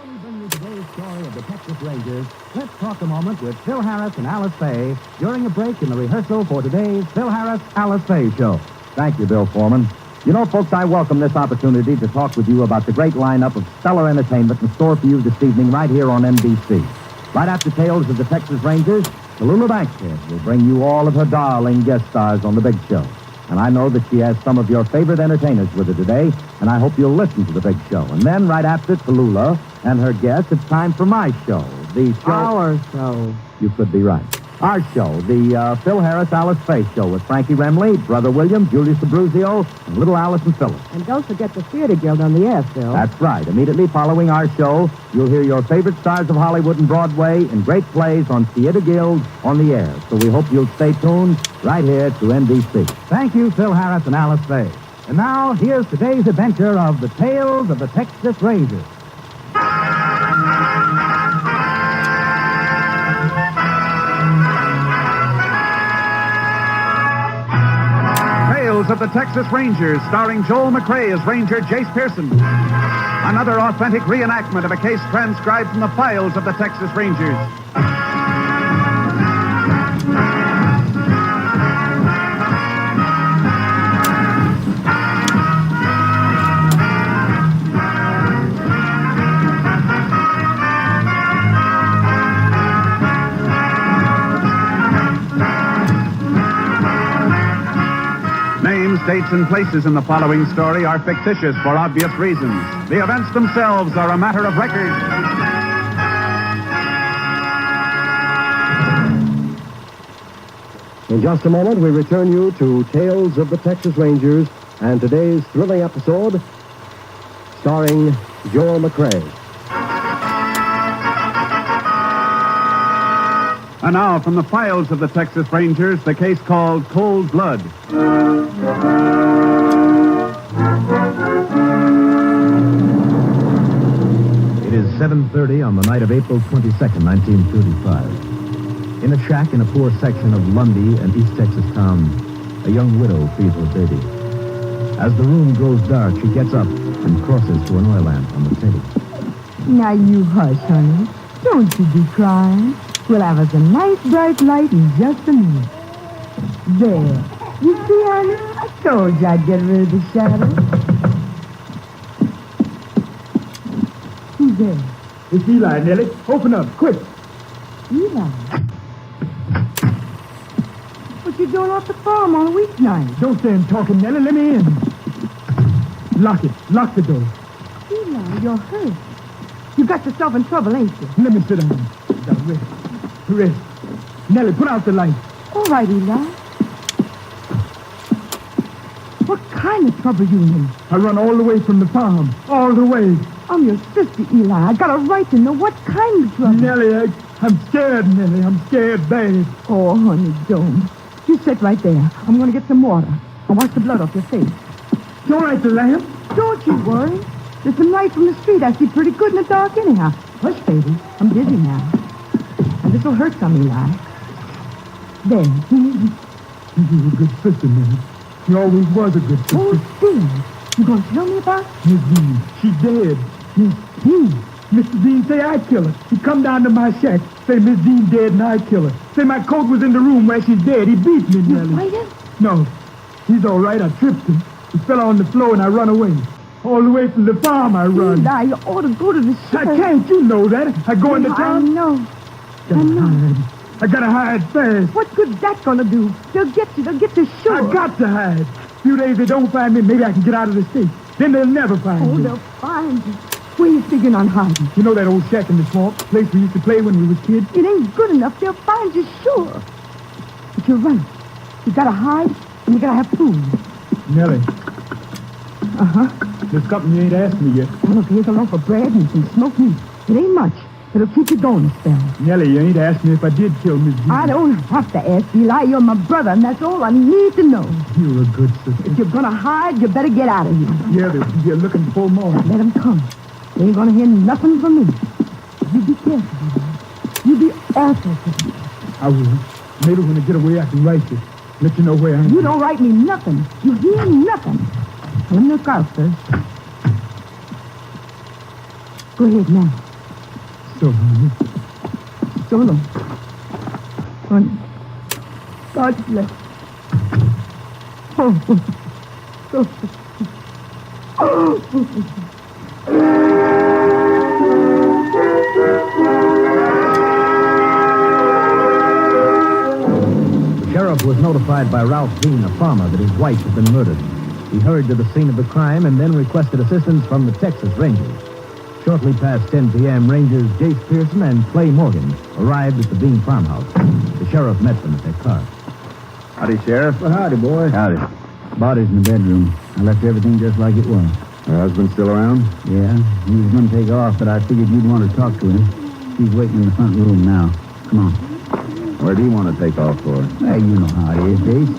we bring you today's story of the Texas Rangers, let's talk a moment with Phil Harris and Alice Faye during a break in the rehearsal for today's Phil Harris, Alice Faye show. Thank you, Bill Foreman. You know, folks, I welcome this opportunity to talk with you about the great lineup of stellar entertainment in store for you this evening right here on NBC. Right after Tales of the Texas Rangers, Tallulah Bankhead will bring you all of her darling guest stars on the big show. And I know that she has some of your favorite entertainers with her today, and I hope you'll listen to the big show. And then, right after Tallulah and her guests, it's time for my show. The show... Our show. You could be right. Our show, the Phil Harris, Alice Faye show with Frankie Remley, Brother William, Julius Abruzio, and little Allison Phillips. And don't forget the Theater Guild on the air, Phil. That's right. Immediately following our show, you'll hear your favorite stars of Hollywood and Broadway in great plays on Theater Guild on the air. So we hope you'll stay tuned right here to NBC. Thank you, Phil Harris and Alice Faye. And now, here's today's adventure of the Tales of the Texas Rangers. Tales of the Texas Rangers, starring Joel McCrea as Ranger Jace Pearson. Another authentic reenactment of a case transcribed from the files of the Texas Rangers. Names, dates, and places in the following story are fictitious for obvious reasons. The events themselves are a matter of record. In just a moment, we return you to Tales of the Texas Rangers and today's thrilling episode starring Joel McCrea. And now, from the files of the Texas Rangers, the case called Cold Blood. It is 7:30 on the night of April 22nd, 1935. In a shack in a poor section of Lundy, an East Texas town, a young widow feeds her baby. As the room grows dark, she gets up and crosses to an oil lamp on the table. Now you hush, honey. Don't you be crying. We'll have us a nice bright light in just a minute. There. You see, honey? I told you I'd get rid of the shadow. Who's there? It's Eli, Nelly. Open up, quick. Eli. What you doing off the farm on a weeknight? Don't stand talking, Nelly. Let me in. Lock it. Lock the door. Eli, you're hurt. You got yourself in trouble, ain't you? Let me sit down. Now, rest. Rest. Nelly, put out the light. All right, Eli. What kind of trouble you in? I run all the way from the farm. All the way. I'm your sister, Eli. I got a right to know what kind of trouble. Nelly, I'm scared, Nelly. I'm scared bad. Oh, honey, don't. You sit right there. I'm going to get some water. I'll wash the blood off your face. Don't light the lamp. Don't you worry. There's some light from the street. I see pretty good in the dark anyhow. Hush, baby. I'm busy now. And this'll hurt some, Eli. There. You're a good sister, Nelly. You always was a good sister. Oh, dear. You going to tell me about Miss Dean, she's dead. Miss Dean? Mr. Dean say I kill her. He come down to my shack, say Miss Dean dead and I kill her. Say my coat was in the room where she's dead. He beat me, You Nelly. fight him? No, he's all right. I tripped him. He fell on the floor and I run away. All the way from the farm I run. Eli, you ought to go to the I sheriff. can't, you know that. I go into I town. know. Gotta hide. I gotta hide fast. What good's that going to do? They'll get you. They'll get you sure. I got to hide. Few days they don't find me, maybe I can get out of the state. Then they'll never find Oh, me. they'll find you. Where you figuring on hiding? You know that old shack in the swamp, place we used to play when we was kids? It ain't good enough. They'll find you sure. But you're right. You gotta hide, and you gotta have food. Nelly, Uh-huh. there's something you ain't asked me yet. Well, look, here's a loaf of bread and some smoked meat. It ain't much. It'll keep you going a spell. Nelly, you ain't asked me if I did kill Miss Dean. I don't have to ask, Eli. You're my brother, and that's all I need to know. You're a good sister. If you're gonna hide, you better get out of here. Yeah, they're looking for more. Let them come. They ain't gonna hear nothing from me. You be careful, Eli. You be awful careful. I will. Maybe when I get away, I can write you. Let you know where I am. You don't write me nothing. You hear nothing. Let me look out first. Go ahead now. So long. So long. Honey. God bless. The sheriff was notified by Ralph Dean, a farmer, that his wife had been murdered. He hurried to the scene of the crime and then requested assistance from the Texas Rangers. Shortly past 10 p.m., Rangers Jace Pearson and Clay Morgan arrived at the Dean farmhouse. The sheriff met them at their car. Howdy, Sheriff. Well, howdy, boy. Howdy. Body's in the bedroom. I left everything just like it was. Her husband still around? Yeah, he was going to take off, but I figured you'd want to talk to him. He's waiting in the front room now. Come on. Where'd he want to take off for? Hey, you know how it is, Jace.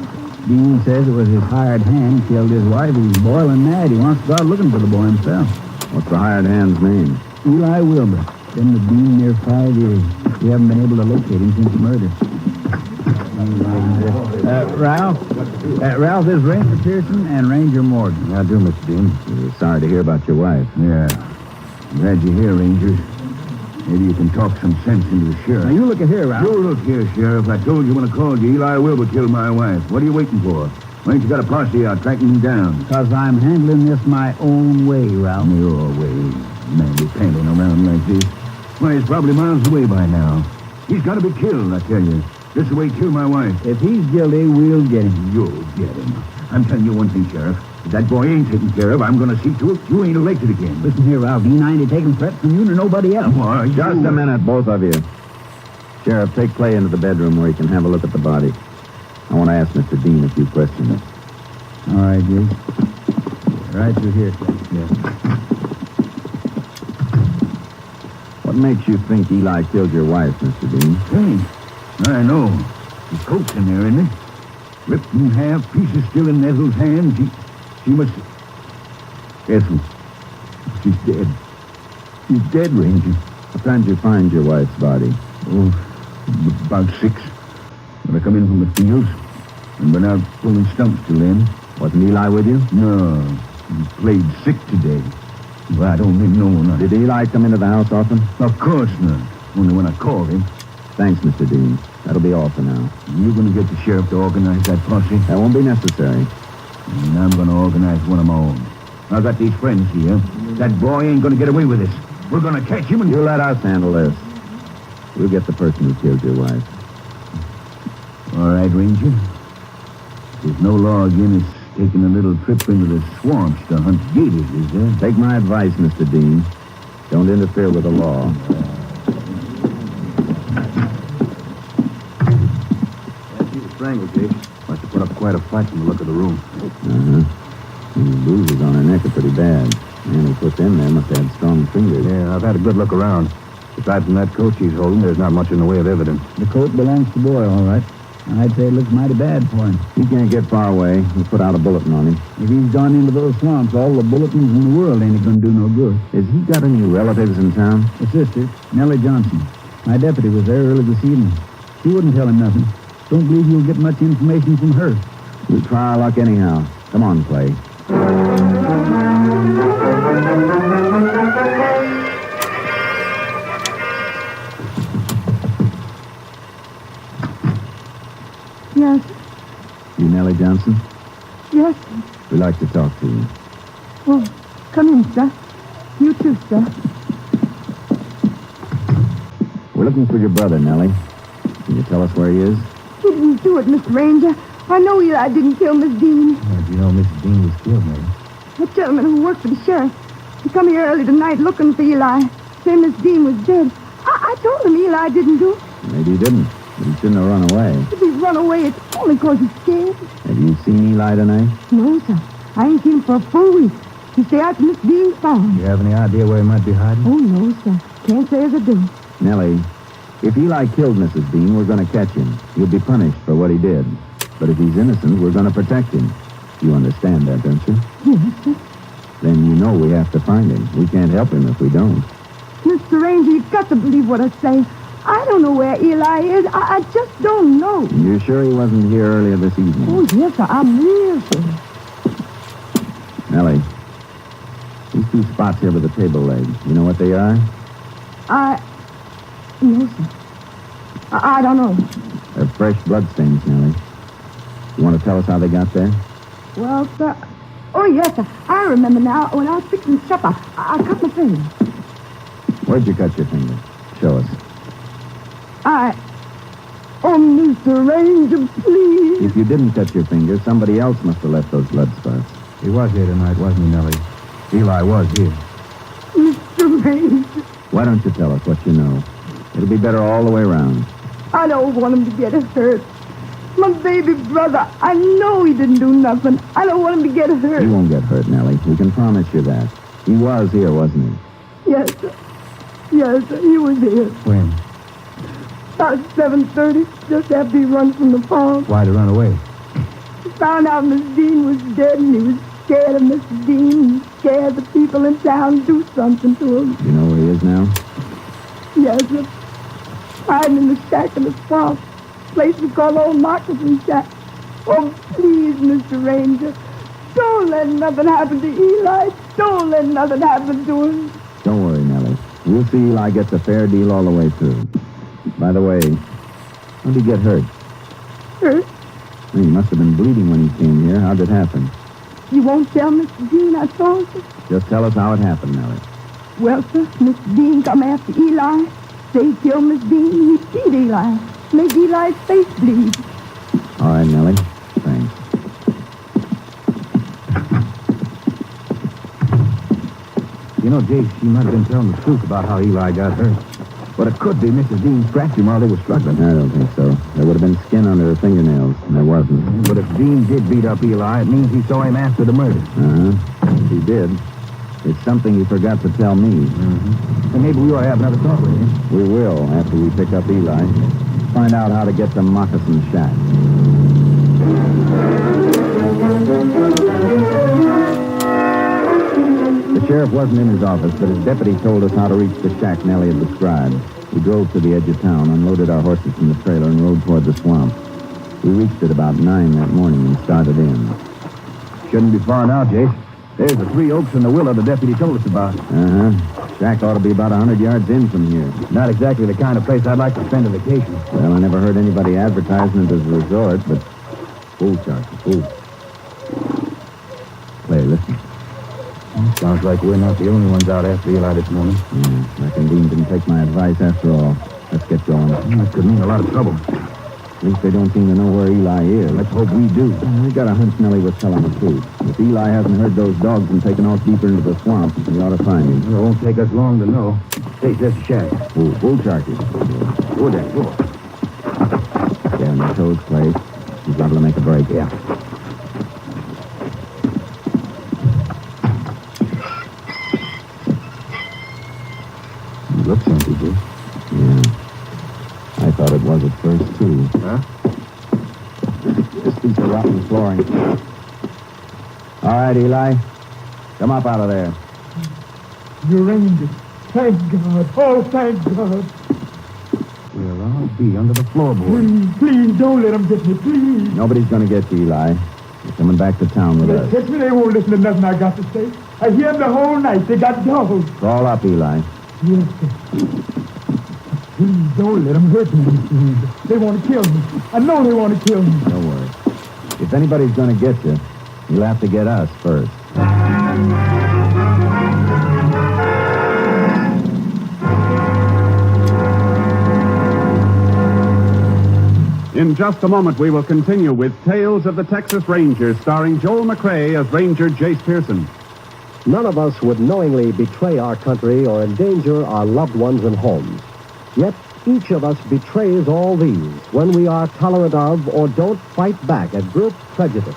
Dean says it was his hired hand killed his wife. He's boiling mad. He wants to go out looking for the boy himself. What's the hired hand's name? Eli Wilbur. Been with Dean near 5 years. We haven't been able to locate him since the murder. Ralph is Ranger Pearson and Ranger Morgan. How do, Mr. Dean? We're sorry to hear about your wife. Yeah. I'm glad you're here, Rangers. Maybe you can talk some sense into the sheriff. Now, you look at here, Ralph. You look here, Sheriff. I told you when I called you, Eli Wilbur killed my wife. What are you waiting for? Why ain't you got a posse out tracking him down? Because I'm handling this my own way, Ralph. Your way. Man, be panting around like this. Why, he's probably miles away by now. He's got to be killed, I tell you. Just the way he killed my wife. If he's guilty, we'll get him. You'll get him. I'm telling you one thing, Sheriff. If that boy ain't taken care of, I'm going to see to it you ain't elected again. Listen here, Ralph. Dean, I ain't taking threats from you nor nobody else. Why, Just a minute, both of you. Sheriff, take Clay into the bedroom where he can have a look at the body. I want to ask Mr. Dean a few questions. All right, Jace. Right through here, Clay. Yeah. What makes you think Eli killed your wife, Mr. Dean? Hey, I know. His coat's in there, isn't it? Ripped in half, pieces still in Ethel's hands. She must... Ethel. She's dead. She's dead, Ranger. What time did you find your wife's body? Oh, about 6. When I come in from the fields. And went out pulling stumps till then. Wasn't Eli with you? No. He played sick today. Well, I don't even know nothing. Did Eli come into the house often? Of course not. Only when I called him. Thanks, Mr. Dean. That'll be all for now. You're going to get the sheriff to organize that posse? That won't be necessary. And I'm going to organize one of my own. I've got these friends here. That boy ain't going to get away with this. We're going to catch him and... You let us handle this. We'll get the person who killed your wife. All right, Ranger. There's no law against us taking a little trip into the swamps to hunt gators, is there? Take my advice, Mr. Dean. Don't interfere with the law. She was strangled, Jake. Must have put up quite a fight from the look of the room. Uh-huh. These bruises on her neck are pretty bad. The man who put them there must have had strong fingers. Yeah, I've had a good look around. Aside from that coat she's holding, there's not much in the way of evidence. The coat belongs to the boy, all right. I'd say it looks mighty bad for him. He can't get far away. We put out a bulletin on him. If he's gone into those swamps, all the bulletins in the world ain't going to do no good. Has he got any relatives in town? The sister, Nelly Johnson. My deputy was there early this evening. She wouldn't tell him nothing. Don't believe you'll get much information from her. We'll try our luck anyhow. Come on, Clay. Yes, You Nelly Johnson? yes. We'd like to talk to you. Oh, come in, sir. You too, sir. We're looking for your brother, Nellie. Can you tell us where he is? He didn't do it, Mr. Ranger. I know Eli didn't kill Miss Dean. How did you know Mrs. Dean was killed, Nelly? That gentleman who worked for the sheriff. He come here early tonight looking for Eli. Saying Miss Dean was dead. I told him Eli didn't do it. Maybe he didn't, but he shouldn't have run away. If he run away, it's only because he's scared. Have you seen Eli tonight? No, sir. I ain't seen him for a full week. He stay out to Miss Dean's farm. You have any idea where he might be hiding? Oh, no, sir. Can't say as I do. Nellie, if Eli killed Mrs. Dean, we're going to catch him. He'll be punished for what he did. But if he's innocent, we're going to protect him. You understand that, don't you? Yes, sir. Then you know we have to find him. We can't help him if we don't. Mr. Ranger, you've got to believe what I say. I don't know where Eli is. I just don't know. You're sure he wasn't here earlier this evening? Oh, yes, sir. I'm real sure. Nellie, these two spots here with the table legs, you know what they are? No, sir. I don't know. They're fresh bloodstains, Nellie. You want to tell us how they got there? Well, sir... Oh, yes, sir. I remember now. When I was fixing supper, I cut my finger. Where'd you cut your finger? Show us. Oh, Mr. Ranger, please. If you didn't cut your finger, somebody else must have left those blood spots. He was here tonight, wasn't he, Nelly? Eli was here. Mr. Ranger. Why don't you tell us what you know? It'll be better all the way around. I don't want him to get hurt. My baby brother, I know he didn't do nothing. I don't want him to get hurt. He won't get hurt, Nellie. We can promise you that. He was here, wasn't he? Yes, sir. Yes, sir. He was here. When? About 7:30, just after he run from the farm. Why'd he run away? He found out Miss Dean was dead, and he was scared of Miss Dean and scared the people in town to do something to him. You know where he is now? Yes, sir. Hiding in the shack in the swamp. Place we call Old Moccasin Shack. Oh, please, Mr. Ranger. Don't let nothing happen to Eli. Don't let nothing happen to him. Don't worry, Nellie. We'll see Eli gets a fair deal all the way through. By the way, how'd he get hurt? Hurt? Well, he must have been bleeding when he came here. How'd it happen? You won't tell Mr. Dean I saw him, sir? Just tell us how it happened, Nellie. Well, sir, Miss Dean come after Eli. They killed Miss Dean. He beat Eli. Made Eli's face bleed. All right, Nellie. Thanks. You know, Jace, she might have been telling the truth about how Eli got hurt. But it could be Mrs. Dean scratched him while they were struggling. I don't think so. There would have been skin under her fingernails, and there wasn't. But if Dean did beat up Eli, it means he saw him after the murder. Uh-huh. He did. It's something he forgot to tell me. Mm-hmm. And maybe we ought to have another talk with him. We will, after we pick up Eli. Find out how to get to Moccasin Shack. The sheriff wasn't in his office, but his deputy told us how to reach the shack Nellie had described. We drove to the edge of town, unloaded our horses from the trailer, and rode toward the swamp. We reached it about 9 that morning and started in. Shouldn't be far now, Jace. There's the 3 oaks and the willow the deputy told us about. Uh-huh. Shack ought to be about 100 yards in from here. Not exactly the kind of place I'd like to spend a vacation. Well, I never heard anybody advertising it as a resort, but... Fool, Sharky, fool. Clay, listen. Sounds like we're not the only ones out after Eli this morning. Yeah, reckon Dean didn't take my advice after all. Let's get going. That could mean a lot of trouble. At least they don't seem to know where Eli is. Let's hope we do. I got a hunch Nellie was telling the truth. If Eli hasn't heard those dogs and taken off deeper into the swamp, we ought to find him. It won't take us long to know. Hey, there's the shack. Bull Sharky. Go there, go. Yeah, on your toes, Clay. He's able to make a break. Yeah. It looks empty, dude. Yeah. I thought it was at first, too. Huh? This piece of rotten flooring. All right, Eli. Come up out of there. You Ranger. Thank God. Oh, thank God. Well, I'll be under the floorboard. Please, don't let them get me, please. Nobody's going to get you, Eli. You're coming back to town with us. Catch me, they won't listen to nothing I got to say. I hear them the whole night. They got dogs. Crawl up, Eli. Yes, sir. Please, don't let them hurt me, Mr. Ranger. They want to kill me. I know they want to kill me. Don't worry. If anybody's going to get you, you'll have to get us first. In just a moment, we will continue with Tales of the Texas Rangers, starring Joel McRae as Ranger Jace Pearson. None of us would knowingly betray our country or endanger our loved ones and homes. Yet each of us betrays all these when we are tolerant of or don't fight back at group prejudice.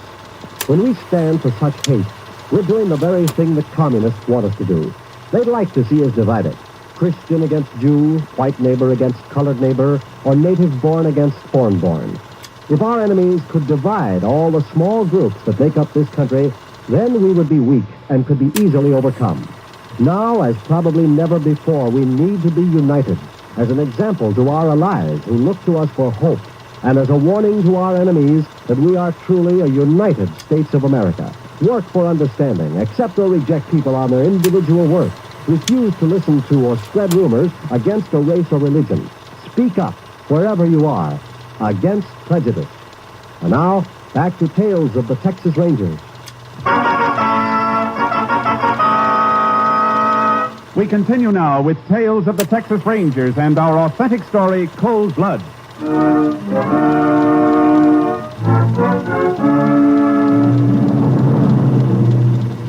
When we stand for such hate, we're doing the very thing that communists want us to do. They'd like to see us divided. Christian against Jew, white neighbor against colored neighbor, or native-born against foreign-born. If our enemies could divide all the small groups that make up this country, then we would be weak and could be easily overcome. Now, as probably never before, we need to be united as an example to our allies who look to us for hope, and as a warning to our enemies that we are truly a United States of America. Work for understanding, accept or reject people on their individual worth, Refuse to listen to or spread rumors against a race or religion. Speak up wherever you are against prejudice. And now, back to Tales of the Texas Rangers. We continue now with Tales of the Texas Rangers and our authentic story, Cold Blood.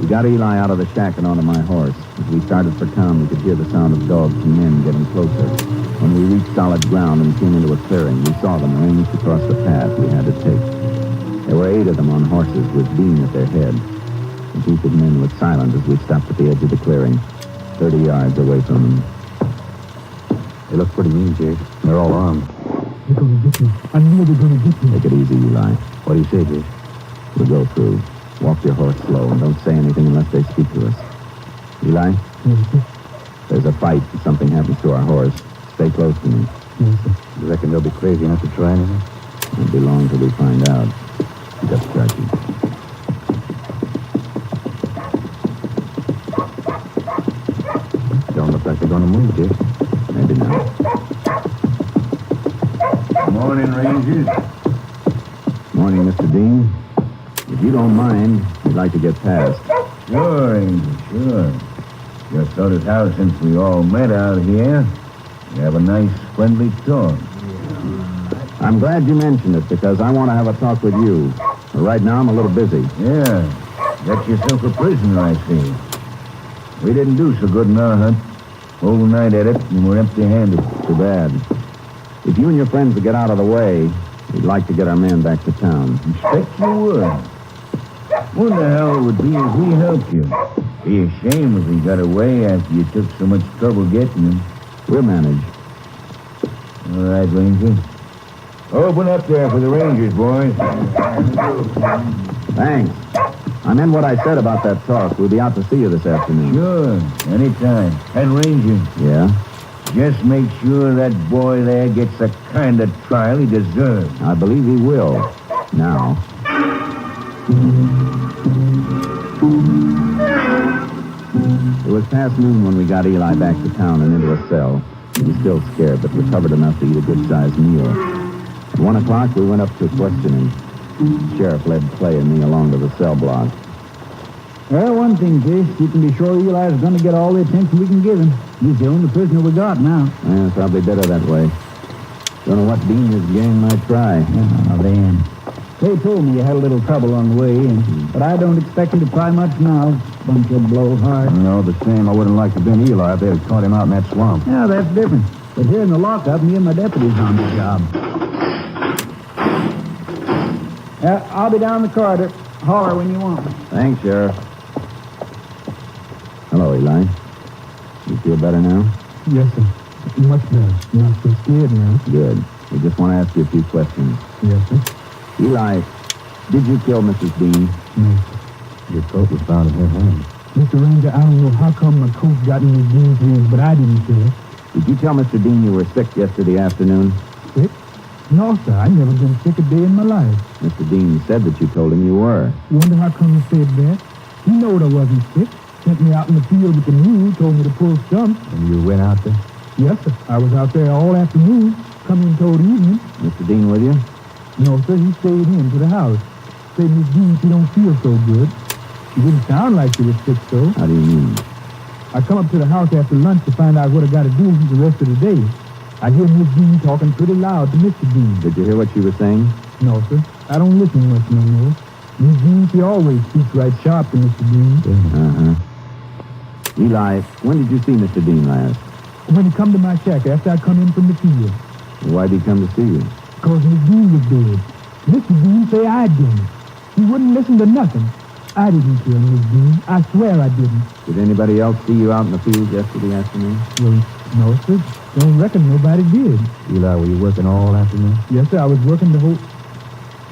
We got Eli out of the shack and onto my horse. As we started for town, we could hear the sound of dogs and men getting closer. When we reached solid ground and came into a clearing, we saw them ranged across the path we had to take. There were 8 of them on horses with Dean at their head. The group of men was silent as we stopped at the edge of the clearing, 30 yards away from them. They look pretty mean, Jake. They're all armed. They're gonna get me. I know they're gonna get me. Take it easy, Eli. What do you say, Jake? We'll go through. Walk your horse slow and don't say anything unless they speak to us. Eli? Yes, sir. There's a fight and something happens to our horse. Stay close to me. Yes, sir. You reckon they'll be crazy enough to try anything? Won't be long till we find out. Just Sharky. Don't look like they're going to move, Dick. Maybe not. Morning, Rangers. Morning, Mr. Dean. If you don't mind, we'd like to get past. Sure, Ranger, sure. Just thought it out since we all met out here. We have a nice, friendly talk. I'm glad you mentioned it because I want to have a talk with you. But right now, I'm a little busy. Yeah, got yourself a prisoner, I see. We didn't do so good in our hunt. Whole night at it, and we're empty-handed. Too bad. If you and your friends would get out of the way, we'd like to get our man back to town. Expect you would. Wonder how it would be if we helped you. Be a shame if we got away after you took so much trouble getting him. We'll manage. All right, Ranger. Open up there for the Rangers, boys. Thanks. I meant what I said about that talk. We'll be out to see you this afternoon. Sure, anytime. And Ranger, Yeah? just make sure that boy there gets the kind of trial he deserves. I believe he will. Now. It was past noon when we got Eli back to town and into a cell. He was still scared, but recovered enough to eat a good-sized meal. At 1 o'clock, we went up to questioning. The sheriff led Clay and me along to the cell block. Well, one thing, Jase, you can be sure Eli's going to get all the attention we can give him. He's the only prisoner we got now. Yeah, probably better that way. Don't know what Dean his gang might try. Oh, damn. They told me you had a little trouble on the way, but I don't expect him to try much now. Bunch of blowhards. No, the same. I wouldn't like to have been Eli if they had caught him out in that swamp. Yeah, that's different. But here in the lockup, me and my deputy's on the job. I'll be down the corridor. Holler when you want me. Thanks, Sheriff. Hello, Eli. You feel better now? Yes, sir. Much better. Not so scared now. Good. We just want to ask you a few questions. Yes, sir. Eli, did you kill Mrs. Dean? No, sir. Your coat was found in her hand. Mr. Ranger, I don't know how come my coat got in his jeans rings, but I didn't kill it. Did you tell Mr. Dean you were sick yesterday afternoon? Sick? No, sir. I never been sick a day in my life. Mr. Dean said that you told him you were. Wonder how come he said that? He knowed I wasn't sick. Sent me out in the field with the mule, told me to pull stumps. And you went out there? Yes, sir. I was out there all afternoon, come in toward evening. Mr. Dean with you? No, sir, he stayed in to the house. Said Miss Dean, she don't feel so good. She didn't sound like she was sick, though. How do you mean? I come up to the house after lunch to find out what I got to do the rest of the day. I hear Miss Dean talking pretty loud to Mr. Dean. Did you hear what she was saying? No, sir. I don't listen much no more. Miss Dean, she always speaks right sharp to Mr. Dean. Uh-huh. Eli, when did you see Mr. Dean last? When he come to my shack after I come in from the field. Why'd he come to see you? Because Miss Dean was dead. Mr. Dean say I didn't. He wouldn't listen to nothing. I didn't kill Miss Dean. I swear I didn't. Did anybody else see you out in the field yesterday afternoon? Well, no, sir. Don't reckon nobody did. Eli, were you working all afternoon? Yes, sir. I was working the whole...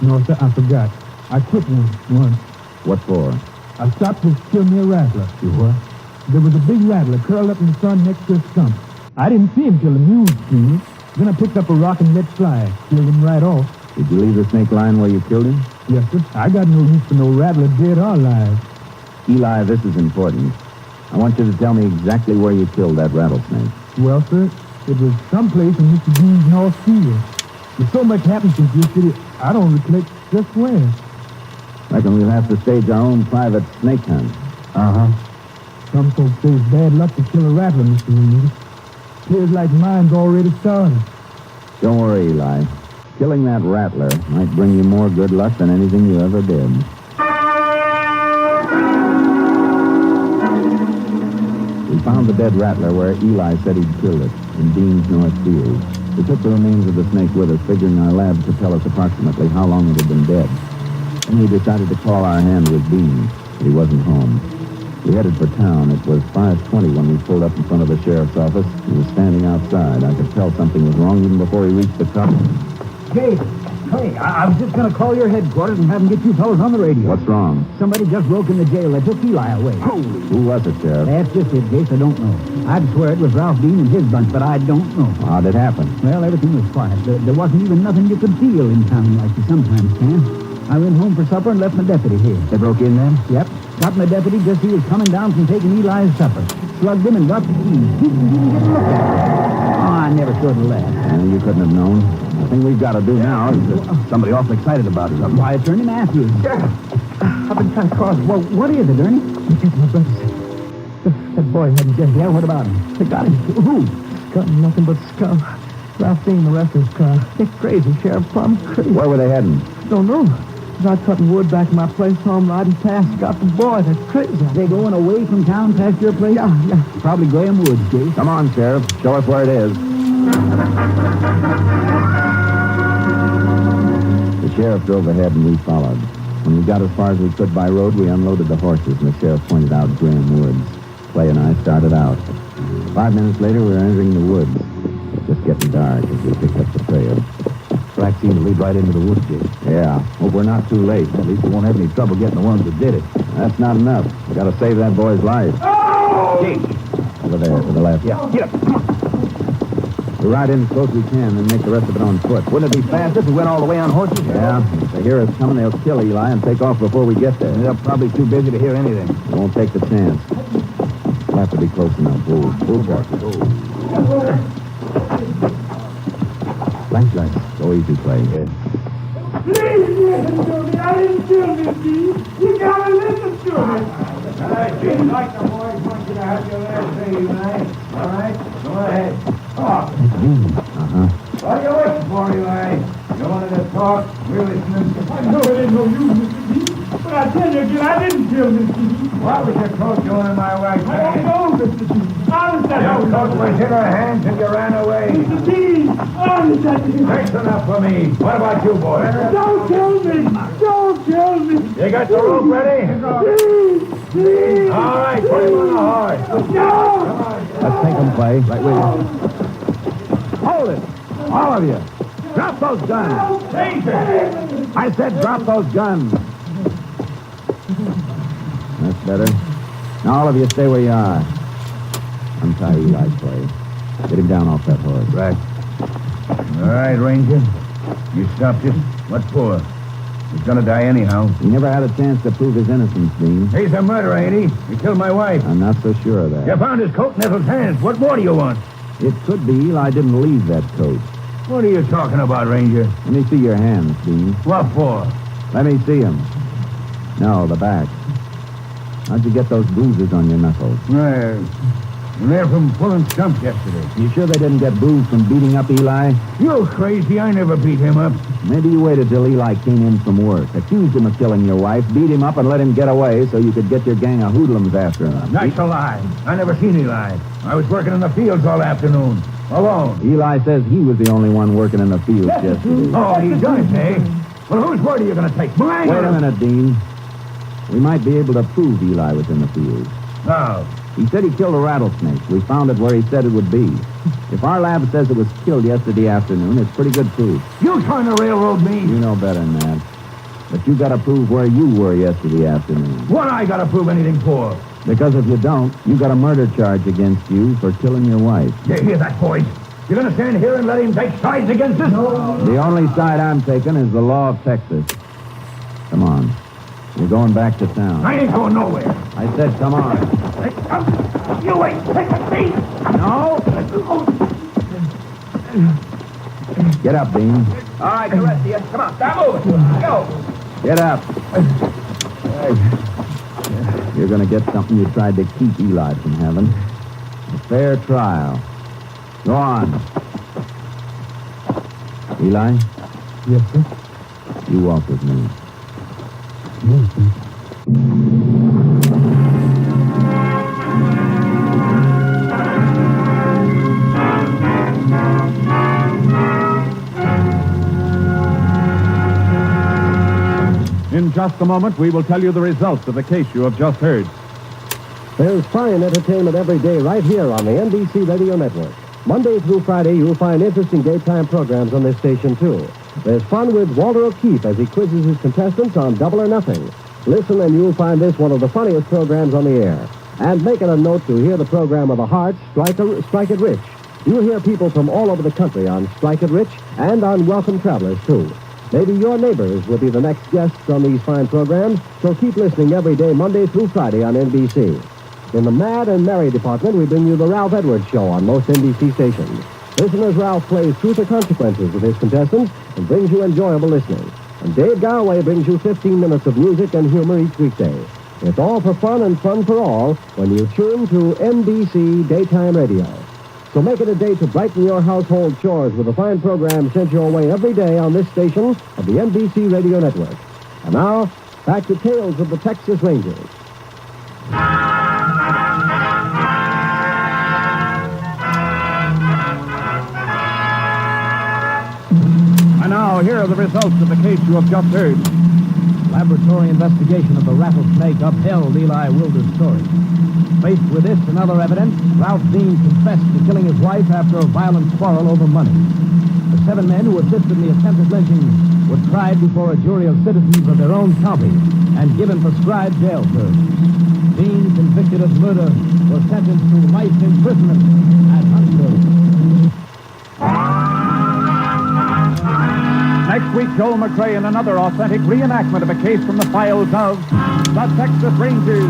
No, sir, I forgot. I quit once. What for? I stopped to kill me a rattler. You what? There was a big rattler curled up in the sun next to a stump. I didn't see him till the mule screamed. Then I picked up a rock and let fly. Killed him right off. Did you leave the snake lying where you killed him? Yes, sir. I got no use for no rattler, dead or alive. Eli, this is important. I want you to tell me exactly where you killed that rattlesnake. Well, sir, it was someplace in Mr. Dean's North Field. There's so much happened since yesterday, I don't recollect just where. Reckon we'll have to stage our own private snake hunt. Uh-huh. Some folks say it's bad luck to kill a rattler, Mr. Reed. Appears like mine's already started. Don't worry, Eli. Killing that rattler might bring you more good luck than anything you ever did. We found the dead rattler where Eli said he'd killed it, in Dean's North Field. We took the remains of the snake with us, figuring our lab could tell us approximately how long it had been dead. Then we decided to call our hand with Dean, but he wasn't home. We headed for town. It was 5:20 when we pulled up in front of the sheriff's office. He was standing outside. I could tell something was wrong even before he reached the car. Hey, I was just going to call your headquarters and have them get you fellas on the radio. What's wrong? Somebody just broke in the jail. They took Eli away. Who was it, Sheriff? That's just it, Jace. I don't know. I'd swear it was Ralph Dean and his bunch, but I don't know. How'd it happen? Well, everything was quiet. There wasn't even nothing you could feel in town like you sometimes can. I went home for supper and left my deputy here. They broke in then? Yep. Got my deputy just as he was coming down from taking Eli's supper. Slugged him and got the keys. He didn't get a look at it. Oh, I never should have left. And you couldn't have known. The thing we've got to do now is somebody awful excited about it. That's why I turned him after you. I've been trying to cross. Well, what is it, Ernie? It's my brother. That boy hadn't just. Yeah, what about him? They got him. Who? Got him nothing but scum. Ralph Dean, the rest of his car. They're crazy, Sheriff. I'm crazy. Where were they heading? Don't know. As I cutting wood back in my place, home riding past, got the boy. They're crazy. They going away from town past your place? Yeah. Probably Graham Woods, Jay. Come on, Sheriff. Show us where it is. The sheriff drove ahead and we followed. When we got as far as we could by road, we unloaded the horses and the sheriff pointed out Graham Woods. Clay and I started out. 5 minutes later, we were entering the woods. It was just getting dark as we picked up the trail. Track seemed to lead right into the woods, Jay. Yeah, hope we're not too late. At least we won't have any trouble getting the ones that did it. That's not enough. We got to save that boy's life. Jay. Over there, to the left. Yeah, get up. Come on. We ride in as close as we can and make the rest of it on foot. Wouldn't it be faster if we went all the way on horses? Yeah, if they hear us coming, they'll kill Eli and take off before we get there. They're probably too busy to hear anything. We won't take the chance. We'll have to be close enough. We'll watch it. Flashlight. Go easy, Clay. Please listen to me. I didn't kill this Dean. You gotta listen to me. All right, Jim, like the boys want you to have your last say tonight. All right? Go ahead. Talk. What are you waiting for, Eli? You wanted to talk? We're listening. I know it ain't no use, Mr. Dean. But I tell you again, I didn't kill this Dean. What was your coat doing in my wife's I hand? don't know, Mr. Dean. Honest, I Your don't coat know. was in her hands and you ran away. Mr. Dean, honest, I didn't. That's enough for me. What about you, boy? Don't kill me. Don't kill me. You got the rope ready? Please. All right, put him on the horse. No. Let's take them, Clay. Right with you. Hold it. All of you. Drop those guns. Danger! I said drop those guns. That's better. Now all of you stay where you are. Untie Eli, Clay. Get him down off that horse. Right. All right, Ranger. You stopped us. What for? He's gonna die anyhow. He never had a chance to prove his innocence, Dean. He's a murderer, ain't he? He killed my wife. I'm not so sure of that. You found his coat in Ethel's hands. What more do you want? It could be Eli didn't leave that coat. What are you talking about, Ranger? Let me see your hands, Dean. What for? Let me see them. No, the back. How'd you get those bruises on your knuckles? They're from pulling stumps yesterday. You sure they didn't get bruised from beating up Eli? You crazy. I never beat him up. Maybe you waited till Eli came in from work, accused him of killing your wife, beat him up and let him get away so you could get your gang of hoodlums after him. That's a lie. I never seen Eli. I was working in the fields all afternoon. Alone. Eli says he was the only one working in the fields yesterday. Oh, he does, eh? Well, whose word are you going to take? Mine? Wait a minute, Dean. We might be able to prove Eli was in the fields. No. He said he killed a rattlesnake. We found it where he said it would be. If our lab says it was killed yesterday afternoon, it's pretty good proof. You trying to railroad me? You know better than that. But you got to prove where you were yesterday afternoon. What I got to prove anything for? Because if you don't, you got a murder charge against you for killing your wife. You hear that, boys? You're going to stand here and let him take sides against us? No. The only side I'm taking is the law of Texas. Come on. You're going back to town. I ain't going nowhere. I said, come on. Hey, you ain't take a seat. No. Get up, Bean. All right, the rest of you. Come on, start moving. Go. Get up. You're going to get something you tried to keep Eli from having. A fair trial. Go on. Eli, Yes, sir. you walk with me. Yes, sir. In just a moment, we will tell you the results of the case you have just heard. There's fine entertainment every day right here on the NBC Radio Network. Monday through Friday, you'll find interesting daytime programs on this station, too. There's fun with Walter O'Keefe as he quizzes his contestants on Double or Nothing. Listen and you'll find this one of the funniest programs on the air. And make it a note to hear the program of the Heart, Strike It Rich. You'll hear people from all over the country on Strike It Rich and on Welcome Travelers, too. Maybe your neighbors will be the next guests on these fine programs, so keep listening every day, Monday through Friday on NBC. In the Mad and Merry department, we bring you the Ralph Edwards Show on most NBC stations. Listen as Ralph plays Truth or Consequences with his contestants and brings you enjoyable listening. And Dave Garway brings you 15 minutes of music and humor each weekday. It's all for fun and fun for all when you tune to NBC Daytime Radio. So make it a day to brighten your household chores with a fine program sent your way every day on this station of the NBC Radio Network. And now, back to Tales of the Texas Rangers. And now, here are the results of the case you have just heard. Laboratory investigation of the rattlesnake upheld Eli Wilder's story. Faced with this and other evidence, Ralph Dean confessed to killing his wife after a violent quarrel over money. The 7 men who assisted in the attempted lynching were tried before a jury of citizens of their own county and given prescribed jail terms. Dean, convicted of murder, was sentenced to life imprisonment at Huntsville. Next week, Joel McRae in another authentic reenactment of a case from the files of the Texas Rangers.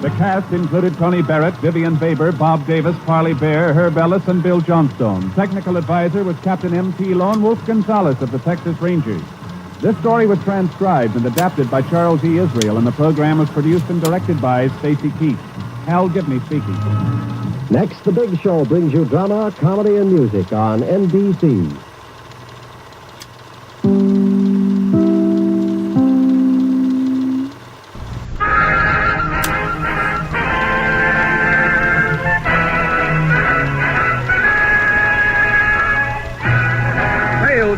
The cast included Tony Barrett, Vivian Baber, Bob Davis, Parley Bear, Herb Ellis, and Bill Johnstone. Technical advisor was Captain M.T. Lone Wolf Gonzalez of the Texas Rangers. This story was transcribed and adapted by Charles E. Israel, and the program was produced and directed by Stacy Keith. Hal Gibney speaking. Next, The Big Show brings you drama, comedy, and music on NBC.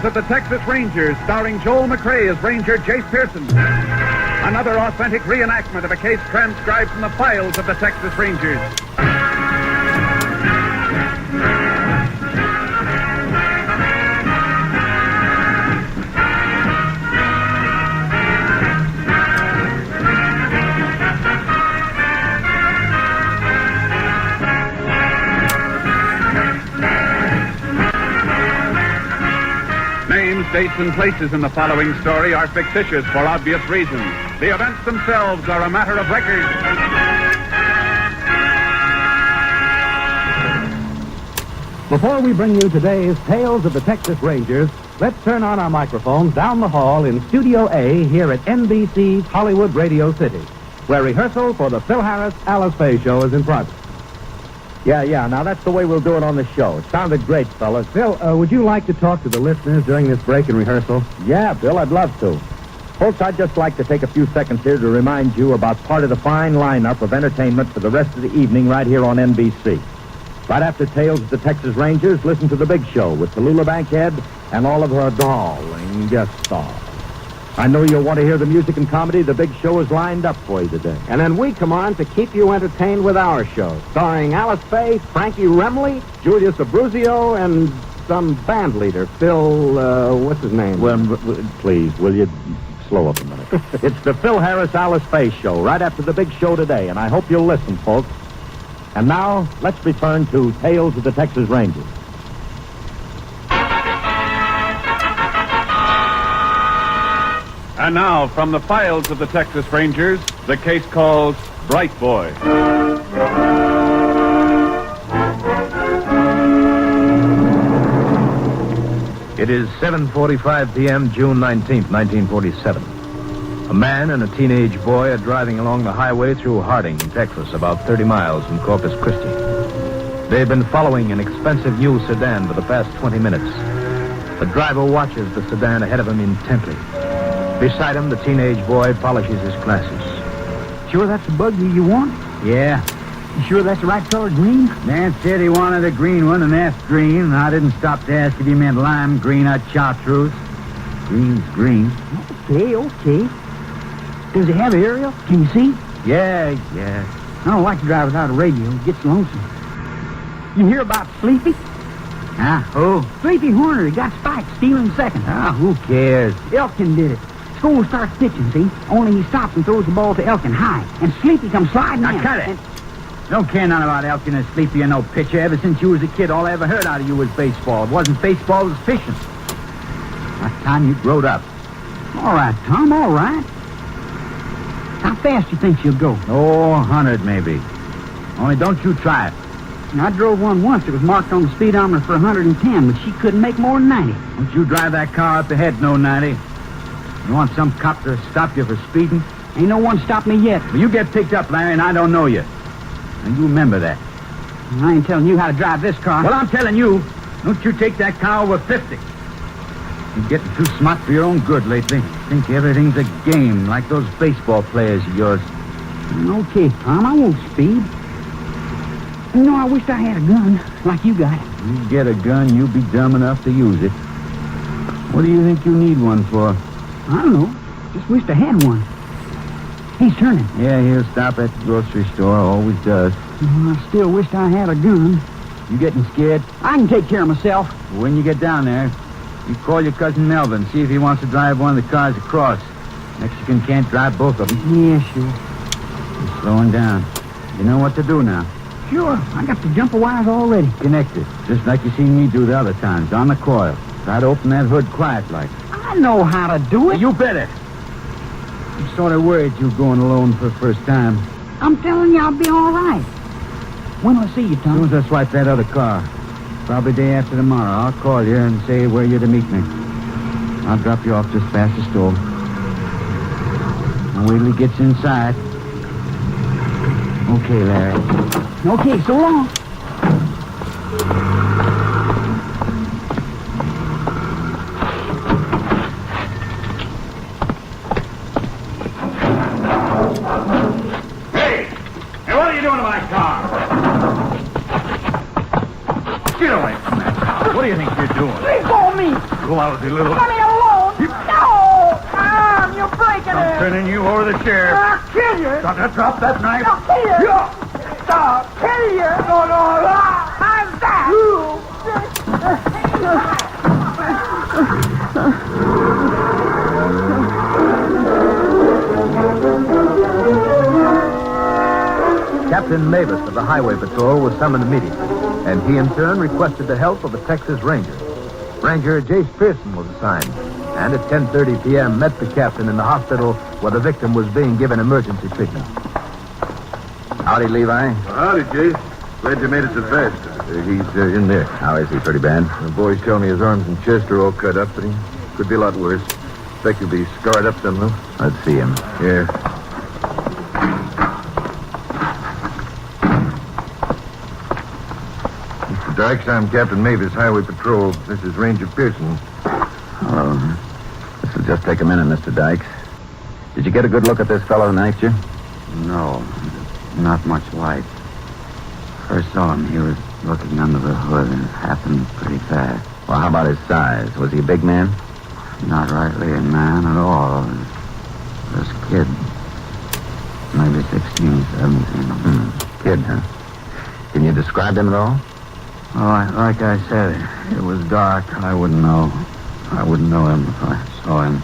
Of the Texas Rangers, starring Joel McRae as Ranger Jace Pearson. Another authentic reenactment of a case transcribed from the files of the Texas Rangers. Names, dates, and places in the following story are fictitious for obvious reasons. The events themselves are a matter of record. Before we bring you today's Tales of the Texas Rangers, let's turn on our microphones down the hall in Studio A here at NBC's Hollywood Radio City, where rehearsal for the Phil Harris Alice Faye show is in progress. Yeah, now that's the way we'll do it on the show. It sounded great, fellas. Phil, would you like to talk to the listeners during this break in rehearsal? Yeah, Bill, I'd love to. Folks, I'd just like to take a few seconds here to remind you about part of the fine lineup of entertainment for the rest of the evening right here on NBC. Right after Tales of the Texas Rangers, listen to The Big Show with Tallulah Bankhead and all of her darling guest stars. I know you'll want to hear the music and comedy. The Big Show is lined up for you today. And then we come on to keep you entertained with our show, starring Alice Faye, Frankie Remley, Julius Abruzio, and some band leader, Phil, what's his name? Well, please, will you slow up a minute? It's the Phil Harris Alice Faye Show, right after the big show today, and I hope you'll listen, folks. And now, let's return to Tales of the Texas Rangers. And now, from the files of the Texas Rangers, the case called Bright Boy. It is 7:45 p.m., June 19th, 1947. A man and a teenage boy are driving along the highway through Harding, Texas, about 30 miles from Corpus Christi. They've been following an expensive new sedan for the past 20 minutes. The driver watches the sedan ahead of him intently. Beside him, the teenage boy polishes his glasses. Sure that's the buggy you want? Yeah. You sure that's the right color green? Dan said he wanted a green one and asked green. I didn't stop to ask if he meant lime green or chartreuse. Green's green. Okay. Does it have an aerial? Can you see? Yeah. I don't like to drive without a radio. It gets lonesome. You hear about Sleepy? Huh? Who? Sleepy Horner. He got spiked stealing second. Who cares? Elkin did it. School starts pitching, see? Only he stops and throws the ball to Elkin high. And Sleepy comes sliding Now in. cut it. Don't care none about Elkin or Sleepy or no pitcher. Ever since you was a kid, all I ever heard out of you was baseball. It wasn't baseball, it was fishing. Last time you growed up. All right, Tom, all right. How fast you think she'll go? 100 maybe. Only don't you try it. I drove one once. It was marked on the speedometer for 110, but she couldn't make more than 90. Don't you drive that car up ahead, no 90. You want some cop to stop you for speeding? Ain't no one stopped me yet. Well, you get picked up, Larry, and I don't know you. And you remember that. I ain't telling you how to drive this car. Well, I'm telling you, don't you take that car over 50. You're getting too smart for your own good lately. Think everything's a game, like those baseball players of yours. Okay, Tom, I won't speed. You know, I wished I had a gun, like you got. You get a gun, you'll be dumb enough to use it. What do you think you need one for? I don't know. Just wished I had one. He's turning. Yeah, he'll stop at the grocery store. Always does. I still wished I had a gun. You getting scared? I can take care of myself. When you get down there, you call your cousin Melvin, see if he wants to drive one of the cars across. Mexican can't drive both of them. Yeah, sure. He's slowing down. You know what to do now. Sure. I got the jumper wires already. Connected, just like you seen me do the other times, on the coil. Try to open that hood quiet-like. I know how to do it. You better. I'm sort of worried you going alone for the first time. I'm telling you, I'll be all right. When will I see you, Tom? As soon as I swipe that other car. Probably day after tomorrow. I'll call you and say where you're to meet me. I'll drop you off just past the store. And wait till he gets inside. Okay, Larry. Okay, so long. Hey, what are you doing to my car? Get away from that car. What do you think you're doing? Leave go of me. Lousy little... Let me alone. No! Tom, you're breaking I'm it. turning you over to the sheriff. I'll kill you. Drop that knife. I'll kill you. I'll kill you. No. How's that? Captain Mavis of the Highway Patrol was summoned immediately, and he in turn requested the help of a Texas Ranger. Ranger Jace Pearson was assigned, and at 10:30 p.m. met the captain in the hospital where the victim was being given emergency treatment. Howdy, Levi. Howdy, Jace. Glad you made it to best. He's in there. How is he? Pretty bad? The boys tell me his arms and chest are all cut up, but he could be a lot worse. Expect he'll be scarred up somehow. Let's see him. Yeah. Mr. Dykes, I'm Captain Mavis, Highway Patrol. This is Ranger Pearson. Hello. This will just take a minute, Mr. Dykes. Did you get a good look at this fellow tonight, sir? No, not much light. First saw him, he was looking under the hood, and it happened pretty fast. Well, how about his size? Was he a big man? Not rightly a man at all. This kid, maybe 16, 17. Kid, huh? Can you describe him at all? Like I said, it was dark. I wouldn't know. I wouldn't know him if I saw him.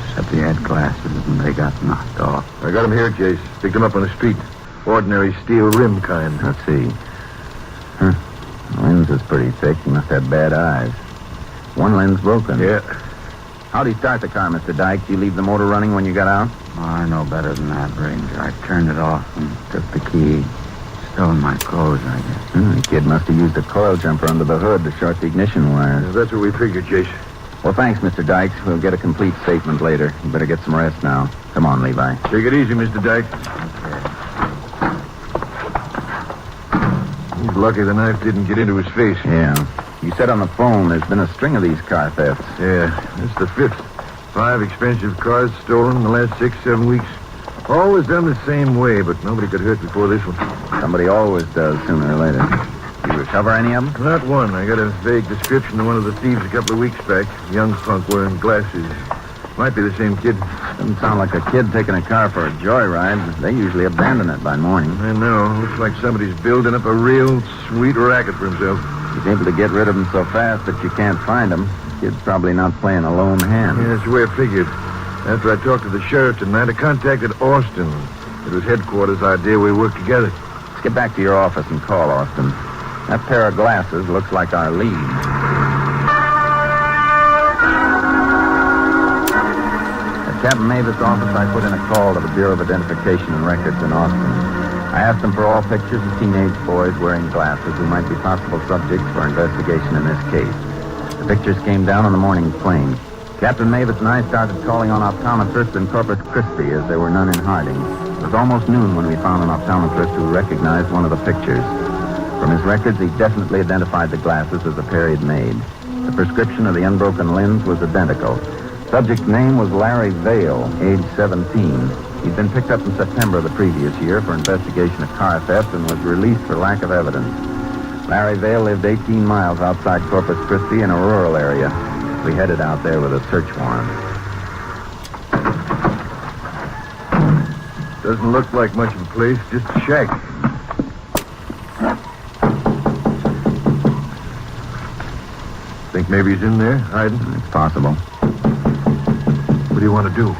Except he had glasses and they got knocked off. I got him here, Jace. Picked him up on the street. Ordinary steel rim kind. Let's see. The lens is pretty thick. He must have bad eyes. One lens broken. Yeah. How'd he start the car, Mr. Dyke? Did you leave the motor running when you got out? Oh, I know better than that, Ranger. I turned it off and took the key. Still in my clothes, I guess. The kid must have used a coil jumper under the hood to short the ignition wires. Yeah, that's what we figured, Jace. Well, thanks, Mr. Dykes. We'll get a complete statement later. You better get some rest now. Come on, Levi. Take it easy, Mr. Dyke. He's lucky the knife didn't get into his face. Yeah. You said on the phone there's been a string of these car thefts. Yeah, it's the 5th. 5 expensive cars stolen in the last 6-7 weeks. Always done the same way, but nobody got hurt before this one. Somebody always does sooner or later. Did you recover any of them? Not one. I got a vague description of one of the thieves a couple of weeks back. Young punk wearing glasses. Might be the same kid. Doesn't sound like a kid taking a car for a joyride. They usually abandon it by morning. I know. Looks like somebody's building up a real sweet racket for himself. He's able to get rid of them so fast that you can't find them. Kid's probably not playing a lone hand. Yeah, that's the way I figured. After I talked to the sheriff tonight, I contacted Austin. It was headquarters' idea we work together. Let's get back to your office and call Austin. That pair of glasses looks like our lead. At Captain Mavis' office, I put in a call to the Bureau of Identification and Records in Austin. I asked them for all pictures of teenage boys wearing glasses who might be possible subjects for investigation in this case. The pictures came down on the morning plane. Captain Mavis and I started calling on optometrists in Corpus Christi as there were none in Harding. It was almost noon when we found an optometrist who recognized one of the pictures. From his records, he definitely identified the glasses as the pair he'd made. The prescription of the unbroken lens was identical. Subject's name was Larry Vale, age 17. He'd been picked up in September of the previous year for investigation of car theft and was released for lack of evidence. Larry Vale lived 18 miles outside Corpus Christi in a rural area. We headed out there with a search warrant. Doesn't look like much of a place, just a shack. Think maybe he's in there, hiding? It's possible. What do you want to do?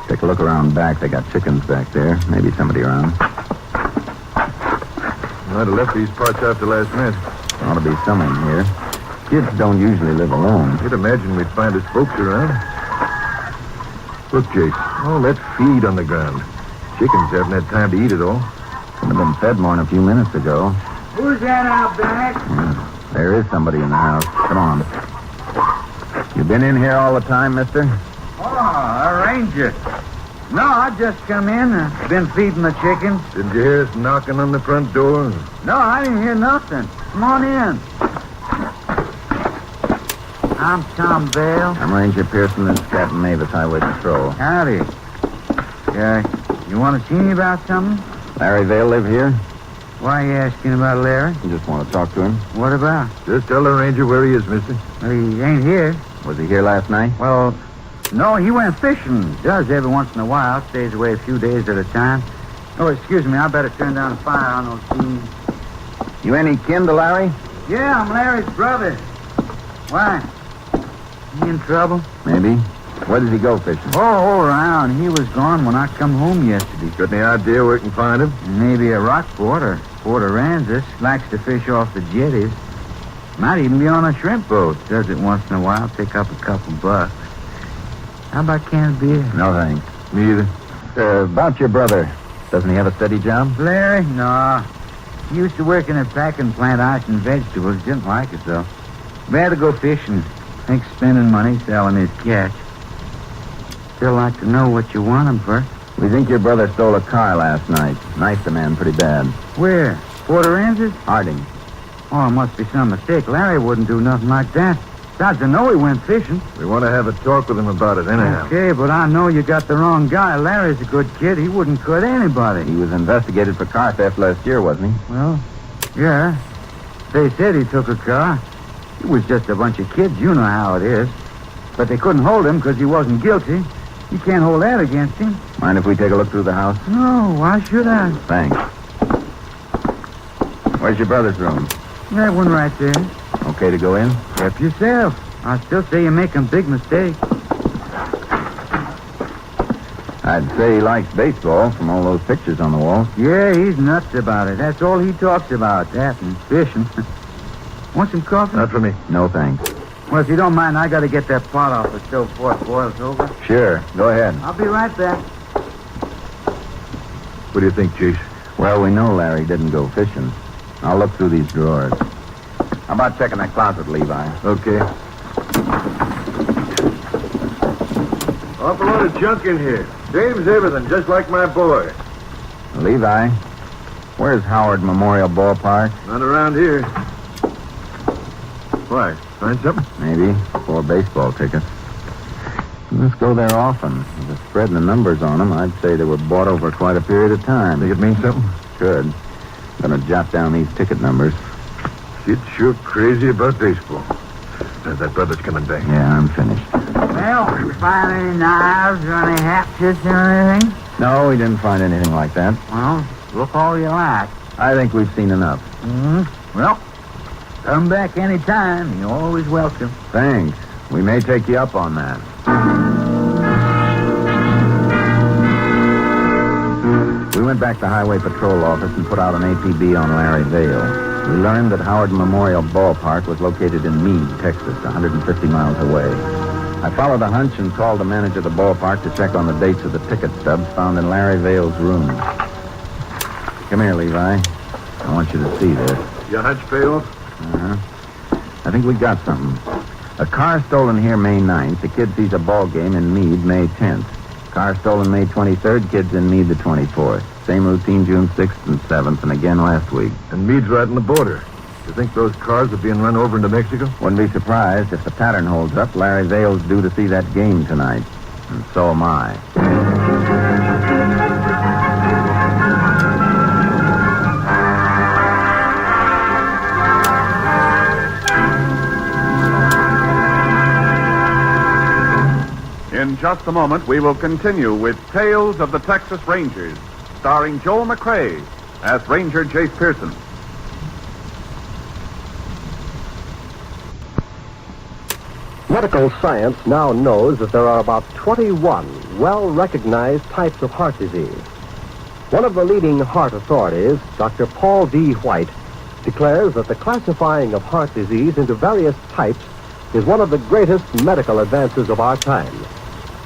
Take a look around back. They got chickens back there. Maybe somebody around. Might have left these parts after last night. Ought to be someone here. Kids don't usually live alone. You'd imagine we'd find his folks around. Look, Jace, all that feed on the ground. Chickens haven't had time to eat it all. Should have been fed more than a few minutes ago. Who's that out back? Yeah, there is somebody in the house. Come on. You been in here all the time, mister? Oh, a ranger. No, I just come in. Been feeding the chickens. Didn't you hear us knocking on the front door? No, I didn't hear nothing. Come on in. I'm Tom Vale. I'm Ranger Pearson. This is Captain Mavis, Highway Patrol. Howdy. You want to see me about something? Larry Vale live here? Why are you asking about Larry? You just want to talk to him? What about? Just tell the ranger where he is, mister. Well, he ain't here. Was he here last night? Well, no, he went fishing. Does every once in a while. Stays away a few days at a time. Oh, excuse me. I better turn down the fire on those scenes. You any kin to Larry? Yeah, I'm Larry's brother. Why? He in trouble? Maybe. Where did he go fishing? Oh, all around. He was gone when I come home yesterday. Got any idea where we can find him? Maybe a Rockport or Port Aransas. Likes to fish off the jetties. Might even be on a shrimp boat. Does it once in a while. Pick up a couple bucks. How about a can of beer? No, thanks. Me either. About your brother. Doesn't he have a steady job? Larry? No. He used to work in a packing plant, ice and vegetables. Didn't like it, though. Rather go fishing. Think spending money selling his catch. Still like to know what you want him for. We think your brother stole a car last night. Knifed the man pretty bad. Where? Port Aransas? Harding. Oh, it must be some mistake. Larry wouldn't do nothing like that. Besides, I know he went fishing. We want to have a talk with him about it, anyhow. Okay, but I know you got the wrong guy. Larry's a good kid. He wouldn't cut anybody. He was investigated for car theft last year, wasn't he? Well, yeah. They said he took a car. It was just a bunch of kids. You know how it is. But they couldn't hold him because he wasn't guilty. You can't hold that against him. Mind if we take a look through the house? No, why should I? Thanks. Where's your brother's room? That one right there. Okay to go in? Help yourself. I still say you're making a big mistake. I'd say he likes baseball from all those pictures on the wall. Yeah, he's nuts about it. That's all he talks about, that and fishing. Want some coffee? Not for me. No, thanks. Well, if you don't mind, I got to get that pot off the stove before it boils over. Sure. Go ahead. I'll be right back. What do you think, Chase? Well, we know Larry didn't go fishing. I'll look through these drawers. How about checking that closet, Levi? Okay. Awful lot of junk in here. Saves everything, just like my boy. Levi, where's Howard Memorial Ballpark? Not around here. Why? Find something? Maybe. 4 baseball tickets. Let's go there often. With the spread and the numbers on them, I'd say they were bought over quite a period of time. Think it means something? Could. I'm going to jot down these ticket numbers. Kid's sure crazy about baseball. That brother's coming back. Yeah, I'm finished. Well, you find any knives or any hatchets or anything? No, we didn't find anything like that. Well, look all you like. I think we've seen enough. Well, come back any time. You're always welcome. Thanks. We may take you up on that. We went back to Highway Patrol office and put out an APB on Larry Vale. We learned that Howard Memorial Ballpark was located in Meade, Texas, 150 miles away. I followed a hunch and called the manager of the ballpark to check on the dates of the ticket stubs found in Larry Vale's room. Come here, Levi. I want you to see this. Your hunch pay off? I think we got something. A car stolen here May 9th. The kid sees a ball game in Meade May 10th. Car stolen May 23rd. Kids in Meade the 24th. Same routine June 6th and 7th, and again last week. And Meade's right on the border. You think those cars are being run over into Mexico? Wouldn't be surprised if the pattern holds up. Larry Vale's due to see that game tonight. And so am I. In just a moment, we will continue with Tales of the Texas Rangers, starring Joel McRae as Ranger Jace Pearson. Medical science now knows that there are about 21 well-recognized types of heart disease. One of the leading heart authorities, Dr. Paul D. White, declares that the classifying of heart disease into various types is one of the greatest medical advances of our time.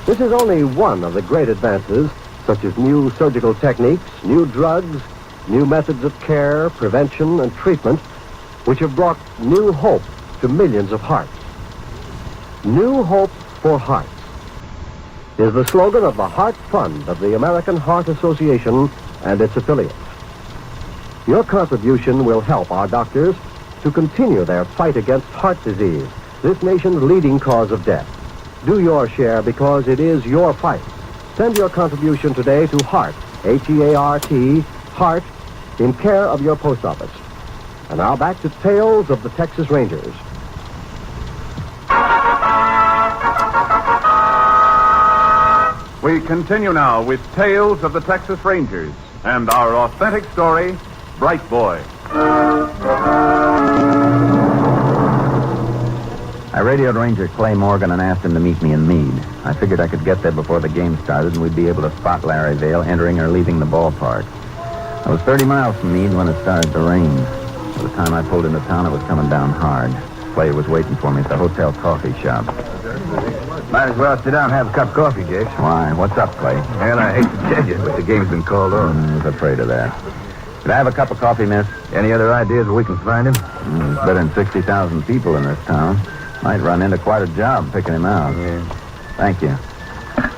This is only one of the great advances, such as new surgical techniques, new drugs, new methods of care, prevention, and treatment, which have brought new hope to millions of hearts. New Hope for Hearts is the slogan of the Heart Fund of the American Heart Association and its affiliates. Your contribution will help our doctors to continue their fight against heart disease, this nation's leading cause of death. Do your share because it is your fight. Send your contribution today to Heart, H-E-A-R-T, Heart, in care of your post office. And now back to Tales of the Texas Rangers. We continue now with Tales of the Texas Rangers and our authentic story, Bright Boy. I radioed Ranger Clay Morgan and asked him to meet me in Meade. I figured I could get there before the game started and we'd be able to spot Larry Vale entering or leaving the ballpark. I was 30 miles from Meade when it started to rain. By the time I pulled into town, it was coming down hard. Clay was waiting for me at the hotel coffee shop. Might as well sit down and have a cup of coffee, Jace. Why? What's up, Clay? Well, I hate to tell you, but the game's been called off. I was afraid of that. Could I have a cup of coffee, miss? Any other ideas where we can find him? There's better than 60,000 people in this town. Might run into quite a job picking him out. Yeah. Thank you.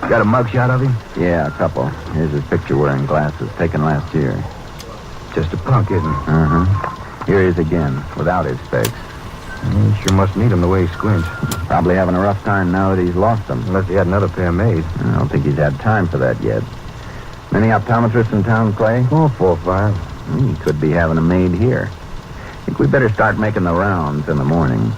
Got a mugshot of him? Yeah, a couple. Here's his picture wearing glasses, taken last year. Just a punk, isn't he? Here he is again, without his specs. He sure must need them the way he squints. Probably having a rough time now that he's lost them. Unless he had another pair made. I don't think he's had time for that yet. Many optometrists in town, Clay? Oh, 4 or 5. He could be having them made here. I think we better start making the rounds in the morning.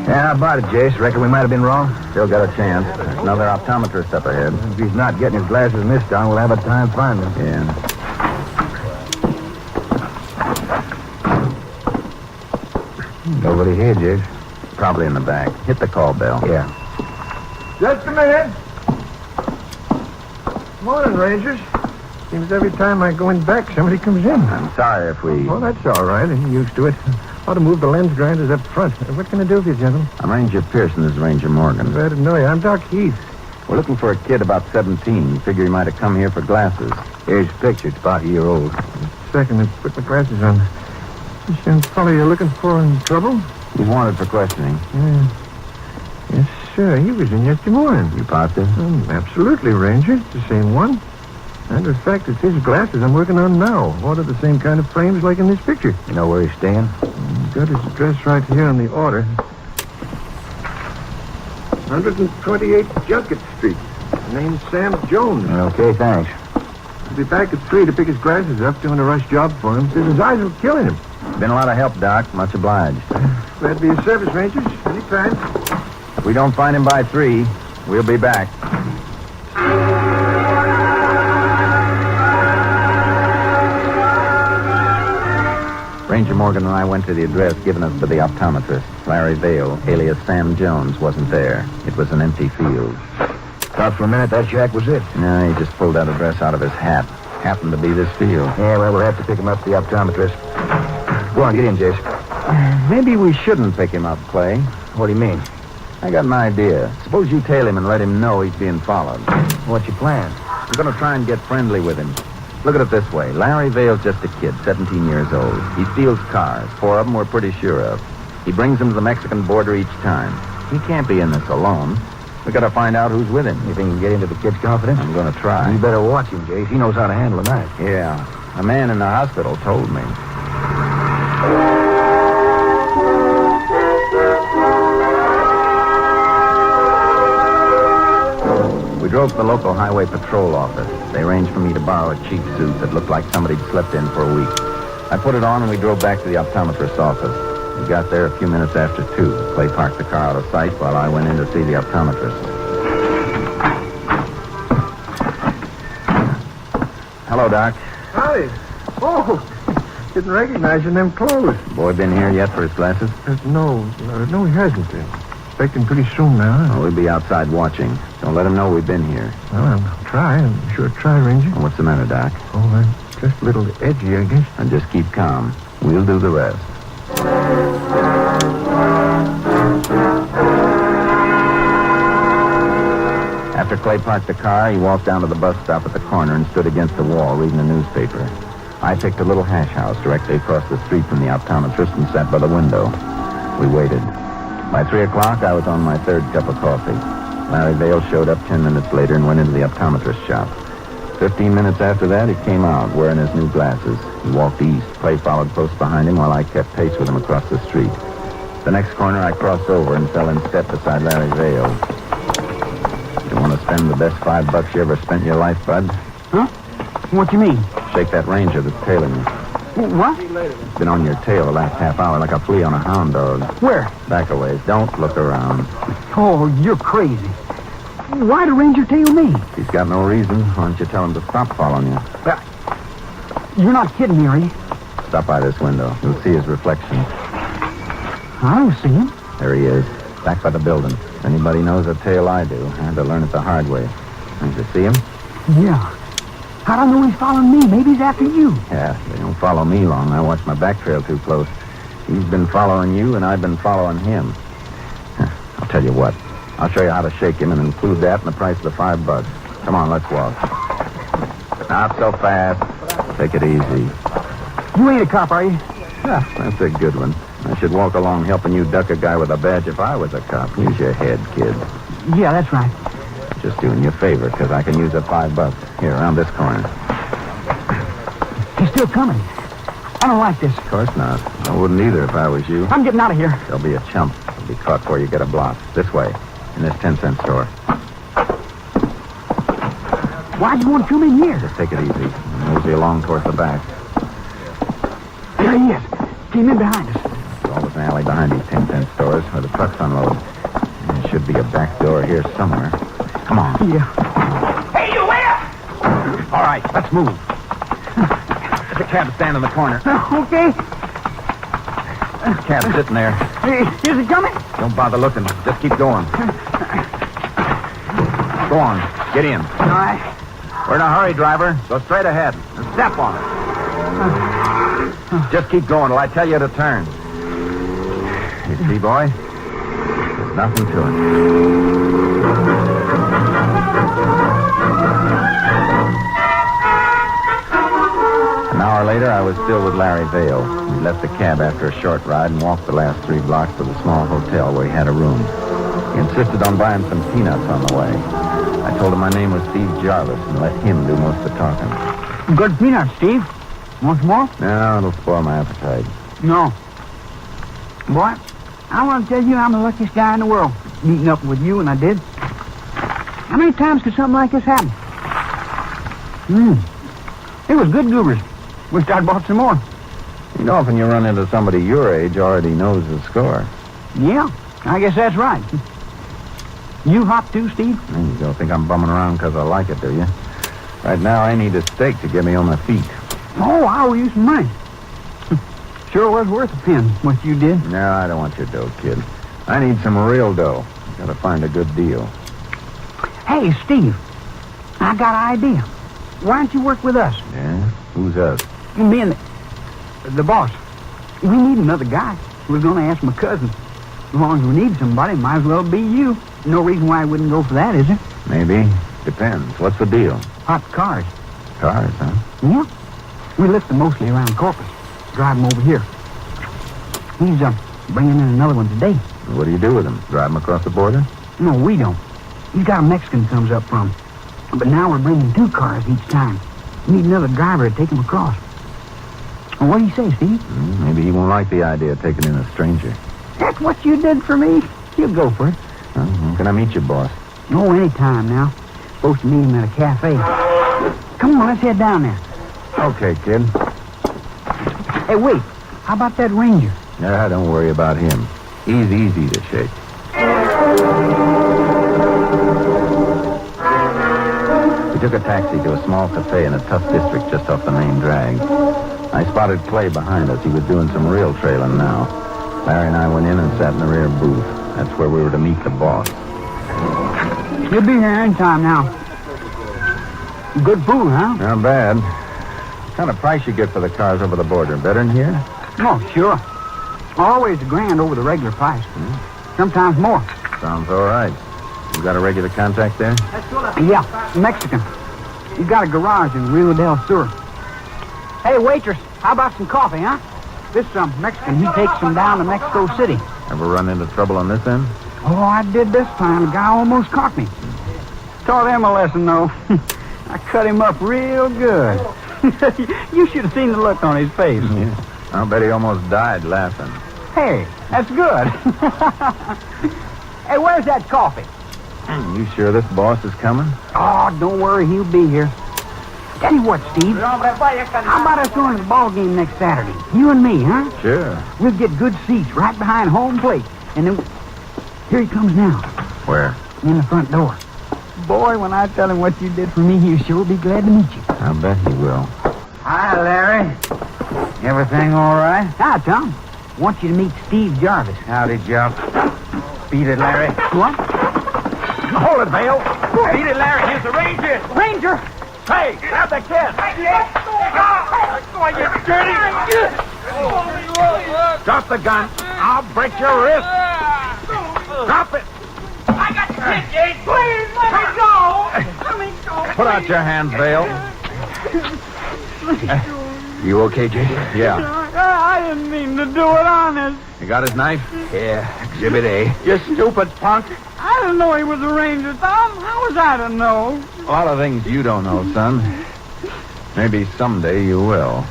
How about about it, Jace? Reckon we might have been wrong? Still got a chance. There's another optometrist up ahead. If he's not getting his glasses missed on, we'll have a time finding him. Yeah. Nobody here, Jace. Probably in the back. Hit the call bell. Yeah. Just a minute. Morning, Rangers. Seems every time I go in back, somebody comes in. I'm sorry if we... Oh, that's all right. I'm used to it. Ought to move the lens grinders up front. What can I do for you, gentlemen? I'm Ranger Pearson. This is Ranger Morgan. Glad to know you. I'm Doc Heath. We're looking for a kid about 17. Figure he might have come here for glasses. Here's the picture. It's about a year old. Second, I put my glasses on. This young fellow you're looking for in trouble? He's wanted for questioning. Yes, sir. He was in yesterday morning. You positive? Absolutely, Ranger. It's the same one. Matter of fact, it's his glasses I'm working on now. Ordered the same kind of frames like in this picture. You know where he's staying? Got his address right here on the order. 128 Junket Street. Name's Sam Jones. Okay, thanks. He'll be back at 3 to pick his glasses up, doing a rush job for him. Says his eyes are killing him. Been a lot of help, Doc. Much obliged. Glad to be of service, Rangers. Anytime. If we don't find him by 3, we'll be back. Ranger Morgan and I went to the address given us by the optometrist. Larry Vale, alias Sam Jones, wasn't there. It was an empty field. Thought for a minute that shack was it. No, he just pulled that address out of his hat. Happened to be this field. Yeah, well, we'll have to pick him up, the optometrist. Go on, get in, Jace. Maybe we shouldn't pick him up, Clay. What do you mean? I got an idea. Suppose you tail him and let him know he's being followed. What's your plan? We're going to try and get friendly with him. Look at it this way. Larry Vale's just a kid, 17 years old. He steals cars. 4 of them we're pretty sure of. He brings them to the Mexican border each time. He can't be in this alone. We got to find out who's with him. You think you can get into the kid's confidence? I'm going to try. You better watch him, Jace. He knows how to handle a knife. Yeah. A man in the hospital told me. We drove to the local highway patrol office. They arranged for me to borrow a cheap suit that looked like somebody'd slept in for a week. I put it on and we drove back to the optometrist's office. We got there a few minutes after 2. Clay parked the car out of sight while I went in to see the optometrist. Hello, Doc. Howdy. Oh, didn't recognize you in them clothes. Boy been here yet for his glasses? No, he hasn't. Expecting pretty soon now. Oh, we'll be outside watching. Don't let him know we've been here. Well, I'll try. I'm sure try, Ranger. Well, what's the matter, Doc? Oh, I'm just a little edgy, I guess. And just keep calm. We'll do the rest. After Clay parked the car, he walked down to the bus stop at the corner and stood against the wall reading a newspaper. I picked a little hash house directly across the street from the optometrist and sat by the window. We waited. By 3 o'clock, I was on my 3rd cup of coffee. Larry Vale showed up 10 minutes later and went into the optometrist's shop. 15 minutes after that, he came out wearing his new glasses. He walked east. Clay followed close behind him while I kept pace with him across the street. The next corner, I crossed over and fell in step beside Larry Vale. You want to spend the best $5 you ever spent in your life, bud? Huh? What you mean? Shake that ranger that's tailing you. What? Been on your tail the last half hour like a flea on a hound dog. Where? Back a ways. Don't look around. Oh, you're crazy. Why'd a ranger tail me? He's got no reason. Why don't you tell him to stop following you? You're not kidding me, are you? Stop by this window. You'll see his reflection. I don't see him. There he is. Back by the building. If anybody knows a tale I do, I had to learn it the hard way. Don't you see him? Yeah. How do I know he's following me? Maybe he's after you. Yeah, they don't follow me long. I watch my back trail too close. He's been following you, and I've been following him. I'll tell you what. I'll show you how to shake him and include that in the price of the $5. Come on, let's walk. Not so fast. Take it easy. You ain't a cop, are you? Yeah, that's a good one. I should walk along helping you duck a guy with a badge if I was a cop. Use your head, kid. Yeah, that's right. Just doing you a favor, because I can use that $5. Here, around this corner. He's still coming. I don't like this. Of course not. I wouldn't either if I was you. I'm getting out of here. There'll be a chump. He'll be caught before you get a block. This way, in this 10-cent store. Why'd you want to come in here? Just take it easy. Mosey along towards the back. There he is. Came in behind us. There's always an alley behind these 10-cent stores where the trucks unload. should be a back door here somewhere. Come on. Yeah. Hey, you wait! All right, let's move. There's a cab stand in the corner. Okay. Cab's sitting there. Is it coming? Don't bother looking. Just keep going. Go on. Get in. All right. We're in a hurry, driver. Go straight ahead and step on it. Just keep going till I tell you to turn. You see, boy? There's nothing to it. An hour later, I was still with Larry Vale. We left the cab after a short ride and walked the last 3 blocks to the small hotel where he had a room. He insisted on buying some peanuts on the way. I told him my name was Steve Jarvis and let him do most of the talking. Good peanuts, Steve. Want some more? No, it'll spoil my appetite. No. Boy, I want to tell you I'm the luckiest guy in the world. Meeting up with you, and I did. How many times could something like this happen? It was good goobers. Wished I'd bought some more. You know, often you run into somebody your age already knows the score. Yeah, I guess that's right. You hot too, Steve? You don't think I'm bumming around because I like it, do you? Right now, I need a steak to get me on my feet. Oh, I owe you some money. Sure was worth a pin, what you did. No, I don't want your dough, kid. I need some real dough. Gotta find a good deal. Hey, Steve, I got an idea. Why don't you work with us? Yeah? Who's us? Me and the boss. We need another guy. We're going to ask my cousin. As long as we need somebody, might as well be you. No reason why I wouldn't go for that, is there? Maybe. Depends. What's the deal? Hot cars. Cars, huh? Yeah. We lift them mostly around Corpus. Drive them over here. He's bringing in another one today. What do you do with them? Drive them across the border? No, we don't. He's got a Mexican comes up from. But now we're bringing 2 cars each time. We need another driver to take them across. Well, what do you say, Steve? Maybe he won't like the idea of taking in a stranger. That's what you did for me. You go for it. Well, when can I meet you, boss? Oh, any time now. Supposed to meet him at a cafe. Come on, let's head down there. Okay, kid. Hey, wait. How about that Ranger? Yeah, don't worry about him. He's easy to shake. We took a taxi to a small cafe in a tough district just off the main drag. I spotted Clay behind us. He was doing some real trailing now. Larry and I went in and sat in the rear booth. That's where we were to meet the boss. You'll be here any time now. Good food, huh? Not bad. What kind of price you get for the cars over the border? Better than here? Oh, sure. Always a grand over the regular price. Sometimes more. Sounds all right. You got a regular contact there? Yeah, Mexican. You got a garage in Rio del Sur. Hey, waitress, how about some coffee, huh? This Mexican, he takes them down to Mexico City. Ever run into trouble on this end? Oh, I did this time. The guy almost caught me. Taught him a lesson, though. I cut him up real good. You should have seen the look on his face. Yeah. I'll bet he almost died laughing. Hey, that's good. Hey, where's that coffee? You sure this boss is coming? Oh, don't worry, he'll be here. Tell you what, Steve. How about us going to the ball game next Saturday? You and me, huh? Sure. We'll get good seats right behind home plate. And then... Here he comes now. Where? In the front door. Boy, when I tell him what you did for me, he'll sure be glad to meet you. I bet he will. Hi, Larry. Everything all right? Hi, Tom. Want you to meet Steve Jarvis. Howdy, Joe. Beat it, Larry. What? Hold it, Vale. Beat it, Larry. Here's the Ranger. Ranger! Hey, grab the kid. You dirty. Drop the gun. I'll break your wrist. Drop it. I got the kid, Jake. Please, let me go. Let me go. Put out your hands, Vale. You okay, Jake? Yeah. I didn't mean to do it, honest. You got his knife? Yeah, Exhibit A. You stupid punk. I didn't know he was a ranger, Tom. How was I to know? A lot of things you don't know, son. Maybe someday you will.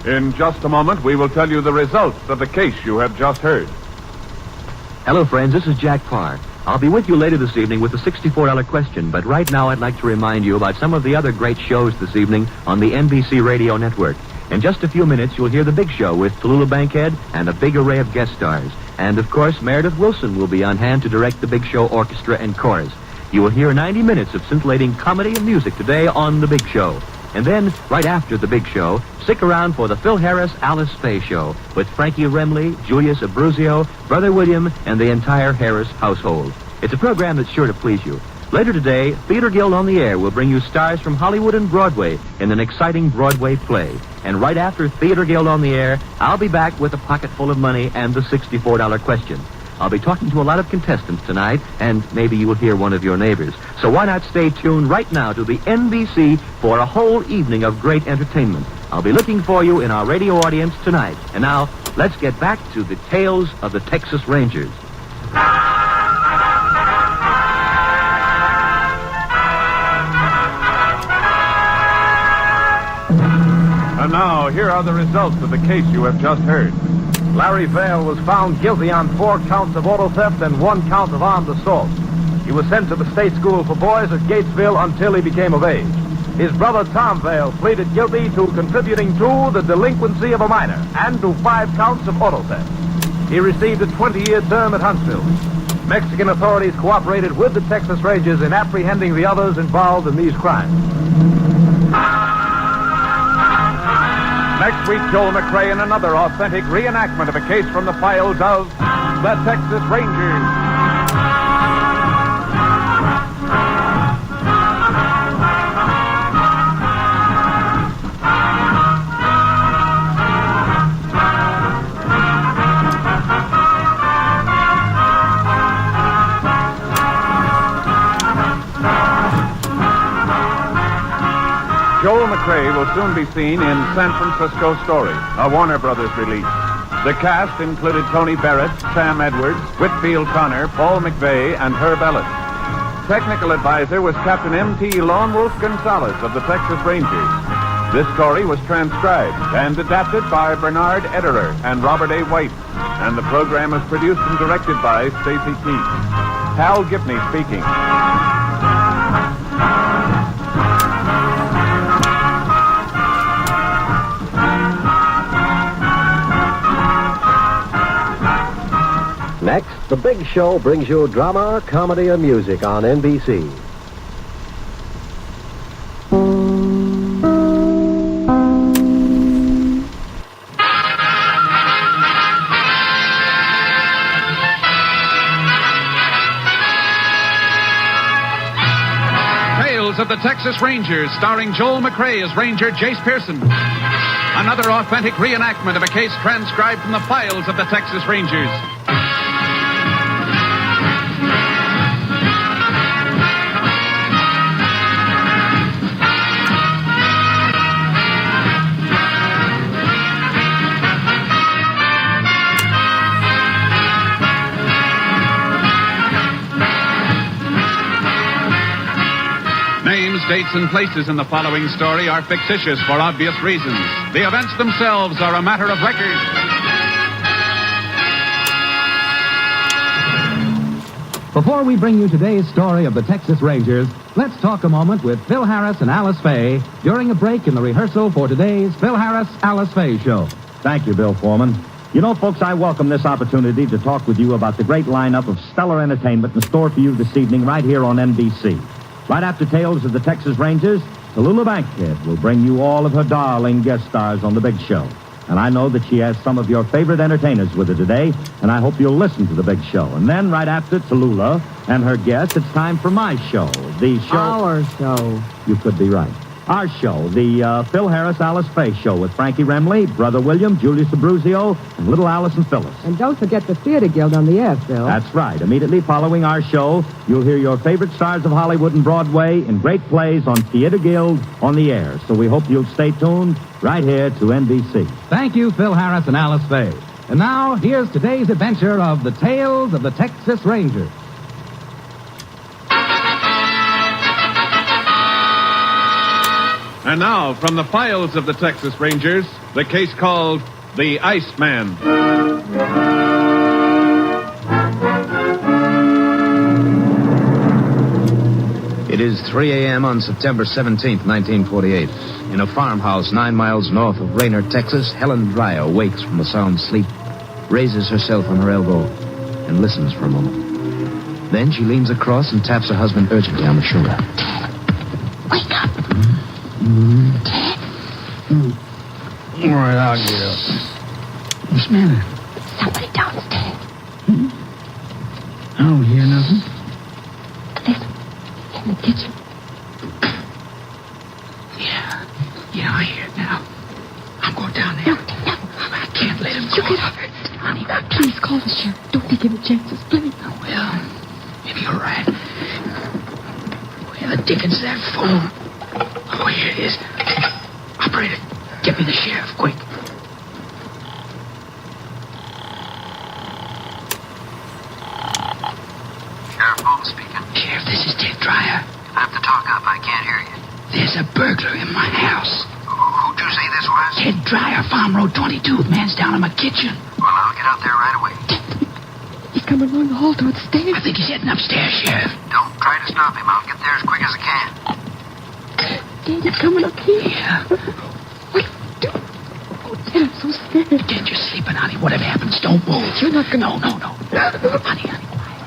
In just a moment, we will tell you the results of the case you have just heard. Hello, friends. This is Jack Clark. I'll be with you later this evening with the $64 question, but right now I'd like to remind you about some of the other great shows this evening on the NBC Radio Network. In just a few minutes, you'll hear The Big Show with Tallulah Bankhead and a big array of guest stars. And, of course, Meredith Wilson will be on hand to direct The Big Show Orchestra and Chorus. You will hear 90 minutes of scintillating comedy and music today on The Big Show. And then, right after The Big Show, stick around for the Phil Harris, Alice Faye Show with Frankie Remley, Julius Abruzio, Brother William, and the entire Harris household. It's a program that's sure to please you. Later today, Theater Guild on the Air will bring you stars from Hollywood and Broadway in an exciting Broadway play. And right after Theater Guild on the Air, I'll be back with a pocket full of money and the $64 question. I'll be talking to a lot of contestants tonight, and maybe you will hear one of your neighbors. So why not stay tuned right now to the NBC for a whole evening of great entertainment. I'll be looking for you in our radio audience tonight. And now, let's get back to the tales of the Texas Rangers. And now, here are the results of the case you have just heard. Larry Vale was found guilty on 4 counts of auto theft and 1 count of armed assault. He was sent to the state school for boys at Gatesville until he became of age. His brother Tom Vale pleaded guilty to contributing to the delinquency of a minor and to 5 counts of auto theft. He received a 20-year term at Huntsville. Mexican authorities cooperated with the Texas Rangers in apprehending the others involved in these crimes. Next week, Joel McRae in another authentic reenactment of a case from the files of the Texas Rangers. Joel McRae will soon be seen in San Francisco Story, a Warner Brothers release. The cast included Tony Barrett, Sam Edwards, Whitfield Connor, Paul McVeigh, and Herb Ellis. Technical advisor was Captain M.T. Lone Wolf Gonzalez of the Texas Rangers. This story was transcribed and adapted by Bernard Ederer and Robert A. White, and the program was produced and directed by Stacy Keith. Hal Gipney speaking. Next, The Big Show brings you drama, comedy, and music on NBC. Tales of the Texas Rangers, starring Joel McRae as Ranger Jace Pearson. Another authentic reenactment of a case transcribed from the files of the Texas Rangers. Names, dates, and places in the following story are fictitious for obvious reasons. The events themselves are a matter of record. Before we bring you today's story of the Texas Rangers, let's talk a moment with Phil Harris and Alice Faye during a break in the rehearsal for today's Phil Harris, Alice Faye show. Thank you, Bill Foreman. You know, folks, I welcome this opportunity to talk with you about the great lineup of stellar entertainment in store for you this evening right here on NBC. Right after Tales of the Texas Rangers, Tallulah Bankhead will bring you all of her darling guest stars on The Big Show. And I know that she has some of your favorite entertainers with her today, and I hope you'll listen to The Big Show. And then right after Tallulah and her guests, it's time for my show. The show... Our show. You could be right. Our show, the Phil Harris, Alice Faye show with Frankie Remley, Brother William, Julius Abruzio, and little Alice and Phyllis. And don't forget the Theater Guild on the air, Phil. That's right. Immediately following our show, you'll hear your favorite stars of Hollywood and Broadway in great plays on Theater Guild on the air. So we hope you'll stay tuned right here to NBC. Thank you, Phil Harris and Alice Faye. And now, here's today's adventure of the Tales of the Texas Rangers. And now, from the files of the Texas Rangers, the case called the Iceman. is 3 a.m. on September 17th, 1948. In a farmhouse 9 miles north of Raynor, Texas, Helen Dreyer wakes from a sound sleep, raises herself on her elbow, and listens for a moment. Then she leans across and taps her husband urgently on the shoulder. Wake up. All right, I'll get up. What's the matter? Somebody downstairs. I don't hear nothing. Listen, in the kitchen. Yeah, I hear it now. I'm going down there. No. I can't let him go. You get hurt. Honey, please call the sheriff. Don't take any chances, please. Oh, well, maybe you're right. Where the dickens is that phone? Oh, here it is. Operator, get me the sheriff, quick. Sheriff Bolton speaking. Sheriff, this is Ted Dreyer. I have to talk up. I can't hear you. There's a burglar in my house. Who'd you say this was? Ted Dreyer, Farm Road 22. The man's down in my kitchen. Well, I'll get out there right away. He's coming along the hall towards the stairs. I think he's heading upstairs, Sheriff. Don't try to stop him. I'll get there as quick as I can. Dad, he's coming up here. Yeah. What do? Oh, Dad, I'm so scared. Dad, you're sleeping, honey. Whatever happens, don't move. You're not gonna... No. Honey, quiet.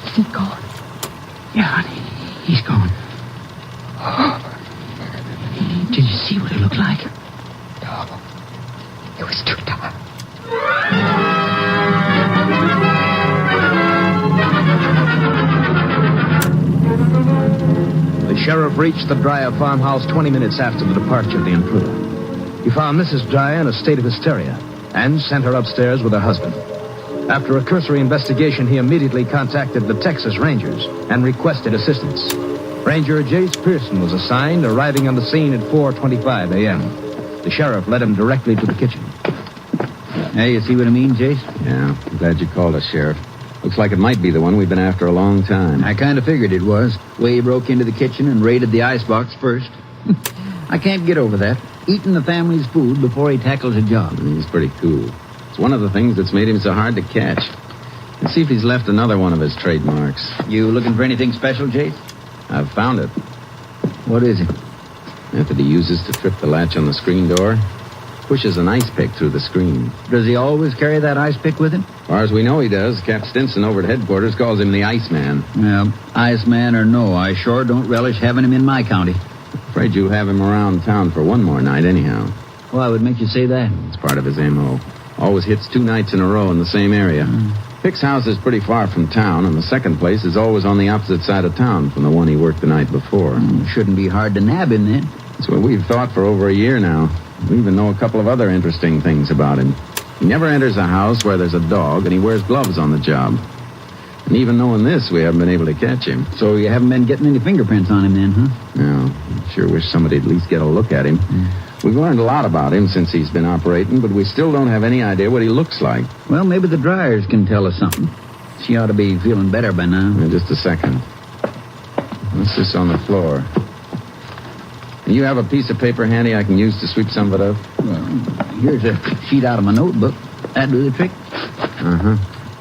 Is he gone? Yeah, honey. He's gone. Did you see what it looked like? No. It was too dark. The sheriff reached the Dreyer farmhouse 20 minutes after the departure of the intruder. He found Mrs. Dreyer in a state of hysteria and sent her upstairs with her husband. After a cursory investigation, he immediately contacted the Texas Rangers and requested assistance. Ranger Jace Pearson was assigned, arriving on the scene at 4:25 a.m. The sheriff led him directly to the kitchen. Hey, you see what I mean, Jace? Yeah, I'm glad you called us, Sheriff. Looks like it might be the one we've been after a long time. I kind of figured it was. Way he broke into the kitchen and raided the icebox first. I can't get over that. Eating the family's food before he tackles a job. He's pretty cool. It's one of the things that's made him so hard to catch. Let's see if he's left another one of his trademarks. You looking for anything special, Jace? I've found it. What is it? Method he uses to trip the latch on the screen door. Pushes an ice pick through the screen. Does he always carry that ice pick with him? As far as we know, he does. Cap Stinson over at headquarters calls him the Iceman. Well, Iceman or no, I sure don't relish having him in my county. Afraid you'll have him around town for one more night anyhow. Why would make you say that? It's part of his M.O. Always hits 2 nights in a row in the same area. Pick's house is pretty far from town, and the second place is always on the opposite side of town from the one he worked the night before. Shouldn't be hard to nab him then. That's what we've thought for over a year now. We even know a couple of other interesting things about him. He never enters a house where there's a dog, and he wears gloves on the job. And even knowing this, we haven't been able to catch him. So you haven't been getting any fingerprints on him then, huh? No. I sure wish somebody'd at least get a look at him. We've learned a lot about him since he's been operating, but we still don't have any idea what he looks like. Well, maybe the Dryers can tell us something. She ought to be feeling better by now. Just a second. What's this on the floor? You have a piece of paper handy I can use to sweep some of it up? Well, here's a sheet out of my notebook. That'd do the trick. Uh-huh.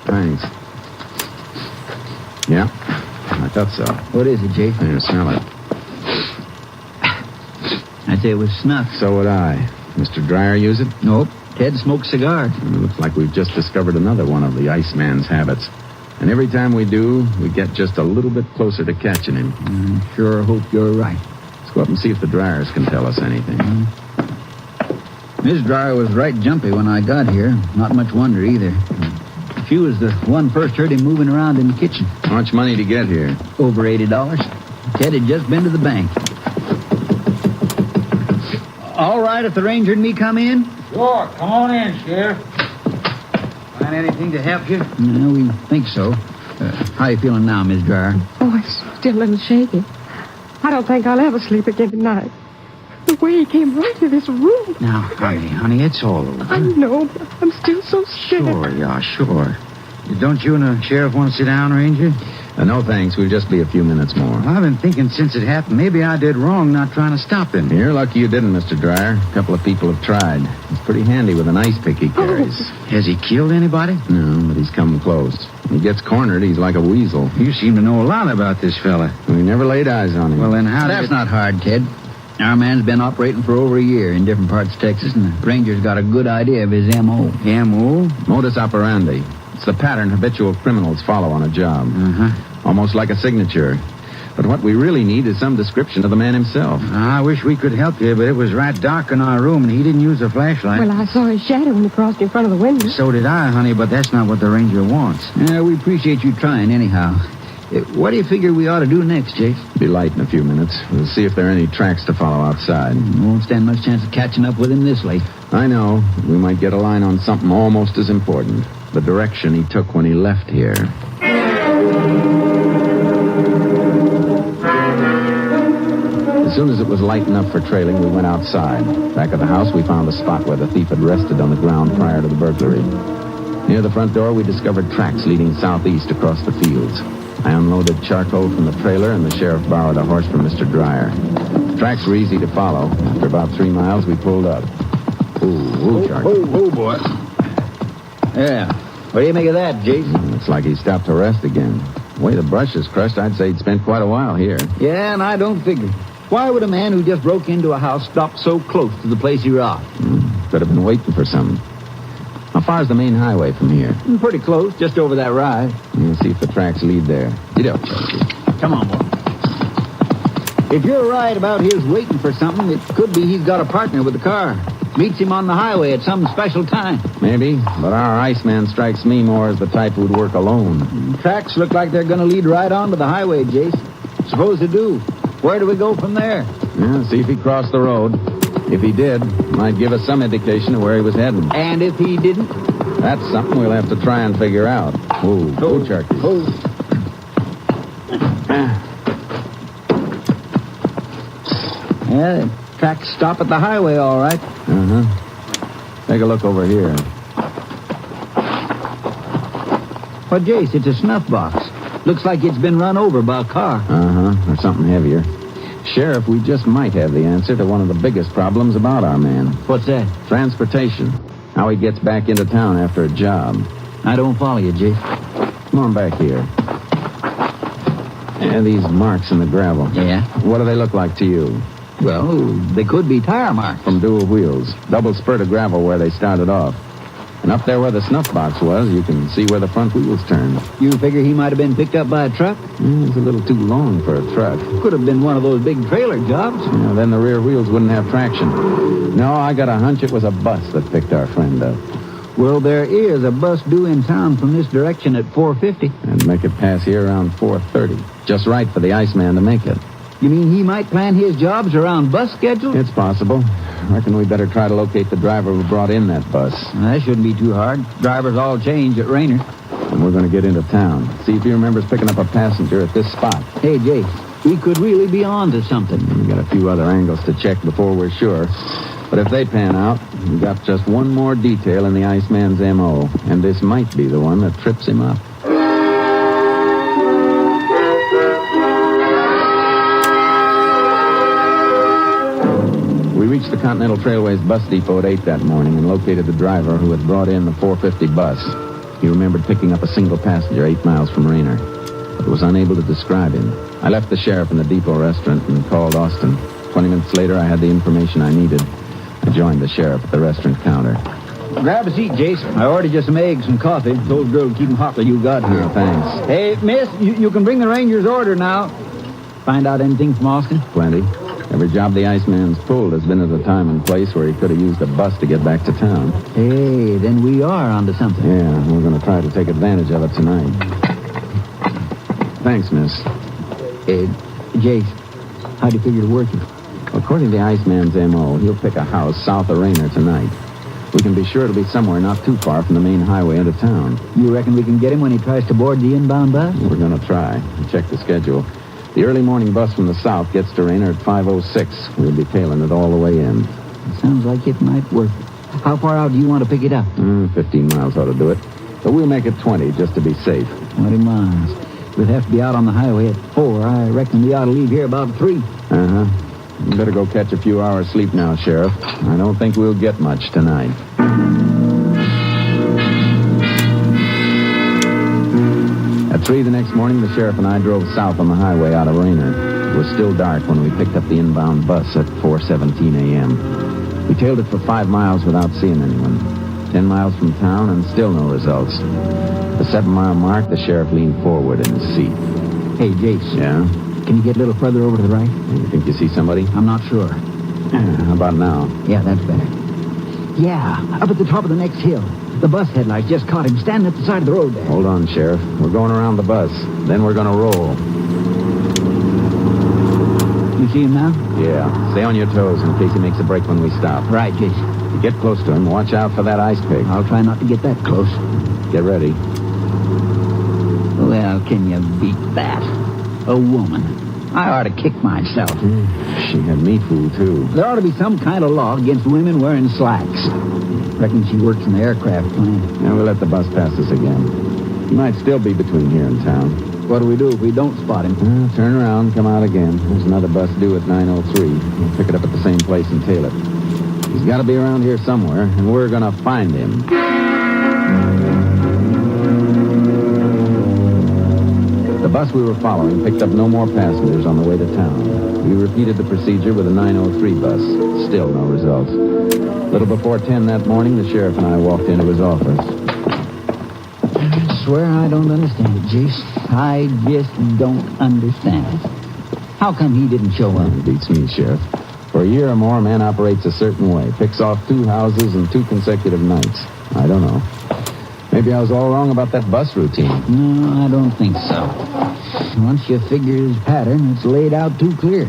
Thanks. Yeah, I thought so. What is it, Jake? Yeah, smell it. I'd say it was snuff. So would I. Mr. Dreyer use it? Nope. Ted smokes cigars. It looks like we've just discovered another one of the Iceman's habits. And every time we do, we get just a little bit closer to catching him. I sure hope you're right. Let's go up and see if the Dryers can tell us anything. Miss Dryer was right jumpy when I got here. Not much wonder either. She was the one first heard him moving around in the kitchen. How much money to get here? Over $80. Ted had just been to the bank. All right, if the ranger and me come in? Sure, come on in, Sheriff. Got anything to help you? No, we think so. How you feeling now, Miss Dryer? Oh, I'm still a little shaky. I don't think I'll ever sleep again tonight. The way he came right to this room. Now, honey, it's all over. I know, but I'm still so scared. Sure, yeah, sure. Don't you and the sheriff want to sit down, Ranger? No, thanks. We'll just be a few minutes more. Well, I've been thinking since it happened, maybe I did wrong not trying to stop him. You're lucky you didn't, Mr. Dryer. A couple of people have tried. He's pretty handy with an ice pick he carries. Has he killed anybody? No, but he's come close. When he gets cornered, he's like a weasel. You seem to know a lot about this fella. We never laid eyes on him. Well, then how That's not hard, Ted. Our man's been operating for over a year in different parts of Texas, and the Ranger's got a good idea of his M.O. M.O.? Modus operandi. It's the pattern habitual criminals follow on a job. Almost like a signature. But what we really need is some description of the man himself. I wish we could help you, but it was right dark in our room, and he didn't use a flashlight. Well, I saw his shadow when he crossed in front of the window. So did I, honey, but that's not what the Ranger wants. Yeah, we appreciate you trying anyhow. What do you figure we ought to do next, Jake? Be light in a few minutes. We'll see if there are any tracks to follow outside. Won't stand much chance of catching up with him this late. I know. We might get a line on something almost as important. The direction he took when he left here. As soon as it was light enough for trailing, we went outside. Back of the house, we found a spot where the thief had rested on the ground prior to the burglary. Near the front door, we discovered tracks leading southeast across the fields. I unloaded charcoal from the trailer, and the sheriff borrowed a horse from Mr. Dryer. The tracks were easy to follow. After about 3 miles, we pulled up. Ooh, charcoal. Oh, boy. Yeah. What do you make of that, Jason? Looks like he stopped to rest again. The way the brush is crushed, I'd say he'd spent quite a while here. Yeah, and I don't figure. Why would a man who just broke into a house stop so close to the place he robbed? Could have been waiting for something. How far is the main highway from here? Pretty close, just over that rise. We'll see if the tracks lead there. Get up, Chunky. Come on, boy. If you're right about his waiting for something, it could be he's got a partner with the car. Meets him on the highway at some special time. Maybe, but our Iceman strikes me more as the type who'd work alone. Tracks look like they're going to lead right onto the highway, Jace. Suppose they do. Where do we go from there? Yeah, see if he crossed the road. If he did, might give us some indication of where he was heading. And if he didn't? That's something we'll have to try and figure out. Oh, Charky. Yeah, the tracks stop at the highway, all right. Take a look over here. Well, Jace, it's a snuff box. Looks like it's been run over by a car. Or something heavier. Sheriff, we just might have the answer to one of the biggest problems about our man. What's that? Transportation. How he gets back into town after a job. I don't follow you, Jace. Come on back here. And these marks in the gravel. Yeah? What do they look like to you? Well, they could be tire marks. From dual wheels. Double spurt of gravel where they started off. And up there where the snuff box was, you can see where the front wheels turned. You figure he might have been picked up by a truck? It's a little too long for a truck. Could have been one of those big trailer jobs. Yeah, then the rear wheels wouldn't have traction. No, I got a hunch it was a bus that picked our friend up. Well, there is a bus due in town from this direction at 4:50. And make it pass here around 4:30. Just right for the Iceman to make it. You mean he might plan his jobs around bus schedule? It's possible. I reckon we better try to locate the driver who brought in that bus. That shouldn't be too hard. Drivers all change at Rainer. And we're going to get into town. See if he remembers picking up a passenger at this spot. Hey, Jake, we could really be on to something. We got a few other angles to check before we're sure. But if they pan out, we got just one more detail in the Iceman's M.O., and this might be the one that trips him up. We reached the Continental Trailways bus depot at 8 that morning and located the driver who had brought in the 4:50 bus. He remembered picking up a single passenger 8 miles from Rainer, but was unable to describe him. I left the sheriff in the depot restaurant and called Austin. 20 minutes later, I had the information I needed. I joined the sheriff at the restaurant counter. Grab a seat, Jason. I ordered you some eggs and coffee. Those girls keep them hot till you got here. Oh, thanks. Hey, miss, you can bring the Ranger's order now. Find out anything from Austin? Plenty. Every job the Iceman's pulled has been at a time and place where he could have used a bus to get back to town. Hey, then we are onto something. Yeah, we're going to try to take advantage of it tonight. Thanks, miss. Hey, Jace, how'd you figure to work it? According to the Iceman's M.O., he'll pick a house south of Rainer tonight. We can be sure it'll be somewhere not too far from the main highway into town. You reckon we can get him when he tries to board the inbound bus? We're going to try. Check the schedule. The early morning bus from the south gets to Rayner at 5:06. We'll be tailing it all the way in. Sounds like it might work. How far out do you want to pick it up? 15 miles ought to do it. But we'll make it 20 just to be safe. 20 miles. We'll have to be out on the highway at 4. I reckon we ought to leave here about 3. Uh-huh. You better go catch a few hours sleep now, Sheriff. I don't think we'll get much tonight. At 3 the next morning, the sheriff and I drove south on the highway out of Rayner. It was still dark when we picked up the inbound bus at 4:17 a.m. We tailed it for 5 miles without seeing anyone. 10 miles from town and still no results. At the 7-mile mark, the sheriff leaned forward in his seat. Hey, Jace. Yeah? Can you get a little further over to the right? You think you see somebody? I'm not sure. How about now? Yeah, that's better. Yeah, up at the top of the next hill. The bus headlights just caught him standing at the side of the road there. Hold on, Sheriff. We're going around the bus. Then we're going to roll. You see him now? Yeah. Stay on your toes in case he makes a break when we stop. Right, Jason. If you get close to him, watch out for that ice pick. I'll try not to get that close. Get ready. Well, can you beat that? A woman. I ought to kick myself. She had me fooled, too. There ought to be some kind of law against women wearing slacks. Reckon she works in the aircraft plant. Yeah, we'll let the bus pass us again. He might still be between here and town. What do we do if we don't spot him? Turn around, come out again. There's another bus due at 9:03. We'll pick it up at the same place and tail it. He's got to be around here somewhere, and we're going to find him. The bus we were following picked up no more passengers on the way to town. We repeated the procedure with a 9:03 bus. Still no results. A little before 10 that morning, the sheriff and I walked into his office. I swear I don't understand it, Jace. I just don't understand it. How come he didn't show up? It beats me, Sheriff. For a year or more, a man operates a certain way. Picks off 2 houses in 2 consecutive nights. I don't know. Maybe I was all wrong about that bus routine. No, I don't think so. Once you figure his pattern, it's laid out too clear.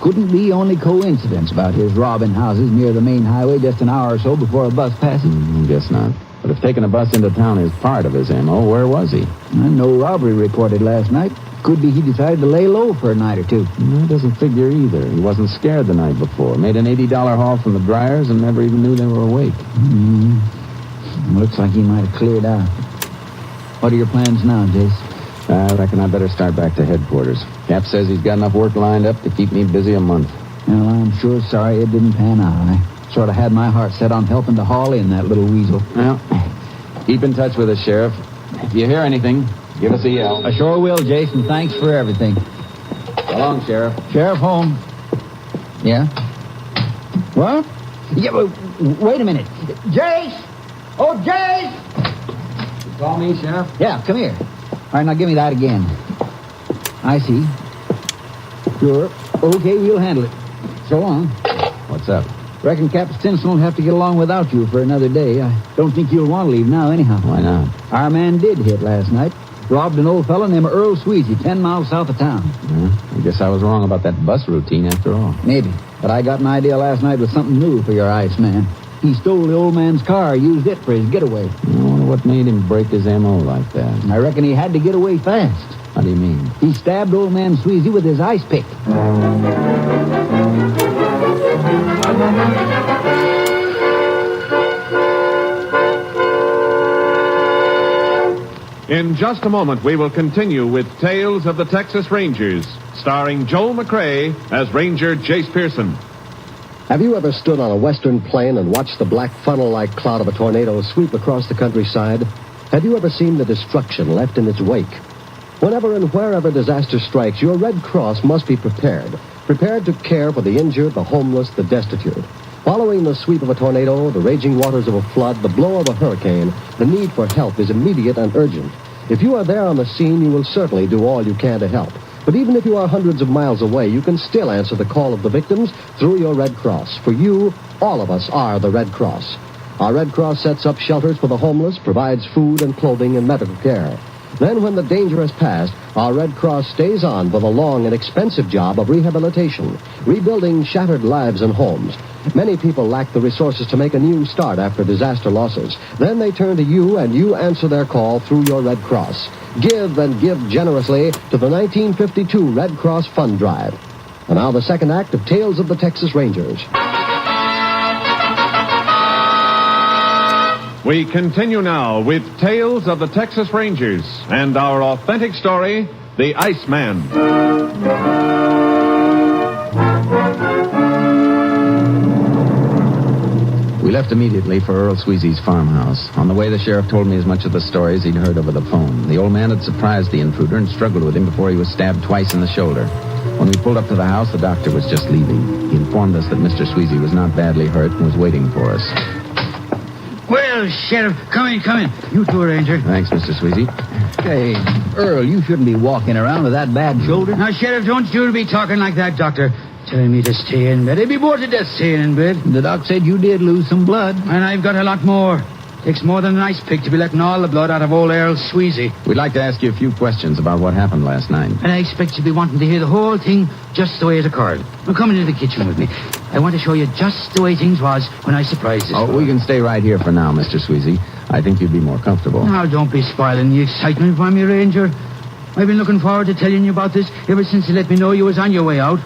Couldn't be only coincidence about his robbing houses near the main highway just an hour or so before a bus passes. Guess not. But if taking a bus into town is part of his M.O., where was he? No robbery reported last night. Could be he decided to lay low for a night or 2. That doesn't figure either. He wasn't scared the night before. Made an $80 haul from the Dryers and never even knew they were awake. Looks like he might have cleared out. What are your plans now, Jace? I reckon I better start back to headquarters. Cap says he's got enough work lined up to keep me busy a month. Well, I'm sure sorry it didn't pan out. I sort of had my heart set on helping to haul in that little weasel. Well, keep in touch with us, Sheriff. If you hear anything, give us a yell. I sure will, Jason. Thanks for everything. So long, Sheriff. Sheriff home. Yeah? What? Yeah, wait a minute. Jace! Oh, Jace! You call me, Sheriff? Yeah, come here. All right, now give me that again. I see. Sure. Okay, we'll handle it. So long. What's up? Reckon Cap Stinson will have to get along without you for another day. I don't think you'll want to leave now anyhow. Why not? Our man did hit last night. Robbed an old fellow named Earl Sweezy, 10 miles south of town. Yeah, I guess I was wrong about that bus routine after all. Maybe. But I got an idea last night with something new for your Iceman. He stole the old man's car, used it for his getaway. I wonder what made him break his M.O. like that. I reckon he had to get away fast. How do you mean? He stabbed old man Sweezy with his ice pick. In just a moment, we will continue with Tales of the Texas Rangers, starring Joel McRae as Ranger Jace Pearson. Have you ever stood on a western plain and watched the black funnel-like cloud of a tornado sweep across the countryside? Have you ever seen the destruction left in its wake? Whenever and wherever disaster strikes, your Red Cross must be prepared to care for the injured, the homeless, the destitute. Following the sweep of a tornado, the raging waters of a flood, the blow of a hurricane, the need for help is immediate and urgent. If you are there on the scene, you will certainly do all you can to help. But even if you are hundreds of miles away, you can still answer the call of the victims through your Red Cross. For you, all of us are the Red Cross. Our Red Cross sets up shelters for the homeless, provides food and clothing and medical care. Then, when the danger has passed, our Red Cross stays on for the long and expensive job of rehabilitation, rebuilding shattered lives and homes. Many people lack the resources to make a new start after disaster losses. Then they turn to you, and you answer their call through your Red Cross. Give and give generously to the 1952 Red Cross Fund Drive. And now the second act of Tales of the Texas Rangers. We continue now with Tales of the Texas Rangers and our authentic story, The Iceman. We left immediately for Earl Sweezy's farmhouse. On the way, the sheriff told me as much of the story as he'd heard over the phone. The old man had surprised the intruder and struggled with him before he was stabbed twice in the shoulder. When we pulled up to the house, the doctor was just leaving. He informed us that Mr. Sweezy was not badly hurt and was waiting for us. Well, Sheriff, come in. You too, Ranger. Thanks, Mr. Sweezy. Hey, Earl, you shouldn't be walking around with that bad shoulder. Now, Sheriff, don't you be talking like that, Doctor. Telling me to stay in bed. I'd be bored to death staying in bed. The doc said you did lose some blood. And I've got a lot more. Takes more than an ice pick to be letting all the blood out of old Earl Sweezy. We'd like to ask you a few questions about what happened last night. And I expect you'll be wanting to hear the whole thing just the way it occurred. Now, come into the kitchen with me. I want to show you just the way things was when I surprised this. We can stay right here for now, Mr. Sweezy. I think you'd be more comfortable. Now, don't be spoiling the excitement for me, Ranger. I've been looking forward to telling you about this ever since you let me know you was on your way out.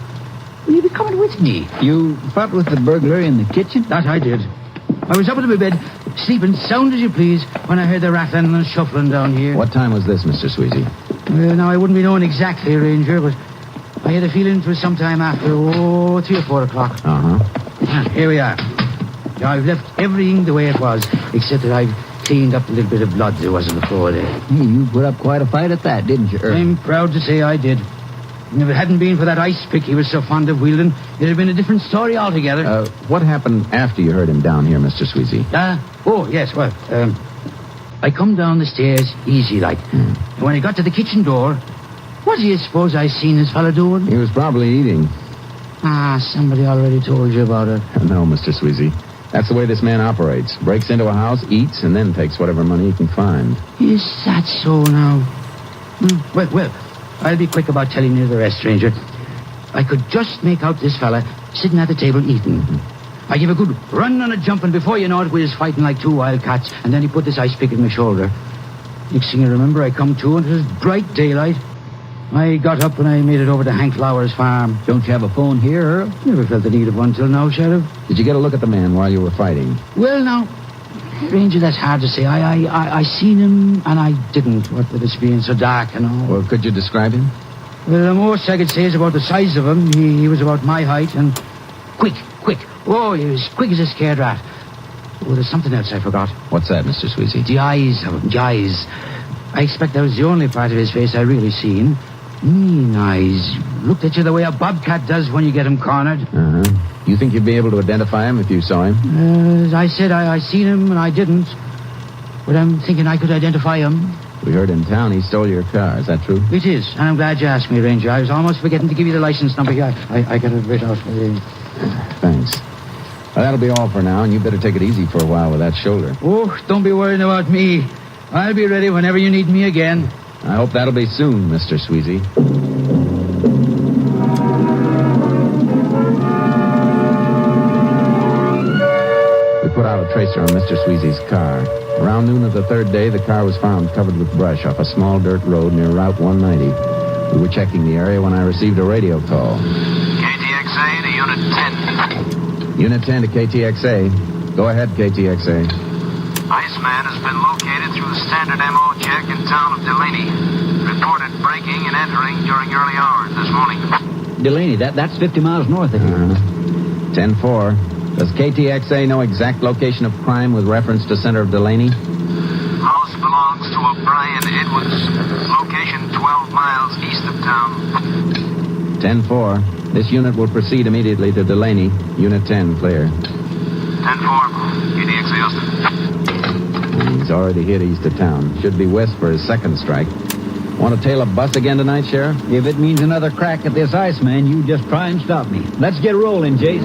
Will you be coming with me? You fought with the burglar in the kitchen? That I did. I was up in my bed, sleeping sound as you please, when I heard the rattling and the shuffling down here. What time was this, Mr. Sweezy? Well, now, I wouldn't be knowing exactly, Ranger, but I had a feeling it was sometime after, 3 or 4 o'clock. Here we are. Now, I've left everything the way it was, except that I've cleaned up the little bit of blood there was on the floor there. Hey, you put up quite a fight at that, didn't you, Earl? I'm proud to say I did. And if it hadn't been for that ice pick he was so fond of wielding, it'd have been a different story altogether. What happened after you heard him down here, Mr. Sweezy? Yes, well, I come down the stairs easy like. And when I got to the kitchen door, what do you suppose I seen this fella doing? He was probably eating. Somebody already told you about it. No, Mr. Sweezy. That's the way this man operates. Breaks into a house, eats, and then takes whatever money he can find. Is that so now? Well, I'll be quick about telling you the rest, stranger. I could just make out this fella sitting at the table eating. I give a good run and a jump, and before you know it, we was fighting like two wild cats, and then he put this ice pick in my shoulder. Next thing I remember, I come to, and it was bright daylight. I got up and I made it over to Hank Flowers' farm. Don't you have a phone here, Earl? Never felt the need of one till now, Sheriff. Did you get a look at the man while you were fighting? Well, now, Ranger, that's hard to say. I seen him, and I didn't, what with it being so dark and all. Well, could you describe him? Well, the most I could say is about the size of him. He was about my height, and quick. Oh, he was quick as a scared rat. Oh, there's something else I forgot. What's that, Mr. Sweezy? The eyes of him, the eyes. I expect that was the only part of his face I really seen. Mean eyes. Looked at you the way a bobcat does when you get him cornered. You think you'd be able to identify him if you saw him? As I said, I seen him and I didn't. But I'm thinking I could identify him. We heard in town he stole your car. Is that true? It is, and I'm glad you asked me, Ranger. I was almost forgetting to give you the license number here. I got it right out. Thanks. Well, that'll be all for now, and you better take it easy for a while with that shoulder. Oh, don't be worrying about me. I'll be ready whenever you need me again. I hope that'll be soon, Mr. Sweezy. We put out a tracer on Mr. Sweezy's car. Around noon of the third day, the car was found covered with brush off a small dirt road near Route 190. We were checking the area when I received a radio call. KTXA to Unit 10. Unit 10 to KTXA. Go ahead, KTXA. Iceman has been located through the standard MO check in town of Delaney. Reported breaking and entering during early hours this morning. Delaney, that's 50 miles north of here. 10-4. Does KTXA know exact location of crime with reference to center of Delaney? House belongs to a Brian Edwards. Location 12 miles east of town. 10-4. This unit will proceed immediately to Delaney. Unit 10, clear. 10-4. KTXA Austin. He's already hit east of town. Should be west for his second strike. Want to tail a bus again tonight, Sheriff? If it means another crack at this Iceman, you just try and stop me. Let's get rolling, Jace.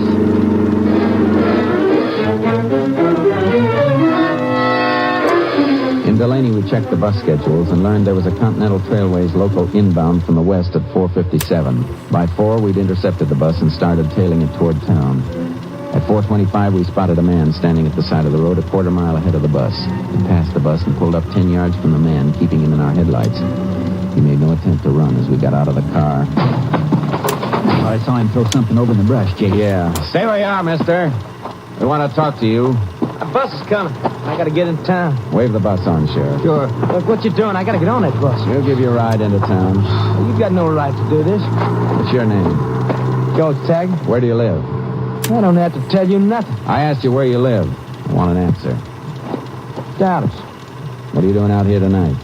In In Delaney, we checked the bus schedules and learned there was a Continental Trailways local inbound from the west at 4:57. By 4, we'd intercepted the bus and started tailing it toward town. At 4:25, we spotted a man standing at the side of the road a quarter mile ahead of the bus. We passed the bus and pulled up 10 yards from the man, keeping him in our headlights. He made no attempt to run as we got out of the car. I saw him throw something over in the brush, Jake. Yeah. Stay where you are, mister. We want to talk to you. A bus is coming. I gotta get in town. Wave the bus on, Sheriff. Sure. Look what you're doing. I gotta get on that bus. We'll give you a ride into town. You've got no right to do this. What's your name? George Taggart. Where do you live? I don't have to tell you nothing. I asked you where you live. I want an answer. Dallas. What are you doing out here tonight?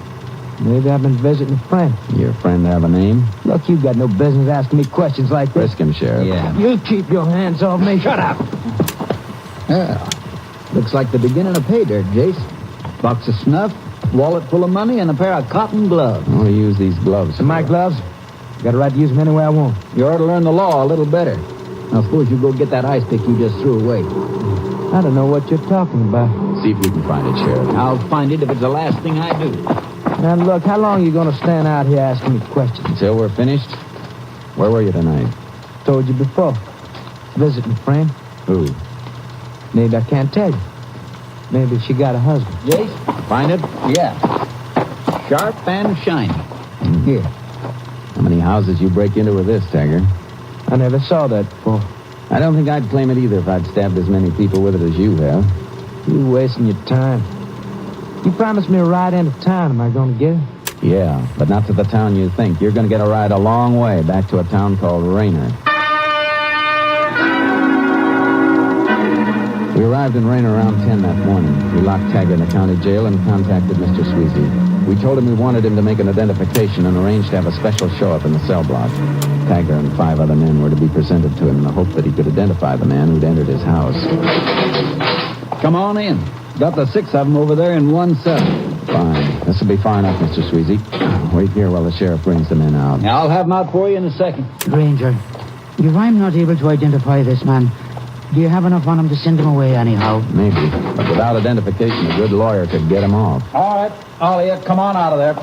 Maybe I've been visiting a friend. Your friend have a name? Look, you've got no business asking me questions like this. Risk him, Sheriff. Yeah. You keep your hands off me. Shut up. Yeah. Looks like the beginning of pay dirt, Jace. Box of snuff, wallet full of money, and a pair of cotton gloves. I want to use these gloves. And my gloves? Got a right to use them any way I want. You ought to learn the law a little better. Now, suppose you go get that ice pick you just threw away. I don't know what you're talking about. See if you can find it, Sheriff. I'll find it if it's the last thing I do. Now, look, how long are you going to stand out here asking me questions? Until we're finished? Where were you tonight? Told you before. Visiting a friend. Who? Maybe I can't tell you. Maybe she got a husband. Jace? Find it? Yeah. Sharp and shiny. Here. How many houses you break into with this, Taggart? I never saw that before. I don't think I'd claim it either if I'd stabbed as many people with it as you have. You wasting your time. You promised me a ride into town. Am I going to get it? Yeah, but not to the town you think. You're going to get a ride a long way back to a town called Rayner. We arrived in Rayner around 10 that morning. We locked Taggart in the county jail and contacted Mr. Sweezy. We told him we wanted him to make an identification and arranged to have a special show-up in the cell block. Taggart and 5 other men were to be presented to him in the hope that he could identify the man who'd entered his house. Come on in. Got the 6 of them over there in one cell. Fine. This will be far enough, Mr. Sweezy. Wait here while the sheriff brings the men out. I'll have them out for you in a second. Ranger, if I'm not able to identify this man, do you have enough on him to send him away anyhow? Maybe. But without identification, a good lawyer could get him off. All right. All of you, come on out of there.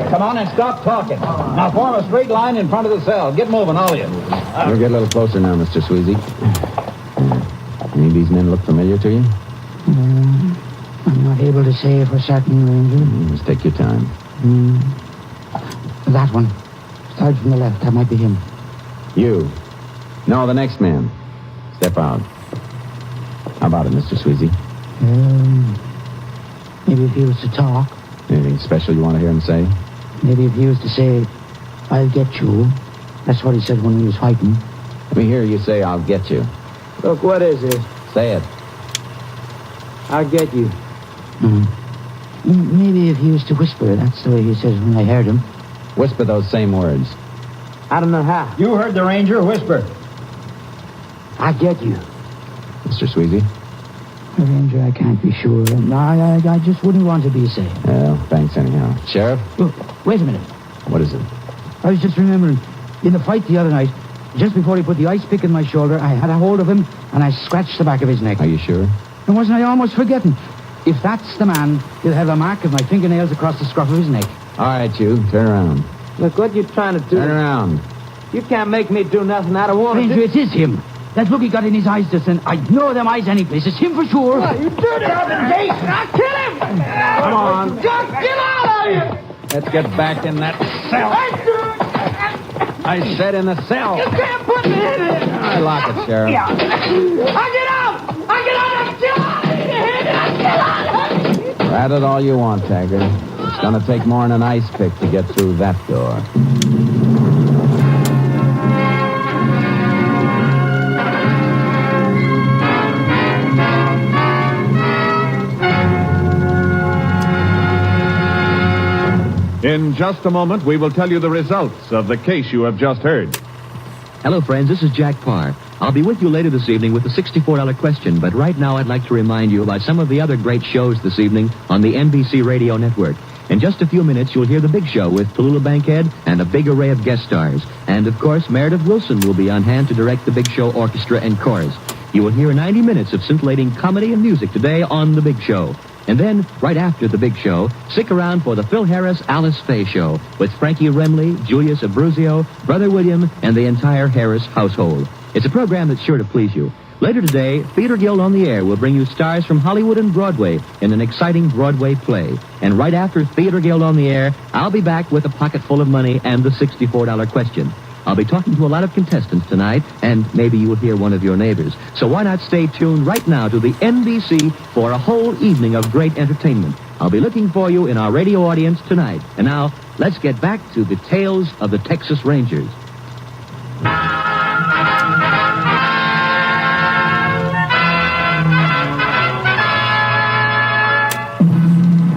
Come on and stop talking. Now form a straight line in front of the cell. Get moving, all of you. We'll get a little closer now, Mr. Sweezy. Any of these men look familiar to you? I'm not able to say for certain, Ranger. Just take your time. That one. Start from the left. That might be him. You. No, the next man. Step out. How about it, Mr. Sweezy? Maybe if he was to talk. Anything special you want to hear him say? Maybe if he was to say, I'll get you. That's what he said when he was fighting. Let me hear you say, I'll get you. Look, what is this? Say it. I'll get you. Maybe if he was to whisper. That's the way he says when I heard him. Whisper those same words. I don't know how. You heard the ranger whisper. I'll get you. Mr. Sweezy? Ranger, I can't be sure. I just wouldn't want to be safe. Well, thanks anyhow. Sheriff? Look, wait a minute. What is it? I was just remembering, in the fight the other night, just before he put the ice pick in my shoulder, I had a hold of him, and I scratched the back of his neck. Are you sure? And wasn't I almost forgetting? If that's the man, he'll have a mark of my fingernails across the scruff of his neck. All right, you. Turn around. Look, what you trying to do? Turn around. You can't make me do nothing I don't want to Ranger, do. it is him. That look he got in his eyes just then. I'd know them eyes any place. It's him for sure. What, you did it! Jason, I'll kill him! Come on. Just get out of here! Let's get back in that cell. I said in the cell. You can't put me in it! I lock it, Sheriff. Yeah. I get out! I get out! I'm still out of here! Rat it all you want, Taggart. It's going to take more than an ice pick to get through that door. In just a moment, we will tell you the results of the case you have just heard. Hello, friends. This is Jack Parr. I'll be with you later this evening with the $64 question, but right now I'd like to remind you about some of the other great shows this evening on the NBC Radio Network. In just a few minutes, you'll hear The Big Show with Tallulah Bankhead and a big array of guest stars. And, of course, Meredith Wilson will be on hand to direct The Big Show Orchestra and Chorus. You will hear 90 minutes of scintillating comedy and music today on The Big Show. And then, right after the big show, stick around for the Phil Harris Alice Faye Show with Frankie Remley, Julius Abruzio, Brother William, and the entire Harris household. It's a program that's sure to please you. Later today, Theater Guild on the Air will bring you stars from Hollywood and Broadway in an exciting Broadway play. And right after Theater Guild on the Air, I'll be back with a pocket full of money and the $64 question. I'll be talking to a lot of contestants tonight, and maybe you will hear one of your neighbors. So why not stay tuned right now to the NBC for a whole evening of great entertainment. I'll be looking for you in our radio audience tonight. And now, let's get back to the tales of the Texas Rangers.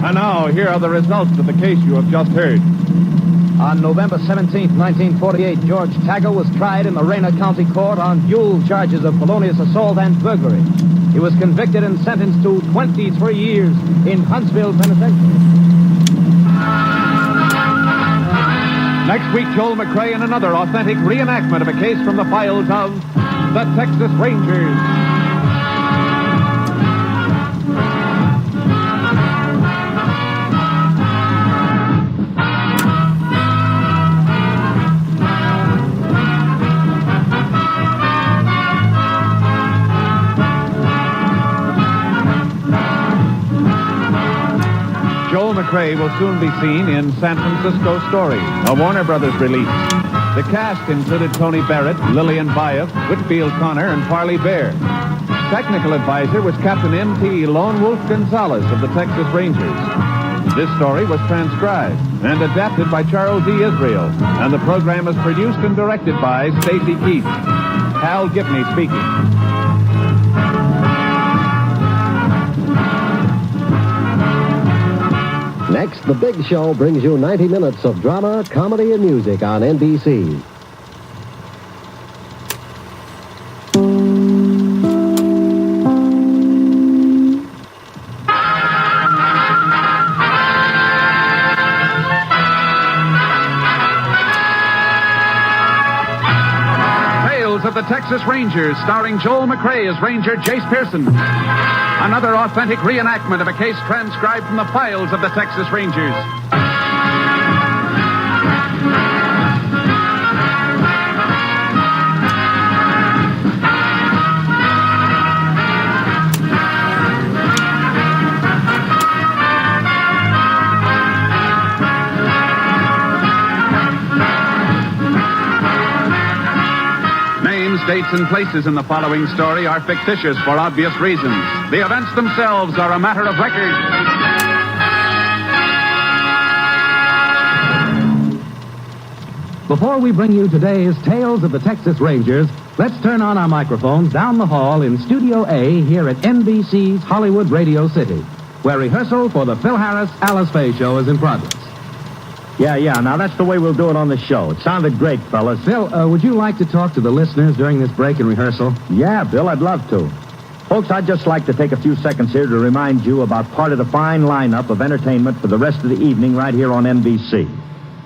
And now, here are the results of the case you have just heard. On November 17, 1948, George Taggart was tried in the Rayner County Court on dual charges of felonious assault and burglary. He was convicted and sentenced to 23 years in Huntsville Penitentiary. Next week, Joel McRae in another authentic reenactment of a case from the files of the Texas Rangers. Joel McRae will soon be seen in San Francisco Story, a Warner Brothers release. The cast included Tony Barrett, Lillian Bayef, Whitfield Connor, and Parley Bear. Technical advisor was Captain M.T. Lone Wolf Gonzalez of the Texas Rangers. This story was transcribed and adapted by Charles E. Israel, and the program was produced and directed by Stacy Keith. Hal Gibney speaking. Next, The Big Show brings you 90 minutes of drama, comedy, and music on NBC. Tales of the Texas Rangers, starring Joel McRae as Ranger Jace Pearson. Another authentic reenactment of a case transcribed from the files of the Texas Rangers. Names, dates, and places in the following story are fictitious for obvious reasons. The events themselves are a matter of record. Before we bring you today's Tales of the Texas Rangers, let's turn on our microphones down the hall in Studio A here at NBC's Hollywood Radio City, where rehearsal for the Phil Harris Alice Faye Show is in progress. Yeah, now that's the way we'll do it on the show. It sounded great, fellas. Phil, would you like to talk to the listeners during this break in rehearsal? Yeah, Bill, I'd love to. Folks, I'd just like to take a few seconds here to remind you about part of the fine lineup of entertainment for the rest of the evening right here on NBC.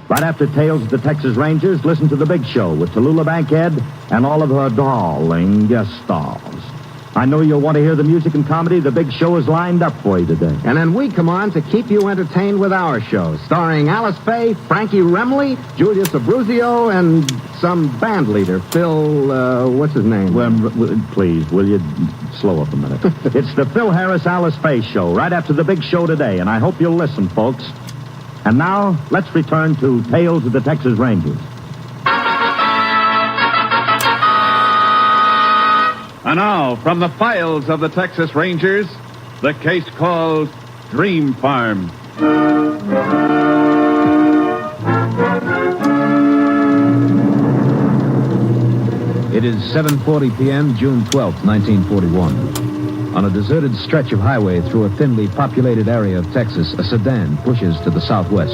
Right after Tales of the Texas Rangers, listen to The Big Show with Tallulah Bankhead and all of her darling guest stars. I know you'll want to hear the music and comedy The Big Show is lined up for you today. And then we come on to keep you entertained with our show, starring Alice Faye, Frankie Remley, Julius Abruzio, and some band leader, Phil, what's his name? Well, please, will you slow up a minute? It's the Phil Harris Alice Faye Show, right after The Big Show today, and I hope you'll listen, folks. And now, let's return to Tales of the Texas Rangers. And now, from the files of the Texas Rangers, the case called Dream Farm. It is 7:40 p.m., June 12th, 1941. On a deserted stretch of highway through a thinly populated area of Texas, a sedan pushes to the southwest,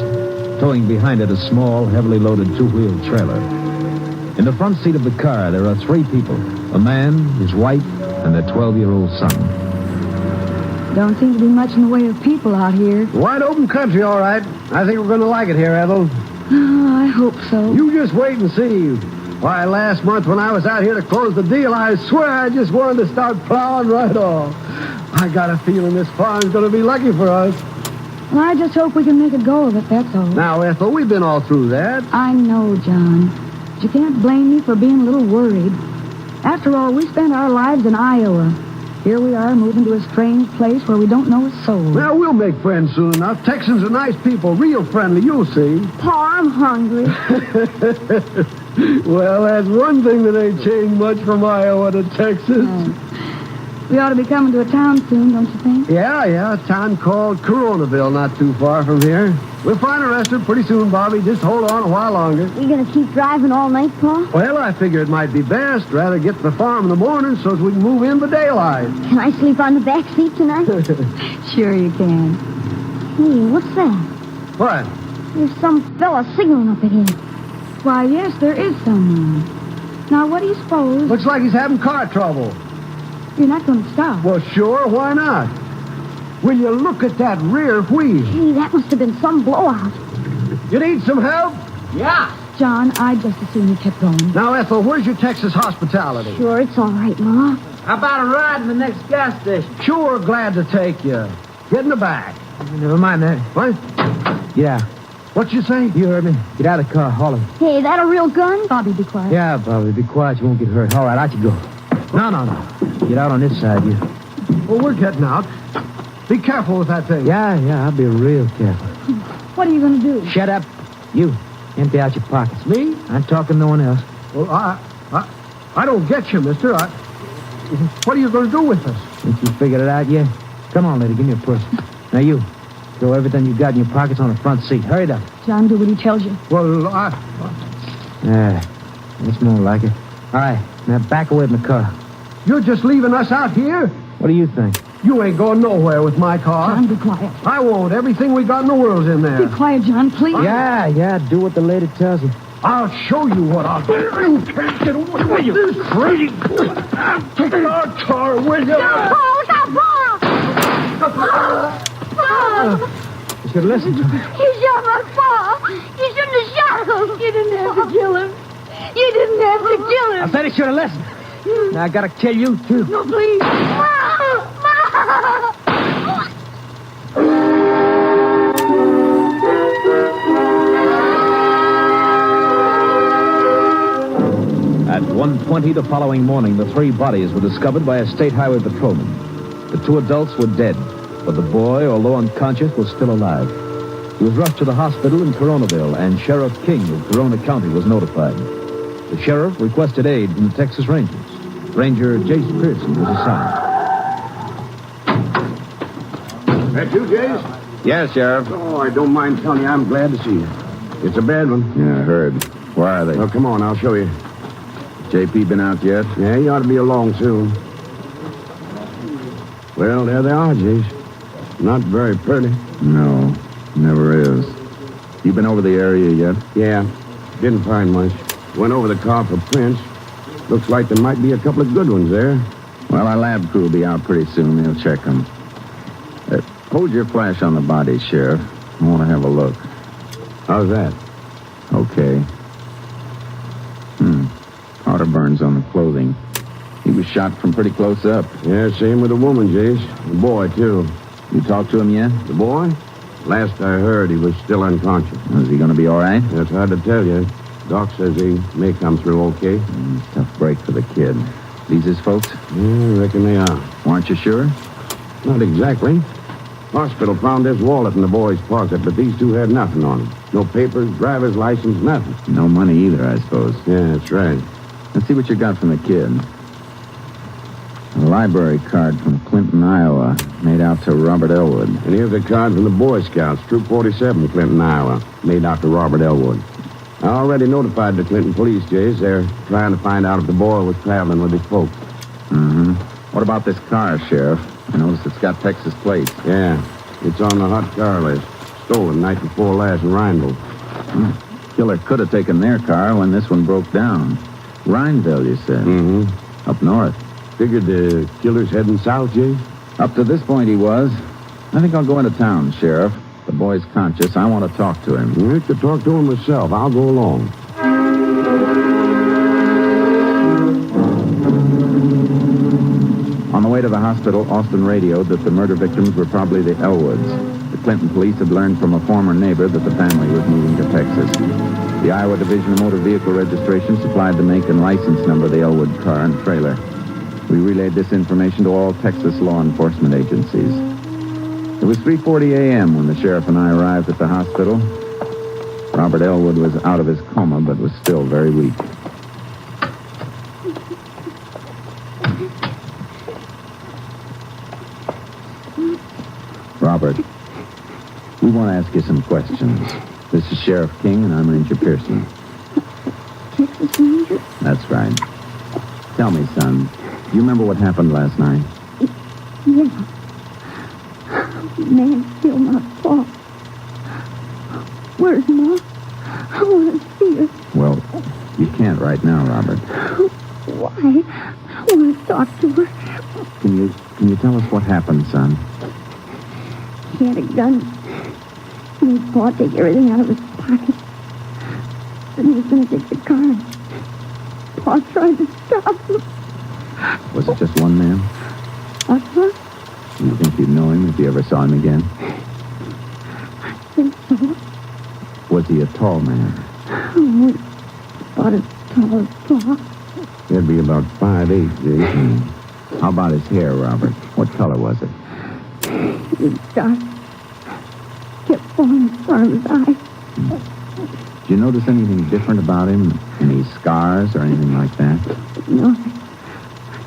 towing behind it a small, heavily loaded two-wheeled trailer. In the front seat of the car, there are three people, a man, his wife, and their 12-year-old son. Don't seem to be much in the way of people out here. Wide open country, all right. I think we're going to like it here, Ethel. Oh, I hope so. You just wait and see. Why, last month when I was out here to close the deal, I swear I just wanted to start plowing right off. I got a feeling this farm's going to be lucky for us. Well, I just hope we can make a go of it, that's all. Now, Ethel, we've been all through that. I know, John. But you can't blame me for being a little worried. After all, we spent our lives in Iowa. Here we are moving to a strange place where we don't know a soul. Well, we'll make friends soon enough. Texans are nice people, real friendly, you'll see. Pa, I'm hungry. Well, that's one thing that ain't changed much from Iowa to Texas. We ought to be coming to a town soon, don't you think? Yeah, a town called Coronaville, not too far from here. We'll find a restaurant pretty soon, Bobby. Just hold on a while longer. You gonna keep driving all night, Pa? Well, I figure it might be best. Rather get to the farm in the morning so as we can move in by daylight. Can I sleep on the back seat tonight? Sure you can. Hey, what's that? What? There's some fella signaling up ahead. Why, yes, there is someone. Now, what do you suppose? Looks like he's having car trouble. You're not going to stop. Well, sure, why not? Will you look at that rear wheel? Hey, that must have been some blowout. You need some help? Yeah. John, I'd just as soon you kept going. Now, Ethel, where's your Texas hospitality? Sure, it's all right, Ma. How about a ride in the next gas station? Sure, glad to take you. Get in the back. Never mind that. What? Yeah. What'd you say? You heard me. Get out of the car. Haul him. Hey, that a real gun? Bobby, be quiet. Yeah, Bobby, be quiet. You won't get hurt. All right, out you go. No. Get out on this side, you. Well, we're getting out. Be careful with that thing. Yeah, I'll be real careful. What are you going to do? Shut up. You. Empty out your pockets. Me? I'm talking no one else. Well, I don't get you, mister. What are you going to do with us? Ain't you figured it out yet? Come on, lady, give me a push. Now, you. Throw everything you got in your pockets on the front seat. Hurry up. John, do what he tells you. Well, Yeah, that's more like it. All right, now back away from the car. You're just leaving us out here? What do you think? You ain't going nowhere with my car. John, be quiet. I won't. Everything we got in the world's in there. Be quiet, John, please. Yeah, do what the lady tells you. I'll show you what I'll do. You can't get away with this crazy. Take our car with you. Stop, You should listen to me. You shot my Pa. You shouldn't have shot him. You didn't have to kill him. You didn't have to kill him. I said he should have listened. Now I gotta kill you, too. No, please. At 1:20 the following morning, the 3 bodies were discovered by a state highway patrolman. The 2 adults were dead, but the boy, although unconscious, was still alive. He was rushed to the hospital in Coronaville, and Sheriff King of Corona County was notified. The sheriff requested aid from the Texas Rangers. Ranger Jace Pearson was assigned. That you, Jace? Yes, Sheriff. Oh, I don't mind telling you, I'm glad to see you. It's a bad one. Yeah, I heard. Where are they? Well, come on, I'll show you. JP been out yet? Yeah, he ought to be along soon. Well, there they are, Jace. Not very pretty. No, never is. You been over the area yet? Yeah, didn't find much. Went over the car for prints. Looks like there might be a couple of good ones there. Well, our lab crew will be out pretty soon. They'll check them. Hold your flash on the body, Sheriff. I want to have a look. How's that? Okay. Powder burns on the clothing. He was shot from pretty close up. Yeah, same with the woman, Jace. The boy, too. You talked to him yet? The boy? Last I heard, he was still unconscious. Is he going to be all right? That's hard to tell you. Doc says he may come through okay. Tough break for the kid. These his folks? Yeah, I reckon they are. Aren't you sure? Not exactly. Hospital found this wallet in the boy's pocket, but these 2 had nothing on them. No papers, driver's license, nothing. No money either, I suppose. Yeah, that's right. Let's see what you got from the kid. A library card from Clinton, Iowa, made out to Robert Elwood. And here's a card from the Boy Scouts, Troop 47, Clinton, Iowa, made out to Robert Elwood. I already notified the Clinton police, Jace. They're trying to find out if the boy was traveling with his folks. What about this car, Sheriff? I noticed it's got Texas plates. Yeah, it's on the hot car list. Stolen night before last in Rhineville. Killer could have taken their car when this one broke down. Rhineville, you said? Up north. Figured the killer's heading south, Jace? Up to this point, he was. I think I'll go into town, Sheriff. The boy's conscious. I want to talk to him. I could talk to him myself. I'll go along. On the way way to the hospital, Austin radioed that the murder victims were probably the Elwoods. The Clinton police had learned from a former neighbor that the family was moving to Texas. The Iowa Division of Motor Vehicle Registration supplied the make and license number of the Elwood car and trailer. We relayed this information to all Texas law enforcement agencies. It was 3:40 a.m. when the sheriff and I arrived at the hospital. Robert Elwood was out of his coma, but was still very weak. Robert, we want to ask you some questions. This is Sheriff King, and I'm Ranger Pearson. Texas Ranger? That's right. Tell me, son, do you remember what happened last night? Yeah. Man killed my pa. Where's Ma? I want to see her. Well, you can't right now, Robert. Why? I want to talk to her. Can you tell us what happened, son? He had a gun. And his paw take everything out of his pocket. Then he was going to take the car. Pa tried to stop him. Was it just one man? Uh-huh. Do you think you'd know him if you ever saw him again? I think so. Was he a tall man? Oh, about as tall as Pa. He'd be about 5'8", Jason. How about his hair, Robert? What color was it? It was dark. Kept falling in front of his eyes. Did you notice anything different about him? Any scars or anything like that? No, I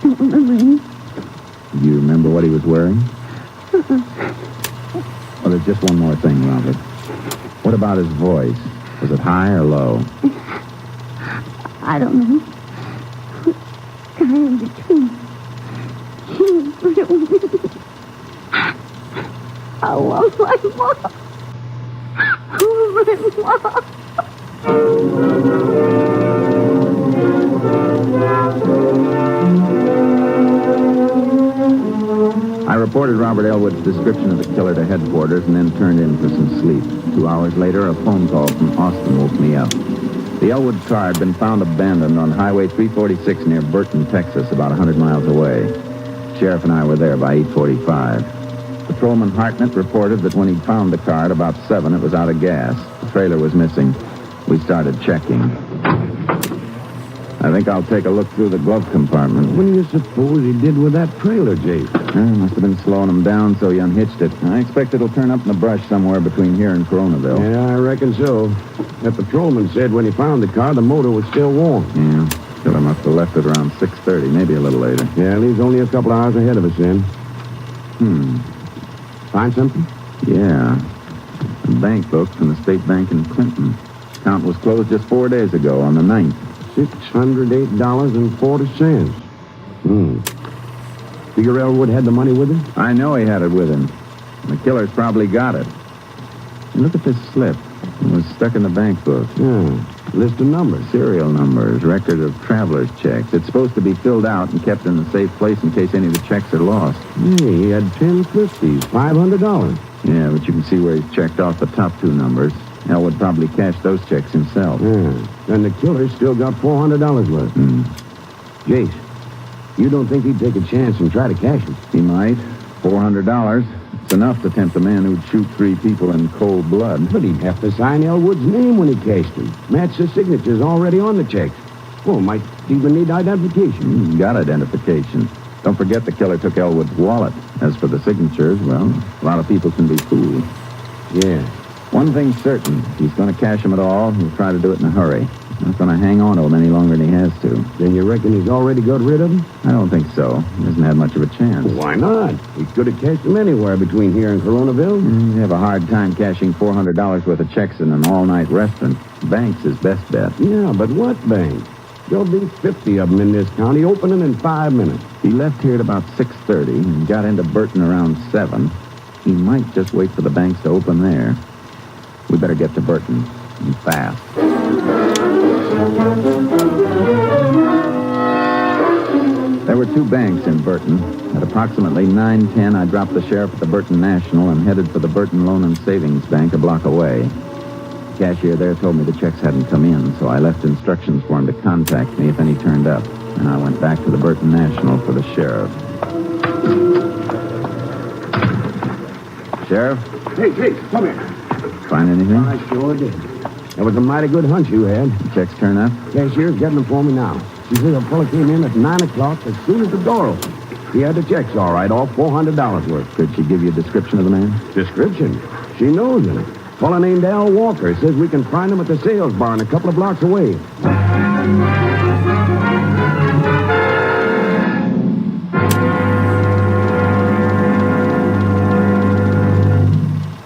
don't remember any. Do you remember what he was wearing? Uh-uh. Well, there's just one more thing, Robert. What about his voice? Was it high or low? I don't know. Kind of in between. He was real mean. I love my mom. My I reported Robert Elwood's description of the killer to headquarters and then turned in for some sleep. 2 hours later, a phone call from Austin woke me up. The Elwood car had been found abandoned on Highway 346 near Burton, Texas, about 100 miles away. Sheriff and I were there by 8:45. Patrolman Hartnett reported that when he found the car at about 7, it was out of gas. The trailer was missing. We started checking. I think I'll take a look through the glove compartment. What do you suppose he did with that trailer, Jake? Must have been slowing him down, so he unhitched it. I expect it'll turn up in the brush somewhere between here and Coronaville. Yeah, I reckon so. That patrolman said when he found the car, the motor was still warm. Yeah, killer must have left it around 6:30, maybe a little later. Yeah, leaves only a couple hours ahead of us then. Find something? Yeah. A bank book from the State Bank in Clinton. Account was closed just 4 days ago on the 9th. $608.40. Figure Elwood had the money with him? I know he had it with him. The killer's probably got it. And look at this slip. It was stuck in the bank book. Yeah. List of numbers. Serial numbers, record of traveler's checks. It's supposed to be filled out and kept in a safe place in case any of the checks are lost. Hey, he had 10 50s, $500. Yeah, but you can see where he's checked off the top 2 numbers. Elwood probably cashed those checks himself. Yeah. And the killer's still got $400 left. Jace, you don't think he'd take a chance and try to cash it? He might. $400. It's enough to tempt a man who'd shoot 3 people in cold blood. But he'd have to sign Elwood's name when he cashed them. Match the signatures already on the checks. Well, might even need identification. He's got identification. Don't forget the killer took Elwood's wallet. As for the signatures, well, a lot of people can be fooled. Yeah. One thing's certain. If he's going to cash them at all, he'll try to do it in a hurry. He's not going to hang on to them any longer than he has to. Then you reckon he's already got rid of them? I don't think so. He hasn't had much of a chance. Well, why not? He could have cashed them anywhere between here and Coronaville. He'd have a hard time cashing $400 worth of checks in an all-night restaurant. Bank's his best bet. Yeah, but what bank? There'll be 50 of them in this county, opening in 5 minutes. He left here at about 6:30 and got into Burton around 7. He might just wait for the banks to open there. We better get to Burton, and fast. There were 2 banks in Burton. At approximately 9:10, I dropped the sheriff at the Burton National and headed for the Burton Loan and Savings Bank a block away. The cashier there told me the checks hadn't come in, so I left instructions for him to contact me if any turned up, and I went back to the Burton National for the sheriff. Sheriff? Hey, come here. Find anything? I sure did. That was a mighty good hunch you had. The checks turn up? Cashier's getting them for me now. She says a fella came in at 9 o'clock as soon as the door opened. He had the checks all right, all $400 worth. Could she give you a description of the man? Description? She knows him. Fella named Al Walker. Says we can find him at the sales barn a couple of blocks away.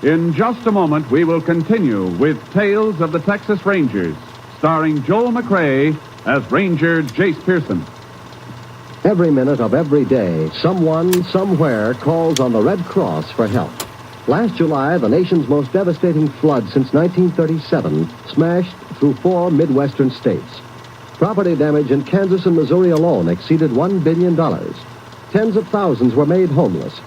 In just a moment, we will continue with Tales of the Texas Rangers, starring Joel McRae as Ranger Jace Pearson. Every minute of every day, someone, somewhere calls on the Red Cross for help. Last July, the nation's most devastating flood since 1937 smashed through 4 Midwestern states. Property damage in Kansas and Missouri alone exceeded $1 billion. Tens of thousands were made homeless.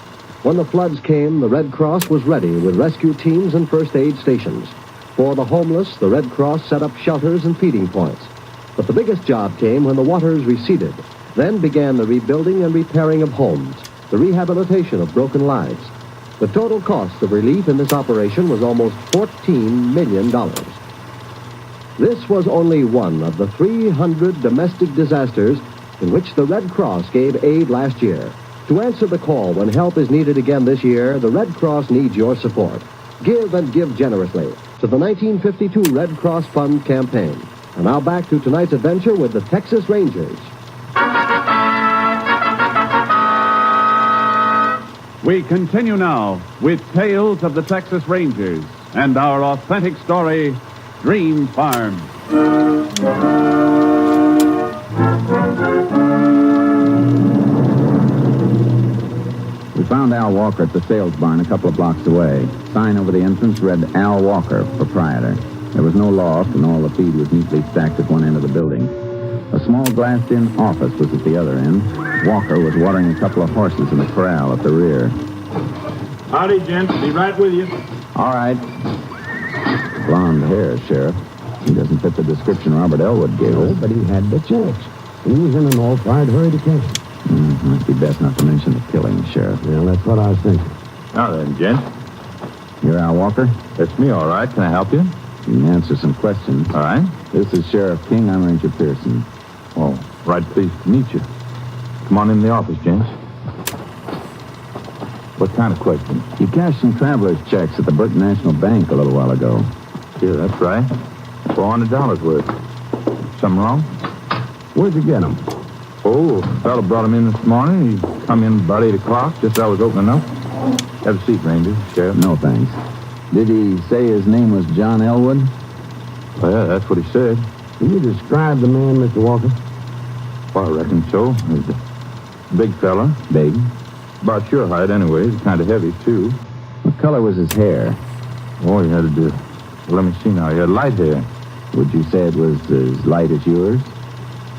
When the floods came, the Red Cross was ready with rescue teams and first aid stations. For the homeless, the Red Cross set up shelters and feeding points. But the biggest job came when the waters receded. Then began the rebuilding and repairing of homes, the rehabilitation of broken lives. The total cost of relief in this operation was almost $14 million. This was only one of the 300 domestic disasters in which the Red Cross gave aid last year. To answer the call when help is needed again this year, the Red Cross needs your support. Give and give generously to the 1952 Red Cross Fund campaign. And now back to tonight's adventure with the Texas Rangers. We continue now with Tales of the Texas Rangers and our authentic story, Dream Farm. We found Al Walker at the sales barn a couple of blocks away. Sign over the entrance read Al Walker, proprietor. There was no loft, and all the feed was neatly stacked at one end of the building. A small glassed-in office was at the other end. Walker was watering a couple of horses in the corral at the rear. Howdy, gents. Be right with you. All right. Blonde hair, Sheriff. He doesn't fit the description Robert Elwood gave us. But he had the checks. He was in an all-fired hurry to catch him. Might be best not to mention the killing, Sheriff. Yeah, that's what I was thinking. Now then, gents. You're Al Walker? That's me, all right. Can I help you? You can answer some questions. All right. This is Sheriff King. I'm Ranger Pearson. Oh, right pleased to meet you. Come on in the office, gents. What kind of questions? You cashed some traveler's checks at the Burton National Bank a little while ago. Yeah, that's right. $400 worth. Something wrong? Where'd you get them? Oh, a fellow brought him in this morning. He come in about 8 o'clock, just as I was opening up. Have a seat, Ranger, Sheriff. No, thanks. Did he say his name was John Elwood? Well, yeah, that's what he said. Can you describe the man, Mr. Walker? Well, I reckon so. He's a big fella. Big? About your height, anyway. He's kind of heavy, too. What color was his hair? Oh, he had to do... Well, let me see now. He had light hair. Would you say it was as light as yours?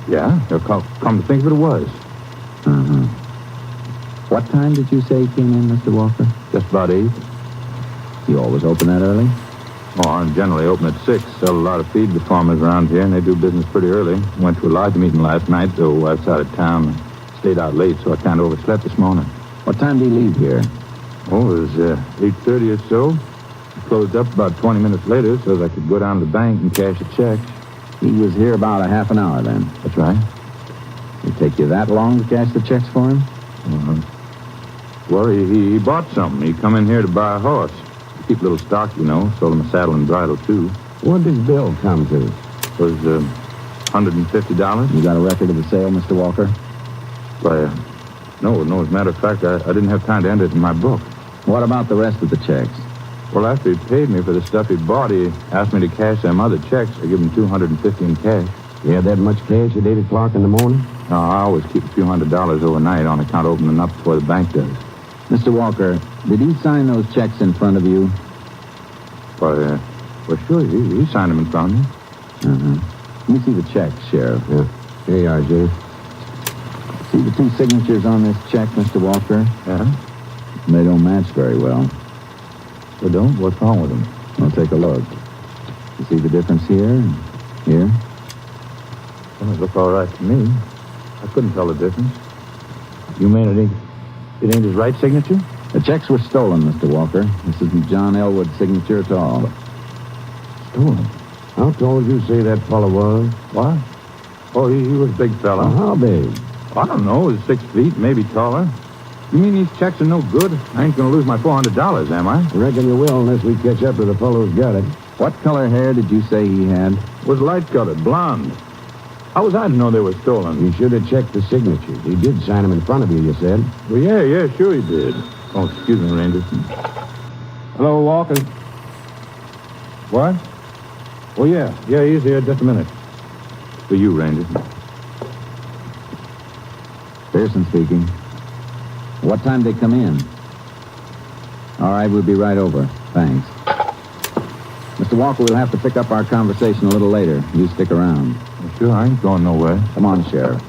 Yeah, come to think of it, it was. Uh-huh. What time did you say he came in, Mr. Walker? Just about 8. You always open that early? Oh, I'm generally open at 6. Sell a lot of feed to farmers around here, and they do business pretty early. Went to a lodge meeting last night, though outside of town. Stayed out late, so I kind of overslept this morning. What time did he leave here? Oh, it was 8:30 or so. Closed up about 20 minutes later so that I could go down to the bank and cash the checks. He was here about a half an hour then. That's right. Did it take you that long to cash the checks for him? Well, he bought something. He come in here to buy a horse. Keep a little stock, you know. Sold him a saddle and bridle, too. What did his bill come to? It was $150. You got a record of the sale, Mr. Walker? Why, no. As a matter of fact, I didn't have time to enter it in my book. What about the rest of the checks? Well, after he paid me for the stuff he bought, he asked me to cash them other checks. I give him $250 in cash. You had that much cash at 8 o'clock in the morning? No, I always keep a few $100s overnight on account of opening up before the bank does. Mr. Walker, did he sign those checks in front of you? Well, sure, he signed them in front of me. Uh-huh. Let me see the checks, Sheriff. Yeah. Here you are, Jay. See the 2 signatures on this check, Mr. Walker? Yeah? They don't match very well. They don't? What's wrong with them? Well, take a look. You see the difference here and here? Well, they look all right to me. I couldn't tell the difference. You mean it ain't his right signature? The checks were stolen, Mr. Walker. This isn't John Elwood's signature at all. Stolen? How tall did you say that fellow was? What? Oh, he was a big fella. How big? I don't know. He's 6 feet, maybe taller. You mean these checks are no good? I ain't going to lose my $400, am I? Reckon you will unless we catch up to the fellow who's got it. What color hair did you say he had? Was light-colored, blonde. How was I to know they were stolen? You should have checked the signatures. He did sign them in front of you, you said. Well, yeah, sure he did. Oh, excuse me, Ranger. Hello, Walker. What? Oh, yeah, he's here. Just a minute. For you, Ranger. Pearson speaking. What time did they come in? All right, we'll be right over. Thanks. Mr. Walker, we'll have to pick up our conversation a little later. You stick around. Sure, I ain't going nowhere. Come on, Sheriff.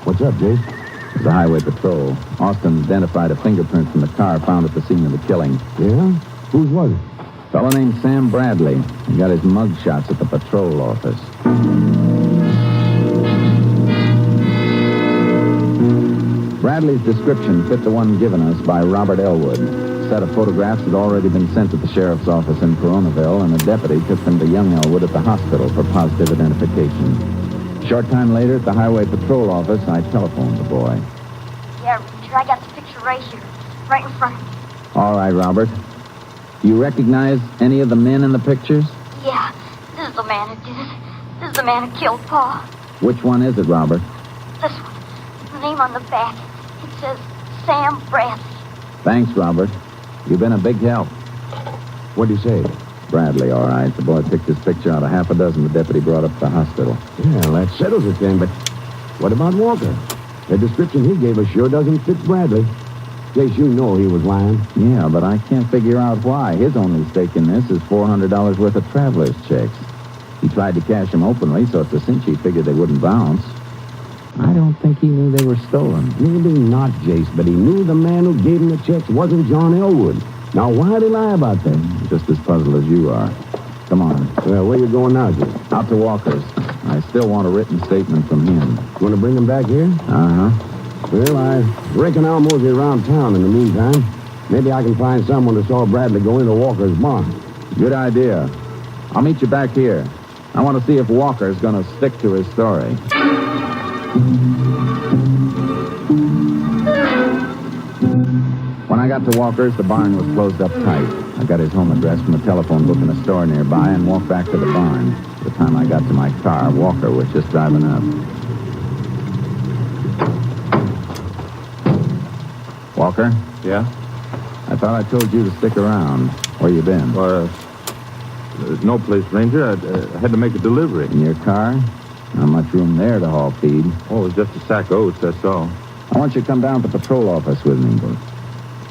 What's up, Jace? It's the highway patrol. Austin identified a fingerprint from the car found at the scene of the killing. Yeah? Whose was it? A fellow named Sam Bradley. He got his mug shots at the patrol office. Bradley's description fit the one given us by Robert Elwood. A set of photographs had already been sent to the sheriff's office in Coronaville, and a deputy took them to young Elwood at the hospital for positive identification. A short time later, at the highway patrol office, I telephoned the boy. Yeah, Ranger, I got the picture right here. Right in front of me. All right, Robert. Do you recognize any of the men in the pictures? Yeah, this is the man who did it. This is the man who killed Paul. Which one is it, Robert? This one. The name on the back. It says Sam Bradley. Thanks, Robert. You've been a big help. What'd you say? Bradley, all right. The boy picked his picture out of half a dozen the deputy brought up to the hospital. Yeah, that settles it then, but what about Walker? The description he gave us sure doesn't fit Bradley. In case you know he was lying. Yeah, but I can't figure out why. His only stake in this is $400 worth of traveler's checks. He tried to cash them openly, so it's a cinch he figured they wouldn't bounce. I don't think he knew they were stolen. Maybe not, Jace, but he knew the man who gave him the checks wasn't John Elwood. Now, why'd he lie about that? Just as puzzled as you are. Come on. Well, where you going now, Jace? Out to Walker's. I still want a written statement from him. You want to bring him back here? Uh-huh. Well, I reckon I'll mosey around town in the meantime. Maybe I can find someone who saw Bradley go into Walker's barn. Good idea. I'll meet you back here. I want to see if Walker's going to stick to his story. When I got to Walker's, the barn was closed up tight. I got his home address from a telephone book in a store nearby and walked back to the barn. By the time I got to my car, Walker was just driving up. Walker? Yeah? I thought I told you to stick around. Where you been? Well, there's no place, Ranger. I had to make a delivery. In your car? Not much room there to haul feed. Oh, it was just a sack of oats, that's all. I want you to come down to the patrol office with me.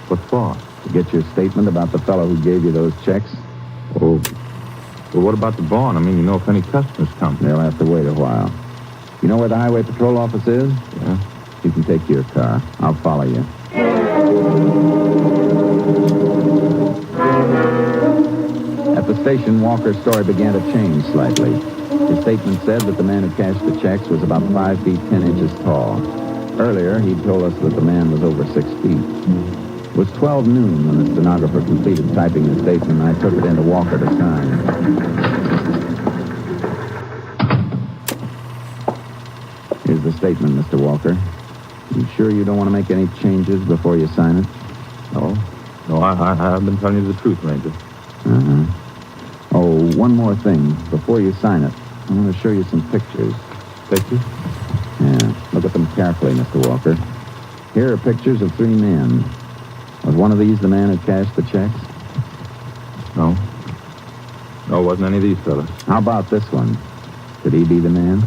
What for? To get your statement about the fellow who gave you those checks. Oh, well, what about the barn? I mean, you know if any customers come. They'll have to wait a while. You know where the highway patrol office is? Yeah. You can take your car. I'll follow you. At the station, Walker's story began to change slightly. His statement said that the man who cashed the checks was about 5 feet 10 inches tall. Earlier, he'd told us that the man was over 6 feet. It was 12 noon when the stenographer completed typing the statement, and I took it into Walker to sign. Here's the statement, Mr. Walker. You sure you don't want to make any changes before you sign it? No, I've been telling you the truth, Ranger. Uh-huh. Oh, one more thing. Before you sign it, I want to show you some pictures. Pictures? Yeah, look at them carefully, Mr. Walker. Here are pictures of 3 men. Was one of these the man who cashed the checks? No. No, it wasn't any of these fellas. How about this one? Could he be the man?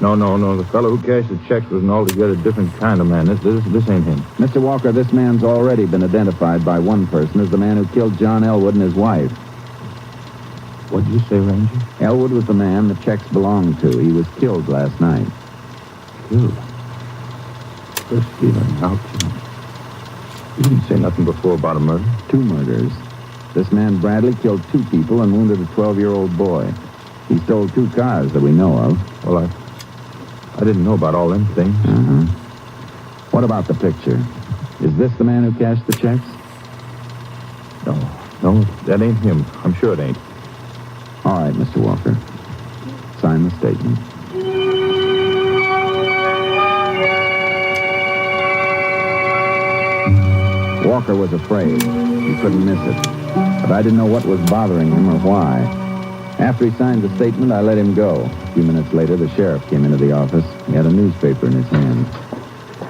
No. The fellow who cashed the checks was an altogether different kind of man. This ain't him. Mr. Walker, this man's already been identified by one person as the man who killed John Elwood and his wife. What'd you say, Ranger? Elwood was the man the checks belonged to. He was killed last night. Killed? Chris Steven, how killed? You didn't say nothing before about a murder. 2 murders. This man Bradley killed 2 people and wounded a 12-year-old boy. He stole 2 cars that we know of. Well, I didn't know about all them things. What about the picture? Is this the man who cashed the checks? No, that ain't him. I'm sure it ain't. All right, Mr. Walker. Sign the statement. Walker was afraid. He couldn't miss it. But I didn't know what was bothering him or why. After he signed the statement, I let him go. A few minutes later, the sheriff came into the office. He had a newspaper in his hand.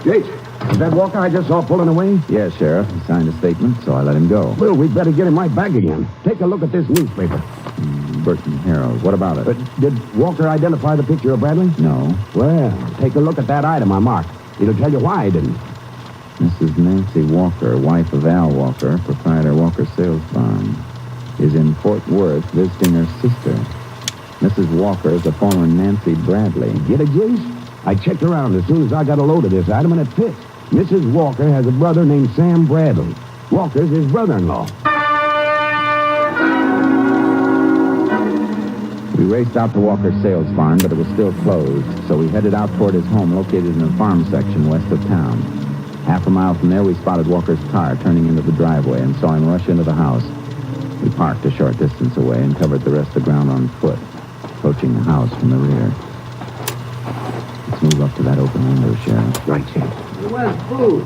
Yates, is that Walker I just saw pulling away? Yes, Sheriff. He signed a statement, so I let him go. Well, we'd better get him right back again. Take a look at this newspaper. Burton Herald. What about it? Did Walker identify the picture of Bradley? No. Well, take a look at that item I marked. It'll tell you why he didn't. Mrs. Nancy Walker, wife of Al Walker, proprietor Walker Sales Barn, is in Fort Worth visiting her sister. Mrs. Walker is a former Nancy Bradley. Get it, Jace? I checked around as soon as I got a load of this item, and it fits. Mrs. Walker has a brother named Sam Bradley. Walker's his brother-in-law. We raced out to Walker's Sales Barn, but it was still closed, so we headed out toward his home located in a farm section west of town. Half a mile from there, we spotted Walker's car turning into the driveway and saw him rush into the house. We parked a short distance away and covered the rest of the ground on foot, approaching the house from the rear. Let's move up to that open window, Sheriff. Right, Sam. Where's food?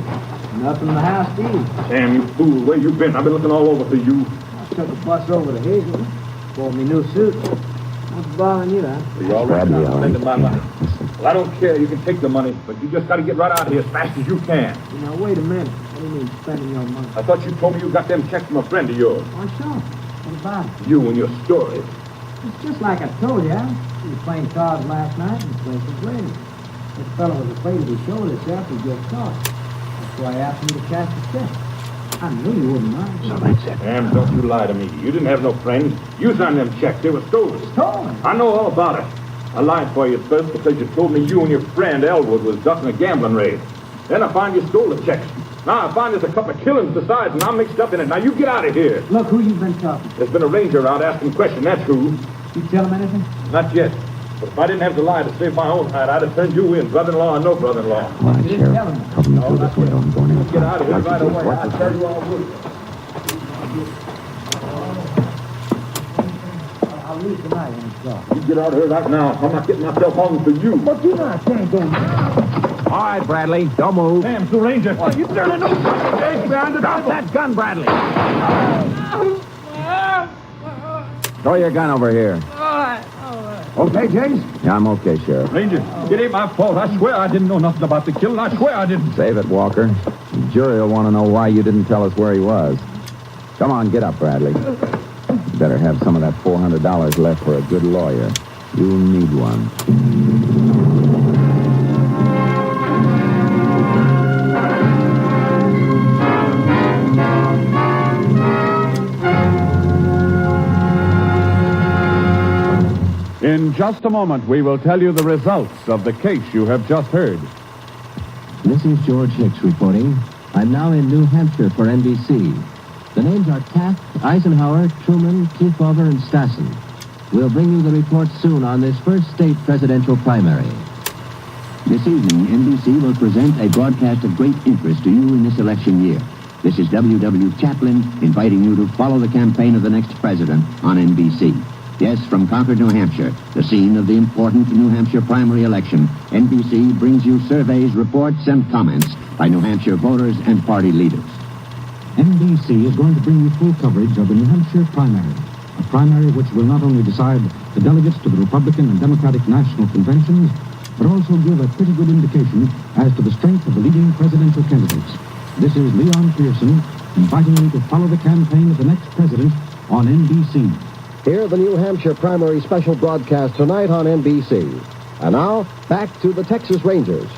Nothing in the house to eat. Sam, you fool. Where you been? I've been looking all over for you. I took a bus over to Hazel. Bought me new suit. What's bothering you, huh? You all right now? Spending my money. Well, I don't care. You can take the money, but you just got to get right out of here as fast as you can. Now, wait a minute. What do you mean spending your money? I thought you told me you got them checks from a friend of yours. Oh, sure. What about it? You and your story. It's just like I told you, huh? You were playing cards last night and the place was raided. This fellow was afraid if he showed himself, he'd get caught. That's why he asked me to cash the check. I knew you wouldn't mind. So that's it. Sam, don't you lie to me. You didn't have no friends. You signed them checks. They were stolen. Stolen? I know all about it. I lied for you at first because you told me you and your friend Elwood was ducking a gambling raid. Then I find you stole the checks. Now I find there's a couple of killings besides, and I'm mixed up in it. Now you get out of here. Look who you've been talking to. There's been a ranger out asking questions, that's who. You tell him anything? Not yet. But if I didn't have to lie to save my own hide, I'd have turned you in, brother-in-law or no brother-in-law. All right, Sheriff. Cover me through this window. I'm going inside. Get out of here right away. I tell you all would. I'll leave tonight when it's dark. You get out of here right now. I'm not getting myself hung for you. But you know I can't go now. All right, Bradley. Don't move. Sam, it's the ranger. What? You turning over? Drop that gun, Bradley. Throw your gun over here. Okay, James? Yeah, I'm okay, Sheriff. Ranger, it ain't my fault. I swear I didn't know nothing about the killing. I swear I didn't. Save it, Walker. The jury will want to know why you didn't tell us where he was. Come on, get up, Bradley. You better have some of that $400 left for a good lawyer. You'll need one. In just a moment, we will tell you the results of the case you have just heard. This is George Hicks reporting. I'm now in New Hampshire for NBC. The names are Taft, Eisenhower, Truman, Kefauver, and Stassen. We'll bring you the report soon on this first state presidential primary. This evening, NBC will present a broadcast of great interest to you in this election year. This is W.W. Chaplin inviting you to follow the campaign of the next president on NBC. Yes, from Concord, New Hampshire, the scene of the important New Hampshire primary election, NBC brings you surveys, reports, and comments by New Hampshire voters and party leaders. NBC is going to bring you full coverage of the New Hampshire primary, a primary which will not only decide the delegates to the Republican and Democratic national conventions, but also give a pretty good indication as to the strength of the leading presidential candidates. This is Leon Pearson inviting you to follow the campaign of the next president on NBC. Hear the New Hampshire primary special broadcast tonight on NBC. And now, back to the Texas Rangers.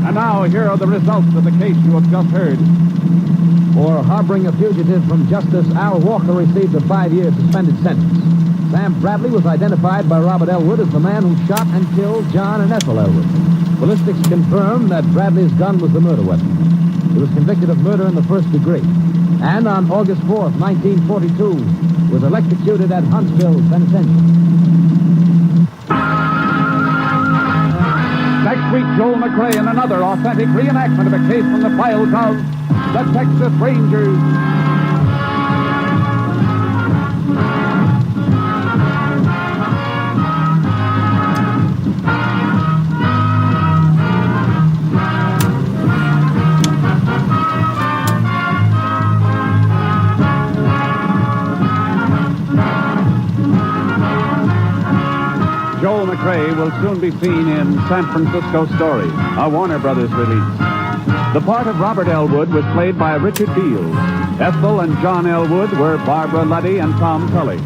And now, here are the results of the case you have just heard. For harboring a fugitive from justice, Al Walker received a 5-year suspended sentence. Sam Bradley was identified by Robert Elwood as the man who shot and killed John and Ethel Elwood. Ballistics confirmed that Bradley's gun was the murder weapon. He was convicted of murder in the first degree. and on August 4th, 1942, was electrocuted at Huntsville Penitentiary. Next week, Joel McRae in another authentic reenactment of a case from the files of the Texas Rangers. Joel McRae will soon be seen in San Francisco Story, a Warner Brothers release. The part of Robert Elwood was played by Richard Beals. Ethel and John Elwood were Barbara Luddy and Tom Tully.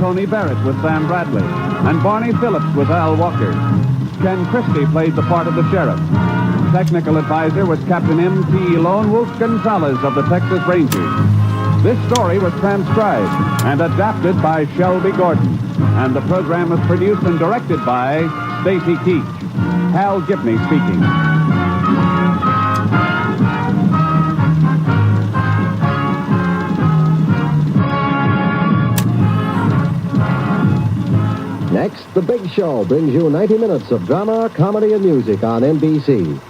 Tony Barrett was Sam Bradley, and Barney Phillips was Al Walker. Ken Christie played the part of the sheriff. Technical advisor was Captain M.T. Lone Wolf Gonzalez of the Texas Rangers. This story was transcribed and adapted by Shelby Gordon, and the program was produced and directed by Stacy Keach. Hal Gibney speaking. Next, The Big Show brings you 90 minutes of drama, comedy, and music on NBC.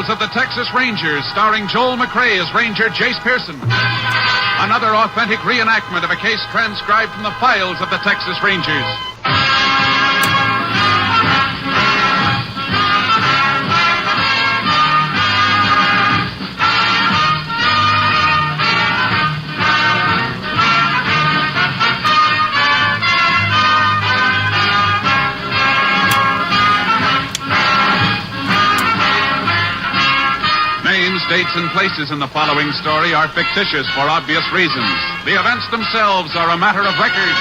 Of the Texas Rangers, starring Joel McRae as Ranger Jace Pearson. Another authentic reenactment of a case transcribed from the files of the Texas Rangers. Dates and places in the following story are fictitious for obvious reasons. The events themselves are a matter of record.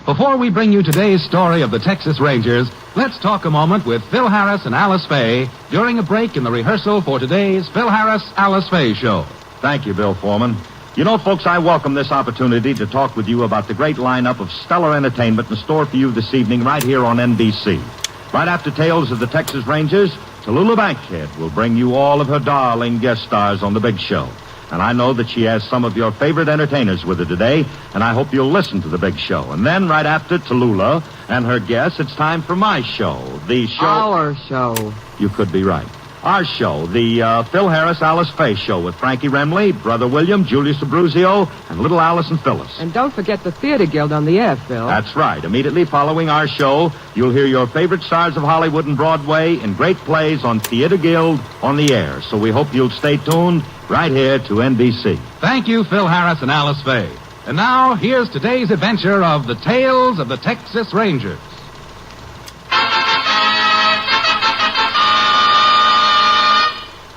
Before we bring you today's story of the Texas Rangers, let's talk a moment with Phil Harris and Alice Faye during a break in the rehearsal for today's Phil Harris-Alice Faye show. Thank you, Bill Foreman. You know, folks, I welcome this opportunity to talk with you about the great lineup of stellar entertainment in store for you this evening right here on NBC. Right after Tales of the Texas Rangers, Tallulah Bankhead will bring you all of her darling guest stars on the big show. And I know that she has some of your favorite entertainers with her today, and I hope you'll listen to the big show. And then right after Tallulah and her guests, it's time for my show. The show... Our show. You could be right. Our show, the Phil Harris-Alice Faye show with Frankie Remley, Brother William, Julius Abruzio, and little Allison Phyllis. And don't forget the Theater Guild on the air, Phil. That's right. Immediately following our show, you'll hear your favorite stars of Hollywood and Broadway in great plays on Theater Guild on the air. So we hope you'll stay tuned right here to NBC. Thank you, Phil Harris and Alice Faye. And now, here's today's adventure of the Tales of the Texas Rangers.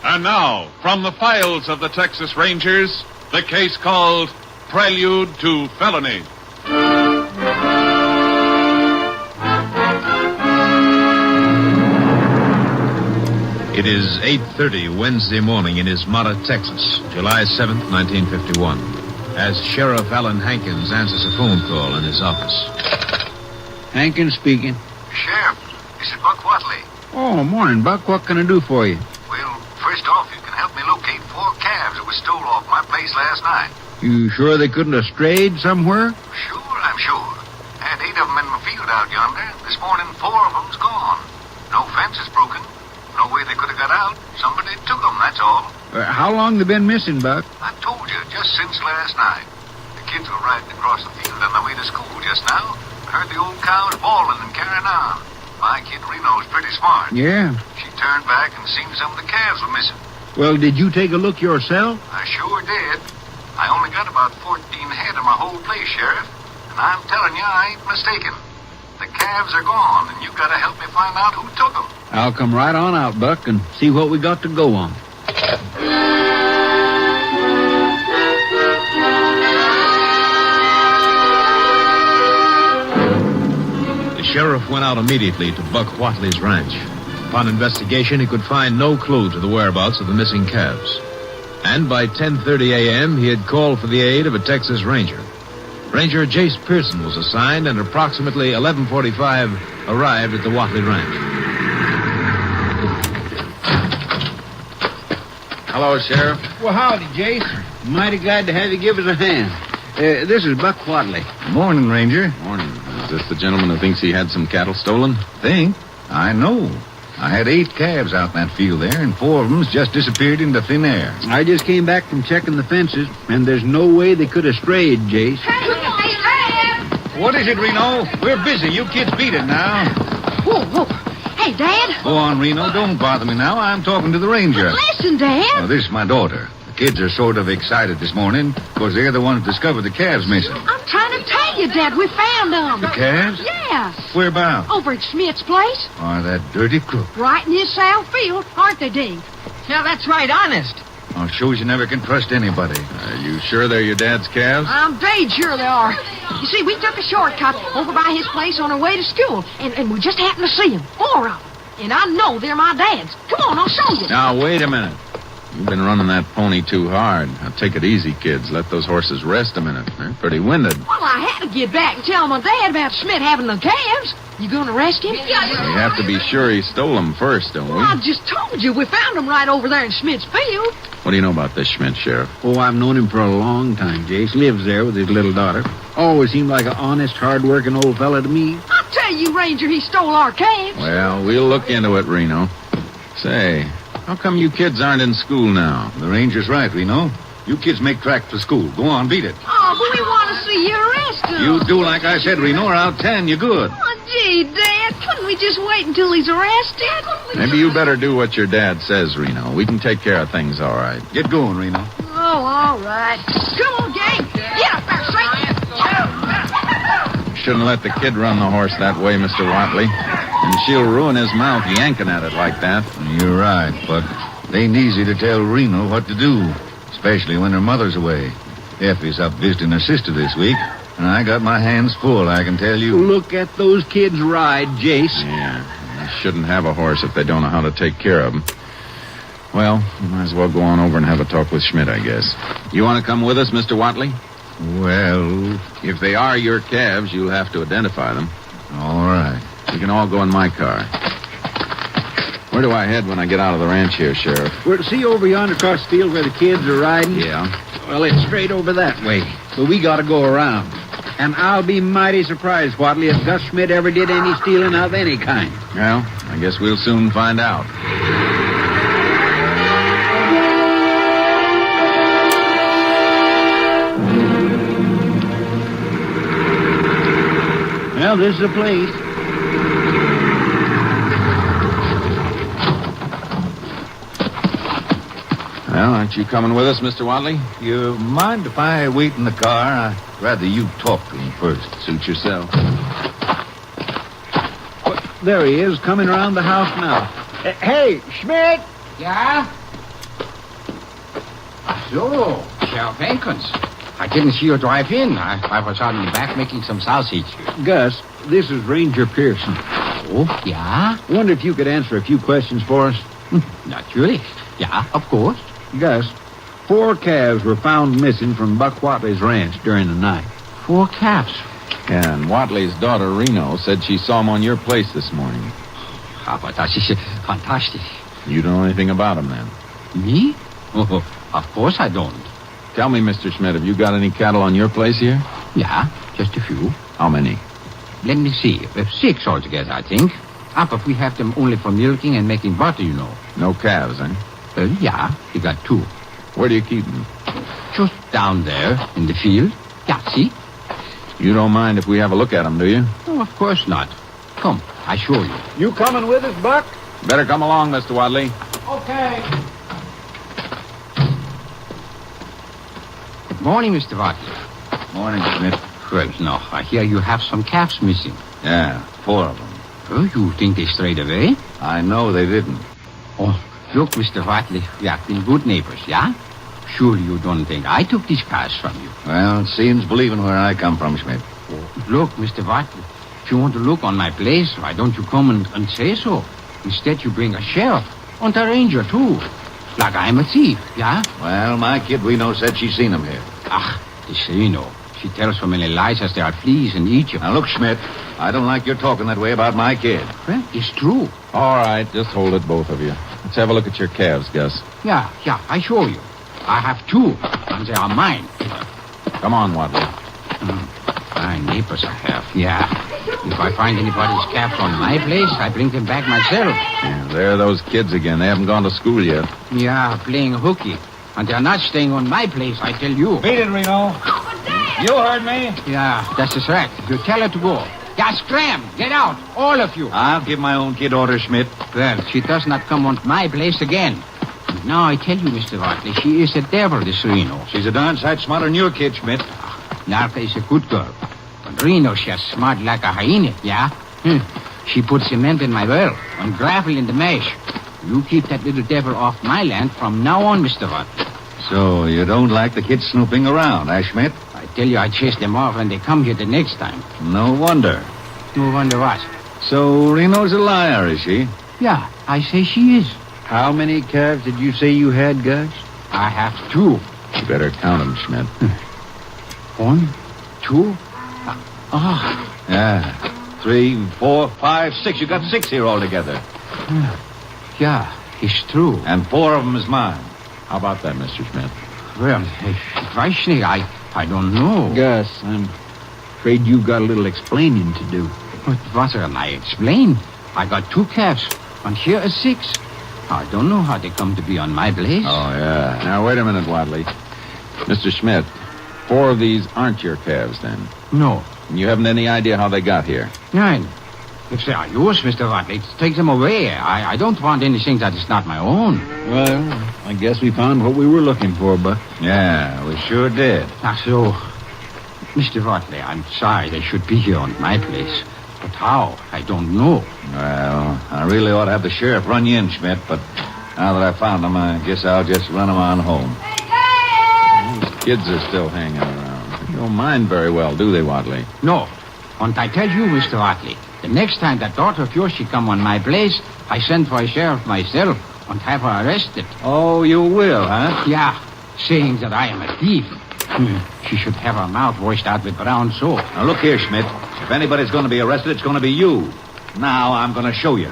And now, from the files of the Texas Rangers, the case called Prelude to Felony. It is 8:30 Wednesday morning in Ismata, Texas, July 7th, 1951, as Sheriff Alan Hankins answers a phone call in his office. Hankins speaking. Sheriff, this is Buck Watley. Oh, morning, Buck. What can I do for you? Well, first off, you can help me locate 4 calves that were stole off my place last night. You sure they couldn't have strayed somewhere? Sure, I'm sure. Had 8 of them in my field out yonder. This morning, 4 of them's gone. No fence is broken. No way they could have got out. Somebody took them, that's all. How long they been missing, Buck? I told you, just since last night. The kids were riding across the field on their way to school just now. I heard the old cows bawling and carrying on. My kid Reno's pretty smart. Yeah. She turned back and seen some of the calves were missing. Well, did you take a look yourself? I sure did. I only got about 14 head of my whole place, Sheriff. And I'm telling you, I ain't mistaken. The calves are gone, and you've got to help me find out who took them. I'll come right on out, Buck, and see what we got to go on. The sheriff went out immediately to Buck Watley's ranch. Upon investigation, he could find no clue to the whereabouts of the missing calves. And by 10:30 a.m., he had called for the aid of a Texas Ranger. Ranger Jace Pearson was assigned, and approximately 11:45 arrived at the Watley Ranch. Hello, Sheriff. Well, howdy, Jace. Mighty glad to have you give us a hand. This is Buck Watley. Morning, Ranger. Morning. Is this the gentleman who thinks he had some cattle stolen? Think? I know. I had 8 calves out in that field there, and 4 of them's just disappeared into thin air. I just came back from checking the fences, and there's no way they could have strayed, Jace. What is it, Reno? We're busy. You kids beat it now. Whoa, whoa. Hey, Dad. Go on, Reno. Don't bother me now. I'm talking to the ranger. Listen, Dad. Well, this is my daughter. The kids are sort of excited this morning because they're the ones discovered the calves missing. I'm trying to tell you, Dad. We found them. The calves? Yeah. Whereabouts? Over at Schmidt's place. Oh, that dirty crook. Right in his south field, aren't they, Dave? Yeah, that's right, honest. Oh, shows you never can trust anybody. Are you sure they're your dad's calves? I'm dead sure they are. You see, we took a shortcut over by his place on our way to school, and we just happened to see them, 4 of them. And I know they're my dad's. Come on, I'll show you. Now, wait a minute. You've been running that pony too hard. Now, take it easy, kids. Let those horses rest a minute. They're pretty winded. Well, I had to get back and tell my dad about Schmidt having the calves. You going to arrest him? We have to be sure he stole them first, don't we? Well, I just told you. We found them right over there in Schmidt's field. What do you know about this Schmidt, Sheriff? Oh, I've known him for a long time, Jace. Lives there with his little daughter. Always seemed like an honest, hard-working old fella to me. I tell you, Ranger, he stole our calves. Well, we'll look into it, Reno. Say, how come you kids aren't in school now? The ranger's right, Reno. You kids make track for school. Go on, beat it. Oh, but we want to see you arrested. You do like I said, Reno, or I'll tan you good. Oh, gee, Dad, couldn't we just wait until he's arrested? Maybe you better do what your dad says, Reno. We can take care of things all right. Get going, Reno. Oh, all right. Come on, gang. Get up there, straight. Shouldn't let the kid run the horse that way, Mr. Watley. And she'll ruin his mouth yanking at it like that. You're right, but it ain't easy to tell Reno what to do, especially when her mother's away. Effie's up visiting her sister this week, and I got my hands full, I can tell you. Look at those kids ride, Jace. Yeah, they shouldn't have a horse if they don't know how to take care of him. Well, we might as well go on over and have a talk with Schmidt, I guess. You want to come with us, Mr. Watley? Well, if they are your calves, you'll have to identify them. All right. You can all go in my car. Where do I head when I get out of the ranch here, Sheriff? We're see over yonder across the field where the kids are riding? Yeah. Well, it's straight over that way. But we got to go around. And I'll be mighty surprised, Watley, if Gus Schmidt ever did any stealing of any kind. Well, I guess we'll soon find out. Well, this is the place. Well, aren't you coming with us, Mr. Watley? You mind if I wait in the car? I'd rather you talk to him first. Suit yourself. There he is, coming around the house now. Hey, Schmidt! Yeah? So, Sheriff Hankins. I didn't see you drive in. I was out in the back making some sausage. Gus, this is Ranger Pearson. Oh, yeah? Wonder if you could answer a few questions for us? Naturally. Yeah, of course. Gus, 4 calves were found missing from Buck Watley's ranch during the night. 4 calves? Yeah, and Watley's daughter, Reno, said she saw him on your place this morning. Aber das ist fantastic. You don't know anything about him, then? Me? Oh, of course I don't. Tell me, Mr. Schmidt, have you got any cattle on your place here? Yeah, just a few. How many? Let me see. 6 altogether, I think. But we have them only for milking and making butter, you know. No calves, eh? Yeah, we got 2. Where do you keep them? Just down there in the field. Yeah, see? You don't mind if we have a look at them, do you? Oh, of course not. Come, I show you. You coming with us, Buck? Better come along, Mr. Watley. Okay. Good morning, Mr. Watley. Morning, Schmidt. Well, now, I hear you have some calves missing. Yeah, 4 of them. Oh, you think they strayed away? I know they didn't. Oh, look, Mr. Watley, we have been good neighbors, yeah? Surely you don't think I took these calves from you. Well, it seems believing where I come from, Schmidt. Oh, look, Mr. Watley, if you want to look on my place, why don't you come and say so? Instead, you bring a sheriff and a ranger, too. Like I'm a thief, yeah? Well, my kid Reno said she's seen him here. This Reno. She tells so many lies as there are fleas in Egypt. Now, look, Schmidt, I don't like your talking that way about my kid. Well, it's true. All right, just hold it, both of you. Let's have a look at your calves, Gus. Yeah, I show you. I have two, and they are mine. Come on, Wadley. Fine neighbors I have, yeah. If I find anybody's calves on my place, I bring them back myself. Yeah, there are those kids again. They haven't gone to school yet. Yeah, playing hooky. And they're not staying on my place, I tell you. Beat it, Reno. You heard me. Yeah, that's right. You tell her to go. Yeah, scram! Get out, all of you. I'll give my own kid orders, Schmidt. Well, she does not come on my place again. And now I tell you, Mr. Watley, she is a devil, this Reno. She's a darn sight smarter than your kid, Schmidt. Narka is a good girl. But Reno, she's smart like a hyena, yeah? She puts cement in my well and gravel in the mesh. You keep that little devil off my land from now on, Mr. Watley. So you don't like the kids snooping around, eh, Schmidt? I tell you, I chase them off when they come here the next time. No wonder. No wonder what? So Reno's a liar, is she? Yeah, I say she is. How many calves did you say you had, Gus? I have two. You better count them, Schmidt. 1, 2. Yeah. 3, 4, 5, 6. You got 6 here altogether. Yeah, it's true. And 4 of them is mine. How about that, Mr. Schmidt? Well, actually, I don't know. Gus, I'm afraid you've got a little explaining to do. But what can I explain? I got 2 calves, and here is 6. I don't know how they come to be on my place. Oh, yeah. Now, wait a minute, Wadley. Mr. Schmidt, 4 of these aren't your calves, then? No. And you haven't any idea how they got here? Nine. If they are yours, Mr. Watley, take them away. I don't want anything that is not my own. Well, I guess we found what we were looking for, Buck. Yeah, we sure did. So, Mr. Watley, I'm sorry they should be here on my place. But how? I don't know. Well, I really ought to have the sheriff run you in, Schmidt, but now that I found them, I guess I'll just run them on home. These kids are still hanging around. They don't mind very well, do they, Wadley? No. And I tell you, Mr. Watley, the next time that daughter of yours she come on my place, I send for a sheriff myself and have her arrested. Oh, you will, huh? Yeah, saying that I am a thief. She should have her mouth washed out with brown soap. Now, look here, Schmidt. If anybody's going to be arrested, it's going to be you. Now, I'm going to show you.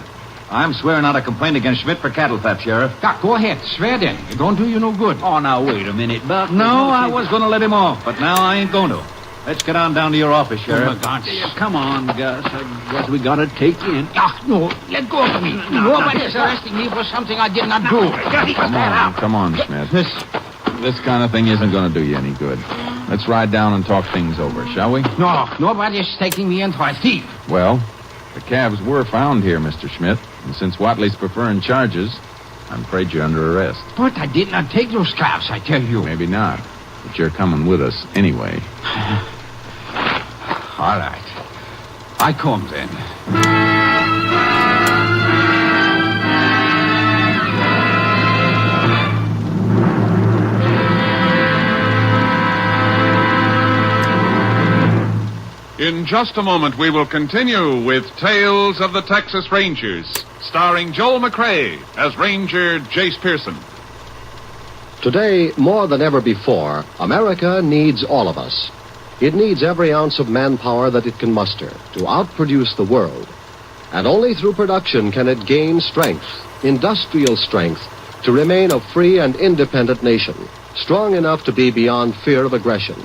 I'm swearing out a complaint against Schmidt for cattle theft, Sheriff. Go ahead, swear then. It don't do you no good. Oh, now, wait a minute, Buck. No, I was going to let him off, but now I ain't going to. Let's get on down to your office, Sheriff. Oh, come on, Gus. I guess we got to take you in. No, let go of me. Nobody's arresting me for something I did not do. Come on, Schmidt. This kind of thing isn't going to do you any good. Let's ride down and talk things over, shall we? No, nobody's taking me in for a thief. Well, the calves were found here, Mr. Schmidt. And since Watley's preferring charges, I'm afraid you're under arrest. But I did not take those calves, I tell you. Maybe not. But you're coming with us anyway. All right. I come then. In just a moment, we will continue with Tales of the Texas Rangers, starring Joel McCrea as Ranger Jace Pearson. Today, more than ever before, America needs all of us. It needs every ounce of manpower that it can muster to outproduce the world. And only through production can it gain strength, industrial strength, to remain a free and independent nation, strong enough to be beyond fear of aggression.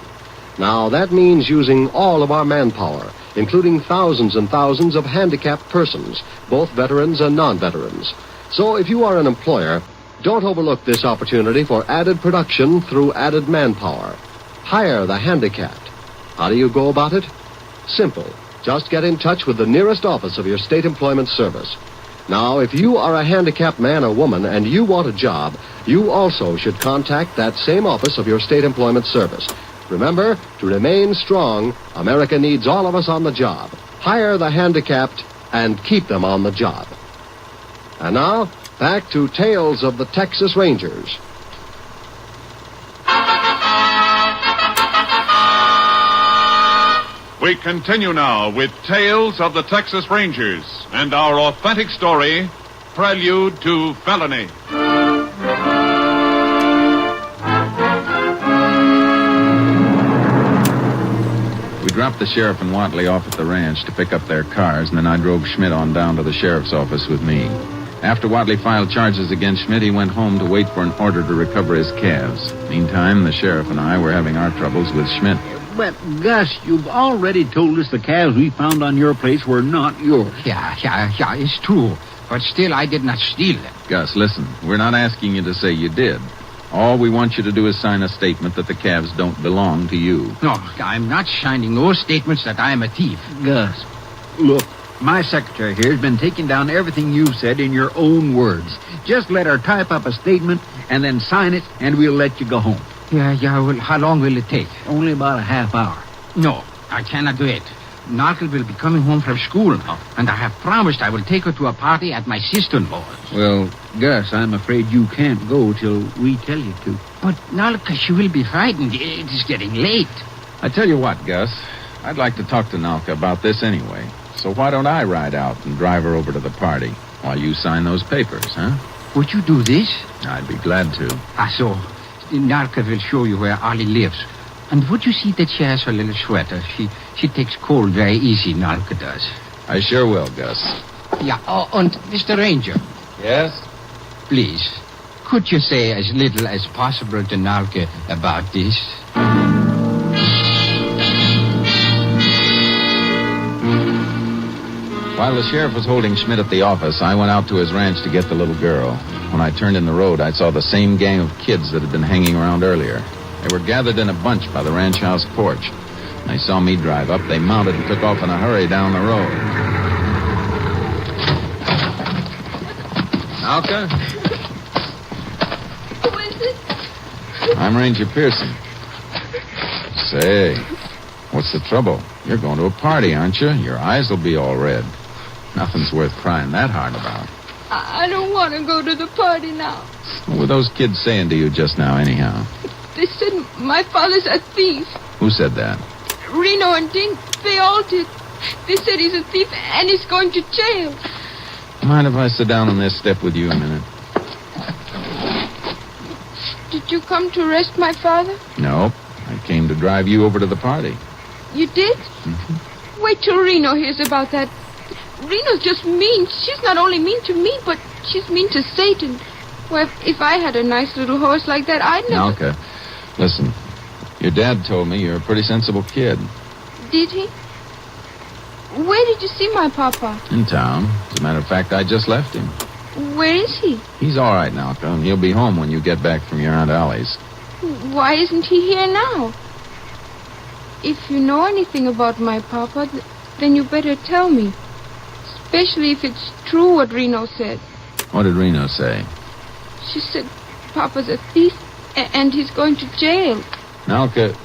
Now, that means using all of our manpower, including thousands and thousands of handicapped persons, both veterans and non-veterans. So if you are an employer, don't overlook this opportunity for added production through added manpower. Hire the handicapped. How do you go about it? Simple. Just get in touch with the nearest office of your state employment service. Now, if you are a handicapped man or woman and you want a job, you also should contact that same office of your state employment service. Remember, to remain strong, America needs all of us on the job. Hire the handicapped and keep them on the job. And now, back to Tales of the Texas Rangers. We continue now with Tales of the Texas Rangers and our authentic story, prelude to felony. We dropped the sheriff and Watley off at the ranch to pick up their cars, and then I drove Schmidt on down to the sheriff's office with me. After Watley filed charges against Schmidt, he went home to wait for an order to recover his calves. Meantime, the sheriff and I were having our troubles with Schmidt. But, Gus, you've already told us the calves we found on your place were not yours. Yeah, it's true. But still, I did not steal them. Gus, listen, we're not asking you to say you did. All we want you to do is sign a statement that the calves don't belong to you. No, I'm not signing no statements that I'm a thief. Gus, look, my secretary here has been taking down everything you've said in your own words. Just let her type up a statement and then sign it, and we'll let you go home. Yeah, well, how long will it take? Only about a half hour. No, I cannot do it. Narkle will be coming home from school now, and I have promised I will take her to a party at my sister-in-law's. Well, Gus, I'm afraid you can't go till we tell you to. But Nalka, she will be frightened. It is getting late. I tell you what, Gus, I'd like to talk to Nalka about this anyway. So why don't I ride out and drive her over to the party while you sign those papers, huh? Would you do this? I'd be glad to. So Narka will show you where Ollie lives. And would you see that she has her little sweater? She takes cold very easy, Narka does. I sure will, Gus. Yeah, and Mr. Ranger. Yes? Please, could you say as little as possible to Narka about this? While the sheriff was holding Schmidt at the office, I went out to his ranch to get the little girl. When I turned in the road, I saw the same gang of kids that had been hanging around earlier. They were gathered in a bunch by the ranch house porch. When they saw me drive up, they mounted and took off in a hurry down the road. Alka? Who is it? I'm Ranger Pearson. Say, what's the trouble? You're going to a party, aren't you? Your eyes will be all red. Nothing's worth crying that hard about. I don't want to go to the party now. What were those kids saying to you just now, anyhow? They said my father's a thief. Who said that? Reno and Dink, they all did. They said he's a thief and he's going to jail. Mind if I sit down on this step with you a minute? Did you come to arrest my father? No, I came to drive you over to the party. You did? Mm-hmm. Wait till Reno hears about that. Reno's just mean. She's not only mean to me, but she's mean to Satan. Well, if I had a nice little horse like that, I'd never... Nalka, listen. Your dad told me you're a pretty sensible kid. Did he? Where did you see my papa? In town. As a matter of fact, I just left him. Where is he? He's all right, Nalka, and he'll be home when you get back from your Aunt Allie's. Why isn't he here now? If you know anything about my papa, then you better tell me. Especially if it's true what Reno said. What did Reno say? She said Papa's a thief and he's going to jail. Nalka,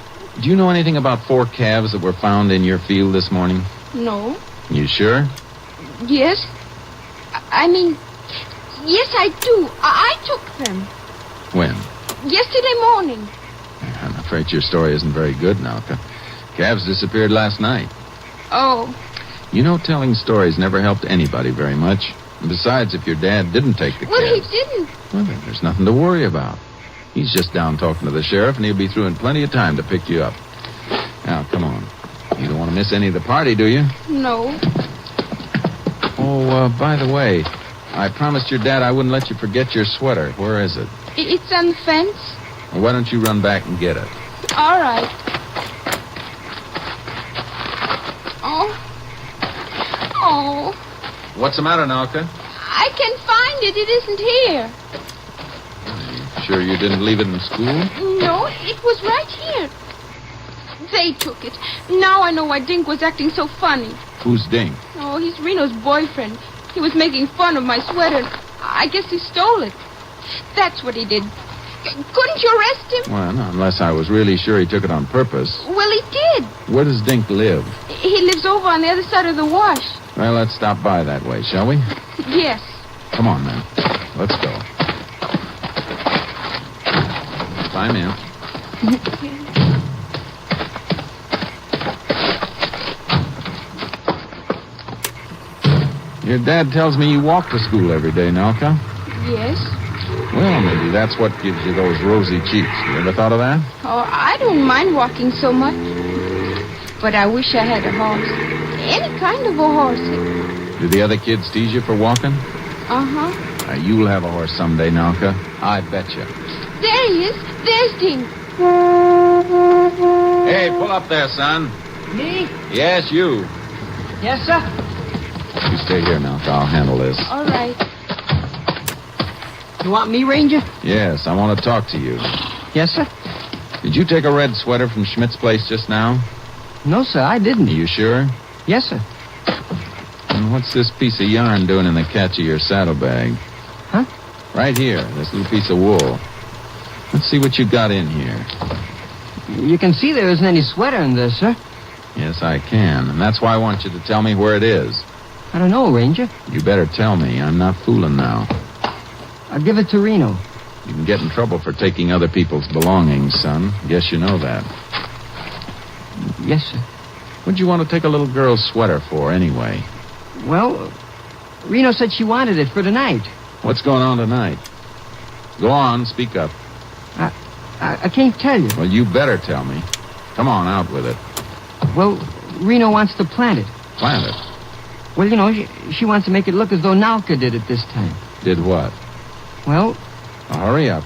do you know anything about 4 calves that were found in your field this morning? No. You sure? Yes. I mean, yes, I do. I took them. When? Yesterday morning. I'm afraid your story isn't very good, Nalka. Calves disappeared last night. Oh. You know, telling stories never helped anybody very much. And besides, if your dad didn't take the calves... Well, he didn't. Well, then there's nothing to worry about. He's just down talking to the sheriff, and he'll be through in plenty of time to pick you up. Now, come on. You don't want to miss any of the party, do you? No. Oh, by the way, I promised your dad I wouldn't let you forget your sweater. Where is it? It's on the fence. Well, why don't you run back and get it? All right. Oh. What's the matter, Nalka? I can find it. It isn't here. Sure you didn't leave it in school? No, it was right here. They took it. Now I know why Dink was acting so funny. Who's Dink? Oh, he's Reno's boyfriend. He was making fun of my sweater. I guess he stole it. That's what he did. Couldn't you arrest him? Well, no, unless I was really sure he took it on purpose. Well, he did. Where does Dink live? He lives over on the other side of the wash. Well, let's stop by that way, shall we? Yes. Come on, then. Let's go. Climb in. Your dad tells me you walk to school every day, Nelka. Yes. Well, maybe that's what gives you those rosy cheeks. You ever thought of that? Oh, I don't mind walking so much. But I wish I had a horse. Any kind of a horse. Do the other kids tease you for walking? Uh-huh. You'll have a horse someday, Nelka. I bet you. There he is. There's Dink. Hey, pull up there, son. Me? Yes, you. Yes, sir. You stay here, Nelka. I'll handle this. All right. You want me, Ranger? Yes, I want to talk to you. Yes, sir. Did you take a red sweater from Schmidt's place just now? No, sir, I didn't. Are you sure? Yes, sir. And what's this piece of yarn doing in the catch of your saddlebag? Huh? Right here, this little piece of wool. Let's see what you got in here. You can see there isn't any sweater in there, sir. Yes, I can. And that's why I want you to tell me where it is. I don't know, Ranger. You better tell me. I'm not fooling now. I'll give it to Reno. You can get in trouble for taking other people's belongings, son. Guess you know that. Yes, sir. What'd you want to take a little girl's sweater for, anyway? Well, Reno said she wanted it for tonight. What's going on tonight? Go on, speak up. I can't tell you. Well, you better tell me. Come on, out with it. Well, Reno wants to plant it. Plant it? Well, you know, she wants to make it look as though Nalka did it this time. Did what? Well... hurry up.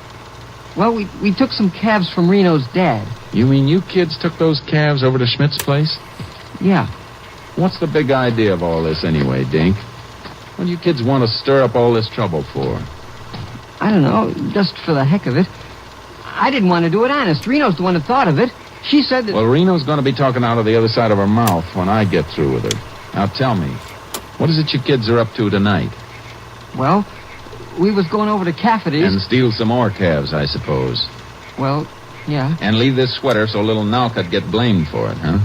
Well, we took some calves from Reno's dad. You mean you kids took those calves over to Schmidt's place? Yeah. What's the big idea of all this anyway, Dink? What do you kids want to stir up all this trouble for? I don't know, just for the heck of it. I didn't want to do it honest. Reno's the one that thought of it. She said that... Well, Reno's going to be talking out of the other side of her mouth when I get through with her. Now tell me, what is it you kids are up to tonight? Well, we was going over to Cafferty's... And steal some more calves, I suppose. Well, yeah. And leave this sweater so little Nalka'd get blamed for it, huh?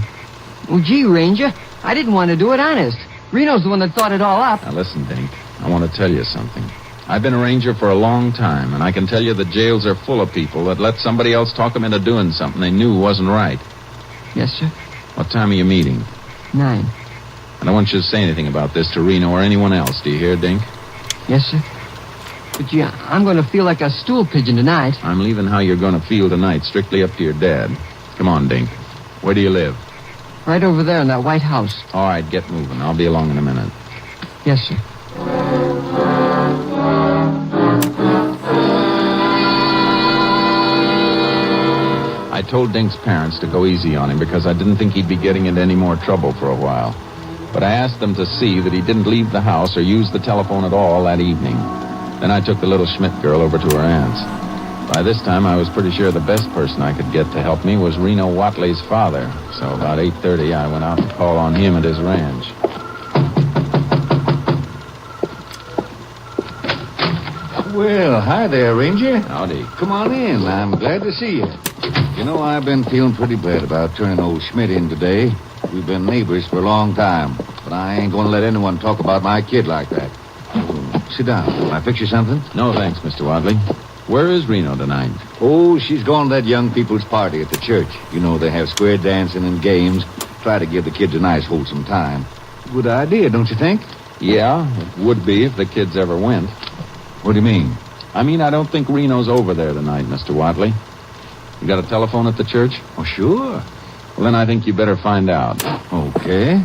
Well, gee, Ranger, I didn't want to do it honest. Reno's the one that thought it all up. Now listen, Dink, I want to tell you something. I've been a ranger for a long time, and I can tell you the jails are full of people that let somebody else talk them into doing something they knew wasn't right. Yes, sir. What time are you meeting? 9. I don't want you to say anything about this to Reno or anyone else. Do you hear, Dink? Yes, sir. But, gee, I'm going to feel like a stool pigeon tonight. I'm leaving how you're going to feel tonight strictly up to your dad. Come on, Dink. Where do you live? Right over there in that white house. All right, get moving. I'll be along in a minute. Yes, sir. I told Dink's parents to go easy on him because I didn't think he'd be getting into any more trouble for a while. But I asked them to see that he didn't leave the house or use the telephone at all that evening. Then I took the little Schmidt girl over to her aunt's. By this time, I was pretty sure the best person I could get to help me was Reno Watley's father. So about 8:30, I went out to call on him at his ranch. Well, hi there, Ranger. Howdy. Come on in. I'm glad to see you. You know, I've been feeling pretty bad about turning old Schmidt in today. We've been neighbors for a long time, but I ain't going to let anyone talk about my kid like that. Sit down. Can I fix you something? No, thanks, Mr. Watley. Where is Reno tonight? Oh, she's gone to that young people's party at the church. You know, they have square dancing and games. Try to give the kids a nice, wholesome time. Good idea, don't you think? Yeah, it would be if the kids ever went. What do you mean? I mean, I don't think Reno's over there tonight, Mr. Watley. You got a telephone at the church? Oh, sure. Well, then I think you better find out. Okay.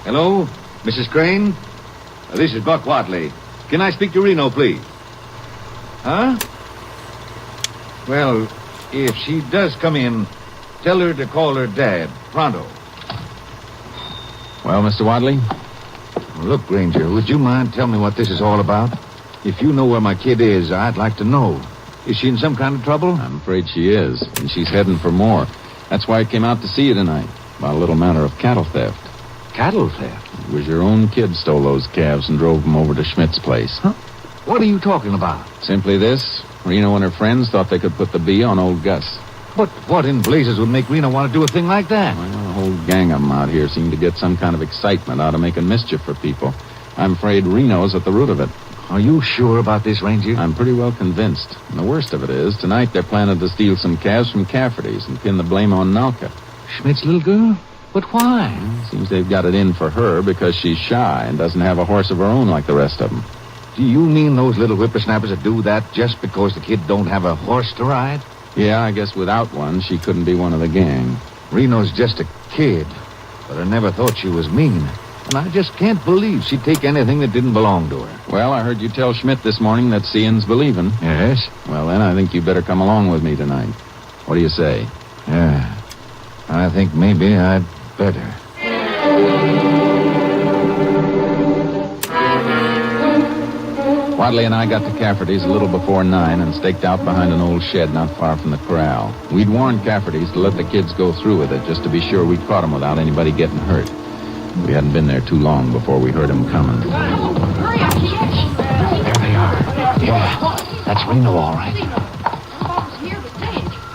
Hello, Mrs. Crane? This is Buck Watley. Can I speak to Reno, please? Huh? Well, if she does come in, tell her to call her dad, pronto. Well, Mr. Watley? Look, Ranger, would you mind telling me what this is all about? If you know where my kid is, I'd like to know. Is she in some kind of trouble? I'm afraid she is, and she's heading for more. That's why I came out to see you tonight, about a little matter of cattle theft. Cattle theft? It was your own kid stole those calves and drove them over to Schmidt's place. Huh? What are you talking about? Simply this. Reno and her friends thought they could put the bee on old Gus. But what in blazes would make Reno want to do a thing like that? Well, a whole gang of them out here seem to get some kind of excitement out of making mischief for people. I'm afraid Reno's at the root of it. Are you sure about this, Ranger? I'm pretty well convinced. And the worst of it is, tonight they're planning to steal some calves from Cafferty's and pin the blame on Nalka. Schmidt's little girl? But why? Seems they've got it in for her because she's shy and doesn't have a horse of her own like the rest of them. Do you mean those little whippersnappers that do that just because the kid don't have a horse to ride? Yeah, I guess without one, she couldn't be one of the gang. Reno's just a kid, but I never thought she was mean. And I just can't believe she'd take anything that didn't belong to her. Well, I heard you tell Schmidt this morning that seeing's believing. Yes? Well, then I think you better come along with me tonight. What do you say? Yeah. I think maybe I'd better. Wadley and I got to Cafferty's a little before 9 and staked out behind an old shed not far from the corral. We'd warned Cafferty's to let the kids go through with it just to be sure we'd caught them without anybody getting hurt. We hadn't been there too long before we heard them coming. Hurry up, kids. There they are. Yeah, that's Reno, all right.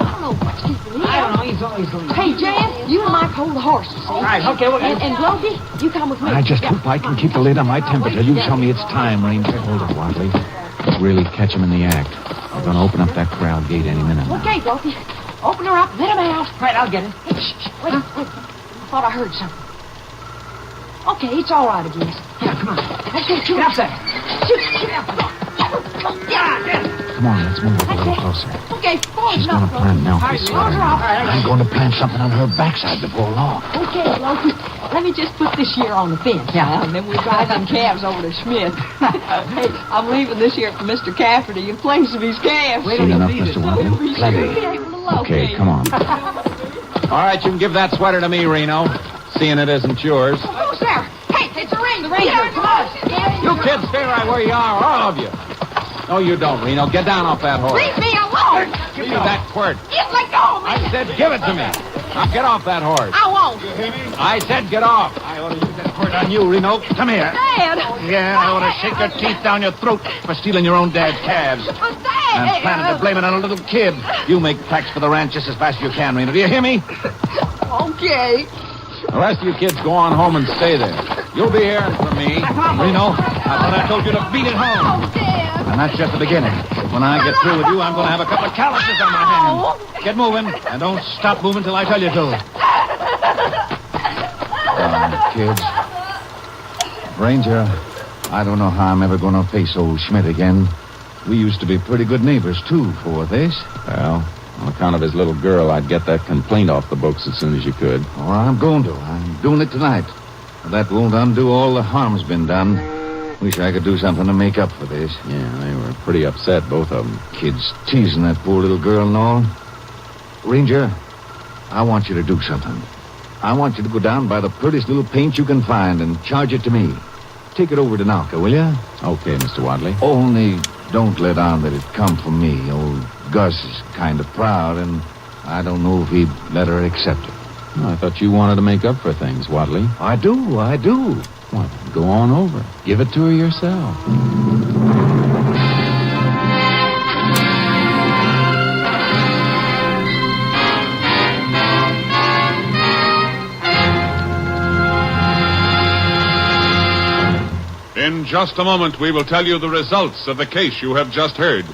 I don't know. He's always going. Hey, Jan, you and Mike hold the horses, see? All right, okay, well, And Brody, you come with me. I just hope I can keep the lid on my temper till you tell me it's time, Ranger. Hold it, Wadley. Really catch them in the act. We're going to open up that corral gate any minute now. Okay, Brody. Open her up. Let him out. Right, I'll get him. Hey, shh. Wait. I thought I heard something. Okay, it's all right, I guess. Yeah, come on. Let's get up there. Shoot up. Yeah. Come on, let's move a little closer. Okay, She's going to plant Nelky's sweater. I'm going to plant something on her backside before long. Okay, Loki. Let me just put this here on the fence. Yeah, and then we'll drive them calves over to Schmidt. Hey, I'm leaving this here for Mr. Cafferty in place of his calves. Seen enough, Mr. Wadley? Plenty. Okay, come on. All right, you can give that sweater to me, Reno. Seeing it isn't yours. Who's there? Hey, it's a ring. The ranger. Come on. You kids stay right where you are, all of you. No, you don't, Reno. Get down off that horse. Leave me alone. Give me that quirt. Just let go of me. I said give it to me. Now get off that horse. I won't. I said get off. I ought to use that quirt on you, Reno. Come here. Dad. Yeah, I ought to shake your teeth down your throat for stealing your own dad's calves. But Dad. And planning to blame it on a little kid. You make tracks for the ranch just as fast as you can, Reno. Do you hear me? Okay. The rest of you kids go on home and stay there. You'll be hearing from me. Reno, I thought I told you to beat it home. Oh, Dad. And that's just the beginning. When I get through with you, I'm going to have a couple of calluses on my hands. Get moving, and don't stop moving till I tell you to. Kids. Ranger, I don't know how I'm ever going to face old Schmidt again. We used to be pretty good neighbors, too, for this. Well, on account of his little girl, I'd get that complaint off the books as soon as you could. Oh, I'm going to. I'm doing it tonight. But that won't undo all the harm's been done. Wish I could do something to make up for this. Yeah, they were pretty upset, both of them. Kids teasing that poor little girl and all. Ranger, I want you to do something. I want you to go down by the prettiest little paint you can find and charge it to me. Take it over to Nalka, will you? Okay, Mr. Wadley. Only don't let on that it come from me. Old Gus is kind of proud, and I don't know if he'd let her accept it. I thought you wanted to make up for things, Wadley. I do. Well, go on over. Give it to her yourself. In just a moment, we will tell you the results of the case you have just heard.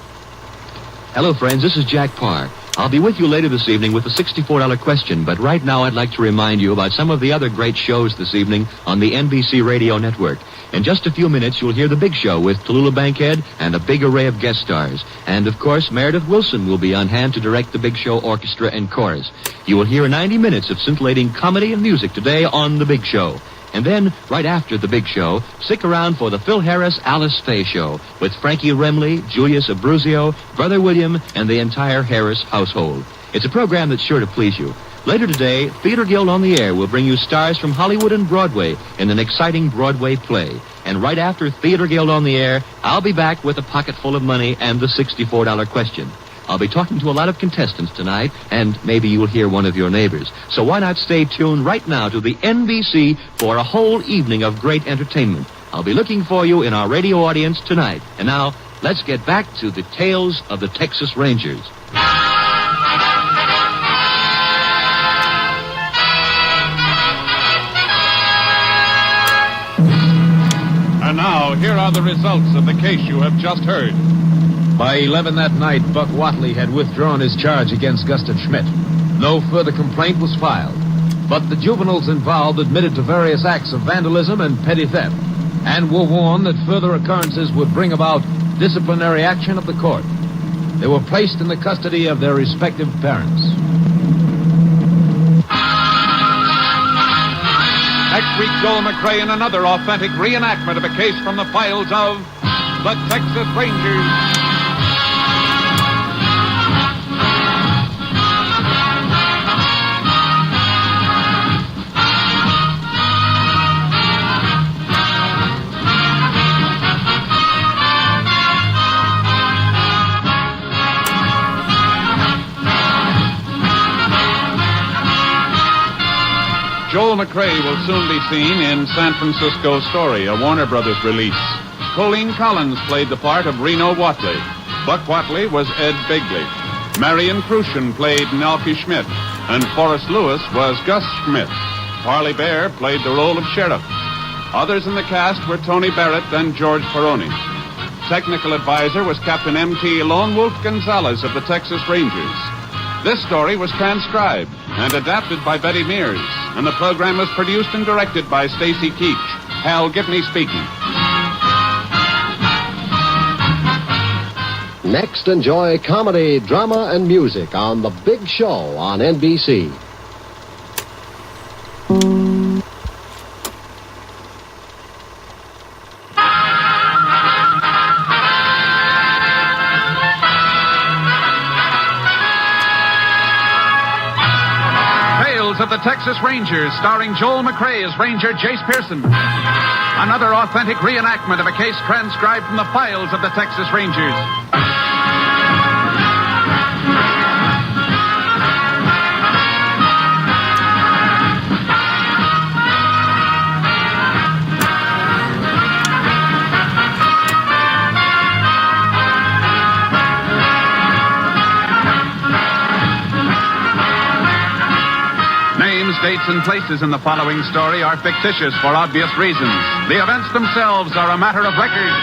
Hello, friends. This is Jack Parr. I'll be with you later this evening with the $64 question, but right now I'd like to remind you about some of the other great shows this evening on the NBC Radio Network. In just a few minutes, you'll hear The Big Show with Tallulah Bankhead and a big array of guest stars. And, of course, Meredith Wilson will be on hand to direct The Big Show Orchestra and Chorus. You will hear 90 minutes of scintillating comedy and music today on The Big Show. And then, right after The Big Show, stick around for the Phil Harris Alice Faye Show with Frankie Remley, Julius Abruzio, Brother William, and the entire Harris household. It's a program that's sure to please you. Later today, Theater Guild on the Air will bring you stars from Hollywood and Broadway in an exciting Broadway play. And right after Theater Guild on the Air, I'll be back with a pocket full of money and the $64 question. I'll be talking to a lot of contestants tonight, and maybe you'll hear one of your neighbors. So why not stay tuned right now to the NBC for a whole evening of great entertainment. I'll be looking for you in our radio audience tonight. And now, let's get back to the tales of the Texas Rangers. And now, here are the results of the case you have just heard. By 11 that night, Buck Watley had withdrawn his charge against Gustav Schmidt. No further complaint was filed. But the juveniles involved admitted to various acts of vandalism and petty theft, and were warned that further occurrences would bring about disciplinary action of the court. They were placed in the custody of their respective parents. Next week, Joel McCrea in another authentic reenactment of a case from the files of the Texas Rangers. Joel McCrea will soon be seen in San Francisco Story, a Warner Brothers release. Colleen Collins played the part of Reno Watley. Buck Watley was Ed Bigley. Marion Crucian played Nelky Schmidt, and Forrest Lewis was Gus Schmidt. Parley Bear played the role of sheriff. Others in the cast were Tony Barrett and George Peroni. Technical advisor was Captain M.T. Lone Wolf Gonzalez of the Texas Rangers. This story was transcribed and adapted by Betty Mears, and the program was produced and directed by Stacy Keach. Hal Gibney speaking. Next, enjoy comedy, drama, and music on The Big Show on NBC. Of the Texas Rangers, starring Joel McCrea as Ranger Jace Pearson. Another authentic reenactment of a case transcribed from the files of the Texas Rangers. Dates and places in the following story are fictitious for obvious reasons. The events themselves are a matter of record.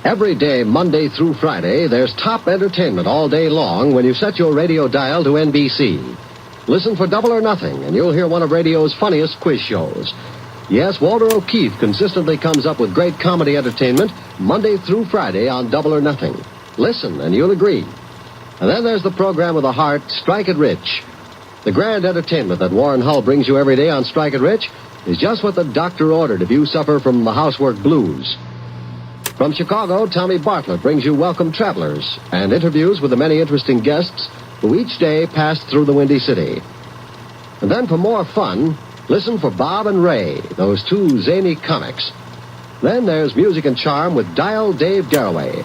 Every day, Monday through Friday, there's top entertainment all day long when you set your radio dial to NBC. Listen for Double or Nothing, and you'll hear one of radio's funniest quiz shows. Yes, Walter O'Keefe consistently comes up with great comedy entertainment Monday through Friday on Double or Nothing. Listen, and you'll agree. And then there's the program with the heart, Strike It Rich. The grand entertainment that Warren Hull brings you every day on Strike It Rich is just what the doctor ordered if you suffer from the housework blues. From Chicago, Tommy Bartlett brings you Welcome Travelers and interviews with the many interesting guests who each day pass through the Windy City. And then for more fun, listen for Bob and Ray, those two zany comics. Then there's Music and Charm with Dial Dave Garraway.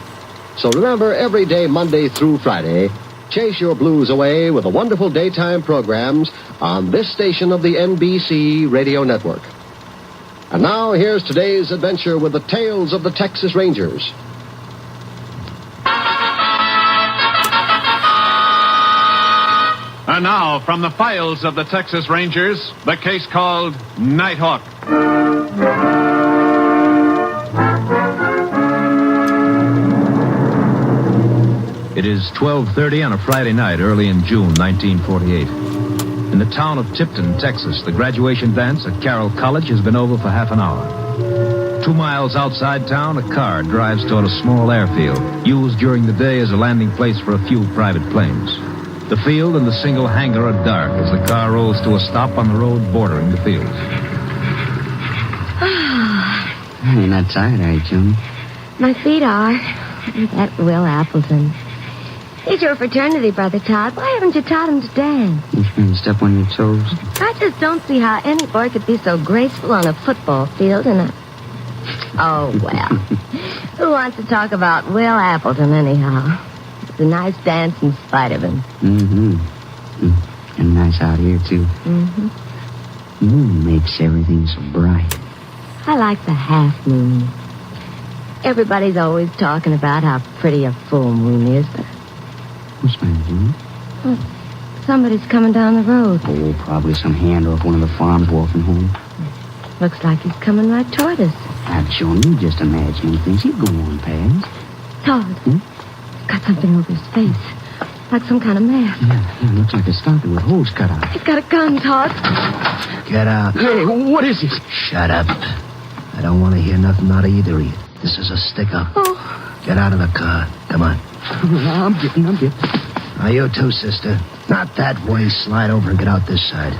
So remember, every day, Monday through Friday, chase your blues away with the wonderful daytime programs on this station of the NBC Radio Network. And now, here's today's adventure with the tales of the Texas Rangers. And now, from the files of the Texas Rangers, the case called Nighthawk. It is 12:30 on a Friday night early in June 1948. In the town of Tipton, Texas, the graduation dance at Carroll College has been over for half an hour. 2 miles outside town, a car drives toward a small airfield, used during the day as a landing place for a few private planes. The field and the single hangar are dark as the car rolls to a stop on the road bordering the field. You're not tired, are you, June? My feet are. That Will Appleton. He's your fraternity brother, Todd. Why haven't you taught him to dance? He's trying to step on your toes. I just don't see how any boy could be so graceful on a football field and a... Oh, well. Who wants to talk about Will Appleton, anyhow? It's a nice dance in spite of him. Mm-hmm. And nice out here, too. Mm-hmm. Moon makes everything so bright. I like the half moon. Everybody's always talking about how pretty a full moon is, but... What's my moon? Well, Somebody's coming down the road. Oh, probably some hand off one of the farms walking home. Looks like he's coming right toward us. Now, Joan, you just imagining things. He'd go on past. Todd. He's got something over his face. Like some kind of mask. Yeah, looks like a stocking with holes cut out. He's got a gun, Todd. Get out. Hey, what is this? Shut up. I don't want to hear nothing out of either of you. This is a stick-up. Oh. Get out of the car. Come on. I'm getting. Now, you too, sister. Not that way. Slide over and get out this side.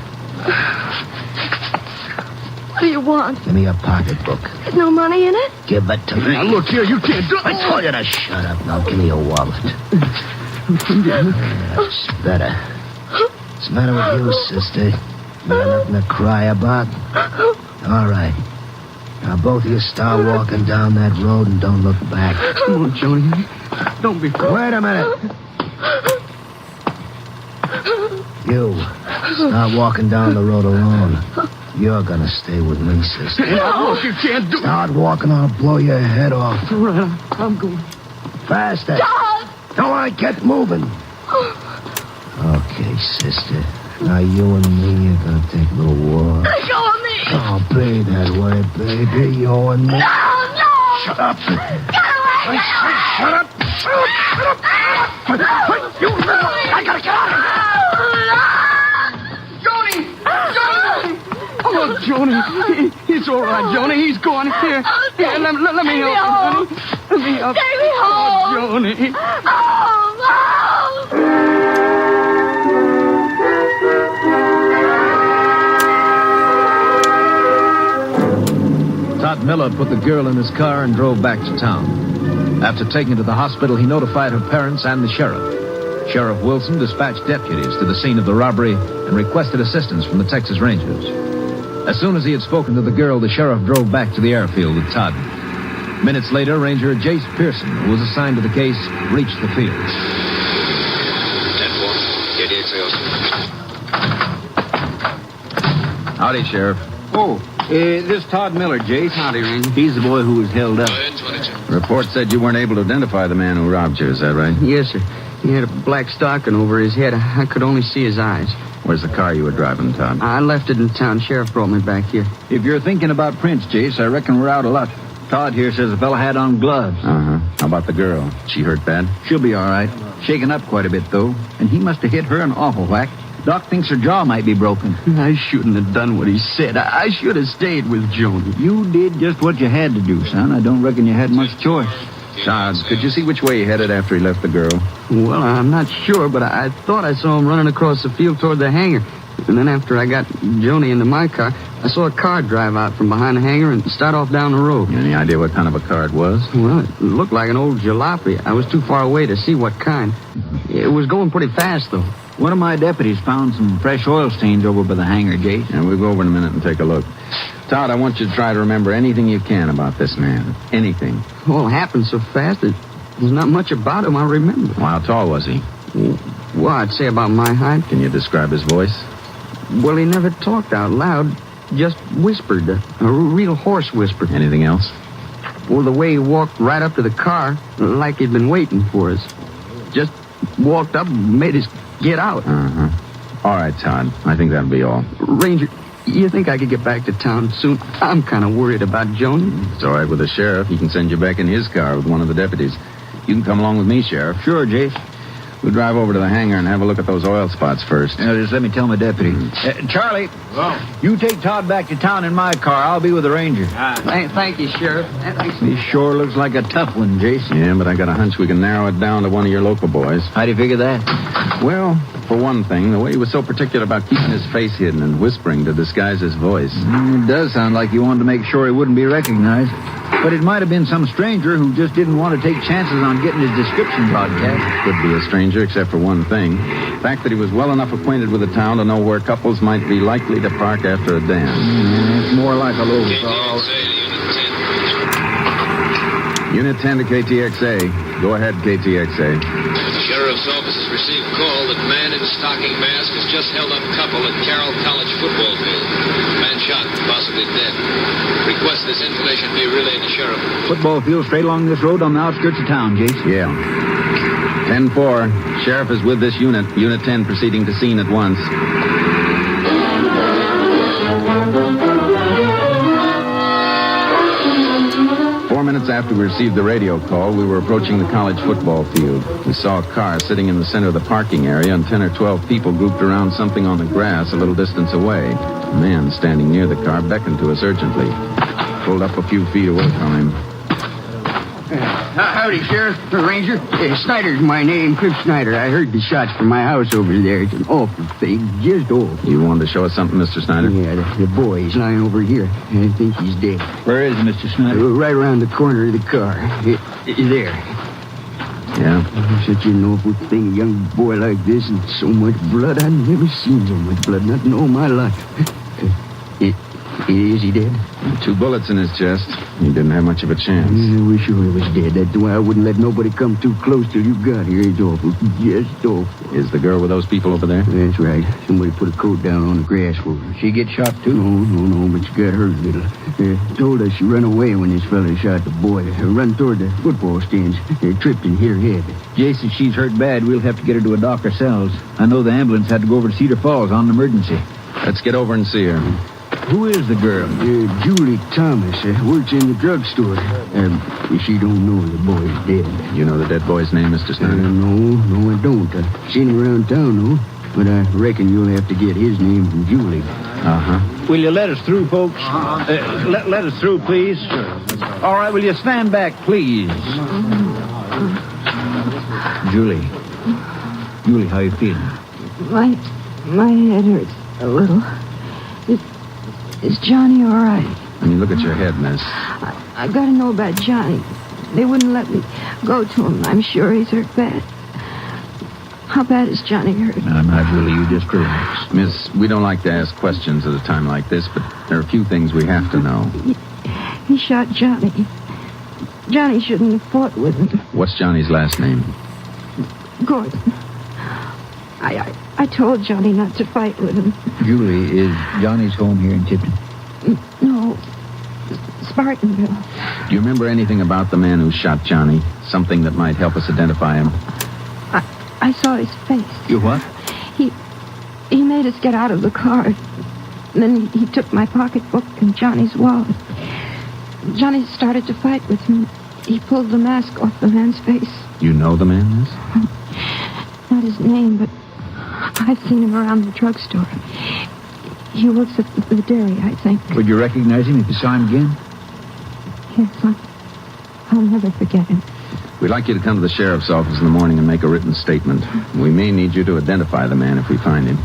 What do you want? Give me your pocketbook. There's no money in it? Give it to me. Now, look here, you can't do it. I told you to shut up. Now, give me your wallet. That's better. What's the matter with you, sister? You got nothing to cry about? All right. Now, both of you start walking down that road and don't look back. Come on, Johnny. Don't be... Wait a minute. You, start walking down the road alone. You're gonna stay with me, sister. Now, look, you can't do... Start walking or I'll blow your head off. All right, I'm going. Faster. Todd! All right, get moving. Okay, sister. Now you and me are gonna take a little walk. Let go of me! Oh, be that way, baby. You and me. No! Shut up. Get away! I said shut up. Shut up. You little... I gotta get out of here. Johnny! Oh, Johnny. He's all right, Johnny. He's gone. Here, let me help you, honey. Let me help you. Take me home! Oh, Johnny. Home! Todd Miller put the girl in his car and drove back to town. After taking her to the hospital, he notified her parents and the sheriff. Sheriff Wilson dispatched deputies to the scene of the robbery and requested assistance from the Texas Rangers. As soon as he had spoken to the girl, the sheriff drove back to the airfield with Todd. Minutes later, Ranger Jace Pearson, who was assigned to the case, reached the field. 10-4. KDXA. Howdy, Sheriff. Oh, this is Todd Miller, Jace. Howdy, Ranger. He's the boy who was held up. Report said you weren't able to identify the man who robbed you, is that right? Yes, sir. He had a black stocking over his head. I could only see his eyes. Where's the car you were driving, Todd? I left it in town. Sheriff brought me back here. If you're thinking about Prince, Jace, I reckon we're out of luck. Todd here says the fella had on gloves. Uh-huh. How about the girl? She hurt bad? She'll be all right. Shaken up quite a bit, though. And he must have hit her an awful whack. Doc thinks her jaw might be broken. I shouldn't have done what he said. I should have stayed with Joni. You did just what you had to do, son. I don't reckon you had much choice. Todd, could you see which way he headed after he left the girl? Well, I'm not sure, but I thought I saw him running across the field toward the hangar. And then after I got Joni into my car, I saw a car drive out from behind the hangar and start off down the road. Any idea what kind of a car it was? Well, it looked like an old jalopy. I was too far away to see what kind. It was going pretty fast, though. One of my deputies found some fresh oil stains over by the hangar, Jace. Yeah, we'll go over in a minute and take a look. Todd, I want you to try to remember anything you can about this man. Anything. Well, it happened so fast that there's not much about him I remember. Well, how tall was he? Well, I'd say about my height. Can you describe his voice? Well, he never talked out loud, just whispered, a real hoarse whisper. Anything else? Well, the way he walked right up to the car, like he'd been waiting for us. Just walked up and made us get out. Uh-huh. All right, Todd. I think that'll be all. Ranger, you think I could get back to town soon? I'm kind of worried about Joni. It's all right with the sheriff. He can send you back in his car with one of the deputies. You can come along with me, Sheriff. Sure, Jace. We'll drive over to the hangar and have a look at those oil spots first. Just let me tell my deputy. Charlie, you take Todd back to town in my car. I'll be with the ranger. Thank you, Sheriff. He sure looks like a tough one, Jace. Yeah, but I got a hunch we can narrow it down to one of your local boys. How do you figure that? Well, for one thing, the way he was so particular about keeping his face hidden and whispering to disguise his voice. It does sound like he wanted to make sure he wouldn't be recognized. But it might have been some stranger who just didn't want to take chances on getting his description broadcast. Could be a stranger, except for one thing. The fact that he was well enough acquainted with the town to know where couples might be likely to park after a dance. It's more like a little call. Unit 10 to KTXA. Go ahead, KTXA. The sheriff's office has received call that man in stocking mask has just held up couple at Carroll College football field. Man shot, possibly dead. Request this information be relayed to sheriff. Football field straight along this road on the outskirts of town, Jace. Yeah. 10-4. Sheriff is with this unit. Unit 10 proceeding to scene at once. Minutes after we received the radio call, we were approaching the college football field. We saw a car sitting in the center of the parking area, and 10 or 12 people grouped around something on the grass a little distance away. A man standing near the car beckoned to us urgently. Pulled up a few feet away from him. Howdy, Sheriff. Ranger. Snyder's my name, Cliff Snyder. I heard the shots from my house over there. It's an awful thing, just awful. You wanted to show us something, Mr. Snyder? Yeah, the boy, he's lying over here. I think he's dead. Where is Mr. Snyder? Right around the corner of the car. There. Yeah? Such an awful thing, a young boy like this, and so much blood. I've never seen so much blood, not in all my life. Is he dead? 2 bullets in his chest. He didn't have much of a chance. I wish he was dead. That's why I wouldn't let nobody come too close till you got here. It's awful. Just awful. Is the girl with those people over there? That's right. Somebody put a coat down on the grass for her. She get shot, too? No, but she got hurt a little. Told us she ran away when this fella shot the boy. Run toward the football stands. Tripped and hit her head. Jason, she's hurt bad. We'll have to get her to a doc ourselves. I know the ambulance had to go over to Cedar Falls on an emergency. Let's get over and see her. Who is the girl? Julie Thomas. Works in the drugstore. She don't know the boy's dead. You know the dead boy's name, Mr. Snyder? No, I don't. I've seen him around town, though. But I reckon you'll have to get his name from Julie. Uh-huh. Will you let us through, folks? Let us through, please. All right, will you stand back, please? Julie, how you feeling? My head hurts a little. Is Johnny all right? When you look at your head, miss. I gotta know about Johnny. They wouldn't let me go to him. I'm sure he's hurt bad. How bad is Johnny hurt? No, not really. You just relax. Miss, we don't like to ask questions at a time like this, but there are a few things we have to know. He shot Johnny. Johnny shouldn't have fought with him. What's Johnny's last name? Gordon. I told Johnny not to fight with him. Julie, is Johnny's home here in Tipton? No. Spartanville. Do you remember anything about the man who shot Johnny? Something that might help us identify him? I saw his face. You what? He made us get out of the car. Then he took my pocketbook and Johnny's wallet. Johnny started to fight with him. He pulled the mask off the man's face. You know the man, miss? Not his name, but I've seen him around the drugstore. He works at the dairy, I think. Would you recognize him if you saw him again? Yes, I'll never forget him. We'd like you to come to the sheriff's office in the morning and make a written statement. We may need you to identify the man if we find him.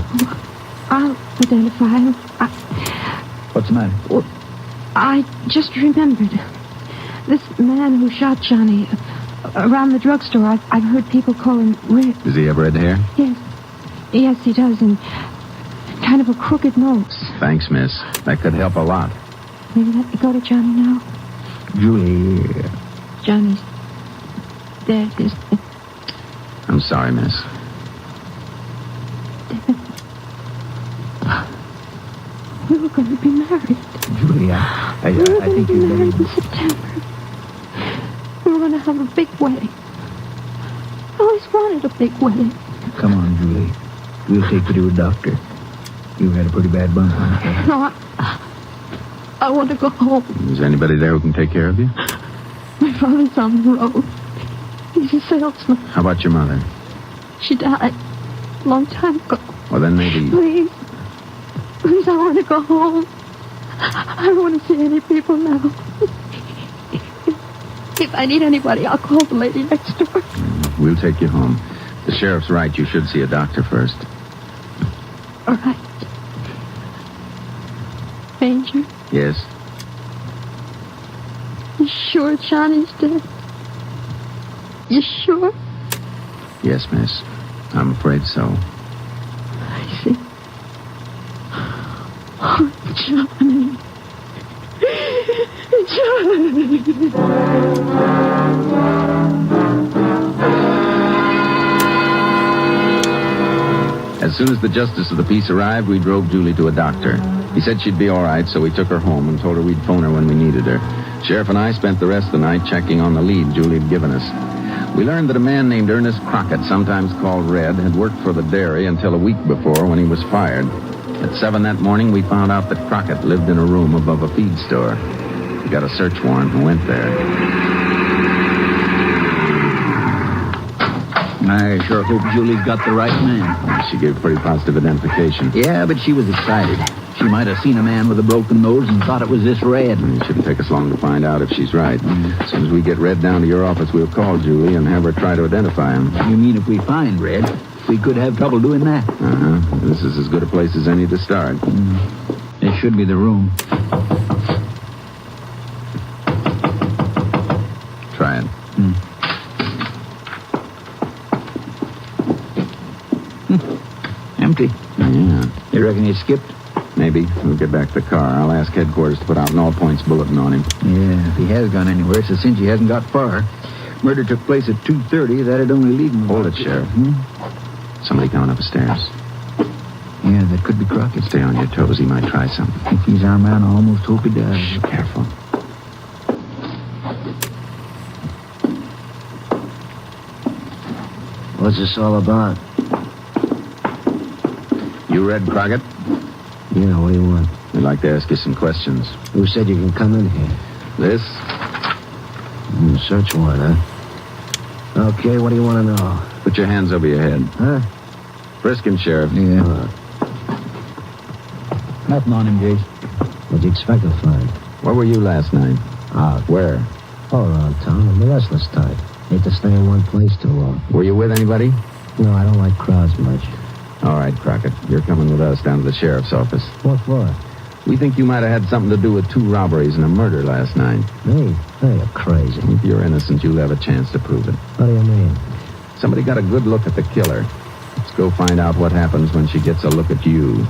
I'll identify him. What's the matter? Well, I just remembered. This man who shot Johnny around the drugstore, I've heard people call him Rick. Does he have red hair? Yes, he does, and kind of a crooked nose. Thanks, miss. That could help a lot. Will you let me go to Johnny now? Julie. Johnny's dead, isn't it? I'm sorry, miss. We were going to be married. Julie, I think you're married in September. We were going to have a big wedding. I always wanted a big wedding. Come on, Julie. We'll take you to a doctor. You had a pretty bad bump on your head. No, I want to go home. Is there anybody there who can take care of you? My father's on the road. He's a salesman. How about your mother? She died a long time ago. Well, then maybe... Please, I want to go home. I don't want to see any people now. If I need anybody, I'll call the lady next door. We'll take you home. The sheriff's right. You should see a doctor first. All right. Ranger? Yes? You sure Johnny's dead? You sure? Yes, miss. I'm afraid so. I see. Oh, Johnny. As soon as the justice of the peace arrived, we drove Julie to a doctor. He said she'd be all right, so we took her home and told her we'd phone her when we needed her. Sheriff and I spent the rest of the night checking on the lead Julie had given us. We learned that a man named Ernest Crockett, sometimes called Red, had worked for the dairy until a week before when he was fired. At 7 that morning, we found out that Crockett lived in a room above a feed store. We got a search warrant and went there. I sure hope Julie's got the right man. She gave pretty positive identification. Yeah, but she was excited. She might have seen a man with a broken nose and thought it was this Red. It shouldn't take us long to find out if she's right. As soon as we get Red down to your office, we'll call Julie and have her try to identify him. You mean if we find Red, we could have trouble doing that? Uh-huh. This is as good a place as any to start. This should be the room. Try it. Empty. Yeah. You reckon he skipped? Maybe. We'll get back to the car. I'll ask headquarters to put out an all-points bulletin on him. Yeah, if he has gone anywhere, it's a cinch he hasn't got far. Murder took place at 2:30. That'd only leave him... Hold it, Sheriff. Somebody coming up the stairs. Yeah, that could be Crockett. Stay on your toes. He might try something. If he's our man, I almost hope he does. Shh, careful. What's this all about? You Red Crockett? Yeah, what do you want? We'd like to ask you some questions. Who said you can come in here? This? Search warrant, huh? Okay, what do you want to know? Put your hands over your head. Huh? Frisk him, Sheriff. Yeah. Nothing on him, Jace. What'd you expect to find? Where were you last night? Out. Where? All around town. I'm the restless type. Hate to stay in one place too long. Were you with anybody? No, I don't like crowds much. All right, Crockett. You're coming with us down to the sheriff's office. What for? We think you might have had something to do with 2 robberies and a murder last night. Me? Hey, you're crazy. If you're innocent, you'll have a chance to prove it. What do you mean? Somebody got a good look at the killer. Let's go find out what happens when she gets a look at you.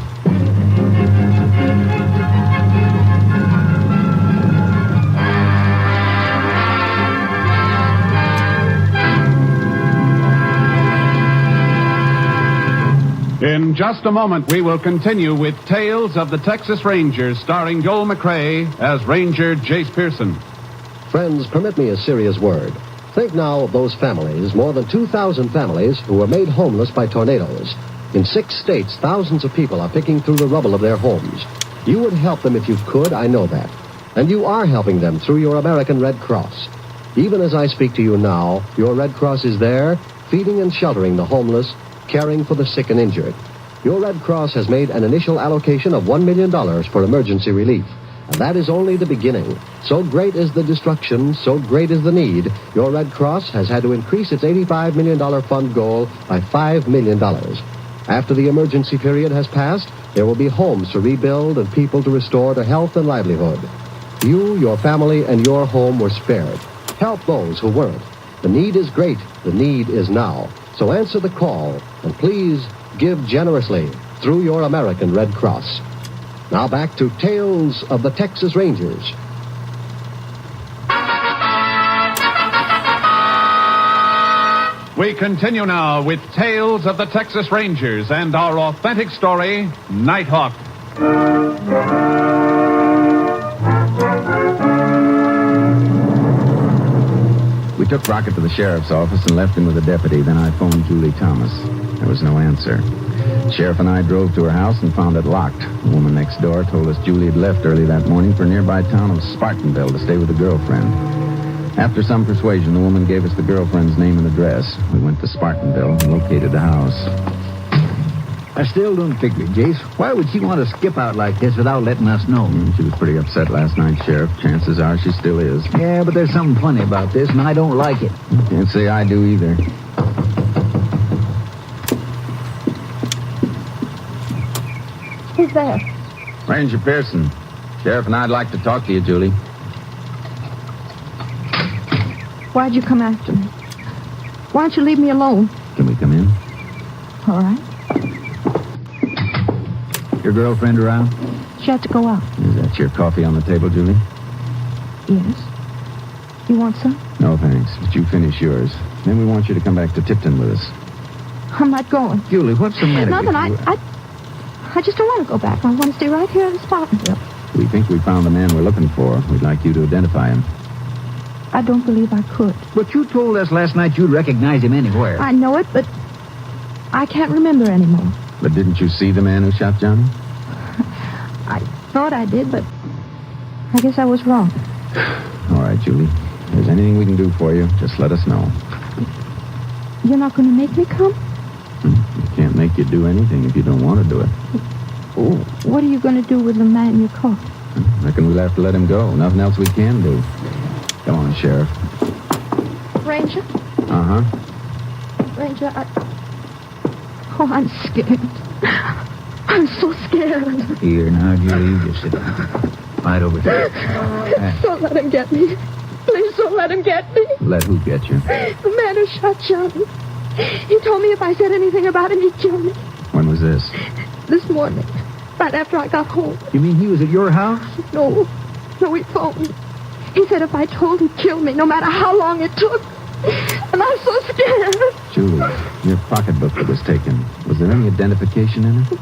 In just a moment, we will continue with Tales of the Texas Rangers, starring Joel McRae as Ranger Jace Pearson. Friends, permit me a serious word. Think now of those families, more than 2,000 families, who were made homeless by tornadoes. In 6 states, thousands of people are picking through the rubble of their homes. You would help them if you could, I know that. And you are helping them through your American Red Cross. Even as I speak to you now, your Red Cross is there, feeding and sheltering the homeless, caring for the sick and injured. Your Red Cross has made an initial allocation of $1 million for emergency relief. And that is only the beginning. So great is the destruction, so great is the need, your Red Cross has had to increase its $85 million fund goal by $5 million. After the emergency period has passed, there will be homes to rebuild and people to restore to health and livelihood. You, your family, and your home were spared. Help those who weren't. The need is great. The need is now. So answer the call, and please give generously through your American Red Cross. Now back to Tales of the Texas Rangers. We continue now with Tales of the Texas Rangers and our authentic story, Nighthawk. We took Crockett to the sheriff's office and left him with a deputy. Then I phoned Julie Thomas. There was no answer. The sheriff and I drove to her house and found it locked. The woman next door told us Julie had left early that morning for a nearby town of Spartanville to stay with a girlfriend. After some persuasion, the woman gave us the girlfriend's name and address. We went to Spartanville and located the house. I still don't figure, Jace. Why would she want to skip out like this without letting us know? She was pretty upset last night, Sheriff. Chances are she still is. Yeah, but there's something funny about this, and I don't like it. Can't say I do either. Who's there? Ranger Pearson. Sheriff and I'd like to talk to you, Julie. Why'd you come after me? Why don't you leave me alone? Can we come in? All right. Your girlfriend around? She had to go out. Is that your coffee on the table, Julie? Yes. You want some? No, thanks. But you finish yours. Then we want you to come back to Tipton with us. I'm not going. Julie, what's the matter Nothing. with you? I just don't want to go back. I want to stay right here in Spartanville. We think we found the man we're looking for. We'd like you to identify him. I don't believe I could. But you told us last night you'd recognize him anywhere. I know it, but I can't remember anymore. But didn't you see the man who shot Johnny? I thought I did, but I guess I was wrong. All right, Julie. If there's anything we can do for you, just let us know. You're not going to make me come? We can't make you do anything if you don't want to do it. What are you going to do with the man you caught? I reckon we'll have to let him go. Nothing else we can do. Come on, Sheriff. Ranger? Uh-huh. Ranger, I'm scared. I'm so scared. Here, now, Julie, you just sit down. Right over there. Don't let him get me. Please don't let him get me. Let who get you? The man who shot Johnny. He told me if I said anything about him, he'd kill me. When was this? This morning. Right after I got home. You mean he was at your house? No, he phoned me. He said if I told, he'd kill me, no matter how long it took. And I'm so scared. Julie, your pocketbook that was taken. Was there any identification in it?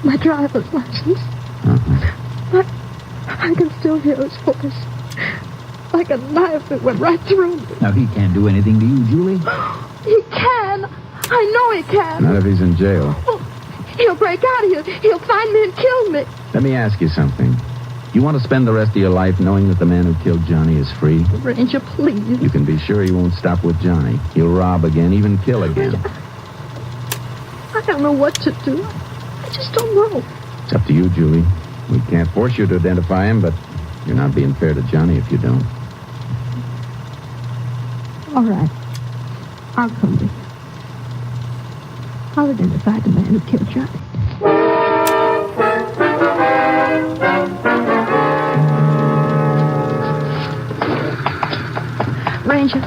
My driver's license. Uh-huh. I can still hear his voice. Like a knife that went right through me. Now, he can't do anything to you, Julie. He can. I know he can. Not if he's in jail. He'll break out. He'll find me and kill me. Let me ask you something. You want to spend the rest of your life knowing that the man who killed Johnny is free? Ranger, please. You can be sure he won't stop with Johnny. He'll rob again, even kill again. I don't know what to do. I just don't know. It's up to you, Julie. We can't force you to identify him, but you're not being fair to Johnny if you don't. All right. I'll come with you. I'll identify the man who killed Johnny. Ranger,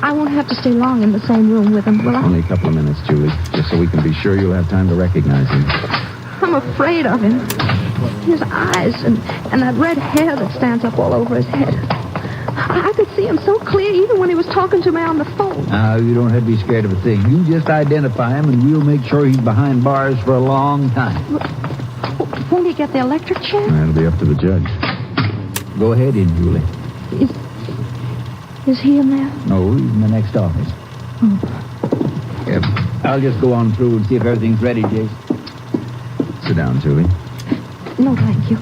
I won't have to stay long in the same room with him, will I? Only a couple of minutes, Julie, just so we can be sure you'll have time to recognize him. I'm afraid of him. His eyes and that red hair that stands up all over his head. I could see him so clear even when he was talking to me on the phone. Now, you don't have to be scared of a thing. You just identify him, and we'll make sure he's behind bars for a long time. Won't he get the electric chair? That'll be up to the judge. Go ahead in, Julie. Is he in there? No, he's in the next office. Oh. Yep. I'll just go on through and see if everything's ready, Jace. Sit down, Julie. No, thank you.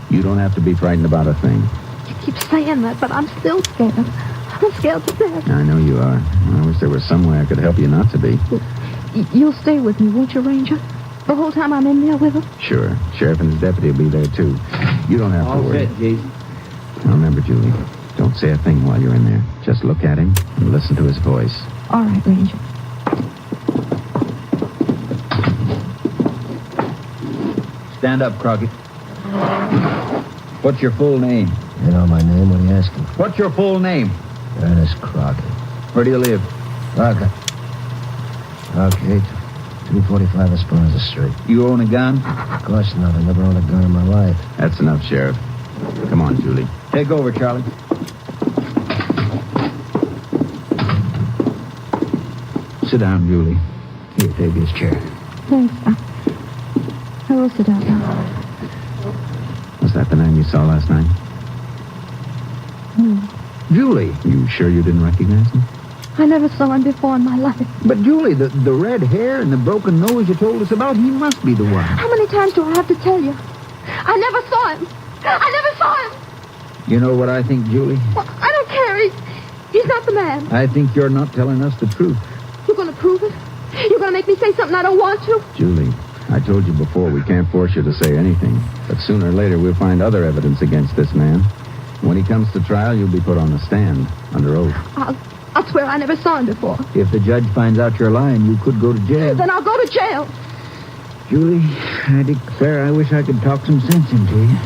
You don't have to be frightened about a thing. You keep saying that, but I'm still scared. I'm scared to death. I know you are. I wish there was some way I could help you not to be. You'll stay with me, won't you, Ranger? The whole time I'm in there with him? Sure. Sheriff and his deputy will be there, too. You don't have to worry. All set, Jace. Now, remember, Julie, don't say a thing while you're in there. Just look at him and listen to his voice. All right, Ranger. Stand up, Crockett. What's your full name? You know my name? What are you asking? What's your full name? Ernest Crockett. Where do you live? Crockett. Okay, 245 Esperanza Street. You own a gun? Of course not. I never owned a gun in my life. That's enough, Sheriff. Come on, Julie. Take over, Charlie. Sit down, Julie. Here, take this chair. Thanks. I will sit down now. Was that the man you saw last night? Julie. You sure you didn't recognize him? I never saw him before in my life. But, Julie, the red hair and the broken nose you told us about, he must be the one. How many times do I have to tell you? I never saw him. I never saw him. You know what I think, Julie? Well, I don't care. He's not the man. I think you're not telling us the truth. You're going to prove it? You're going to make me say something I don't want to? Julie, I told you before we can't force you to say anything. But sooner or later we'll find other evidence against this man. When he comes to trial, you'll be put on the stand under oath. I'll swear I never saw him before. If the judge finds out you're lying, you could go to jail. Then I'll go to jail. Julie, I declare I wish I could talk some sense into you.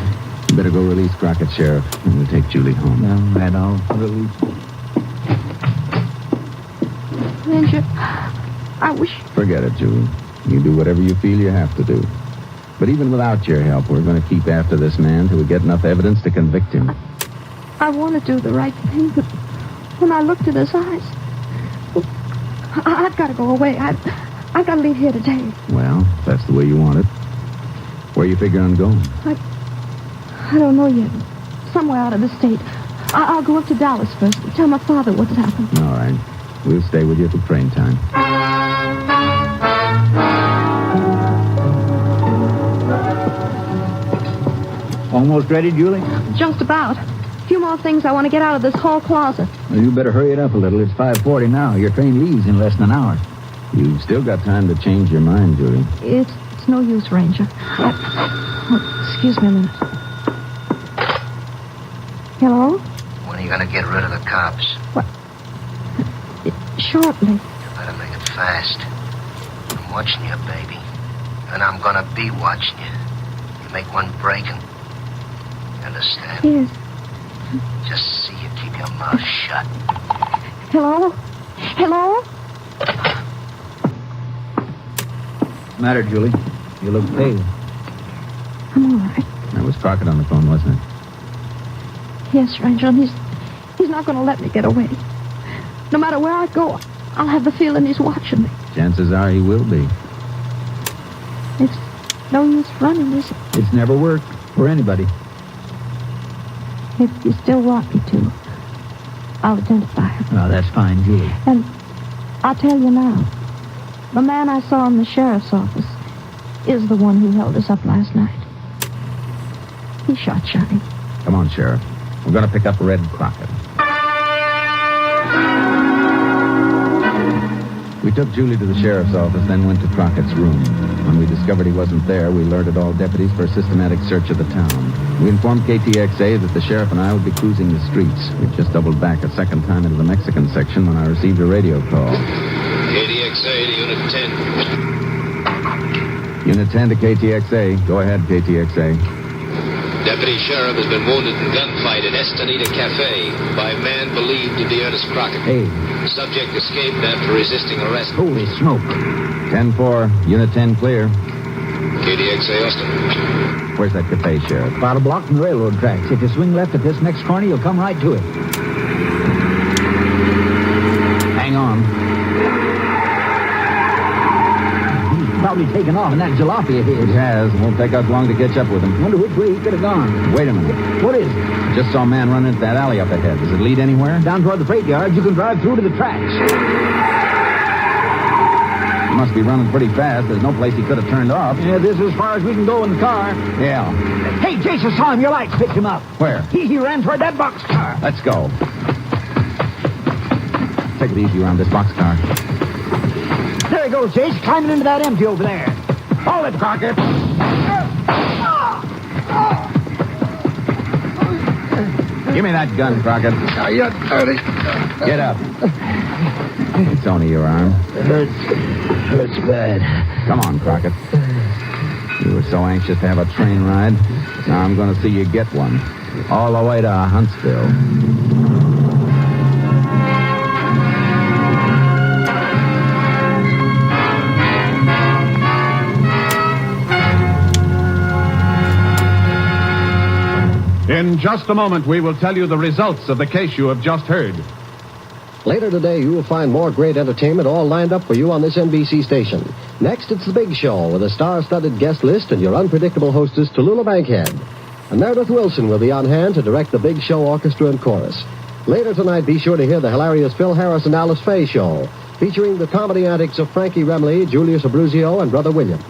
You better go release Crockett, Sheriff, and we'll take Julie home. No, and I'll release you. Ranger, I wish... Forget it, Julie. You do whatever you feel you have to do. But even without your help, we're going to keep after this man till we get enough evidence to convict him. I want to do the right thing, but when I looked at his eyes... I've got to go away. I've got to leave here today. Well, if that's the way you want it. Where you figure on going? I don't know yet. Somewhere out of the state. I'll go up to Dallas first. Tell my father what's happened. All right. We'll stay with you till train time. Almost ready, Julie? Just about. A few more things I want to get out of this hall closet. Well, you better hurry it up a little. It's 5:40 now. Your train leaves in less than an hour. You've still got time to change your mind, Julie. It's no use, Ranger. Excuse me a minute. Hello? When are you going to get rid of the cops? What? Shortly. You better make it fast. I'm watching you, baby. And I'm going to be watching you. You make one break and... You understand? Yes. Just see you keep your mouth shut. Hello? Hello? What's the matter, Julie? You look pale. I'm all right. That was Crockett on the phone, wasn't it? Yes, Ranger, and he's not going to let me get away. No matter where I go, I'll have the feeling he's watching me. Chances are he will be. It's no use running, is it? It's never worked for anybody. If you still want me to, I'll identify him. Oh, that's fine, Julie. And I'll tell you now, the man I saw in the sheriff's office is the one who held us up last night. He shot Johnny. Come on, Sheriff. We're going to pick up Red Crockett. We took Julie to the sheriff's office, then went to Crockett's room. When we discovered he wasn't there, we alerted all deputies for a systematic search of the town. We informed KTXA that the sheriff and I would be cruising the streets. We just doubled back a second time into the Mexican section when I received a radio call. KTXA to Unit 10. Unit 10 to KTXA. Go ahead, KTXA. Deputy Sheriff has been wounded in gunfight in Estanita Cafe by a man believed to be Ernest Crockett. Hey. Subject escaped after resisting arrest. Holy smoke. 10-4. Unit 10 clear. KTXA Austin. Where's that cafe, Sheriff? About a block from the railroad tracks. If you swing left at this next corner, you'll come right to it. Hang on. Probably taken off in that jalopy of his. It has. Won't take us long to catch up with him. Wonder which way he could have gone. Wait a minute. What is it? Just saw a man run into that alley up ahead. Does it lead anywhere? Down toward the freight yard. You can drive through to the tracks. He must be running pretty fast. There's no place he could have turned off. Yeah, this is as far as we can go in the car. Yeah. Hey, Jason saw him. Your lights picked him up. Where? He ran toward that boxcar. Let's go. Take it easy around this boxcar. There he goes, Chase, climbing into that empty over there. Hold it, Crockett. Give me that gun, Crockett. Are you dirty? Get up. It's only your arm. It hurts bad. Come on, Crockett. You were so anxious to have a train ride. Now I'm going to see you get one. All the way to Huntsville. In just a moment, we will tell you the results of the case you have just heard. Later today, you will find more great entertainment all lined up for you on this NBC station. Next, it's The Big Show with a star-studded guest list and your unpredictable hostess, Tallulah Bankhead. And Meredith Wilson will be on hand to direct The Big Show orchestra and chorus. Later tonight, be sure to hear the hilarious Phil Harris and Alice Faye show, featuring the comedy antics of Frankie Remley, Julius Abruzio, and Brother William.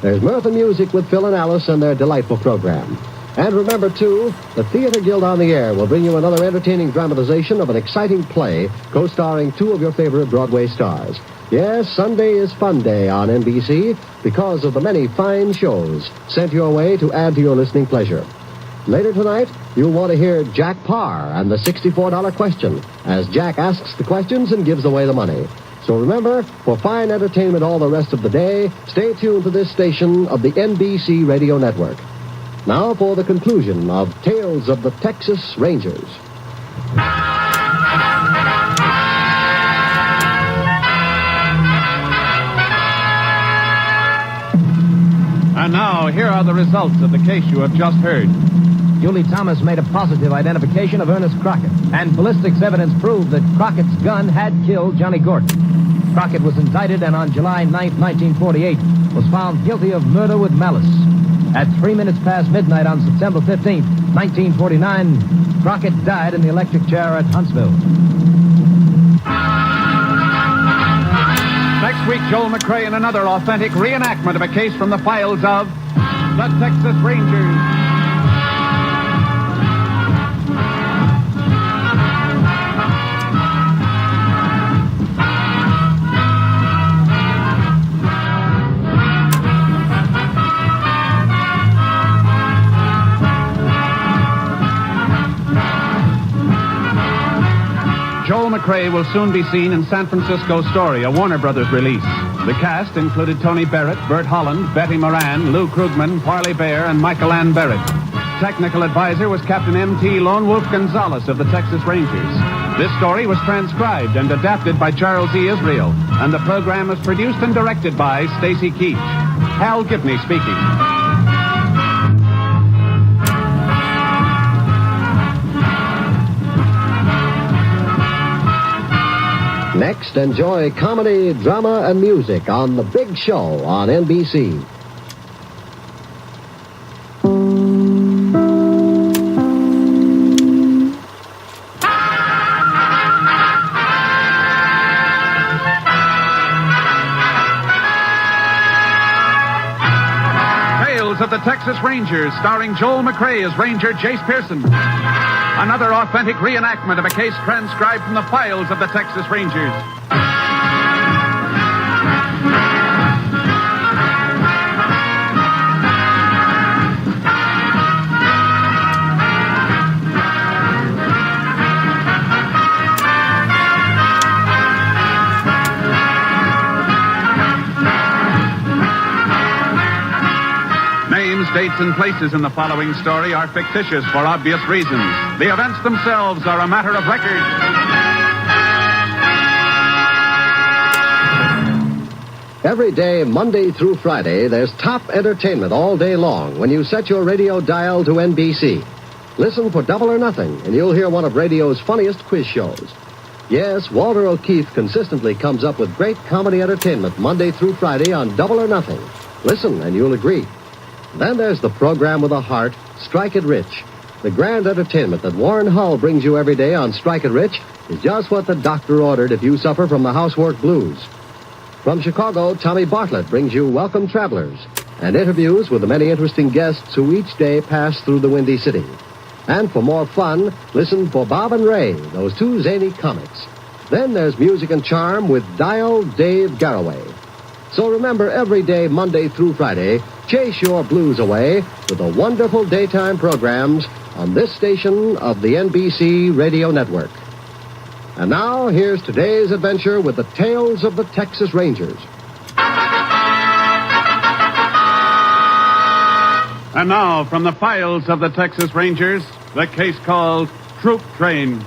There's mirth and music with Phil and Alice and their delightful program. And remember, too, the Theater Guild on the Air will bring you another entertaining dramatization of an exciting play co-starring two of your favorite Broadway stars. Yes, Sunday is Fun Day on NBC because of the many fine shows sent your way to add to your listening pleasure. Later tonight, you'll want to hear Jack Parr and the $64 question as Jack asks the questions and gives away the money. So remember, for fine entertainment all the rest of the day, stay tuned to this station of the NBC Radio Network. Now for the conclusion of Tales of the Texas Rangers. And now, here are the results of the case you have just heard. Julie Thomas made a positive identification of Ernest Crockett, and ballistics evidence proved that Crockett's gun had killed Johnny Gordon. Crockett was indicted and on July 9, 1948, was found guilty of murder with malice. At 3 minutes past midnight on September 15th, 1949, Crockett died in the electric chair at Huntsville. Next week, Joel McRae in another authentic reenactment of a case from the files of the Texas Rangers. Joel McRae will soon be seen in San Francisco Story, a Warner Brothers release. The cast included Tony Barrett, Bert Holland, Betty Moran, Lou Krugman, Parley Bear, and Michael Ann Barrett. Technical advisor was Captain M.T. Lone Wolf Gonzalez of the Texas Rangers. This story was transcribed and adapted by Charles E. Israel, and the program was produced and directed by Stacy Keach. Hal Gibney speaking. Next, enjoy comedy, drama, and music on The Big Show on NBC. Tales of the Texas Rangers, starring Joel McRae as Ranger Jace Pearson. Another authentic reenactment of a case transcribed from the files of the Texas Rangers. Names, dates, and places in the following story are fictitious for obvious reasons. The events themselves are a matter of record. Every day, Monday through Friday, there's top entertainment all day long when you set your radio dial to NBC. Listen for Double or Nothing, and you'll hear one of radio's funniest quiz shows. Yes, Walter O'Keefe consistently comes up with great comedy entertainment Monday through Friday on Double or Nothing. Listen, and you'll agree. Then there's the program with a heart, Strike It Rich. The grand entertainment that Warren Hull brings you every day on Strike It Rich is just what the doctor ordered if you suffer from the housework blues. From Chicago, Tommy Bartlett brings you Welcome Travelers and interviews with the many interesting guests who each day pass through the Windy City. And for more fun, listen for Bob and Ray, those two zany comics. Then there's music and charm with Dial Dave Garraway. So remember, every day, Monday through Friday, chase your blues away with the wonderful daytime programs on this station of the NBC Radio Network. And now, here's today's adventure with the Tales of the Texas Rangers. And now, from the files of the Texas Rangers, the case called Troop Train.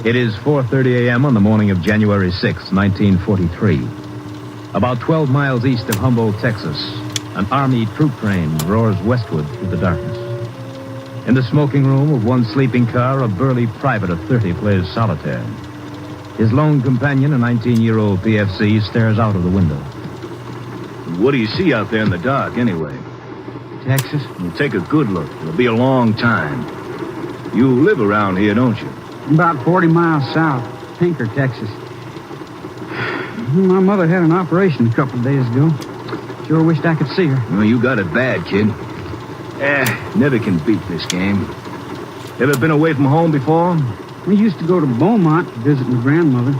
It is 4:30 a.m. on the morning of January 6, 1943. About 12 miles east of Humboldt, Texas, an Army troop train roars westward through the darkness. In the smoking room of one sleeping car, a burly private of 30 plays solitaire. His lone companion, a 19-year-old PFC, stares out of the window. What do you see out there in the dark, anyway? Texas? Well, take a good look. It'll be a long time. You live around here, don't you? About 40 miles south, Tinker, Texas. My mother had an operation a couple of days ago. Sure wished I could see her. Well, you got it bad, kid. Never can beat this game. Ever been away from home before? We used to go to Beaumont to visit my grandmother.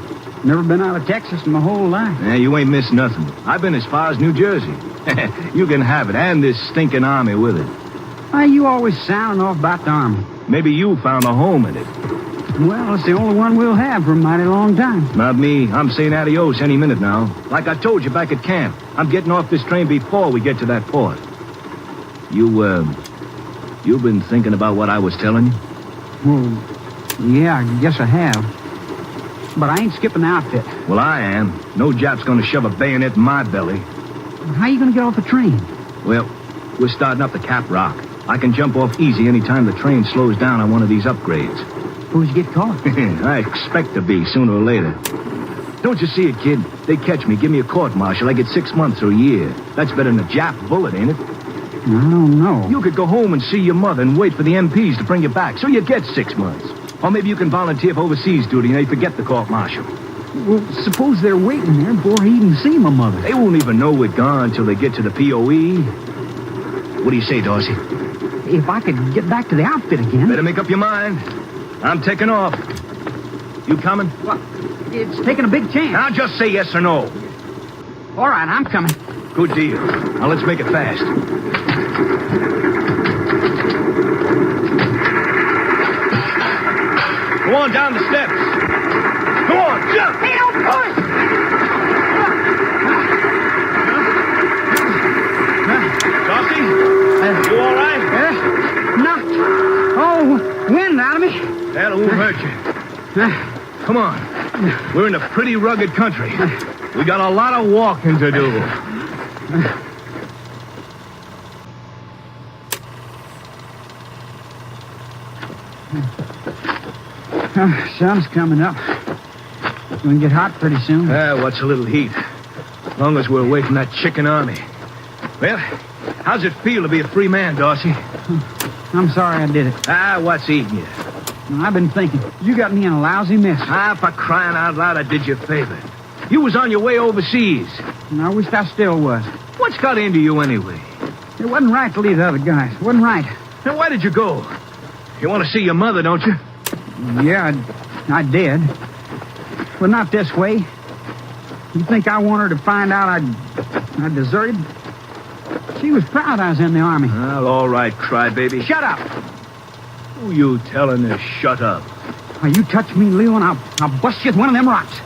Never been out of Texas in my whole life. You ain't missed nothing. I've been as far as New Jersey. You can have it, and this stinking army with it. Why, you always sounding off about the army. Maybe you found a home in it. Well, it's the only one we'll have for a mighty long time. Not me. I'm saying adios any minute now. Like I told you back at camp, I'm getting off this train before we get to that port. You've been thinking about what I was telling you? Well, yeah, I guess I have. But I ain't skipping the outfit. Well, I am. No Jap's gonna shove a bayonet in my belly. How you gonna get off the train? Well, we're starting up the Cap Rock. I can jump off easy any time the train slows down on one of these upgrades. Suppose you get caught. I expect to be sooner or later. Don't you see it, kid? They catch me, give me a court-martial, I get 6 months or a year. That's better than a Jap bullet, ain't it? I don't know. You could go home and see your mother and wait for the MPs to bring you back, so you get 6 months. Or maybe you can volunteer for overseas duty and they forget the court-martial. Well, suppose they're waiting there before he even see my mother. They won't even know we're gone till they get to the POE. What do you say, Dorsey? If I could get back to the outfit again. Better make up your mind. I'm taking off. You coming? Well, it's taking a big chance. Now just say yes or no. All right, I'm coming. Good deal. Now let's make it fast. Go on down the steps. Go on, jump! Hey, don't push! Dorsey, you all right? Knocked wind out of me. That won't hurt you. Come on. We're in a pretty rugged country. We got a lot of walking to do. Sun's coming up. It's going to get hot pretty soon. What's a little heat? As long as we're away from that chicken army. Well, how's it feel to be a free man, Dorsey? I'm sorry I did it. What's eating you? I've been thinking. You got me in a lousy mess. For crying out loud, I did you a favor. You was on your way overseas. And I wished I still was. What's got into you anyway? It wasn't right to leave the other guys. It wasn't right. Then why did you go? You want to see your mother, don't you? Yeah, I did. But not this way. You think I want her to find out I deserted? She was proud I was in the army. Well, all right, crybaby. Shut up. Who you telling to shut up? Now, you touch me, Leo, and I'll bust you with one of them rocks.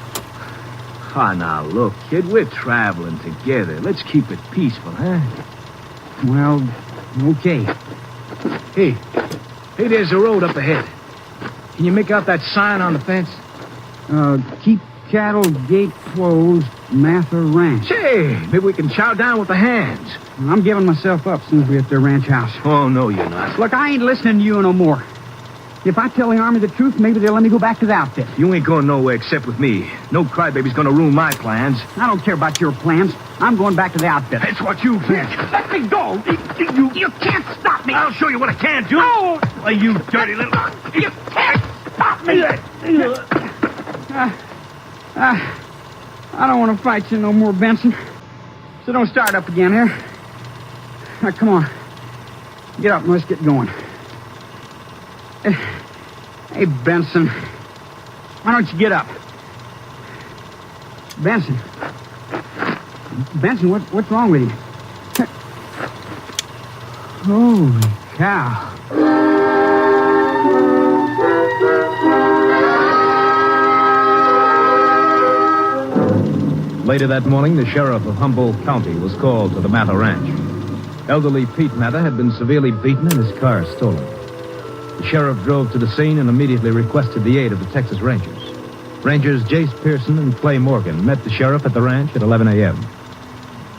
Now, look, kid, we're traveling together. Let's keep it peaceful, huh? Well, okay. Hey, there's a road up ahead. Can you make out that sign on the fence? Keep cattle gate closed, Mather Ranch. Say, maybe we can chow down with the hands. I'm giving myself up as soon as we hit their ranch house. Oh, no, you're not. Look, I ain't listening to you no more. If I tell the Army the truth, maybe they'll let me go back to the outfit. You ain't going nowhere except with me. No crybaby's gonna ruin my plans. I don't care about your plans. I'm going back to the outfit. That's what you think. Let me go. You can't stop me. I'll show you what I can do. No! Oh, you dirty little... You can't stop me. I don't want to fight you no more, Benson. So don't start up again here. Now, come on. Get up and let's get going. Hey, Benson. Why don't you get up? Benson. Benson, what's wrong with you? Holy cow. Later that morning, the sheriff of Humboldt County was called to the Mather Ranch. Elderly Pete Mather had been severely beaten and his car stolen. The sheriff drove to the scene and immediately requested the aid of the Texas Rangers. Rangers Jace Pearson and Clay Morgan met the sheriff at the ranch at 11 a.m.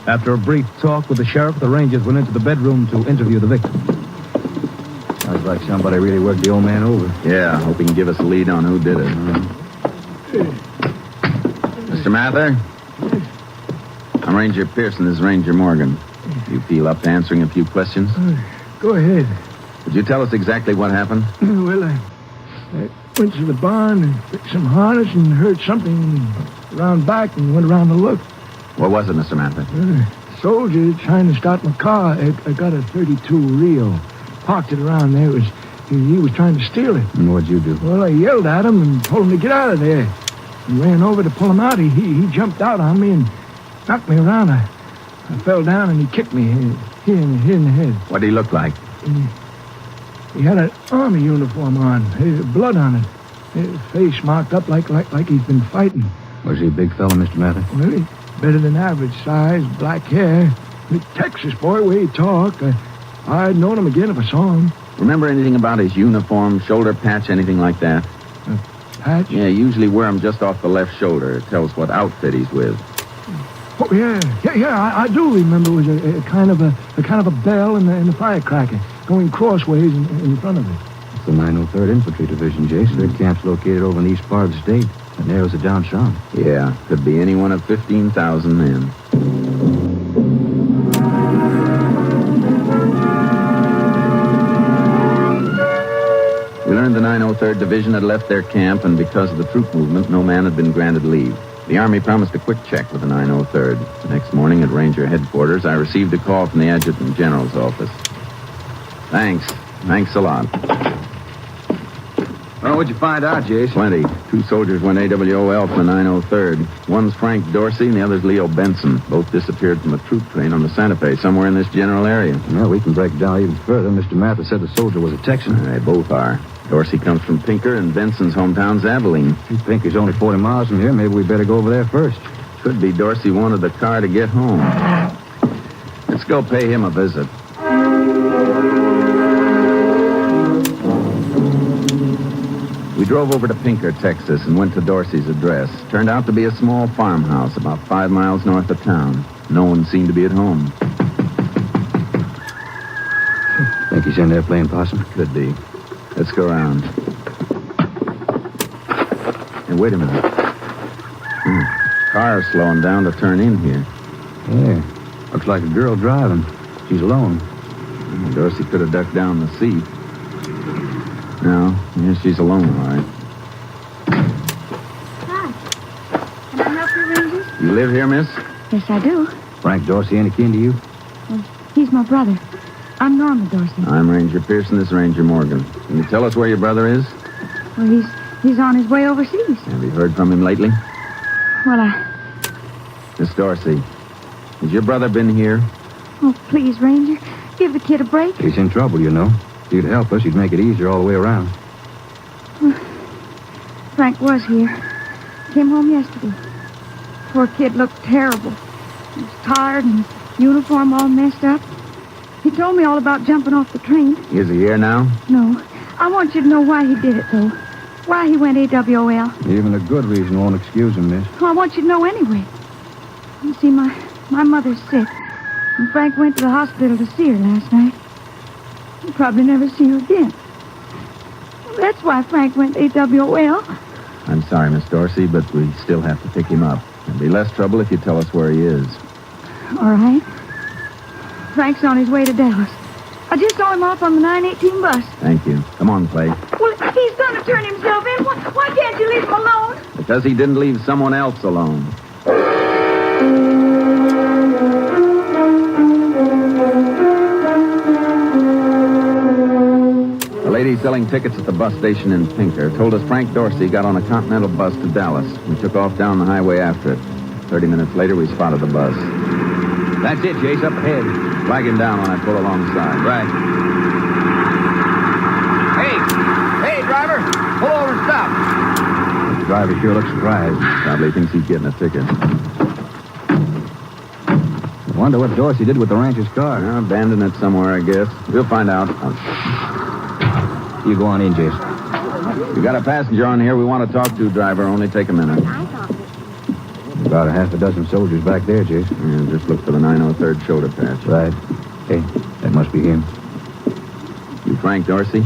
After a brief talk with the sheriff, the Rangers went into the bedroom to interview the victim. Sounds like somebody really worked the old man over. Yeah, hope he can give us a lead on who did it. Mr. Mather? I'm Ranger Pearson. This is Ranger Morgan. You feel up to answering a few questions? Go ahead. Would you tell us exactly what happened? Well, I went to the barn and fixed some harness and heard something around back and went around to look. What was it, Mr. Mather? Soldier trying to start my car. I got a 32 Rio. Parked it around there. He was trying to steal it. And what'd you do? Well, I yelled at him and told him to get out of there. And ran over to pull him out. He jumped out on me and knocked me around. I fell down and he kicked me here in the head. What did he look like? He had an army uniform on. Blood on it. His face marked up like he's been fighting. Was he a big fella, Mr. Mather? Well, he's better than average size, black hair. A Texas boy, way he talked. I'd known him again if I saw him. Remember anything about his uniform, shoulder patch, anything like that? Patch? Yeah, usually wear him just off the left shoulder. It tells what outfit he's with. Oh, yeah, I do remember it was a kind of a bell and the firecracker going crossways in front of it. It's the 903rd Infantry Division, Jace. Their camp's located over in the east part of the state. That narrows it down some. Yeah, could be any one of 15,000 men. We learned the 903rd Division had left their camp, and because of the troop movement, no man had been granted leave. The Army promised a quick check with the 903rd. The next morning at Ranger headquarters, I received a call from the Adjutant General's office. Thanks a lot. Well, what'd you find out, Jace? Plenty. 2 soldiers went AWOL from the 903rd. One's Frank Dorsey and the other's Leo Benson. Both disappeared from a troop train on the Santa Fe, somewhere in this general area. Well, we can break it down even further. Mr. Mathis said the soldier was a Texan. They both are. Dorsey comes from Pinker, and Benson's hometown's Abilene. Pinker's only 40 miles from here. Maybe we better go over there first. Could be Dorsey wanted the car to get home. Let's go pay him a visit. We drove over to Pinker, Texas, and went to Dorsey's address. Turned out to be a small farmhouse about 5 miles north of town. No one seemed to be at home. Think he's in there playing possum? Could be. Let's go around. Hey, wait a minute. Car's slowing down to turn in here. Yeah. Looks like a girl driving. She's alone. Dorsey could have ducked down the seat. No, yeah, she's alone, all right. Hi. Can I help you, Rangers? You live here, miss? Yes, I do. Frank Dorsey any kin to you? Well, he's my brother. I'm Norma Dorsey. I'm Ranger Pearson. This is Ranger Morgan. Can you tell us where your brother is? Well, he's on his way overseas. Have you heard from him lately? Well, Miss Dorsey, has your brother been here? Oh, please, Ranger. Give the kid a break. He's in trouble, you know. If you'd help us, you'd make it easier all the way around. Frank was here. Came home yesterday. Poor kid looked terrible. He was tired and his uniform all messed up. He told me all about jumping off the train. Is he here now? No. I want you to know why he did it, though. Why he went AWOL. Even a good reason won't excuse him, miss. Oh, I want you to know anyway. You see, my mother's sick. And Frank went to the hospital to see her last night. He'll probably never see her again. That's why Frank went AWOL. I'm sorry, Miss Dorsey, but we still have to pick him up. There'll be less trouble if you tell us where he is. All right. Frank's on his way to Dallas. I just saw him off on the 918 bus. Thank you. Come on, Clay. Well, he's going to turn himself in. Why can't you leave him alone? Because he didn't leave someone else alone. A lady selling tickets at the bus station in Pinker told us Frank Dorsey got on a Continental bus to Dallas. We took off down the highway after it. 30 minutes later, we spotted the bus. That's it, Jace, up ahead. Flag him down when I pull alongside. Right. Hey, driver! Pull over and stop. The driver sure looks surprised. Probably thinks he's getting a ticket. I wonder what Dorsey did with the rancher's car. Abandoned it somewhere, I guess. We'll find out. You go on in, Jace. We got a passenger on here we want to talk to, driver. Only take a minute. About a half a dozen soldiers back there, Jace. Yeah, just look for the 903rd shoulder patch. Right. Hey, that must be him. You Frank Dorsey?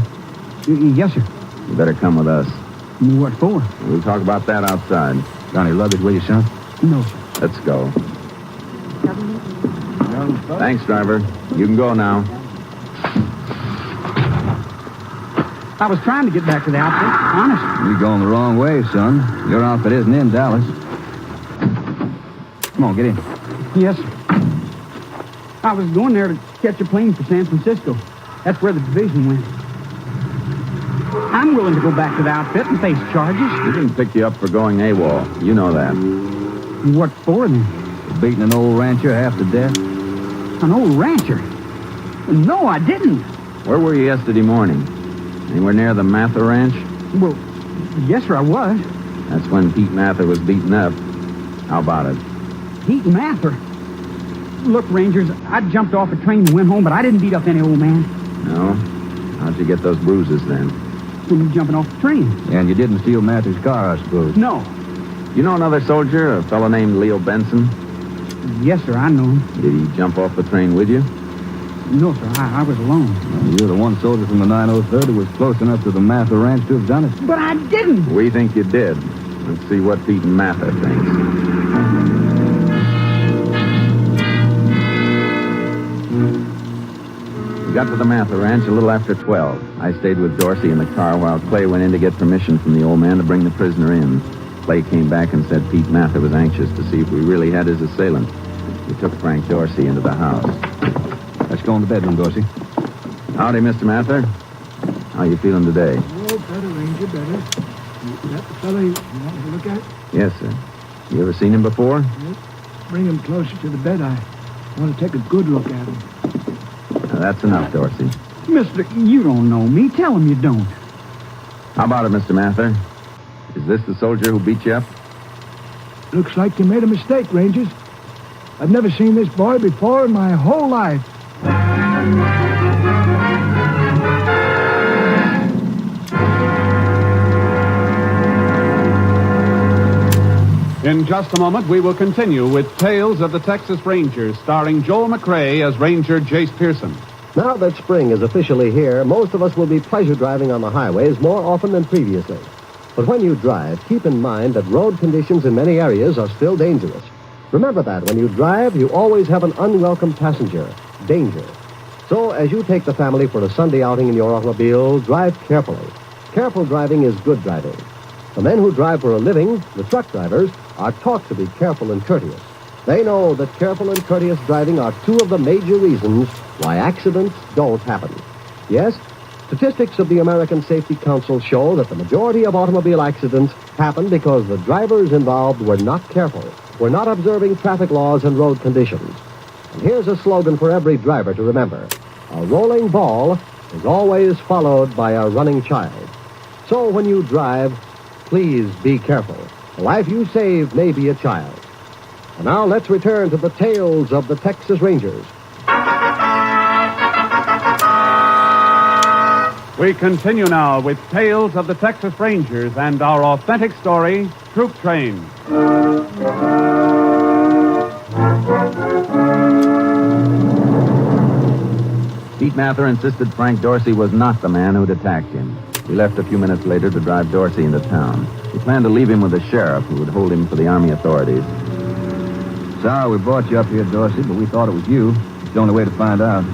Yes, sir. You better come with us. What for? We'll talk about that outside. Got any luggage with you, son? No, sir. Let's go. Thanks, driver. You can go now. I was trying to get back to the outfit, honest. You're going the wrong way, son. Your outfit isn't in Dallas. Come on, get in. Yes, sir. I was going there to catch a plane for San Francisco. That's where the division went. I'm willing to go back to the outfit and face charges. We didn't pick you up for going AWOL. You know that. What for, then? For beating an old rancher half to death. An old rancher? No, I didn't. Where were you yesterday morning? Anywhere near the Mather Ranch? Well, yes, sir, I was. That's when Pete Mather was beaten up. How about it? Pete Mather? Look, Rangers, I jumped off a train and went home, but I didn't beat up any old man. No? How'd you get those bruises then? When you jumping off the train. And you didn't steal Mather's car, I suppose? No. You know another soldier, a fellow named Leo Benson? Yes, sir, I know him. Did he jump off the train with you? No, sir, I was alone. Well, you're the one soldier from the 903rd who was close enough to the Mather Ranch to have done it. But I didn't. We think you did. Let's see what Pete Mather thinks. We got to the Mather Ranch a little after 12. I stayed with Dorsey in the car while Clay went in to get permission from the old man to bring the prisoner in. Clay came back and said Pete Mather was anxious to see if we really had his assailant. We took Frank Dorsey into the house. Let's go in the bedroom, Dorsey. Howdy, Mr. Mather. How you feeling today? Oh, better, Ranger, better. Is that the fella you want me to look at? Yes, sir. You ever seen him before? Yes. Bring him closer to the bed. I want to take a good look at him. Now, that's enough, Dorsey. Mister, you don't know me. Tell him you don't. How about it, Mr. Mather? Is this the soldier who beat you up? Looks like you made a mistake, Rangers. I've never seen this boy before in my whole life. In just a moment, we will continue with Tales of the Texas Rangers, starring Joel McRae as Ranger Jace Pearson. Now that spring is officially here, most of us will be pleasure driving on the highways more often than previously. But when you drive, keep in mind that road conditions in many areas are still dangerous. Remember that when you drive, you always have an unwelcome passenger, danger. So as you take the family for a Sunday outing in your automobile, drive carefully. Careful driving is good driving. The men who drive for a living, the truck drivers, are taught to be careful and courteous. They know that careful and courteous driving are two of the major reasons why accidents don't happen. Yes, statistics of the American Safety Council show that the majority of automobile accidents happen because the drivers involved were not careful, were not observing traffic laws and road conditions. And here's a slogan for every driver to remember. A rolling ball is always followed by a running child. So when you drive, please be careful. The life you save may be a child. And now let's return to the Tales of the Texas Rangers. We continue now with Tales of the Texas Rangers and our authentic story, Troop Train. Pete Mather insisted Frank Dorsey was not the man who'd attacked him. We left a few minutes later to drive Dorsey into town. We planned to leave him with the sheriff, who would hold him for the Army authorities. Sorry we brought you up here, Dorsey, but we thought it was you. It's the only way to find out.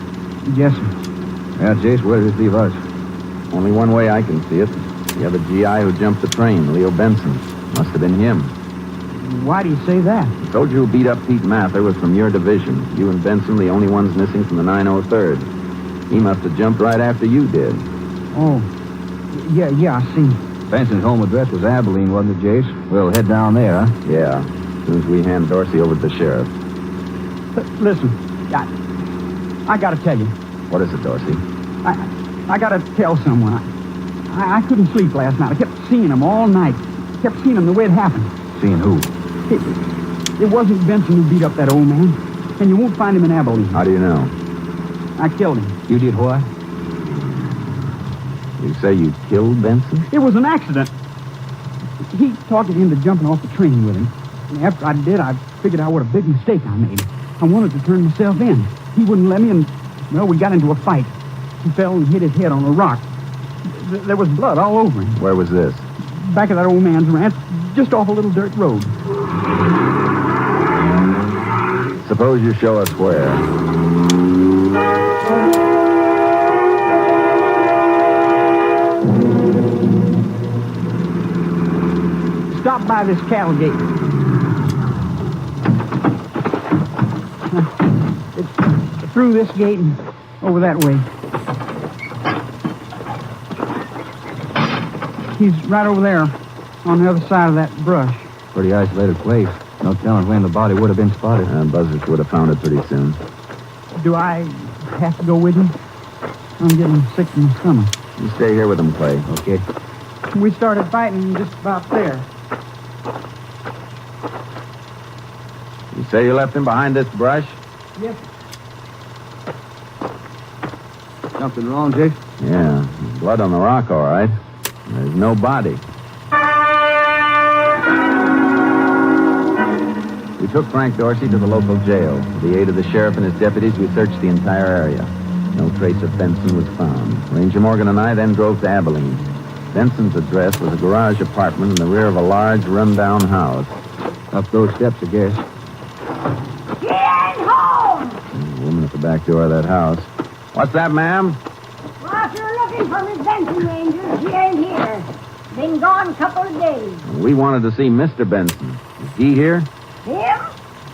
Yes, sir. Yeah, Jace, where does this leave us? Only one way I can see it. The other GI who jumped the train, Leo Benson. Must have been him. Why do you say that? The soldier who beat up Pete Mather was from your division. You and Benson, the only ones missing from the 903rd. He must have jumped right after you did. Oh, yeah, I see. Benson's home address was Abilene, wasn't it, Jace? We'll head down there, huh? Yeah, as soon as we hand Dorsey over to the sheriff. Listen, I gotta tell you. What is it, Dorsey? I gotta tell someone. I couldn't sleep last night. I kept seeing him all night. Kept seeing him the way it happened. Seeing who? It wasn't Benson who beat up that old man. And you won't find him in Abilene. How do you know? I killed him. You did what? You say you killed Benson? It was an accident. He talked me into jumping off the train with him. And after I did, I figured out what a big mistake I made. I wanted to turn myself in. He wouldn't let me, and, well, we got into a fight. He fell and hit his head on a rock. There was blood all over him. Where was this? Back of that old man's ranch, just off a little dirt road. Suppose you show us where. Stop by this cattle gate. It's through this gate and over that way. He's right over there on the other side of that brush. Pretty isolated place. No telling when the body would have been spotted. Buzzards would have found it pretty soon. Do I have to go with you? I'm getting sick in the stomach. You stay here with him, Clay. Okay. We started fighting just about there. You say you left him behind this brush? Yes. Something wrong, Jake? Yeah. Blood on the rock, all right. There's no body. We took Frank Dorsey to the local jail. With the aid of the sheriff and his deputies, we searched the entire area. No trace of Benson was found. Ranger Morgan and I then drove to Abilene. Benson's address was a garage apartment in the rear of a large, run-down house. Up those steps, I guess. He ain't home! The woman at the back door of that house. What's that, ma'am? Well, if you're looking for Miss Benson, Rangers, she ain't here. Been gone a couple of days. We wanted to see Mr. Benson. Is he here? Him?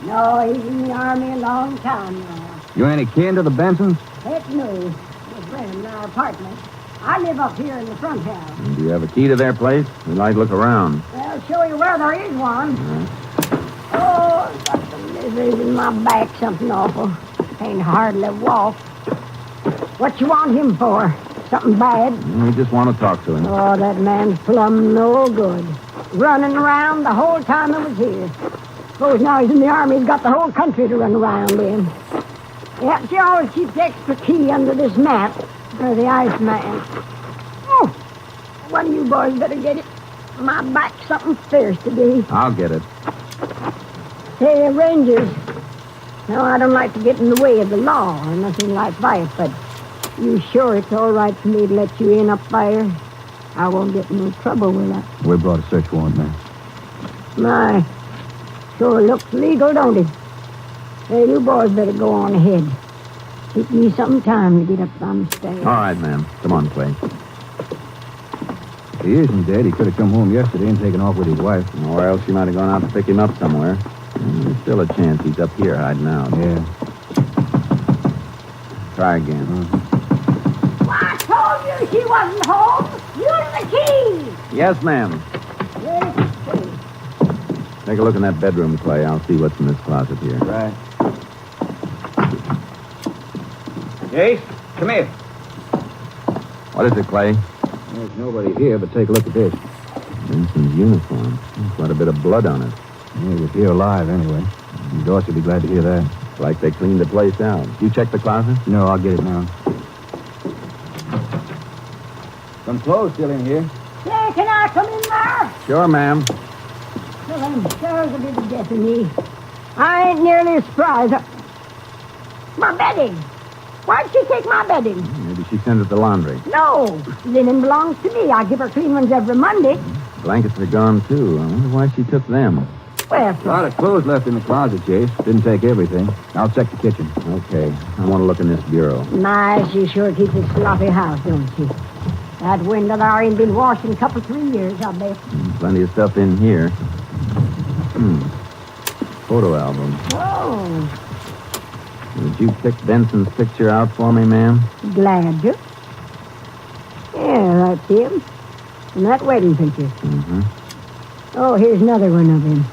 No, he's in the Army a long time now. You ain't a kin to the Bensons? Heck no. Just renting our apartment. I live up here in the front house. And do you have a key to their place? We'd like to look around. I'll show you where there is one. Oh, I've got some miseries in my back, something awful. Can't hardly walk. What you want him for? Something bad? We just want to talk to him. Oh, that man's plumb no good. Running around the whole time I was here. Suppose now he's in the Army, he's got the whole country to run around in. Yeah, she always keeps the extra key under this mat for the Iceman. Oh, one of you boys better get it. My back's something fierce today. I'll get it. Hey, Rangers. Now, I don't like to get in the way of the law or nothing like that, but you sure it's all right for me to let you in up there? I won't get in no trouble with that. We brought a search warrant, ma'am. My, sure looks legal, don't it? Hey, you boys better go on ahead. Take me some time to get up on the stairs. All right, ma'am. Come on, Clay. He isn't dead. He could have come home yesterday and taken off with his wife. Or else she might have gone out to pick him up somewhere. There's still a chance he's up here hiding out. Yeah. Try again. Well, I told you she wasn't home. Use the key. Yes, ma'am. Where's the key? Take a look in that bedroom, Clay. I'll see what's in this closet here. Right. Jace, come here. What is it, Clay? There's nobody here, but take a look at this. Benson's uniform. Quite a bit of blood on it. Yeah, he was here alive, anyway. Dorsey will be glad to hear that. Like they cleaned the place out. You check the closet? No, I'll get it now. Some clothes still in here. Say, can I come in there? Sure, ma'am. Well, them stairs will be the death of me. I ain't nearly as surprised. My bedding. Why'd she take my bedding? Maybe she sent it to laundry. No, linen belongs to me. I give her clean ones every Monday. Blankets are gone, too. I wonder why she took them. Well, A lot of clothes left in the closet, Chase. Didn't take everything. I'll check the kitchen. Okay. I want to look in this bureau. my, she sure keeps a sloppy house, don't she? That window there ain't been washed in a couple, 3 years, I bet. Plenty of stuff in here. Photo album. Oh, Did you pick Benson's picture out for me, ma'am? glad to. Yeah, that's him. And that wedding picture. Mm-hmm. Oh, here's another one of him.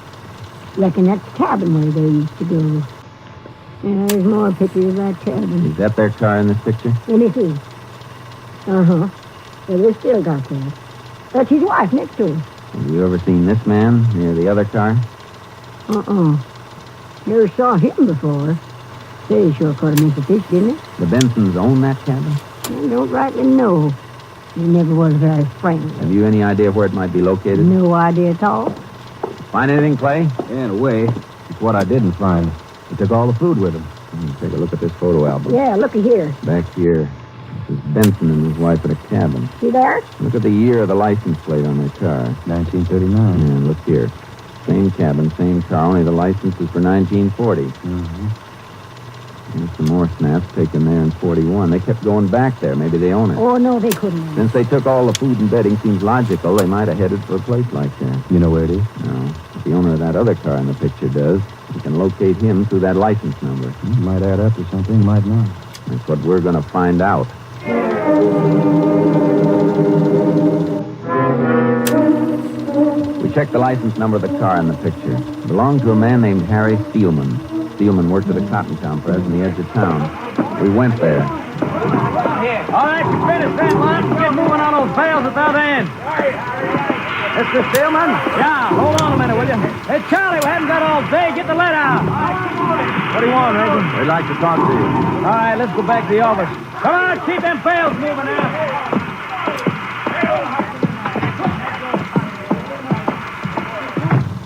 Reckon that's the cabin where they used to go. Yeah, there's more pictures of that cabin. Is that their car in this picture? Let me see. Uh-huh. Yeah, they still got that. That's his wife next to him. Have you ever seen this man near the other car? Uh-uh. Never saw him before. Say, he sure caught him as a fish, didn't he? The Bensons own that cabin? I don't rightly know. He never was very friendly. Have you any idea where it might be located? No idea at all. Find anything, Clay? In a way, it's what I didn't find. He took all the food with him. Take a look at this photo album. Yeah, looky here. Back here. This is Benson and his wife at a cabin. See there? Look at the year of the license plate on their car. 1939. And look here. Same cabin, same car, only the license is for 1940. Mm-hmm. There's some more snaps taken there in 41. They kept going back there. Maybe they own it. Oh, no, they couldn't. Since they took all the food and bedding, seems logical they might have headed for a place like that. You know where it is? No. But the owner of that other car in the picture does. We can locate him through that license number. It might add up to something, might not. That's what we're going to find out. We checked the license number of the car in the picture. It belonged to a man named Harry Steelman. Steelman worked at a cotton compress in the edge of town. We went there. All right, you finished that line. Get moving on those bales at that end. Mr. Steelman? Yeah, hold on a minute, will you? Hey, Charlie, we haven't got all day. Get the lead out. What do you want, Reagan? We'd like to talk to you. All right, let's go back to the office. Come on, keep them bales moving now.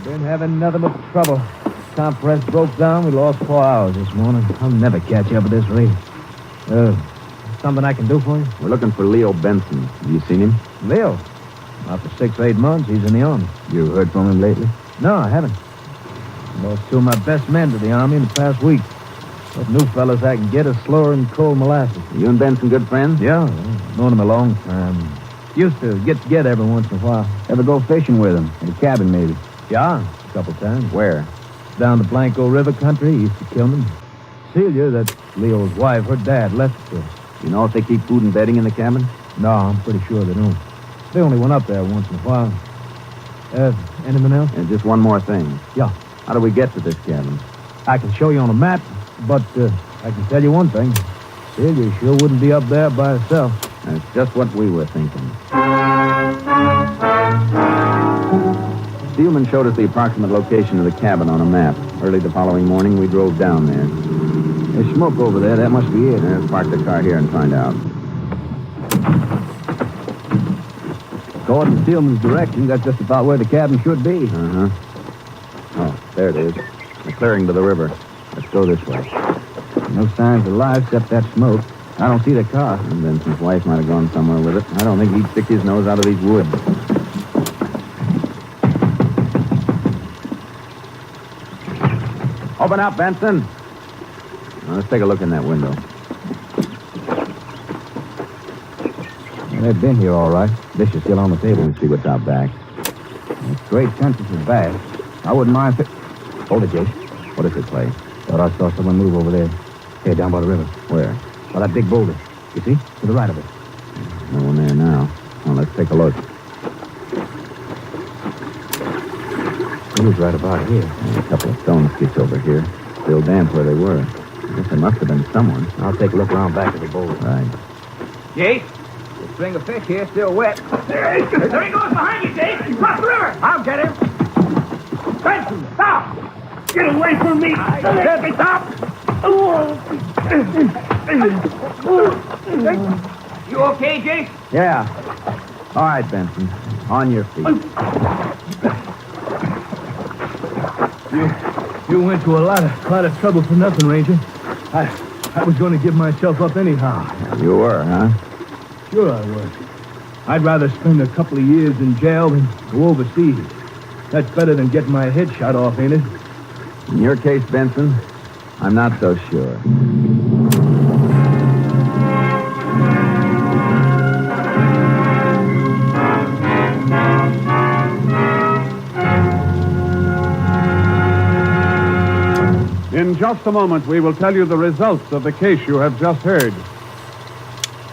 Been having nothing but trouble. Compress broke down. We lost 4 hours this morning. I'll never catch up at this rate. Something I can do for you? We're looking for Leo Benson. Have you seen him? Leo? After 6-8 months, he's in the Army. You heard from him lately? No, I haven't. I lost 2 of my best men to the Army in the past week. What new fellas I can get is slower than cold molasses. You and Benson good friends? Yeah, I've known him a long time. Used to get together every once in a while. Ever go fishing with him? In a cabin, maybe? Yeah, a couple times. Where? Down the Blanco River country, east of Kilman. Celia, that's Leo's wife, her dad left it to her. You know if they keep food and bedding in the cabin? No, I'm pretty sure they don't. They only went up there once in a while. Anything else? And just one more thing. Yeah. How do we get to this cabin? I can show you on a map, but I can tell you one thing. Celia sure wouldn't be up there by herself. That's just what we were thinking. Steelman showed us the approximate location of the cabin on a map. Early the following morning, we drove down there. There's smoke over there. That must be it. Let's park the car here and find out. According to Steelman's directions, that's just about where the cabin should be. Uh-huh. Oh, there it is. A clearing to the river. Let's go this way. No signs of life except that smoke. I don't see the car. And Benson's wife might have gone somewhere with it. I don't think he'd stick his nose out of these woods. Open up, Benson. Now, let's take a look in that window. Well, they've been here all right. Dish is still on the table. Let's see what's out back. It's great census is bad. I wouldn't mind if it... Hold it, Jace. What does it play? Thought I saw someone move over there. Here, down by the river. Where? By that big boulder. You see? To the right of it. No one there now. Well, let's take a look. He was right about here. And a couple of stone skids over here. Still damp where they were. I guess there must have been someone. I'll take a look around back of the boulder. Right. Jace, the string of fish here still wet. There he goes behind you, Jace. Cross the river. I'll get him. Benson, stop. Get away from me. Stop. You okay, Jace? Yeah. All right, Benson. On your feet. You went to a lot of trouble for nothing, Ranger. I was going to give myself up anyhow. You were, huh? Sure I was. I'd rather spend a couple of years in jail than go overseas. That's better than getting my head shot off, ain't it? In your case, Benson, I'm not so sure. In just a moment, we will tell you the results of the case you have just heard.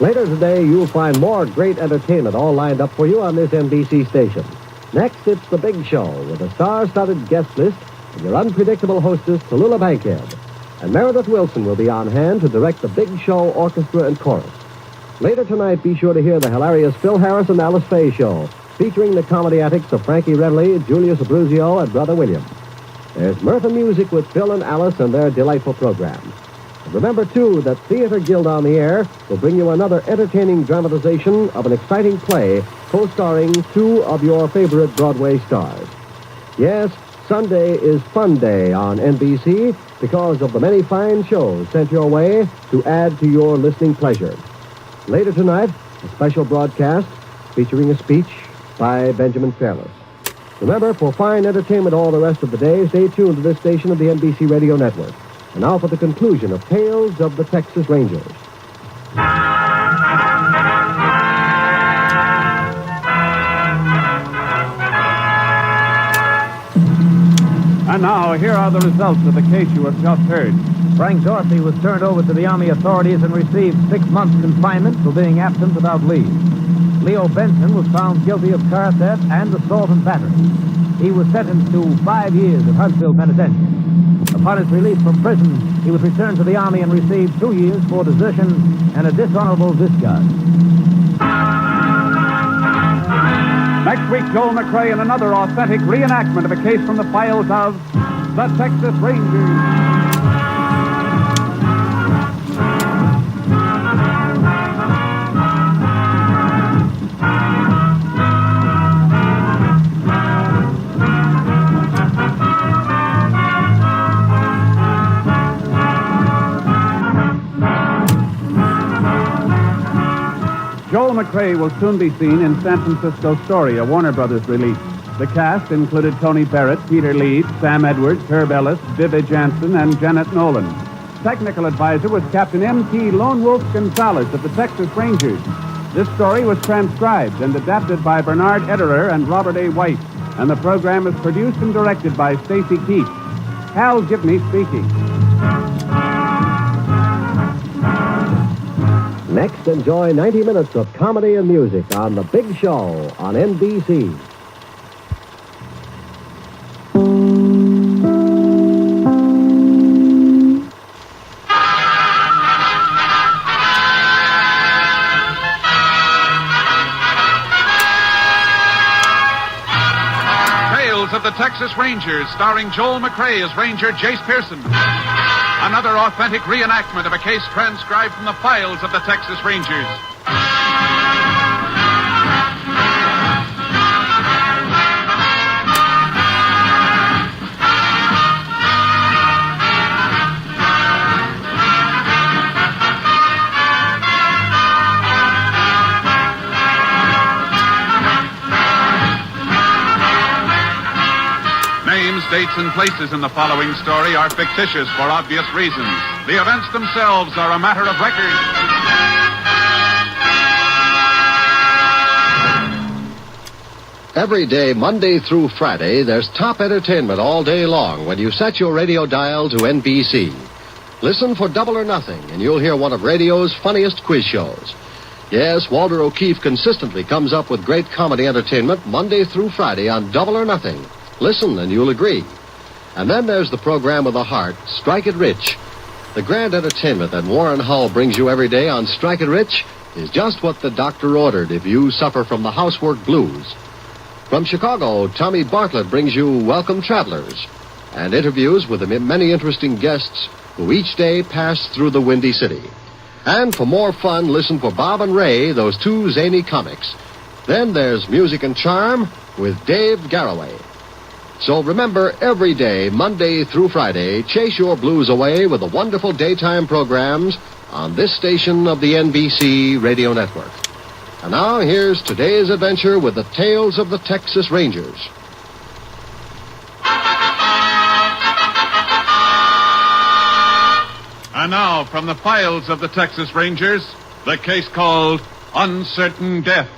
Later today, you'll find more great entertainment all lined up for you on this NBC station. Next, it's The Big Show with a star-studded guest list and your unpredictable hostess, Tallulah Bankhead. And Meredith Wilson will be on hand to direct The Big Show orchestra and chorus. Later tonight, be sure to hear the hilarious Phil Harris and Alice Faye show, featuring the comedy antics of Frankie Redley, Julius Abruzio, and Brother William. There's mirth and music with Phil and Alice and their delightful program. And remember, too, that Theater Guild on the Air will bring you another entertaining dramatization of an exciting play co-starring 2 of your favorite Broadway stars. Yes, Sunday is Fun Day on NBC because of the many fine shows sent your way to add to your listening pleasure. Later tonight, a special broadcast featuring a speech by Benjamin Fairless. Remember, for fine entertainment all the rest of the day, stay tuned to this station of the NBC Radio Network. And now for the conclusion of Tales of the Texas Rangers. And now, here are the results of the case you have just heard. Frank Dorsey was turned over to the Army authorities and received 6 months confinement for being absent without leave. Leo Benson was found guilty of car theft and assault and battery. He was sentenced to 5 years at Huntsville Penitentiary. Upon his release from prison, he was returned to the Army and received 2 years for desertion and a dishonorable discharge. Next week, Joel McRae in another authentic reenactment of a case from the files of the Texas Rangers. Joel McRae will soon be seen in San Francisco Story, a Warner Brothers release. The cast included Tony Barrett, Peter Leeds, Sam Edwards, Herb Ellis, Vivi Jansen, and Janet Nolan. Technical advisor was Captain M.T. Lone Wolf Gonzalez of the Texas Rangers. This story was transcribed and adapted by Bernard Ederer and Robert A. White, and the program is produced and directed by Stacy Keith. Hal Gibney speaking. Next, enjoy 90 minutes of comedy and music on The Big Show on NBC. Of the Texas Rangers, starring Joel McRae as Ranger Jace Pearson. Another authentic reenactment of a case transcribed from the files of the Texas Rangers. Names, dates, and places in the following story are fictitious for obvious reasons. The events themselves are a matter of record. Every day, Monday through Friday, there's top entertainment all day long when you set your radio dial to NBC. Listen for Double or Nothing, and you'll hear one of radio's funniest quiz shows. Yes, Walter O'Keefe consistently comes up with great comedy entertainment Monday through Friday on Double or Nothing. Listen, and you'll agree. And then there's the program of the heart, Strike It Rich. The grand entertainment that Warren Hull brings you every day on Strike It Rich is just what the doctor ordered if you suffer from the housework blues. From Chicago, Tommy Bartlett brings you Welcome Travelers and interviews with the many interesting guests who each day pass through the Windy City. And for more fun, listen for Bob and Ray, those two zany comics. Then there's Music and Charm with Dave Garroway. So remember, every day, Monday through Friday, chase your blues away with the wonderful daytime programs on this station of the NBC Radio Network. And now, here's today's adventure with the Tales of the Texas Rangers. And now, from the files of the Texas Rangers, the case called Uncertain Death.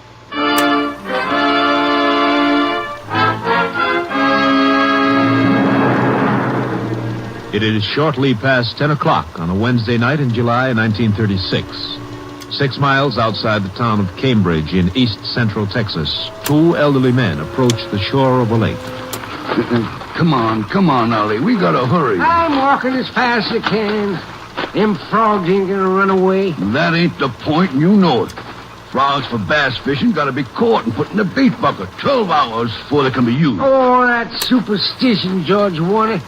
It is shortly past 10 o'clock on a Wednesday night in July 1936. 6 miles outside the town of Cambridge in east central Texas, two elderly men approach the shore of a lake. Come on, Ollie. We gotta hurry. I'm walking as fast as I can. Them frogs ain't gonna run away. That ain't the point, and you know it. Frogs for bass fishing gotta be caught and put in a bait bucket 12 hours before they can be used. Oh, that superstition, George Warner.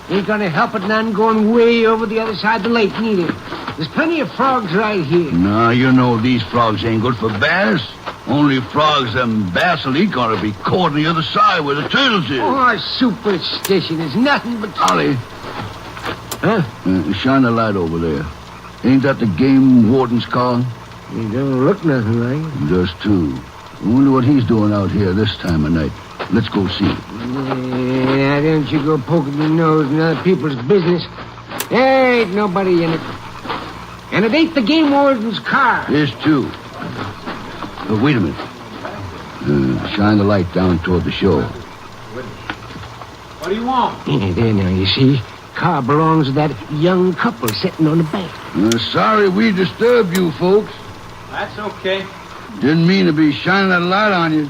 Ain't gonna help it none going way over the other side of the lake, neither. There's plenty of frogs right here. Nah, you know these frogs ain't good for bass. Only frogs them bass will eat gotta be caught on the other side where the turtles is. Oh, superstition is nothing but... Ollie. Huh? Shine the light over there. Ain't that the game warden's car? He don't look nothing like it. Does too. I wonder what he's doing out here this time of night. Let's go see. Yeah, don't you go poking your nose in other people's business. There ain't nobody in it. And it ain't the game warden's car. There's two. But wait a minute. Shine the light down toward the shore. What do you want? Yeah, there now, you see. Car belongs to that young couple sitting on the bank. Sorry we disturbed you folks. That's okay. Didn't mean to be shining that light on you.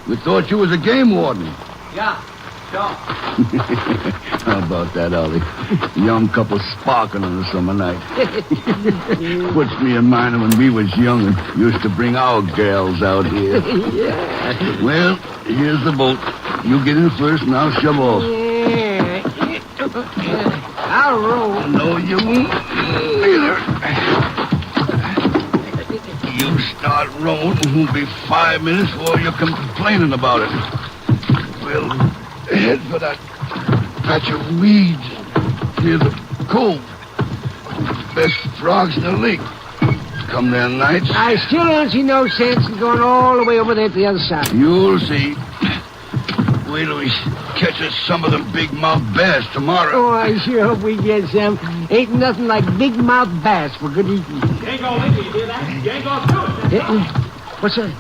We thought you was a game warden. Yeah, sure. How about that, Ollie? Young couple sparking on a summer night. Puts me in mind of when we was young and used to bring our gals out here. Yeah. Well, here's the boat. You get in first and I'll shove off. Yeah. I'll roll. No, you won't. Neither. You start rolling, it won't be 5 minutes before you come complaining about it. We'll head for that patch of weeds near the cove. Best frogs in the lake. come there nights. I still don't see no sense in going all the way over there to the other side. You'll see. Wait till we catch us some of them big-mouth bass tomorrow. Oh, I sure hope we get some. Ain't nothing like big-mouth bass for good eating. You ain't gonna leave me, you hear that? You ain't gonna do it. What's that?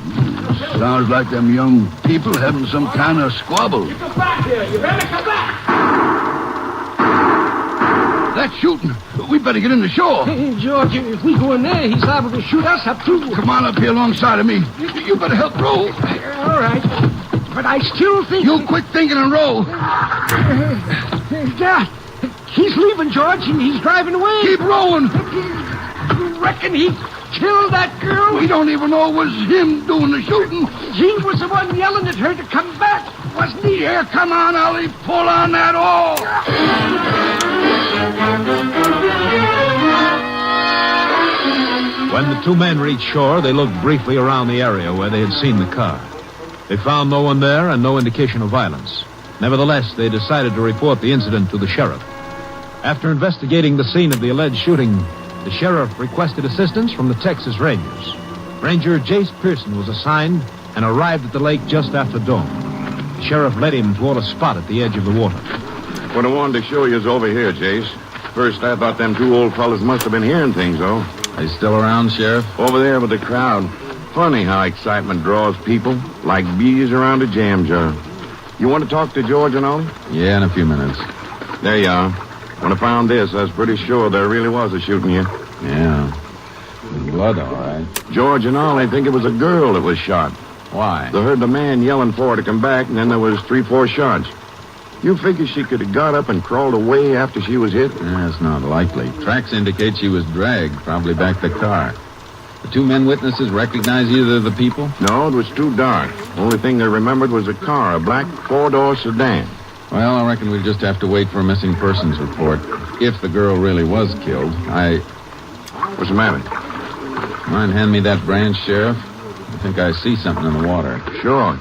Sounds like them young people having some kind of squabble. You come back here. You better come back. That's shooting. We better get in the shore. Hey, George, if we go in there, he's liable to shoot us up, too. Come on up here alongside of me. You better help row. All right. But I still think... You quit thinking and row. Yeah. He's leaving, George. He's driving away. Keep rowing. You reckon he killed that girl? We don't even know it was him doing the shooting. He was the one yelling at her to come back, wasn't he? Here, come on, Ollie. Pull on that oar. When the two men reached shore, they looked briefly around the area where they had seen the car. They found no one there and no indication of violence. Nevertheless, they decided to report the incident to the sheriff. After investigating the scene of the alleged shooting, the sheriff requested assistance from the Texas Rangers. Ranger Jace Pearson was assigned and arrived at the lake just after dawn. The sheriff led him toward a spot at the edge of the water. What I wanted to show you is over here, Jace. First, I thought them two old fellas must have been hearing things, though. Are you still around, Sheriff? Over there with the crowd. Funny how excitement draws people, like bees around a jam jar. You want to talk to George and Ollie? Yeah, in a few minutes. There you are. When I found this, I was pretty sure there really was a shooting here. Yeah. Blood, all right. George and Ollie think it was a girl that was shot. Why? They heard the man yelling for her to come back, and then there was 3-4 shots. You figure she could have got up and crawled away after she was hit? That's not likely. Tracks indicate she was dragged, probably back the car. The two men witnesses recognize either of the people? No, it was too dark. Only thing they remembered was a car, a black 4-door sedan. Well, I reckon we just have to wait for a missing persons report. If the girl really was killed, What's the matter? Mind hand me that branch, Sheriff? I think I see something in the water. Sure.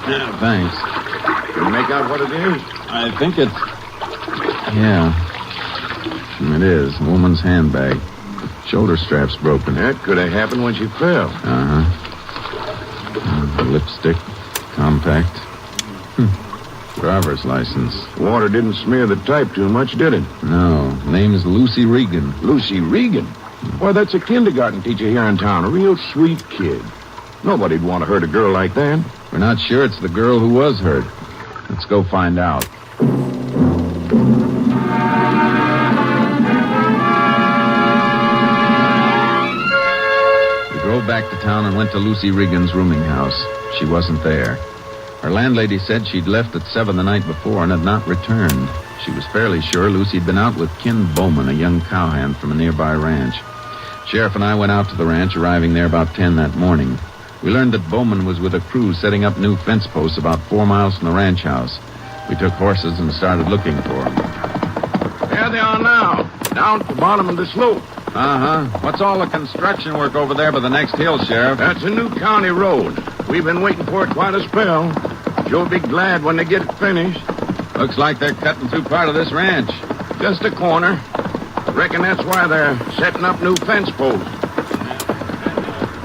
Yeah, thanks. Can you make out what it is? I think it's... Yeah. It is. A woman's handbag. Shoulder strap's broken. That could have happened when she fell. Uh-huh. Lipstick. Compact. Driver's license. Water didn't smear the type too much, did it? No. Name's Lucy Regan. Lucy Regan? Why, that's a kindergarten teacher here in town. A real sweet kid. Nobody'd want to hurt a girl like that. We're not sure it's the girl who was hurt. Let's go find out. We drove back to town and went to Lucy Regan's rooming house. She wasn't there. Her landlady said she'd left at 7 the night before and had not returned. She was fairly sure Lucy'd been out with Ken Bowman, a young cowhand from a nearby ranch. Sheriff and I went out to the ranch, arriving there about 10 that morning. We learned that Bowman was with a crew setting up new fence posts about 4 miles from the ranch house. We took horses and started looking for them. There they are now, down at the bottom of the slope. Uh-huh. What's all the construction work over there by the next hill, Sheriff? That's a new county road. We've been waiting for it quite a spell. You'll be glad when they get it finished. Looks like they're cutting through part of this ranch. Just a corner. Reckon that's why they're setting up new fence posts.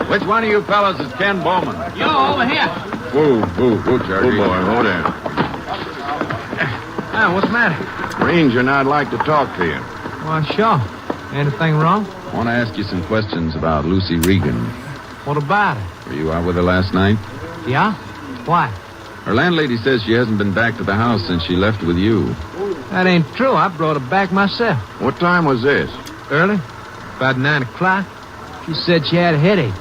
Which one of you fellas is Ken Bowman? You over here. Whoa, Charlie. Oh, boy, hold on. What's the matter? Ranger and I'd like to talk to you. Well, sure. Anything wrong? I want to ask you some questions about Lucy Regan. What about it? Were you out with her last night? Yeah? Why? Her landlady says she hasn't been back to the house since she left with you. That ain't true. I brought her back myself. What time was this? Early. About 9 o'clock. She said she had a headache.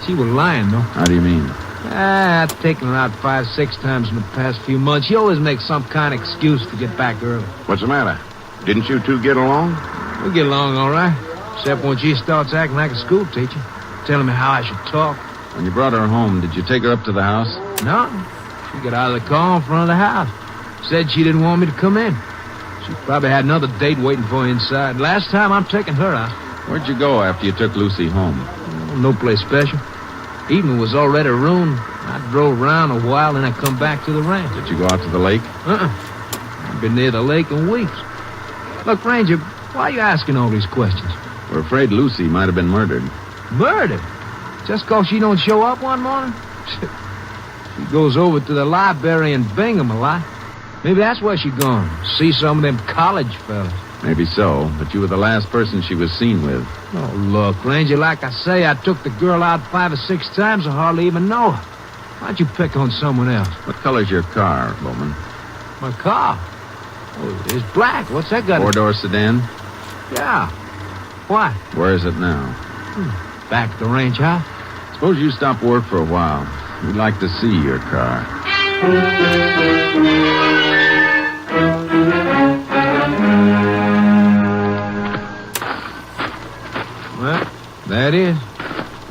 She was lying, though. How do you mean? I've taken her out 5-6 times in the past few months. She always makes some kind of excuse to get back early. What's the matter? Didn't you two get along? We get along all right. Except when she starts acting like a school teacher. Telling me how I should talk. When you brought her home, did you take her up to the house? No. She got out of the car in front of the house. Said she didn't want me to come in. She probably had another date waiting for her inside. Last time I'm taking her out. Where'd you go after you took Lucy home? No place special. Evening was already ruined. I drove around a while, then I come back to the ranch. Did you go out to the lake? I've been near the lake in weeks. Look, Ranger, why are you asking all these questions? We're afraid Lucy might have been murdered. Murdered? Just 'cause she don't show up one morning? She goes over to the library in Bingham a lot. Maybe that's where she gone. See some of them college fellas. Maybe so, but you were the last person she was seen with. Oh, look, Ranger, like I say, I took the girl out 5 or 6 times. I hardly even know her. Why'd you pick on someone else? What color's your car, Bowman? My car? Oh, it's black. What's that got? 4-door sedan? Yeah. Why? Where is it now? Back at the range house. Suppose you stop work for a while. We'd like to see your car. Well, that is.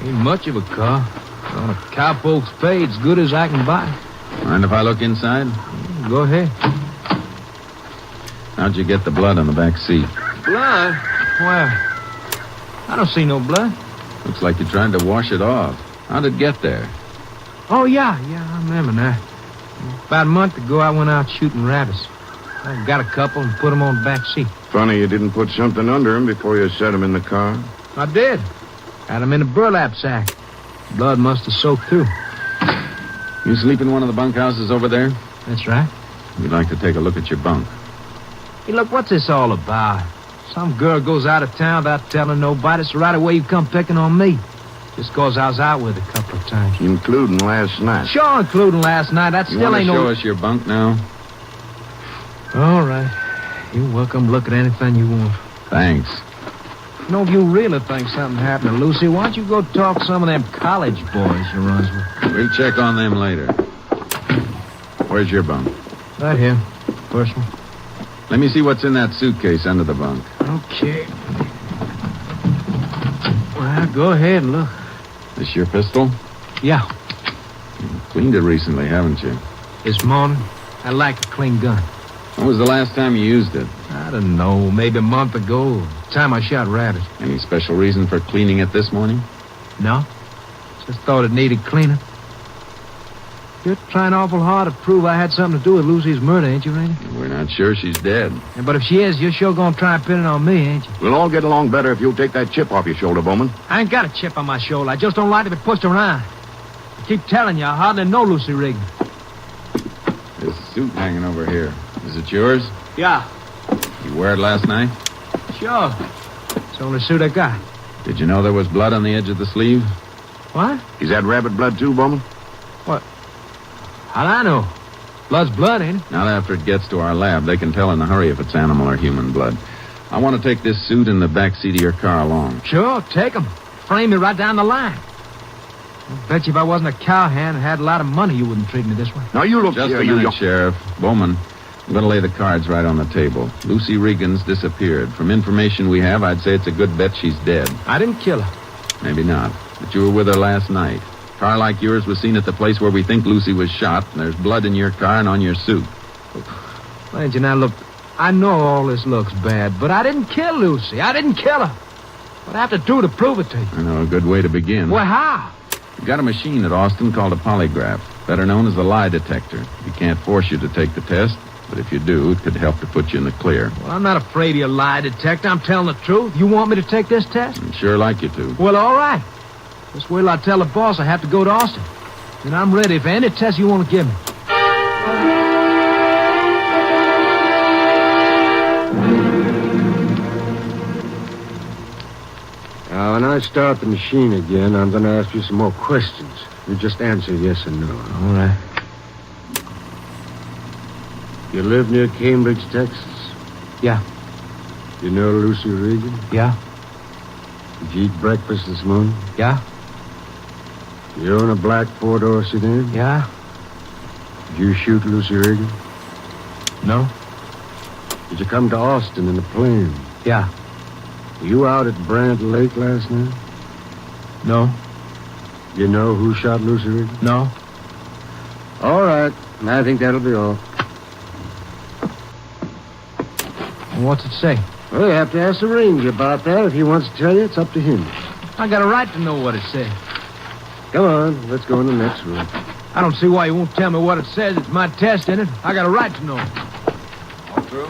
Ain't much of a car. On a cowpoke's pay, it's good as I can buy. Mind if I look inside? Go ahead. How'd you get the blood on the back seat? Blood? Well, I don't see no blood. Looks like you tried to wash it off. How'd it get there? Oh, yeah, I remember now. About a month ago, I went out shooting rabbits. I got a couple and put them on the back seat. Funny you didn't put something under him before you set him in the car. I did. Had him in a burlap sack. Blood must have soaked through. You sleep in one of the bunkhouses over there? That's right. We'd like to take a look at your bunk. Hey, look, what's this all about? Some girl goes out of town without telling nobody, so right away you come picking on me. Just 'cause I was out with her a couple of times. Including last night. Sure, including last night. That You still ain't want to no... show us your bunk now? All right. You're welcome to look at anything you want. Thanks. You know, if you really think something happened to Lucy, why don't you go talk to some of them college boys you runs with? We'll check on them later. Where's your bunk? Right here. First one. Let me see what's in that suitcase under the bunk. Okay. Well, go ahead and look. This your pistol? Yeah. You cleaned it recently, haven't you? This morning, I like a clean gun. When was the last time you used it? I don't know. Maybe a month ago. The time I shot rabbits. Any special reason for cleaning it this morning? No. Just thought it needed cleaning. You're trying awful hard to prove I had something to do with Lucy's murder, ain't you, Ranger? We're not sure she's dead. Yeah, but if she is, you're sure gonna try and pin it on me, ain't you? We'll all get along better if you'll take that chip off your shoulder, Bowman. I ain't got a chip on my shoulder. I just don't like to be pushed around. I keep telling you, I hardly know Lucy Regan. This suit hanging over here. Is it yours? Yeah. You wear it last night? Sure. It's the only suit I got. Did you know there was blood on the edge of the sleeve? What? Is that rabbit blood too, Bowman? What? How'd I know? Blood's blood, ain't it? Not after it gets to our lab. They can tell in a hurry if it's animal or human blood. I want to take this suit and the back seat of your car along. Sure, take 'em. Frame me right down the line. I bet you if I wasn't a cowhand and had a lot of money, you wouldn't treat me this way. Now, you look... Just a minute, Sheriff. Bowman, I'm going to lay the cards right on the table. Lucy Regan's disappeared. From information we have, I'd say it's a good bet she's dead. I didn't kill her. Maybe not. But you were with her last night. A car like yours was seen at the place where we think Lucy was shot, and there's blood in your car and on your suit. Ranger, now look, I know all this looks bad, but I didn't kill Lucy. I didn't kill her. What I have to do to prove it to you? I know a good way to begin. Well, how? We've got a machine at Austin called a polygraph, better known as a lie detector. We can't force you to take the test, but if you do, it could help to put you in the clear. Well, I'm not afraid of your lie detector. I'm telling the truth. You want me to take this test? I'd sure like you to. Well, all right. Just wait till I tell the boss I have to go to Austin. And I'm ready for any test you want to give me. Now, when I start the machine again, I'm going to ask you some more questions. You just answer yes or no. All right. You live near Cambridge, Texas? Yeah. You know Lucy Regan? Yeah. Did you eat breakfast this morning? Yeah. You own a black 4-door sedan? Yeah. Did you shoot Lucy Regan? No. Did you come to Austin in a plane? Yeah. Were you out at Brant Lake last night? No. You know who shot Lucy Regan? No. All right. I think that'll be all. What's it say? Well, you have to ask the ranger about that. If he wants to tell you, it's up to him. I got a right to know what it says. Come on, let's go in the next room. I don't see why you won't tell me what it says. It's my test, in it. I got a right to know. All through?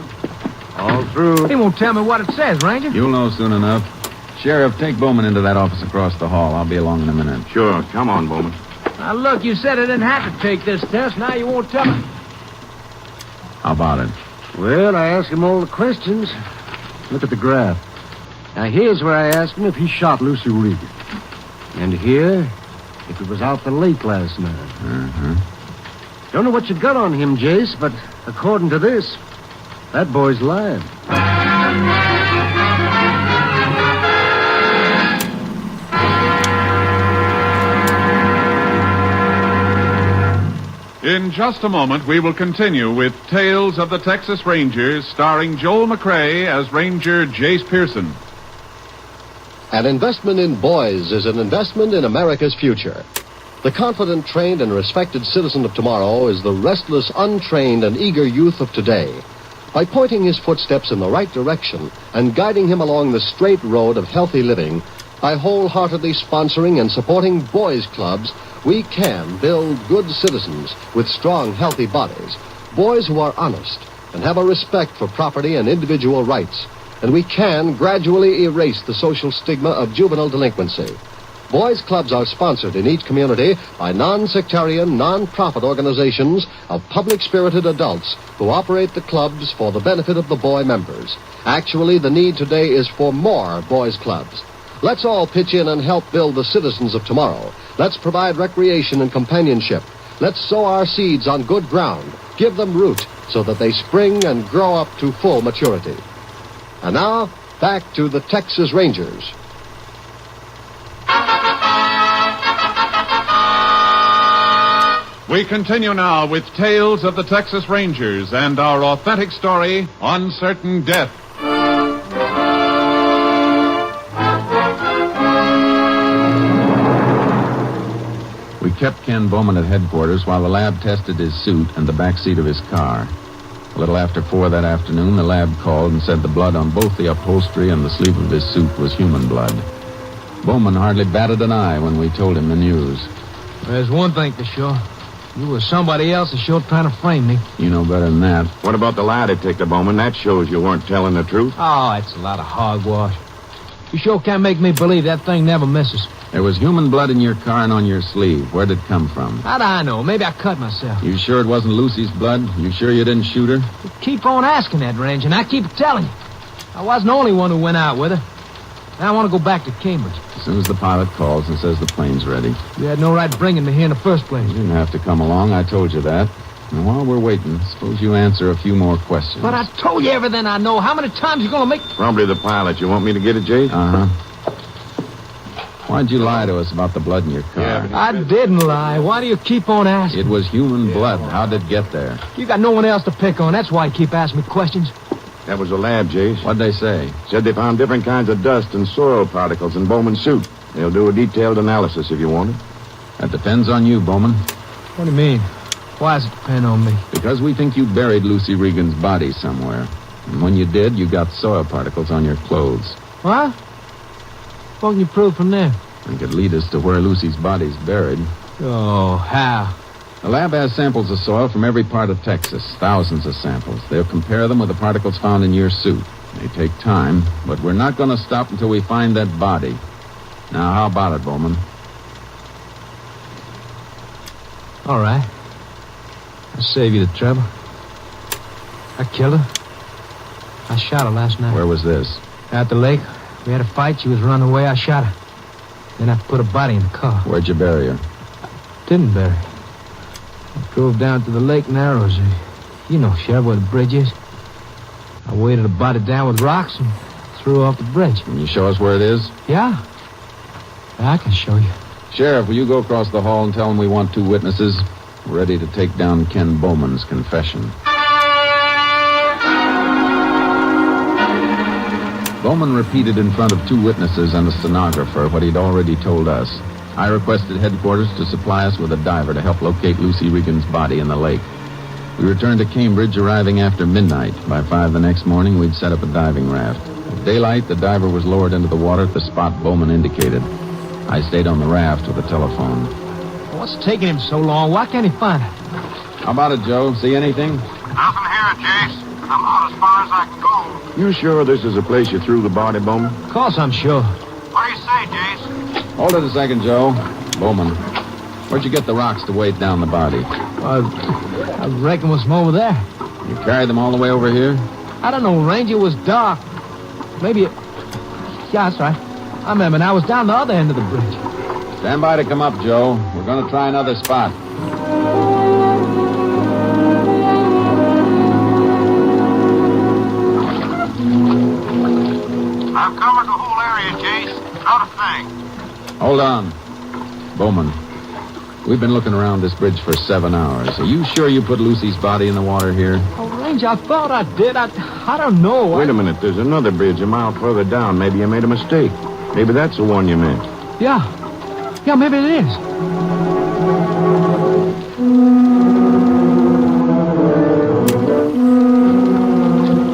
All through. He won't tell me what it says, Ranger. You'll know soon enough. Sheriff, take Bowman into that office across the hall. I'll be along in a minute. Sure. Come on, Bowman. Now, look, you said I didn't have to take this test. Now you won't tell me. How about it? Well, I asked him all the questions. Look at the graph. Now, here's where I asked him if he shot Lucy Regan. And here, if he was out the lake last night. Uh-huh. Don't know what you got on him, Jace, but according to this, that boy's lying. In just a moment, we will continue with Tales of the Texas Rangers, starring Joel McCrae as Ranger Jace Pearson. An investment in boys is an investment in America's future. The confident, trained, and respected citizen of tomorrow is the restless, untrained, and eager youth of today. By pointing his footsteps in the right direction and guiding him along the straight road of healthy living, by wholeheartedly sponsoring and supporting boys' clubs, we can build good citizens with strong, healthy bodies. Boys who are honest and have a respect for property and individual rights. And we can gradually erase the social stigma of juvenile delinquency. Boys' clubs are sponsored in each community by non-sectarian, non-profit organizations of public-spirited adults who operate the clubs for the benefit of the boy members. Actually, the need today is for more boys' clubs. Let's all pitch in and help build the citizens of tomorrow. Let's provide recreation and companionship. Let's sow our seeds on good ground, give them root so that they spring and grow up to full maturity. And now, back to the Texas Rangers. We continue now with Tales of the Texas Rangers and our authentic story, Uncertain Death. We kept Ken Bowman at headquarters while the lab tested his suit and the back seat of his car. A little after 4 that afternoon, the lab called and said the blood on both the upholstery and the sleeve of his suit was human blood. Bowman hardly batted an eye when we told him the news. There's one thing for sure. You were somebody else that's sure trying to frame me. You know better than that. What about the lie detector, Bowman? That shows you weren't telling the truth. Oh, it's a lot of hogwash. You sure can't make me believe that thing never misses. There was human blood in your car and on your sleeve. Where'd it come from? How do I know? Maybe I cut myself. You sure it wasn't Lucy's blood? You sure you didn't shoot her? You keep on asking that, Ranger, and I keep telling you. I wasn't the only one who went out with her. Now I want to go back to Cambridge. As soon as the pilot calls and says the plane's ready. You had no right bringing me here in the first place. You didn't have to come along. I told you that. And while we're waiting, suppose you answer a few more questions. But I told you everything I know. How many times you going to make... Probably the pilot. You want me to get it, Jay? Uh-huh. Why'd you lie to us about the blood in your car? Yeah, I didn't lie. Why do you keep on asking? It was human blood. How'd it get there? You got no one else to pick on. That's why you keep asking me questions. That was the lab, Jace. What'd they say? Said they found different kinds of dust and soil particles in Bowman's suit. They'll do a detailed analysis if you want it. That depends on you, Bowman. What do you mean? Why does it depend on me? Because we think you buried Lucy Regan's body somewhere. And when you did, you got soil particles on your clothes. What? What can you prove from there? It could lead us to where Lucy's body's buried. Oh, how? The lab has samples of soil from every part of Texas, thousands of samples. They'll compare them with the particles found in your suit. They take time, but we're not going to stop until we find that body. Now, how about it, Bowman? All right. I'll save you the trouble. I killed her. I shot her last night. Where was this? At the lake. We had a fight. She was running away. I shot her. Then I put her body in the car. Where'd you bury her? Didn't bury her. I drove down to the Lake Narrows. You know, Sheriff, where the bridge is. I weighted her body down with rocks and threw her off the bridge. Can you show us where it is? Yeah. I can show you. Sheriff, will you go across the hall and tell them we want 2 witnesses? We're ready to take down Ken Bowman's confession. Bowman repeated in front of 2 witnesses and a stenographer what he'd already told us. I requested headquarters to supply us with a diver to help locate Lucy Regan's body in the lake. We returned to Cambridge, arriving after midnight. By 5 the next morning, we'd set up a diving raft. At daylight, the diver was lowered into the water at the spot Bowman indicated. I stayed on the raft with the telephone. What's taking him so long? Why can't he find it? How about it, Joe? See anything? Nothing here, Jace. I'm out as far as I can go. You sure this is the place you threw the body, Bowman? Of course I'm sure. Hold it a second, Joe. Bowman, where'd you get the rocks to weight down the body? I reckon it was from over there. You carried them all the way over here? I don't know, Ranger. It was dark. Maybe it... Yeah, that's right. I remember now. I was down the other end of the bridge. Stand by to come up, Joe. We're going to try another spot. I've covered the whole area, Jace. Not a thing. Hold on. Bowman, we've been looking around this bridge for 7 hours. Are you sure you put Lucy's body in the water here? Oh, Ranger, I thought I did. I don't know. Wait a minute. There's another bridge a mile further down. Maybe you made a mistake. Maybe that's the one you meant. Yeah. Yeah, maybe it is.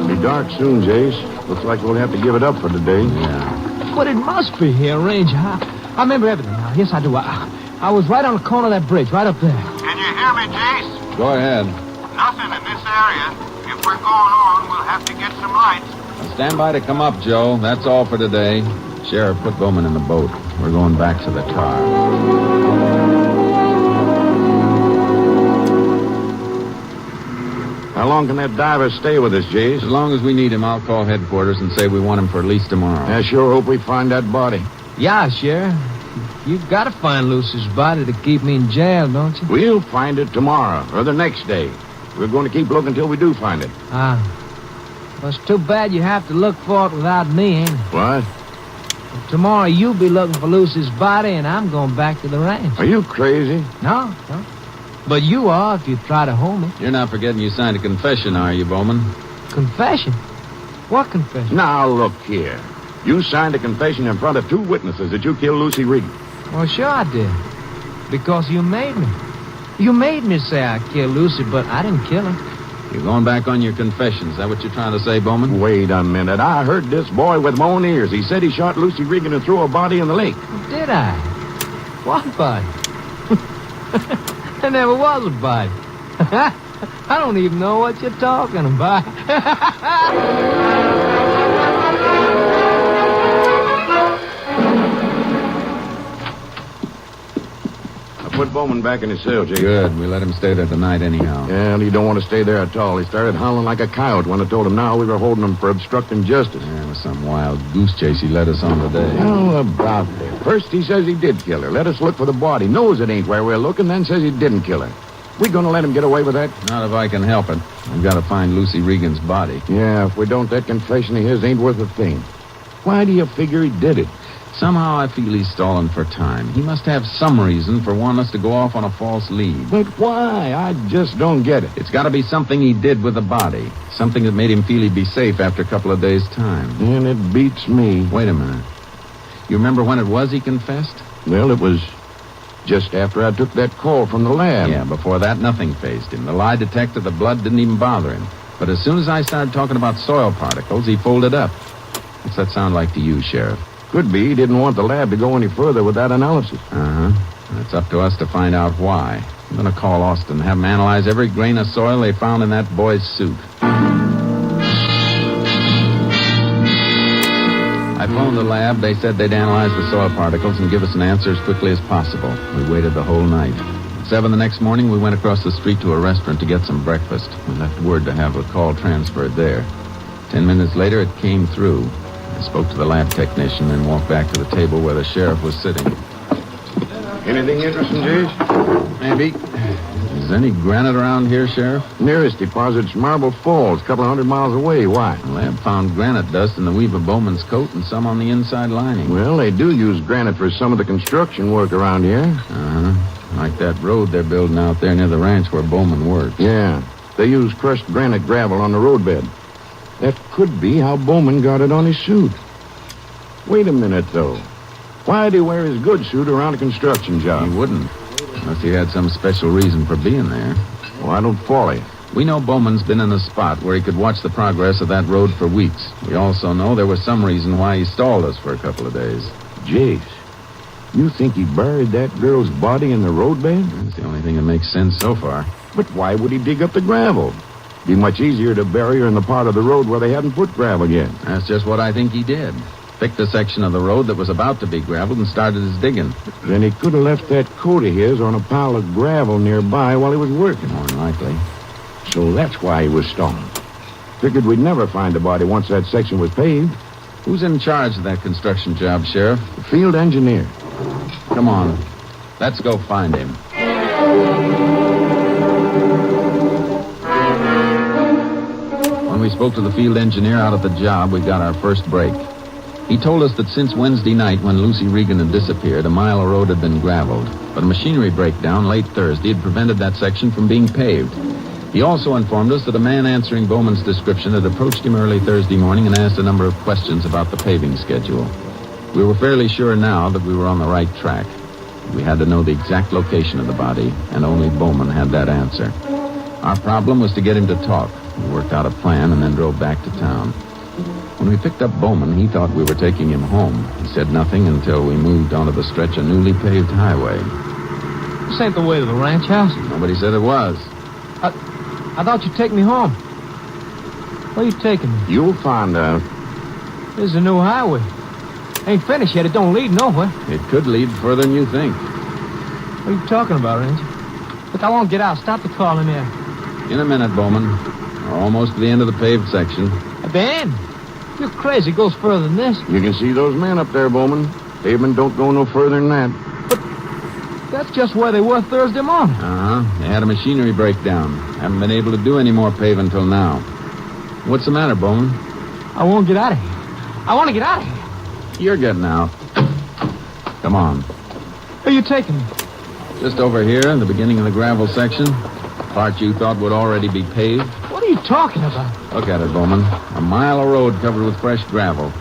Be dark soon, Jace. Looks like we'll have to give it up for today. Yeah. But it must be here, Ranger. I remember everything now. Yes, I do. I was right on the corner of that bridge, right up there. Can you hear me, Jace? Go ahead. Nothing in this area. If we're going on, we'll have to get some lights. Now stand by to come up, Joe. That's all for today. Sheriff, put Bowman in the boat. We're going back to the car. How long can that diver stay with us, Jace? As long as we need him, I'll call headquarters and say we want him for at least tomorrow. I sure hope we find that body. Yeah, Sheriff. You've got to find Lucy's body to keep me in jail, don't you? We'll find it tomorrow or the next day. We're going to keep looking until we do find it. Well, it's too bad you have to look for it without me, ain't it? What? Tomorrow you'll be looking for Lucy's body, and I'm going back to the ranch. Are you crazy? No. But you are if you try to hold me. You're not forgetting you signed a confession, are you, Bowman? Confession? What confession? Now, look here. You signed a confession in front of 2 witnesses that you killed Lucy Regan. Well, sure I did. Because you made me. You made me say I killed Lucy, but I didn't kill her. You're going back on your confession. Is that what you're trying to say, Bowman? Wait a minute. I heard this boy with my own ears. He said he shot Lucy Regan and threw her body in the lake. Did I? What body? There never was a body. I don't even know what you're talking about. Put Bowman back in his cell, Jake. Good. We let him stay there tonight anyhow. Yeah, he don't want to stay there at all. He started howling like a coyote when I told him now we were holding him for obstructing justice. Yeah, it was some wild goose chase he led us on today. How about that? First he says he did kill her. Let us look for the body. Knows it ain't where we're looking, then says he didn't kill her. We gonna let him get away with that? Not if I can help it. We've got to find Lucy Regan's body. Yeah, if we don't, that confession of his ain't worth a thing. Why do you figure he did it? Somehow I feel he's stalling for time. He must have some reason for wanting us to go off on a false lead. But why? I just don't get it. It's got to be something he did with the body. Something that made him feel he'd be safe after a couple of days' time. And it beats me. Wait a minute. You remember when it was he confessed? Well, it was just after I took that call from the lab. Yeah, before that, nothing fazed him. The lie detector, the blood didn't even bother him. But as soon as I started talking about soil particles, he folded up. What's that sound like to you, Sheriff? Could be he didn't want the lab to go any further with that analysis. Uh-huh. It's up to us to find out why. I'm going to call Austin and have them analyze every grain of soil they found in that boy's suit. I phoned the lab. They said they'd analyze the soil particles and give us an answer as quickly as possible. We waited the whole night. At 7 the next morning, we went across the street to a restaurant to get some breakfast. We left word to have the call transferred there. 10 minutes later, it came through. I spoke to the lab technician and walked back to the table where the sheriff was sitting. Anything interesting, Jace? Maybe. Is there any granite around here, Sheriff? Nearest deposit's Marble Falls, a couple of 100 miles away. Why? The lab found granite dust in the weave of Bowman's coat and some on the inside lining. Well, they do use granite for some of the construction work around here. Uh-huh. Like that road they're building out there near the ranch where Bowman works. Yeah. They use crushed granite gravel on the roadbed. That could be how Bowman got it on his suit. Wait a minute, though. Why'd he wear his good suit around a construction job? He wouldn't. Unless he had some special reason for being there. Well, I don't follow you. We know Bowman's been in a spot where he could watch the progress of that road for weeks. We also know there was some reason why he stalled us for a couple of days. Jace, you think he buried that girl's body in the roadbed? That's the only thing that makes sense so far. But why would he dig up the gravel? Be much easier to bury her in the part of the road where they hadn't put gravel yet. That's just what I think he did. Picked a section of the road that was about to be graveled and started his digging. Then he could have left that coat of his on a pile of gravel nearby while he was working. More than likely. So that's why he was stalling. Figured we'd never find the body once that section was paved. Who's in charge of that construction job, Sheriff? The field engineer. Come on. Let's go find him. When we spoke to the field engineer out at the job, we got our first break. He told us that since Wednesday night, when Lucy Regan had disappeared, a mile of road had been graveled. But a machinery breakdown late Thursday had prevented that section from being paved. He also informed us that a man answering Bowman's description had approached him early Thursday morning and asked a number of questions about the paving schedule. We were fairly sure now that we were on the right track. We had to know the exact location of the body, and only Bowman had that answer. Our problem was to get him to talk. We worked out a plan and then drove back to town. When we picked up Bowman, he thought we were taking him home. He said nothing until we moved onto the stretch of newly paved highway. This ain't the way to the ranch house. Nobody said it was. I thought you'd take me home. Where you taking me? You'll find out. This is a new highway. Ain't finished yet. It don't lead nowhere. It could lead further than you think. What are you talking about, Ranger? Look, I won't get out. Stop the car in there. In a minute, Bowman. We're almost to the end of the paved section. At the end? You're crazy. It goes further than this. You can see those men up there, Bowman. Pavement don't go no further than that. But that's just where they were Thursday morning. They had a machinery breakdown. Haven't been able to do any more paving until now. What's the matter, Bowman? I won't get out of here. I want to get out of here. You're getting out. Come on. Where are you taking me? Just over here, in the beginning of the gravel section. Part you thought would already be paved. What are you talking about? Look at it, Bowman. A mile of road covered with fresh gravel.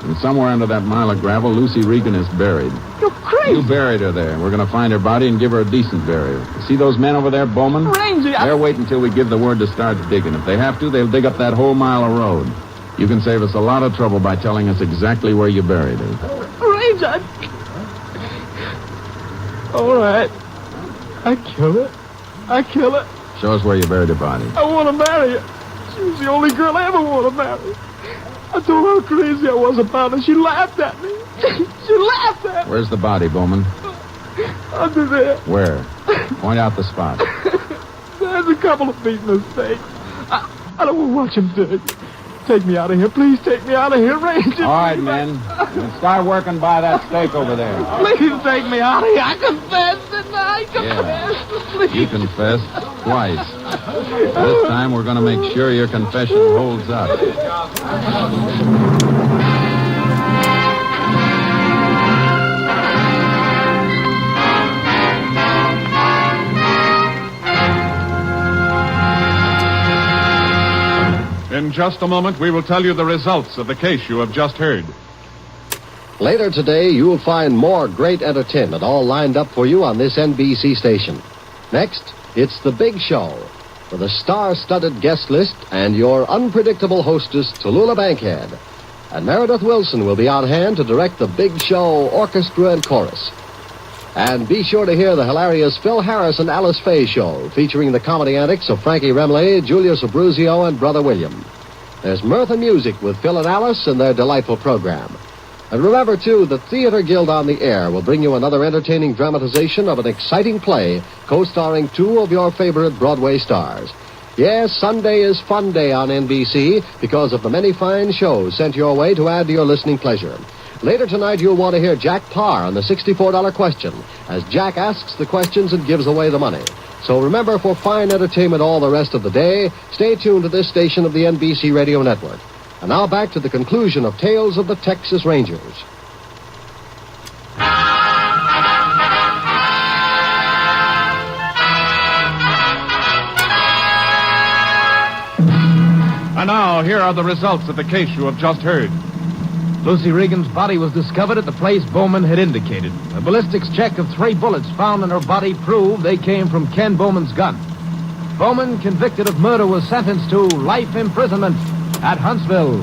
And somewhere under that mile of gravel, Lucy Regan is buried. You're crazy. You buried her there. We're going to find her body and give her a decent burial. See those men over there, Bowman? Ranger, They're waiting until we give the word to start digging. If they have to, they'll dig up that whole mile of road. You can save us a lot of trouble by telling us exactly where you buried her. Ranger, all right. I kill her. Show us where you buried her body. I want to marry her. She was the only girl I ever want to marry. I told her how crazy I was about her. She laughed at me. She laughed at me. Where's the body, Bowman? Under there. Where? Point out the spot. There's a couple of feet in the stake. I don't want to watch him dig. Take me out of here. Please take me out of here, Ranger. All right, men. Start working by that stake over there. Please take me out of here. I confess, didn't I? Confess. You confessed twice. This time we're going to make sure your confession holds up. In just a moment, we will tell you the results of the case you have just heard. Later today, you'll find more great entertainment all lined up for you on this NBC station. Next, it's The Big Show, with a star-studded guest list and your unpredictable hostess, Tallulah Bankhead. And Meredith Wilson will be on hand to direct The Big Show orchestra and chorus. And be sure to hear the hilarious Phil Harris and Alice Faye show, featuring the comedy antics of Frankie Remley, Julius Abruzio, and Brother William. There's mirth and music with Phil and Alice in their delightful program. And remember, too, the Theater Guild on the Air will bring you another entertaining dramatization of an exciting play co-starring two of your favorite Broadway stars. Yes, Sunday is Fun Day on NBC because of the many fine shows sent your way to add to your listening pleasure. Later tonight, you'll want to hear Jack Parr on the $64 question, as Jack asks the questions and gives away the money. So remember, for fine entertainment all the rest of the day, stay tuned to this station of the NBC Radio Network. And now back to the conclusion of Tales of the Texas Rangers. And now, here are the results of the case you have just heard. Lucy Regan's body was discovered at the place Bowman had indicated. A ballistics check of 3 bullets found in her body proved they came from Ken Bowman's gun. Bowman, convicted of murder, was sentenced to life imprisonment at Huntsville.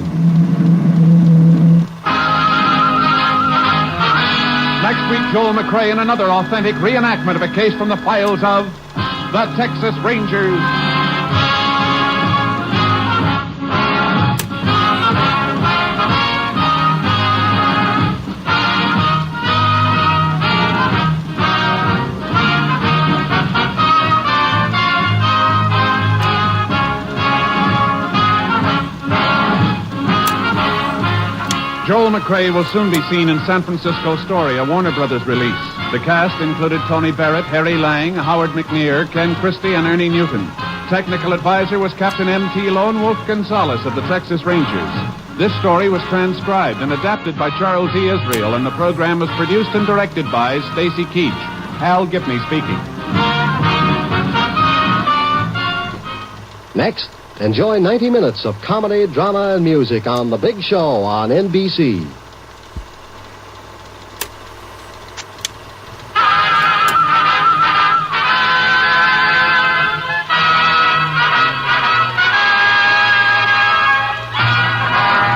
Next week, Joel McRae in another authentic reenactment of a case from the files of the Texas Rangers. Joel McRae will soon be seen in San Francisco Story, a Warner Brothers release. The cast included Tony Barrett, Harry Lang, Howard McNear, Ken Christie, and Ernie Newton. Technical advisor was Captain M.T. Lone Wolf Gonzalez of the Texas Rangers. This story was transcribed and adapted by Charles E. Israel, and the program was produced and directed by Stacy Keach. Hal Gibney speaking. Next, enjoy 90 minutes of comedy, drama, and music on The Big Show on NBC.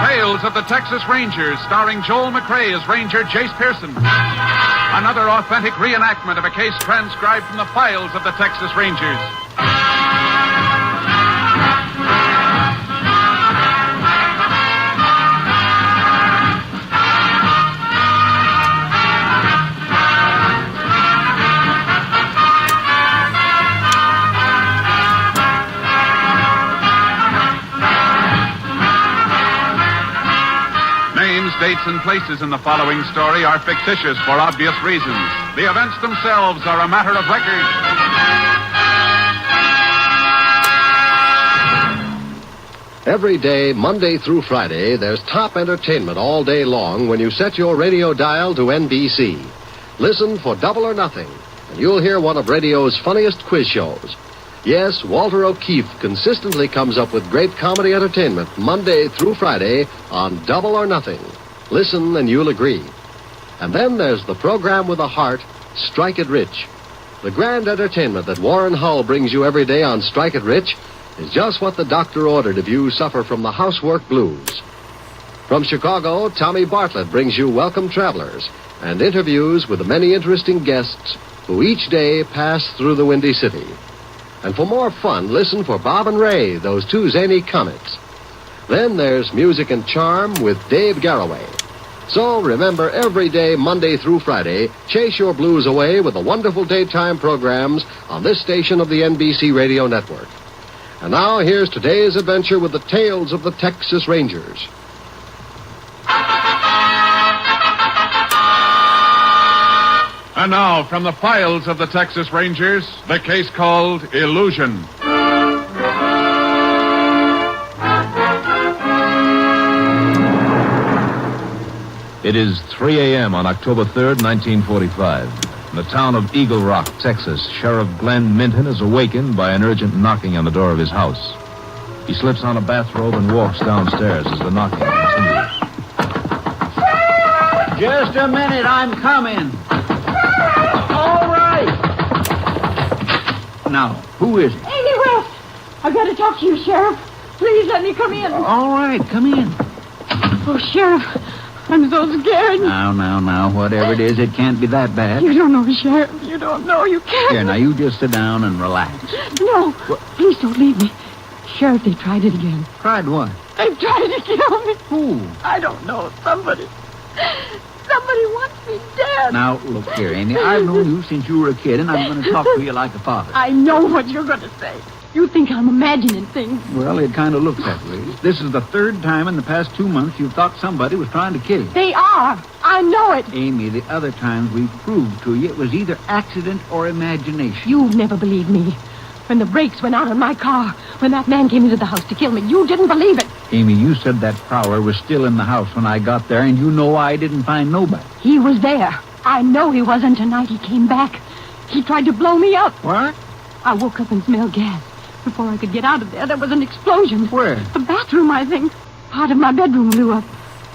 Tales of the Texas Rangers, starring Joel McRae as Ranger Jace Pearson. Another authentic reenactment of a case transcribed from the files of the Texas Rangers. Dates and places in the following story are fictitious for obvious reasons. The events themselves are a matter of record. Every day, Monday through Friday, there's top entertainment all day long when you set your radio dial to NBC. Listen for Double or Nothing, and you'll hear one of radio's funniest quiz shows. Yes, Walter O'Keefe consistently comes up with great comedy entertainment Monday through Friday on Double or Nothing. Listen and you'll agree. And then there's the program with a heart, Strike It Rich. The grand entertainment that Warren Hull brings you every day on Strike It Rich is just what the doctor ordered if you suffer from the housework blues. From Chicago, Tommy Bartlett brings you Welcome Travelers and interviews with the many interesting guests who each day pass through the Windy City. And for more fun, listen for Bob and Ray, those two zany comics. Then there's Music and Charm with Dave Garroway. So remember, every day, Monday through Friday, chase your blues away with the wonderful daytime programs on this station of the NBC Radio Network. And now, here's today's adventure with the tales of the Texas Rangers. And now, from the files of the Texas Rangers, the case called Illusion. It is 3 a.m. on October 3rd, 1945. In the town of Eagle Rock, Texas, Sheriff Glenn Minton is awakened by an urgent knocking on the door of his house. He slips on a bathrobe and walks downstairs as the knocking continues. Just a minute, I'm coming. All right. Now, who is it? Amy West! I've got to talk to you, Sheriff. Please let me come in. All right, come in. Oh, Sheriff, I'm so scared. Now, whatever it is, it can't be that bad. You don't know, Sheriff. You don't know. You can't. Here, now, you just sit down and relax. No, please don't leave me. Sheriff, they tried it again. Tried what? They've tried to kill me. Who? I don't know. Somebody wants me dead. Now, look here, Amy. I've known you since you were a kid, and I'm going to talk to you like a father. I know what you're going to say. You think I'm imagining things. Well, it kind of looks that way. This is the third time in the past 2 months you've thought somebody was trying to kill you. They are. I know it. Amy, the other times we've proved to you it was either accident or imagination. You've never believed me. When the brakes went out on my car, when that man came into the house to kill me, you didn't believe it. Amy, you said that prowler was still in the house when I got there, and you know I didn't find nobody. He was there. I know he wasn't tonight. He came back. He tried to blow me up. What? I woke up and smelled gas. Before I could get out of there was an explosion. Where? The bathroom, I think. Part of my bedroom blew up.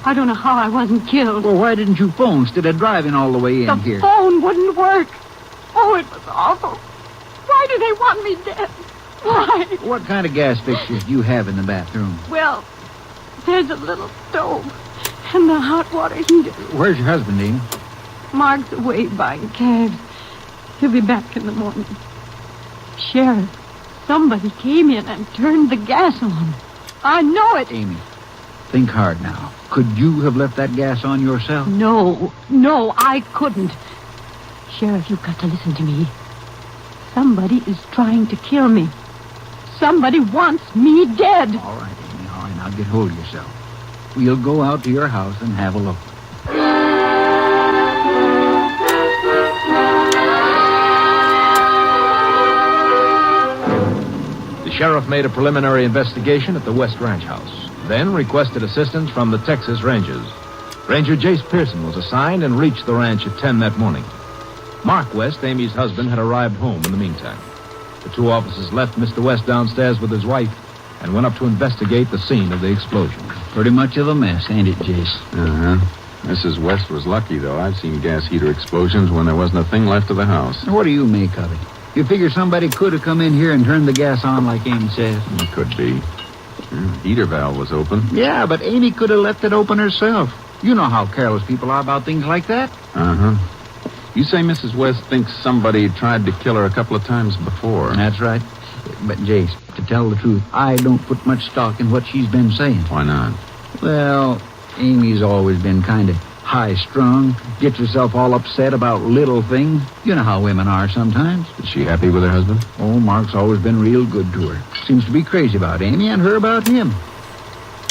I don't know how I wasn't killed. Well, why didn't you phone instead of driving all the way in here? The phone wouldn't work. Oh, it was awful. Why do they want me dead? Why? What kind of gas fixtures do you have in the bathroom? Well, there's a little stove and the hot water heater. Where's your husband, Amy? Mark's away buying cabs. He'll be back in the morning. Sheriff, somebody came in and turned the gas on. I know it. Amy, think hard now. Could you have left that gas on yourself? No, I couldn't. Sheriff, you've got to listen to me. Somebody is trying to kill me. Somebody wants me dead. All right, Amy, all right. Now get hold of yourself. we'll go out to your house and have a look. The sheriff made a preliminary investigation at the West Ranch House, then requested assistance from the Texas Rangers. Ranger Jace Pearson was assigned and reached the ranch at 10 that morning. Mark West, Amy's husband, had arrived home in the meantime. The two officers left Mr. West downstairs with his wife and went up to investigate the scene of the explosion. Pretty much of a mess, ain't it, Jace? Uh-huh. Mrs. West was lucky, though. I've seen gas heater explosions when there wasn't a thing left of the house. What do you make of it? You figure somebody could have come in here and turned the gas on like Amy says? It could be. Heater valve was open. Yeah, but Amy could have left it open herself. You know how careless people are about things like that. Uh-huh. You say Mrs. West thinks somebody tried to kill her a couple of times before. That's right. But, Jace, to tell the truth, I don't put much stock in what she's been saying. Why not? Well, Amy's always been kind of high-strung, gets herself all upset about little things. You know how women are sometimes. Is she happy with her husband? Oh, Mark's always been real good to her. Seems to be crazy about Amy and her about him.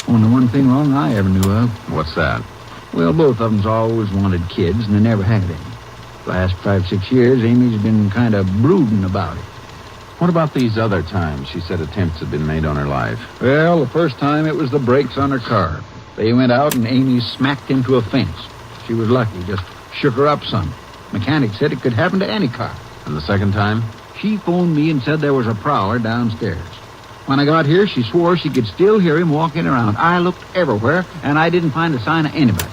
Only one thing wrong I ever knew of. What's that? Well, both of them's always wanted kids, and they never had any. Last 5-6 years, Amy's been kind of brooding about it. What about these other times she said attempts had been made on her life? Well, the first time it was the brakes on her car. They went out and Amy smacked into a fence. She was lucky, just shook her up some. Mechanic said it could happen to any car. And the second time? She phoned me and said there was a prowler downstairs. When I got here, she swore she could still hear him walking around. I looked everywhere, and I didn't find a sign of anybody.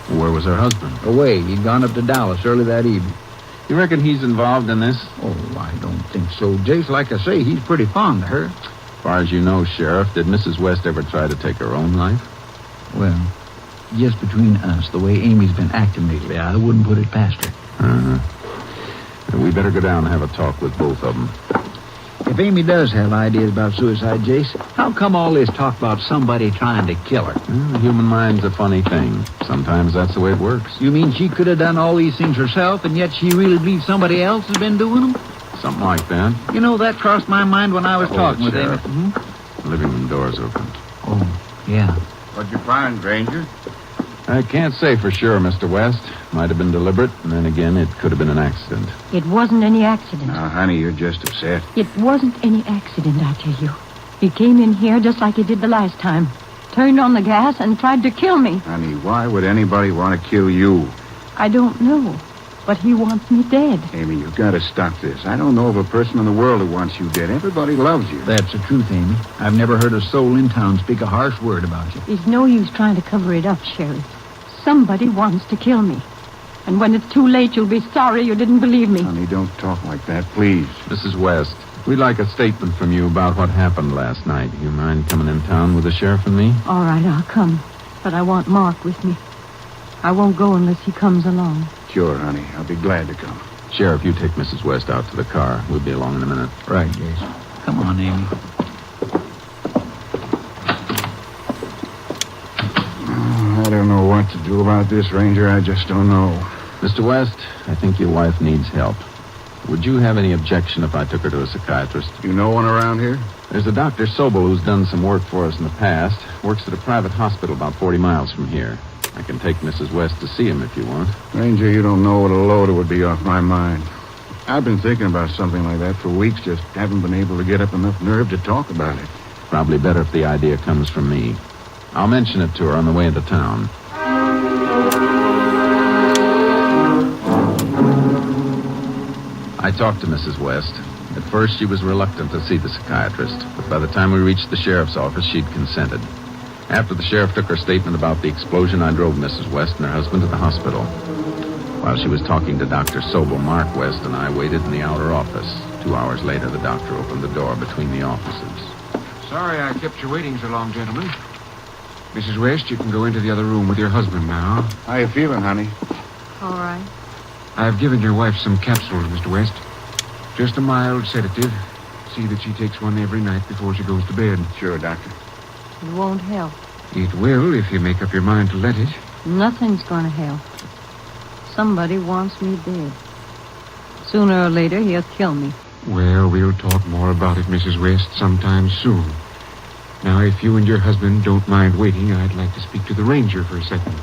Where was her husband? Away. He'd gone up to Dallas early that evening. You reckon he's involved in this? Oh, I don't think so. Jace, like I say, he's pretty fond of her. As far as you know, Sheriff, did Mrs. West ever try to take her own life? Well, just between us, the way Amy's been acting lately, I wouldn't put it past her. Uh-huh. We better go down and have a talk with both of them. If Amy does have ideas about suicide, Jace, how come all this talk about somebody trying to kill her? Well, the human mind's a funny thing. Sometimes that's the way it works. You mean she could have done all these things herself, and yet she really believes somebody else has been doing them? Something like that. You know, that crossed my mind when I was talking with Amy. The living room door's open. Oh, yeah. What'd you find, Ranger? I can't say for sure, Mr. West. Might have been deliberate, and then again, it could have been an accident. It wasn't any accident. Now, honey, you're just upset. It wasn't any accident, I tell you. He came in here just like he did the last time. Turned on the gas and tried to kill me. Honey, why would anybody want to kill you? I don't know, but he wants me dead. Amy, you've got to stop this. I don't know of a person in the world who wants you dead. Everybody loves you. That's the truth, Amy. I've never heard a soul in town speak a harsh word about you. It's no use trying to cover it up, Sheriff. Somebody wants to kill me. And when it's too late, you'll be sorry you didn't believe me. Honey, don't talk like that, please. Mrs. West, we'd like a statement from you about what happened last night. You mind coming in town with the sheriff and me? All right, I'll come. But I want Mark with me. I won't go unless he comes along. Sure, honey. I'll be glad to come. Sheriff, you take Mrs. West out to the car. We'll be along in a minute. Right, Jason. Come on, Amy. I don't know what to do about this, Ranger. I just don't know. Mr. West, I think your wife needs help. Would you have any objection if I took her to a psychiatrist? You know one around here? There's a Dr. Sobel who's done some work for us in the past. Works at a private hospital about 40 miles from here. I can take Mrs. West to see him if you want. Ranger, you don't know what a load it would be off my mind. I've been thinking about something like that for weeks, just haven't been able to get up enough nerve to talk about it. Probably better if the idea comes from me. I'll mention it to her on the way into town. I talked to Mrs. West. At first, she was reluctant to see the psychiatrist, but by the time we reached the sheriff's office, she'd consented. After the sheriff took her statement about the explosion, I drove Mrs. West and her husband to the hospital. While she was talking to Dr. Sobel, Mark West and I waited in the outer office. 2 hours later, the doctor opened the door between the offices. Sorry I kept you waiting so long, gentlemen. Mrs. West, you can go into the other room with your husband now. How you feeling, honey? All right. I've given your wife some capsules, Mr. West. Just a mild sedative. See that she takes one every night before she goes to bed. Sure, Doctor. It won't help. It will if you make up your mind to let it. Nothing's going to help. Somebody wants me dead. Sooner or later, he'll kill me. Well, we'll talk more about it, Mrs. West, sometime soon. Now, if you and your husband don't mind waiting, I'd like to speak to the ranger for a second.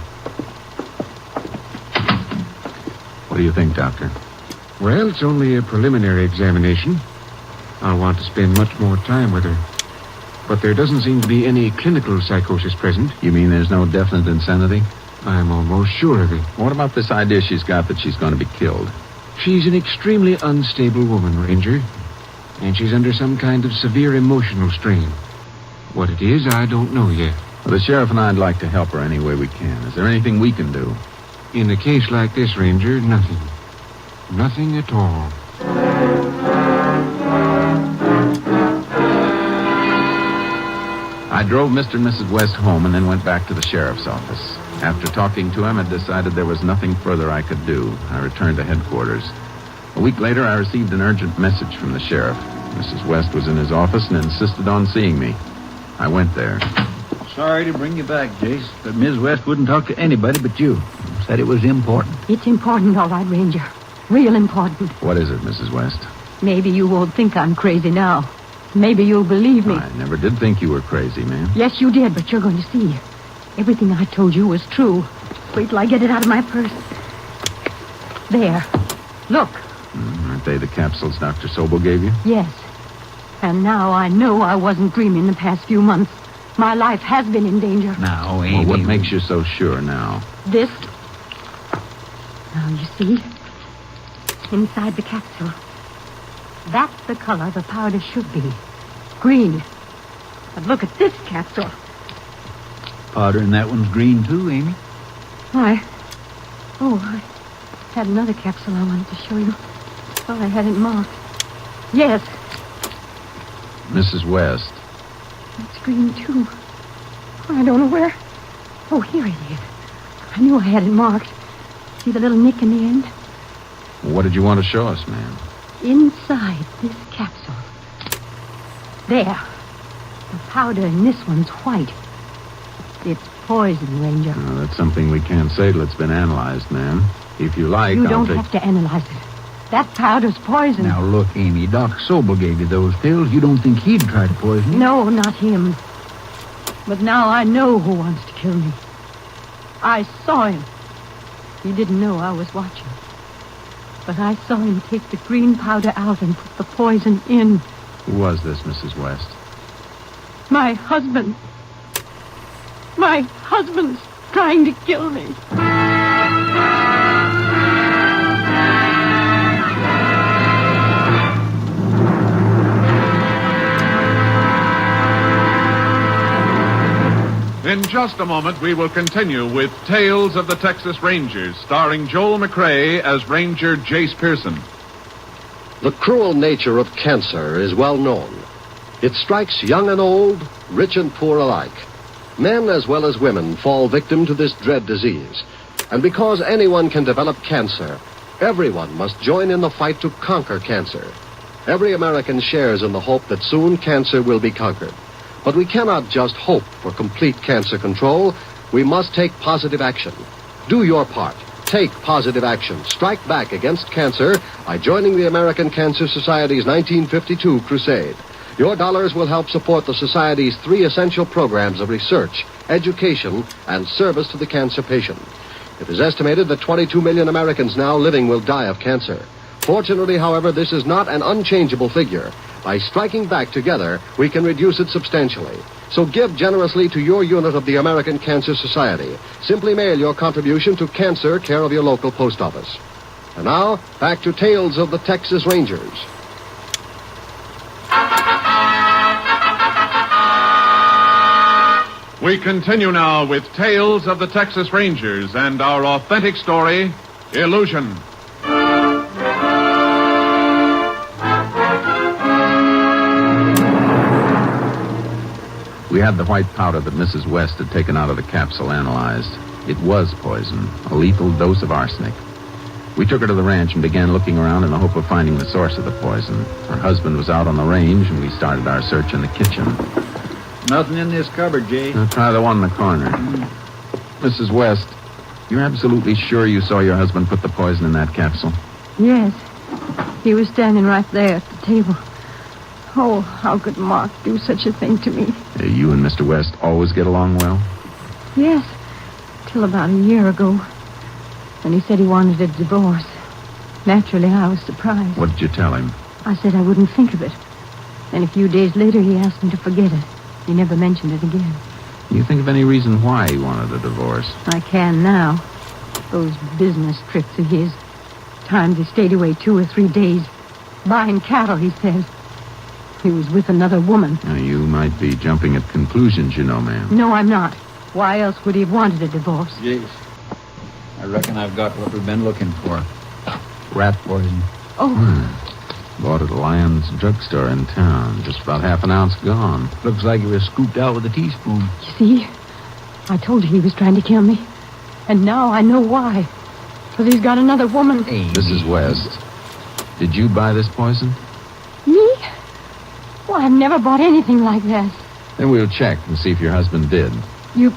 What do you think, Doctor? Well, it's only a preliminary examination. I'll want to spend much more time with her. But there doesn't seem to be any clinical psychosis present. You mean there's no definite insanity? I'm almost sure of it. What about this idea she's got that she's going to be killed? She's an extremely unstable woman, Ranger. And she's under some kind of severe emotional strain. What it is, I don't know yet. Well, the sheriff and I'd like to help her any way we can. Is there anything we can do? In a case like this, Ranger, nothing. Nothing at all. I drove Mr. and Mrs. West home and then went back to the sheriff's office. After talking to him, I decided there was nothing further I could do. I returned to headquarters. A week later, I received an urgent message from the sheriff. Mrs. West was in his office and insisted on seeing me. I went there. Sorry to bring you back, Jace, but Ms. West wouldn't talk to anybody but you. Said it was important. It's important, all right, Ranger. Real important. What is it, Mrs. West? Maybe you won't think I'm crazy now. Maybe you'll believe me. I never did think you were crazy, ma'am. Yes, you did, but you're going to see. Everything I told you was true. Wait till I get it out of my purse. There. Look. Aren't they the capsules Dr. Sobel gave you? Yes. And now I know I wasn't dreaming the past few months. My life has been in danger. Now, Amy. Well, what makes you so sure now? This. Now, you see? Inside the capsule. That's the color the powder should be. Green. But look at this capsule. Powder in that one's green, too, Amy. I had another capsule I wanted to show you. Thought I had it marked. Yes. Mrs. West. It's green, too. I don't know where. Oh, here it is. I knew I had it marked. See the little nick in the end? What did you want to show us, ma'am? Inside this capsule. There. The powder in this one's white. It's poison, Ranger. No, that's something we can't say till it's been analyzed, ma'am. If you like, You I'll don't take... have to analyze it. That powder's poison. Now, look, Amy, Doc Sobel gave you those pills. You don't think he'd try to poison you? No, not him. But now I know who wants to kill me. I saw him. He didn't know I was watching. But I saw him take the green powder out and put the poison in. Who was this, Mrs. West? My husband. My husband's trying to kill me. In just a moment, we will continue with Tales of the Texas Rangers, starring Joel McRae as Ranger Jace Pearson. The cruel nature of cancer is well known. It strikes young and old, rich and poor alike. Men as well as women fall victim to this dread disease. And because anyone can develop cancer, everyone must join in the fight to conquer cancer. Every American shares in the hope that soon cancer will be conquered. But we cannot just hope for complete cancer control. We must take positive action. Do your part. Take positive action. Strike back against cancer by joining the American Cancer Society's 1952 crusade. Your dollars will help support the Society's 3 essential programs of research, education, and service to the cancer patient. It is estimated that 22 million Americans now living will die of cancer. Fortunately, however, this is not an unchangeable figure. By striking back together, we can reduce it substantially. So give generously to your unit of the American Cancer Society. Simply mail your contribution to Cancer, care of your local post office. And now, back to Tales of the Texas Rangers. We continue now with Tales of the Texas Rangers and our authentic story, Illusion. We had the white powder that Mrs. West had taken out of the capsule analyzed. It was poison, a lethal dose of arsenic. We took her to the ranch and began looking around in the hope of finding the source of the poison. Her husband was out on the range, and we started our search in the kitchen. Nothing in this cupboard, Jay. Now, try the one in the corner. Mrs. West, you're absolutely sure you saw your husband put the poison in that capsule? Yes. He was standing right there at the table. Oh, how could Mark do such a thing to me? You and Mr. West always get along well? Yes, till about a year ago, when he said he wanted a divorce. Naturally, I was surprised. What did you tell him? I said I wouldn't think of it. Then a few days later, he asked me to forget it. He never mentioned it again. Can you think of any reason why he wanted a divorce? I can now. Those business trips of his. Times he stayed away 2 or 3 days. Buying cattle, he said. He was with another woman. Now, you might be jumping at conclusions, you know, ma'am. No, I'm not. Why else would he have wanted a divorce? Yes. I reckon I've got what we've been looking for. Rat poison. Oh. Bought at a Lyons drugstore in town. Just about half an ounce gone. Looks like it was scooped out with a teaspoon. You see? I told you he was trying to kill me. And now I know why. Because he's got another woman. Mrs. West, did you buy this poison? Me? Well, I've never bought anything like that. Then we'll check and see if your husband did. You're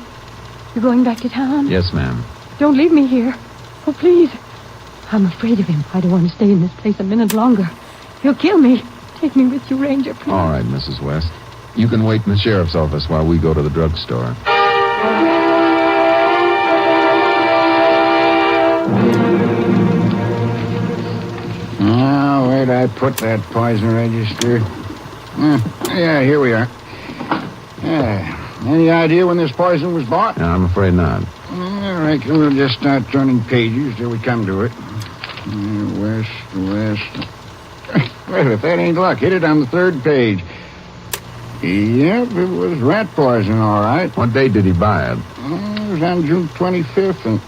going back to town? Yes, ma'am. Don't leave me here. Oh, please. I'm afraid of him. I don't want to stay in this place a minute longer. He'll kill me. Take me with you, Ranger, please. All right, Mrs. West. You can wait in the sheriff's office while we go to the drugstore. Now, where'd I put that poison register? Yeah, here we are. Any idea when this poison was bought? No, I'm afraid not. I reckon we'll just start turning pages till we come to it. West. Well, if that ain't luck, hit it on the 3rd page. Yep, it was rat poison, all right. What date did he buy it? It was on June 25th. And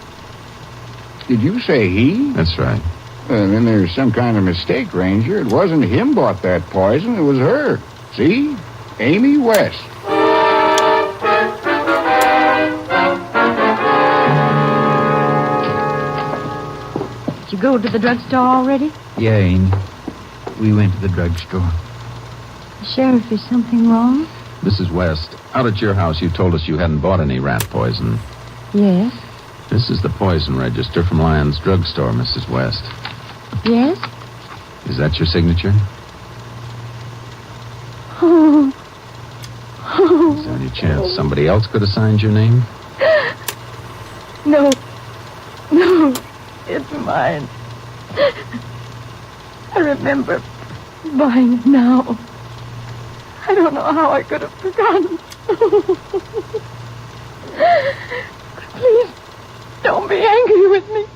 did you say he? That's right. Then there's some kind of mistake, Ranger. It wasn't him bought that poison. It was her. See? Amy West. Did you go to the drugstore already? Yeah, Amy. We went to the drugstore. Sheriff, is something wrong? Mrs. West, out at your house you told us you hadn't bought any rat poison. Yes. This is the poison register from Lyons Drugstore, Mrs. West. Yes? Is that your signature? Oh. Is there any chance somebody else could have signed your name? No, it's mine. I remember buying it now. I don't know how I could have forgotten. Please, don't be angry with me.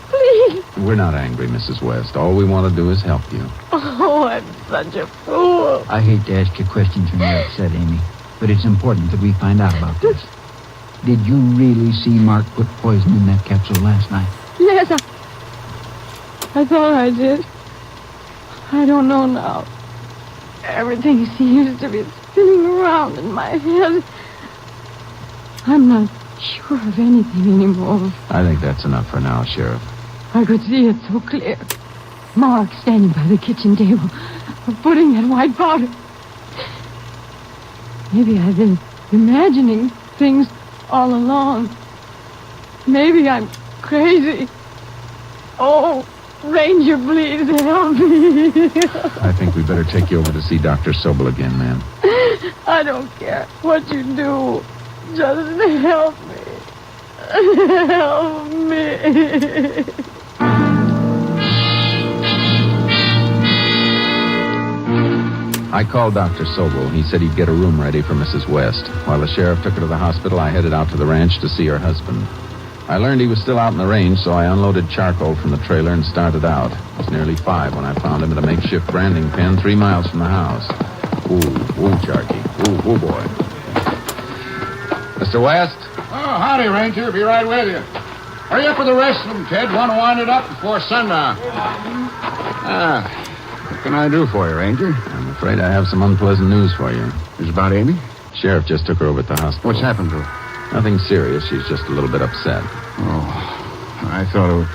Please. We're not angry, Mrs. West. All we want to do is help you. Oh, I'm such a fool. I hate to ask you questions when you're upset, Amy, but it's important that we find out about this. Did you really see Mark put poison in that capsule last night? Yes, I thought I did. I don't know now. Everything seems to be spinning around in my head. I'm not sure of anything anymore. I think that's enough for now, Sheriff. I could see it so clear. Mark standing by the kitchen table, putting that white powder. Maybe I've been imagining things all along. Maybe I'm crazy. Oh, Ranger, please help me. I think we better take you over to see Dr. Sobel again, ma'am. I don't care what you do. Just help me. Help me. I called Dr. Sobel. He said he'd get a room ready for Mrs. West. While the sheriff took her to the hospital, I headed out to the ranch to see her husband. I learned he was still out in the range, so I unloaded charcoal from the trailer and started out. It was nearly 5 when I found him at a makeshift branding pen 3 miles from the house. Ooh, Charky. Ooh, boy. Mr. West? Oh, howdy, Ranger. Be right with you. Hurry up with the rest of them, Ted. Want to wind it up before sundown. What can I do for you, Ranger? I'm afraid I have some unpleasant news for you. Is it about Amy? Sheriff just took her over at the hospital. What's happened to her? Nothing serious. She's just a little bit upset. Oh, I thought it was...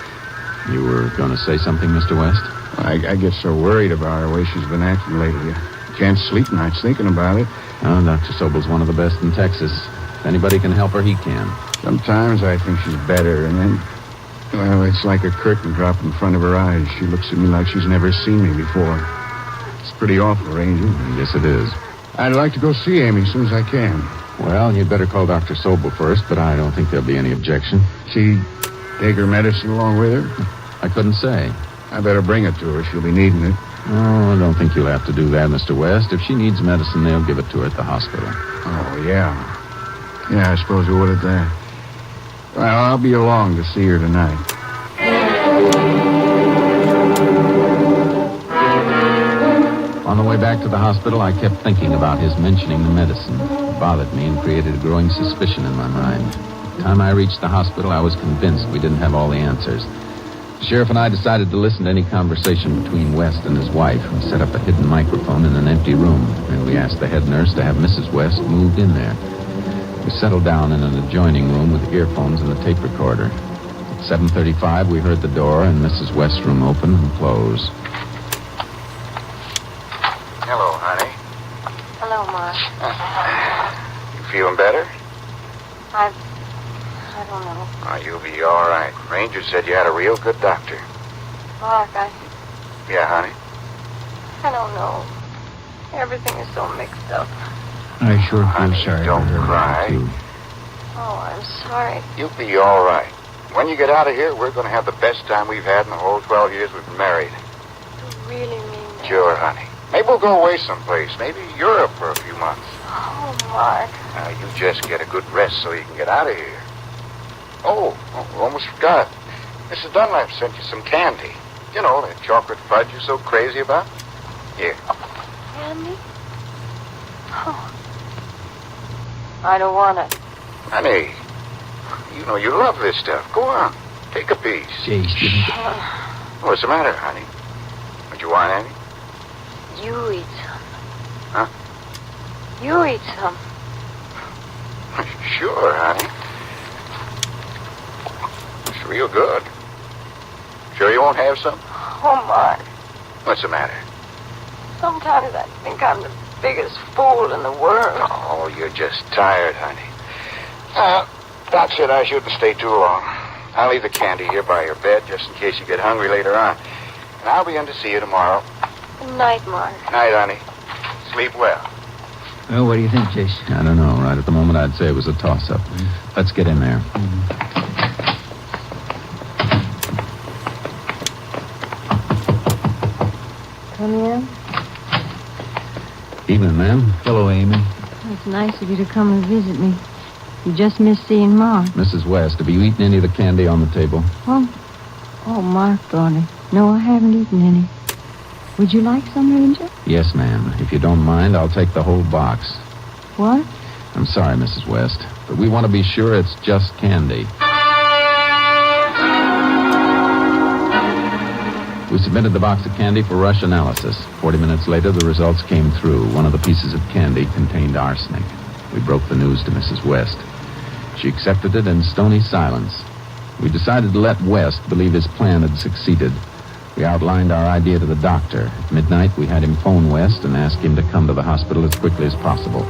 You were going to say something, Mr. West? I get so worried about her, the way she's been acting lately. I can't sleep nights thinking about it. Oh, Dr. Sobel's one of the best in Texas. If anybody can help her, he can. Sometimes I think she's better, and then... Well, it's like a curtain dropped in front of her eyes. She looks at me like she's never seen me before. pretty awful, Ranger. Yes, it is. I'd like to go see Amy as soon as I can. Well, you'd better call Dr. Sobel first, but I don't think there'll be any objection. She take her medicine along with her? I couldn't say. I better bring it to her. She'll be needing it. Oh, I don't think you'll have to do that, Mr. West. If she needs medicine, they'll give it to her at the hospital. Oh, yeah. Yeah, I suppose we would at that. Well, I'll be along to see her tonight. On the way back to the hospital, I kept thinking about his mentioning the medicine. It bothered me and created a growing suspicion in my mind. By the time I reached the hospital, I was convinced we didn't have all the answers. The sheriff and I decided to listen to any conversation between West and his wife. We set up a hidden microphone in an empty room, and we asked the head nurse to have Mrs. West moved in there. We settled down in an adjoining room with earphones and a tape recorder. At 7:35, we heard the door and Mrs. West's room open and close. Hello, honey. Hello, Mark. You feeling better? I don't know. Oh, you'll be all right. Ranger said you had a real good doctor. Mark, Yeah, honey? I don't know. Everything is so mixed up. I sure feel Honey, sorry don't for her, cry. too. Oh, I'm sorry. You'll be all right. When you get out of here, we're going to have the best time we've had in the whole 12 years we've been married. You really mean that? Sure, honey. Maybe we'll go away someplace. Maybe Europe for a few months. Oh, Mark. Now, you just get a good rest so you can get out of here. Oh, almost forgot. Mrs. Dunlap sent you some candy. You know, that chocolate fudge you're so crazy about. Here. Candy? Oh. I don't want it. Honey, you know you love this stuff. Go on. Take a piece. Jace, didn't... What's the matter, honey? Would you want any? You eat some. Huh? You eat some. Sure, honey. It's real good. Sure you won't have some? Oh, Mark. What's the matter? Sometimes I think I'm the biggest fool in the world. Oh, you're just tired, honey. Doc said I shouldn't stay too long. I'll leave the candy here by your bed just in case you get hungry later on. And I'll be in to see you tomorrow. Good night, Mark. Night, honey. Sleep well. Well, what do you think, Jace? I don't know. Right at the moment, I'd say it was a toss-up. Let's get in there. Come in. Evening, ma'am. Hello, Amy. It's nice of you to come and visit me. You just missed seeing Mark. Mrs. West, have you eaten any of the candy on the table? Oh, Mark brought it. No, I haven't eaten any. Would you like some, Ranger? Yes, ma'am. If you don't mind, I'll take the whole box. What? I'm sorry, Mrs. West, but we want to be sure it's just candy. We submitted the box of candy for rush analysis. 40 minutes later, the results came through. One of the pieces of candy contained arsenic. We broke the news to Mrs. West. She accepted it in stony silence. We decided to let West believe his plan had succeeded. We outlined our idea to the doctor. At midnight, we had him phone West and asked him to come to the hospital as quickly as possible.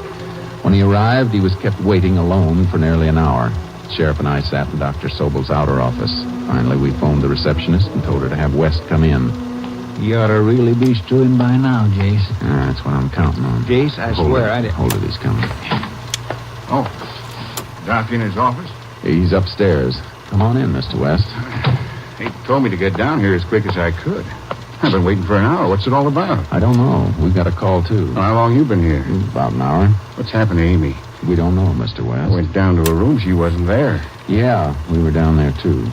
When he arrived, he was kept waiting alone for nearly an hour. The sheriff and I sat in Dr. Sobel's outer office. Finally, we phoned the receptionist and told her to have West come in. You ought to really be stewing by now, Jace. That's what I'm counting on. Jace, I swear I didn't... Hold it, he's coming. Oh, Doc in his office? He's upstairs. Come on in, Mr. West. He told me to get down here as quick as I could. I've been waiting for an hour. What's it all about? I don't know. We've got a call, too. How long you been here? About an hour. What's happened to Amy? We don't know, Mr. West. I went down to her room. She wasn't there. Yeah, we were down there, too.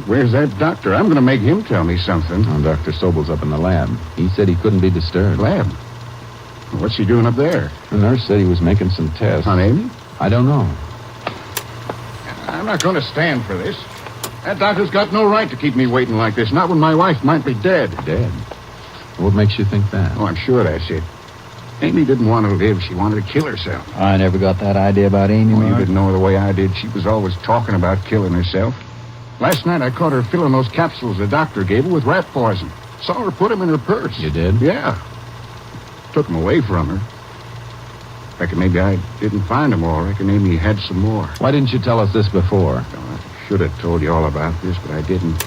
Where's that doctor? I'm going to make him tell me something. Oh, Dr. Sobel's up in the lab. He said he couldn't be disturbed. Lab? What's he doing up there? The nurse said he was making some tests. On Amy? I don't know. I'm not going to stand for this. That doctor's got no right to keep me waiting like this. Not when my wife might be dead. Dead? What makes you think that? Oh, I'm sure that's it. Amy didn't want to live. She wanted to kill herself. I never got that idea about Amy, Well, you Mark. didn't know her the way I did. She was always talking about killing herself. Last night I caught her filling those capsules the doctor gave her with rat poison. Saw her put them in her purse. You did? Yeah. Took them away from her. Reckon maybe I didn't find them all. Reckon Amy had some more. Why didn't you tell us this before? I should have told you all about this, but I didn't.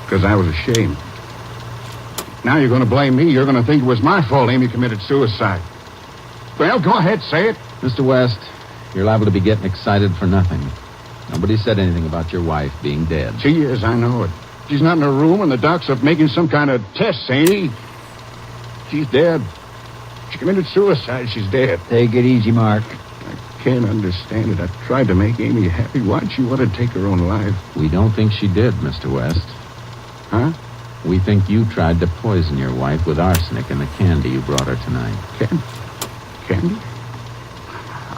Because I was ashamed. Now you're going to blame me. You're going to think it was my fault Amy committed suicide. Well, go ahead, say it. Mr. West, you're liable to be getting excited for nothing. Nobody said anything about your wife being dead. She is, I know it. She's not in her room, and the doc's up making some kind of tests, ain't he? She's dead. She committed suicide. She's dead. Take it easy, Mark. I can't understand it. I tried to make Amy happy. Why'd she want to take her own life? We don't think she did, Mr. West. Huh? We think you tried to poison your wife with arsenic in the candy you brought her tonight. Candy?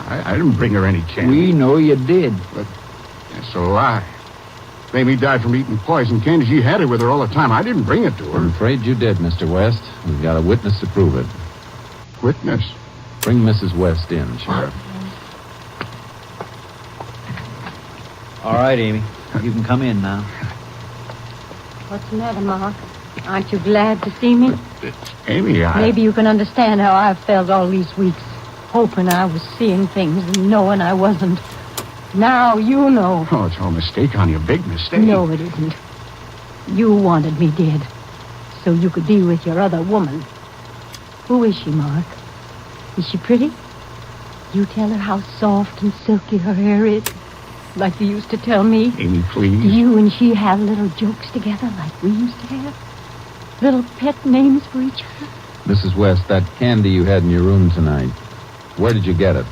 I didn't bring her any candy. We know you did. But that's a lie. Amy died from eating poison candy. She had it with her all the time. I didn't bring it to her. I'm afraid you did, Mr. West. We've got a witness to prove it. Witness? Bring Mrs. West in, Sheriff. All right, Amy. You can come in now. What's the matter, Mark? Aren't you glad to see me? Amy, Maybe you can understand how I've felt all these weeks, hoping I was seeing things and knowing I wasn't. Now you know. Oh, it's all a mistake on you. Big mistake. No, it isn't. You wanted me dead, so you could be with your other woman. Who is she, Mark? Is she pretty? You tell her how soft and silky her hair is, like you used to tell me. Amy, please. Do you and she have little jokes together like we used to have? Little pet names for each other? Mrs. West, that candy you had in your room tonight, where did you get it?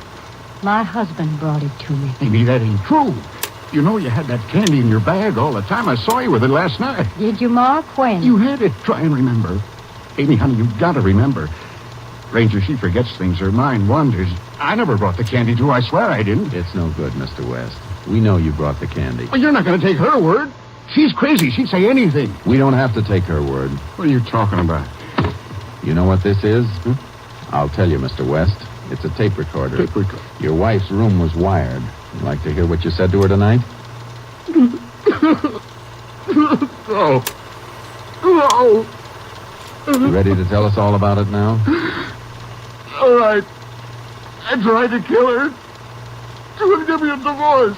My husband brought it to me. Amy, that ain't true. You know you had that candy in your bag all the time. I saw you with it last night. Did you, Mark? When? You had it. Try and remember. Amy, honey, you've got to remember. Ranger, she forgets things. Her mind wanders. I never brought the candy to her. I swear I didn't. It's no good, Mr. West. We know you brought the candy. Well, you're not going to take her word. She's crazy. She'd say anything. We don't have to take her word. What are you talking about? You know what this is? I'll tell you, Mr. West. It's a tape recorder. Tape recorder. Your wife's room was wired. You'd like to hear what you said to her tonight? No. No. You ready to tell us all about it now? All right. I tried to kill her. She wouldn't give me a divorce.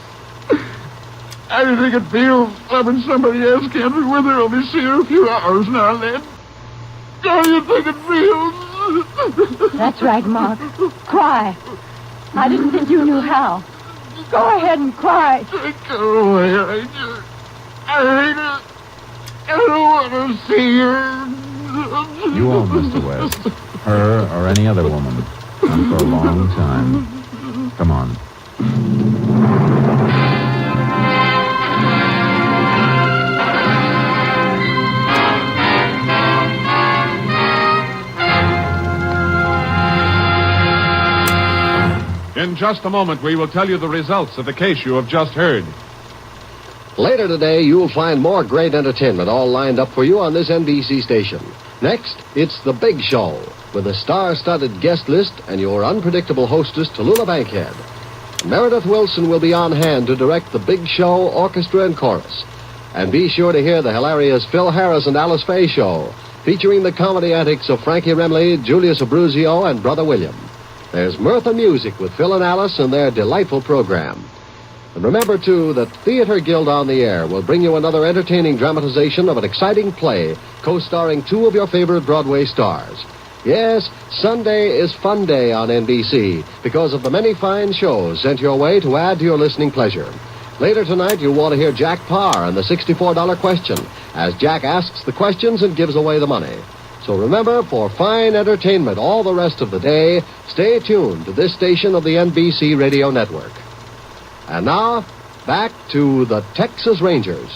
I didn't think it feels having somebody else can't be with her, only see her a few hours now and then. How do you think it feels? That's right, Mark. Cry. I didn't think you knew how. Go ahead and cry. Go away, Ranger. I hate her. I don't want to see her. You won't, Mr. West. Her or any other woman. Not for a long time. Come on. In just a moment, we will tell you the results of the case you have just heard. Later today, you'll find more great entertainment all lined up for you on this NBC station. Next, it's The Big Show, with a star-studded guest list and your unpredictable hostess, Tallulah Bankhead. Meredith Wilson will be on hand to direct The Big Show orchestra and chorus. And be sure to hear the hilarious Phil Harris and Alice Faye show, featuring the comedy antics of Frankie Remley, Julius Abruzio, and Brother William. There's mirth and music with Phil and Alice and their delightful program. And remember, too, that Theater Guild on the Air will bring you another entertaining dramatization of an exciting play co-starring two of your favorite Broadway stars. Yes, Sunday is Fun Day on NBC because of the many fine shows sent your way to add to your listening pleasure. Later tonight, you'll want to hear Jack Parr and the $64 question as Jack asks the questions and gives away the money. So remember, for fine entertainment all the rest of the day, stay tuned to this station of the NBC Radio Network. And now, back to the Texas Rangers.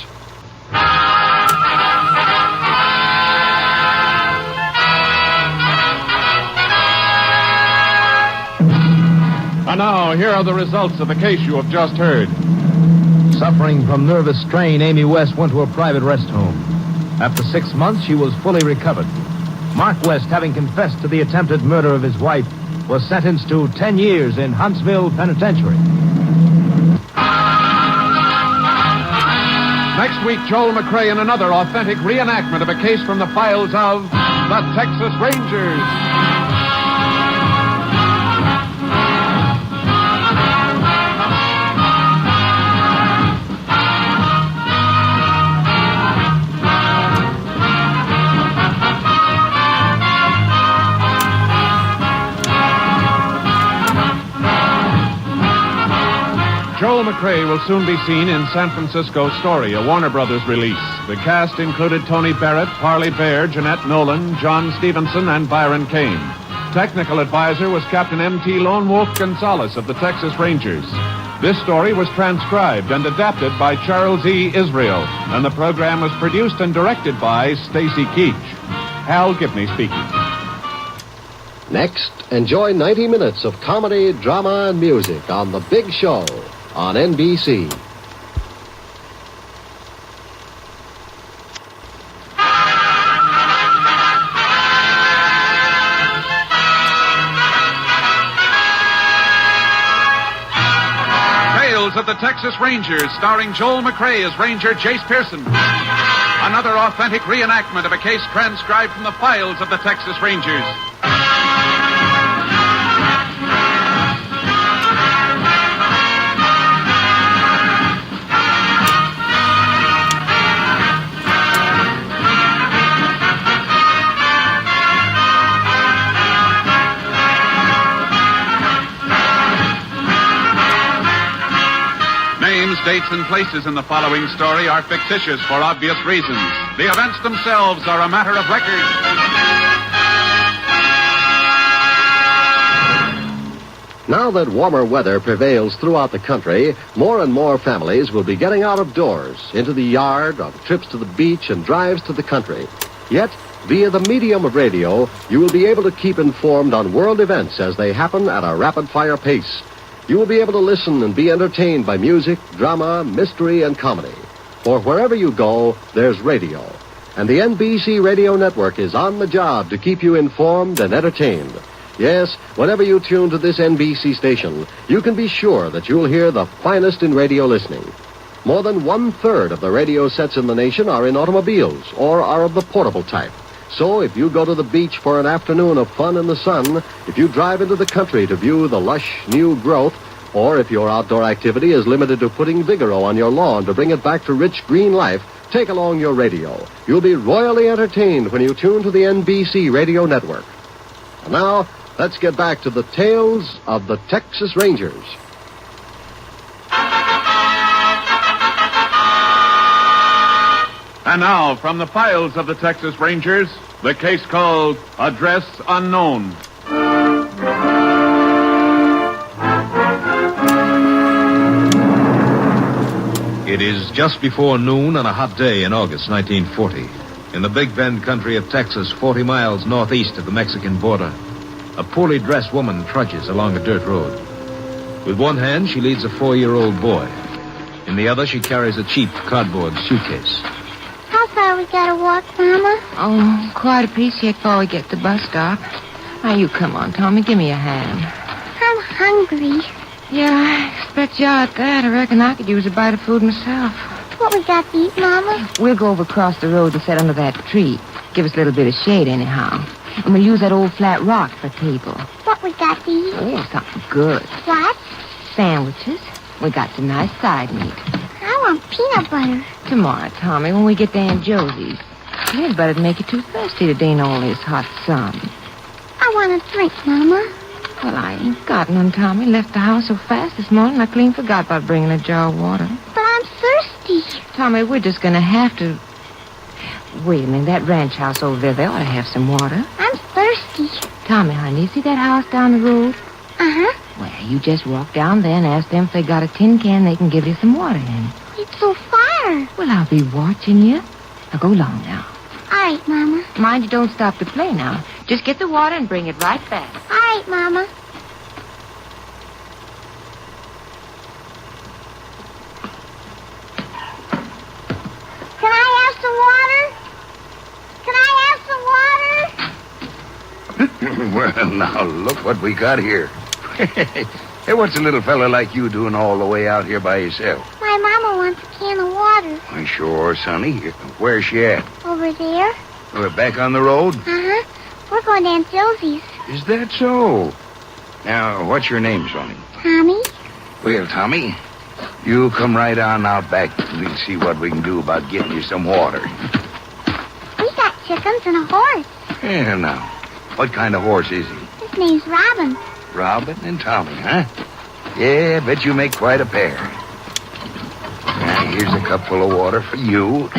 And now, here are the results of the case you have just heard. Suffering from nervous strain, Amy West went to a private rest home. After 6 months, she was fully recovered. Mark West, having confessed to the attempted murder of his wife, was sentenced to 10 years in Huntsville Penitentiary. Next week, Joel McRae in another authentic reenactment of a case from the files of the Texas Rangers. McCrae will soon be seen in San Francisco Story, a Warner Brothers release. The cast included Tony Barrett, Parley Bear, Jeanette Nolan, John Stevenson, and Byron Kane. Technical advisor was Captain M.T. Lone Wolf Gonzalez of the Texas Rangers. This story was transcribed and adapted by Charles E. Israel, and the program was produced and directed by Stacy Keach. Hal Gibney speaking. Next, enjoy 90 minutes of comedy, drama, and music on The Big Show on NBC. Tales of the Texas Rangers, starring Joel McCrae as Ranger Jace Pearson. Another authentic reenactment of a case transcribed from the files of the Texas Rangers. Names, dates, and places in the following story are fictitious for obvious reasons. The events themselves are a matter of record. Now that warmer weather prevails throughout the country, more and more families will be getting out of doors, into the yard, on trips to the beach, and drives to the country. Yet, via the medium of radio, you will be able to keep informed on world events as they happen at a rapid-fire pace. You will be able to listen and be entertained by music, drama, mystery, and comedy. For wherever you go, there's radio. And the NBC Radio Network is on the job to keep you informed and entertained. Yes, whenever you tune to this NBC station, you can be sure that you'll hear the finest in radio listening. More than 1/3 of the radio sets in the nation are in automobiles or are of the portable type. So if you go to the beach for an afternoon of fun in the sun, if you drive into the country to view the lush new growth, or if your outdoor activity is limited to putting Vigoro on your lawn to bring it back to rich green life, take along your radio. You'll be royally entertained when you tune to the NBC Radio Network. And now, let's get back to the tales of the Texas Rangers. And now, from the files of the Texas Rangers, the case called Address Unknown. It is just before noon on a hot day in August 1940. In the Big Bend country of Texas, 40 miles northeast of the Mexican border, a poorly dressed woman trudges along a dirt road. With one hand, she leads a 4-year-old boy. In the other, she carries a cheap cardboard suitcase. How far we gotta walk, Mama? Oh, quite a piece yet before we get to the bus stop. Now, you come on, Tommy. Give me a hand. I'm hungry. Yeah, I expect you are at that. I reckon I could use a bite of food myself. What we got to eat, Mama? We'll go over across the road and sit under that tree. Give us a little bit of shade anyhow. And we'll use that old flat rock for a table. What we got to eat? Oh, something good. What? Sandwiches. We got some nice side meat. I want peanut butter. Tomorrow, Tommy, when we get to Aunt Josie's. Peanut butter'd make you too thirsty today in all this hot sun. I want a drink, Mama. Well, I ain't got none, Tommy. Left the house so fast this morning, I clean forgot about bringing a jar of water. But I'm thirsty. Tommy, we're just gonna have to... Wait a minute, that ranch house over there, they ought to have some water. I'm thirsty. Tommy, honey, you see that house down the road? Uh-huh. Well, you just walk down there and ask them if they got a tin can they can give you some water in. It's so far. Well, I'll be watching you. Now, go along now. All right, Mama. Mind you don't stop to play now. Just get the water and bring it right back. All right, Mama. Can I have some water? Can I have some water? Well, now, look what we got here. Hey, what's a little fella like you doing all the way out here by yourself? My Mama wants a can of water. Why, sure, sonny. Where's she at? Over there. We're back on the road? Uh-huh. We're going to Aunt Josie's. Is that so? Now, what's your name, sonny? Tommy? Well, Tommy, you come right on out back. We'll see what we can do about getting you some water. We got chickens and a horse. Yeah, now, what kind of horse is he? His name's Robin. Robin and Tommy, huh? Yeah, bet you make quite a pair. Here's a cup full of water for you.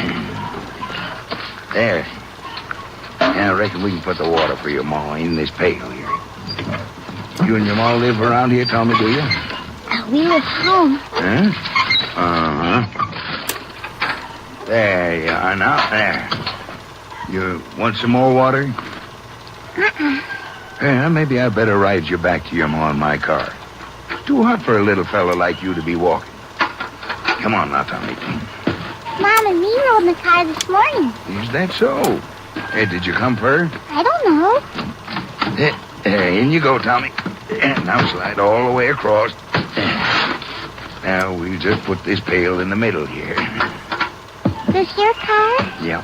There. Now, I reckon we can put the water for your ma in this pail here. You and your ma live around here, Tommy, do you? We live home. Huh? Uh-huh. There you are now. There. You want some more water? Uh-uh. Yeah, maybe I better ride you back to your ma in my car. It's too hot for a little fellow like you to be walking. Come on now, Tommy. Mom and me rode in the car this morning. Is that so? Hey, did you come for her? I don't know. In you go, Tommy. Now slide all the way across. Now we just put this pail in the middle here. This your car? Yep.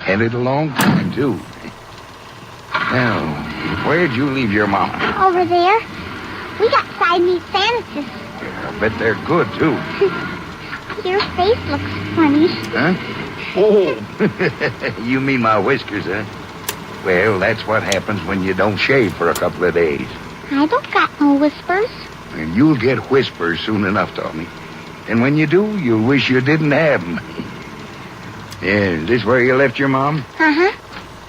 Had it a long time, too. Now, where'd you leave your mama? Over there. We got side meat sandwiches. I bet they're good, too. Your face looks funny. Huh? Oh, you mean my whiskers, huh? Well, that's what happens when you don't shave for a couple of days. I don't got no whispers. And you'll get whispers soon enough, Tommy. And when you do, you'll wish you didn't have them. Yeah, is this where you left your mom? Uh-huh.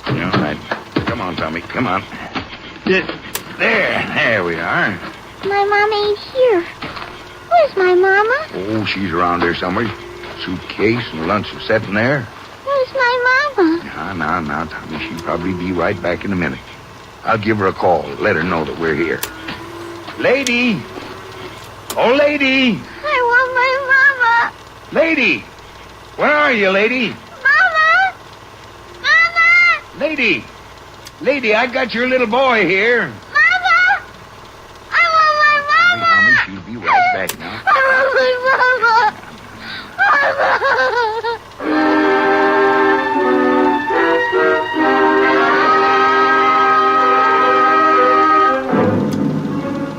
All right. Come on, Tommy, come on. There we are. My mama ain't here. Where's my mama? Oh, she's around there somewhere. Suitcase and lunch are sitting there. Where's my mama? Now, Tommy, she'll probably be right back in a minute. I'll give her a call. Let her know that we're here. Lady! Oh, lady! I want my mama. Lady! Where are you, lady? Mama! Mama! Lady! Lady, I got your little boy here. Mama! I want my mama! Tommy, she'll be right back now. I want my mama!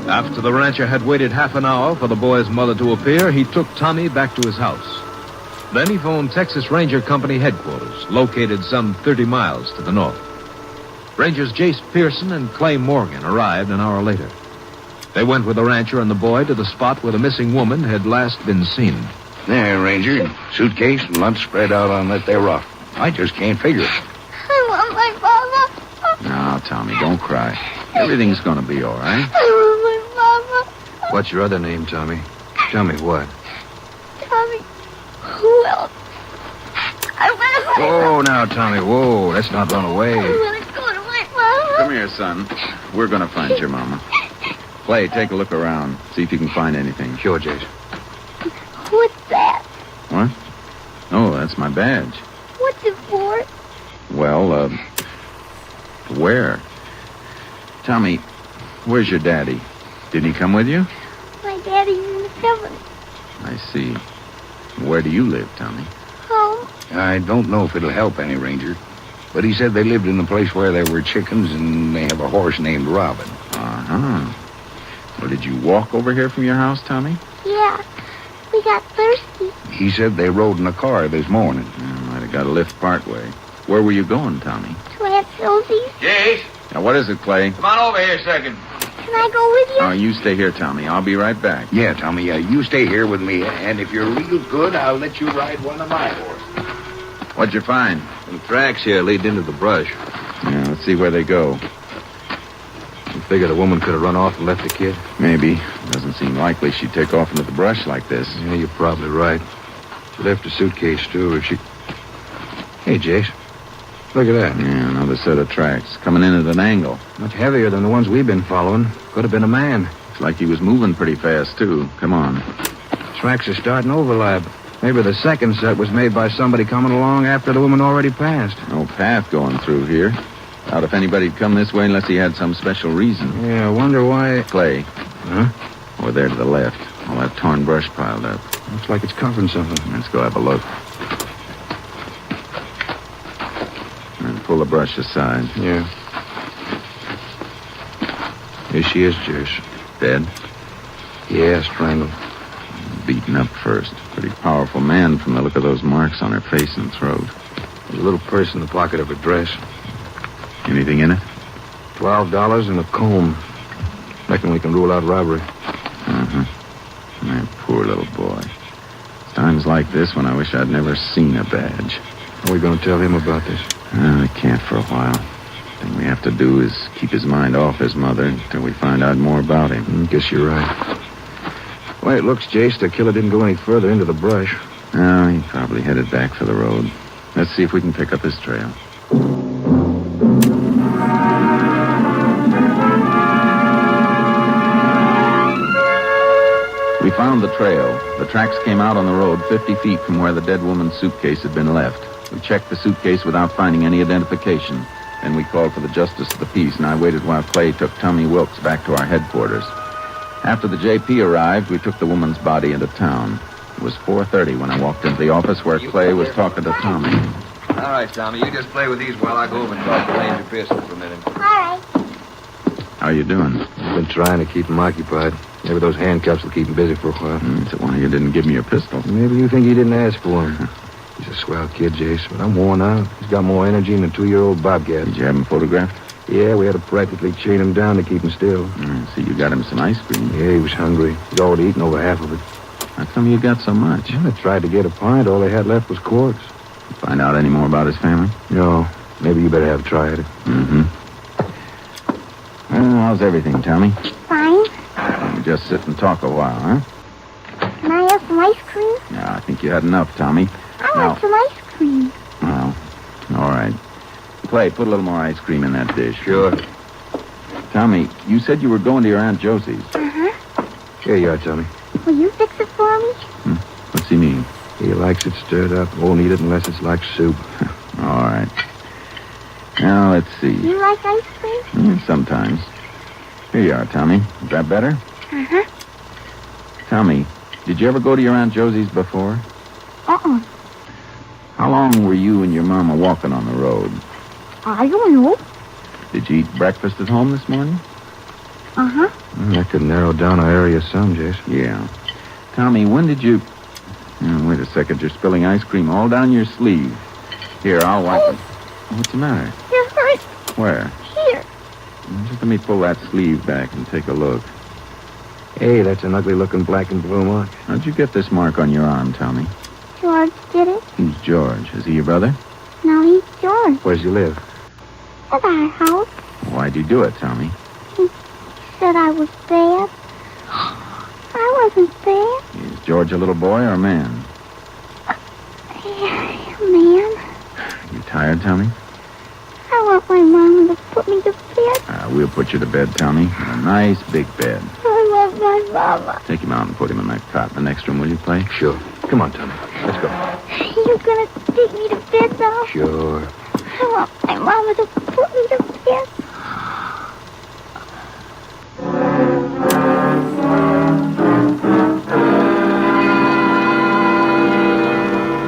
After the rancher had waited half an hour for the boy's mother to appear, he took Tommy back to his house. Then he phoned Texas Ranger Company headquarters, located some 30 miles to the north. Rangers Jace Pearson and Clay Morgan arrived an hour later. They went with the rancher and the boy to the spot where the missing woman had last been seen. There, Ranger. Suitcase and lunch spread out on that there rock. I just can't figure it. I want my mama. Now, Tommy, don't cry. Everything's going to be all right. I want my mama. What's your other name, Tommy? Tell me what. Tommy. Who else? I want my Whoa, now, Tommy, whoa. Let's not run away. I want to go to my mama. Come here, son. We're going to find your mama. Clay, take a look around. See if you can find anything. Sure, Jace. What's that? What? Oh, that's my badge. What's it for? Well, where? Tommy, where's your daddy? Did he come with you? My daddy's in the heaven. I see. Where do you live, Tommy? Home. I don't know if it'll help any, Ranger. But he said they lived in a place where there were chickens and they have a horse named Robin. Uh-huh. Well, did you walk over here from your house, Tommy? Yeah. We got thirsty. He said they rode in a car this morning. Might have got a lift part way. Where were you going, Tommy? To Aunt Sylvie's. Jace, Now, what is it, Clay? come on over here a second. Can I go with you? Oh, you stay here, Tommy. I'll be right back. Yeah, Tommy, you stay here with me, and if you're real good, I'll let you ride one of my horses. What'd you find? Some tracks here lead into the brush. Yeah, let's see where they go. You figure the woman could have run off and left the kid? Maybe. Doesn't seem likely she'd take off into the brush like this. Yeah, you're probably right. She left her suitcase, too, if she... Hey, Jace. Look at that. Yeah, another set of tracks. Coming in at an angle. Much heavier than the ones we've been following. Could have been a man. Looks like he was moving pretty fast, too. Come on. Tracks are starting to overlap. Maybe the second set was made by somebody coming along after the woman already passed. No path going through here. Doubt if anybody'd come this way unless he had some special reason. Yeah, I wonder why... Clay. Huh? Over there to the left. All that torn brush piled up. Looks like it's covering something. Let's go have a look. And pull the brush aside. Yeah. Here she is, Jace. Dead? Yeah, strangled. Beaten up first. Pretty powerful man from the look of those marks on her face and throat. There's a little purse in the pocket of her dress. Anything in it? $12 and a comb. Reckon we can rule out robbery. Uh-huh. That poor little boy. It's time times like this when I wish I'd never seen a badge. How are we going to tell him about this? I can't for a while. The thing we have to do is keep his mind off his mother until we find out more about him. Guess you're right. The way it looks, Jace, the killer didn't go any further into the brush. No, he probably headed back for the road. Let's see if we can pick up his trail. We found the trail. The tracks came out on the road 50 feet from where the dead woman's suitcase had been left. We checked the suitcase without finding any identification. Then we called for the justice of the peace, and I waited while Clay took Tommy Wilkes back to our headquarters. After the JP arrived, we took the woman's body into town. It was 4:30 when I walked into the office where Clay was talking to Tommy. All right, Tommy, you just play with these while I go over and talk to Ranger Pearson for a minute. All right. How you doing? I've been trying to keep him occupied. Maybe those handcuffs will keep him busy for a while. So one of you didn't give me your pistol. Maybe you think he didn't ask for him. He's a swell kid, Jace, but I'm worn out. He's got more energy than a 2-year-old bobcat. Did you have him photographed? Yeah, we had to practically chain him down to keep him still. So you got him some ice cream? Yeah, he was hungry. He'd already eaten over half of it. How come you got so much? Well, I tried to get a pint. All they had left was quarts. Find out any more about his family? No. Maybe you better have tried it. Mm-hmm. Well, how's everything, Tommy? Fine. We just sit and talk a while, huh? Can I have some ice cream? Yeah, I think you had enough, Tommy. I want some ice cream. Well, all right. Clay, put a little more ice cream in that dish. Sure. Tommy, you said you were going to your Aunt Josie's. Uh-huh. Here you are, Tommy. Will you fix it for me? What's he mean? He likes it stirred up. Won't eat it unless it's like soup. All right. Now, let's see. You like ice cream? Sometimes. Here you are, Tommy. Is that better? Uh-huh. Tommy, did you ever go to your Aunt Josie's before? Uh-uh. How long were you and your mama walking on the road? I don't know. Did you eat breakfast at home this morning? Uh-huh. Well, that could narrow down our area some, Jace. Yeah. Tommy, when did you... wait a second. You're spilling ice cream all down your sleeve. Here, I'll wipe it. What's the matter? It hurts. Where? Here. Just let me pull that sleeve back and take a look. Hey, that's an ugly-looking black and blue mark. How'd you get this mark on your arm, Tommy? George did it. Who's George? Is he your brother? No, he's George. Where's you live? At our house. Why'd you do it, Tommy? He said I was bad. I wasn't bad. Is George a little boy or a man? Man, You tired, Tommy? I want my mama to put me to bed. We'll put you to bed, Tommy. A nice big bed. I love my mama. Take him out and put him in that cot in the next room, will you, Clay? Sure. Come on, Tommy. Let's go. You gonna take me to bed now? Sure. I want my mama to put me to bed.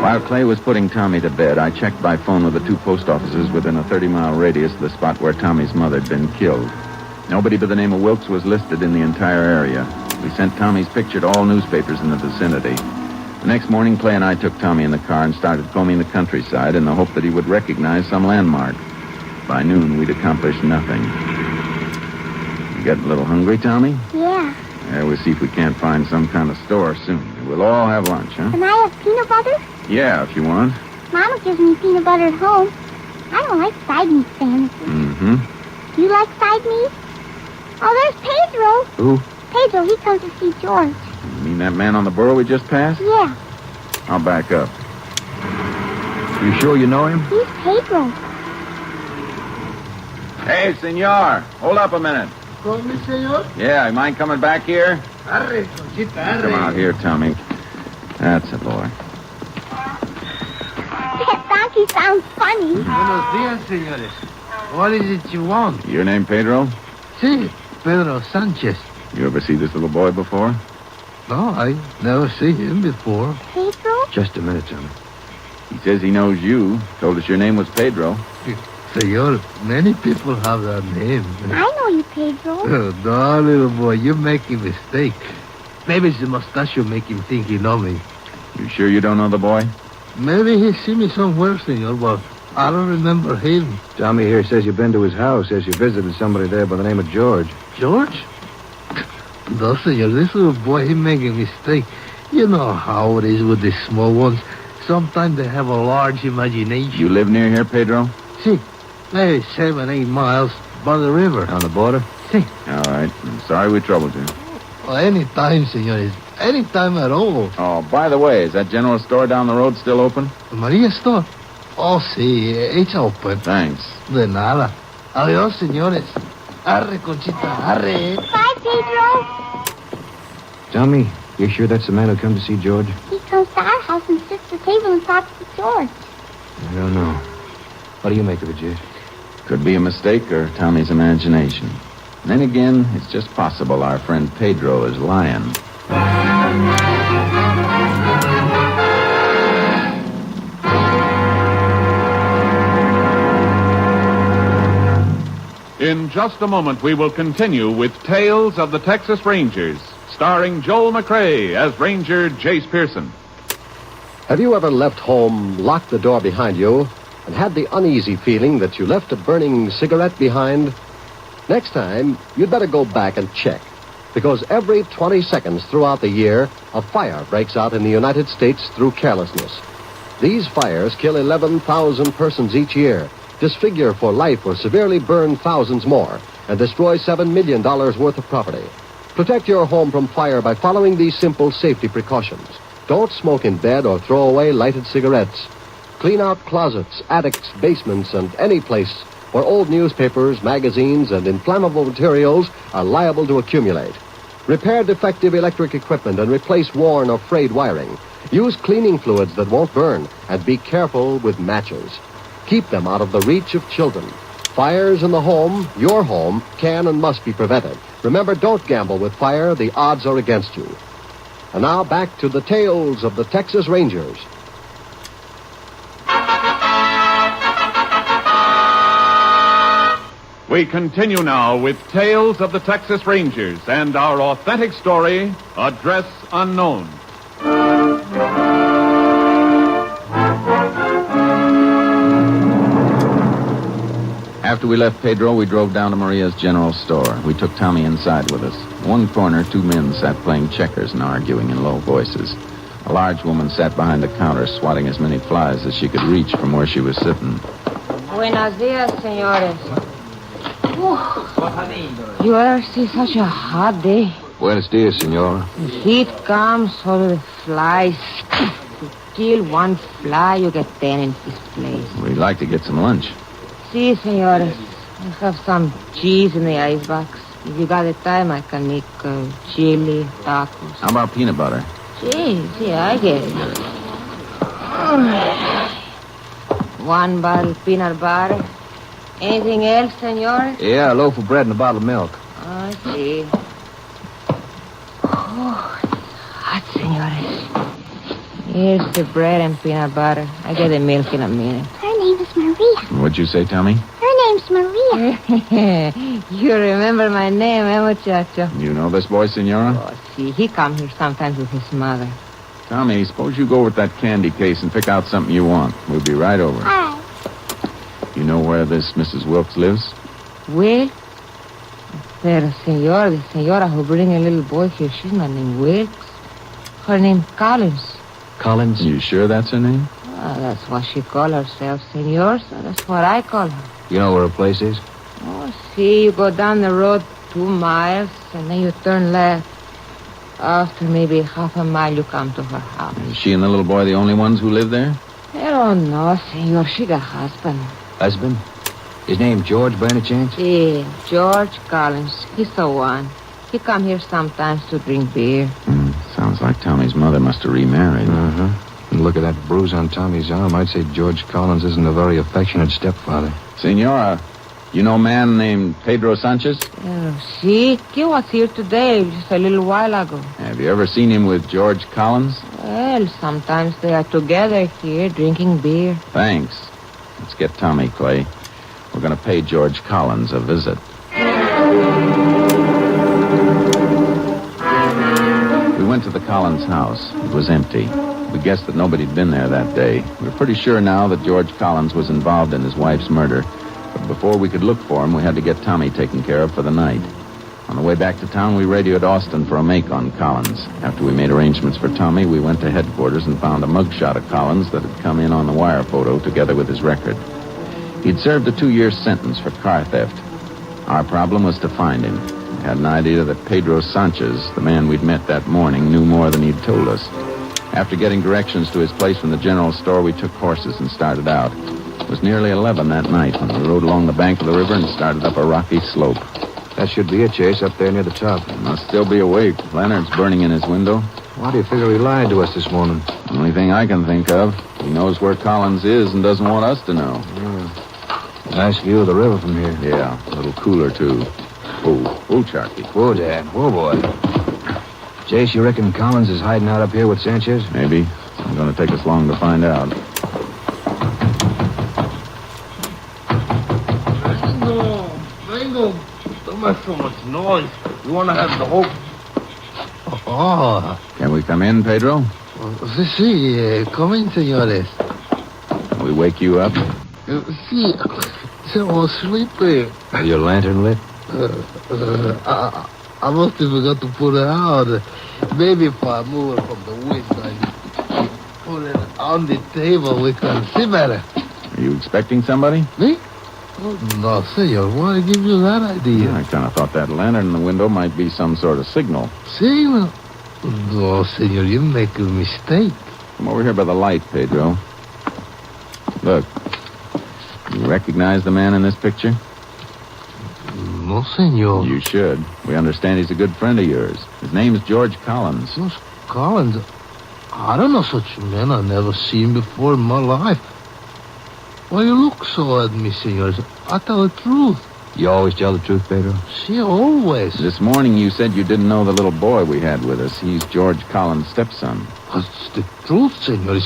While Clay was putting Tommy to bed, I checked by phone with the 2 post offices within a 30-mile radius of the spot where Tommy's mother had been killed. Nobody but the name of Wilkes was listed in the entire area. We sent Tommy's picture to all newspapers in the vicinity. The next morning, Clay and I took Tommy in the car and started combing the countryside in the hope that he would recognize some landmark. By noon, we'd accomplished nothing. You getting a little hungry, Tommy? Yeah. We'll see if we can't find some kind of store soon. We'll all have lunch, huh? Can I have peanut butter? Yeah, if you want. Mama gives me peanut butter at home. I don't like side meat sandwiches. Mm-hmm. You like side meat? Oh, there's Pedro. Who? Pedro, he comes to see George. You mean that man on the burro we just passed? Yeah. I'll back up. You sure you know him? He's Pedro. Hey, senor. Hold up a minute. Call me, senor? Yeah, you mind coming back here? Arre, Conchita, arre. Come out here, Tommy. That's a boy. That donkey sounds funny. Buenos dias, senores. What is it you want? Your name Pedro? Si, Pedro Sanchez. You ever see this little boy before? No, I never see him before. Pedro? Just a minute, Tommy. He says he knows you. Told us your name was Pedro. Senor, many people have that name. I know you, Pedro. Oh, no, little boy, you're making a mistake. Maybe it's the mustache make him think he know me. You sure you don't know the boy? Maybe he see me somewhere, senor, but I don't remember him. Tommy here says you've been to his house, says you visited somebody there by the name of George. George? No, senor, this little boy, he make a mistake. You know how it is with the small ones. Sometimes they have a large imagination. You live near here, Pedro? See, maybe 7-8 miles by the river. On the border? See. All right. I'm sorry we troubled you. Well, any time, senores. Any time at all. Oh, by the way, is that general store down the road still open? The Maria store? Oh, sí, it's open. Thanks. De nada. Adiós, señores. Arre, Conchita, arre. Bye, Pedro. Tommy, you sure that's the man who come to see George? He comes to our house and sits at the table and talks to George. I don't know. What do you make of it, Jess? Could be a mistake or Tommy's imagination. Then again, it's just possible our friend Pedro is lying. In just a moment, we will continue with Tales of the Texas Rangers, starring Joel McRae as Ranger Jace Pearson. Have you ever left home, locked the door behind you, and had the uneasy feeling that you left a burning cigarette behind? Next time, you'd better go back and check, because every 20 seconds throughout the year, a fire breaks out in the United States through carelessness. These fires kill 11,000 persons each year, disfigure for life or severely burn thousands more, and destroy $7 million worth of property. Protect your home from fire by following these simple safety precautions. Don't smoke in bed or throw away lighted cigarettes. Clean out closets, attics, basements, and any place where old newspapers, magazines, and inflammable materials are liable to accumulate. Repair defective electric equipment and replace worn or frayed wiring. Use cleaning fluids that won't burn, and be careful with matches. Keep them out of the reach of children. Fires in the home, your home, can and must be prevented. Remember, don't gamble with fire. The odds are against you. And now back to the Tales of the Texas Rangers. We continue now with Tales of the Texas Rangers and our authentic story, Address Unknown. After we left Pedro, we drove down to Maria's general store. We took Tommy inside with us. In one corner, two men sat playing checkers and arguing in low voices. A large woman sat behind the counter, swatting as many flies as she could reach from where she was sitting. Buenos dias, señores. You ever see such a hot day? Buenos dias, senora. The heat comes, so do the flies. To kill one fly, you get 10 in this place. We'd like to get some lunch. Si, señores. I have some cheese in the icebox. If you got the time, I can make chili, tacos. How about peanut butter? Cheese, yeah, I get it. One bottle peanut butter. Anything else, senor? Yeah, a loaf of bread and a bottle of milk. I see. Oh, it's hot, senores. Here's the bread and peanut butter. I get the milk in a minute. Her name is Maria. What'd you say, Tommy? Her name's Maria. You remember my name, eh, muchacho? You know this boy, senora? Oh, see, he comes here sometimes with his mother. Tommy, suppose you go over to that candy case and pick out something you want. We'll be right over. All right. You know where this Mrs. Wilkes lives? Will? Pero, senor, the senora who bring a little boy here, she's not named Wilkes. Her name Collins. Collins? You sure that's her name? Oh, that's what she call herself, senor, so that's what I call her. You know where her place is? Oh, see, you go down the road 2 miles, and then you turn left. After maybe half a mile, you come to her house. Is she and the little boy the only ones who live there? I don't know, senor. She got husband. Husband? His name George, by any chance? Yeah, George Collins. He's the one. He come here sometimes to drink beer. Sounds like Tommy's mother must have remarried. Uh-huh. And look at that bruise on Tommy's arm. I'd say George Collins isn't a very affectionate stepfather. Senora, you know a man named Pedro Sanchez? See, he was here today, just a little while ago. Have you ever seen him with George Collins? Well, sometimes they are together here drinking beer. Thanks. Let's get Tommy, Clay. We're going to pay George Collins a visit. We went to the Collins house. It was empty. We guessed that nobody'd been there that day. We're pretty sure now that George Collins was involved in his wife's murder. But before we could look for him, we had to get Tommy taken care of for the night. On the way back to town, we radioed Austin for a make on Collins. After we made arrangements for Tommy, we went to headquarters and found a mugshot of Collins that had come in on the wire photo together with his record. He'd served a 2-year sentence for car theft. Our problem was to find him. We had an idea that Pedro Sanchez, the man we'd met that morning, knew more than he'd told us. After getting directions to his place from the general store, we took horses and started out. It was nearly 11 that night when we rode along the bank of the river and started up a rocky slope. That should be it, Chase, up there near the top. He must still be awake. Lantern's burning in his window. Why do you figure he lied to us this morning? Only thing I can think of. He knows where Collins is and doesn't want us to know. Nice view of the river from here. Yeah, a little cooler, too. Whoa, Sharky. Whoa, Dad. Whoa, boy. Chase, you reckon Collins is hiding out up here with Sanchez? Maybe. It's not going to take us long to find out. Bingo. Don't make so much noise. You want to have the whole... Oh. Can we come in, Pedro? Sí, come in, señores. Can we wake you up? Sí, I was sleeping. Is your lantern lit? I must have forgot to put it out. Maybe if I move it from the window and put it on the table, we can see better. Are you expecting somebody? Me? Oh, no, senor. Why give you that idea? I kind of thought that lantern in the window might be some sort of signal. Signal? No, senor, you make a mistake. Come over here by the light, Pedro. Look. You recognize the man in this picture? No, senor. You should. We understand he's a good friend of yours. His name's George Collins. George Collins? I don't know such a man. I've never seen before in my life. Why you look so at me, senor? I tell the truth. You always tell the truth, Pedro? See, always. This morning you said you didn't know the little boy we had with us. He's George Collins' stepson. That's the truth, senor.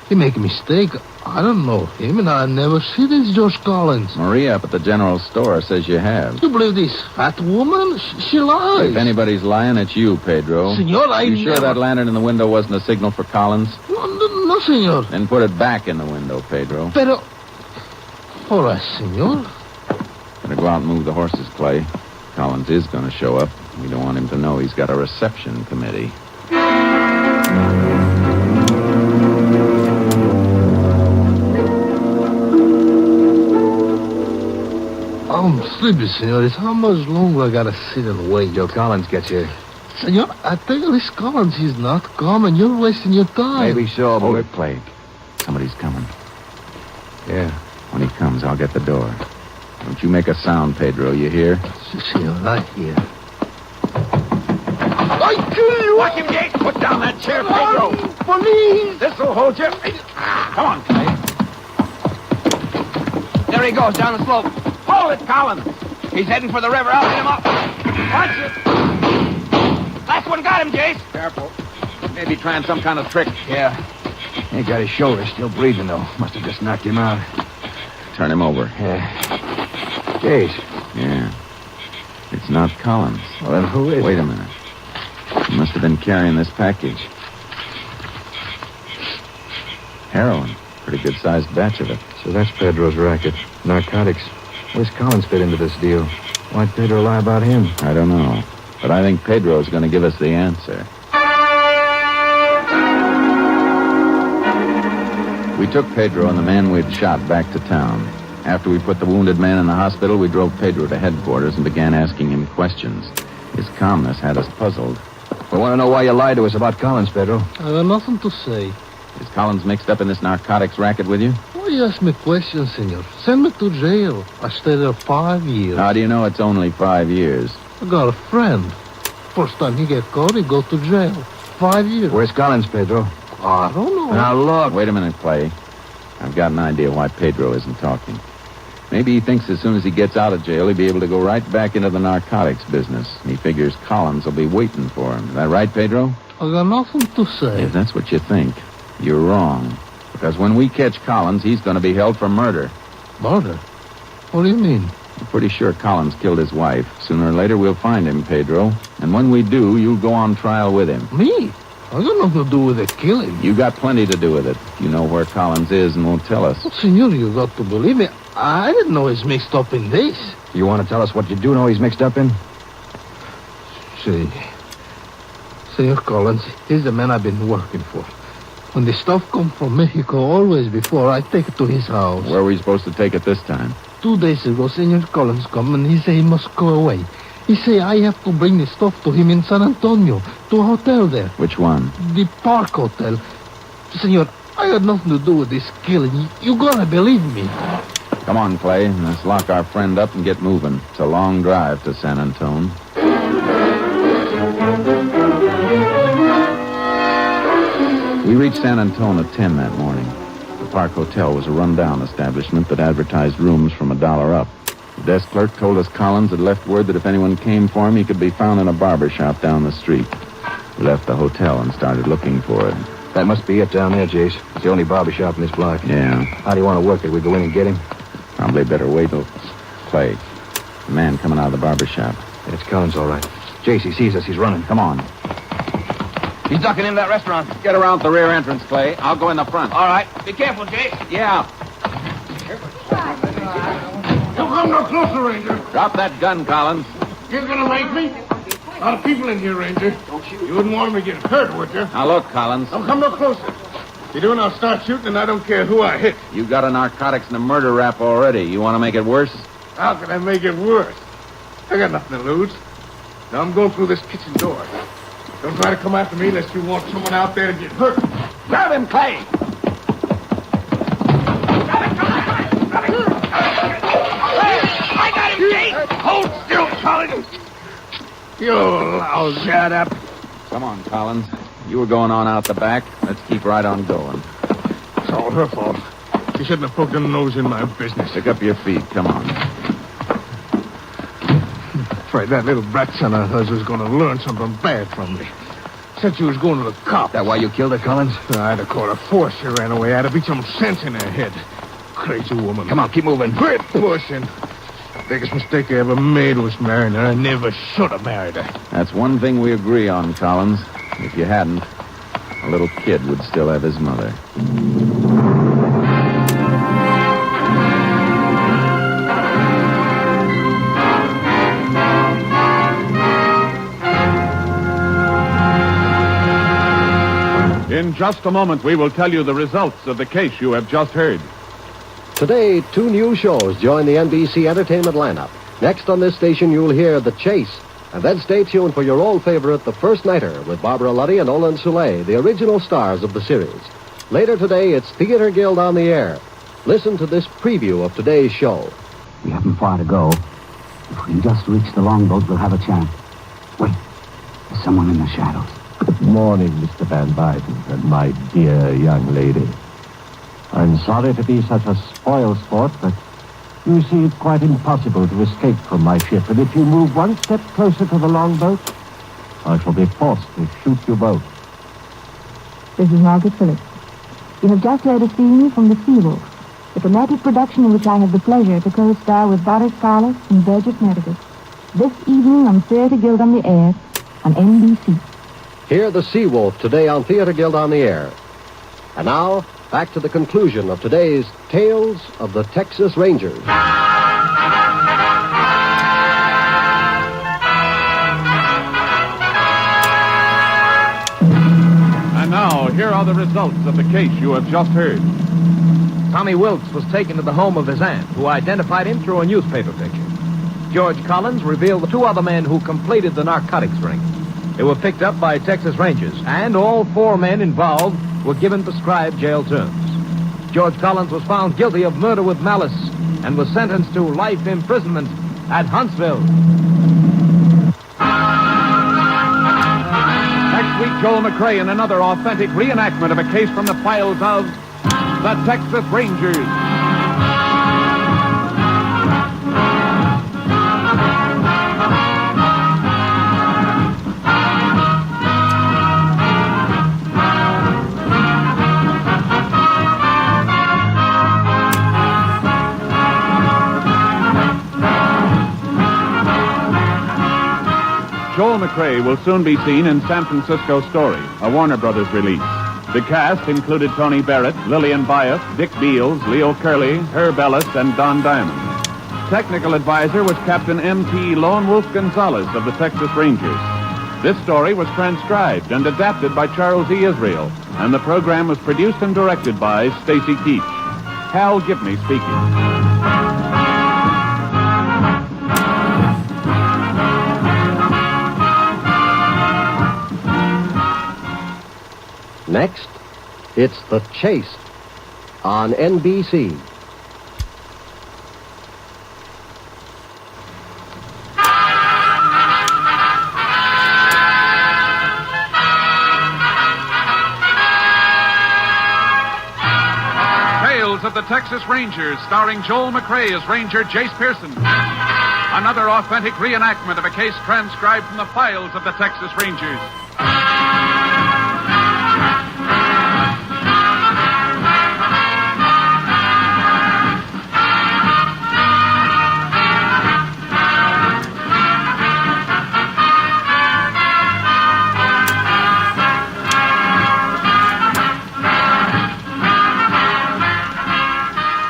He make a mistake. I don't know him, and I never see this George Collins. Maria up at the general store says you have. You believe this fat woman? She lies. If anybody's lying, it's you, Pedro. Senor, You sure that lantern in the window wasn't a signal for Collins? No, senor. Then put it back in the window, Pedro. Pero... All right, senor. Better go out and move the horses, Clay. Collins is going to show up. We don't want him to know he's got a reception committee. I'm sleepy, senores. How much longer I gotta sit and wait? Till Collins gets here. Senor, I think this Collins, he's not coming. You're wasting your time. Maybe so, Hold but... it, Plague. Somebody's coming. Yeah. When he comes, I'll get the door. Don't you make a sound, Pedro, you hear? Senor, I hear. I kill you! Watch him, Jake! Put down that chair, Pedro! Police! This'll hold you. Come on, Clay. There he goes, down the slope. Hold it, Collins! He's heading for the river. I'll hit him up. Watch it! Last one got him, Jace. Careful. Maybe trying some kind of trick. Yeah. Ain't got his shoulder. Still breathing, though. Must have just knocked him out. Turn him over. Yeah. Jace. Yeah. It's not Collins. Well, then who is Wait it? a minute. He must have been carrying this package. Heroin. Pretty good-sized batch of it. So that's Pedro's racket. Narcotics. Where's Collins fit into this deal? Why'd Pedro lie about him? I don't know. But I think Pedro's going to give us the answer. We took Pedro and the man we'd shot back to town. After we put the wounded man in the hospital, we drove Pedro to headquarters and began asking him questions. His calmness had us puzzled. We want to know why you lied to us about Collins, Pedro. I got nothing to say. Is Collins mixed up in this narcotics racket with you? Why you ask me questions, senor? Send me to jail. I stayed there 5 years. How do you know it's only 5 years? I got a friend. First time he get caught, he go to jail. 5 years. Where's Collins, Pedro? I don't know. Now, look. Wait a minute, Clay. I've got an idea why Pedro isn't talking. Maybe he thinks as soon as he gets out of jail, he'll be able to go right back into the narcotics business. And he figures Collins will be waiting for him. Is that right, Pedro? I got nothing to say. If that's what you think, you're wrong. Because when we catch Collins, he's going to be held for murder. Murder? What do you mean? I'm pretty sure Collins killed his wife. Sooner or later, we'll find him, Pedro. And when we do, you'll go on trial with him. Me? I got nothing to do with the killing. You got plenty to do with it. You know where Collins is and won't tell us. Well, senor, you got to believe me. I didn't know he's mixed up in this. You want to tell us what you do know he's mixed up in? See. Senor Collins, he's the man I've been working for. When the stuff come from Mexico, always before, I take it to his house. Where were we supposed to take it this time? 2 days ago, Senor Collins come and he say he must go away. He say I have to bring the stuff to him in San Antonio, to a hotel there. Which one? The Park Hotel. Senor, I had nothing to do with this killing. You gotta believe me. Come on, Clay. Let's lock our friend up and get moving. It's a long drive to San Antone. We reached San Antone at 10 that morning. The Park Hotel was a run-down establishment that advertised rooms from $1 up. The desk clerk told us Collins had left word that if anyone came for him, he could be found in a barber shop down the street. We left the hotel and started looking for it. That must be it down there, Jace. It's the only barber shop in this block. Yeah. How do you want to work it? We go in and get him? Probably better wait till... Clay, the man coming out of the barber shop. It's Collins, all right. Jace, he sees us. He's running. Come on. He's ducking into that restaurant. Get around the rear entrance, Clay. I'll go in the front. All right. Be careful, Jake. Yeah. Don't come no closer, Ranger. Drop that gun, Collins. You're gonna make me? A lot of people in here, Ranger. You wouldn't want me to get hurt, would you? Now, look, Collins. Don't come no closer. If you do, and I'll start shooting, and I don't care who I hit. You got a narcotics and a murder rap already. You want to make it worse? How can I make it worse? I got nothing to lose. Now I'm going through this kitchen door. Don't try to come after me unless you want someone out there to get hurt. Grab him, Clay! I got him, Jake! Hold still, Collins! You lousy, shut up. Come on, Collins. You were going on out the back. Let's keep right on going. It's all her fault. She shouldn't have poked her nose in my business. Pick up your feet. Come on. Afraid that little brat son of hers was going to learn something bad from me. Said she was going to the cop. That why you killed her, Collins? I'd have caught her force. She ran away. I'd have beat some sense in her head. Crazy woman. Come on, keep moving. Quit pushing. Biggest mistake I ever made was marrying her. I never should have married her. That's one thing we agree on, Collins. If you hadn't, a little kid would still have his mother. In just a moment, we will tell you the results of the case you have just heard. Today, 2 new shows join the NBC Entertainment lineup. Next on this station, you'll hear The Chase. And then stay tuned for your old favorite, The First Nighter, with Barbara Luddy and Olin Soule, the original stars of the series. Later today, it's Theater Guild on the Air. Listen to this preview of today's show. We haven't far to go. If we can just reach the longboat, we'll have a chance. Wait, there's someone in the shadows. Good morning, Mr. Van Buyden, and my dear young lady. I'm sorry to be such a spoil-sport, but you see it's quite impossible to escape from my ship, and if you move one step closer to the longboat, I shall be forced to shoot you both. This is Margaret Phillips. You have just heard a scene from The Sea-Wolf, the dramatic production in which I have the pleasure to co-star with Boris Karloff and Burgess Meredith. This evening on Theater Guild on the Air on NBC. Hear The Sea Wolf today on Theater Guild on the Air. And now, back to the conclusion of today's Tales of the Texas Rangers. And now, here are the results of the case you have just heard. Tommy Wilkes was taken to the home of his aunt, who identified him through a newspaper picture. George Collins revealed the 2 other men who completed the narcotics ring. They were picked up by Texas Rangers, and all 4 men involved were given prescribed jail terms. George Collins was found guilty of murder with malice and was sentenced to life imprisonment at Huntsville. Next week, Joel McRae in another authentic reenactment of a case from the files of the Texas Rangers. Joel McRae will soon be seen in San Francisco Story, a Warner Brothers release. The cast included Tony Barrett, Lillian Byeth, Dick Beals, Leo Curley, Herb Ellis, and Don Diamond. Technical advisor was Captain M.T. Lone Wolf Gonzalez of the Texas Rangers. This story was transcribed and adapted by Charles E. Israel, and the program was produced and directed by Stacy Keach. Hal Gibney speaking. Next, it's The Chase on NBC. Tales of the Texas Rangers, starring Joel McRae as Ranger Jace Pearson. Another authentic reenactment of a case transcribed from the files of the Texas Rangers.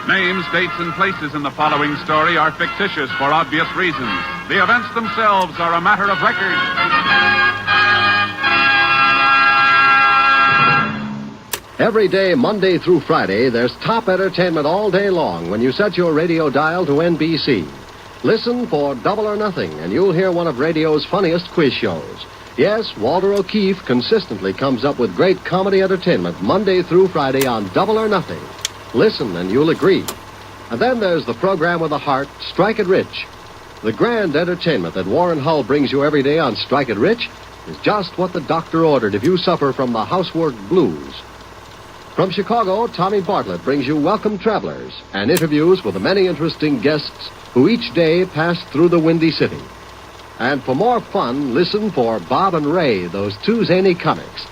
Names, dates, and places in the following story are fictitious for obvious reasons. The events themselves are a matter of record. Every day, Monday through Friday, there's top entertainment all day long when you set your radio dial to NBC. Listen for Double or Nothing, and you'll hear one of radio's funniest quiz shows. Yes, Walter O'Keefe consistently comes up with great comedy entertainment Monday through Friday on Double or Nothing. Listen, and you'll agree. And then there's the program with the heart, Strike It Rich. The grand entertainment that Warren Hull brings you every day on Strike It Rich is just what the doctor ordered if you suffer from the housework blues. From Chicago, Tommy Bartlett brings you Welcome Travelers and interviews with the many interesting guests who each day pass through the Windy City. And for more fun, listen for Bob and Ray, those two zany comics.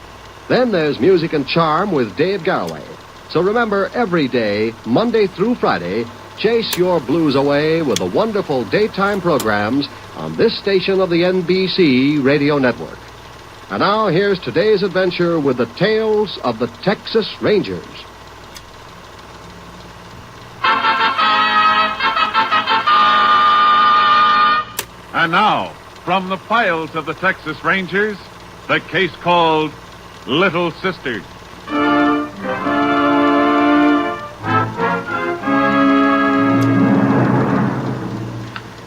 Then there's Music and Charm with Dave Garraway. So remember, every day, Monday through Friday, chase your blues away with the wonderful daytime programs on this station of the NBC Radio Network. And now, here's today's adventure with the tales of the Texas Rangers. And now, from the files of the Texas Rangers, the case called Little Sister.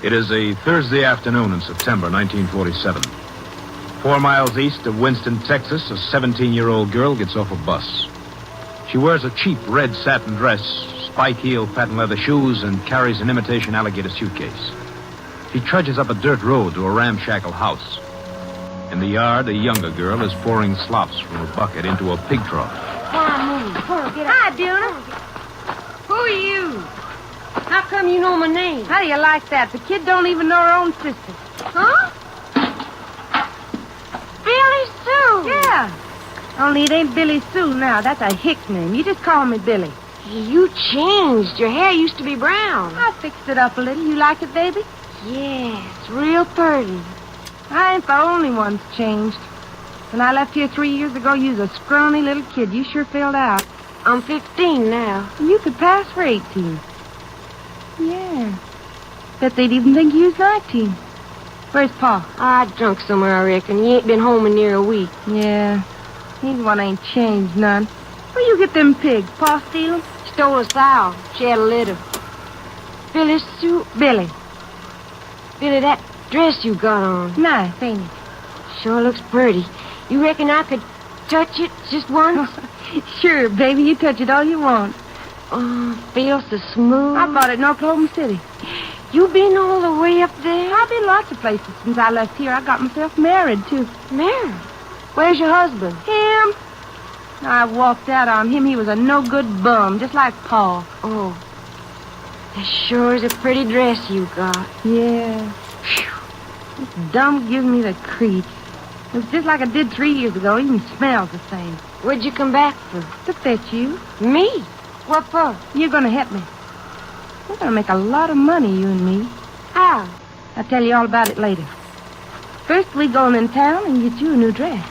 It is a Thursday afternoon in September 1947. 4 miles east of Winston, Texas, a 17-year-old girl gets off a bus. She wears a cheap red satin dress, spike-heel patent leather shoes, and carries an imitation alligator suitcase. She trudges up a dirt road to a ramshackle house. In the yard, a younger girl is pouring slops from a bucket into a pig trough. Come on, move. Come on, get up. Hi, Duna. Who are you? How come you know my name? How do you like that? The kid don't even know her own sister. Huh? Billy Sue. Yeah. Only it ain't Billy Sue now. That's a hick name. You just call me Billy. You changed. Your hair used to be brown. I fixed it up a little. You like it, baby? Yeah, it's real pretty. I ain't the only one that's changed. When I left here 3 years ago, you was a scrawny little kid. You sure filled out. I'm 15 now. You could pass for 18. Yeah. Bet they'd even think you was 19. Where's Pa? I drunk somewhere, I reckon. He ain't been home in near a week. Yeah. He's one ain't changed none. Where you get them pigs? Pa steal them? Stole a sow. She had a litter. Billy Sue. Billy, that dress you got on. Nice, ain't it? Sure looks pretty. You reckon I could touch it just once? Sure, baby. You touch it all you want. Oh, feels so smooth. I bought it in Oklahoma City. You been all the way up there? I've been lots of places since I left here. I got myself married, too. Married? Where's your husband? Him. I walked out on him. He was a no-good bum, just like Pa. Oh. That sure is a pretty dress you got. Yeah. Whew. This dump gives me the creeps. It's just like it did 3 years ago. Even smells the same. Where'd you come back for? To fetch you. Me? What for? You're gonna help me. We're gonna make a lot of money, you and me. How? I'll tell you all about it later. First, we go in town and get you a new dress.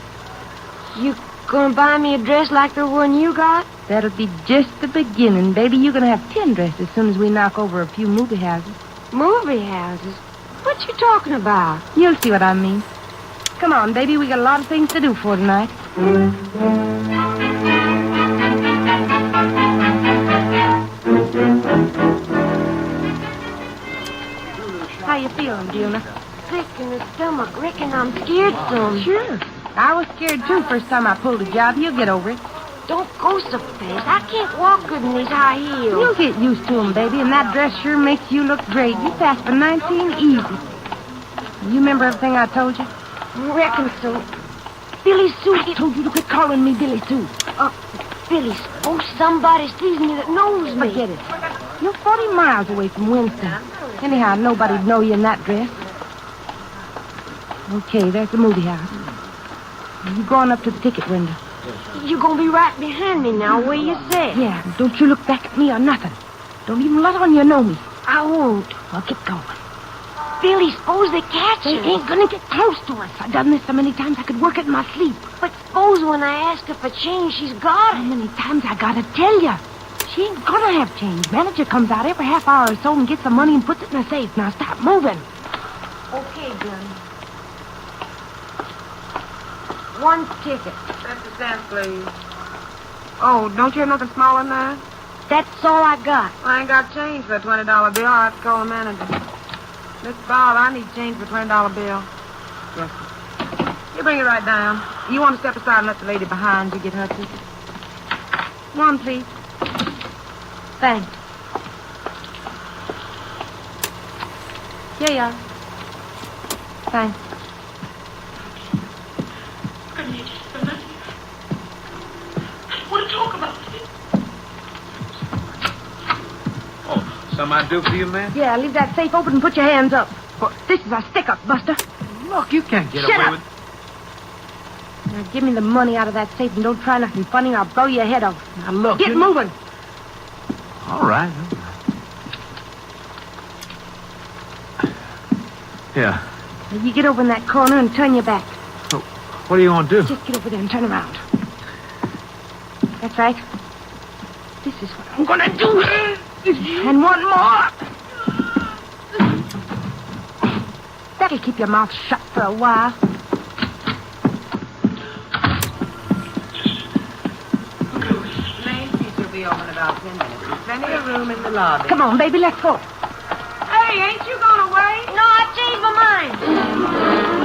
You gonna buy me a dress like the one you got? That'll be just the beginning, baby. You're gonna have 10 dresses as soon as we knock over a few movie houses. Movie houses? What you talking about? You'll see what I mean. Come on, baby. We got a lot of things to do for tonight. How you feeling, Buna? Sick in the stomach. Reckon I'm scared some. Sure. I was scared, too, first time I pulled a job. You'll get over it. Don't go so fast. I can't walk good in these high heels. You'll get used to them, baby, and that dress sure makes you look great. You passed for 19 easy. You remember everything I told you? Reckon so. Billy Sue. I told you to quit calling me Billy Sue. Billy, suppose somebody sees me that knows me. Forget it. You're 40 miles away from Winston. Anyhow, nobody'd know you in that dress. Okay, there's the movie house. You going up to the ticket window? You're gonna be right behind me now, where you say? Yeah, don't you look back at me or nothing. Don't even let on you know me. I won't. Well, get going. Billy, suppose they catch They us. ain't gonna get close to us. I've done this so many times I could work it in my sleep. But suppose when I ask her for change, she's got How it. many times I gotta tell you? She ain't gonna have change. Manager comes out every half hour or so and gets some money and puts it in a safe. Now stop moving. Okay, Gun. One ticket. That's the stamp, please. Oh, don't you have nothing small in there? That's all I got. I ain't got change for a $20 bill. I have to call the manager. Miss Bob, I need change for a $20 bill. Yes, sir. You bring it right down. You want to step aside and let the lady behind you get her ticket? One, please. Thanks. Here you are. Thanks. Want to talk about it? Oh, something I do for you, man? Yeah, leave that safe open and put your hands up. This is a stick-up, Buster. Look, you can't get Shut away up. with... Now, give me the money out of that safe and don't try nothing funny or I'll blow your head off. Now, look, Get moving. All right. Yeah. Now, you get over in that corner and turn your back. What are you going to do? Just get over there and turn around. That's right. This is what I'm going to do. And one more. That'll keep your mouth shut for a while. Main piece will be open about 10 minutes. There's plenty of room in the lobby. Come on, baby, let's go. Hey, ain't you going away? No, I changed my mind.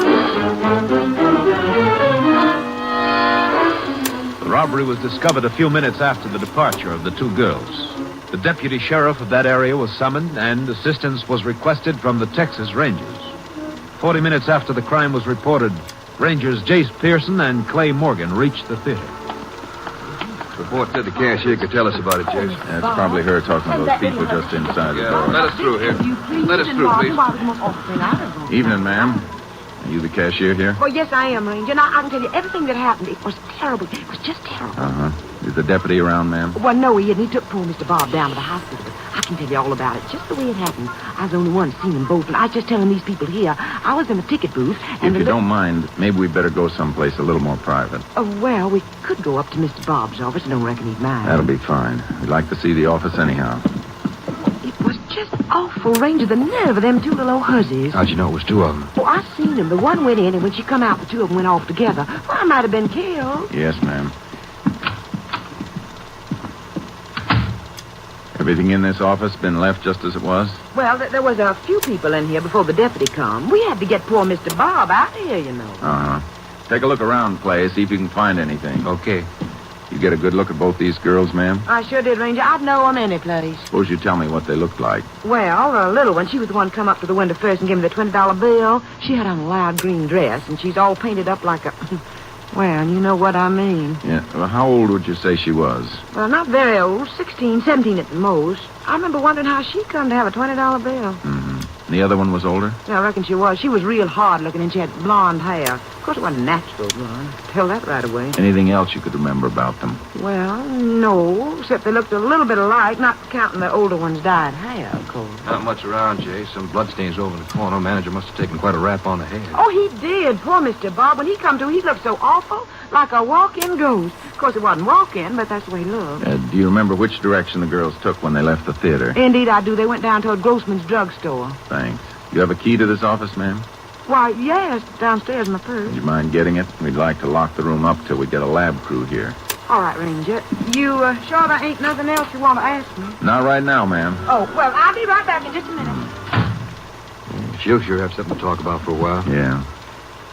The robbery was discovered a few minutes after the departure of the two girls. The deputy sheriff of that area was summoned, and assistance was requested from the Texas Rangers. 40 minutes after the crime was reported, Rangers Jace Pearson and Clay Morgan reached the theater. Report said the cashier could tell us about it, Jace. That's probably her talking to those people just inside the door. Let us through here. Let us through, please. Evening, ma'am. Are you the cashier here? Oh, yes, I am, Ranger. Now, I can tell you everything that happened. It was terrible. It was just terrible. Uh-huh. Is the deputy around, ma'am? Well, no, he didn't. He took poor Mr. Bob down to the hospital. But I can tell you all about it, just the way it happened. I was the only one seeing them both, and I was just telling these people here. I was in the ticket booth, and If you don't mind, maybe we'd better go someplace a little more private. Well, we could go up to Mr. Bob's office. I don't reckon he'd mind. That'll be fine. We'd like to see the office anyhow. It was just awful, Ranger, the nerve of them two little old hussies. How'd you know it was two of them? Oh, I seen them. The one went in, and when she come out, the two of them went off together. Well, I might have been killed. Yes, ma'am. Everything in this office been left just as it was? Well, there was a few people in here before the deputy come. We had to get poor Mr. Bob out of here, you know. Uh-huh. Take a look around, Clay, see if you can find anything. Okay. You get a good look at both these girls, ma'am? I sure did, Ranger. I'd know them any place. Suppose you tell me what they looked like. Well, the little one, she was the one come up to the window first and gave me the $20 bill. She had on a loud green dress, and she's all painted up like a... Well, you know what I mean. Yeah. Well, how old would you say she was? Well, not very old. 16, 17 at the most. I remember wondering how she come to have a $20 bill. Mm-hmm. The other one was older? Yeah, I reckon she was. She was real hard-looking, and she had blonde hair. Of course, it wasn't natural blonde. I could tell that right away. Anything else you could remember about them? Well, no, except they looked a little bit alike, not counting the older one's dyed hair, of course. Not much around, Jay. Some bloodstains over in the corner. Manager must have taken quite a rap on the head. Oh, he did. Poor Mr. Bob. When he come to, he looked so awful, like a walk-in ghost. Of course, it wasn't walk-in, but that's the way he looked. Do you remember which direction the girls took when they left the theater? Indeed, I do. They went down toward Grossman's drugstore. Thanks. You have a key to this office, ma'am? Why, yeah, it's downstairs in my purse. Would you mind getting it? We'd like to lock the room up till we get a lab crew here. All right, Ranger. You sure there ain't nothing else you want to ask me? Not right now, ma'am. Oh, well, I'll be right back in just a minute. She'll sure have something to talk about for a while. Yeah.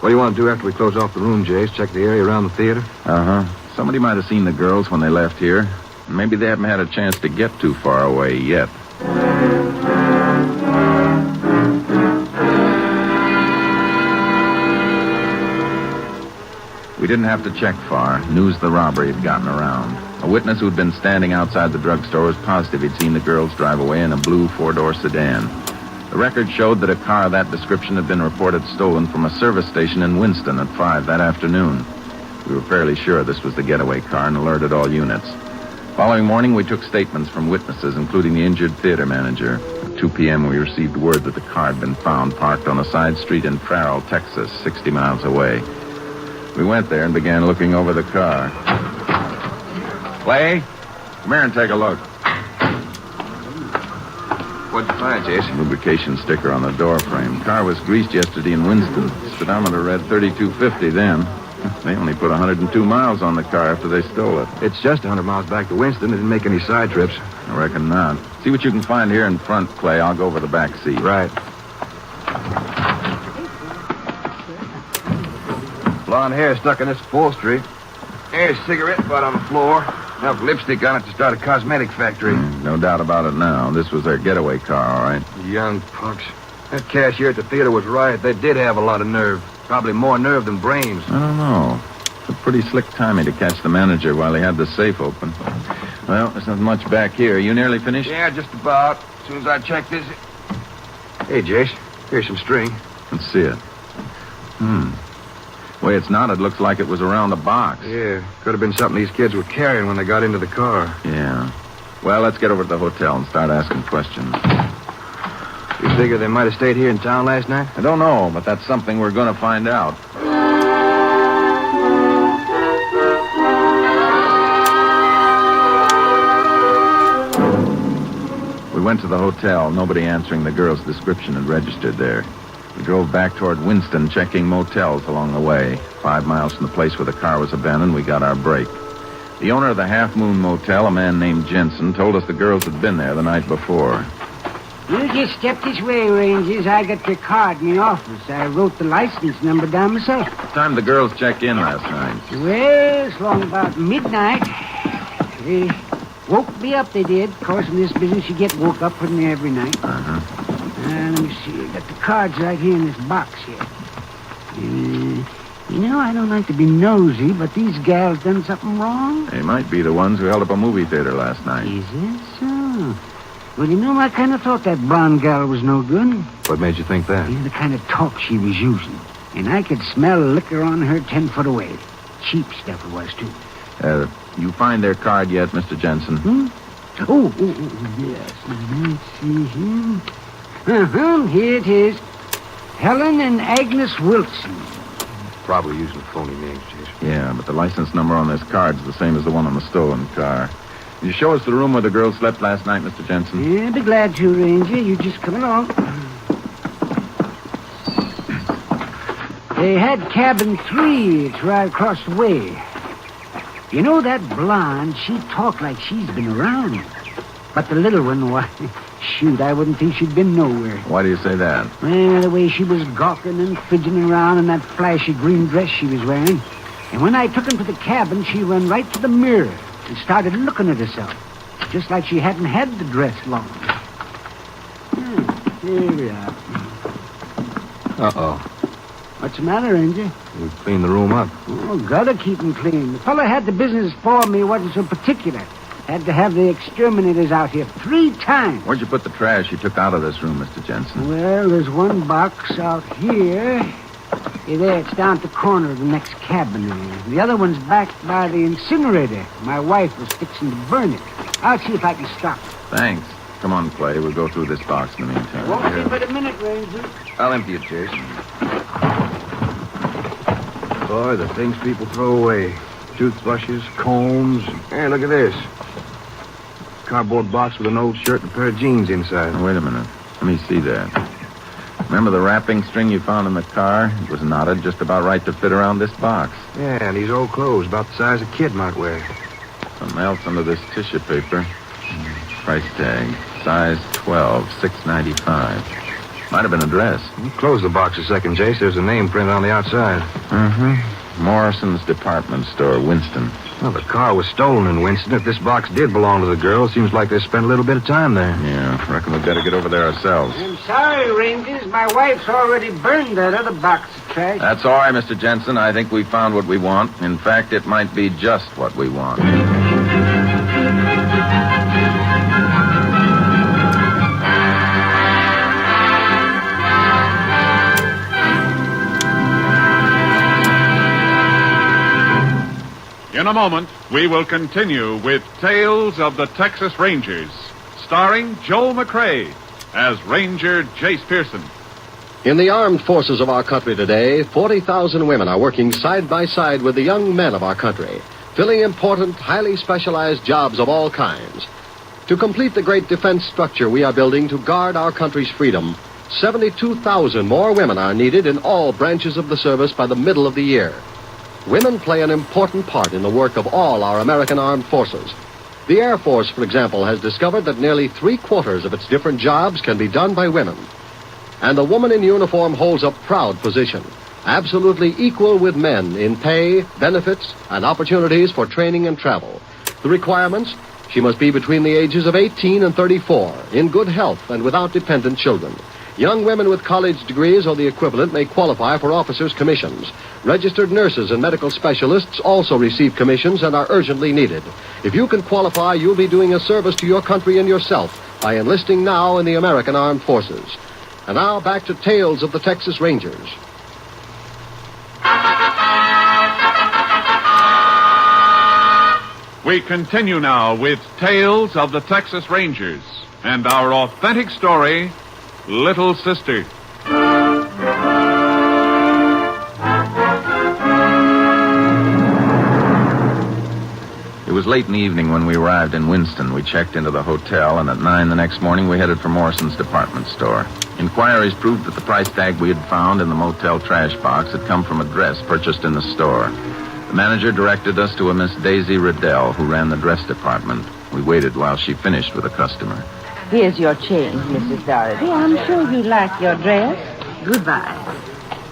What do you want to do after we close off the room, Jace? Check the area around the theater? Uh-huh. Somebody might have seen the girls when they left here. Maybe they haven't had a chance to get too far away yet. We didn't have to check far. News of the robbery had gotten around. A witness who'd been standing outside the drugstore was positive he'd seen the girls drive away in a blue four-door sedan. The record showed that a car of that description had been reported stolen from a service station in Winston at 5 that afternoon. We were fairly sure this was the getaway car and alerted all units. Following morning, we took statements from witnesses, including the injured theater manager. At 2 p.m., we received word that the car had been found parked on a side street in Farrell, Texas, 60 miles away. We went there and began looking over the car. Clay, come here and take a look. What'd you find, Jason? Lubrication sticker on the door frame. Car was greased yesterday in Winston. Speedometer read 3250 then. They only put 102 miles on the car after they stole it. It's just 100 miles back to Winston. They didn't make any side trips. I reckon not. See what you can find here in front, Clay. I'll go over the back seat. Right. Blonde hair stuck in this upholstery. There's a cigarette butt on the floor. Enough lipstick on it to start a cosmetic factory. No doubt about it now. This was their getaway car, all right? Young punks. That cashier at the theater was right. They did have a lot of nerve. Probably more nerve than brains. I don't know. It's a pretty slick timing to catch the manager while he had the safe open. Well, there's not much back here. You nearly finished? Yeah, just about. As soon as I check this... Hey, Jace. Here's some string. Let's see it. Way it's knotted looks like it was around a box. Yeah, could have been something these kids were carrying when they got into the car. Yeah. Well, let's get over to the hotel and start asking questions. You figure they might have stayed here in town last night? I don't know, but that's something we're going to find out. We went to the hotel. Nobody answering the girl's description had registered there. We drove back toward Winston, checking motels along the way. 5 miles from the place where the car was abandoned, we got our break. The owner of the Half Moon Motel, a man named Jensen, told us the girls had been there the night before. You just step this way, Rangers. I got your card in the office. I wrote the license number down myself. What time did the girls check in last night? Well, it's long about midnight. They woke me up, they did. Of course, in this business, you get woke up pretty near every night. Uh-huh. Let me see. I got the cards right here in this box here. You know, I don't like to be nosy, but these gals done something wrong. They might be the ones who held up a movie theater last night. Is it so? Well, you know, I kind of thought that blonde gal was no good. What made you think that? The kind of talk she was using. And I could smell liquor on her 10 foot away. Cheap stuff it was, too. You find their card yet, Mr. Jensen? Oh, yes. Let's see here. Here it is. Helen and Agnes Wilson. Probably using phony names, Jason. Yeah, but the license number on this card's the same as the one on the stolen car. Can you show us the room where the girls slept last night, Mr. Jensen? Yeah, I'd be glad to, Ranger. You just come along. They had cabin 3. It's right across the way. You know, that blonde, she talked like she's been around. But the little one, why, shoot, I wouldn't think she'd been nowhere. Why do you say that? Well, the way she was gawking and fidgeting around in that flashy green dress she was wearing. And when I took him to the cabin, she ran right to the mirror and started looking at herself, just like she hadn't had the dress long. Here we are. Uh-oh. What's the matter, Ranger? We cleaned the room up. Oh, gotta keep them clean. The fella had the business for me wasn't so particular. Had to have the exterminators out here 3 times. Where'd you put the trash you took out of this room, Mr. Jensen? Well, there's one box out here. Hey, there, it's down at the corner of the next cabin there. The other one's back by the incinerator. My wife was fixing to burn it. I'll see if I can stop it. Thanks. Come on, Clay. We'll go through this box in the meantime. Won't be but a minute, Ranger. I'll empty it, Jason. Boy, the things people throw away. Toothbrushes, combs. Hey, look at this. Cardboard box with an old shirt and a pair of jeans inside. Now, wait a minute. Let me see that. Remember the wrapping string you found in the car? It was knotted just about right to fit around this box. Yeah, and these old clothes, about the size a kid might wear. Something else under this tissue paper. Price tag. Size 12, $6.95. Might have been a dress. Close the box a second, Jace. There's a name printed on the outside. Mm-hmm. Morrison's Department Store, Winston. Well, the car was stolen in Winston. If this box did belong to the girl, it seems like they spent a little bit of time there. Yeah, reckon we'd better get over there ourselves. I'm sorry, Rangers. My wife's already burned that other box of trash. That's all right, Mr. Jensen. I think we found what we want. In fact, it might be just what we want. In a moment, we will continue with Tales of the Texas Rangers, starring Joel McRae as Ranger Jace Pearson. In the armed forces of our country today, 40,000 women are working side by side with the young men of our country, filling important, highly specialized jobs of all kinds. To complete the great defense structure we are building to guard our country's freedom, 72,000 more women are needed in all branches of the service by the middle of the year. Women play an important part in the work of all our American armed forces. The Air Force, for example, has discovered that nearly 3/4 of its different jobs can be done by women. And the woman in uniform holds a proud position, absolutely equal with men in pay, benefits, and opportunities for training and travel. The requirements? She must be between the ages of 18 and 34, in good health and without dependent children. Young women with college degrees or the equivalent may qualify for officers' commissions. Registered nurses and medical specialists also receive commissions and are urgently needed. If you can qualify, you'll be doing a service to your country and yourself by enlisting now in the American Armed Forces. And now back to Tales of the Texas Rangers. We continue now with Tales of the Texas Rangers and our authentic story, Little Sister. It was late in the evening when we arrived in Winston. We checked into the hotel, and at 9 the next morning we headed for Morrison's department store. Inquiries proved that the price tag we had found in the motel trash box had come from a dress purchased in the store. The manager directed us to a Miss Daisy Riddell, who ran the dress department. We waited while she finished with a customer. Here's your change, Mrs. Doherty. I'm sure you like your dress. Goodbye.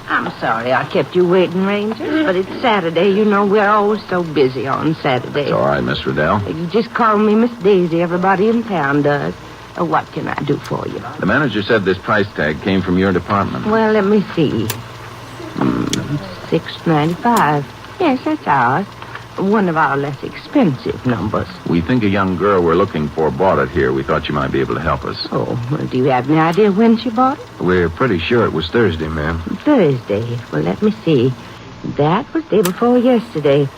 I'm sorry I kept you waiting, Rangers, but it's Saturday. You know, we're always so busy on Saturday. It's all right, Miss Riddell. You just call me Miss Daisy. Everybody in town does. What can I do for you? The manager said this price tag came from your department. Well, let me see. $6.95. Yes, that's ours. One of our less expensive numbers. We think a young girl we're looking for bought it here. We thought you might be able to help us. Oh, well, do you have any idea when she bought it? We're pretty sure it was Thursday, ma'am. Thursday. Well, let me see. That was day before yesterday.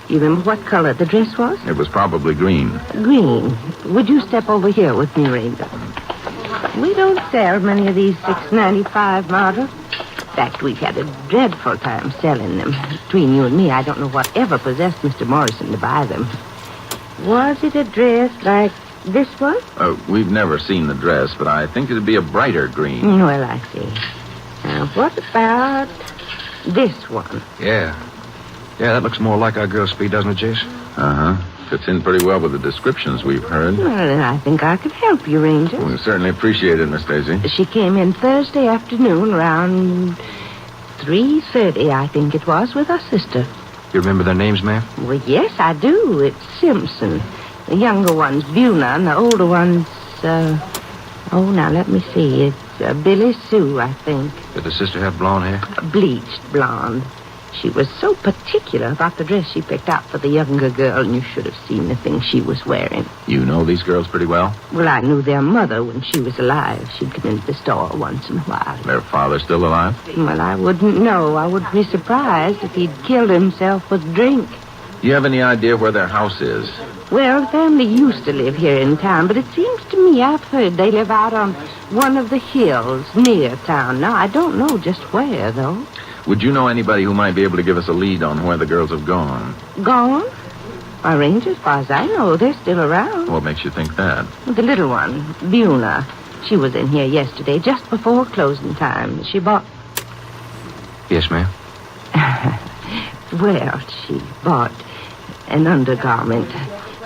You remember what color the dress was? It was probably green. Green. Would you step over here with me, Ranger? We don't sell many of these $6.95 models. In fact, we've had a dreadful time selling them. Between you and me, I don't know whatever possessed Mr. Morrison to buy them. Was it a dress like this one? We've never seen the dress, but I think it'd be a brighter green. Well, I see. Now, what about this one? Yeah, that looks more like our girl's speed, doesn't it, Jace? Uh-huh. Fits in pretty well with the descriptions we've heard. Well, then I think I could help you, Ranger. We certainly appreciate it, Miss Daisy. She came in Thursday afternoon around 3:30, I think it was, with her sister. You remember their names, ma'am? Well, yes, I do. It's Simpson. The younger one's Buna, and the older one's, now let me see. It's Billy Sue, I think. Did the sister have blonde hair? Bleached blonde. She was so particular about the dress she picked out for the younger girl, and you should have seen the thing she was wearing. You know these girls pretty well? Well, I knew their mother when she was alive. She'd come into the store once in a while. Their father still alive? Well, I wouldn't know. I wouldn't be surprised if he'd killed himself with drink. Do you have any idea where their house is? Well, the family used to live here in town, but it seems to me I've heard they live out on one of the hills near town. Now, I don't know just where, though. Would you know anybody who might be able to give us a lead on where the girls have gone? Gone? Our Rangers, as far as I know, they're still around. What makes you think that? The little one, Buna. She was in here yesterday, just before closing time. She bought... Yes, ma'am. Well, she bought an undergarment.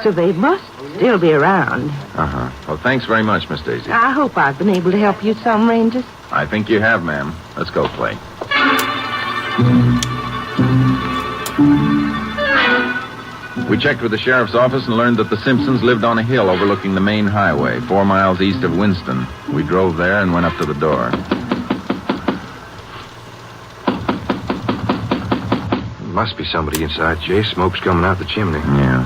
So they must still be around. Uh-huh. Well, thanks very much, Miss Daisy. I hope I've been able to help you some, Rangers. I think you have, ma'am. Let's go, Clay. We checked with the sheriff's office and learned that the Simpsons lived on a hill overlooking the main highway, 4 miles east of Winston. We drove there and went up to the door. Must be somebody inside, Jay. Smoke's coming out the chimney. Yeah.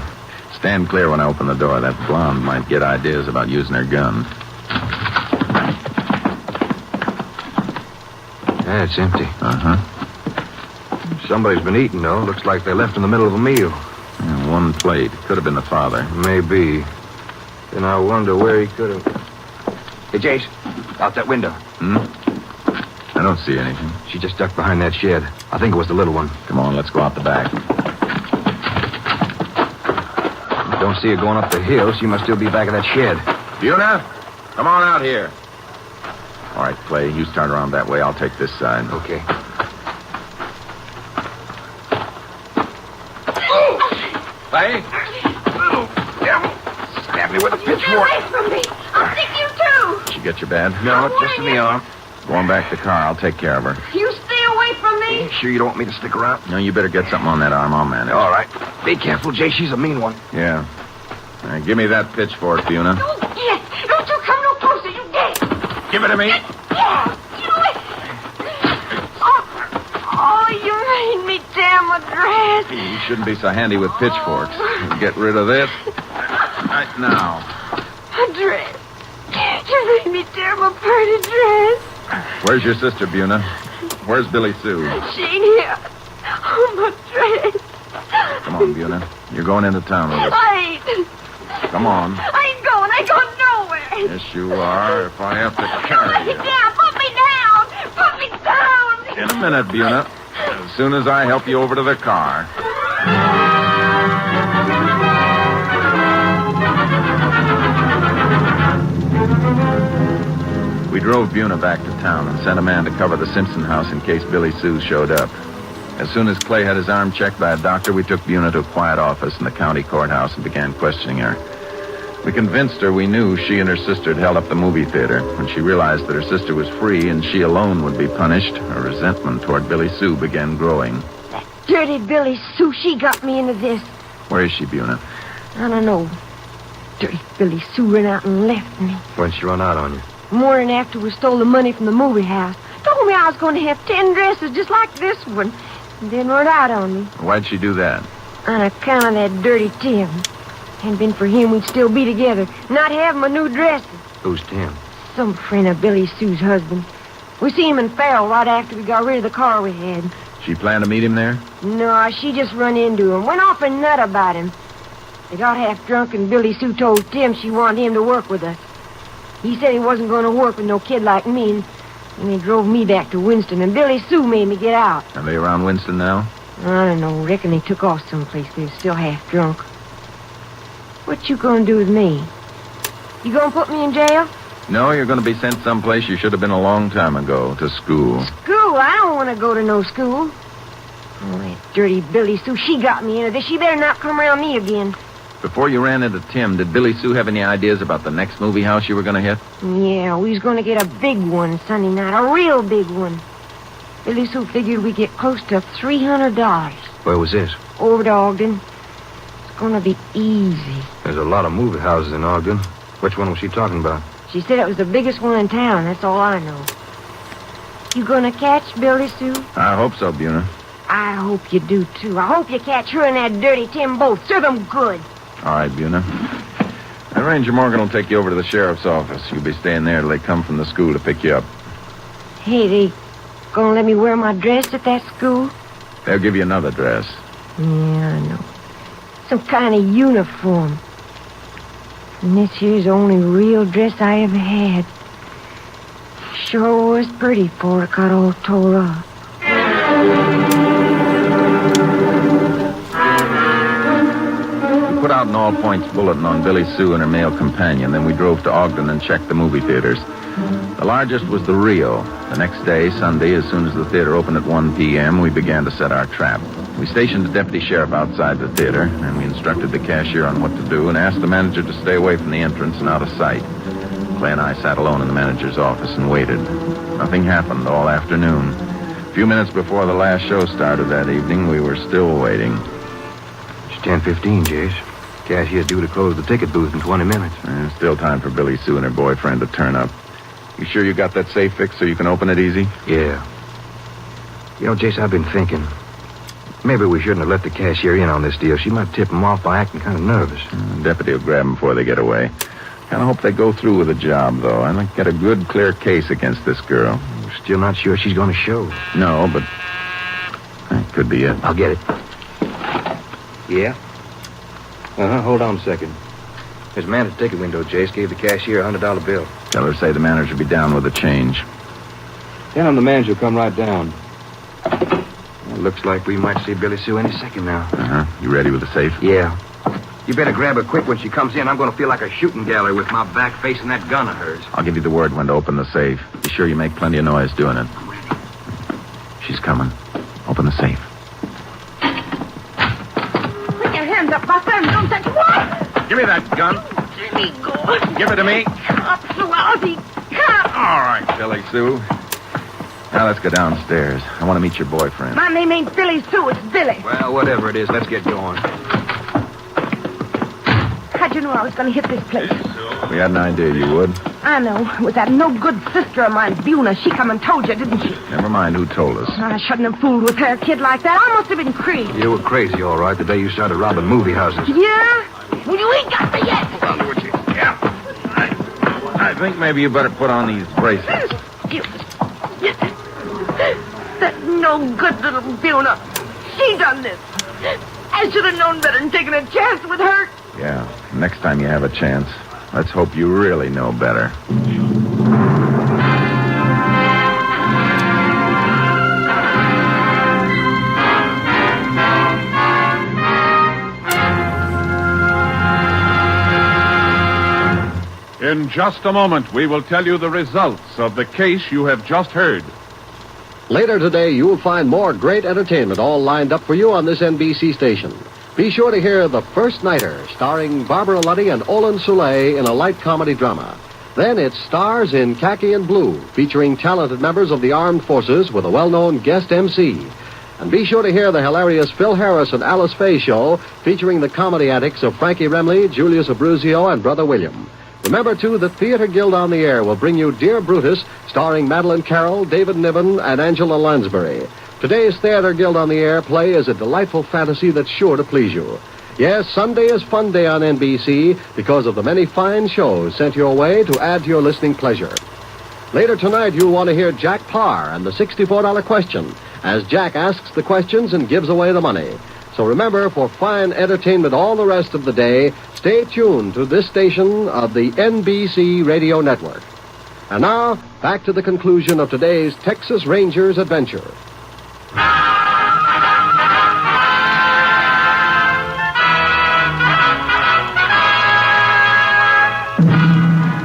Stand clear when I open the door. That blonde might get ideas about using her gun. Yeah, it's empty. Uh-huh. Somebody's been eating, though. Looks like they left in the middle of a meal. Yeah, one plate. Could have been the father. Maybe. Then I wonder where he could have... Hey, Jace, out that window. I don't see anything. She just ducked behind that shed. I think it was the little one. Come on, let's go out the back. Don't see her going up the hill. She must still be back of that shed. Buna, come on out here. All right, Clay, you start around that way. I'll take this side. Okay. Clay? Little devil. Stab me with a pitchfork. Get away from me. I'll stick you too. Did you get your bad? No, just in the arm. Going back to the car. I'll take care of her. You stay away from me. You sure you don't want me to stick around? No, you better get something on that arm. I'll manage. All right. Be careful, Jay. She's a mean one. Yeah. All right, give me that pitchfork, Buna. Yes. Don't you come no closer, you get. Give it to me. Yeah. Do it. Oh, you made me tear my dress. You shouldn't be so handy with pitchforks. Get rid of this. Right now. My dress. You made me tear my pretty dress. Where's your sister, Buna? Where's Billy Sue? She ain't here. Oh, my dress. Come on, Buna. You're going into town with us. I ain't. Come on. I ain't going. I ain't going nowhere. Yes, you are. If I have to Put carry me you. down. Put me down. Put me down. In a minute, Buna. As soon as I help you over to the car. We drove Buna back to town and sent a man to cover the Simpson house in case Billy Sue showed up. As soon as Clay had his arm checked by a doctor, we took Buna to a quiet office in the county courthouse and began questioning her. We convinced her we knew she and her sister had held up the movie theater. When she realized that her sister was free and she alone would be punished, her resentment toward Billy Sue began growing. Dirty Billy Sue, she got me into this. Where is she, Buna? I don't know. Dirty Billy Sue ran out and left me. When'd she run out on you? Morning after we stole the money from the movie house. Told me I was going to have 10 dresses just like this one. And then run out on me. Why'd she do that? On account of that dirty Tim. Hadn't been for him, we'd still be together. Not have my new dresses. Who's Tim? Some friend of Billy Sue's husband. We seen him in Farrell right after we got rid of the car we had. She planned to meet him there? No, she just run into him. Went off a nut about him. They got half drunk and Billy Sue told Tim she wanted him to work with us. He said he wasn't going to work with no kid like me, and he drove me back to Winston, and Billy Sue made me get out. Are they around Winston now? I don't know. Reckon they took off someplace. They're still half drunk. What you gonna do with me? You gonna put me in jail? No, you're going to be sent someplace you should have been a long time ago, to school. School? I don't want to go to no school. Oh, that dirty Billy Sue, she got me into this. She better not come around me again. Before you ran into Tim, did Billy Sue have any ideas about the next movie house you were going to hit? Yeah, we was gonna get a big one Sunday night. A real big one. Billy Sue figured we'd get close to $300. Where was this? Over to Ogden. It's gonna be easy. There's a lot of movie houses in Ogden. Which one was she talking about? She said it was the biggest one in town. That's all I know. You gonna catch Billy Sue? I hope so, Buna. I hope you do, too. I hope you catch her and that dirty Tim both. Serve them good. All right, Buna. And Ranger Morgan will take you over to the sheriff's office. You'll be staying there till they come from the school to pick you up. Hey, they gonna let me wear my dress at that school? They'll give you another dress. Yeah, I know. Some kind of uniform. And this here's the only real dress I ever had. Sure was pretty before it got all tore up. We put out an all-points bulletin on Billy Sue and her male companion. Then we drove to Ogden and checked the movie theaters. The largest was the Rio. The next day, Sunday, as soon as the theater opened at 1 p.m., we began to set our trap. We stationed a deputy sheriff outside the theater, and we instructed the cashier on what to do and asked the manager to stay away from the entrance and out of sight. Clay and I sat alone in the manager's office and waited. Nothing happened all afternoon. A few minutes before the last show started that evening, we were still waiting. It's 10:15, Jace. Cashier's due to close the ticket booth in 20 minutes. There's still time for Billy Sue and her boyfriend to turn up. You sure you got that safe fixed so you can open it easy? Yeah. You know, Jace, I've been thinking. Maybe we shouldn't have let the cashier in on this deal. She might tip him off by acting kind of nervous. The deputy will grab them before they get away. Kind of hope they go through with the job, though. I'd like to get a good, clear case against this girl. We're still not sure she's going to show. No, but that could be it. I'll get it. Yeah? Hold on a second. There's a man at the ticket window, Jace. Gave the cashier a $100 bill. Tell her to say the manager will be down with the change. Tell him the manager will come right down. Well, looks like we might see Billy Sue any second now. You ready with the safe? Yeah. You better grab her quick when she comes in. I'm going to feel like a shooting gallery with my back facing that gun of hers. I'll give you the word when to open the safe. Be sure you make plenty of noise doing it. She's coming. Open the safe. Put your hands up, Buster, and don't touch what? Give me that gun. Let me go. Give it to me. Cops, lousy cops. All right, Billy Sue. Now let's go downstairs. I want to meet your boyfriend. My name ain't Billy Sue, it's Billy. Well, whatever it is, let's get going. How'd you know I was going to hit this place? We had an idea you would. I know. It was that no-good sister of mine, Buna. She come and told you, didn't she? Never mind who told us. I shouldn't have fooled with her, a kid like that. I must have been crazy. You were crazy, all right, the day you started robbing movie houses. Yeah? Well, you ain't got me yet. I'll do it, you. Yeah. I think maybe you better put on these bracelets. That no-good little Buna. She done this. I should have known better than taking a chance with her. Yeah, next time you have a chance, let's hope you really know better. In just a moment, we will tell you the results of the case you have just heard. Later today, you'll find more great entertainment all lined up for you on this NBC station. Be sure to hear The First Nighter, starring Barbara Luddy and Olin Soule in a light comedy drama. Then it's Stars in Khaki and Blue, featuring talented members of the armed forces with a well-known guest MC. And be sure to hear the hilarious Phil Harris and Alice Faye show, featuring the comedy antics of Frankie Remley, Julius Abruzio, and Brother William. Remember, too, the Theater Guild on the Air will bring you Dear Brutus, starring Madeline Carroll, David Niven, and Angela Lansbury. Today's Theater Guild on the Air play is a delightful fantasy that's sure to please you. Yes, Sunday is Fun Day on NBC because of the many fine shows sent your way to add to your listening pleasure. Later tonight, you'll want to hear Jack Parr and the $64 question, as Jack asks the questions and gives away the money. So remember, for fine entertainment all the rest of the day, stay tuned to this station of the NBC Radio Network. And now, back to the conclusion of today's Texas Rangers adventure.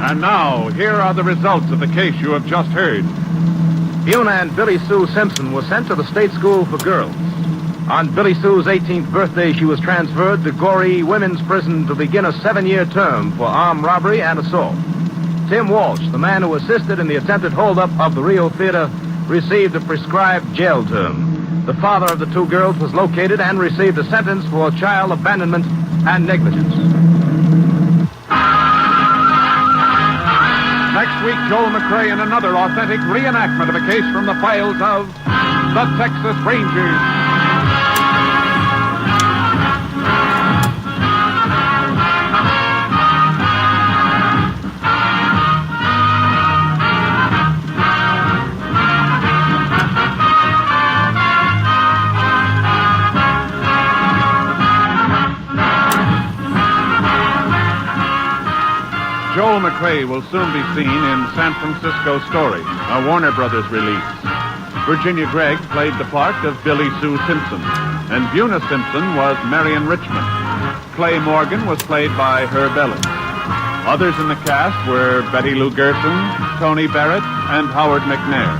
And now, here are the results of the case you have just heard. Buna and Billy Sue Simpson were sent to the state school for girls. On Billy Sue's 18th birthday, she was transferred to Goree Women's Prison to begin a 7-year term for armed robbery and assault. Tim Walsh, the man who assisted in the attempted holdup of the Rio Theater, received a prescribed jail term. The father of the two girls was located and received a sentence for child abandonment and negligence. Next week, Joel McRae in another authentic reenactment of a case from the files of the Texas Rangers. Joel McRae will soon be seen in San Francisco Story, a Warner Brothers release. Virginia Gregg played the part of Billy Sue Simpson, and Buna Simpson was Marion Richmond. Clay Morgan was played by Herb Ellis. Others in the cast were Betty Lou Gerson, Tony Barrett, and Howard McNair.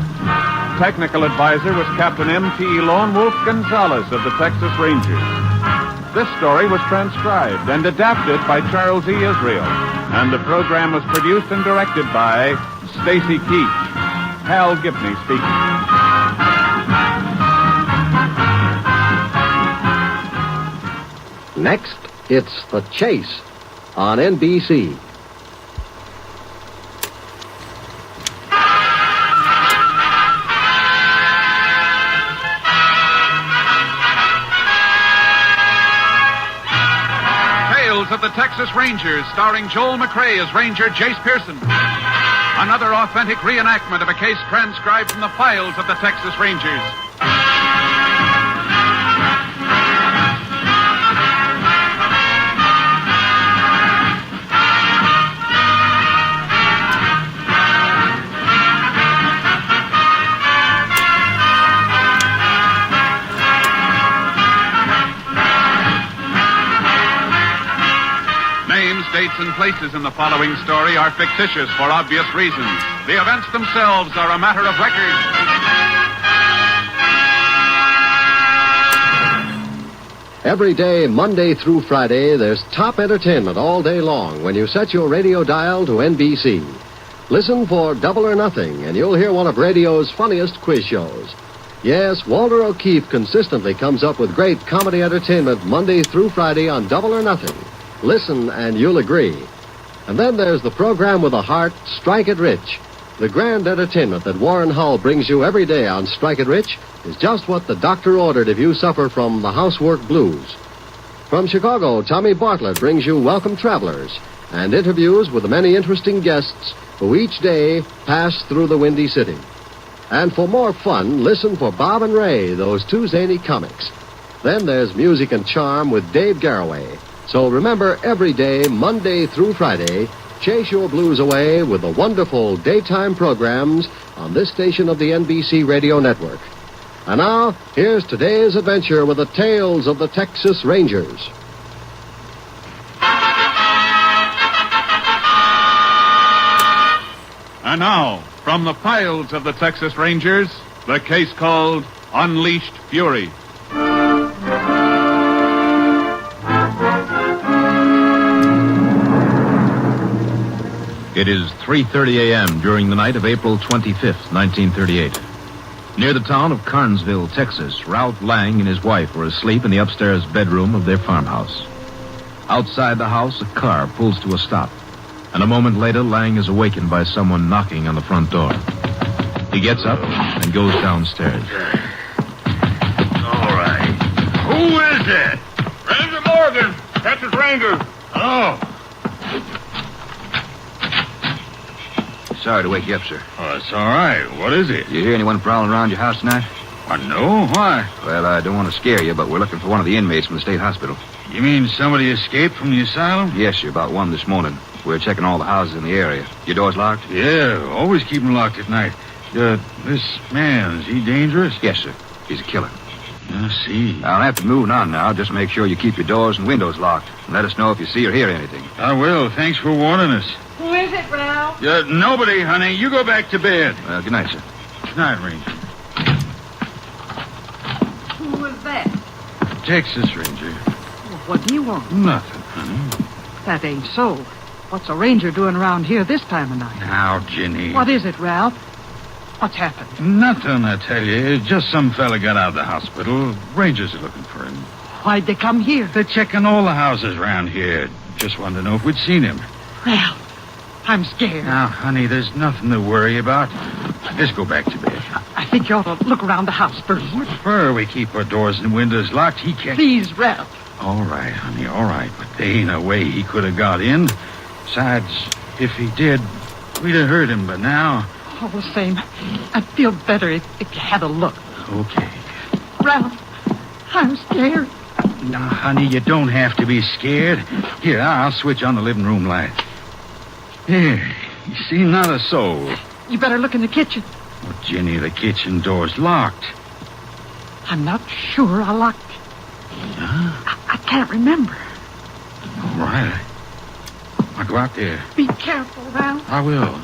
Technical advisor was Captain M.T. Lone Wolf Gonzalez of the Texas Rangers. This story was transcribed and adapted by Charles E. Israel, and the program was produced and directed by Stacy Keach. Hal Gibney speaking. Next, it's The Chase on NBC. Tales of the Texas Rangers, starring Joel McRae as Ranger Jace Pearson. Another authentic reenactment of a case transcribed from the files of the Texas Rangers. Dates and places in the following story are fictitious for obvious reasons. The events themselves are a matter of record. Every day, Monday through Friday, there's top entertainment all day long when you set your radio dial to NBC. Listen for Double or Nothing, and you'll hear one of radio's funniest quiz shows. Yes, Walter O'Keefe consistently comes up with great comedy entertainment Monday through Friday on Double or Nothing. Listen and you'll agree. And then there's the program with a heart, Strike It Rich. The grand entertainment that Warren Hull brings you every day on Strike It Rich is just what the doctor ordered if you suffer from the housework blues. From Chicago, Tommy Bartlett brings you Welcome Travelers and interviews with the many interesting guests who each day pass through the Windy City. And for more fun, listen for Bob and Ray, those two zany comics. Then there's Music and Charm with Dave Garraway. So remember, every day, Monday through Friday, chase your blues away with the wonderful daytime programs on this station of the NBC Radio Network. And now, here's today's adventure with the tales of the Texas Rangers. And now, from the files of the Texas Rangers, the case called Unleashed Fury. It is 3:30 a.m. during the night of April 25th, 1938. Near the town of Carnesville, Texas, Ralph Lang and his wife were asleep in the upstairs bedroom of their farmhouse. Outside the house, a car pulls to a stop, and a moment later, Lang is awakened by someone knocking on the front door. He gets up and goes downstairs. All right. Who is it? Ranger Morgan, Texas Ranger. Oh. Sorry to wake you up, sir. Oh, it's all right. What is it? You hear anyone prowling around your house tonight? No. Why? Well, I don't want to scare you, but we're looking for one of the inmates from the state hospital. You mean somebody escaped from the asylum? Yes, sir, about 1 this morning. We're checking all the houses in the area. Your door's locked? Yeah, always keep them locked at night. This man, is he dangerous? Yes, sir. He's a killer. I see. I'll have to move on now. Just make sure you keep your doors and windows locked. And let us know if you see or hear anything. I will. Thanks for warning us. Who is it, Ralph? Nobody, honey. You go back to bed. Good night, sir. Good night, Ranger. Who was that? Texas Ranger. Well, what do you want? Nothing, honey. That ain't so. What's a ranger doing around here this time of night? Now, Ginny. What is it, Ralph? What's happened? Nothing, I tell you. Just some fella got out of the hospital. Rangers are looking for him. Why'd they come here? They're checking all the houses around here. Just wanted to know if we'd seen him. Ralph, I'm scared. Now, honey, there's nothing to worry about. Let's go back to bed. I think you ought to look around the house first. What for? We keep our doors and windows locked. He can't... Please, Ralph. All right, honey, all right. But there ain't a way he could have got in. Besides, if he did, we'd have heard him by now. All the same, I'd feel better if you had a look. Okay. Ralph, I'm scared. Now, honey, you don't have to be scared. Here, I'll switch on the living room light. Here, you see, not a soul. You better look in the kitchen. Well, Ginny, the kitchen door's locked. I'm not sure I locked it. Huh? I can't remember. All right. I'll go out there. Be careful, Ralph. I will.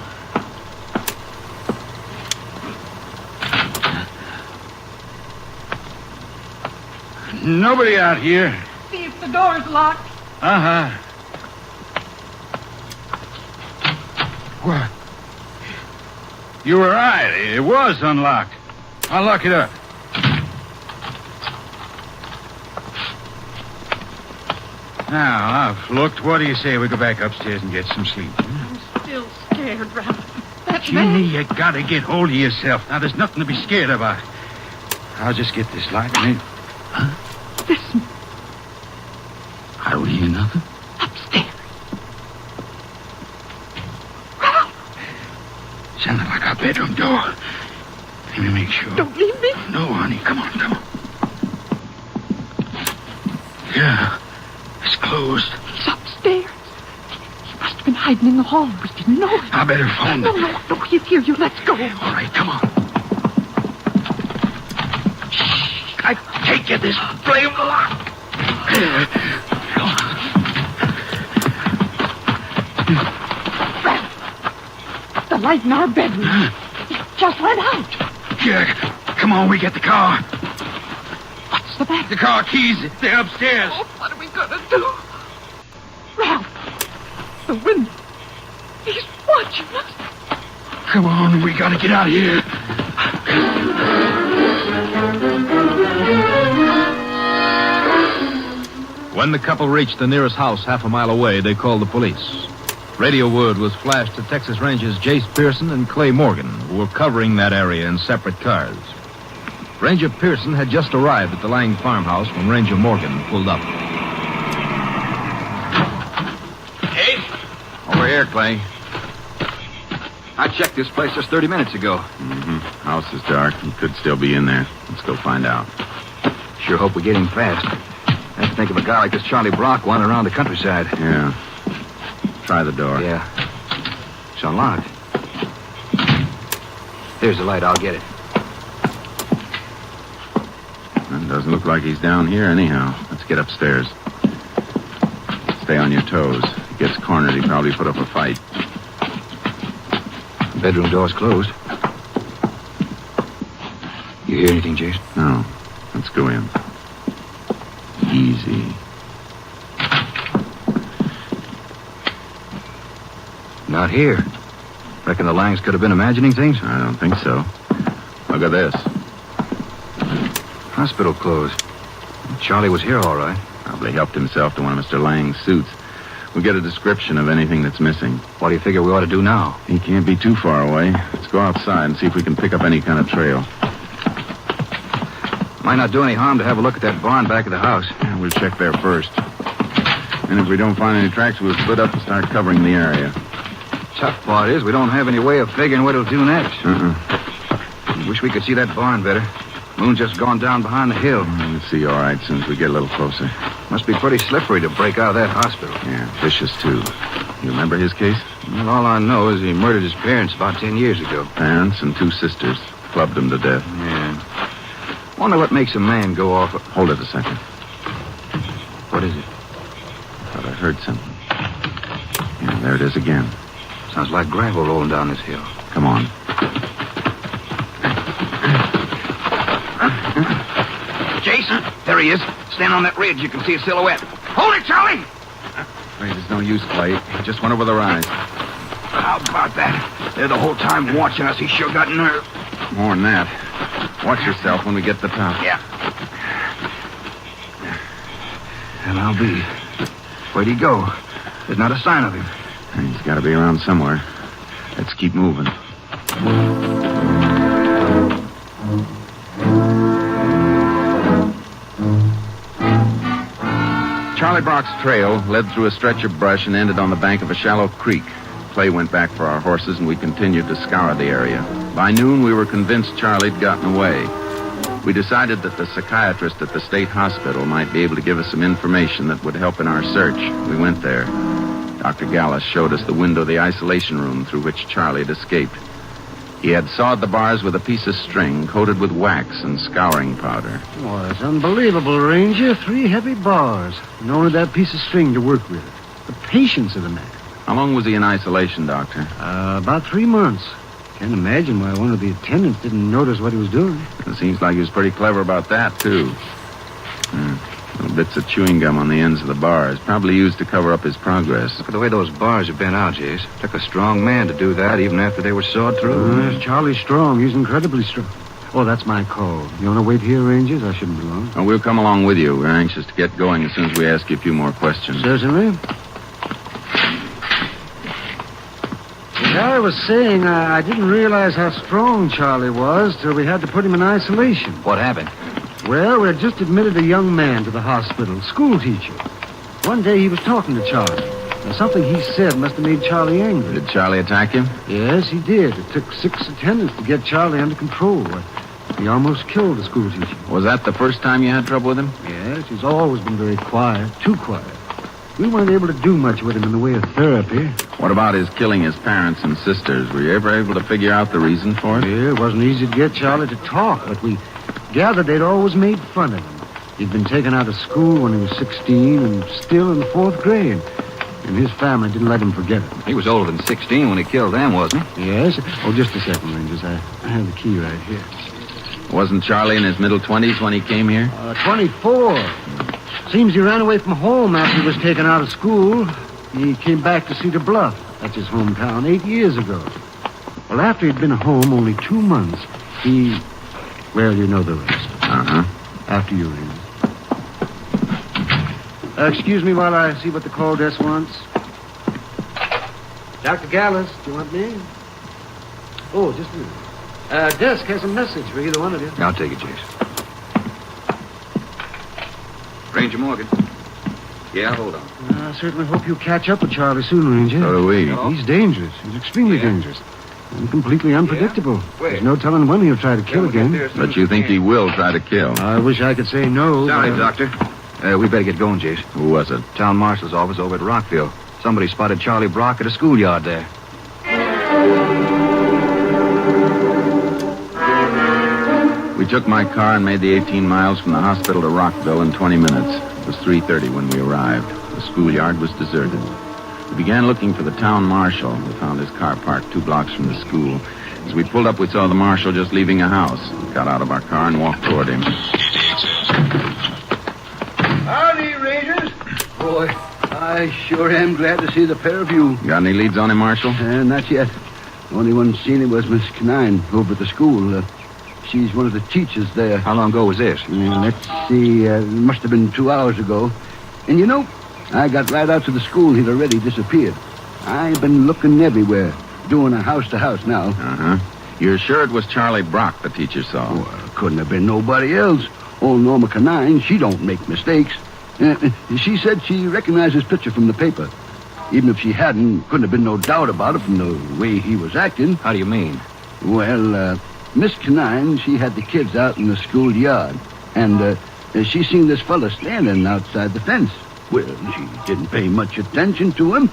Nobody out here. See if the door's locked. Uh-huh. What? You were right. It was unlocked. I'll lock it up. Now, I've looked. What do you say we go back upstairs and get some sleep? I'm still scared, Ralph. That Jimmy, man... you gotta get hold of yourself. Now, there's nothing to be scared about. I'll just get this light and then... Listen. I don't hear nothing. Upstairs. Sounded like our bedroom door. Let me make sure. Don't leave me. No, honey. Come on. Yeah. It's closed. He's upstairs. He must have been hiding in the hall. We didn't know it. I better phone No, them. no, he'll hear you. Let's go. All right, come on. I can't get this blame lock. The light in our bedroom. It just went out. Yeah, come on, we get the car. What's the matter? The car keys, they're upstairs. Oh, what are we going to do? Ralph, the window. He's watching us. Come on, we gotta get out of here. When the couple reached the nearest house half a mile away, they called the police. Radio word was flashed to Texas Rangers Jace Pearson and Clay Morgan, who were covering that area in separate cars. Ranger Pearson had just arrived at the Lang farmhouse when Ranger Morgan pulled up. Hey? Over here, Clay. I checked this place just 30 minutes ago. Mm-hmm. House is dark. He could still be in there. Let's go find out. Sure hope we get him fast. I have to think of a guy like this Charlie Brock wandering around the countryside. Yeah. Try the door. Yeah. It's unlocked. There's the light. I'll get it. It doesn't look like he's down here anyhow. Let's get upstairs. Stay on your toes. If he gets cornered, he probably put up a fight. The bedroom door's closed. You hear anything, Jason? No. Let's go in. Easy. Not here. Reckon the Langs could have been imagining things? I don't think so. Look at this. Hospital closed. Charlie was here all right. Probably helped himself to one of Mr. Lang's suits. We'll get a description of anything that's missing. What do you figure we ought to do now? He can't be too far away. Let's go outside and see if we can pick up any kind of trail. Might not do any harm to have a look at that barn back of the house. Yeah, we'll check there first. And if we don't find any tracks, we'll split up and start covering the area. Tough part is we don't have any way of figuring what it'll do next. Wish we could see that barn better. Moon's just gone down behind the hill. We'll see all right as soon as we get a little closer. Must be pretty slippery to break out of that hospital. Yeah, vicious, too. You remember his case? Well, all I know is he murdered his parents about 10 years ago. Parents and 2 sisters. Clubbed them to death. Yeah. Wonder what makes a man go off... Hold it a second. What is it? Thought I heard something. Yeah, there it is again. Sounds like gravel rolling down this hill. Come on. Jason, there he is. Stand on that ridge. You can see his silhouette. Hold it, Charlie! Wait, there's no use, Clay. He just went over the rise. How about that? They're the whole time watching us. He sure got nerve. More than that. Watch yourself when we get to the top. Yeah. And I'll be. Where'd he go? There's not a sign of him. He's got to be around somewhere. Let's keep moving. Charlie Brock's trail led through a stretch of brush and ended on the bank of a shallow creek. Clay went back for our horses, and we continued to scour the area. By noon, we were convinced Charlie'd gotten away. We decided that the psychiatrist at the state hospital might be able to give us some information that would help in our search. We went there. Dr. Gallus showed us the window of the isolation room through which Charlie had escaped. He had sawed the bars with a piece of string coated with wax and scouring powder. Oh, it's unbelievable, Ranger. 3 heavy bars. And only that piece of string to work with. The patience of the man. How long was he in isolation, Doctor? About 3 months. Can't imagine why one of the attendants didn't notice what he was doing. It seems like he was pretty clever about that, too. Little bits of chewing gum on the ends of the bars, probably used to cover up his progress. Look at the way those bars have been out, Jace. Took a strong man to do that, even after they were sawed through. Charlie's strong. He's incredibly strong. Oh, that's my call. You want to wait here, Rangers? I shouldn't be long. Oh, we'll come along with you. We're anxious to get going as soon as we ask you a few more questions. Certainly. As I was saying, I didn't realize how strong Charlie was till we had to put him in isolation. What happened? Well, we had just admitted a young man to the hospital, school teacher. One day he was talking to Charlie. Now, something he said must have made Charlie angry. Did Charlie attack him? Yes, he did. It took 6 attendants to get Charlie under control. He almost killed the school teacher. Was that the first time you had trouble with him? Yes, he's always been very quiet, too quiet. We weren't able to do much with him in the way of therapy. What about his killing his parents and sisters? Were you ever able to figure out the reason for it? Yeah, it wasn't easy to get Charlie to talk, but we gathered they'd always made fun of him. He'd been taken out of school when he was 16 and still in the 4th grade. And his family didn't let him forget it. He was older than 16 when he killed them, wasn't he? Yes. Oh, just a second, Rangers. I have the key right here. Wasn't Charlie in his middle 20s when he came here? 24. Seems he ran away from home after he was taken out of school. He came back to Cedar Bluff. That's his hometown, 8 years ago. Well, after he'd been home only 2 months, he... Well, you know the rest. Uh-huh. After you, Rangers. Excuse me while I see what the call desk wants. Dr. Gallus, do you want me? Oh, just a minute. Desk has a message for either one of you. I'll take it, Jace. Ranger Morgan. Yeah, hold on. I certainly hope you catch up with Charlie soon, Ranger. So do we. He's dangerous. He's extremely dangerous. And completely unpredictable. There's no telling when he'll try to kill again. But you think he will try to kill? I wish I could say no. Sorry, Doctor. We better get going, Jace. Who was it? Town marshal's office over at Rockville. Somebody spotted Charlie Brock at a schoolyard there. We took my car and made the 18 miles from the hospital to Rockville in 20 minutes. It was 3:30 when we arrived. The schoolyard was deserted. We began looking for the town marshal. We found his car parked 2 blocks from the school. As we pulled up, we saw the marshal just leaving a house. We got out of our car and walked toward him. Howdy, Rangers. Boy, I sure am glad to see the pair of you. Got any leads on him, Marshal? Not yet. The only one seen him was Miss Canine over at the school. She's one of the teachers there. How long ago was this? Let's see. It must have been 2 hours ago. And you know, I got right out to the school. He'd already disappeared. I've been looking everywhere, doing a house-to-house now. Uh-huh. You're sure it was Charlie Brock the teacher saw? Well, couldn't have been nobody else. Old Norma Canine, she don't make mistakes. She said she recognized his picture from the paper. Even if she hadn't, couldn't have been no doubt about it from the way he was acting. How do you mean? Well, Miss Canine, she had the kids out in the schoolyard. And she seen this fella standing outside the fence. Well, she didn't pay much attention to him.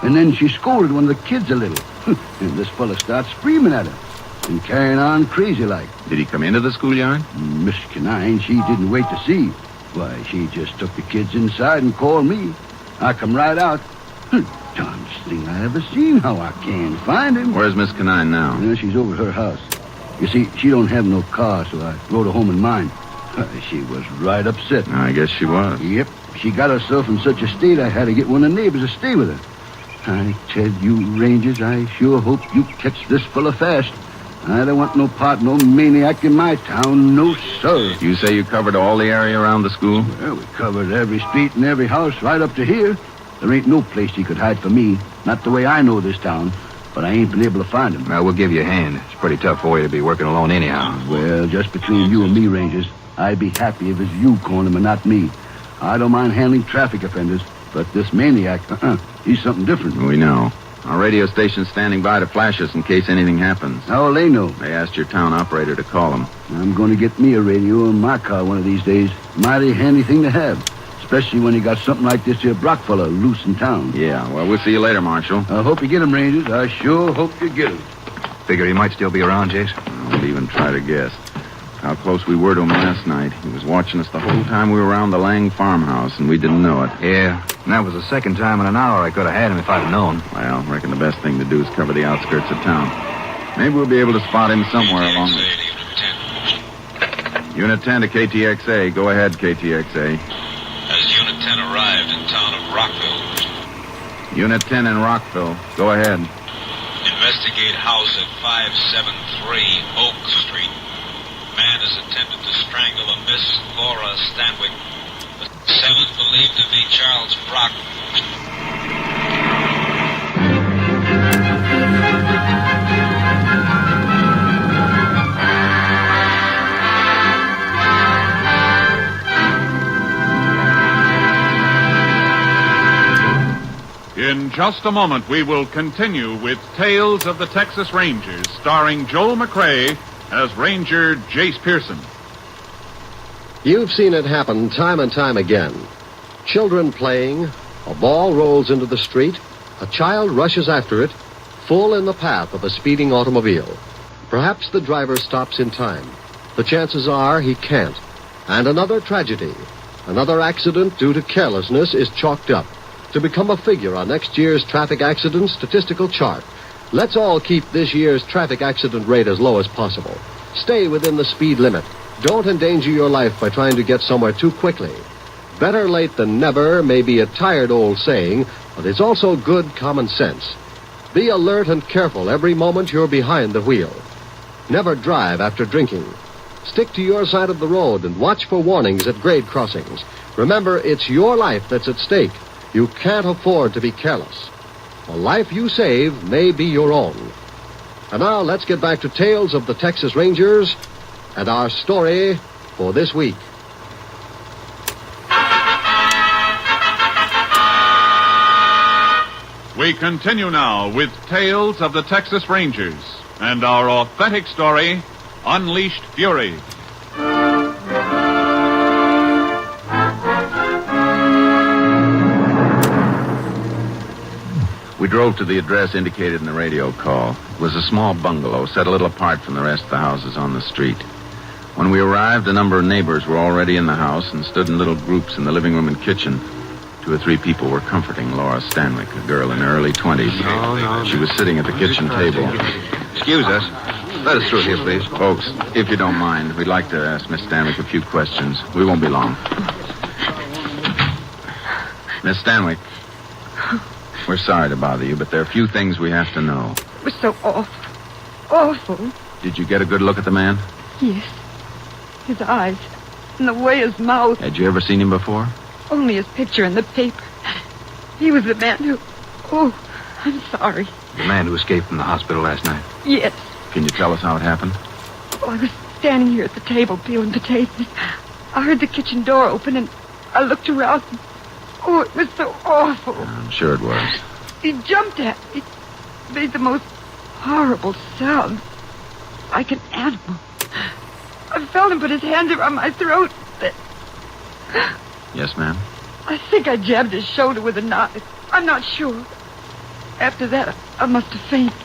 And then she scolded one of the kids a little. And this fella starts screaming at her and carrying on crazy like. Did he come into the schoolyard? Miss Canine, she didn't wait to see. Why, she just took the kids inside and called me. I come right out. Darndest thing I ever seen. How I can't find him. Where's Miss Canine now? She's over at her house. You see, she don't have no car, so I rode her home in mine. She was right upset. I guess she was. Yep. She got herself in such a state I had to get one of the neighbors to stay with her. I tell you, Rangers, I sure hope you catch this fella fast. I don't want no part, no maniac in my town. No, sir. You say you covered all the area around the school? Well, we covered every street and every house right up to here. There ain't no place he could hide from me. Not the way I know this town. But I ain't been able to find him. Well, we'll give you a hand. It's pretty tough for you to be working alone anyhow. Well, just between you and me, Rangers, I'd be happy if it's you calling him and not me. I don't mind handling traffic offenders, but this maniac, he's something different. We know. Our radio station's standing by to flash us in case anything happens. How will they know? They asked your town operator to call them. I'm going to get me a radio in my car one of these days. Mighty handy thing to have. Especially when you got something like this here Brock fella loose in town. Yeah, well, we'll see you later, Marshal. I hope you get him, Rangers. I sure hope you get him. Figure he might still be around, Jace? I won't even try to guess. How close we were to him last night. He was watching us the whole time we were around the Lang farmhouse, and we didn't know it. Yeah, and that was the second time in an hour I could have had him if I'd have known. Well, I reckon the best thing to do is cover the outskirts of town. Maybe we'll be able to spot him somewhere along the... Unit 10 to KTXA. Go ahead, KTXA. Has Unit 10 arrived in town of Rockville? Unit 10 in Rockville. Go ahead. Investigate house at 573 Oak Street. Man is attempted to strangle a Miss Laura Stanwyck. The seventh believed to be Charles Brock. In just a moment, we will continue with Tales of the Texas Rangers, starring Joel McRae as Ranger Jace Pearson. You've seen it happen time and time again. Children playing, a ball rolls into the street, a child rushes after it, full in the path of a speeding automobile. Perhaps the driver stops in time. The chances are he can't. And another tragedy, another accident due to carelessness is chalked up to become a figure on next year's traffic accident statistical chart. Let's all keep this year's traffic accident rate as low as possible. Stay within the speed limit. Don't endanger your life by trying to get somewhere too quickly. Better late than never may be a tired old saying, but it's also good common sense. Be alert and careful every moment you're behind the wheel. Never drive after drinking. Stick to your side of the road and watch for warnings at grade crossings. Remember, it's your life that's at stake. You can't afford to be careless. The life you save may be your own. And now let's get back to Tales of the Texas Rangers and our story for this week. We continue now with Tales of the Texas Rangers and our authentic story, Unleashed Fury. We drove to the address indicated in the radio call. It was a small bungalow set a little apart from the rest of the houses on the street. When we arrived, a number of neighbors were already in the house and stood in little groups in the living room and kitchen. 2 or 3 people were comforting Laura Stanwyck, a girl in her early 20s. She was sitting at the kitchen table. Excuse us. Let us through here, please. Folks, if you don't mind, we'd like to ask Miss Stanwyck a few questions. We won't be long. Miss Stanwyck, we're sorry to bother you, but there are a few things we have to know. It was so awful. Awful. Did you get a good look at the man? Yes. His eyes. And the way his mouth. Had you ever seen him before? Only his picture in the paper. He was the man who... Oh, I'm sorry. The man who escaped from the hospital last night. Yes. Can you tell us how it happened? Oh, I was standing here at the table peeling potatoes. I heard the kitchen door open and I looked around. Oh, it was so awful. I'm sure it was. He jumped at me. Made the most horrible sound. Like an animal. I felt him put his hands around my throat. Yes, ma'am? I think I jabbed his shoulder with a knife. I'm not sure. After that, I must have fainted.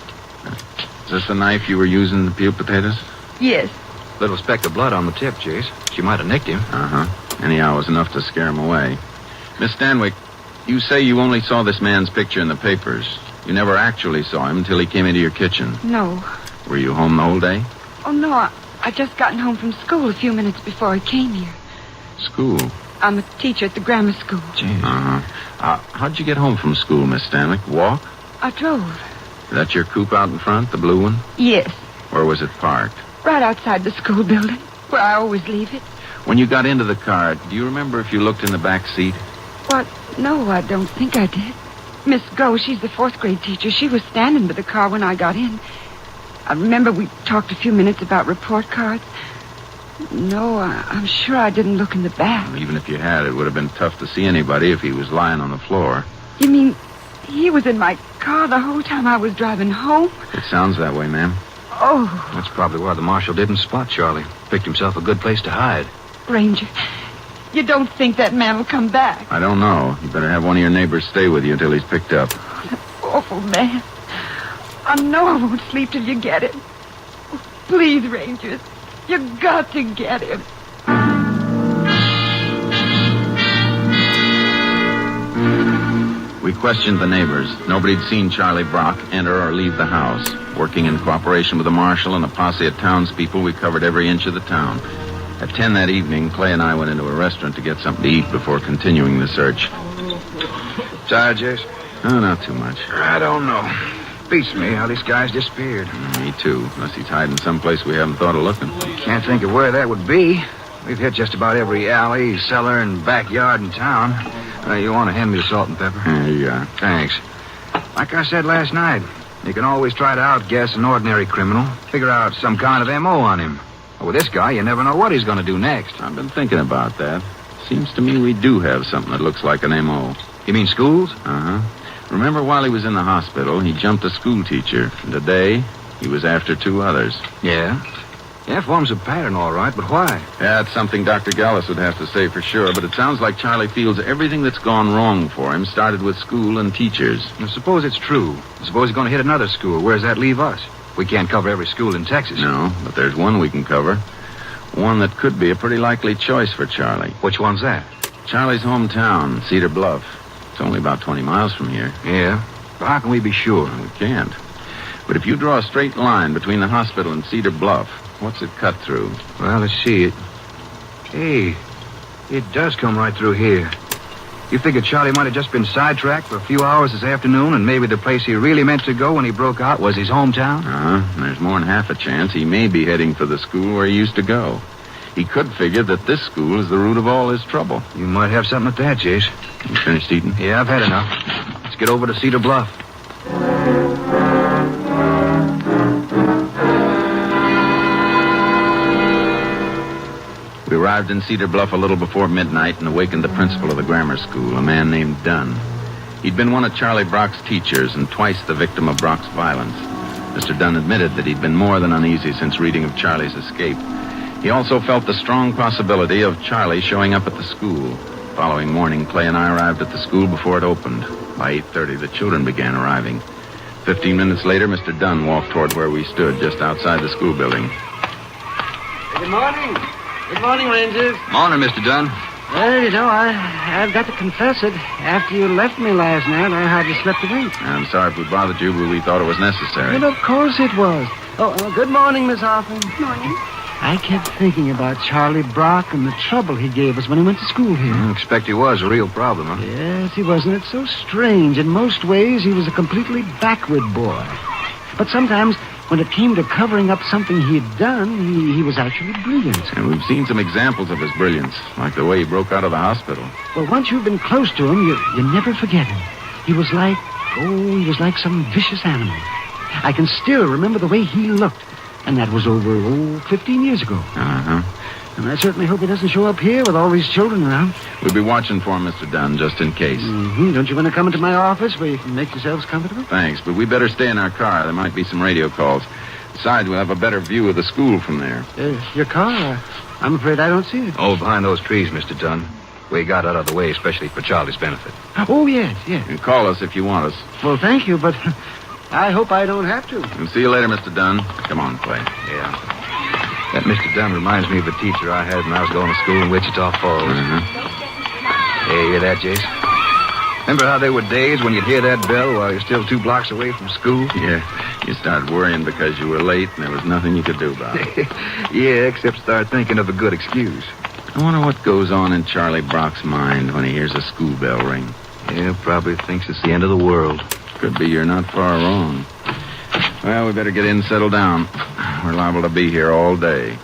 Is this the knife you were using to peel potatoes? Yes. Little speck of blood on the tip, Jace. She might have nicked him. Uh-huh. Anyhow, it was enough to scare him away. Miss Stanwyck, you say you only saw this man's picture in the papers. You never actually saw him until he came into your kitchen. No. Were you home the whole day? Oh, no. I just gotten home from school a few minutes before I came here. School? I'm a teacher at the grammar school. Uh-huh. How'd you get home from school, Miss Stanwyck? Walk? I drove. Is that your coupe out in front, the blue one? Yes. Where was it parked? Right outside the school building, where I always leave it. When you got into the car, do you remember if you looked in the back seat? What? No, I don't think I did. Miss Go, she's the 4th grade teacher. She was standing by the car when I got in. I remember we talked a few minutes about report cards. No, I'm sure I didn't look in the back. Even if you had, it would have been tough to see anybody if he was lying on the floor. You mean he was in my car the whole time I was driving home? It sounds that way, ma'am. Oh. That's probably why the marshal didn't spot Charlie. Picked himself a good place to hide. Ranger, you don't think that man will come back? I don't know. You better have one of your neighbors stay with you until he's picked up. That awful man. I know I won't sleep till you get him. Please, Rangers, you got to get him. We questioned the neighbors. Nobody'd seen Charlie Brock enter or leave the house. Working in cooperation with the marshal and a posse of townspeople, we covered every inch of the town. At 10 that evening, Clay and I went into a restaurant to get something to eat before continuing the search. Tired, Jace? Oh, not too much. I don't know. Beats me how this guy's disappeared. Me too, unless he's hiding someplace we haven't thought of looking. Can't think of where that would be. We've hit just about every alley, cellar, and backyard in town. You want to hand me the salt and pepper? Here you are. Thanks. Like I said last night, you can always try to outguess an ordinary criminal. Figure out some kind of M.O. on him. But with this guy, you never know what he's going to do next. I've been thinking about that. Seems to me we do have something that looks like an M.O. You mean schools? Uh-huh. Remember while he was in the hospital, he jumped a school teacher. And today, he was after 2 others. Yeah? Yeah, forms a pattern, all right, but why? Yeah, it's something Dr. Gallus would have to say for sure, but it sounds like Charlie feels everything that's gone wrong for him started with school and teachers. Now, suppose it's true. Suppose he's going to hit another school. Where does that leave us? We can't cover every school in Texas. No, but there's one we can cover. One that could be a pretty likely choice for Charlie. Which one's that? Charlie's hometown, Cedar Bluff. It's only about 20 miles from here. Yeah? But how can we be sure? We can't. But if you draw a straight line between the hospital and Cedar Bluff, what's it cut through? Well, let's see it. Hey, it does come right through here. You figure Charlie might have just been sidetracked for a few hours this afternoon, and maybe the place he really meant to go when he broke out was his hometown? And there's more than half a chance he may be heading for the school where he used to go. He could figure that this school is the root of all his trouble. You might have something at that, Jace. You finished eating? Yeah, I've had enough. Let's get over to Cedar Bluff. We arrived in Cedar Bluff a little before midnight and awakened the principal of the grammar school, a man named Dunn. He'd been one of Charlie Brock's teachers and twice the victim of Brock's violence. Mr. Dunn admitted that he'd been more than uneasy since reading of Charlie's escape. He also felt the strong possibility of Charlie showing up at the school. Following morning, Clay and I arrived at the school before it opened. By 8:30, the children began arriving. 15 minutes later, Mr. Dunn walked toward where we stood, just outside the school building. Good morning. Good morning, Rangers. Morning, Mr. Dunn. Well, you know, I've got to confess it. After you left me last night, I hardly slept a wink. I'm sorry if we bothered you, but we thought it was necessary. Well, of course it was. Good morning, Miss Hoffman. Good morning. I kept thinking about Charlie Brock and the trouble he gave us when he went to school here. I expect he was a real problem, huh? Yes, he wasn't it? So strange. In most ways, he was a completely backward boy. But sometimes, when it came to covering up something he'd done, he was actually brilliant. And we've seen some examples of his brilliance, like the way he broke out of the hospital. Well, once you've been close to him, you never forget him. He was like some vicious animal. I can still remember the way he looked. And that was over, 15 years ago. Uh-huh. And I certainly hope he doesn't show up here with all these children around. We'll be watching for him, Mr. Dunn, just in case. Mm-hmm. Don't you want to come into my office where you can make yourselves comfortable? Thanks, but we better stay in our car. There might be some radio calls. Besides, we'll have a better view of the school from there. Your car? I'm afraid I don't see it. Oh, behind those trees, Mr. Dunn. We got out of the way, especially for Charlie's benefit. Oh, yes. You call us if you want us. Well, thank you, but I hope I don't have to. We'll see you later, Mr. Dunn. Come on, Clay. Yeah. That Mr. Dunn reminds me of a teacher I had when I was going to school in Wichita Falls. Mm-hmm. Hey, you hear that, Jace? Remember how there were days when you'd hear that bell while you're still 2 blocks away from school? Yeah. You started worrying because you were late and there was nothing you could do about it. Yeah, except start thinking of a good excuse. I wonder what goes on in Charlie Brock's mind when he hears a school bell ring. Yeah, probably thinks it's the end of the world. Could be you're not far wrong. Well, we better get in and settle down. We're liable to be here all day.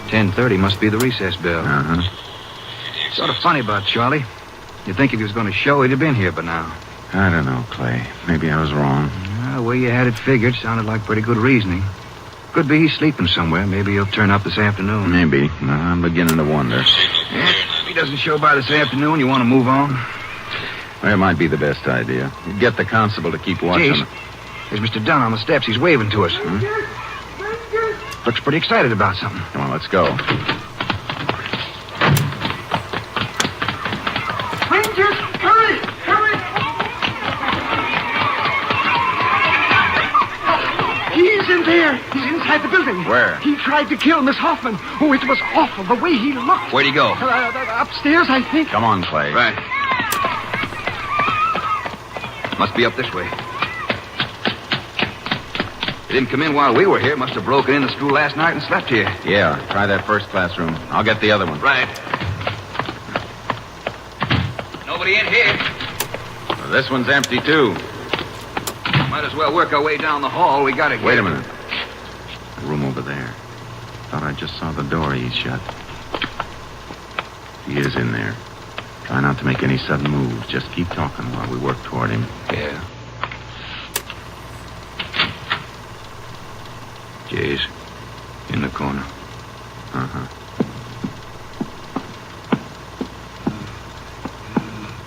$10:30 must be the recess bell. Uh-huh. Sort of funny about Charlie. You'd think if he was going to show, he'd have been here by now. I don't know, Clay. Maybe I was wrong. The way you had it figured sounded like pretty good reasoning. Could be he's sleeping somewhere. Maybe he'll turn up this afternoon. Maybe. I'm beginning to wonder. Yeah, if he doesn't show by this afternoon, you want to move on? Well, it might be the best idea. You'd get the constable to keep watching. Jeez. There's Mr. Dunn on the steps. He's waving to us. Looks pretty excited about something. Come on, let's go. Rangers, hurry! Hurry! He's in there. He's inside the building. Where? He tried to kill Miss Hoffman. Oh, it was awful, the way he looked. Where'd he go? Upstairs, I think. Come on, Clay. Right. Must be up this way. He didn't come in while we were here. Must have broken into school last night and slept here. Yeah, try that first classroom. I'll get the other one. Right. Nobody in here. Well, this one's empty, too. Might as well work our way down the hall. We gotta get... Wait a minute. The room over there. Thought I just saw the door ease shut. He is in there. Try not to make any sudden moves. Just keep talking while we work toward him. Yeah. Jay's in the corner. Uh-huh.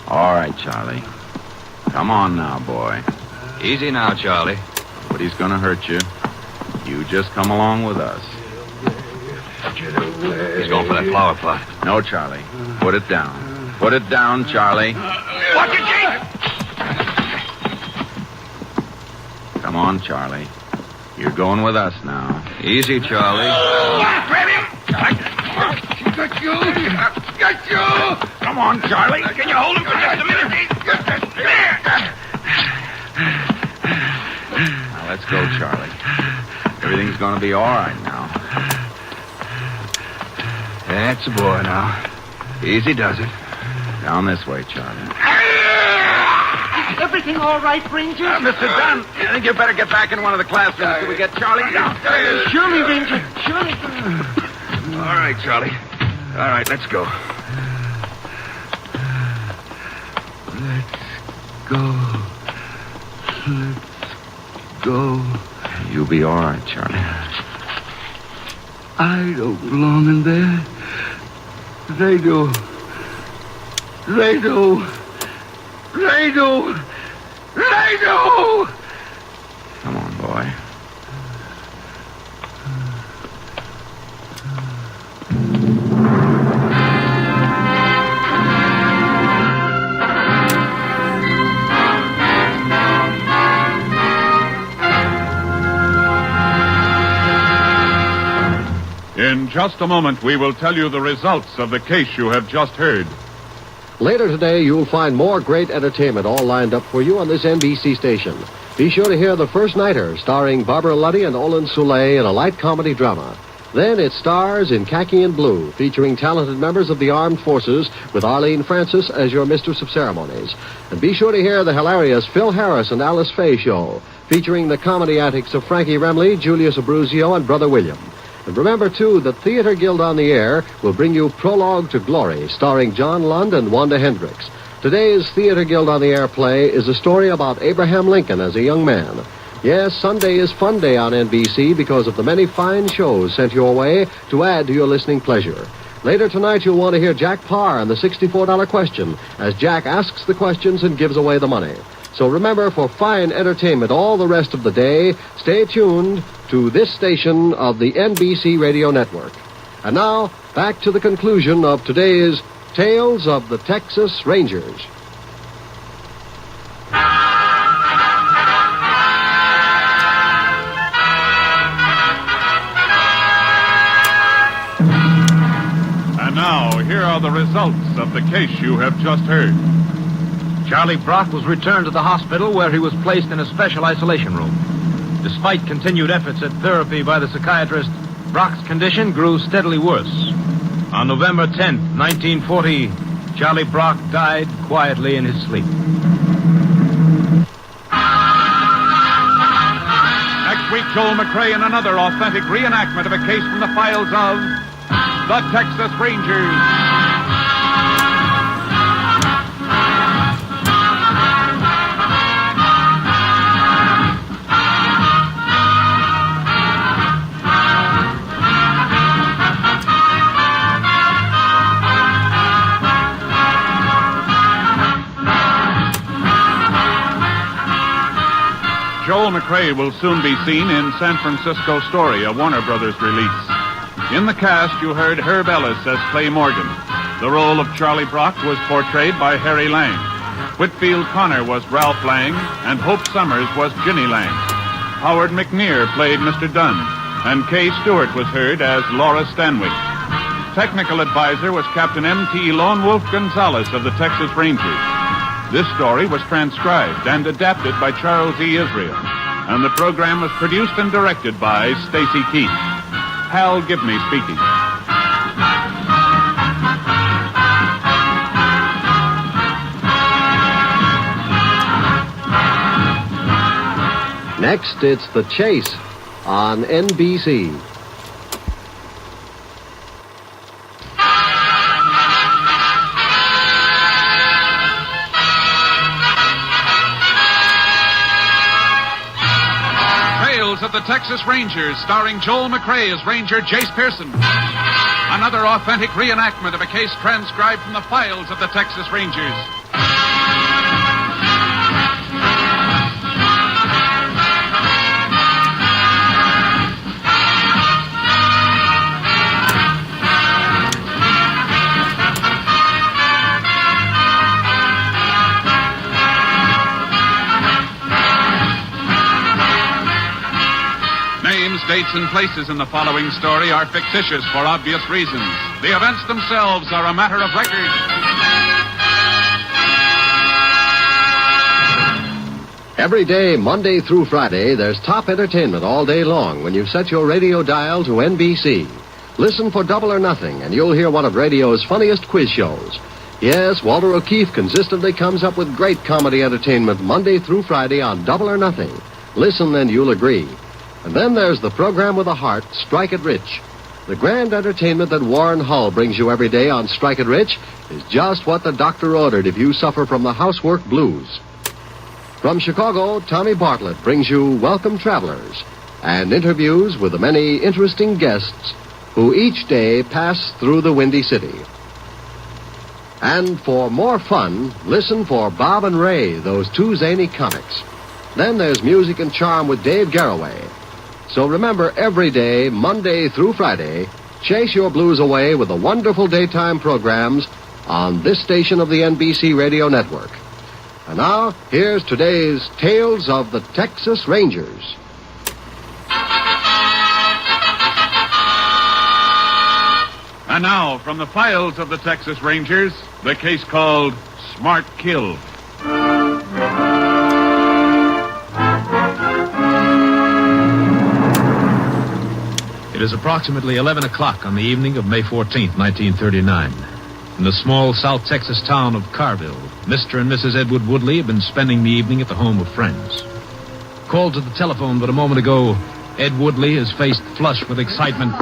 All right, Charlie. Come on now, boy. Easy now, Charlie. Nobody's gonna hurt you. You just come along with us. He's going for that flower pot. No, Charlie. Put it down. Put it down, Charlie. Watch it, Jay! Come on, Charlie. You're going with us now. Easy, Charlie. Grab him! Got you! Got you! Come on, Charlie. Can you hold him for just a minute? Now, let's go, Charlie. Everything's going to be all right now. That's a boy now. Easy does it. Down this way, Charlie. Is everything all right, Ranger? Mr. Dunn, I think you better get back in one of the classrooms till we get Charlie downstairs. Surely, Ranger. Surely. All right, Charlie. All right, let's go. Let's go. You'll be all right, Charlie. I don't belong in there. They do. They do. They do. They do. Come on, boy. In just a moment, we will tell you the results of the case you have just heard. Later today, you'll find more great entertainment all lined up for you on this NBC station. Be sure to hear The First Nighter, starring Barbara Luddy and Olin Soule in a light comedy drama. Then it stars in Khaki and Blue, featuring talented members of the armed forces with Arlene Francis as your mistress of ceremonies. And be sure to hear the hilarious Phil Harris and Alice Faye show, featuring the comedy antics of Frankie Remley, Julius Abruzio, and Brother William. And remember, too, that Theater Guild on the Air will bring you Prologue to Glory, starring John Lund and Wanda Hendricks. Today's Theater Guild on the Air play is a story about Abraham Lincoln as a young man. Yes, Sunday is Fun Day on NBC because of the many fine shows sent your way to add to your listening pleasure. Later tonight, you'll want to hear Jack Parr and the $64 question as Jack asks the questions and gives away the money. So remember, for fine entertainment all the rest of the day, stay tuned to this station of the NBC Radio Network. And now, back to the conclusion of today's Tales of the Texas Rangers. And now, here are the results of the case you have just heard. Charlie Brock was returned to the hospital where he was placed in a special isolation room. Despite continued efforts at therapy by the psychiatrist, Brock's condition grew steadily worse. On November 10th, 1940, Charlie Brock died quietly in his sleep. Next week, Joel McRae in another authentic reenactment of a case from the files of the Texas Rangers. Joel McRae will soon be seen in San Francisco Story, a Warner Brothers release. In the cast, you heard Herb Ellis as Clay Morgan. The role of Charlie Brock was portrayed by Harry Lang. Whitfield Connor was Ralph Lang, and Hope Summers was Ginny Lang. Howard McNear played Mr. Dunn, and Kay Stewart was heard as Laura Stanwyck. Technical advisor was Captain M.T. Lone Wolf Gonzalez of the Texas Rangers. This story was transcribed and adapted by Charles E. Israel, and the program was produced and directed by Stacy Keith. Hal Gibney speaking. Next, it's The Chase on NBC. Tales of the Texas Rangers, starring Joel McRae as Ranger Jace Pearson. Another authentic reenactment of a case transcribed from the files of the Texas Rangers. Names, dates, and places in the following story are fictitious for obvious reasons. The events themselves are a matter of record. Every day, Monday through Friday, there's top entertainment all day long when you set your radio dial to NBC. Listen for Double or Nothing, and you'll hear one of radio's funniest quiz shows. Yes, Walter O'Keefe consistently comes up with great comedy entertainment Monday through Friday on Double or Nothing. Listen, and you'll agree. And then there's the program with a heart, Strike It Rich. The grand entertainment that Warren Hull brings you every day on Strike It Rich is just what the doctor ordered if you suffer from the housework blues. From Chicago, Tommy Bartlett brings you Welcome Travelers and interviews with the many interesting guests who each day pass through the Windy City. And for more fun, listen for Bob and Ray, those two zany comics. Then there's Music and Charm with Dave Garroway. So remember, every day, Monday through Friday, chase your blues away with the wonderful daytime programs on this station of the NBC Radio Network. And now, here's today's Tales of the Texas Rangers. And now, from the files of the Texas Rangers, the case called Smart Kill. It is approximately 11 o'clock on the evening of May 14th, 1939. In the small South Texas town of Carville, Mr. and Mrs. Edward Woodley have been spending the evening at the home of friends. Called to the telephone but a moment ago, Ed Woodley, his face flushed with excitement,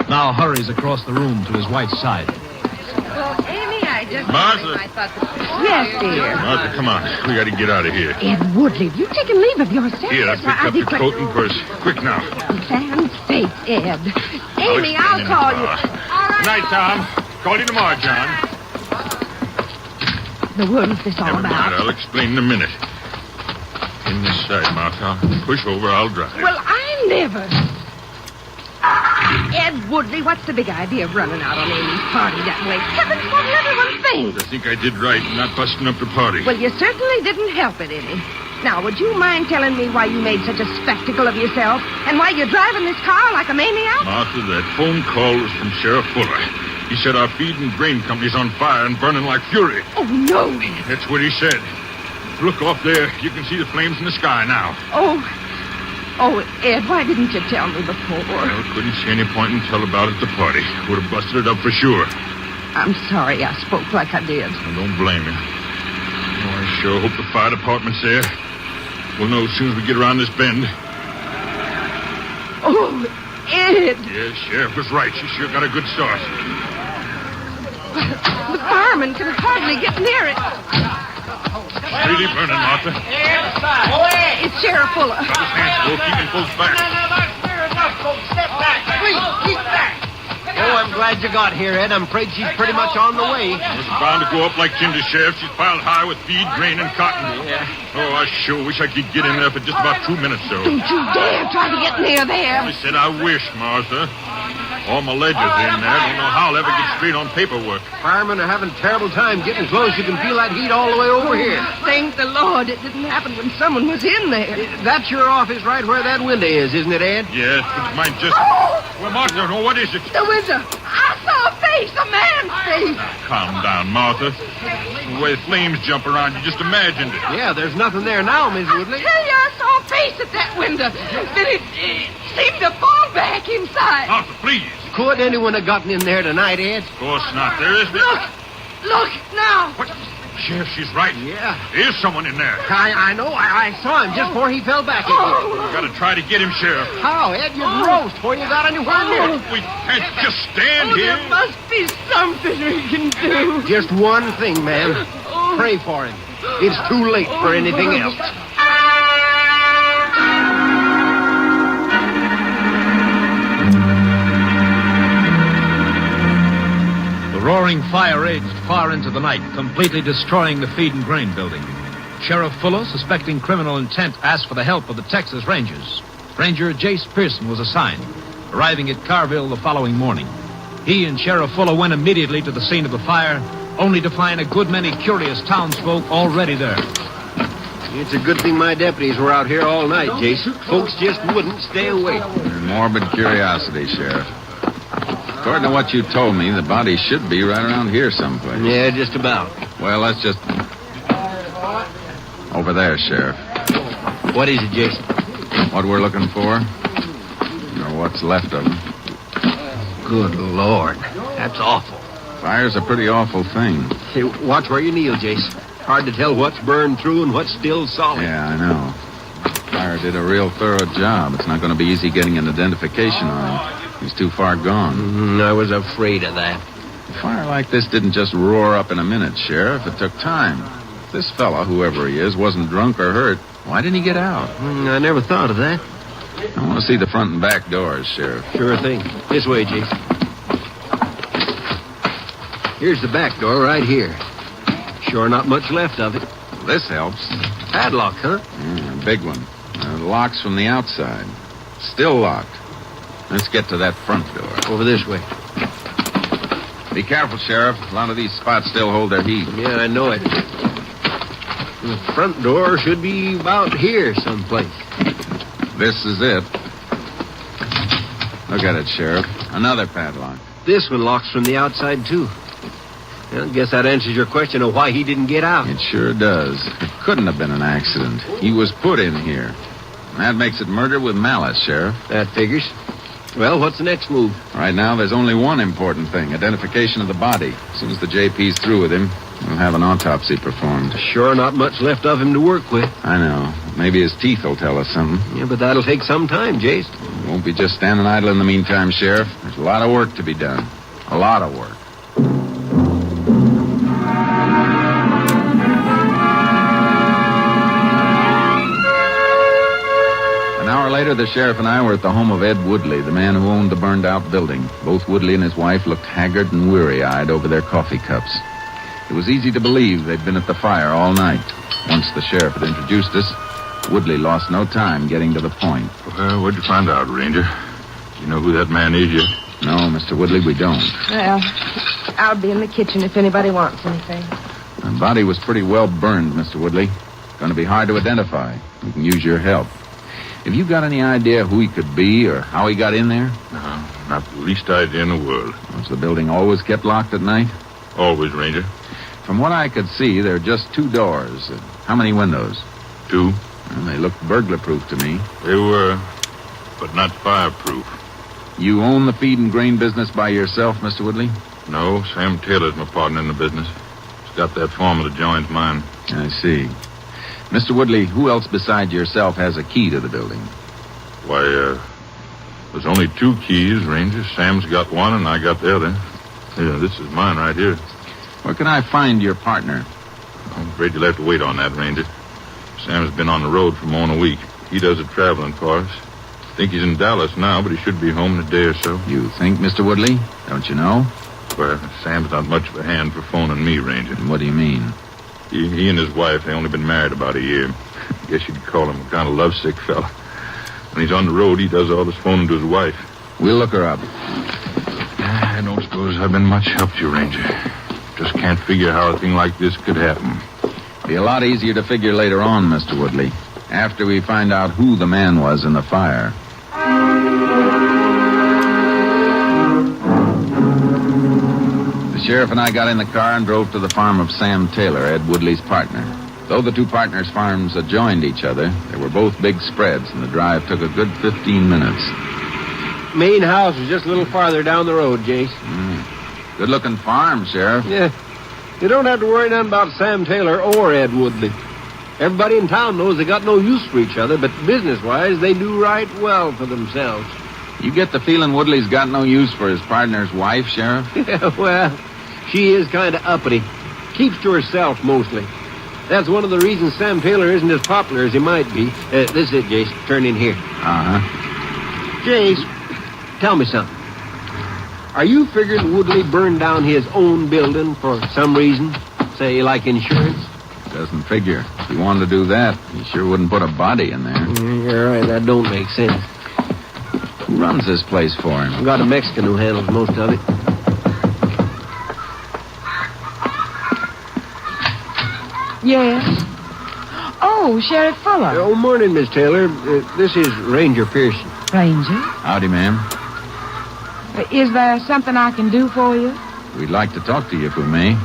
now hurries across the room to his wife's side. Well, Amy, I just... Martha. I thought Yes, dear. Martha, come on. We got to get out of here. Ed Woodley, have you taken leave of yourself? Here, I picked up your coat and purse. Quick now. Sam's face, Ed. Amy, I'll call you. Good night, Tom. Call you tomorrow, John. The word is this all Never about? mind. I'll explain in a minute. In this side, Martha. Push over. I'll drive. Well, I never. Ed Woodley, what's the big idea of running out on Amy's party that way? Heavens, what will everyone think? I think I did right in not busting up the party. Well, you certainly didn't help it any. Now, would you mind telling me why you made such a spectacle of yourself and why you're driving this car like a maniac? Martha, that phone call was from Sheriff Fuller. He said our feed and grain company's on fire and burning like fury. Oh, no. That's what he said. Look off there. You can see the flames in the sky now. Oh, Ed, why didn't you tell me before? Well, couldn't see any point in tell about it at the party. Would have busted it up for sure. I'm sorry I spoke like I did. I don't blame you. Oh, I sure hope the fire department's there. We'll know as soon as we get around this bend. Oh, Ed! Yeah, Sheriff was right. She sure got a good start. The fireman can hardly get near it. Really burning, Martha. It's Sheriff Fuller. Got his hands full, keeping folks back. Enough, folks. Step back. Please, keep back. Oh, I'm glad you got here, Ed. I'm afraid she's pretty much on the way. It's bound to go up like tinder, Sheriff. She's piled high with feed, grain, and cotton. Yeah. Oh, I sure wish I could get in there for just about 2 minutes, though. Don't you dare try to get near there. I said I wish, Martha. All my ledgers in there. Don't know how I'll ever get straight on paperwork. Firemen are having a terrible time getting close. You can feel that heat all the way over here. Thank the Lord it didn't happen when someone was in there. That's your office right where that window is, isn't it, Ed? Yes, but mine just... Well, Martha, no, what is it? The window. I saw a face, a man's face. Calm down, Martha. The way the flames jump around, you just imagined it. Yeah, there's nothing there now, Miss Woodley. I tell you, I saw a face at that window. Then it seemed to fall back inside. Martha, please. Could anyone have gotten in there tonight, Ed? Of course not. There isn't. Look now. What? Sheriff, she's right. Yeah. There's someone in there. I know. I saw him just before he fell back again. Gotta try to get him, Sheriff. How, Ed? You'd roast before you got anywhere near. We can't just stand here. There must be something we can do. Just one thing, ma'am. Pray for him. It's too late for anything else. The roaring fire raged far into the night, completely destroying the feed and grain building. Sheriff Fuller, suspecting criminal intent, asked for the help of the Texas Rangers. Ranger Jace Pearson was assigned, arriving at Carville the following morning. He and Sheriff Fuller went immediately to the scene of the fire, only to find a good many curious townsfolk already there. It's a good thing my deputies were out here all night, Jace. Folks just wouldn't stay away. Morbid curiosity, Sheriff. According to what you told me, the body should be right around here someplace. Yeah, just about. Well, let's just... Over there, Sheriff. What is it, Jason? What we're looking for? Or what's left of them. Good Lord. That's awful. Fire's a pretty awful thing. Hey, watch where you kneel, Jace. Hard to tell what's burned through and what's still solid. Yeah, I know. Fire did a real thorough job. It's not going to be easy getting an identification on him. He's too far gone. I was afraid of that. A fire like this didn't just roar up in a minute, Sheriff. It took time. If this fella, whoever he is, wasn't drunk or hurt, why didn't he get out? I never thought of that. I want to see the front and back doors, Sheriff. Sure thing. This way, Jason. Here's the back door right here. Sure not much left of it. This helps. Padlock, huh? Yeah, a big one. Locks from the outside. Still locked. Let's get to that front door. Over this way. Be careful, Sheriff. A lot of these spots still hold their heat. Yeah, I know it. The front door should be about here someplace. This is it. Look at it, Sheriff. Another padlock. This one locks from the outside, too. Well, I guess that answers your question of why he didn't get out. It sure does. It couldn't have been an accident. He was put in here. And that makes it murder with malice, Sheriff. That figures. Well, what's the next move? Right now, there's only one important thing. Identification of the body. As soon as the JP's through with him, we'll have an autopsy performed. Sure not much left of him to work with. I know. Maybe his teeth will tell us something. Yeah, but that'll take some time, Jace. Won't be just standing idle in the meantime, Sheriff. There's a lot of work to be done. A lot of work. An hour later, the sheriff and I were at the home of Ed Woodley, the man who owned the burned-out building. Both Woodley and his wife looked haggard and weary-eyed over their coffee cups. It was easy to believe they'd been at the fire all night. Once the sheriff had introduced us, Woodley lost no time getting to the point. Well, what'd you find out, Ranger? You know who that man is yet? No, Mr. Woodley, we don't. Well, I'll be in the kitchen if anybody wants anything. The body was pretty well burned, Mr. Woodley. Going to be hard to identify. We can use your help. Have you got any idea who he could be or how he got in there? No, not the least idea in the world. Was the building always kept locked at night? Always, Ranger. From what I could see, there are just 2 doors. How many windows? 2. Well, they looked burglar-proof to me. They were, but not fireproof. You own the feed and grain business by yourself, Mr. Woodley? No, Sam Taylor's my partner in the business. He's got that formula joins mine. I see. Mr. Woodley, who else besides yourself has a key to the building? Why, there's only 2 keys, Ranger. Sam's got one and I got the other. Yeah, this is mine right here. Where can I find your partner? I'm afraid you'll have to wait on that, Ranger. Sam's been on the road for more than a week. He does the traveling for us. Think he's in Dallas now, but he should be home in a day or so. You think, Mr. Woodley? Don't you know? Well, Sam's not much of a hand for phoning me, Ranger. What do you mean? He and his wife, they only been married about a year. I guess you'd call him a kind of lovesick fella. When he's on the road, he does all his phoning to his wife. We'll look her up. I don't suppose I've been much help to you, Ranger. Just can't figure how a thing like this could happen. Be a lot easier to figure later on, Mr. Woodley. After we find out who the man was in the fire. The sheriff and I got in the car and drove to the farm of Sam Taylor, Ed Woodley's partner. Though the two partners' farms adjoined each other, they were both big spreads, and the drive took a good 15 minutes. Main house is just a little farther down the road, Jace. Good-looking farm, Sheriff. Yeah. You don't have to worry none about Sam Taylor or Ed Woodley. Everybody in town knows they got no use for each other, but business-wise, they do right well for themselves. You get the feeling Woodley's got no use for his partner's wife, Sheriff? Yeah, well, she is kind of uppity. Keeps to herself, mostly. That's one of the reasons Sam Taylor isn't as popular as he might be. This is it, Jace. Turn in here. Uh-huh. Jace, tell me something. Are you figuring Woodley burned down his own building for some reason? Say, like insurance? Doesn't figure. If he wanted to do that, he sure wouldn't put a body in there. You're right. That don't make sense. Who runs this place for him? I've got a Mexican who handles most of it. Yes? Oh, Sheriff Fuller. Oh, morning, Miss Taylor. This is Ranger Pearson. Ranger? Howdy, ma'am. Is there something I can do for you? We'd like to talk to you if we may.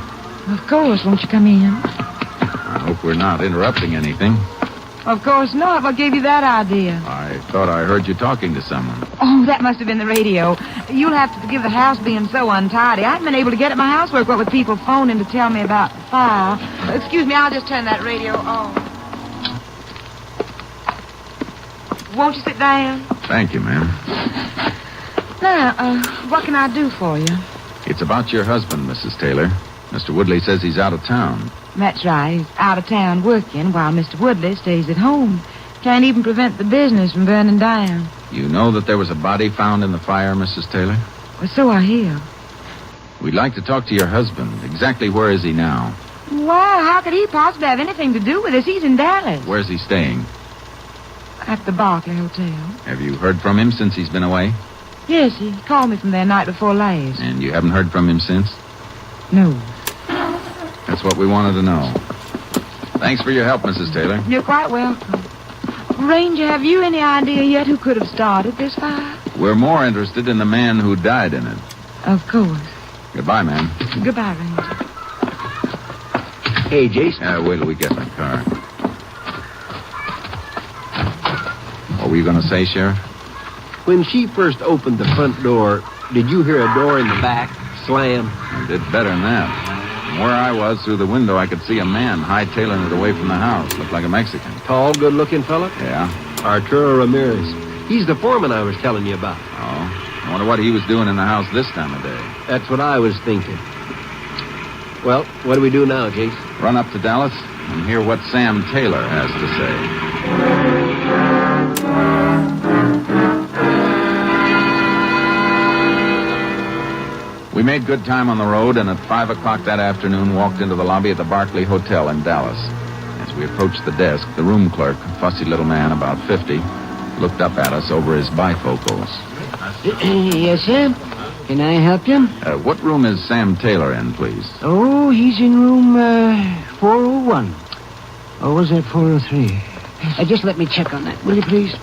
Of course. Won't you come in? I hope we're not interrupting anything. Of course not. What gave you that idea? I thought I heard you talking to someone. Oh, that must have been the radio. You'll have to forgive the house being so untidy. I haven't been able to get at my housework, what with people phoning to tell me about the fire. Excuse me, I'll just turn that radio on. Won't you sit down? Thank you, ma'am. Now, what can I do for you? It's about your husband, Mrs. Taylor. Mr. Woodley says he's out of town. That's right. He's out of town working while Mr. Woodley stays at home. Can't even prevent the business from burning down. You know that there was a body found in the fire, Mrs. Taylor? Well, so I hear. We'd like to talk to your husband. Exactly where is he now? Well, how could he possibly have anything to do with this? He's in Dallas. Where's he staying? At the Barclay Hotel. Have you heard from him since he's been away? Yes, he called me from there night before last. And you haven't heard from him since? No. That's what we wanted to know. Thanks for your help, Mrs. Taylor. You're quite welcome. Ranger, have you any idea yet who could have started this fire? We're more interested in the man who died in it. Of course. Goodbye, ma'am. Goodbye, Ranger. Hey, Jason. Wait till we get in the car. What were you going to say, Sheriff? When she first opened the front door, did you hear a door in the back slam? You did better than that. From where I was, through the window, I could see a man hightailing it away from the house. Looked like a Mexican. Tall, good-looking fella? Yeah. Arturo Ramirez. He's the foreman I was telling you about. Oh. I wonder what he was doing in the house this time of day. That's what I was thinking. Well, what do we do now, Jace? Run up to Dallas and hear what Sam Taylor has to say. We made good time on the road, and at 5 o'clock that afternoon walked into the lobby of the Barclay Hotel in Dallas. As we approached the desk, the room clerk, a fussy little man about 50, looked up at us over his bifocals. Yes, sir? Can I help you? What room is Sam Taylor in, please? Oh, he's in room 401. Or was that 403? Just let me check on that, will you, please?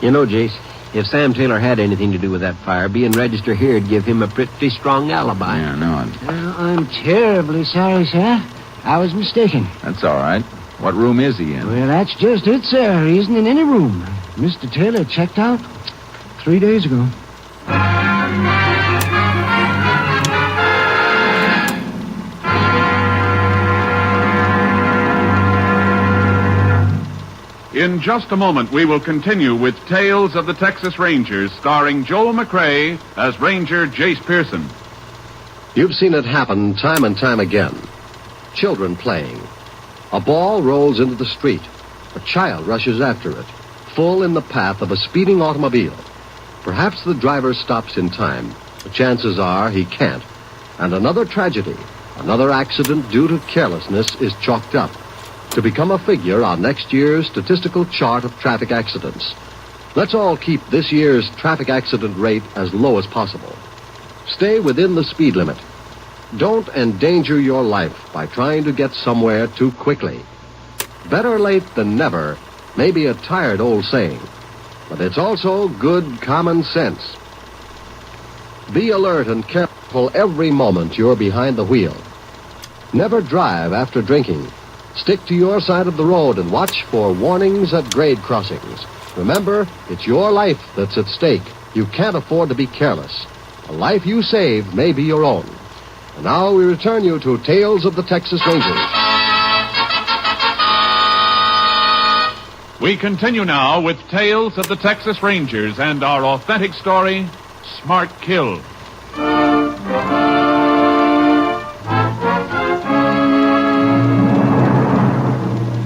You know, Jace, if Sam Taylor had anything to do with that fire, being registered here would give him a pretty strong alibi. Yeah, I know it. I'm terribly sorry, sir. I was mistaken. That's all right. What room is he in? Well, that's just it, sir. He isn't in any room. Mr. Taylor checked out 3 days ago. In just a moment, we will continue with Tales of the Texas Rangers, starring Joel McRae as Ranger Jace Pearson. You've seen it happen time and time again. Children playing. A ball rolls into the street. A child rushes after it. full in the path of a speeding automobile. Perhaps the driver stops in time, but chances are he can't. And another tragedy, another accident due to carelessness is chalked up to become a figure on next year's statistical chart of traffic accidents. Let's all keep this year's traffic accident rate as low as possible. Stay within the speed limit. Don't endanger your life by trying to get somewhere too quickly. Better late than never may be a tired old saying, but it's also good common sense. Be alert and careful every moment you're behind the wheel. Never drive after drinking. Stick to your side of the road and watch for warnings at grade crossings. Remember, it's your life that's at stake. You can't afford to be careless. A life you save may be your own. And now we return you to Tales of the Texas Rangers. We continue now with Tales of the Texas Rangers and our authentic story, Smart Kill.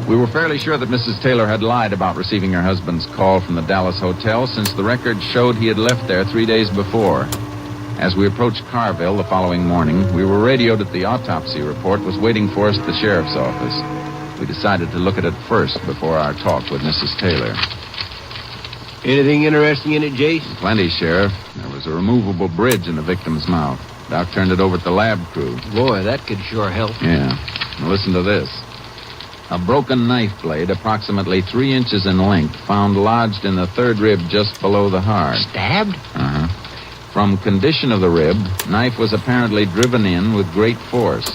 We were fairly sure that Mrs. Taylor had lied about receiving her husband's call from the Dallas hotel, since the record showed he had left there 3 days before. As we approached Carville the following morning, we were radioed that the autopsy report was waiting for us at the sheriff's office. We decided to look at it first before our talk with Mrs. Taylor. Anything interesting in it, Jace? Plenty, Sheriff. There was a removable bridge in the victim's mouth. Doc turned it over to the lab crew. Boy, that could sure help. Yeah. Now listen to this. A broken knife blade approximately 3 inches in length found lodged in the third rib just below the heart. Stabbed? Uh-huh. From condition of the rib, knife was apparently driven in with great force.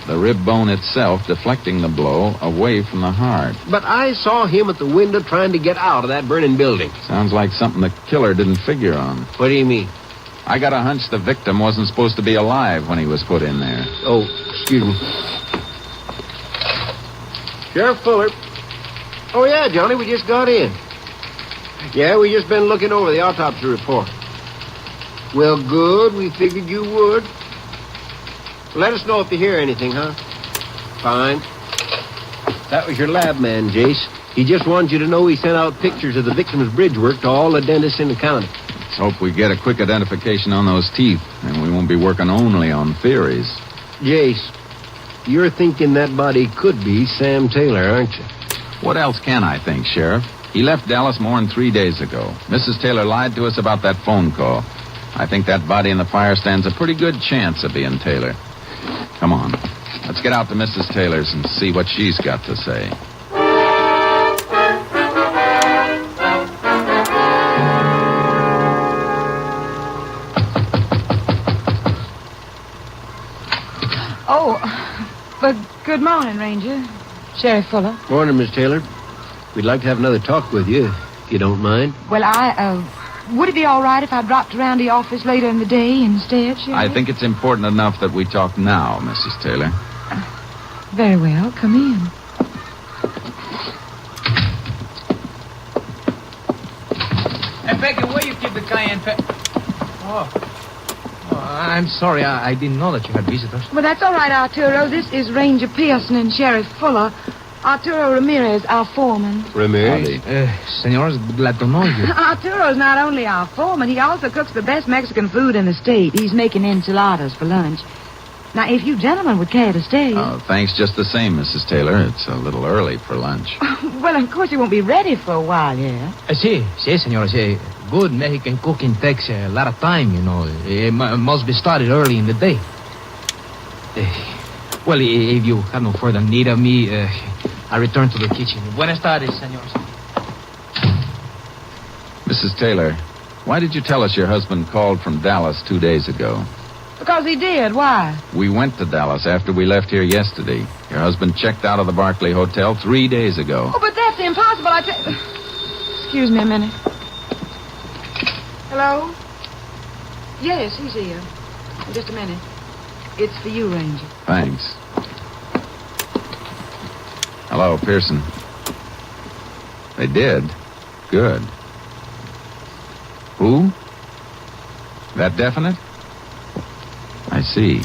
The rib bone itself deflecting the blow away from the heart. But I saw him at the window trying to get out of that burning building. Sounds like something the killer didn't figure on. What do you mean? I got a hunch the victim wasn't supposed to be alive when he was put in there. Oh, excuse me. Sheriff Fuller. Oh, yeah, Johnny, we just got in. Yeah, we just been looking over the autopsy report. Well, good. We figured you would. Let us know if you hear anything, huh? Fine. That was your lab man, Jace. He just wanted you to know he sent out pictures of the victim's bridge work to all the dentists in the county. Let's hope we get a quick identification on those teeth, and we won't be working only on theories. Jace, you're thinking that body could be Sam Taylor, aren't you? What else can I think, Sheriff? He left Dallas more than 3 days ago. Mrs. Taylor lied to us about that phone call. I think that body in the fire stands a pretty good chance of being Taylor. Come on. Let's get out to Mrs. Taylor's and see what she's got to say. But good morning, Ranger. Sheriff Fuller. Morning, Miss Taylor. We'd like to have another talk with you, if you don't mind. Well, would it be all right if I dropped around the office later in the day instead, Sheriff? I think it's important enough that we talk now, Mrs. Taylor. Very well. Come in. Hey, Becky, where you keep the cayenne pepper? Oh, I'm sorry. I didn't know that you had visitors. Well, that's all right, Arturo. This is Ranger Pearson and Sheriff Fuller. Arturo Ramirez, our foreman. Ramirez? Senors, glad to know you. Arturo's not only our foreman, he also cooks the best Mexican food in the state. He's making enchiladas for lunch. Now, if you gentlemen would care to stay... Oh, thanks just the same, Mrs. Taylor. It's a little early for lunch. Well, of course, it won't be ready for a while, yeah? Sí, senor. Good Mexican cooking takes a lot of time, you know. It must be started early in the day. Well, if you have no further need of me, I return to the kitchen. Buenas tardes, senors. Mrs. Taylor, why did you tell us your husband called from Dallas 2 days ago? Because he did. Why? We went to Dallas after we left here yesterday. Your husband checked out of the Barclay Hotel 3 days ago. Oh, but that's impossible. Excuse me a minute. Hello? Yes, he's here. Just a minute. It's for you, Ranger. Thanks. Hello, Pearson. They did? Good. Who? That definite? I see.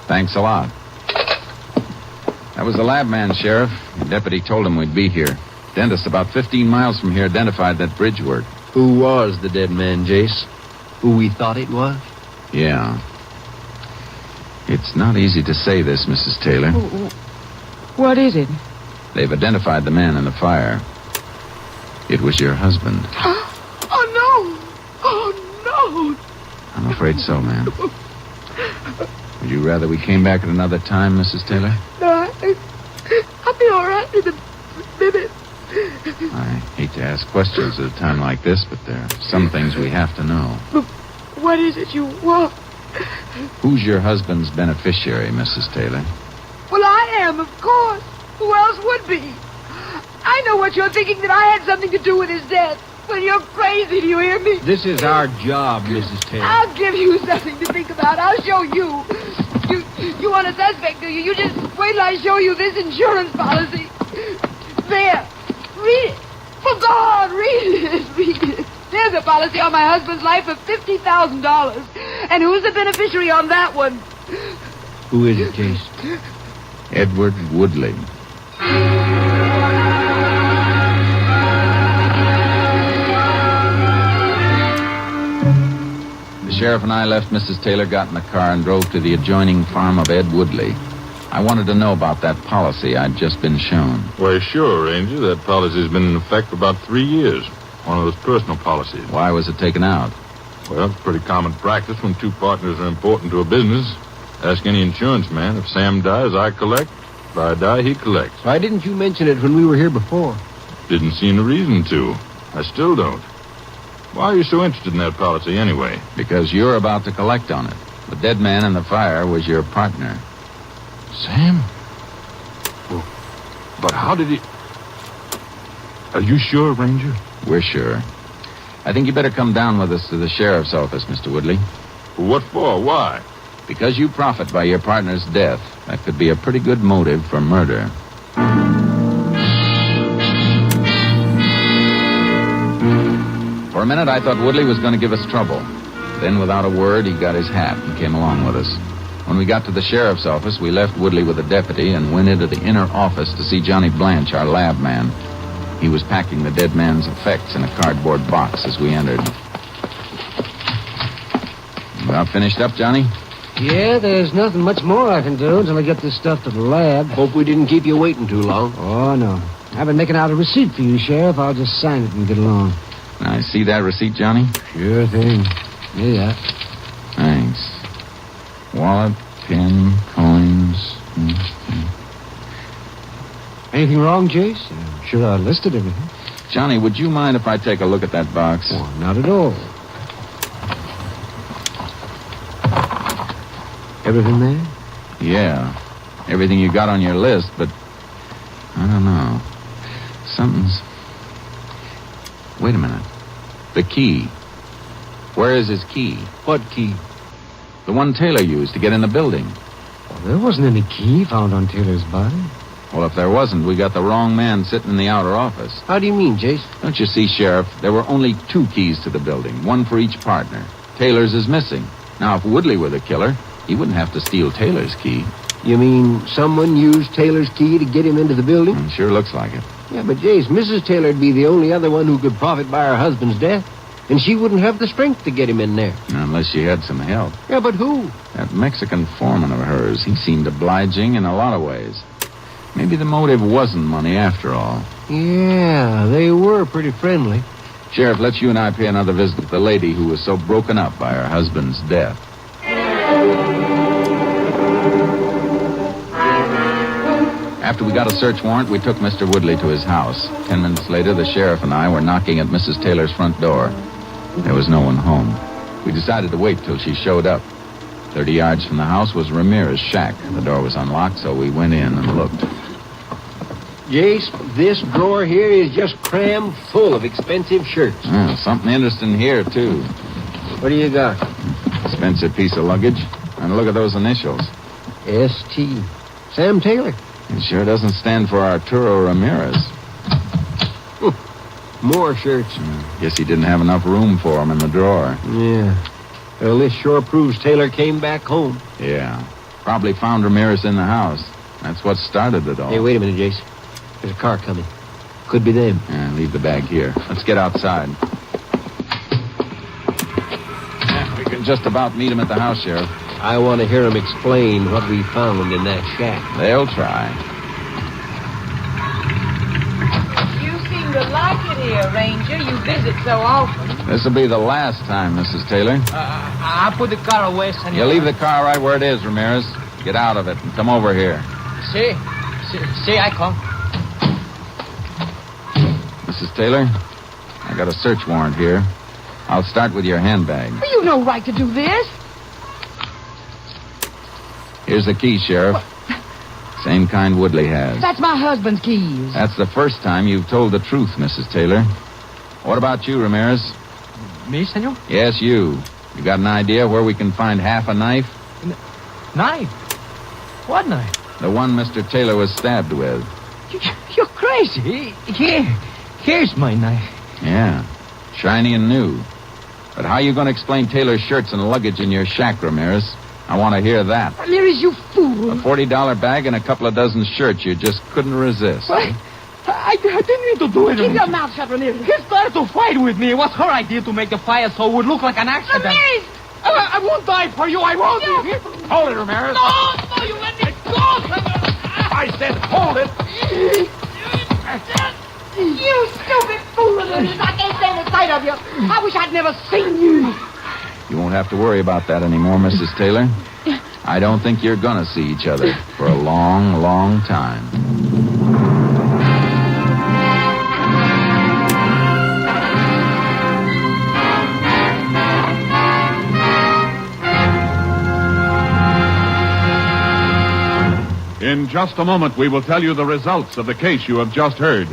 Thanks a lot. That was the lab man, Sheriff. The deputy told him we'd be here. Dentist about 15 miles from here identified that bridge work. Who was the dead man, Jace? Who we thought it was? Yeah. It's not easy to say this, Mrs. Taylor. What is it? They've identified the man in the fire. It was your husband. Oh, no! Oh, no! I'm afraid so, ma'am. Would you rather we came back at another time, Mrs. Taylor? No, I'll be all right in a minute. I hate to ask questions at a time like this, but there are some things we have to know. But what is it you want? Who's your husband's beneficiary, Mrs. Taylor? Well, I am, of course. Who else would be? I know what you're thinking, that I had something to do with his death. Well, you're crazy, do you hear me? This is our job, Mrs. Taylor. I'll give you something to think about. I'll show you. You want a suspect, do you? You just wait till I show you this insurance policy. There. Read it. For God, read it. Read it. There's a policy on my husband's life of $50,000. And who's the beneficiary on that one? Who is it, Jace? Edward Woodley. The sheriff and I left Mrs. Taylor, got in the car, and drove to the adjoining farm of Ed Woodley. I wanted to know about that policy I'd just been shown. Why, sure, Ranger. That policy's been in effect for about 3 years. One of those personal policies. Why was it taken out? Well, it's pretty common practice when two partners are important to a business. Ask any insurance man. If Sam dies, I collect. If I die, he collects. Why didn't you mention it when we were here before? Didn't see any reason to. I still don't. Why are you so interested in that policy anyway? Because you're about to collect on it. The dead man in the fire was your partner. Sam? Well, but how did he... Are you sure, Ranger? We're sure. I think you better come down with us to the sheriff's office, Mr. Woodley. What for? Why? Because you profit by your partner's death. That could be a pretty good motive for murder. For a minute, I thought Woodley was going to give us trouble. Then, without a word, he got his hat and came along with us. When we got to the sheriff's office, we left Woodley with a deputy and went into the inner office to see Johnny Blanche, our lab man. He was packing the dead man's effects in a cardboard box as we entered. About finished up, Johnny? Yeah, there's nothing much more I can do until I get this stuff to the lab. Hope we didn't keep you waiting too long. Oh, no. I've been making out a receipt for you, Sheriff. I'll just sign it and get along. Can I see that receipt, Johnny? Sure thing. Yeah. Thanks. Wallet, pen, coins. Anything wrong, Jace? I'm sure I listed everything. Johnny, would you mind if I take a look at that box? Oh, not at all. Everything there? Yeah. Everything you got on your list, but I don't know. Something's... Wait a minute. The key. Where is his key? What key? The one Taylor used to get in the building. Well, there wasn't any key found on Taylor's body. Well, if there wasn't, we got the wrong man sitting in the outer office. How do you mean, Jace? Don't you see, Sheriff? There were only 2 keys to the building, one for each partner. Taylor's is missing. Now, if Woodley were the killer, he wouldn't have to steal Taylor's key. You mean someone used Taylor's key to get him into the building? Sure looks like it. Yeah, but Jace, Mrs. Taylor'd be the only other one who could profit by her husband's death. And she wouldn't have the strength to get him in there. Unless she had some help. Yeah, but who? That Mexican foreman of hers, he seemed obliging in a lot of ways. Maybe the motive wasn't money after all. Yeah, they were pretty friendly. Sheriff, let's you and I pay another visit to the lady who was so broken up by her husband's death. After we got a search warrant, we took Mr. Woodley to his house. 10 minutes later, the sheriff and I were knocking at Mrs. Taylor's front door. There was no one home. We decided to wait till she showed up. 30 yards from the house was Ramirez's shack. The door was unlocked, so we went in and looked. Jace, this drawer here is just crammed full of expensive shirts. Something interesting here, too. What do you got? Expensive piece of luggage. And look at those initials. S.T. Sam Taylor. It sure doesn't stand for Arturo Ramirez. More shirts. Guess he didn't have enough room for them in the drawer. Yeah. Well, this sure proves Taylor came back home. Yeah. Probably found Ramirez in the house. That's what started it all. Hey, wait a minute, Jace. There's a car coming. Could be them. Yeah, leave the bag here. Let's get outside. Yeah, we can just about meet him at the house, Sheriff. I want to hear him explain what we found in that shack. They'll try. You seem to like it here, Ranger. You visit so often. This'll be the last time, Mrs. Taylor. I'll put the car away, senor. You leave the car right where it is, Ramirez. Get out of it and come over here. See, I come. Mrs. Taylor, I got a search warrant here. I'll start with your handbag. Well, you've no right to do this. Here's the key, Sheriff. Same kind Woodley has. That's my husband's keys. That's the first time you've told the truth, Mrs. Taylor. What about you, Ramirez? Me, senor? Yes, you. You got an idea where we can find half a knife? Knife? What knife? The one Mr. Taylor was stabbed with. You're crazy. Here's my knife. Yeah, shiny and new. But how you going to explain Taylor's shirts and luggage in your shack, Ramirez? I want to hear that. Ramirez, you fool. A $40 bag and a couple of dozen shirts you just couldn't resist. What? I didn't mean to do it. Keep your mouth shut, Ramirez. He started to fight with me. It was her idea to make the fire so it would look like an accident. Ramirez! I won't die for you. I won't. No. Hold it, Ramirez. No, you let me go. I said hold it. You stupid fool, Ramirez. I can't stand the sight of you. I wish I'd never seen you. You won't have to worry about that anymore, Mrs. Taylor. I don't think you're going to see each other for a long, long time. In just a moment, we will tell you the results of the case you have just heard.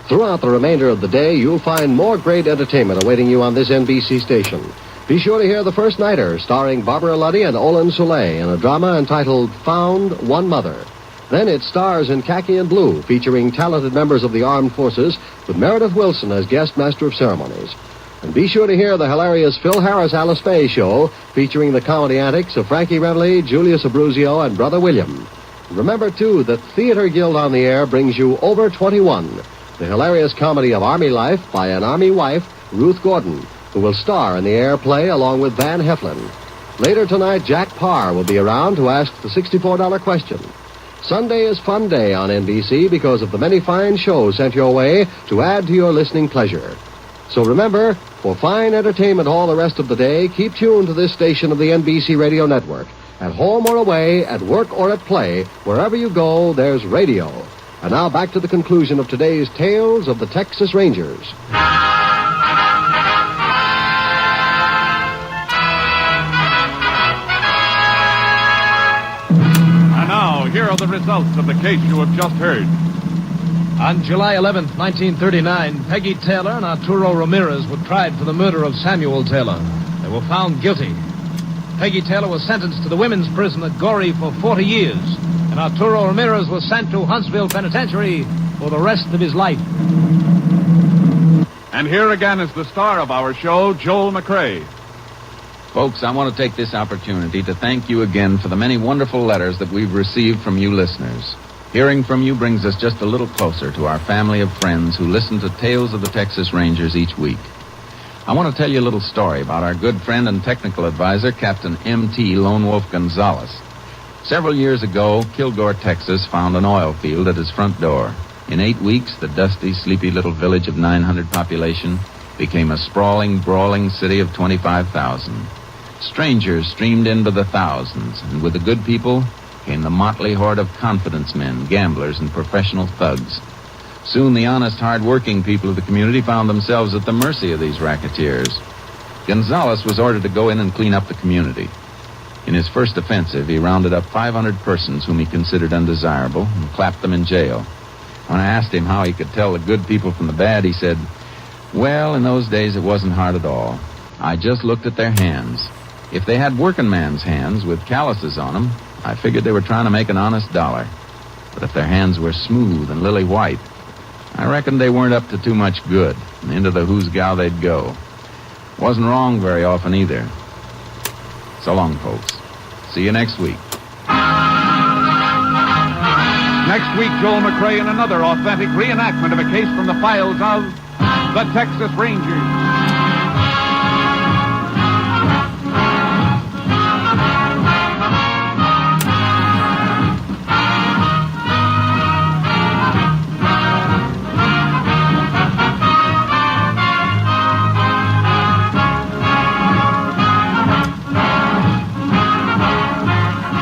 Throughout the remainder of the day, you'll find more great entertainment awaiting you on this NBC station. Be sure to hear The First Nighter, starring Barbara Luddy and Olin Soleil, in a drama entitled Found One Mother. Then it stars in Khaki and Blue, featuring talented members of the armed forces, with Meredith Wilson as guest master of ceremonies. And be sure to hear the hilarious Phil Harris Alice Faye show, featuring the comedy antics of Frankie Renly, Julius Abruzio, and Brother William. Remember, too, that Theater Guild on the Air brings you Over 21, the hilarious comedy of Army life by an Army wife, Ruth Gordon, who will star in the air play along with Van Heflin. Later tonight, Jack Parr will be around to ask the $64 question. Sunday is Fun Day on NBC because of the many fine shows sent your way to add to your listening pleasure. So remember, for fine entertainment all the rest of the day, keep tuned to this station of the NBC Radio Network. At home or away, at work or at play, wherever you go, there's radio. And now back to the conclusion of today's Tales of the Texas Rangers. And now, here are the results of the case you have just heard. On July 11th, 1939, Peggy Taylor and Arturo Ramirez were tried for the murder of Samuel Taylor. They were found guilty. Peggy Taylor was sentenced to the women's prison at Goree for 40 years, and Arturo Ramirez was sent to Huntsville Penitentiary for the rest of his life. And here again is the star of our show, Joel McRae. Folks, I want to take this opportunity to thank you again for the many wonderful letters that we've received from you listeners. Hearing from you brings us just a little closer to our family of friends who listen to Tales of the Texas Rangers each week. I want to tell you a little story about our good friend and technical advisor, Captain M.T. Lone Wolf Gonzalez. Several years ago, Kilgore, Texas, found an oil field at his front door. In 8 weeks, the dusty, sleepy little village of 900 population became a sprawling, brawling city of 25,000. Strangers streamed in by the thousands, and with the good people came the motley horde of confidence men, gamblers, and professional thugs. Soon the honest, hard-working people of the community found themselves at the mercy of these racketeers. Gonzalez was ordered to go in and clean up the community. In his first offensive, he rounded up 500 persons whom he considered undesirable and clapped them in jail. When I asked him how he could tell the good people from the bad, he said, "Well, in those days it wasn't hard at all. I just looked at their hands. If they had working man's hands with calluses on them, I figured they were trying to make an honest dollar. But if their hands were smooth and lily white, I reckoned they weren't up to too much good, and into the who's gal they'd go. Wasn't wrong very often either. So long, folks. See you next week." Next week, Joel McRae in another authentic reenactment of a case from the files of the Texas Rangers.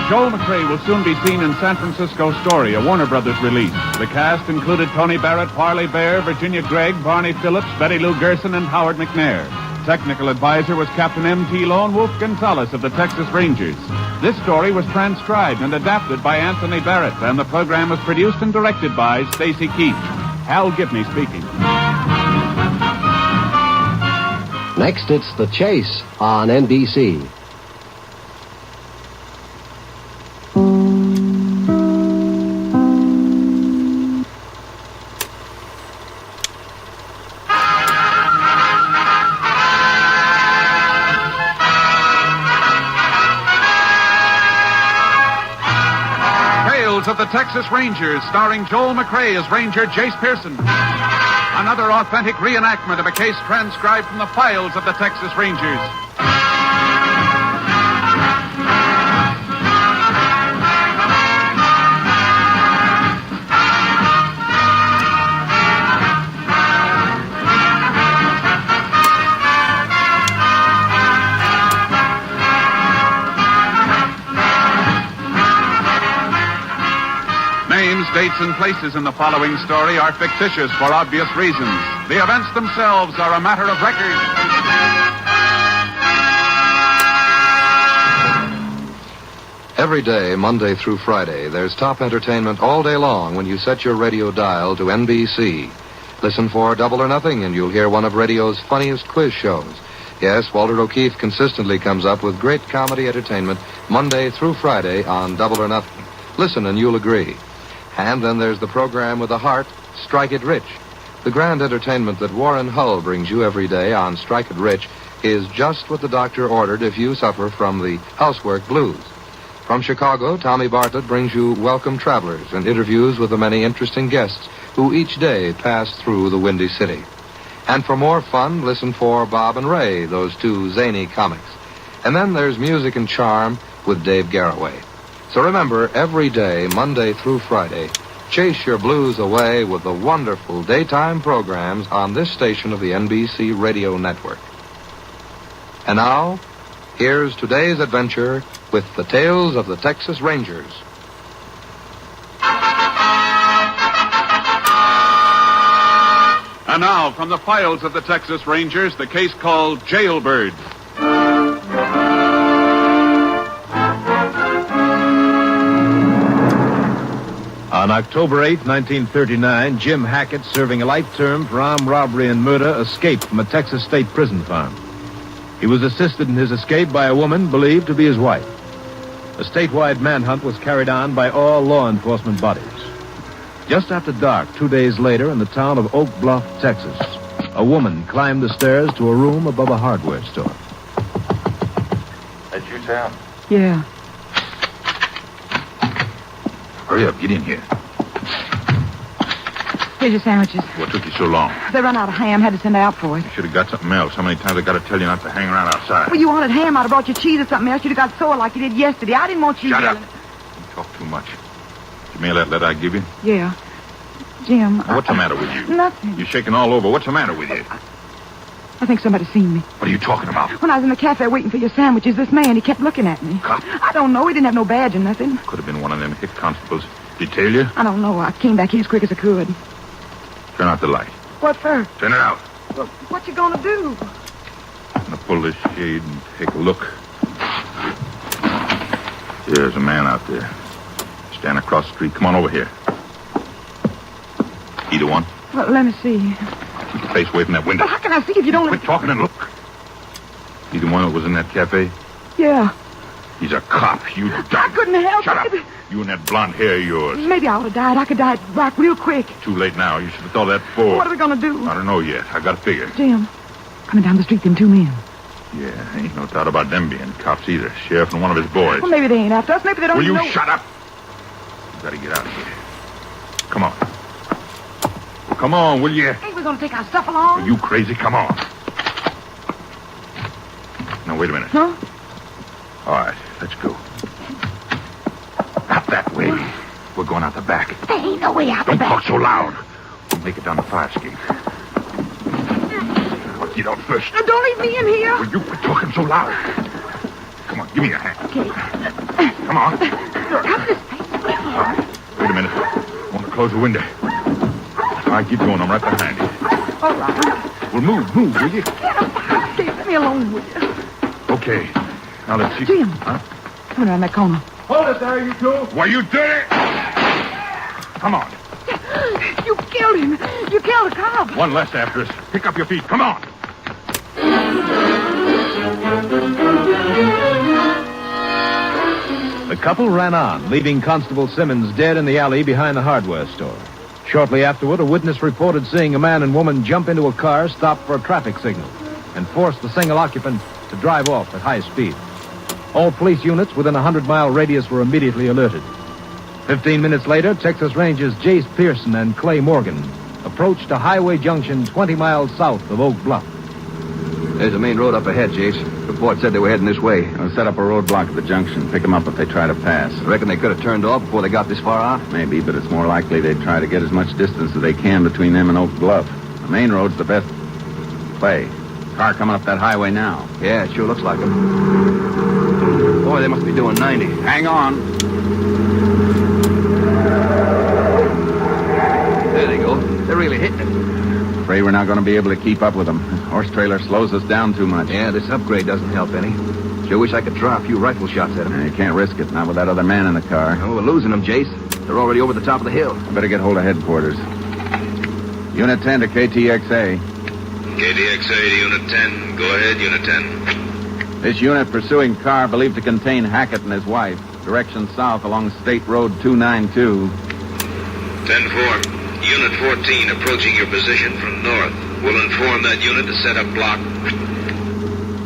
Joel McRae will soon be seen in San Francisco Story, a Warner Brothers release. The cast included Tony Barrett, Parley Bear, Virginia Gregg, Barney Phillips, Betty Lou Gerson, and Howard McNair. Technical advisor was Captain M.T. Lone Wolf Gonzalez of the Texas Rangers. This story was transcribed and adapted by Anthony Barrett, and the program was produced and directed by Stacy Keach. Hal Gibney speaking. Next, it's The Chase on NBC. Of the Texas Rangers, starring Joel McRae as Ranger Jace Pearson. Another authentic reenactment of a case transcribed from the files of the Texas Rangers. Names, dates, and places in the following story are fictitious for obvious reasons. The events themselves are a matter of record. Every day, Monday through Friday, there's top entertainment all day long when you set your radio dial to NBC. Listen for Double or Nothing, and you'll hear one of radio's funniest quiz shows. Yes, Walter O'Keefe consistently comes up with great comedy entertainment Monday through Friday on Double or Nothing. Listen and you'll agree. And then there's the program with the heart, Strike It Rich. The grand entertainment that Warren Hull brings you every day on Strike It Rich is just what the doctor ordered if you suffer from the housework blues. From Chicago, Tommy Bartlett brings you Welcome Travelers and interviews with the many interesting guests who each day pass through the Windy City. And for more fun, listen for Bob and Ray, those two zany comics. And then there's Music and Charm with Dave Garroway. So remember, every day, Monday through Friday, chase your blues away with the wonderful daytime programs on this station of the NBC Radio Network. And now, here's today's adventure with the tales of the Texas Rangers. And now, from the files of the Texas Rangers, the case called Jailbird. On October 8, 1939, Jim Hackett, serving a life term for armed robbery and murder, escaped from a Texas state prison farm. He was assisted in his escape by a woman believed to be his wife. A statewide manhunt was carried on by all law enforcement bodies. Just after dark, 2 days later, in the town of Oak Bluff, Texas, a woman climbed the stairs to a room above a hardware store. That's your town? Yeah. Hurry up, get in here. Here's your sandwiches. What took you so long? They run out of ham. Had to send out for it. You should have got something else. How many times I got to tell you not to hang around outside? Well, you wanted ham. I'd have brought you cheese or something else. You'd have got sore like you did yesterday. I didn't want you Shut yelling. up. You talk too much. Did you mail that letter I give you? Yeah. Jim. Now, what's the matter with you? Nothing. You're shaking all over. What's the matter with you? I think somebody's seen me. What are you talking about? When I was in the cafe waiting for your sandwiches, this man, he kept looking at me. Cop? I don't know. He didn't have no badge or nothing. Could have been one of them hick constables. Did he tell you? I don't know. I came back here as quick as I could. Turn out the light. What for? Turn it out. Well, what you gonna do? I'm gonna pull this shade and take a look. There's a man out there. Stand across the street. Come on over here. Either one? Well, let me see. Keep your face away from that window. Well, how can I see if you don't... Quit talking and look. Either one that was in that cafe? Yeah. He's a cop. You I dumb. couldn't help Shut it. up. You and that blonde hair of yours. Maybe I would have died. I could die back real quick. Too late now. You should have thought that before. What are we gonna do? I don't know yet. I got to figure. Jim, coming down the street, them two men. Yeah, ain't no doubt about them being cops either. Sheriff and one of his boys. Well, maybe they ain't after us. Maybe they don't Will even you know... shut up? You got to get out of here. Come on. Come on, will you? Ain't we gonna take our stuff along? Are you crazy? Come on. Now, wait a minute. Huh? All right, let's go. Not that way. We're going out the back. There ain't no way out Don't the back. talk so loud. We'll make it down the 5's gate. I'll get out first. Now, don't leave me in here. Will you quit talking so loud? Come on, give me your hand. Okay. Come on. Come this way. All right. Wait a minute. I want to close the window. All right, keep going. I'm right behind you. All right. Well, move, will you? Leave me alone with you. Okay. Now let's see. Jim. Huh? Come around that corner. Hold it there, you two. Why, you did it! Come on. You killed him. You killed a cop. One less after us. Pick up your feet. Come on. The couple ran on, leaving Constable Simmons dead in the alley behind the hardware store. Shortly afterward, a witness reported seeing a man and woman jump into a car stopped for a traffic signal and forced the single occupant to drive off at high speed. All police units within a 100-mile radius were immediately alerted. 15 minutes later, Texas Rangers Jace Pearson and Clay Morgan approached a highway junction 20 miles south of Oak Bluff. There's a main road up ahead, Jace. Report said they were heading this way. I'll set up a roadblock at the junction. Pick them up if they try to pass. Reckon they could have turned off before they got this far out? Maybe, but it's more likely they'd try to get as much distance as they can between them and Oak Bluff. The main road's the best play. Car coming up that highway now. Yeah, it sure looks like them. Boy, they must be doing 90. Hang on. There they go. They're really hitting it. Afraid we're not going to be able to keep up with them. This horse trailer slows us down too much. Yeah, this upgrade doesn't help any. Sure wish I could try a few rifle shots at them. You can't risk it, not with that other man in the car. Oh, we're losing them, Jace. They're already over the top of the hill. I better get hold of headquarters. Unit 10 to KTXA. KTXA to Unit 10. Go ahead, Unit 10. This unit pursuing car believed to contain Hackett and his wife. Direction south along State Road 292. 10-4. Unit 14 approaching your position from north. We'll inform that unit to set up block.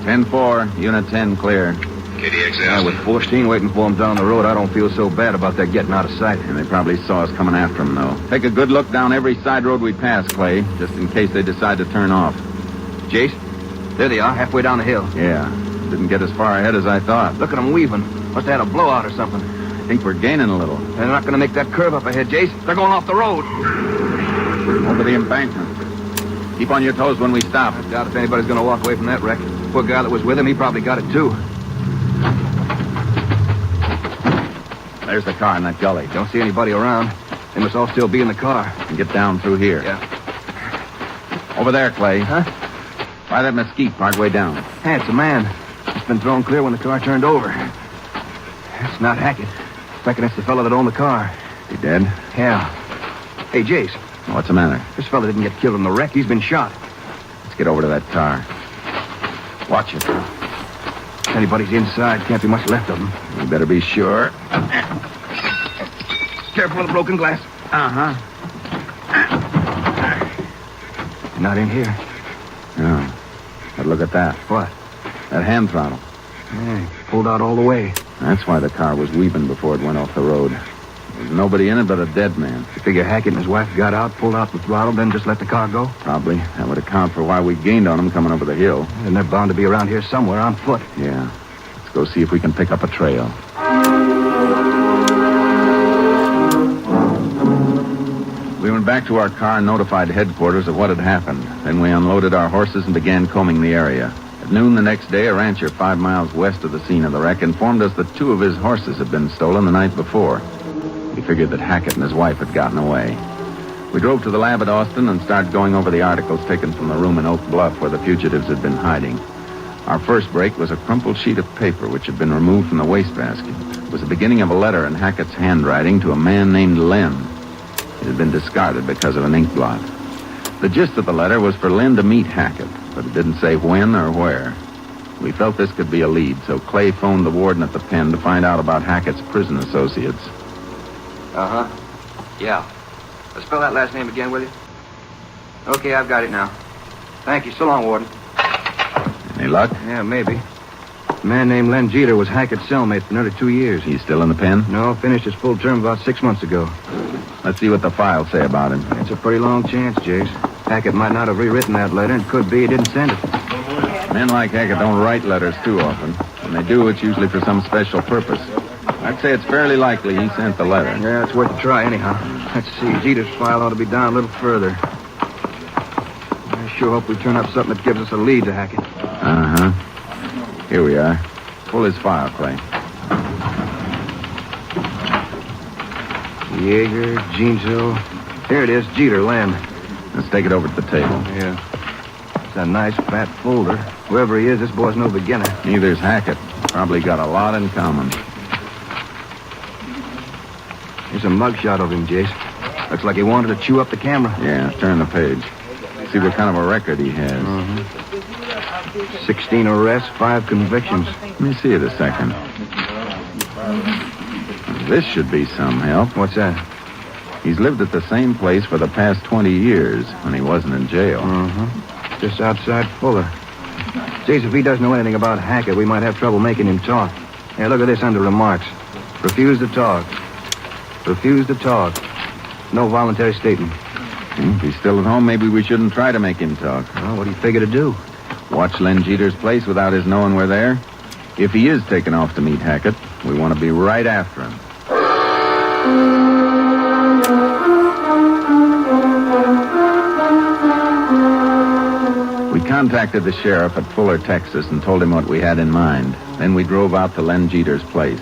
10-4. Unit 10 clear. KTXA. Yeah, with 14 waiting for them down the road, I don't feel so bad about that getting out of sight. And they probably saw us coming after them, though. Take a good look down every side road we pass, Clay, just in case they decide to turn off. Jace, there they are, halfway down the hill. Yeah. Didn't get as far ahead as I thought. Look at them weaving. Must have had a blowout or something. I think we're gaining a little. They're not going to make that curve up ahead, Jace. They're going off the road. Over the embankment. Keep on your toes when we stop. I doubt if anybody's going to walk away from that wreck. Poor guy that was with him, he probably got it, too. There's the car in that gully. Don't see anybody around. They must all still be in the car. And get down through here. Yeah. Over there, Clay. Huh? By that mesquite part way down. Hey, it's a man. It's been thrown clear when the car turned over. It's not Hackett. Reckon it's the fellow that owned the car. He dead? Yeah. Hey, Jace. What's the matter? This fella didn't get killed in the wreck. He's been shot. Let's get over to that car. Watch it. If anybody's inside, can't be much left of them. You better be sure. Careful of the broken glass. Uh-huh. Not in here. No. But look at that. What? That hand throttle. Yeah, pulled out all the way. That's why the car was weaving before it went off the road. There's nobody in it but a dead man. You figure Hackett and his wife got out, pulled out the throttle, then just let the car go? Probably. That would account for why we gained on them coming over the hill. And they're bound to be around here somewhere on foot. Yeah. Let's go see if we can pick up a trail. We went back to our car and notified headquarters of what had happened. Then we unloaded our horses and began combing the area. At noon the next day, a rancher 5 miles west of the scene of the wreck informed us that 2 of his horses had been stolen the night before. We figured that Hackett and his wife had gotten away. We drove to the lab at Austin and started going over the articles taken from the room in Oak Bluff where the fugitives had been hiding. Our first break was a crumpled sheet of paper which had been removed from the wastebasket. It was the beginning of a letter in Hackett's handwriting to a man named Lynn. It had been discarded because of an ink blot. The gist of the letter was for Lynn to meet Hackett, but it didn't say when or where. We felt this could be a lead, so Clay phoned the warden at the pen to find out about Hackett's prison associates. Uh-huh. Yeah. Spell that last name again, will you? Okay, I've got it now. Thank you. So long, Warden. Any luck? Yeah, maybe. A man named Len Jeter was Hackett's cellmate for nearly 2 years. He's still in the pen? No, finished his full term about 6 months ago. Let's see what the files say about him. It's a pretty long chance, Jace. Hackett might not have rewritten that letter. It could be he didn't send it. Men like Hackett don't write letters too often. When they do, it's usually for some special purpose. I'd say it's fairly likely he sent the letter. Yeah, it's worth a try anyhow. Let's see. Jeter's file ought to be down a little further. I sure hope we turn up something that gives us a lead to Hackett. Uh-huh. Here we are. Pull his file, Clay. Yeager, Jeansville. Here it is, Jeter, Lamb. Let's take it over to the table. Yeah. It's a nice fat folder. Whoever he is, this boy's no beginner. Neither's Hackett. Probably got a lot in common. Here's a mugshot of him, Jace. Looks like he wanted to chew up the camera. Yeah, turn the page. See what kind of a record he has. 16 arrests, 5 convictions. Let me see it a second. This should be some help. What's that? He's lived at the same place for the past 20 years when he wasn't in jail. Just outside Fuller. Jace, if he doesn't know anything about Hackett, we might have trouble making him talk. Hey, look at this under remarks. Refuse to talk. Refuse to talk. No voluntary statement. If he's still at home, maybe we shouldn't try to make him talk. Well, what do you figure to do? Watch Len Jeter's place without his knowing we're there? If he is taken off to meet Hackett, we want to be right after him. We contacted the sheriff at Fuller, Texas, and told him what we had in mind. Then we drove out to Len Jeter's place.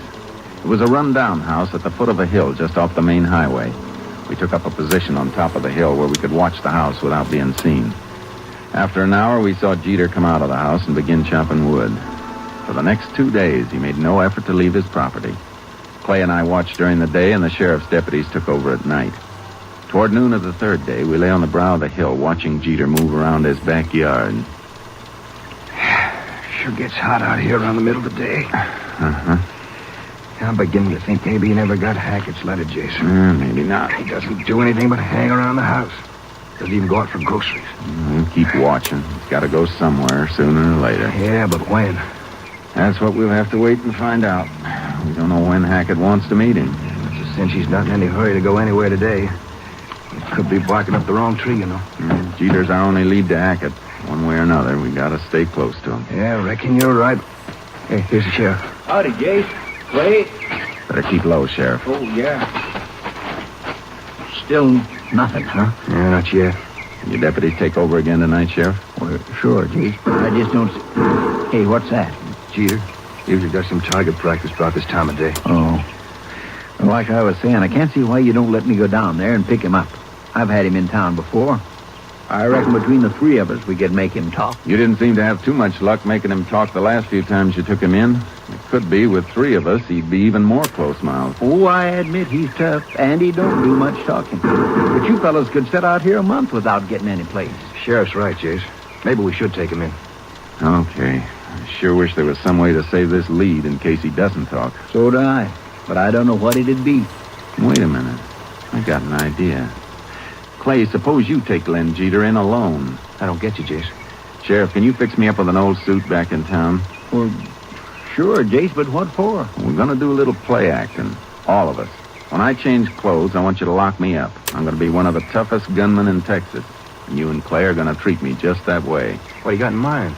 It was a run-down house at the foot of a hill just off the main highway. We took up a position on top of the hill where we could watch the house without being seen. After an hour, we saw Jeter come out of the house and begin chopping wood. For the next 2 days, he made no effort to leave his property. Clay and I watched during the day, and the sheriff's deputies took over at night. Toward noon of the third day, we lay on the brow of the hill watching Jeter move around his backyard. Sure gets hot out here around the middle of the day. I'm beginning to think maybe he never got Hackett's letter, Jason. Maybe not. He doesn't do anything but hang around the house. Doesn't even go out for groceries. We'll keep watching. He's got to go somewhere sooner or later. Yeah, but when? That's what we'll have to wait and find out. We don't know when Hackett wants to meet him. It's a cinch he's not in any hurry to go anywhere today. He could be barking up the wrong tree, you know. Jeter's our only lead to Hackett. One way or another, we got to stay close to him. Yeah, I reckon you're right. Hey, here's the sheriff. Howdy, Jace. Clay? Better keep low, Sheriff. Oh, yeah. Still nothing, huh? Yeah, not yet. Can your deputies take over again tonight, Sheriff? Well, sure, Jace, but I just don't... Hey, what's that? Jeter. Usually does some target practice about this time of day. Oh. Well, like I was saying, I can't see why you don't let me go down there and pick him up. I've had him in town before. I reckon between the three of us, we could make him talk. You didn't seem to have too much luck making him talk the last few times you took him in. It could be with 3 of us, he'd be even more close-mouthed. Oh, I admit he's tough, and he don't do much talking. But you fellows could sit out here a month without getting any place. Sheriff's right, Jace. Maybe we should take him in. Okay. I sure wish there was some way to save this lead in case he doesn't talk. So do I. But I don't know what it'd be. Wait a minute. I got an idea. Clay, suppose you take Len Jeter in alone. I don't get you, Jace. Sheriff, can you fix me up with an old suit back in town? Well, sure, Jace, but what for? We're going to do a little play acting. All of us. When I change clothes, I want you to lock me up. I'm going to be one of the toughest gunmen in Texas. And you and Clay are going to treat me just that way. What do you got in mind?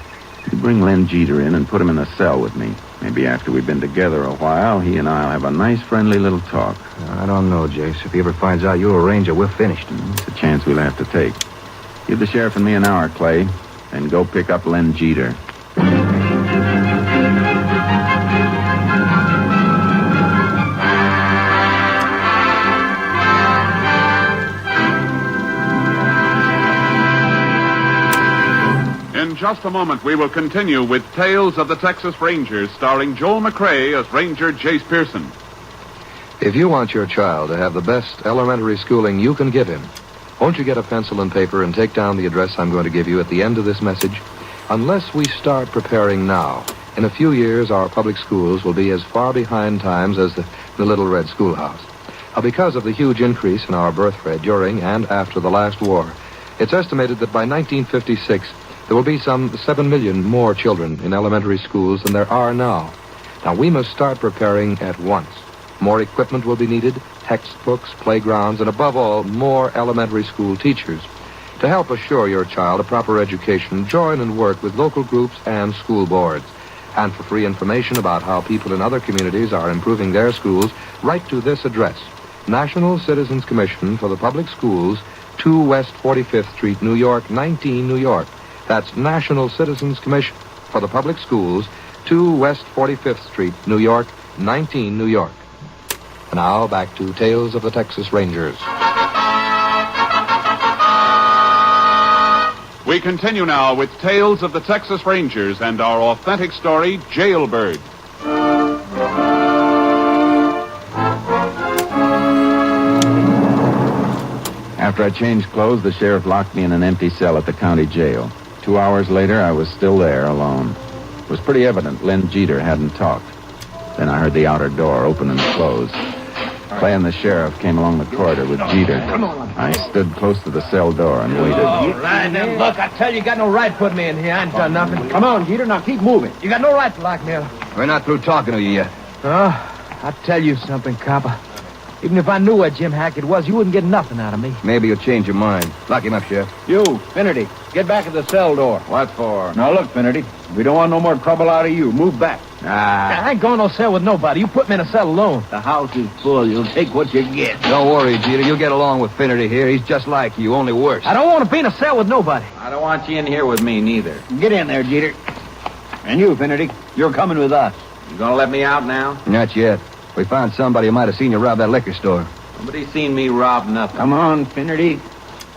You bring Len Jeter in and put him in a cell with me. Maybe after we've been together a while, he and I'll have a nice, friendly little talk. I don't know, Jace. If he ever finds out you're a ranger, we're finished. It's a chance we'll have to take. Give the sheriff and me an hour, Clay, and go pick up Len Jeter. In just a moment, we will continue with Tales of the Texas Rangers, starring Joel McRae as Ranger Jace Pearson. If you want your child to have the best elementary schooling you can give him, won't you get a pencil and paper and take down the address I'm going to give you at the end of this message? Unless we start preparing now, in a few years our public schools will be as far behind times as the Little Red Schoolhouse. Now, because of the huge increase in our birth rate during and after the last war, it's estimated that by 1956, there will be some 7 million more children in elementary schools than there are now. Now, we must start preparing at once. More equipment will be needed, textbooks, playgrounds, and above all, more elementary school teachers. To help assure your child a proper education, join and work with local groups and school boards. And for free information about how people in other communities are improving their schools, write to this address: National Citizens Commission for the Public Schools, 2 West 45th Street, New York, 19, New York. That's National Citizens Commission for the Public Schools, 2 West 45th Street, New York, 19, New York. And now back to Tales of the Texas Rangers. We continue now with Tales of the Texas Rangers and our authentic story, Jailbird. After I changed clothes, the sheriff locked me in an empty cell at the county jail. 2 hours later, I was still there, alone. It was pretty evident Lynn Jeter hadn't talked. Then I heard the outer door open and close. Clay and the sheriff came along the corridor with Jeter. I stood close to the cell door and waited. All right, then, look, I tell you, you got no right putting me in here. I ain't done nothing. Come on, Jeter, now keep moving. You got no right to lock me up. We're not through talking to you yet. Oh, I'll tell you something, copper. Even if I knew where Jim Hackett was, you wouldn't get nothing out of me. Maybe you'll change your mind. Lock him up, Sheriff. You, Finnerty, get back at the cell door. What for? Now, look, Finnerty, we don't want no more trouble out of you. Move back. I ain't going no cell with nobody. You put me in a cell alone. The house is full. You'll take what you get. Don't worry, Jeter. You'll get along with Finnerty here. He's just like you, only worse. I don't want to be in a cell with nobody. I don't want you in here with me, neither. Get in there, Jeter. And you, Finnerty, you're coming with us. You gonna let me out now? Not yet. We found somebody who might have seen you rob that liquor store. Nobody's seen me rob nothing. Come on, Finnerty.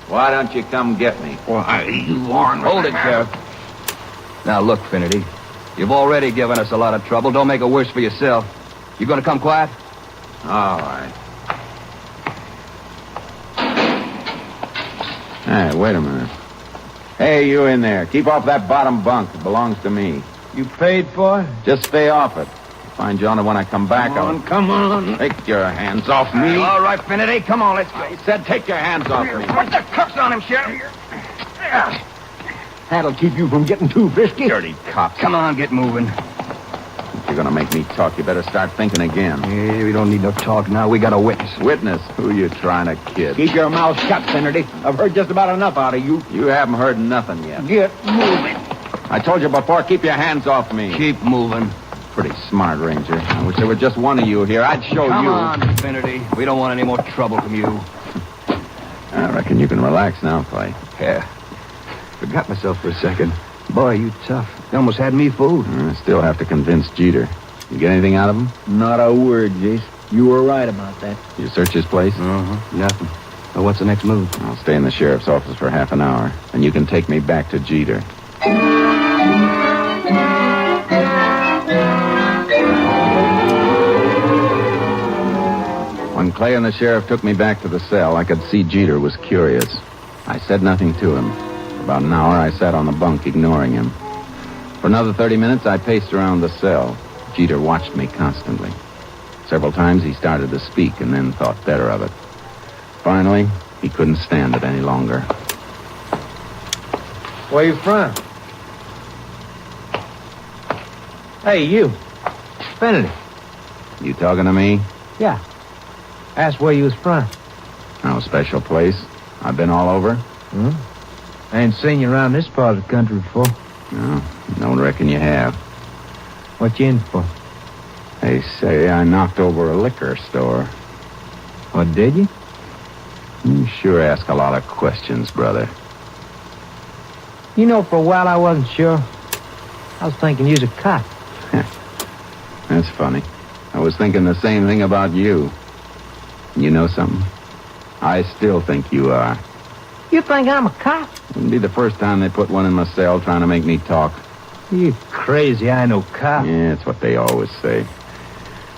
Why don't you come get me? Why, you warned me. Hold it, Sheriff. Now, look, Finnerty. You've already given us a lot of trouble. Don't make it worse for yourself. You gonna come quiet? All right. Hey, wait a minute. Hey, you in there. Keep off that bottom bunk. It belongs to me. You paid for it? Just stay off it. Find you on it when I come back. Come on. Take your hands off me. All right, Finnerty. Come on, let's go. I said take your hands off me. Put the cuffs on him, Sheriff. That'll keep you from getting too frisky. Dirty cops. Come on, get moving. If you're gonna make me talk, you better start thinking again. Yeah, we don't need no talk now. We got a witness. Witness? Who you trying to kid? Keep your mouth shut, Finnerty. I've heard just about enough out of you. You haven't heard nothing yet. Get moving. I told you before, keep your hands off me. Keep moving. Pretty smart, Ranger. I wish there were just one of you here. I'd show Come you. on, Finnerty. We don't want any more trouble from you. I reckon you can relax now, Clay. Yeah. Forgot myself for a second. Boy, you tough. You almost had me fooled. I still have to convince Jeter. You get anything out of him? Not a word, Jace. You were right about that. You search his place? Uh-huh. Nothing. Well, what's the next move? I'll stay in the sheriff's office for half an hour, and you can take me back to Jeter. When Clay and the sheriff took me back to the cell, I could see Jeter was curious. I said nothing to him. For about an hour, I sat on the bunk, ignoring him. For another 30 minutes, I paced around the cell. Jeter watched me constantly. Several times he started to speak and then thought better of it. Finally, he couldn't stand it any longer. Where you from? Hey, you. Finnerty. You talking to me? Yeah. Asked where you was from. No special place. I've been all over. I ain't seen you around this part of the country before. No, don't reckon you have. What you in for? They say I knocked over a liquor store. What, did you? You sure ask a lot of questions, brother. You know, for a while I wasn't sure. I was thinking you was a cop. That's funny. I was thinking the same thing about you. You know something? I still think you are. You think I'm a cop? Wouldn't be the first time they put one in my cell trying to make me talk. You crazy, I know cop. Yeah, that's what they always say.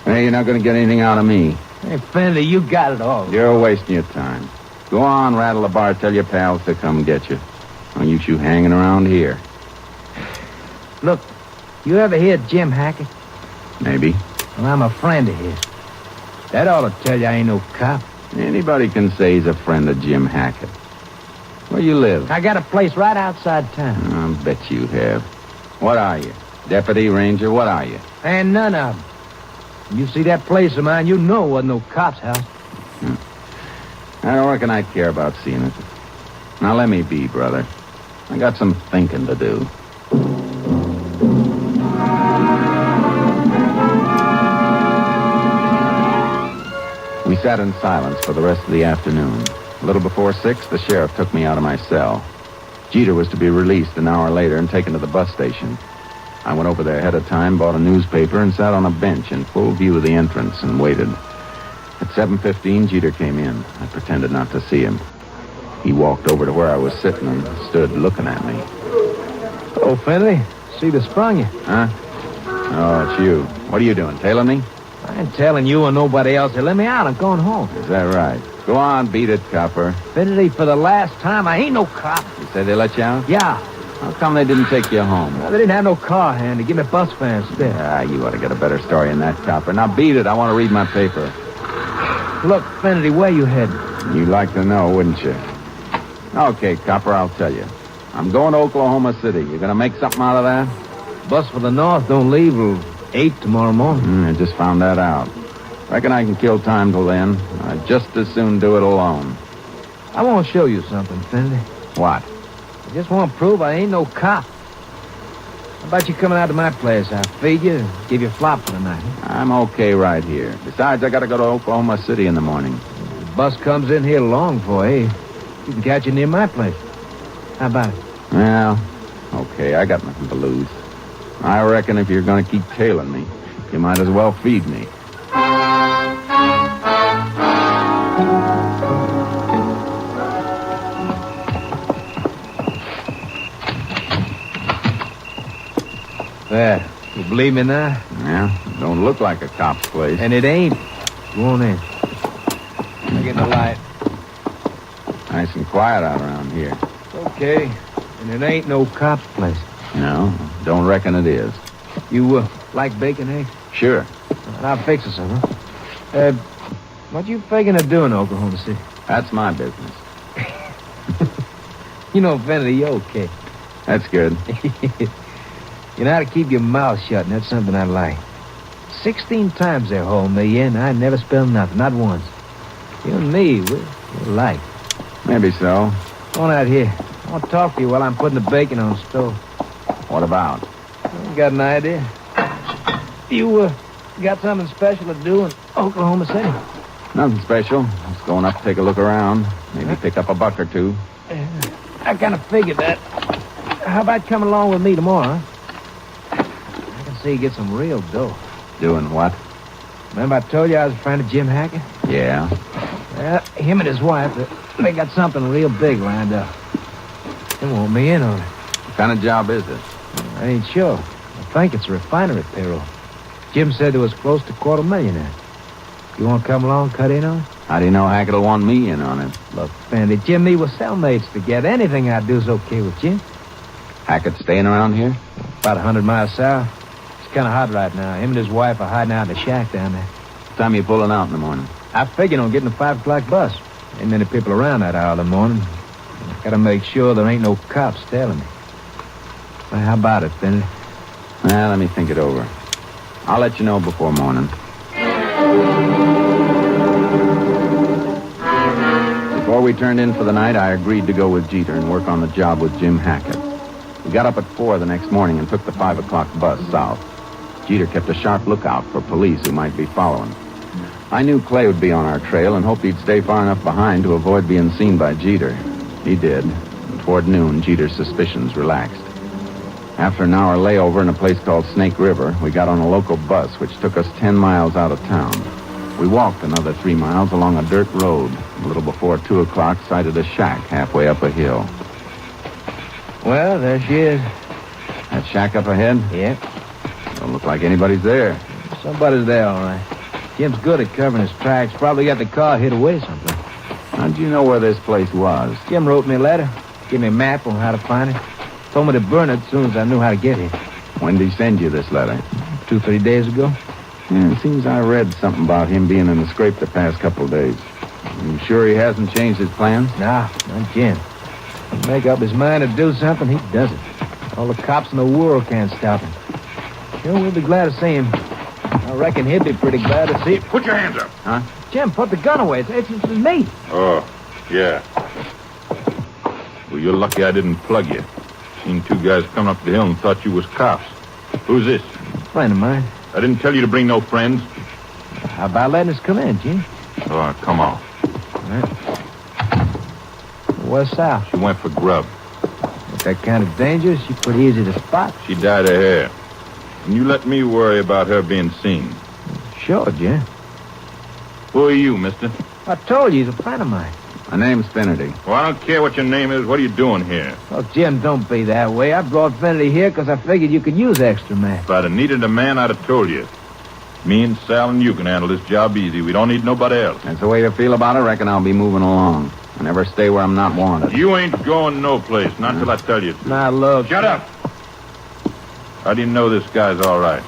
Hey, you're not going to get anything out of me. Hey, Finley, you got it all. You're wasting your time. Go on, rattle the bar, tell your pals to come get you. Don't you two hanging around here. Look, you ever hear Jim Hackett? Maybe. Well, I'm a friend of his. That ought to tell you I ain't no cop. Anybody can say he's a friend of Jim Hackett. Where you live? I got a place right outside town. I bet you have. What are you? Deputy, ranger, what are you? And none of them. You see that place of mine, you know it wasn't no cop's house. I don't reckon I'd care about seeing it. Now let me be, brother. I got some thinking to do. We sat in silence for the rest of the afternoon. A little before 6, the sheriff took me out of my cell. Jeter was to be released an hour later and taken to the bus station. I went over there ahead of time, bought a newspaper, and sat on a bench in full view of the entrance and waited. At 7:15, Jeter came in. I pretended not to see him. He walked over to where I was sitting and stood looking at me. Oh, Finley, see they sprung you. Huh? Oh, it's you. What are you doing, tailing me? I ain't telling you or nobody else to let me out. I'm going home. Is that right? Go on, beat it, copper. Finley, for the last time, I ain't no cop. You say they let you out? Yeah. How come they didn't take you home? Well, they didn't have no car hand to give me bus fare instead. Ah, you ought to get a better story than that, copper. Now beat it. I want to read my paper. Look, Finley, where you headed? You'd like to know, wouldn't you? Okay, copper, I'll tell you. I'm going to Oklahoma City. You gonna make something out of that? Bus for the north don't leave till 8 tomorrow morning. I just found that out. Reckon I can kill time till then. I'd just as soon do it alone. I want to show you something, Finley. What? I just want to prove I ain't no cop. How about you coming out to my place? I'll feed you and give you a flop for the night. I'm okay right here. Besides, I gotta go to Oklahoma City in the morning. The bus comes in here long for, you can catch it near my place. How about it? Well, okay, I got nothing to lose. I reckon if you're gonna keep tailing me, you might as well feed me. There. You believe me now? Yeah, don't look like a cop's place. And it ain't. Go on in. I get the light. Nice and quiet out around here. Okay. And it ain't no cop's place. No, don't reckon it is. You, like bacon, eggs? Sure. I'll fix us some, huh? What you figuring of doing in Oklahoma City? That's my business. You know, Finley, you're okay. That's good. You know how to keep your mouth shut, and that's something I like. 16 times they're home, and I never spilled nothing, not once. You and me, we're alike. Maybe so. Come on out here. I want to talk to you while I'm putting the bacon on the stove. What about? I got an idea. You, got something special to do in Oklahoma City? Nothing special. Just going up to take a look around. Maybe pick up a buck or two. I kind of figured that. How about coming along with me tomorrow, huh? I can see you get some real dough. Doing what? Remember I told you I was a friend of Jim Hackett? Yeah. Well, him and his wife, they got something real big lined up. They want me in on it. What kind of job is it? I ain't sure. I think it's a refinery payroll. Jim said there was close to $250,000 in it. You want to come along, cut in on it? How do you know Hackett will want me in on it? Look, Fanny, Jim and me were cellmates together. Anything I do is okay with Jim. Hackett staying around here? About 100 miles south. It's kind of hot right now. Him and his wife are hiding out in the shack down there. What time are you pulling out in the morning? I figured on getting the 5 o'clock bus. Ain't many people around that hour in the morning. Gotta make sure there ain't no cops tailing me. Well, how about it, Finley? Well, let me think it over. I'll let you know before morning. Before we turned in for the night, I agreed to go with Jeter and work on the job with Jim Hackett. We got up at 4 the next morning and took the 5 o'clock bus south. Jeter kept a sharp lookout for police who might be following. I knew Clay would be on our trail and hoped he'd stay far enough behind to avoid being seen by Jeter. He did. And toward noon, Jeter's suspicions relaxed. After an hour layover in a place called Snake River, we got on a local bus which took us 10 miles out of town. We walked another 3 miles along a dirt road. A little before 2 o'clock, sighted a shack halfway up a hill. Well, there she is. That shack up ahead? Yeah. Don't look like anybody's there. Somebody's there, all right. Jim's good at covering his tracks. Probably got the car hid away someplace. How'd you know where this place was? Jim wrote me a letter. Gave me a map on how to find it. Told me to burn it as soon as I knew how to get here. When did he send you this letter? 2-3 days ago. Yeah, it seems I read something about him being in the scrape the past couple of days. You sure he hasn't changed his plans? Nah, not Jim. He'll make up his mind to do something, he does it. All the cops in the world can't stop him. Sure, we'll be glad to see him. I reckon he'll be pretty glad to see it. Put your hands up. Huh? Jim, put the gun away. It's me. Oh, yeah. Well, you're lucky I didn't plug you. Seen two guys coming up the hill and thought you was cops. Who's this? Friend of mine. I didn't tell you to bring no friends. How about letting us come in, Jim? Oh, come on. All right. Where's Sal? She went for grub. With that kind of danger, she pretty easy to spot. She dyed her hair. And you let me worry about her being seen. Sure, Jim. Who are you, mister? I told you, he's a friend of mine. My name's Finnerty. Well, I don't care what your name is. What are you doing here? Oh, Jim, don't be that way. I brought Finnerty here because I figured you could use extra man. If I'd have needed a man, I'd have told you. Me and Sal and you can handle this job easy. We don't need nobody else. That's the way you feel about it. I reckon I'll be moving along. I never stay where I'm not wanted. You ain't going no place, not till I tell you to. Now, look. Shut up! How do you know this guy's all right?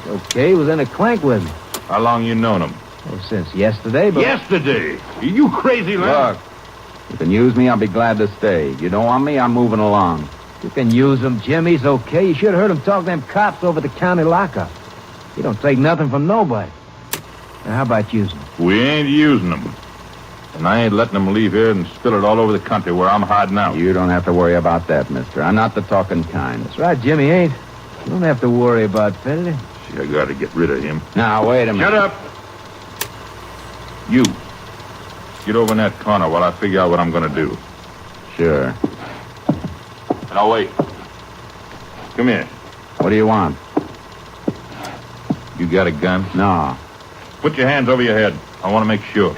Okay, he was in a clank with me. How long you known him? Well, since yesterday, but... Yesterday? Are you crazy, lad? Look, you can use me, I'll be glad to stay. You don't want me, I'm moving along. You can use him, Jim. He's okay. You should have heard him talk to them cops over the county lockup. He don't take nothing from nobody. Now, how about using him? We ain't using them. And I ain't letting them leave here and spill it all over the country where I'm hiding out. You don't have to worry about that, mister. I'm not the talking kind. That's right, Jimmy ain't. You don't have to worry about Finnerty. See, I gotta get rid of him. Now, wait a minute. Shut up! You. Get over in that corner while I figure out what I'm gonna do. Sure. Now, wait. Come here. What do you want? You got a gun? No. Put your hands over your head. I want to make sure.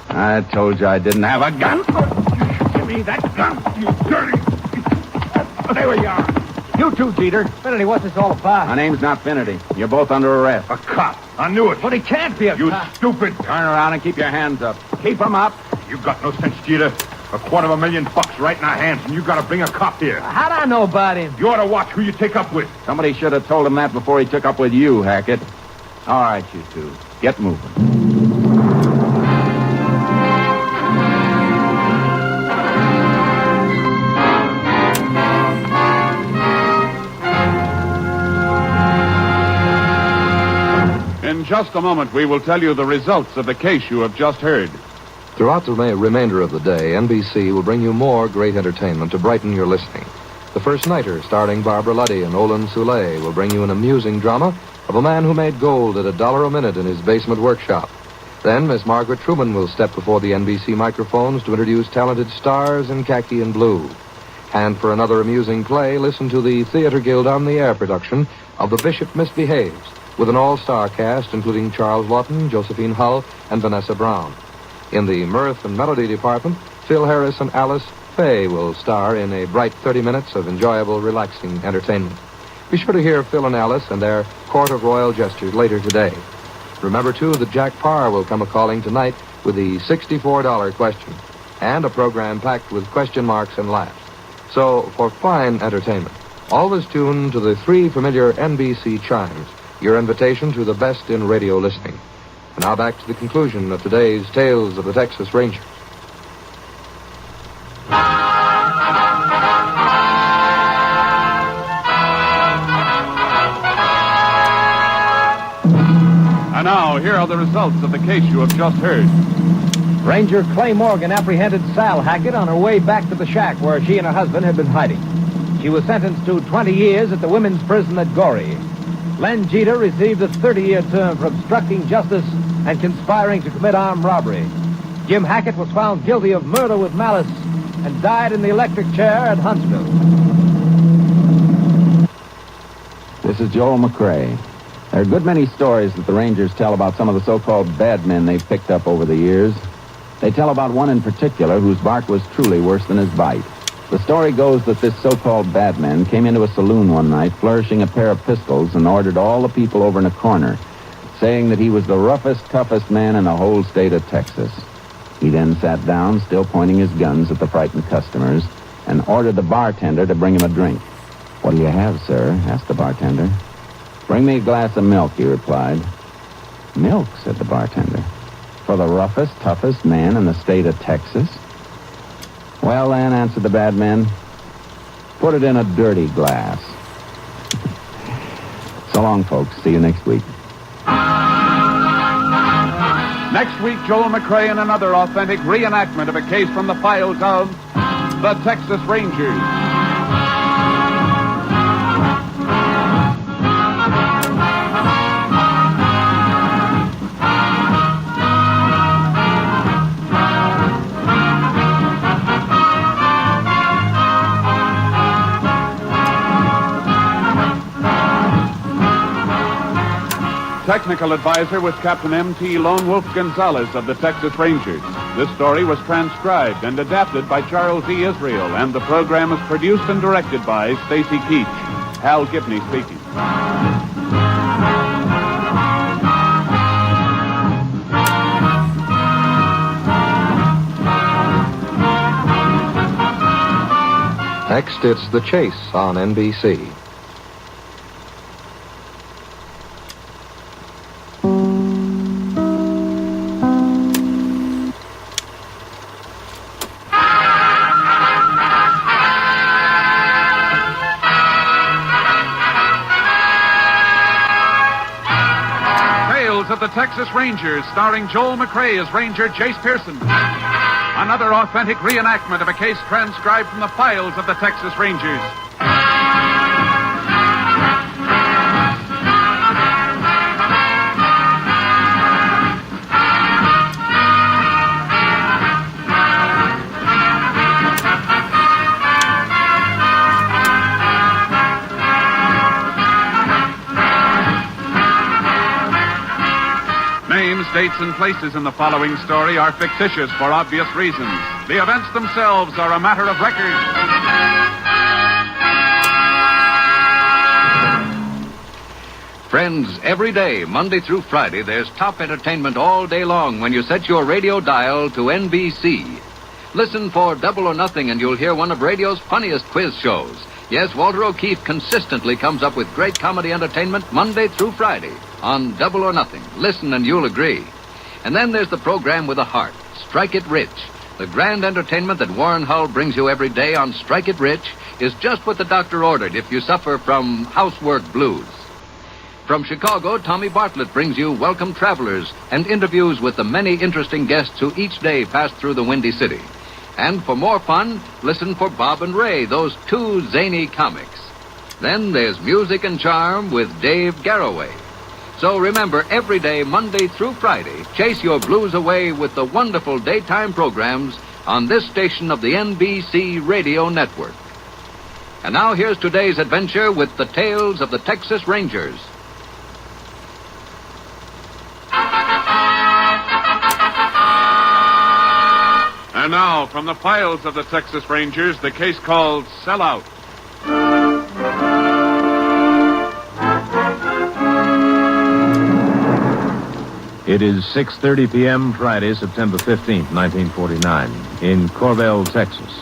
I told you I didn't have a gun. Give me that gun, you dirty... There we are. You too, Jeter. Finnerty, what's this all about? My name's not Finnerty. You're both under arrest. A cop. I knew it. But he can't be a You cop. stupid. Turn around and keep your hands up. Keep them up. You got no sense, Jeter. $250,000 right in our hands, and you got to bring a cop here. How'd I know about him? You ought to watch who you take up with. Somebody should have told him that before he took up with you, Hackett. All right, you two. Get moving. In just a moment, we will tell you the results of the case you have just heard. Throughout the remainder of the day, NBC will bring you more great entertainment to brighten your listening. The First Nighter, starring Barbara Luddy and Olin Soule, will bring you an amusing drama of a man who made gold at $1 a minute in his basement workshop. Then Miss Margaret Truman will step before the NBC microphones to introduce talented stars in khaki and blue. And for another amusing play, listen to the Theater Guild on the Air production of The Bishop Misbehaves, with an all-star cast including Charles Lawton, Josephine Hull, and Vanessa Brown. In the mirth and melody department, Phil Harris and Alice Faye will star in a bright 30 minutes of enjoyable, relaxing entertainment. Be sure to hear Phil and Alice and their Court of Royal Gestures later today. Remember, too, that Jack Parr will come a-calling tonight with the $64 question, and a program packed with question marks and laughs. So, for fine entertainment, always tune to the 3 familiar NBC chimes, your invitation to the best in radio listening. And now back to the conclusion of today's Tales of the Texas Rangers. And now, here are the results of the case you have just heard. Ranger Clay Morgan apprehended Sal Hackett on her way back to the shack where she and her husband had been hiding. She was sentenced to 20 years at the women's prison at Goree. Len Jeter received a 30-year term for obstructing justice and conspiring to commit armed robbery. Jim Hackett was found guilty of murder with malice and died in the electric chair at Huntsville. This is Joel McRae. There are a good many stories that the Rangers tell about some of the so-called bad men they've picked up over the years. They tell about one in particular whose bark was truly worse than his bite. The story goes that this so-called bad man came into a saloon one night flourishing a pair of pistols and ordered all the people over in a corner, saying that he was the roughest, toughest man in the whole state of Texas. He then sat down, still pointing his guns at the frightened customers, and ordered the bartender to bring him a drink. "What do you have, sir?" asked the bartender. "Bring me a glass of milk," he replied. "Milk?" said the bartender. "For the roughest, toughest man in the state of Texas?" "Well, then," answered the bad man, "put it in a dirty glass." So long, folks. See you next week. Next week, Joel McRae in another authentic reenactment of a case from the files of the Texas Rangers. Technical advisor was Captain M.T. Lone Wolf Gonzalez of the Texas Rangers. This story was transcribed and adapted by Charles E. Israel, and the program is produced and directed by Stacy Keach. Hal Gibney speaking. Next, it's The Chase on NBC. Of the Texas Rangers, starring Joel McRae as Ranger Jace Pearson. Another authentic reenactment of a case transcribed from the files of the Texas Rangers. Names, dates, and places in the following story are fictitious for obvious reasons. The events themselves are a matter of record. Friends, every day, Monday through Friday, there's top entertainment all day long when you set your radio dial to NBC. Listen for Double or Nothing and you'll hear one of radio's funniest quiz shows. Yes, Walter O'Keefe consistently comes up with great comedy entertainment Monday through Friday on Double or Nothing. Listen and you'll agree. And then there's the program with a heart, Strike It Rich. The grand entertainment that Warren Hull brings you every day on Strike It Rich is just what the doctor ordered if you suffer from housework blues. From Chicago, Tommy Bartlett brings you Welcome Travelers and interviews with the many interesting guests who each day pass through the Windy City. And for more fun, listen for Bob and Ray, those two zany comics. Then there's Music and Charm with Dave Garroway. So remember, every day, Monday through Friday, chase your blues away with the wonderful daytime programs on this station of the NBC Radio Network. And now here's today's adventure with the tales of the Texas Rangers. And now, from the files of the Texas Rangers, the case called Sellout. It is 6:30 p.m. Friday, September 15th, 1949, in Corvell, Texas.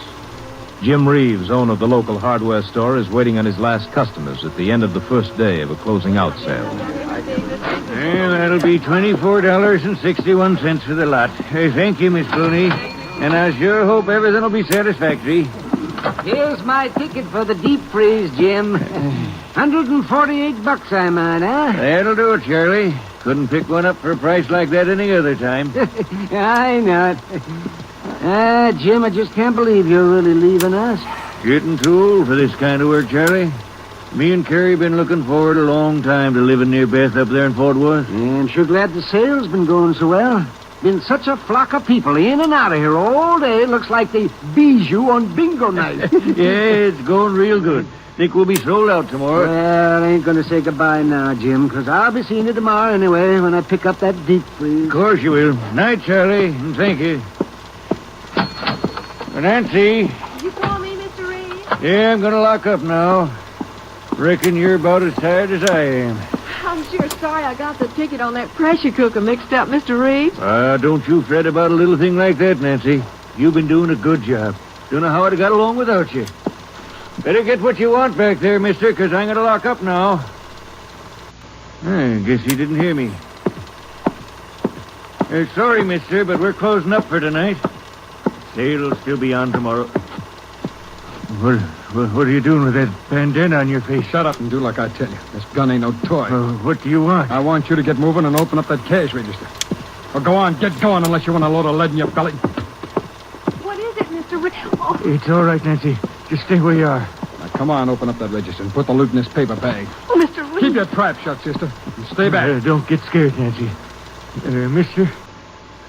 Jim Reeves, owner of the local hardware store, is waiting on his last customers at the end of the first day of a closing out sale. Well, that'll be $24.61 for the lot. Hey, thank you, Miss Clooney. And I sure hope everything will be satisfactory. Here's my ticket for the deep freeze, Jim. $148, I might, huh? That'll do it, Charlie. Couldn't pick one up for a price like that any other time. I know it. Jim, I just can't believe you're really leaving us. Getting too old for this kind of work, Charlie. Me and Carrie been looking forward a long time to living near Beth up there in Fort Worth. Yeah, I'm sure glad the sale's been going so well. Been such a flock of people in and out of here all day. Looks like the bijou on bingo night. Yeah, it's going real good. Think we'll be sold out tomorrow. Well, I ain't going to say goodbye now, Jim, because I'll be seeing you tomorrow anyway when I pick up that deep freeze. Of course you will. Night, Charlie, and thank you. Nancy. Did you call me, Mr. Reeves? Yeah, I'm going to lock up now. Reckon you're about as tired as I am. I'm sure sorry I got the ticket on that pressure cooker mixed up, Mr. Reeves. Don't you fret about a little thing like that, Nancy. You've been doing a good job. Don't know how I'd have got along without you. Better get what you want back there, mister, because I'm going to lock up now. I guess he didn't hear me. Sorry, mister, but we're closing up for tonight. Sale'll still be on tomorrow. What are you doing with that bandana on your face? Shut up and do like I tell you. This gun ain't no toy. What do you want? I want you to get moving and open up that cash register. Well, go on, get going unless you want a load of lead in your belly. What is it, Mr. Reed? Oh, It's all right, Nancy. Just stay where you are. Now, come on, open up that register and put the loot in this paper bag. oh Mr. Reed. Keep your trap shut, sister, and stay back. Don't get scared, Nancy. Mister,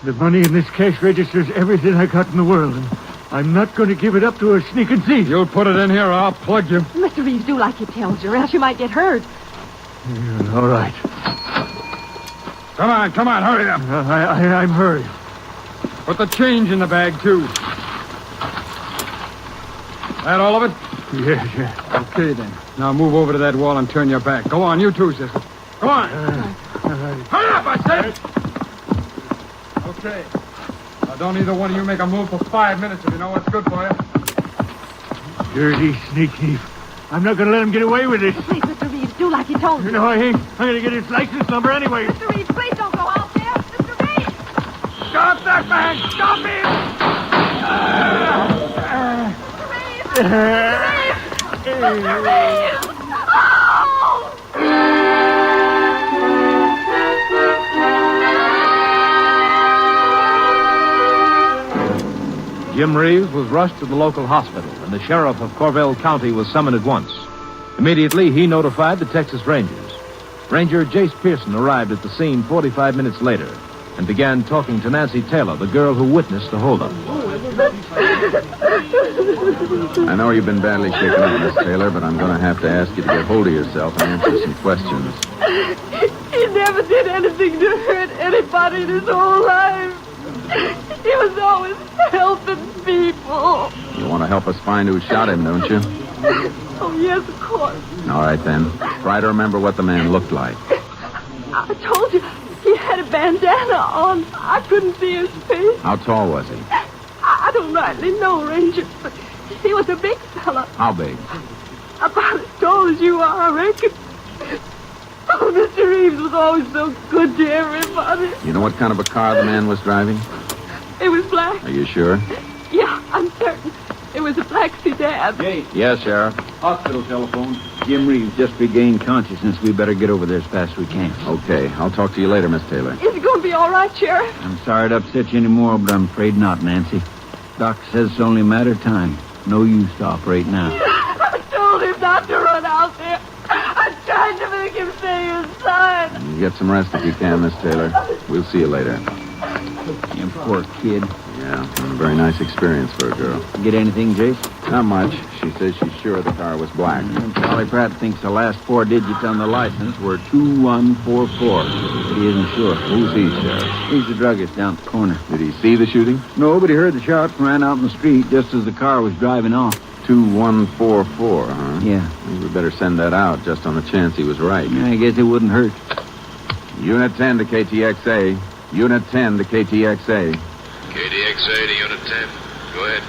the money in this cash register is everything I got in the world, and I'm not going to give it up to a sneaking thief. You'll put it in here or I'll plug you. Mr. Reeves, do like he tells you, or else you might get hurt. All right. Come on, hurry up. I'm hurrying. Put the change in the bag, too. That all of it? Yeah. Okay, then. Now move over to that wall and turn your back. Go on, you too, sister. Go on. Hurry up, I said! Okay. Now, don't either one of you make a move for 5 minutes if you know what's good for you. Dirty sneak thief. I'm not going to let him get away with it. Please, Mr. Reeves, do like he told you. No, I ain't. I'm going to get his license number anyway. Mr. Reeves, please don't go out there. Mr. Reeves! Stop that man! Stop him! Mr. Reeves! Oh! Jim Reeves was rushed to the local hospital, and the sheriff of Corvell County was summoned at once. Immediately, he notified the Texas Rangers. Ranger Jace Pearson arrived at the scene 45 minutes later and began talking to Nancy Taylor, the girl who witnessed the holdup. I know you've been badly shaken up, Miss Taylor, but I'm going to have to ask you to get hold of yourself and answer some questions. He never did anything to hurt anybody in his whole life. He was always helping people. You want to help us find who shot him, don't you? Oh, yes, of course. All right, then. Try to remember what the man looked like. I told you, he had a bandana on. I couldn't see his face. How tall was he? I don't rightly know, Ranger, but he was a big fella. How big? About as tall as you are, I reckon. Oh, Mr. Reeves was always so good to everybody. You know what kind of a car the man was driving? It was black. Are you sure? Yeah, I'm certain. It was a black sedan. Yes, Sheriff. Hospital telephone. Jim Reeves just regained consciousness. We better get over there as fast as we can. Okay. I'll talk to you later, Miss Taylor. Is it going to be all right, Sheriff? I'm sorry to upset you anymore, but I'm afraid not, Nancy. Doc says it's only a matter of time. No use to operate now. I told him not to run out there. I tried to make him stay inside. You get some rest if you can, Miss Taylor. We'll see you later. You poor kid. Yeah, a very nice experience for a girl. Get anything, Jace? Not much. She says she's sure the car was black. Charlie Pratt thinks the last 4 digits on the license were 2144. But he isn't sure. Who's he, Sheriff? He's the druggist down at the corner. Did he see the shooting? No, but he heard the shots and ran out in the street just as the car was driving off. 2144, huh? Yeah. We better send that out just on the chance he was right. Yeah, I guess it wouldn't hurt. Unit 10 to KTXA. Unit 10 to KTXA. KTXA to Unit 10. Go ahead.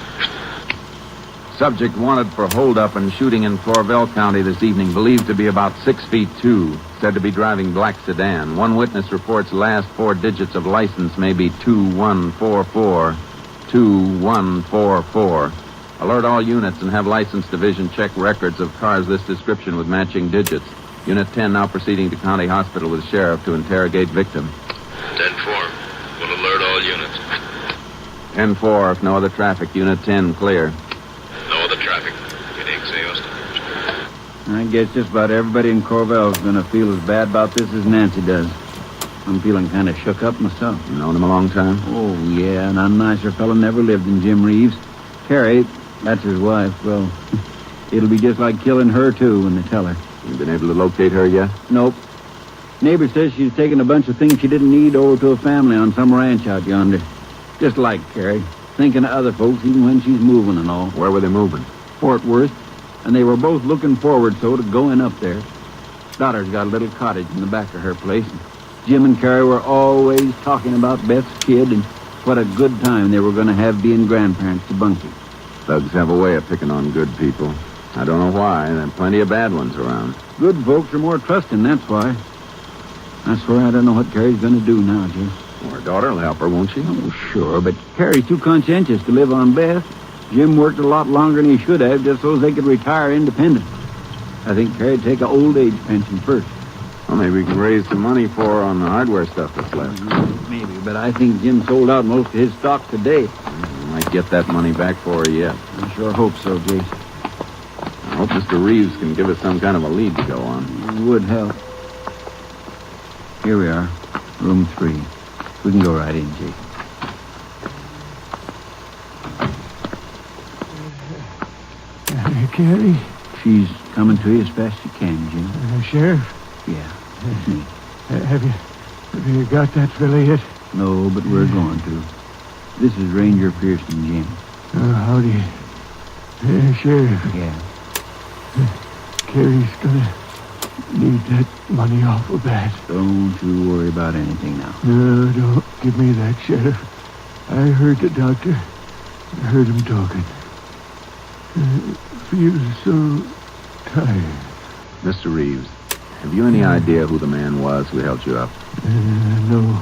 Subject wanted for holdup and shooting in Corvell County this evening, believed to be about 6'2", said to be driving black sedan. One witness reports last 4 digits of license may be 2144. 2144. Alert all units and have license division check records of cars this description with matching digits. Unit 10 now proceeding to County Hospital with Sheriff to interrogate victim. 10-4. Will alert all units. 10-4, if no other traffic. Unit 10, clear. No other traffic. KTXA Austin. I guess just about everybody in Corvell's going to feel as bad about this as Nancy does. I'm feeling kind of shook up myself. You known him a long time? Oh, yeah, and a nicer fella never lived than Jim Reeves. Carrie, that's his wife. Well, it'll be just like killing her, too, when they tell her. You been able to locate her yet? Nope. Neighbor says she's taken a bunch of things she didn't need over to a family on some ranch out yonder. Just like Carrie, thinking of other folks even when she's moving and all. Where were they moving? Fort Worth, and they were both looking forward so to going up there. Daughter's got a little cottage in the back of her place. Jim and Carrie were always talking about Beth's kid and what a good time they were going to have being grandparents to Bunky. Thugs have a way of picking on good people. I don't know why. There are plenty of bad ones around. Good folks are more trusting, that's why. I swear I don't know what Carrie's going to do now, Jim. Well, her daughter will help her, won't she? Oh, sure, but Carrie's too conscientious to live on Beth. Jim worked a lot longer than he should have just so they could retire independent. I think Carrie'd take an old age pension first. Well, maybe we can raise some money for her on the hardware stuff that's left. Maybe, but I think Jim sold out most of his stock today. Might get that money back for her yet. I sure hope so, Jace. I hope Mr. Reeves can give us some kind of a lead to go on. It would help. Here we are, room 3. We can go right in, Jake. Carrie? She's coming to you as fast as she can, Jim. Sheriff? Yeah, it's me. Have you got that fella yet? No, but we're going to. This is Ranger Pearson, Jim. Howdy. Sheriff. Yeah. Carrie's gonna need that money awful bad. Don't you worry about anything now. No, don't give me that, Sheriff. I heard the doctor. I heard him talking. Feels so tired. Mr. Reeves, have you any idea who the man was who held you up? No.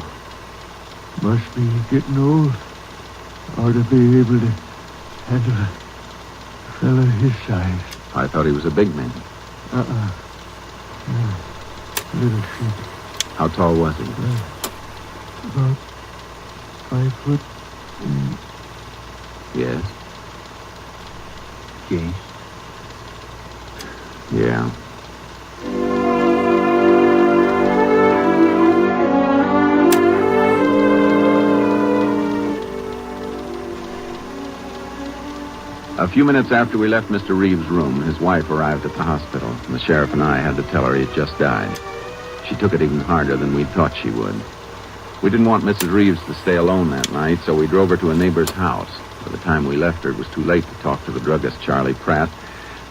Must be getting old. Ought to be able to handle a fella his size. I thought he was a big man. Little shit. How tall was he? About 5 foot. Yes. Jace. Yeah. A few minutes after we left Mr. Reeves' room, his wife arrived at the hospital, and the sheriff and I had to tell her he had just died. She took it even harder than we'd thought she would. We didn't want Mrs. Reeves to stay alone that night, so we drove her to a neighbor's house. By the time we left her, it was too late to talk to the druggist, Charlie Pratt,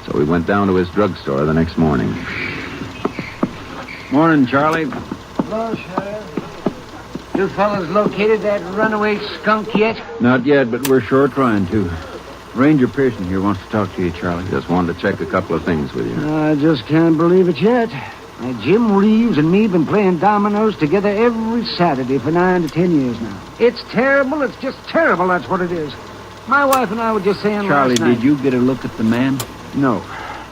so we went down to his drugstore the next morning. Morning, Charlie. Hello, Sheriff. You fellas located that runaway skunk yet? Not yet, but we're sure trying to. Ranger Pearson here wants to talk to you, Charlie. Just wanted to check a couple of things with you. I just can't believe it yet. Jim Reeves and me been playing dominoes together every Saturday for 9 to 10 years now. It's terrible. It's just terrible, that's what it is. My wife and I were just saying Charlie, last night... did you get a look at the man? No.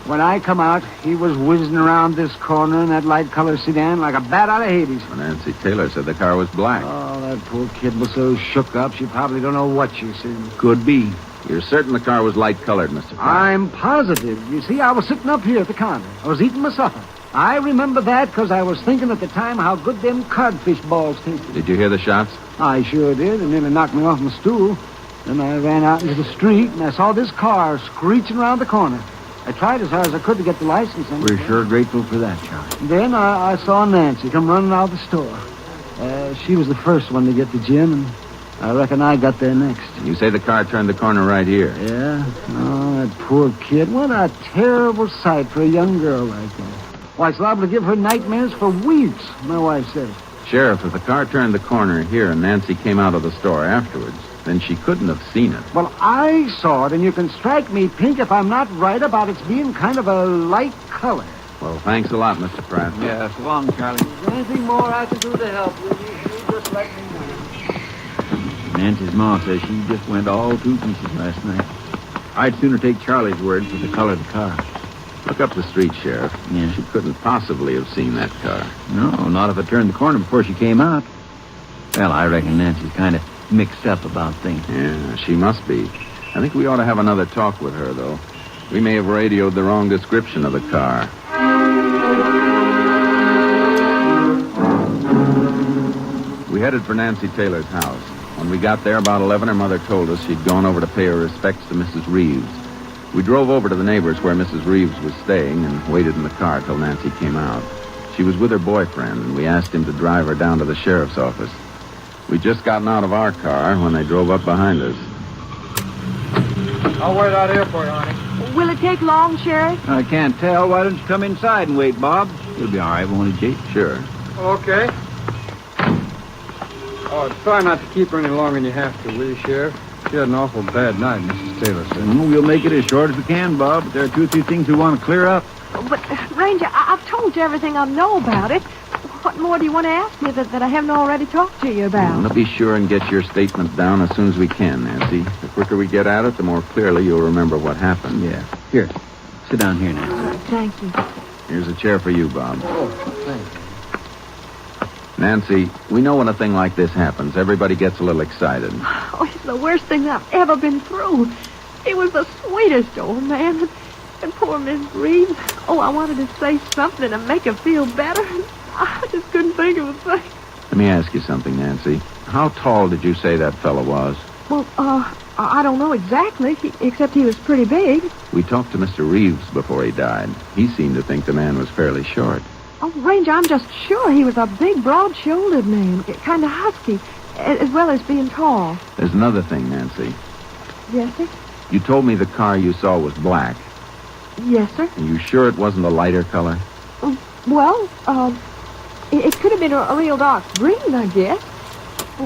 When I come out, he was whizzing around this corner in that light-colored sedan like a bat out of Hades. Well, Nancy Taylor said the car was black. Oh, that poor kid was so shook up, she probably don't know what she's seen. Could be. You're certain the car was light-colored, Mr. Pratt? I'm positive. You see, I was sitting up here at the counter. I was eating my supper. I remember that because I was thinking at the time how good them codfish balls tasted. Did you hear the shots? I sure did. It nearly knocked me off my stool. Then I ran out into the street, and I saw this car screeching around the corner. I tried as hard as I could to get the license. We're sure grateful for that, Charlie. Then I saw Nancy come running out of the store. She was the first one to get to Jim, and I reckon I got there next. You say the car turned the corner right here? Yeah. Oh, that poor kid. What a terrible sight for a young girl like that. Why, it's liable to give her nightmares for weeks, my wife says. Sheriff, if the car turned the corner here and Nancy came out of the store afterwards, then she couldn't have seen it. Well, I saw it, and you can strike me pink if I'm not right about its being kind of a light color. Well, thanks a lot, Mr. Pratt. Yeah, so long, Charlie. Is there anything more I can do to help you? You just let me know. Nancy's ma says she just went all to pieces last night. I'd sooner take Charlie's word for the color of the car. Look up the street, Sheriff. Yeah. She couldn't possibly have seen that car. No, not if it turned the corner before she came out. Well, I reckon Nancy's kind of mixed up about things. Yeah, she must be. I think we ought to have another talk with her, though. We may have radioed the wrong description of the car. We headed for Nancy Taylor's house. When we got there about 11, her mother told us she'd gone over to pay her respects to Mrs. Reeves. We drove over to the neighbors where Mrs. Reeves was staying and waited in the car till Nancy came out. She was with her boyfriend, and we asked him to drive her down to the sheriff's office. We'd just gotten out of our car when they drove up behind us. I'll wait out here for you, honey. Will it take long, Sheriff? I can't tell. Why don't you come inside and wait, Bob? You'll be all right, won't it, Jake? Sure. Okay. Oh, try not to keep her any longer than you have to, will you, Sheriff? She had an awful bad night, Mrs. Taylor said. We'll make it as short as we can, Bob, but there are 2 or 3 things we want to clear up. But, Ranger, I've told you everything I know about it. What more do you want to ask me that I haven't already talked to you about? Well, be sure and get your statement down as soon as we can, Nancy. The quicker we get at it, the more clearly you'll remember what happened. Yeah. Here, sit down here now. Thank you. Here's a chair for you, Bob. Oh, thanks. Nancy, we know when a thing like this happens, everybody gets a little excited. Oh, it's the worst thing I've ever been through. He was the sweetest old man. And poor Miss Reeves. Oh, I wanted to say something to make her feel better. I just couldn't think of a thing. Let me ask you something, Nancy. How tall did you say that fellow was? Well, I don't know exactly, except he was pretty big. We talked to Mr. Reeves before he died. He seemed to think the man was fairly short. Oh, Ranger, I'm just sure he was a big, broad-shouldered man, kind of husky, as well as being tall. There's another thing, Nancy. Yes, sir? You told me the car you saw was black. Yes, sir. Are you sure it wasn't a lighter color? Well, it could have been a real dark green, I guess.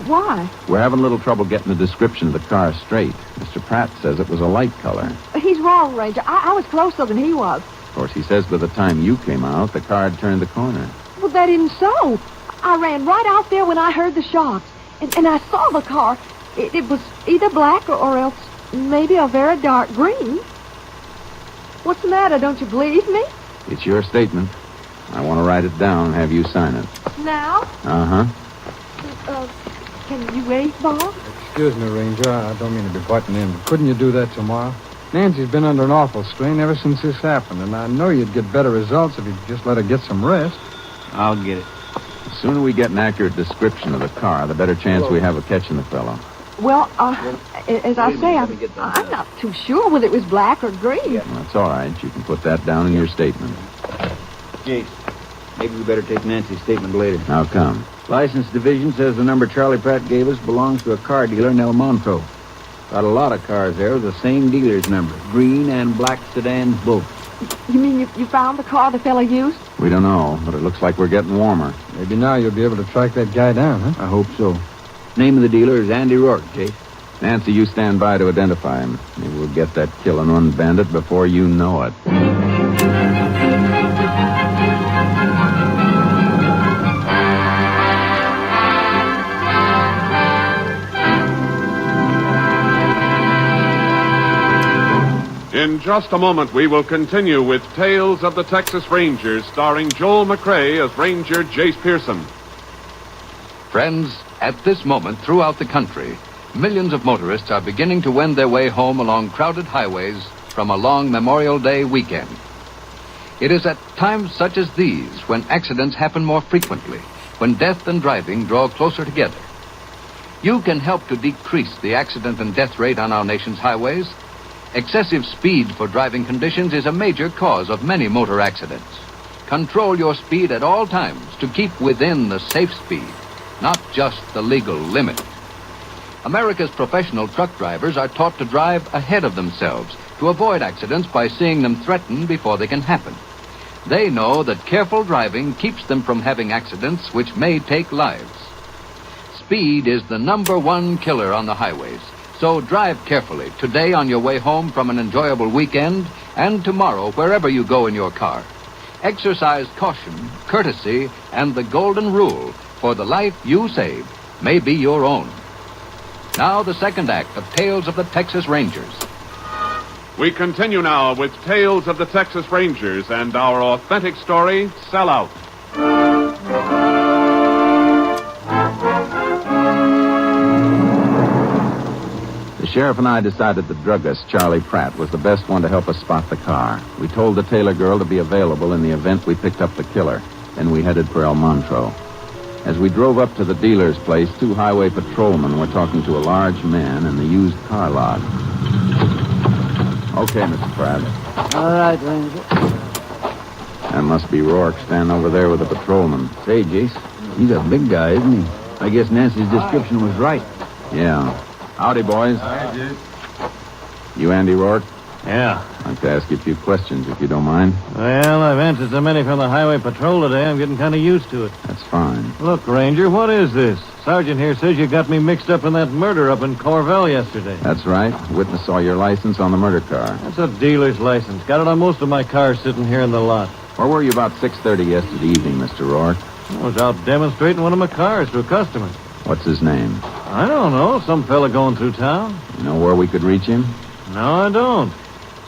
Why? We're having a little trouble getting the description of the car straight. Mr. Pratt says it was a light color. He's wrong, Ranger. I was closer than he was. Of course, he says by the time you came out, the car had turned the corner. Well, that isn't so. I ran right out there when I heard the shots, and I saw the car. It was either black or else maybe a very dark green. What's the matter? Don't you believe me? It's your statement. I want to write it down and have you sign it. Now? Uh-huh. Can you wait, Bob? Excuse me, Ranger. I don't mean to be butting in, but couldn't you do that tomorrow? Nancy's been under an awful strain ever since this happened, and I know you'd get better results if you'd just let her get some rest. I'll get it. The sooner we get an accurate description of the car, the better chance we have of catching the fellow. Well, as I say, I'm not too sure whether it was black or green. Well, that's all right. You can put that down in your statement. Jace, maybe we better take Nancy's statement later. How come? License division says the number Charlie Pratt gave us belongs to a car dealer in El Monte. Got a lot of cars there with the same dealer's number. Green and black sedans both. You mean you found the car the fella used? We don't know, but it looks like we're getting warmer. Maybe now you'll be able to track that guy down, huh? I hope so. Name of the dealer is Andy Rourke, Jace. Nancy, you stand by to identify him. Maybe we'll get that killing one bandit before you know it. In just a moment, we will continue with Tales of the Texas Rangers, starring Joel McRae as Ranger Jace Pearson. Friends, at this moment throughout the country, millions of motorists are beginning to wend their way home along crowded highways from a long Memorial Day weekend. It is at times such as these when accidents happen more frequently, when death and driving draw closer together. You can help to decrease the accident and death rate on our nation's highways. Excessive speed for driving conditions is a major cause of many motor accidents. Control your speed at all times to keep within the safe speed, not just the legal limit. America's professional truck drivers are taught to drive ahead of themselves to avoid accidents by seeing them threaten before they can happen. They know that careful driving keeps them from having accidents which may take lives. Speed is the #1 killer on the highways. So drive carefully today on your way home from an enjoyable weekend and tomorrow wherever you go in your car. Exercise caution, courtesy, and the golden rule, for the life you save may be your own. Now the second act of Tales of the Texas Rangers. We continue now with Tales of the Texas Rangers and our authentic story, Sellout. The sheriff and I decided the druggist, Charlie Pratt, was the best one to help us spot the car. We told the Taylor girl to be available in the event we picked up the killer. Then we headed for El Monte. As we drove up to the dealer's place, 2 highway patrolmen were talking to a large man in the used car lot. Okay, Mr. Pratt. All right, Ranger. That must be Rourke standing over there with the patrolman. Say, Jace, he's a big guy, isn't he? I guess Nancy's description was right. Yeah. Howdy, boys. Hi, Jace. You Andy Rourke? Yeah. I'd like to ask you a few questions, if you don't mind. Well, I've answered so many from the highway patrol today, I'm getting kind of used to it. That's fine. Look, Ranger, what is this? Sergeant here says you got me mixed up in that murder up in Corvell yesterday. That's right. Witness saw your license on the murder car. That's a dealer's license. Got it on most of my cars sitting here in the lot. Where were you about 6:30 yesterday evening, Mr. Rourke? I was out demonstrating one of my cars to a customer. What's his name? I don't know. Some fella going through town. You know where we could reach him? No, I don't.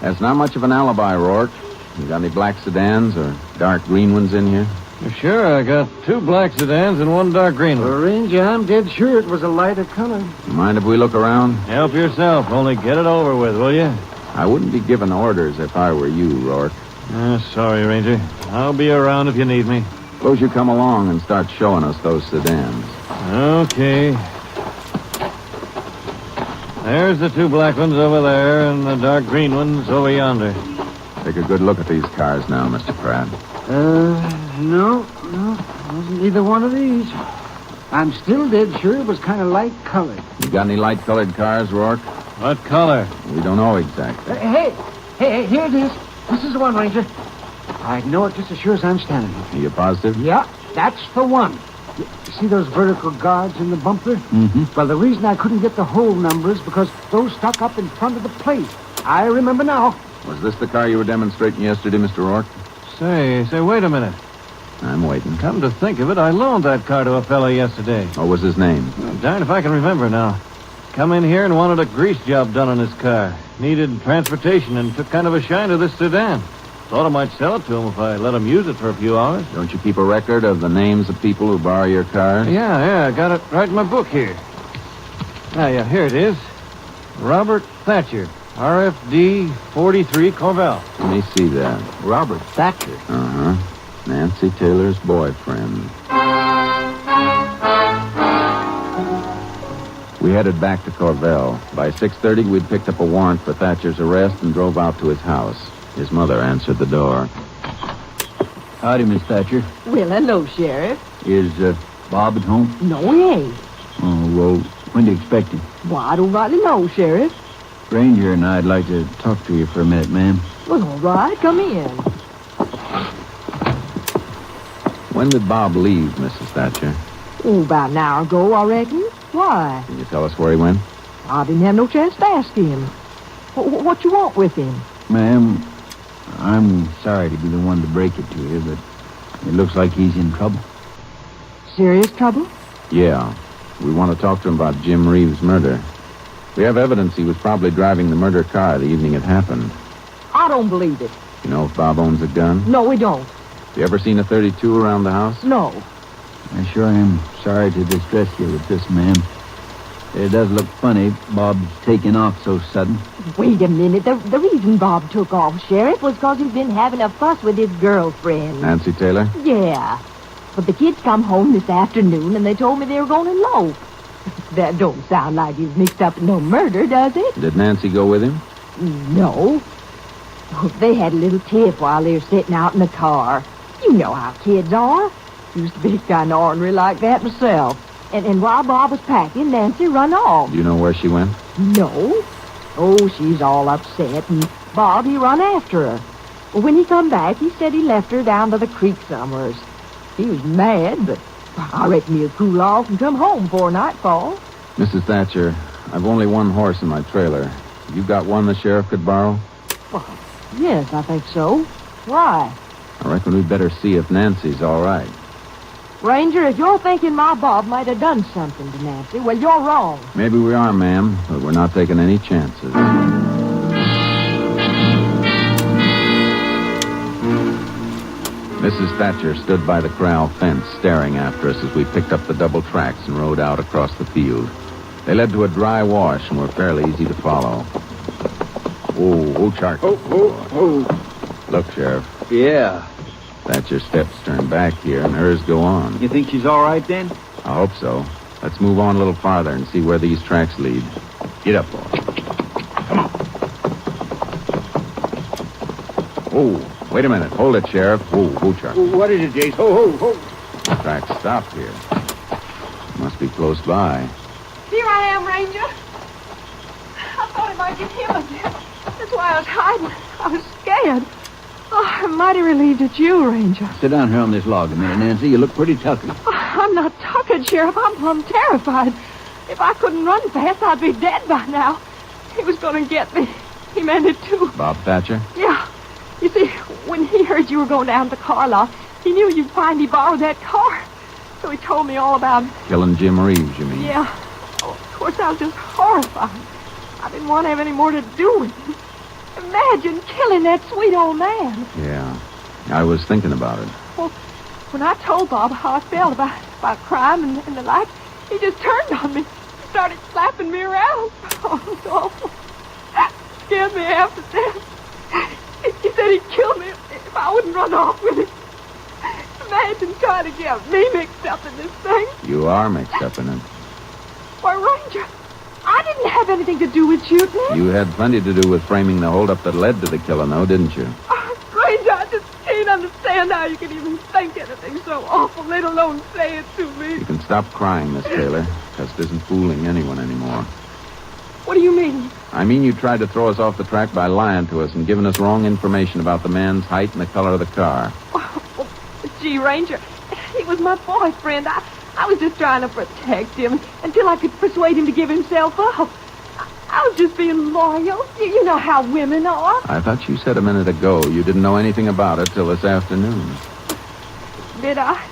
That's not much of an alibi, Rourke. You got any black sedans or dark green ones in here? Sure, I got 2 black sedans and 1 dark green one. Well, Ranger, I'm dead sure it was a lighter color. Mind if we look around? Help yourself. Only get it over with, will you? I wouldn't be giving orders if I were you, Rourke. Sorry, Ranger. I'll be around if you need me. Suppose you come along and start showing us those sedans. Okay. There's the 2 black ones over there and the dark green ones over yonder. Take a good look at these cars now, Mr. Pratt. No. Wasn't either one of these. I'm still dead sure it was kind of light colored. You got any light-colored cars, Rourke? What color? We don't know exactly. Hey, here it is. This is the one, Ranger. I'd know it just as sure as I'm standing here. Are you positive? Yeah, that's the one. You see those vertical guards in the bumper? Mm-hmm. Well, the reason I couldn't get the whole number is because those stuck up in front of the plate. I remember now. Was this the car you were demonstrating yesterday, Mr. Rourke? Say, wait a minute. I'm waiting. Come to think of it, I loaned that car to a fellow yesterday. What was his name? Darn if I can remember now. Come in here and wanted a grease job done on his car. Needed transportation and took kind of a shine to this sedan. Thought I might sell it to him if I let him use it for a few hours. Don't you keep a record of the names of people who borrow your cars? Yeah, I got it right in my book here. Yeah, here it is. Robert Thatcher, RFD 43 Corvell. Let me see that. Robert Thatcher? Uh-huh. Nancy Taylor's boyfriend. We headed back to Corvell. By 6:30, we'd picked up a warrant for Thatcher's arrest and drove out to his house. His mother answered the door. Howdy, Miss Thatcher. Well, hello, Sheriff. Is Bob at home? No, he ain't. Oh, well, when do you expect him? Well, I don't rightly know, Sheriff. Ranger and I'd like to talk to you for a minute, ma'am. Well, all right, come in. When did Bob leave, Mrs. Thatcher? Oh, about an hour ago, I reckon. Why? Can you tell us where he went? I didn't have no chance to ask him. What you want with him? Ma'am, I'm sorry to be the one to break it to you, but it looks like he's in trouble. Serious trouble? Yeah. We want to talk to him about Jim Reeves' murder. We have evidence he was probably driving the murder car the evening it happened. I don't believe it. You know if Bob owns a gun? No, we don't. You ever seen a .32 around the house? No. I sure am sorry to distress you with this, ma'am. It does look funny, Bob's taking off so sudden. Wait a minute. The reason Bob took off, Sheriff, was because he's been having a fuss with his girlfriend. Nancy Taylor? Yeah. But the kids come home this afternoon, and they told me they were going to elope. That don't sound like he's mixed up in no murder, does it? Did Nancy go with him? No. They had a little tiff while they were sitting out in the car. You know how kids are. Used to be kind of ornery like that myself. And while Bob was packing, Nancy run off. Do you know where she went? No. Oh, she's all upset, and Bob, he run after her. Well, when he come back, he said he left her down by the creek somewheres. He was mad, but I reckon he'll cool off and come home before nightfall. Mrs. Thatcher, I've only one horse in my trailer. You got one the sheriff could borrow? Well, yes, I think so. Why? I reckon we'd better see if Nancy's all right. Ranger, if you're thinking my Bob might have done something to Nancy, well, you're wrong. Maybe we are, ma'am, but we're not taking any chances. Mrs. Thatcher stood by the corral fence, staring after us as we picked up the double tracks and rode out across the field. They led to a dry wash and were fairly easy to follow. Oh, Chark. Oh. Look, Sheriff. Yeah. Thatcher's steps turn back here, and hers go on. You think she's all right, then? I hope so. Let's move on a little farther and see where these tracks lead. Get up, boy. Come on. Oh, wait a minute. Hold it, Sheriff. Whoa, Chark. What is it, Jace? Ho. The tracks stop here. Must be close by. Here I am, Ranger. I thought it might be him again. That's why I was hiding. I was scared. Oh, I'm mighty relieved it's you, Ranger. Sit down here on this log a minute, Nancy. You look pretty tucky. Oh, I'm not tuckered, Sheriff. I'm plumb terrified. If I couldn't run fast, I'd be dead by now. He was going to get me. He meant it, too. Bob Thatcher? Yeah. You see, when he heard you were going down to the car lot, he knew you'd finally borrow that car. So he told me all about it. Killing Jim Reeves, you mean? Yeah. Oh, of course, I was just horrified. I didn't want to have any more to do with him. Imagine killing that sweet old man. Yeah. I was thinking about it. Well, When I told Bob how I felt about crime and the like, he just turned on me. He started slapping me around. Oh, it was awful. Scared me half to death. He said he'd kill me if I wouldn't run off with him. Imagine trying to get me mixed up in this thing. You are mixed up in it. Why, Ranger, I didn't have anything to do with shooting him. You had plenty to do with framing the holdup that led to the killing, though, didn't you? Ranger, I just can't understand how you can even think anything so awful, let alone say it to me. You can stop crying, Miss Taylor. Just isn't fooling anyone anymore. What do you mean? I mean you tried to throw us off the track by lying to us and giving us wrong information about the man's height and the color of the car. Gee, Ranger, he was my boyfriend. I was just trying to protect him until I could persuade him to give himself up. I was just being loyal. You know how women are. I thought you said a minute ago you didn't know anything about it till this afternoon. Did I?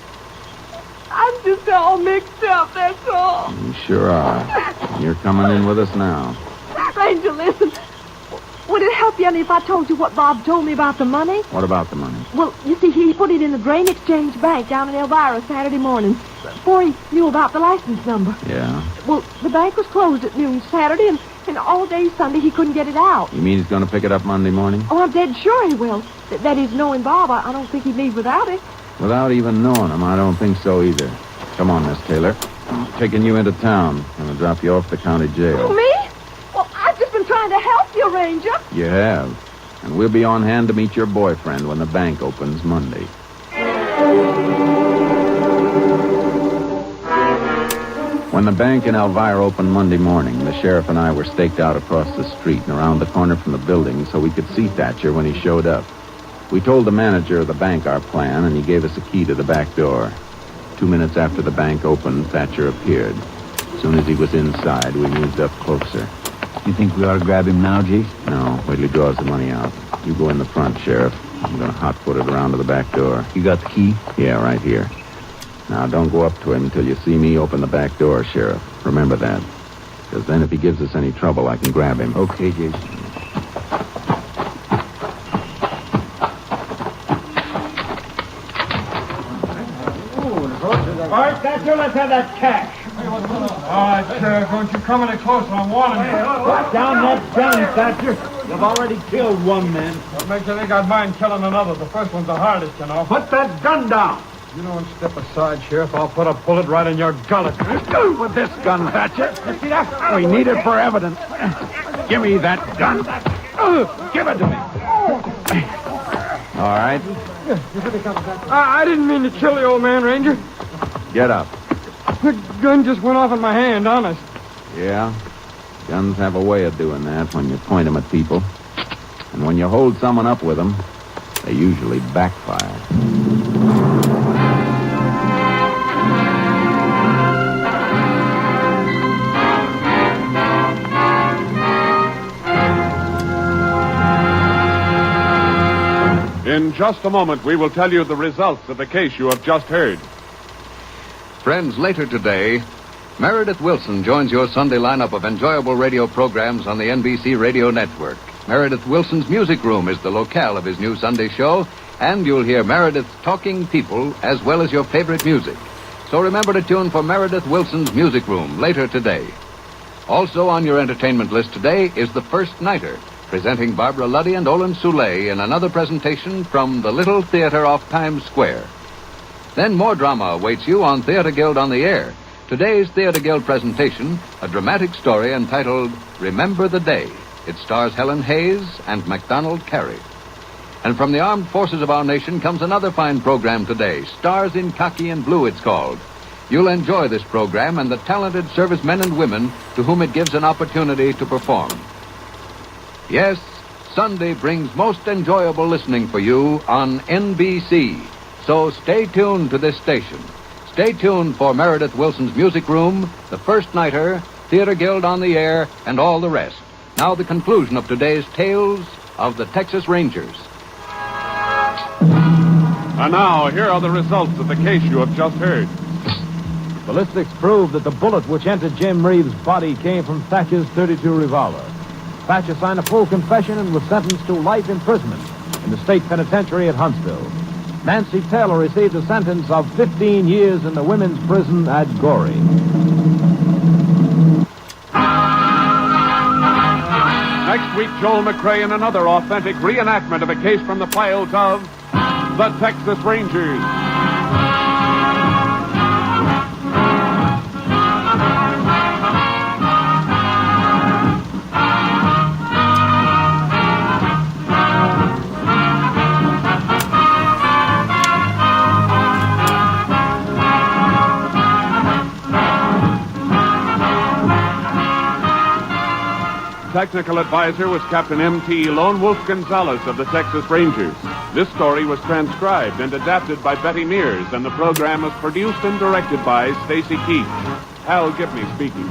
I'm just all mixed up, that's all. You sure are. You're coming in with us now. Ranger, listen. Would it help you any if I told you what Bob told me about the money? What about the money? Well, you see, he put it in the Grain Exchange Bank down in Elvira Saturday morning before he knew about the license number. Yeah? Well, the bank was closed at noon Saturday, and all day Sunday he couldn't get it out. You mean he's going to pick it up Monday morning? Oh, I'm dead sure he will. That is, knowing Bob, I don't think he'd leave without it. Without even knowing him, I don't think so either. Come on, Miss Taylor. I'm taking you into town. I'm going to drop you off the county jail. Oh, me? Well, I've just been trying to help you, Ranger. You have. And we'll be on hand to meet your boyfriend when the bank opens Monday. When the bank in Elvira opened Monday morning, the sheriff and I were staked out across the street and around the corner from the building so we could see Thatcher when he showed up. We told the manager of the bank our plan, and he gave us a key to the back door. 2 minutes after the bank opened, Thatcher appeared. As soon as he was inside, we moved up closer. You think we ought to grab him now, Jake? No, wait till he draws the money out. You go in the front, Sheriff. I'm going to hot-foot it around to the back door. You got the key? Yeah, right here. Now, don't go up to him until you see me open the back door, Sheriff. Remember that. Because then if he gives us any trouble, I can grab him. Okay, Jason. All right, Thatcher, let's have that cash. All right, Sheriff, don't you come any closer. I'm warning you. Put down that gun, Thatcher. You've already killed one man. What makes you think I'd mind killing another? The first one's the hardest, you know. Put that gun down. You don't step aside, Sheriff. I'll put a bullet right in your gullet. With this gun, Thatcher. You see that? We need it for evidence. Give me that gun. Give it to me. All right. I didn't mean to kill the old man, Ranger. Get up. The gun just went off in my hand, honest. Yeah? Guns have a way of doing that when you point them at people. And when you hold someone up with them, they usually backfire. In just a moment, we will tell you the results of the case you have just heard. Friends, later today, Meredith Wilson joins your Sunday lineup of enjoyable radio programs on the NBC Radio Network. Meredith Wilson's Music Room is the locale of his new Sunday show, and you'll hear Meredith's talking people as well as your favorite music. So remember to tune for Meredith Wilson's Music Room later today. Also on your entertainment list today is The First Nighter, presenting Barbara Luddy and Olin Soule in another presentation from the Little Theater off Times Square. Then more drama awaits you on Theater Guild on the Air. Today's Theater Guild presentation, a dramatic story entitled Remember the Day. It stars Helen Hayes and MacDonald Carey. And from the armed forces of our nation comes another fine program today, Stars in Khaki and Blue it's called. You'll enjoy this program and the talented servicemen and women to whom it gives an opportunity to perform. Yes, Sunday brings most enjoyable listening for you on NBC. So stay tuned to this station. Stay tuned for Meredith Wilson's Music Room, The First Nighter, Theater Guild on the Air, and all the rest. Now the conclusion of today's Tales of the Texas Rangers. And now, here are the results of the case you have just heard. Ballistics proved that the bullet which entered Jim Reeves' body came from Thatcher's .32 revolver. Thatcher signed a full confession and was sentenced to life imprisonment in the state penitentiary at Huntsville. Nancy Taylor received a sentence of 15 years in the women's prison at Goree. Next week, Joel McRae in another authentic reenactment of a case from the files of the Texas Rangers. Technical advisor was Captain M.T. Lone Wolf Gonzalez of the Texas Rangers. This story was transcribed and adapted by Betty Mears, and the program was produced and directed by Stacy Keach. Hal Gibney speaking.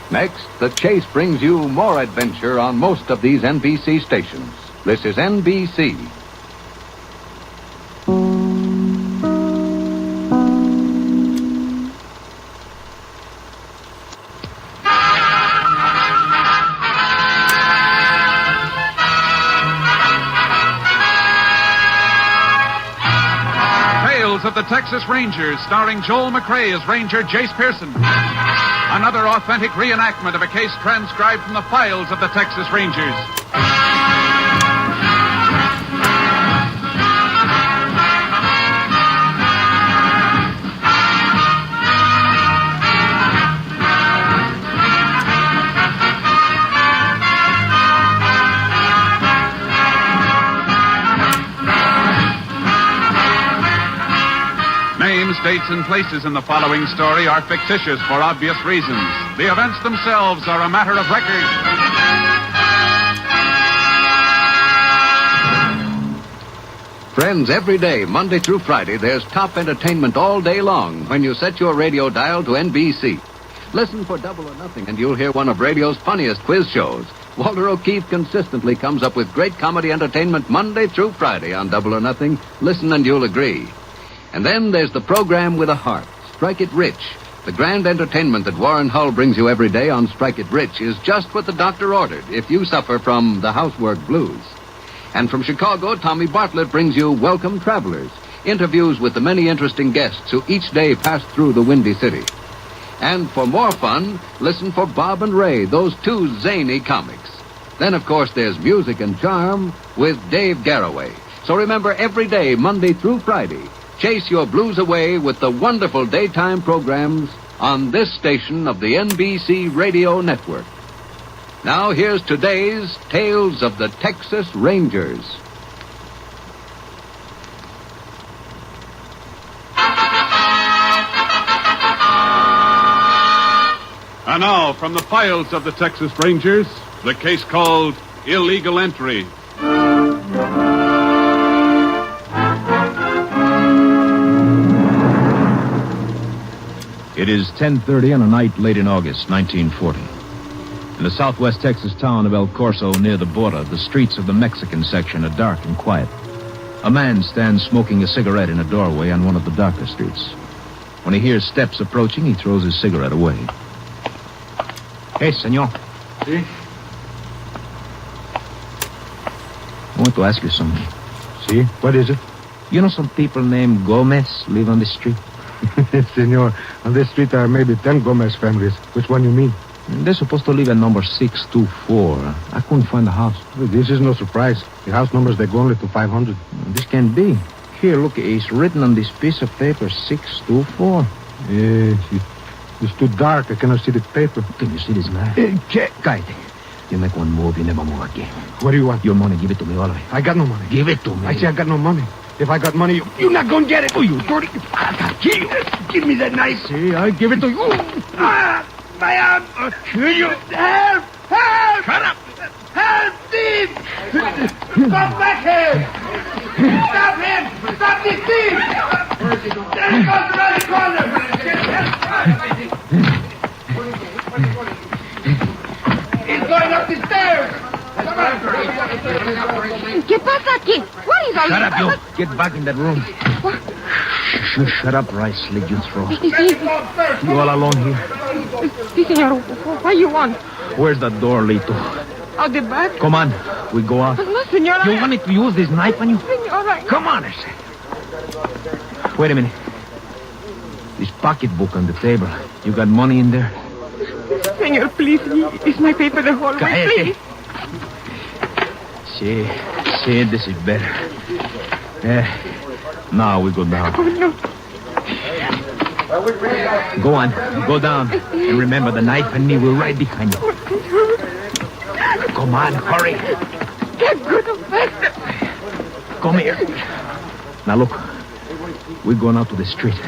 Next, The Chase brings you more adventure on most of these NBC stations. This is NBC. Tales of the Texas Rangers, starring Joel McRae as Ranger Jace Pearson. Another authentic reenactment of a case transcribed from the files of the Texas Rangers. Names, dates, and places in the following story are fictitious for obvious reasons. The events themselves are a matter of record. Friends, every day, Monday through Friday, there's top entertainment all day long when you set your radio dial to NBC. Listen for Double or Nothing, and you'll hear one of radio's funniest quiz shows. Walter O'Keefe consistently comes up with great comedy entertainment Monday through Friday on Double or Nothing. Listen and you'll agree. And then there's the program with a heart, Strike It Rich. The grand entertainment that Warren Hull brings you every day on Strike It Rich is just what the doctor ordered if you suffer from the housework blues. And from Chicago, Tommy Bartlett brings you Welcome Travelers, interviews with the many interesting guests who each day pass through the Windy City. And for more fun, listen for Bob and Ray, those two zany comics. Then, of course, there's Music and Charm with Dave Garroway. So remember, every day, Monday through Friday, chase your blues away with the wonderful daytime programs on this station of the NBC Radio Network. Now here's today's Tales of the Texas Rangers. And now, from the files of the Texas Rangers, the case called Illegal Entry. It is 10:30 on a night late in August, 1940. In the southwest Texas town of El Corso, near the border, the streets of the Mexican section are dark and quiet. A man stands smoking a cigarette in a doorway on one of the darker streets. When he hears steps approaching, he throws his cigarette away. Hey, senor. See? I want to ask you something. See? What is it? You know some people named Gomez live on the street? Senor, on this street there are maybe 10 Gomez families. Which one you mean? They're supposed to live at number 624. I couldn't find the house. Well, this is no surprise. The house numbers, they go only to 500. This can't be. Here, look, it's written on this piece of paper, 624. Yes, it's too dark. I cannot see the paper. Can you see this man? Cállate. You make one move, you never move again. What do you want? Your money, give it to me, all of it. I got no money. Give it to me. I say I got no money. If I got money, you're not going to get it. Oh, you dirty. I'll kill you. Give me that knife. See, I give it to you. My arm. I'll kill you. Help! Help! Shut up! Help, thief! Come back here! Stop him! Stop this thief! There he goes around the corner! He's going up the stairs! ¿Qué pasa aquí? What is all Shut up, you. Get back in that room. Shut up, or I slit your throat. You all alone here? Si, senor. What you want? Where's the door lead to? Out the back? Come on, we go out. No, senor. You wanted to use this knife on you? Senor, Come on, I say. Wait a minute. This pocketbook on the table. You got money in there? Senor, please. It's my paper the whole way, Cállate. please. See, this is better. Now we go down. Oh, no. Go on, go down. And remember, the knife and me will right behind you. Come on, hurry. Get good faster. Come here. Now look, we're going out to the street.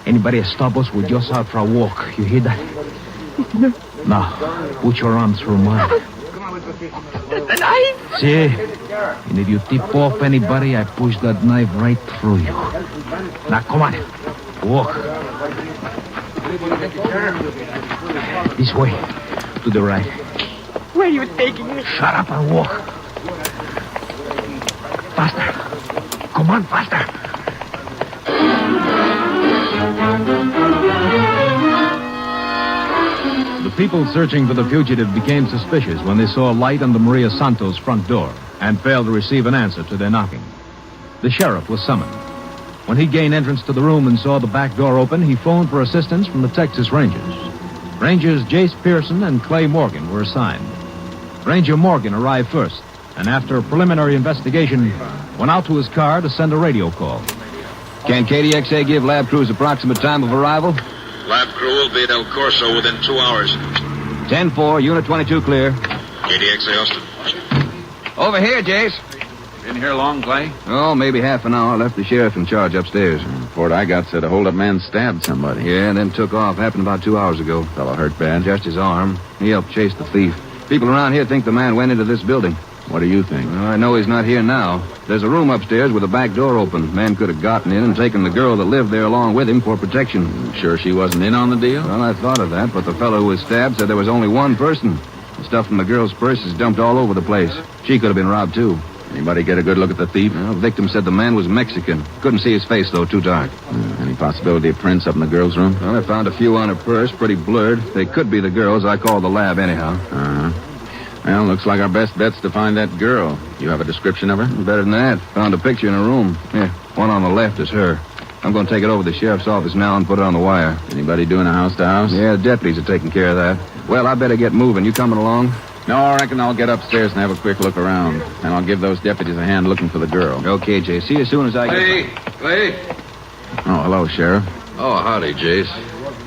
Anybody stop us, we're just out for a walk. You hear that? Now, put your arms through mine. The knife. See? And if you tip off anybody, I push that knife right through you. Now, come on. Walk. This way. To the right. Where are you taking me? Shut up and walk. Faster. Come on, faster. The people searching for the fugitive became suspicious when they saw a light on the Maria Santos front door and failed to receive an answer to their knocking. The sheriff was summoned. When he gained entrance to the room and saw the back door open, he phoned for assistance from the Texas Rangers. Rangers Jace Pearson and Clay Morgan were assigned. Ranger Morgan arrived first, and after a preliminary investigation, went out to his car to send a radio call. Can KDXA give lab crews approximate time of arrival? Lab crew will be at El Corso within 2 hours. 10-4, Unit 22 clear. KDXA Austin. Over here, Jace. Been here long, Clay? Oh, maybe half an hour. Left the sheriff in charge upstairs. The report I got said a hold-up man stabbed somebody. Yeah, and then took off. Happened about 2 hours ago. Fellow hurt bad? Just his arm. He helped chase the thief. People around here think the man went into this building. What do you think? Well, I know he's not here now. There's a room upstairs with a back door open. Man could have gotten in and taken the girl that lived there along with him for protection. Sure she wasn't in on the deal? Well, I thought of that, but the fellow who was stabbed said there was only one person. The stuff from the girl's purse is dumped all over the place. She could have been robbed, too. Anybody get a good look at the thief? Well, the victim said the man was Mexican. Couldn't see his face, though, too dark. Any possibility of prints up in the girl's room? Well, I found a few on her purse, pretty blurred. They could be the girl's. I called the lab anyhow. Uh-huh. Well, looks like our best bet's to find that girl. You have a description of her? Better than that. Found a picture in her room. Here, one on the left is her. I'm going to take it over to the sheriff's office now and put it on the wire. Anybody doing a house-to-house? Yeah, the deputies are taking care of that. Well, I better get moving. You coming along? No, I reckon I'll get upstairs and have a quick look around. And I'll give those deputies a hand looking for the girl. Okay, Jay. See you as soon as I get... Clay. Oh, hello, Sheriff. Oh, howdy, Jace.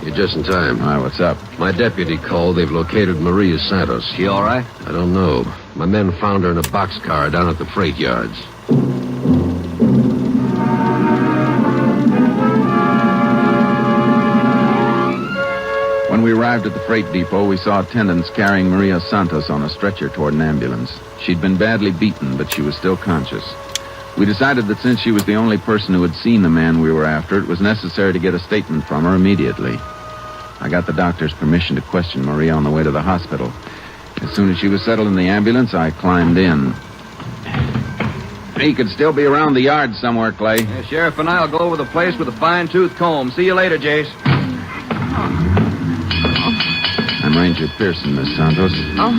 You're just in time. All right, what's up? My deputy called. They've located Maria Santos. She all right? I don't know. My men found her in a boxcar down at the freight yards. When we arrived at the freight depot, we saw attendants carrying Maria Santos on a stretcher toward an ambulance. She'd been badly beaten, but she was still conscious. We decided that since she was the only person who had seen the man we were after, it was necessary to get a statement from her immediately. I got the doctor's permission to question Maria on the way to the hospital. As soon as she was settled in the ambulance, I climbed in. He could still be around the yard somewhere, Clay. Yeah, Sheriff and I'll go over the place with a fine-tooth comb. See you later, Jace. I'm Ranger Pearson, Miss Santos. Oh,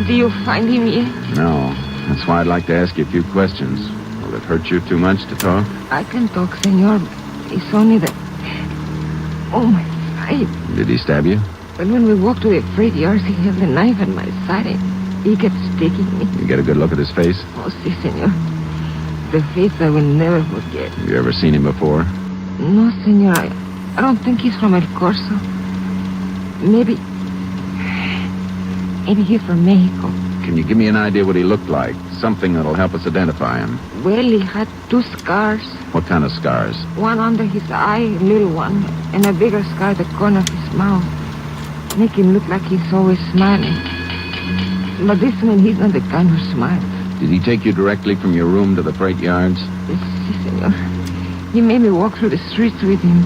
do you find him yet? No. That's why I'd like to ask you a few questions. Will it hurt you too much to talk? I can talk, senor. It's only that... Oh, my side. Did he stab you? But when we walked to the freight yards, he held a knife at my side and he kept sticking me. You get a good look at his face? Oh, si, senor. The face I will never forget. Have you ever seen him before? No, senor. I don't think he's from El Corso. Maybe he's from Mexico. Can you give me an idea what he looked like? Something that'll help us identify him. Well, he had 2 scars. What kind of scars? One under his eye, a little one, and a bigger scar at the corner of his mouth. Make him look like he's always smiling. But this man, he's not the kind who smiles. Did he take you directly from your room to the freight yards? Si, senor. He made me walk through the streets with him.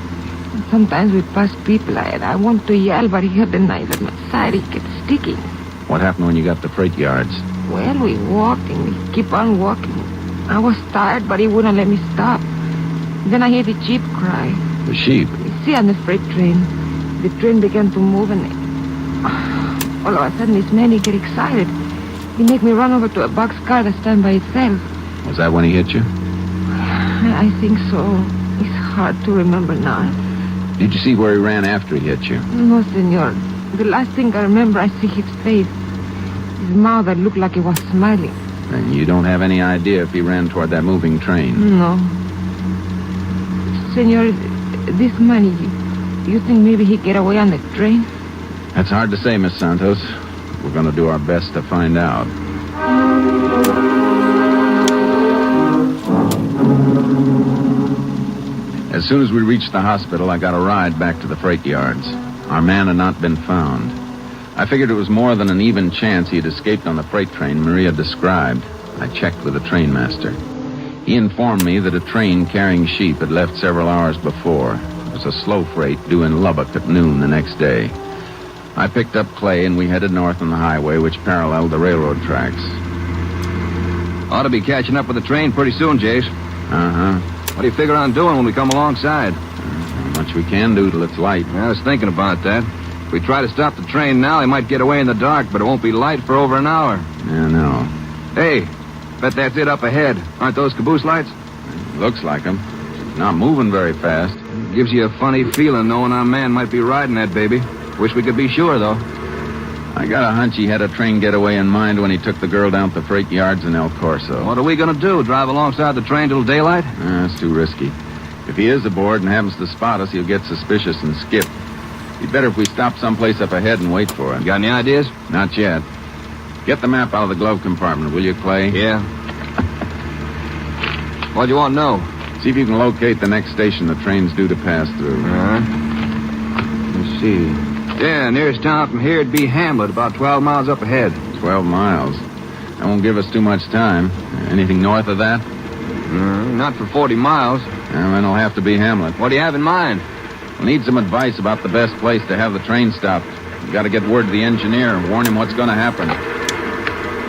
And sometimes we pass people. I want to yell, but he had the knife at my side. He kept sticking. What happened when you got to freight yards? Well, we walked and we keep on walking. I was tired, but he wouldn't let me stop. Then I hear the jeep cry. The sheep. See, on the freight train. The train began to move and... all of a sudden, this man, he get excited. He make me run over to a boxcar that stand by itself. Was that when he hit you? I think so. It's hard to remember now. Did you see where he ran after he hit you? No, senor. The last thing I remember, I see his face. His mouth that looked like he was smiling. And you don't have any idea if he ran toward that moving train? No. Senor, this man, you think maybe he'd get away on the train? That's hard to say, Miss Santos. We're going to do our best to find out. As soon as we reached the hospital, I got a ride back to the freight yards. Our man had not been found. I figured it was more than an even chance he had escaped on the freight train Maria described. I checked with the trainmaster. He informed me that a train carrying sheep had left several hours before. It was a slow freight due in Lubbock at noon the next day. I picked up Clay and we headed north on the highway which paralleled the railroad tracks. Ought to be catching up with the train pretty soon, Jace. Uh-huh. What do you figure on doing when we come alongside? Not much we can do till it's light. I was thinking about that. If we try to stop the train now, he might get away in the dark, but it won't be light for over an hour. Yeah, no. Hey, bet that's it up ahead. Aren't those caboose lights? Looks like them. Not moving very fast. Gives you a funny feeling knowing our man might be riding that baby. Wish we could be sure, though. I got a hunch he had a train getaway in mind when he took the girl down to the freight yards in El Corso. What are we going to do, drive alongside the train till daylight? That's too risky. If he is aboard and happens to spot us, he'll get suspicious and skip. Be better if we stop someplace up ahead and wait for him. Got any ideas? Not yet. Get the map out of the glove compartment, will you, Clay? Yeah. What do you want to know? See if you can locate the next station the train's due to pass through. Let's see. Yeah, nearest town from here would be Hamlet, about 12 miles up ahead. 12 miles. That won't give us too much time. Anything north of that? Not for 40 miles. Well, then it'll have to be Hamlet. What do you have in mind? We'll need some advice about the best place to have the train stopped. We've got to get word to the engineer and warn him what's going to happen.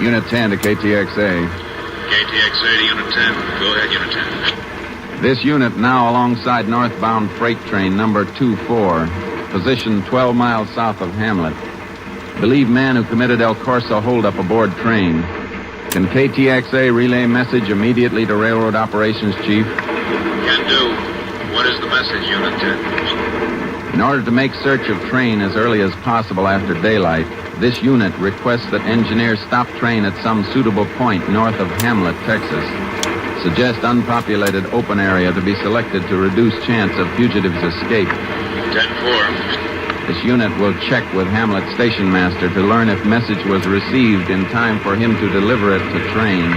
Unit 10 to KTXA. KTXA to Unit 10. Go ahead, Unit 10. This unit now alongside northbound freight train number 24, positioned 12 miles south of Hamlet. Believe man who committed El Corso holdup aboard train. Can KTXA relay message immediately to Railroad Operations Chief? Can do. What is the message, Unit 10? In order to make search of train as early as possible after daylight, this unit requests that engineers stop train at some suitable point north of Hamlet, Texas. Suggest unpopulated open area to be selected to reduce chance of fugitives' escape. 10-4. This unit will check with Hamlet station master to learn if message was received in time for him to deliver it to train.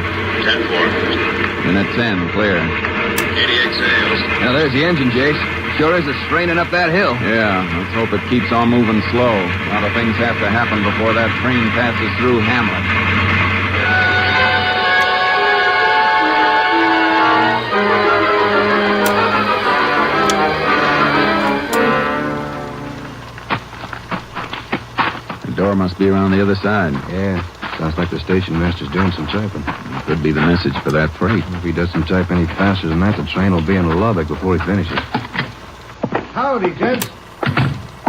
10-4. Unit 10, clear. KTXA. Now, there's the engine, Jace. Sure is a straining up that hill. Yeah, let's hope it keeps on moving slow. A lot of things have to happen before that train passes through Hamlet. Door must be around the other side. Yeah. Sounds like the station master's doing some typing. Could be the message for that freight. If he doesn't type any faster than that, the train will be in Lubbock before he finishes. Howdy, gents.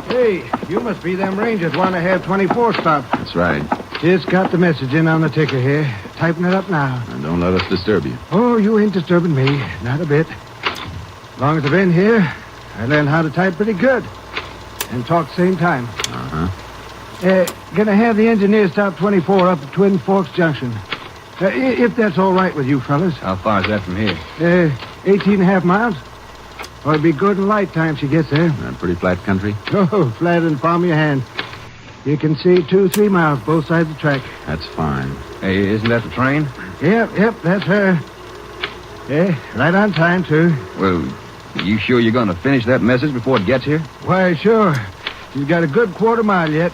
Hey, you must be them Rangers want to have 24 stop. That's right. Just got the message in on the ticker here. Typing it up now. And don't let us disturb you. Oh, you ain't disturbing me. Not a bit. As long as I've been here, I learned how to type pretty good. And talk same time. Uh-huh. Gonna have the engineer stop 24 up at Twin Forks Junction. If that's all right with you fellas. How far is that from here? 18 and a half miles. Or it'll be good and light time she gets there. Pretty flat country? Oh, flat in the palm of your hand. You can see 2-3 miles both sides of the track. That's fine. Hey, isn't that the train? Yep, that's her. Yeah, right on time, too. Well, you sure you're going to finish that message before it gets here? Why, sure. She's got a good quarter mile yet.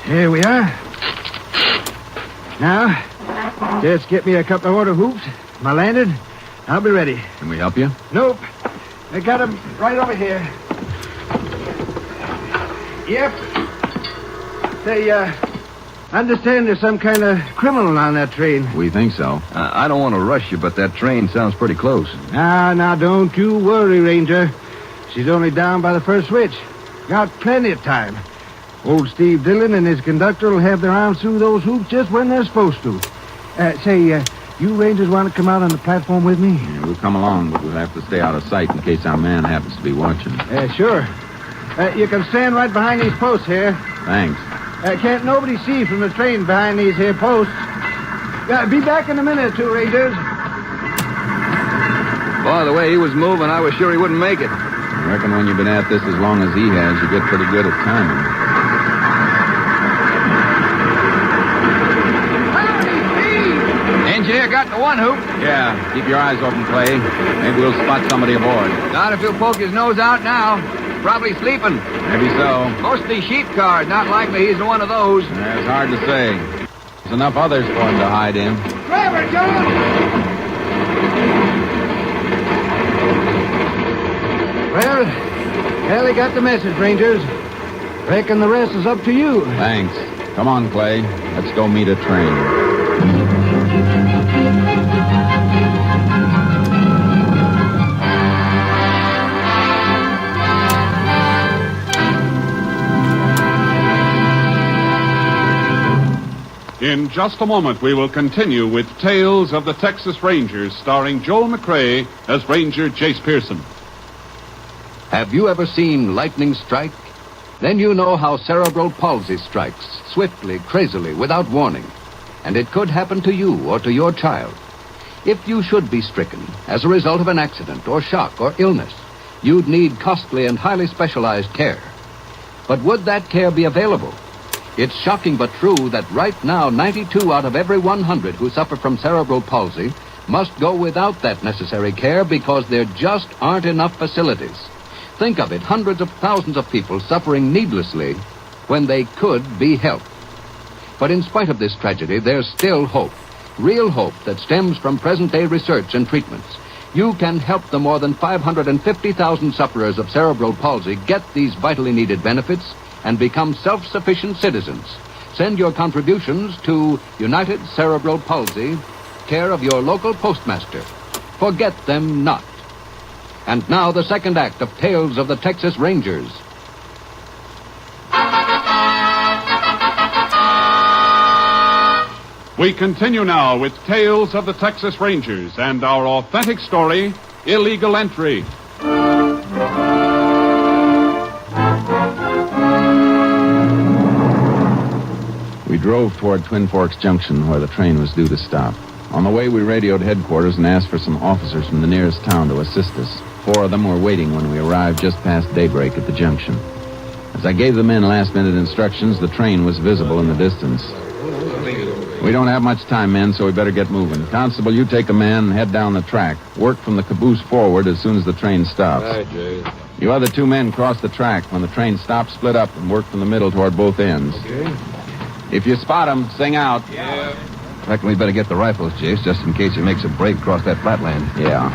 Here we are. Now, just get me a couple of water hoops. My lantern. I'll be ready. Can we help you? Nope. I got them right over here. Yep. Say, I understand there's some kind of criminal on that train. We think so. I don't want to rush you, but that train sounds pretty close. Now, don't you worry, Ranger. She's only down by the first switch. Got plenty of time. Old Steve Dillon and his conductor will have their arms through those hoops just when they're supposed to. You Rangers want to come out on the platform with me? Yeah, we'll come along, but we'll have to stay out of sight in case our man happens to be watching. Sure. You can stand right behind these posts here. Thanks. Can't nobody see from the train behind these here posts. Be back in a minute or two, Rangers. Boy, the way he was moving, I was sure he wouldn't make it. I reckon when you've been at this as long as he has, you get pretty good at timing. Engineer got the one hoop. Yeah, keep your eyes open, Clay. Maybe we'll spot somebody aboard. Not if he'll poke his nose out now. Probably sleeping. Maybe so. Most of these sheep cars, not likely he's one of those. It's hard to say. There's enough others for him to hide in. Grab her, John! Well, he got the message, Rangers. Reckon the rest is up to you. Thanks. Come on, Clay. Let's go meet a train. In just a moment, we will continue with Tales of the Texas Rangers, starring Joel McRae as Ranger Jace Pearson. Have you ever seen lightning strike? Then you know how cerebral palsy strikes, swiftly, crazily, without warning. And it could happen to you or to your child. If you should be stricken as a result of an accident or shock or illness, you'd need costly and highly specialized care. But would that care be available? It's shocking but true that right now 92 out of every 100 who suffer from cerebral palsy must go without that necessary care because there just aren't enough facilities. Think of it, hundreds of thousands of people suffering needlessly when they could be helped. But in spite of this tragedy, there's still hope. Real hope that stems from present-day research and treatments. You can help the more than 550,000 sufferers of cerebral palsy get these vitally needed benefits and become self-sufficient citizens. Send your contributions to United Cerebral Palsy, care of your local postmaster. Forget them not. And now the second act of Tales of the Texas Rangers. We continue now with Tales of the Texas Rangers and our authentic story, Illegal Entry. We drove toward Twin Forks Junction, where the train was due to stop. On the way, we radioed headquarters and asked for some officers from the nearest town to assist us. 4 of them were waiting when we arrived just past daybreak at the junction. As I gave the men last-minute instructions, the train was visible in the distance. We don't have much time, men, so we better get moving. Constable, you take a man and head down the track. Work from the caboose forward as soon as the train stops. Right, Jay. You other 2 men cross the track. When the train stops, split up and work from the middle toward both ends. Okay. If you spot him, sing out. Yeah. Reckon we better get the rifles, Jace, just in case he makes a break across that flatland. Yeah.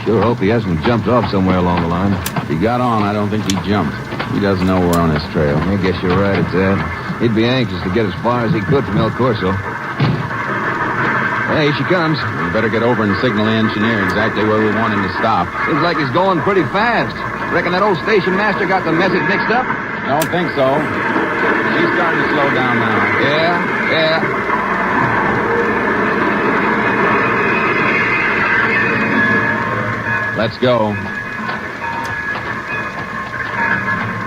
Sure hope he hasn't jumped off somewhere along the line. If he got on, I don't think he jumped. He doesn't know we're on his trail. I guess you're right at that. He'd be anxious to get as far as he could from El Corso. Hey, here she comes. We better get over and signal the engineer exactly where we want him to stop. Seems like he's going pretty fast. Reckon that old station master got the message mixed up? Don't think so. She's starting to slow down now. Yeah. Let's go.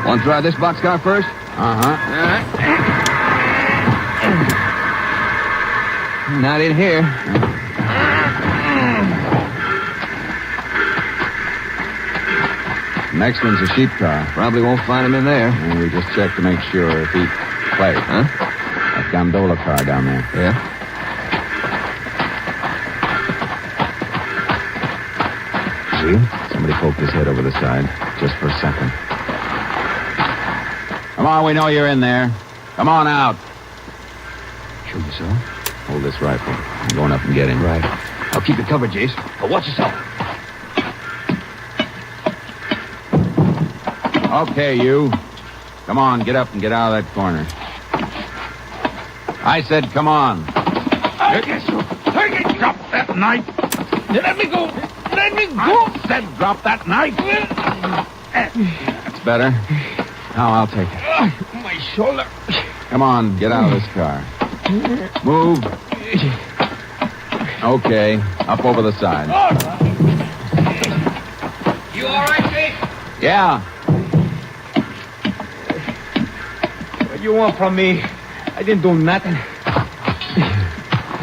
Want to try this boxcar first? Uh-huh. Not in here. Next one's a sheep car. Probably won't find him in there. And we just check to make sure if he... Clay. Huh? That gondola car down there. Yeah. See? Somebody poked his head over the side. Just for a second. Come on, we know you're in there. Come on out. Sure you so? Hold this rifle. I'm going up and get him. Right. I'll keep it covered, Jace. But watch yourself. Okay, you. Come on, get up and get out of that corner. I said, come on. Drop that knife. Let me go. Let me go. I said drop that knife. That's better. Now I'll take it. My shoulder. Come on, get out of this car. Move. Okay, up over the side. You all right, Jake? Yeah. What you want from me? I didn't do nothing.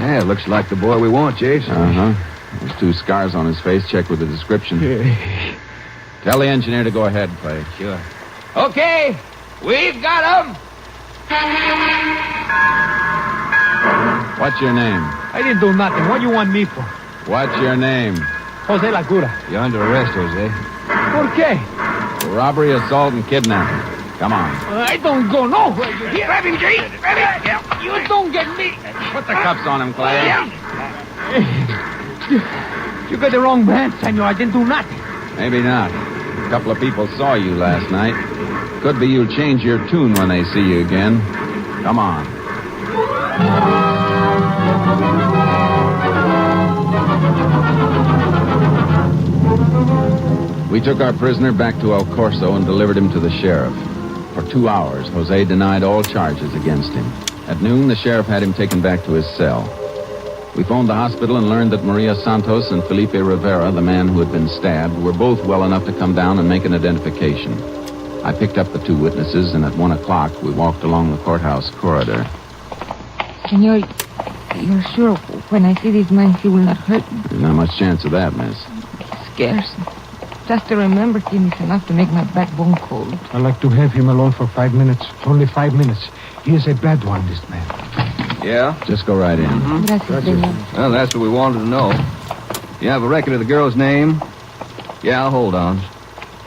Yeah, looks like the boy we want, Chase. Uh-huh. There's 2 scars on his face. Check with the description. Tell the engineer to go ahead, Clay. Sure. Okay, we've got him. What's your name? I didn't do nothing. What do you want me for? What's your name? Jose Lagura. You're under arrest, Jose. ¿Por qué? For robbery, assault, and kidnapping. Come on. I don't go nowhere. You hear? Grab him, Jake. Grab him. Yeah. You don't get me. Put the cuffs on him, Clay. Yeah. You got the wrong man, senor. I didn't do nothing. Maybe not. A couple of people saw you last night. Could be you'll change your tune when they see you again. Come on. We took our prisoner back to El Corso and delivered him to the sheriff. For 2 hours, Jose denied all charges against him. At noon, the sheriff had him taken back to his cell. We phoned the hospital and learned that Maria Santos and Felipe Rivera, the man who had been stabbed, were both well enough to come down and make an identification. I picked up the 2 witnesses, and at 1 o'clock, we walked along the courthouse corridor. Senor, you're sure when I see this man, he will not hurt me? There's not much chance of that, miss. Scares me. Just to remember him is enough to make my backbone cold. I'd like to have him alone for 5 minutes. Only 5 minutes. He is a bad one, this man. Yeah? Just go right in. Gracias, senor. Well, that's what we wanted to know. You have a record of the girl's name? Yeah, I'll hold on.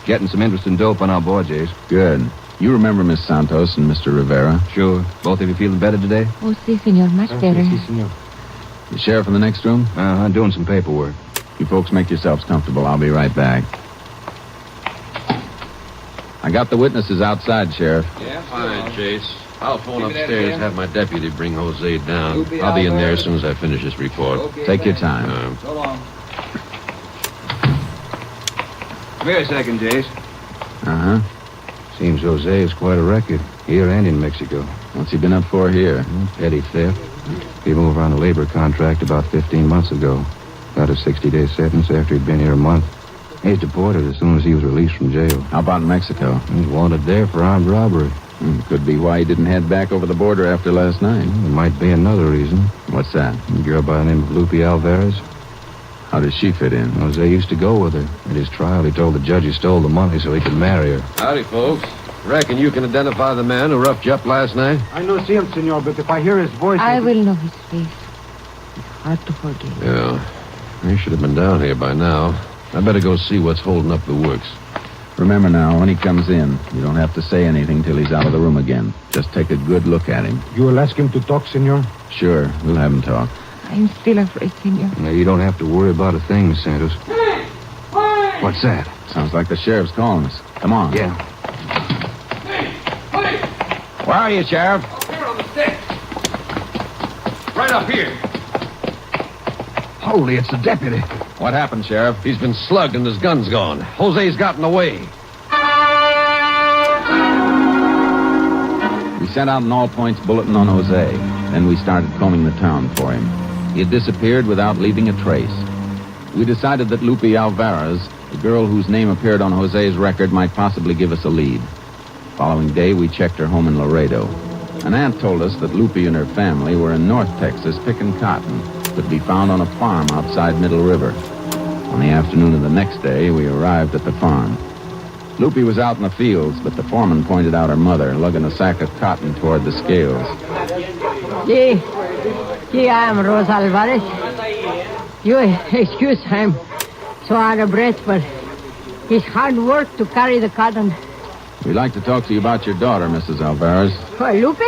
Getting some interesting dope on our board, Jace. Good. You remember Miss Santos and Mr. Rivera? Sure. Both of you feeling better today? Oh, si, senor. Much better. Si, senor. The sheriff in the next room? I'm doing some paperwork. You folks make yourselves comfortable. I'll be right back. I got the witnesses outside, Sheriff. Yeah, fine, Chase. I'll phone upstairs and have my deputy bring Jose down. I'll be in there as soon as I finish this report. Okay, take your time. So long. Come here a second, Jace. Uh-huh. Seems Jose is quite a record, here and in Mexico. What's he been up for here? Petty theft. Came over on a labor contract about 15 months ago. Got a 60-day sentence after he'd been here a month. He's deported as soon as he was released from jail. How about in Mexico? He's wanted there for armed robbery. Could be why he didn't head back over the border after last night. There might be another reason. What's that? A girl by the name of Lupe Alvarez. How does she fit in? Jose used to go with her. At his trial, he told the judge he stole the money so he could marry her. Howdy, folks. Reckon you can identify the man who roughed you up last night? I don't see him, senor, but if I hear his voice... I will know his face. It's hard to forget. Yeah. He should have been down here by now. I better go see what's holding up the works. Remember now, when he comes in, you don't have to say anything till he's out of the room again. Just take a good look at him. You will ask him to talk, senor? Sure, we'll have him talk. I'm still afraid, senor. No, you don't have to worry about a thing, Miss Santos. What's that? Sounds like the sheriff's calling us. Come on. Yeah. Where are you, Sheriff? Up here on the steps. Right up here. Holy, it's the deputy. What happened, Sheriff? He's been slugged and his gun's gone. Jose's gotten away. We sent out an all-points bulletin on Jose. Then we started combing the town for him. He had disappeared without leaving a trace. We decided that Lupe Alvarez, the girl whose name appeared on Jose's record, might possibly give us a lead. Following day, we checked her home in Laredo. An aunt told us that Lupe and her family were in North Texas picking cotton, could be found on a farm outside Middle River. On the afternoon of the next day, we arrived at the farm. Lupe was out in the fields, but the foreman pointed out her mother, lugging a sack of cotton toward the scales. I am Rosa Alvarez. You excuse, I'm so out of breath, but it's hard work to carry the cotton. We'd like to talk to you about your daughter, Mrs. Alvarez. Oh, Lupe?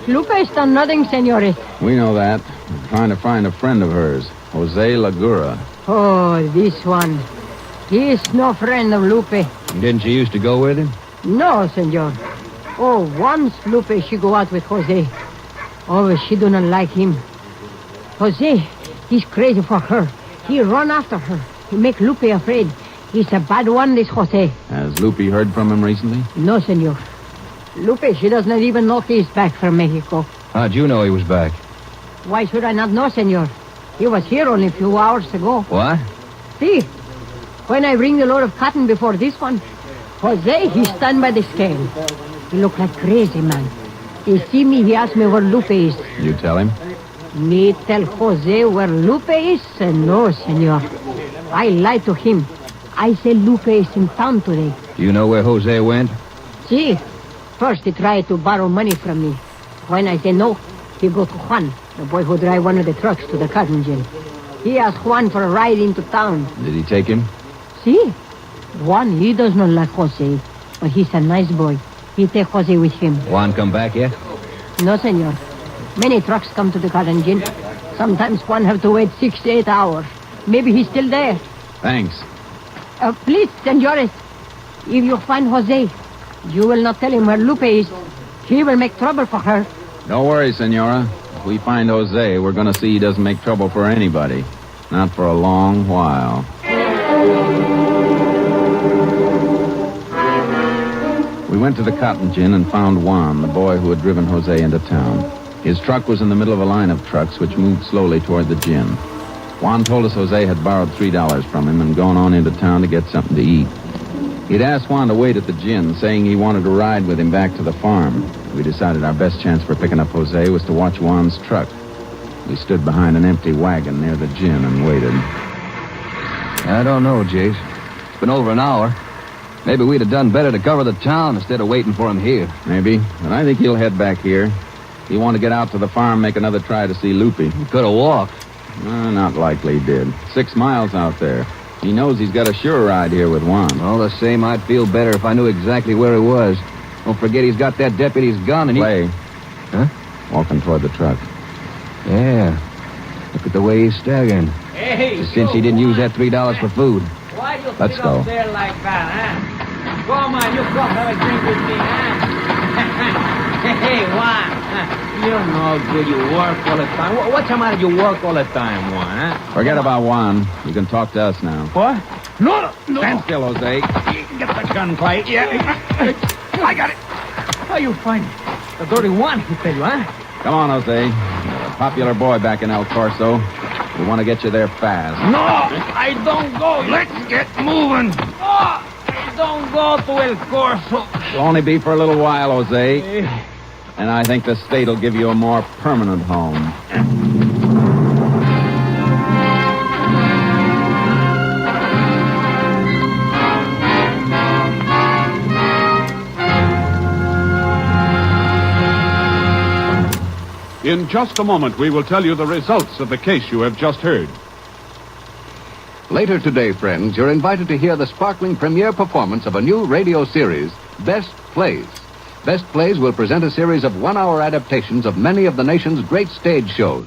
Lupe has done nothing, senorita. We know that. We're trying to find a friend of hers, Jose Lagura. Oh, this one. He is no friend of Lupe. Didn't you used to go with him? No, senor. Oh, once Lupe she go out with Jose. Oh, she do not like him. Jose, he's crazy for her. He run after her. He make Lupe afraid. He's a bad one, this Jose. Has Lupe heard from him recently? No, senor. Lupe, she does not even know he's back from Mexico. How'd you know he was back? Why should I not know, senor? He was here only a few hours ago. What? See, when I bring the load of cotton before this one, Jose, he stand by the scale. He look like crazy, man. He see me, he ask me where Lupe is. You tell him? Me tell Jose where Lupe is? No, senor. I lie to him. I say Lupe is in town today. Do you know where Jose went? See, first he tried to borrow money from me. When I say no, he go to Juan, the boy who drive one of the trucks to the cotton gin. He asked Juan for a ride into town. Did he take him? See, Juan, he does not like Jose, but he's a nice boy. He take Jose with him. Juan come back yet? No, senor. Many trucks come to the cotton gin. Sometimes Juan have to wait 6 to 8 hours. Maybe he's still there. Thanks. Please, senores, if you find Jose, you will not tell him where Lupe is. He will make trouble for her. Don't worry, Senora. If we find Jose, we're going to see he doesn't make trouble for anybody. Not for a long while. We went to the cotton gin and found Juan, the boy who had driven Jose into town. His truck was in the middle of a line of trucks which moved slowly toward the gin. Juan told us Jose had borrowed $3 from him and gone on into town to get something to eat. He'd asked Juan to wait at the gin, saying he wanted to ride with him back to the farm. We decided our best chance for picking up Jose was to watch Juan's truck. We stood behind an empty wagon near the gin and waited. I don't know, Jace. It's been over an hour. Maybe we'd have done better to cover the town instead of waiting for him here. Maybe, but I think he'll head back here. He wanted to get out to the farm, make another try to see Lupe. He could have walked. Not likely he did. 6 miles out there. He knows he's got a sure ride here with Juan. All the same, I'd feel better if I knew exactly where he was. Don't forget he's got that deputy's gun and Clay. Huh? Walking toward the truck. Yeah. Look at the way he's staggering. Hey, Since he didn't use that $3 for food. Why you Let's sit go. up there like that, huh? Come on, you come have a drink with me, huh? Hey, Juan. You know good. You work all the time. What's the matter? You work all the time, Juan, huh? Forget about Juan. You can talk to us now. What? No. Stand still, Jose. Get the gun, Clay. Yeah. I got it. How you find it? The dirty one, he tell you, huh? Come on, Jose. You're a popular boy back in El Corso. We want to get you there fast. No, I don't go. Let's get moving. No, I don't go to El Corso. It'll only be for a little while, Jose. And I think the state will give you a more permanent home. In just a moment, we will tell you the results of the case you have just heard. Later today, friends, you're invited to hear the sparkling premiere performance of a new radio series, Best Plays. Best Plays will present a series of one-hour adaptations of many of the nation's great stage shows.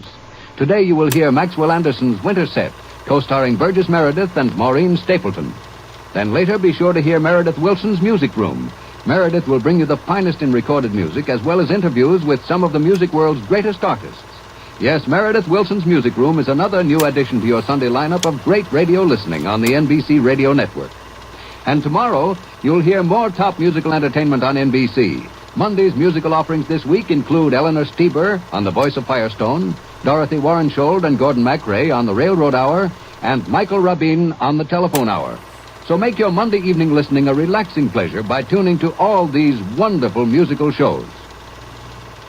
Today you will hear Maxwell Anderson's Winter Set, co-starring Burgess Meredith and Maureen Stapleton. Then later be sure to hear Meredith Wilson's Music Room. Meredith will bring you the finest in recorded music as well as interviews with some of the music world's greatest artists. Yes, Meredith Wilson's Music Room is another new addition to your Sunday lineup of great radio listening on the NBC Radio Network. And tomorrow, you'll hear more top musical entertainment on NBC. Monday's musical offerings this week include Eleanor Stieber on The Voice of Firestone, Dorothy Warrenshold and Gordon MacRae on The Railroad Hour, and Michael Rabin on The Telephone Hour. So make your Monday evening listening a relaxing pleasure by tuning to all these wonderful musical shows.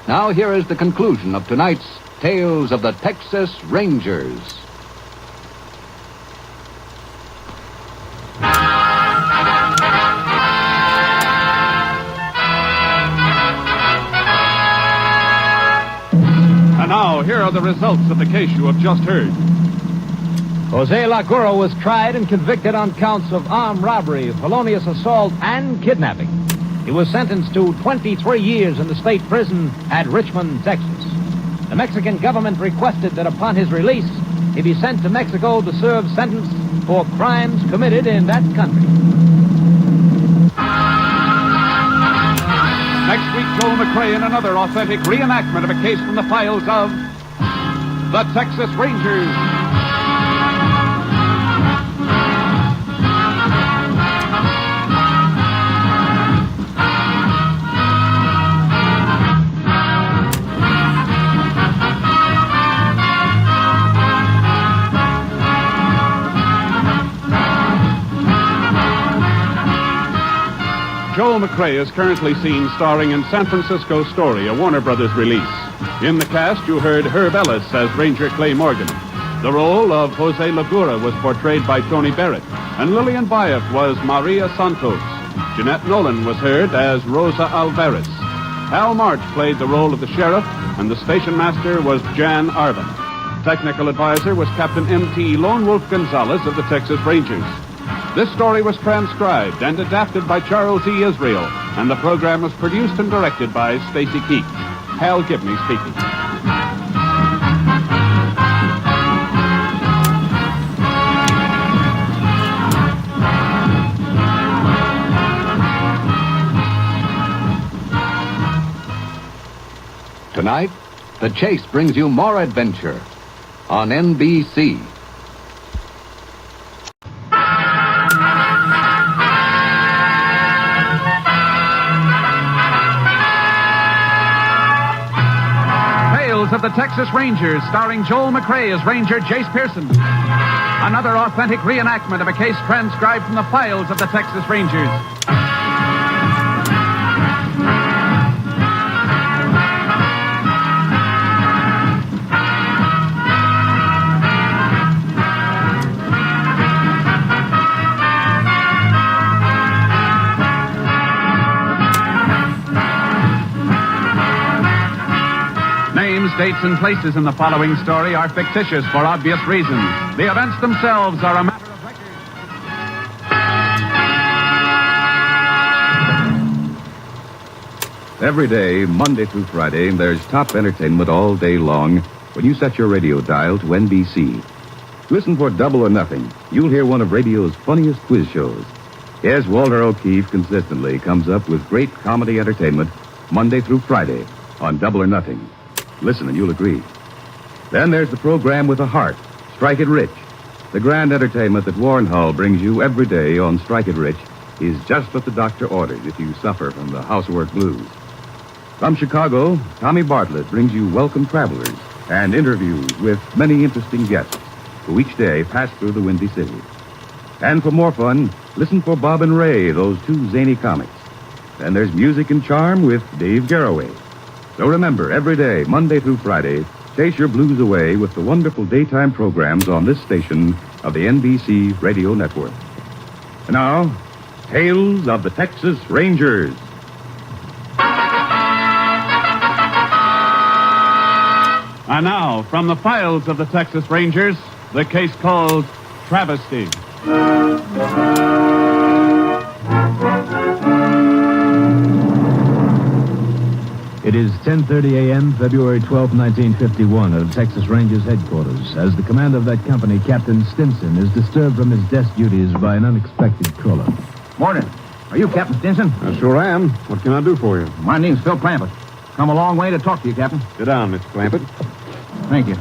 Now here is the conclusion of tonight's Tales of the Texas Rangers. And now, here are the results of the case you have just heard. Jose Laguro was tried and convicted on counts of armed robbery, felonious assault, and kidnapping. He was sentenced to 23 years in the state prison at Richmond, Texas. The Mexican government requested that upon his release, he be sent to Mexico to serve sentence for crimes committed in that country. Next week, Joel McRae in another authentic reenactment of a case from the files of the Texas Rangers. Joel McRae is currently seen starring in San Francisco Story, a Warner Brothers release. In the cast, you heard Herb Ellis as Ranger Clay Morgan. The role of Jose Lagura was portrayed by Tony Barrett, and Lillian Bayef was Maria Santos. Jeanette Nolan was heard as Rosa Alvarez. Hal March played the role of the sheriff, and the station master was Jan Arvin. Technical advisor was Captain M.T. Lone Wolf Gonzalez of the Texas Rangers. This story was transcribed and adapted by Charles E. Israel, and the program was produced and directed by Stacy Keach. Hal Gibney speaking. Tonight, The Chase brings you more adventure on NBC. Of the Texas Rangers, starring Joel McRae as Ranger Jace Pearson. Another authentic reenactment of a case transcribed from the files of the Texas Rangers. Names, dates, and places in the following story are fictitious for obvious reasons. The events themselves are a matter of record. Every day, Monday through Friday, there's top entertainment all day long when you set your radio dial to NBC. Listen for Double or Nothing. You'll hear one of radio's funniest quiz shows. Yes, Walter O'Keefe consistently comes up with great comedy entertainment Monday through Friday on Double or Nothing. Listen and you'll agree. Then there's the program with a heart, Strike It Rich. The grand entertainment that Warren Hull brings you every day on Strike It Rich is just what the doctor orders if you suffer from the housework blues. From Chicago, Tommy Bartlett brings you Welcome Travelers and interviews with many interesting guests who each day pass through the Windy City. And for more fun, listen for Bob and Ray, those two zany comics. Then there's Music and Charm with Dave Garroway. So remember, every day, Monday through Friday, chase your blues away with the wonderful daytime programs on this station of the NBC Radio Network. And now, Tales of the Texas Rangers. And now, from the files of the Texas Rangers, the case called Travesty. It is 10:30 a.m., February 12, 1951, at Texas Rangers headquarters, as the commander of that company, Captain Stinson, is disturbed from his desk duties by an unexpected caller. Morning. Are you Captain Stinson? I sure am. What can I do for you? My name's Phil Clampett. Come a long way to talk to you, Captain. Sit down, Mr. Clampett. Thank you.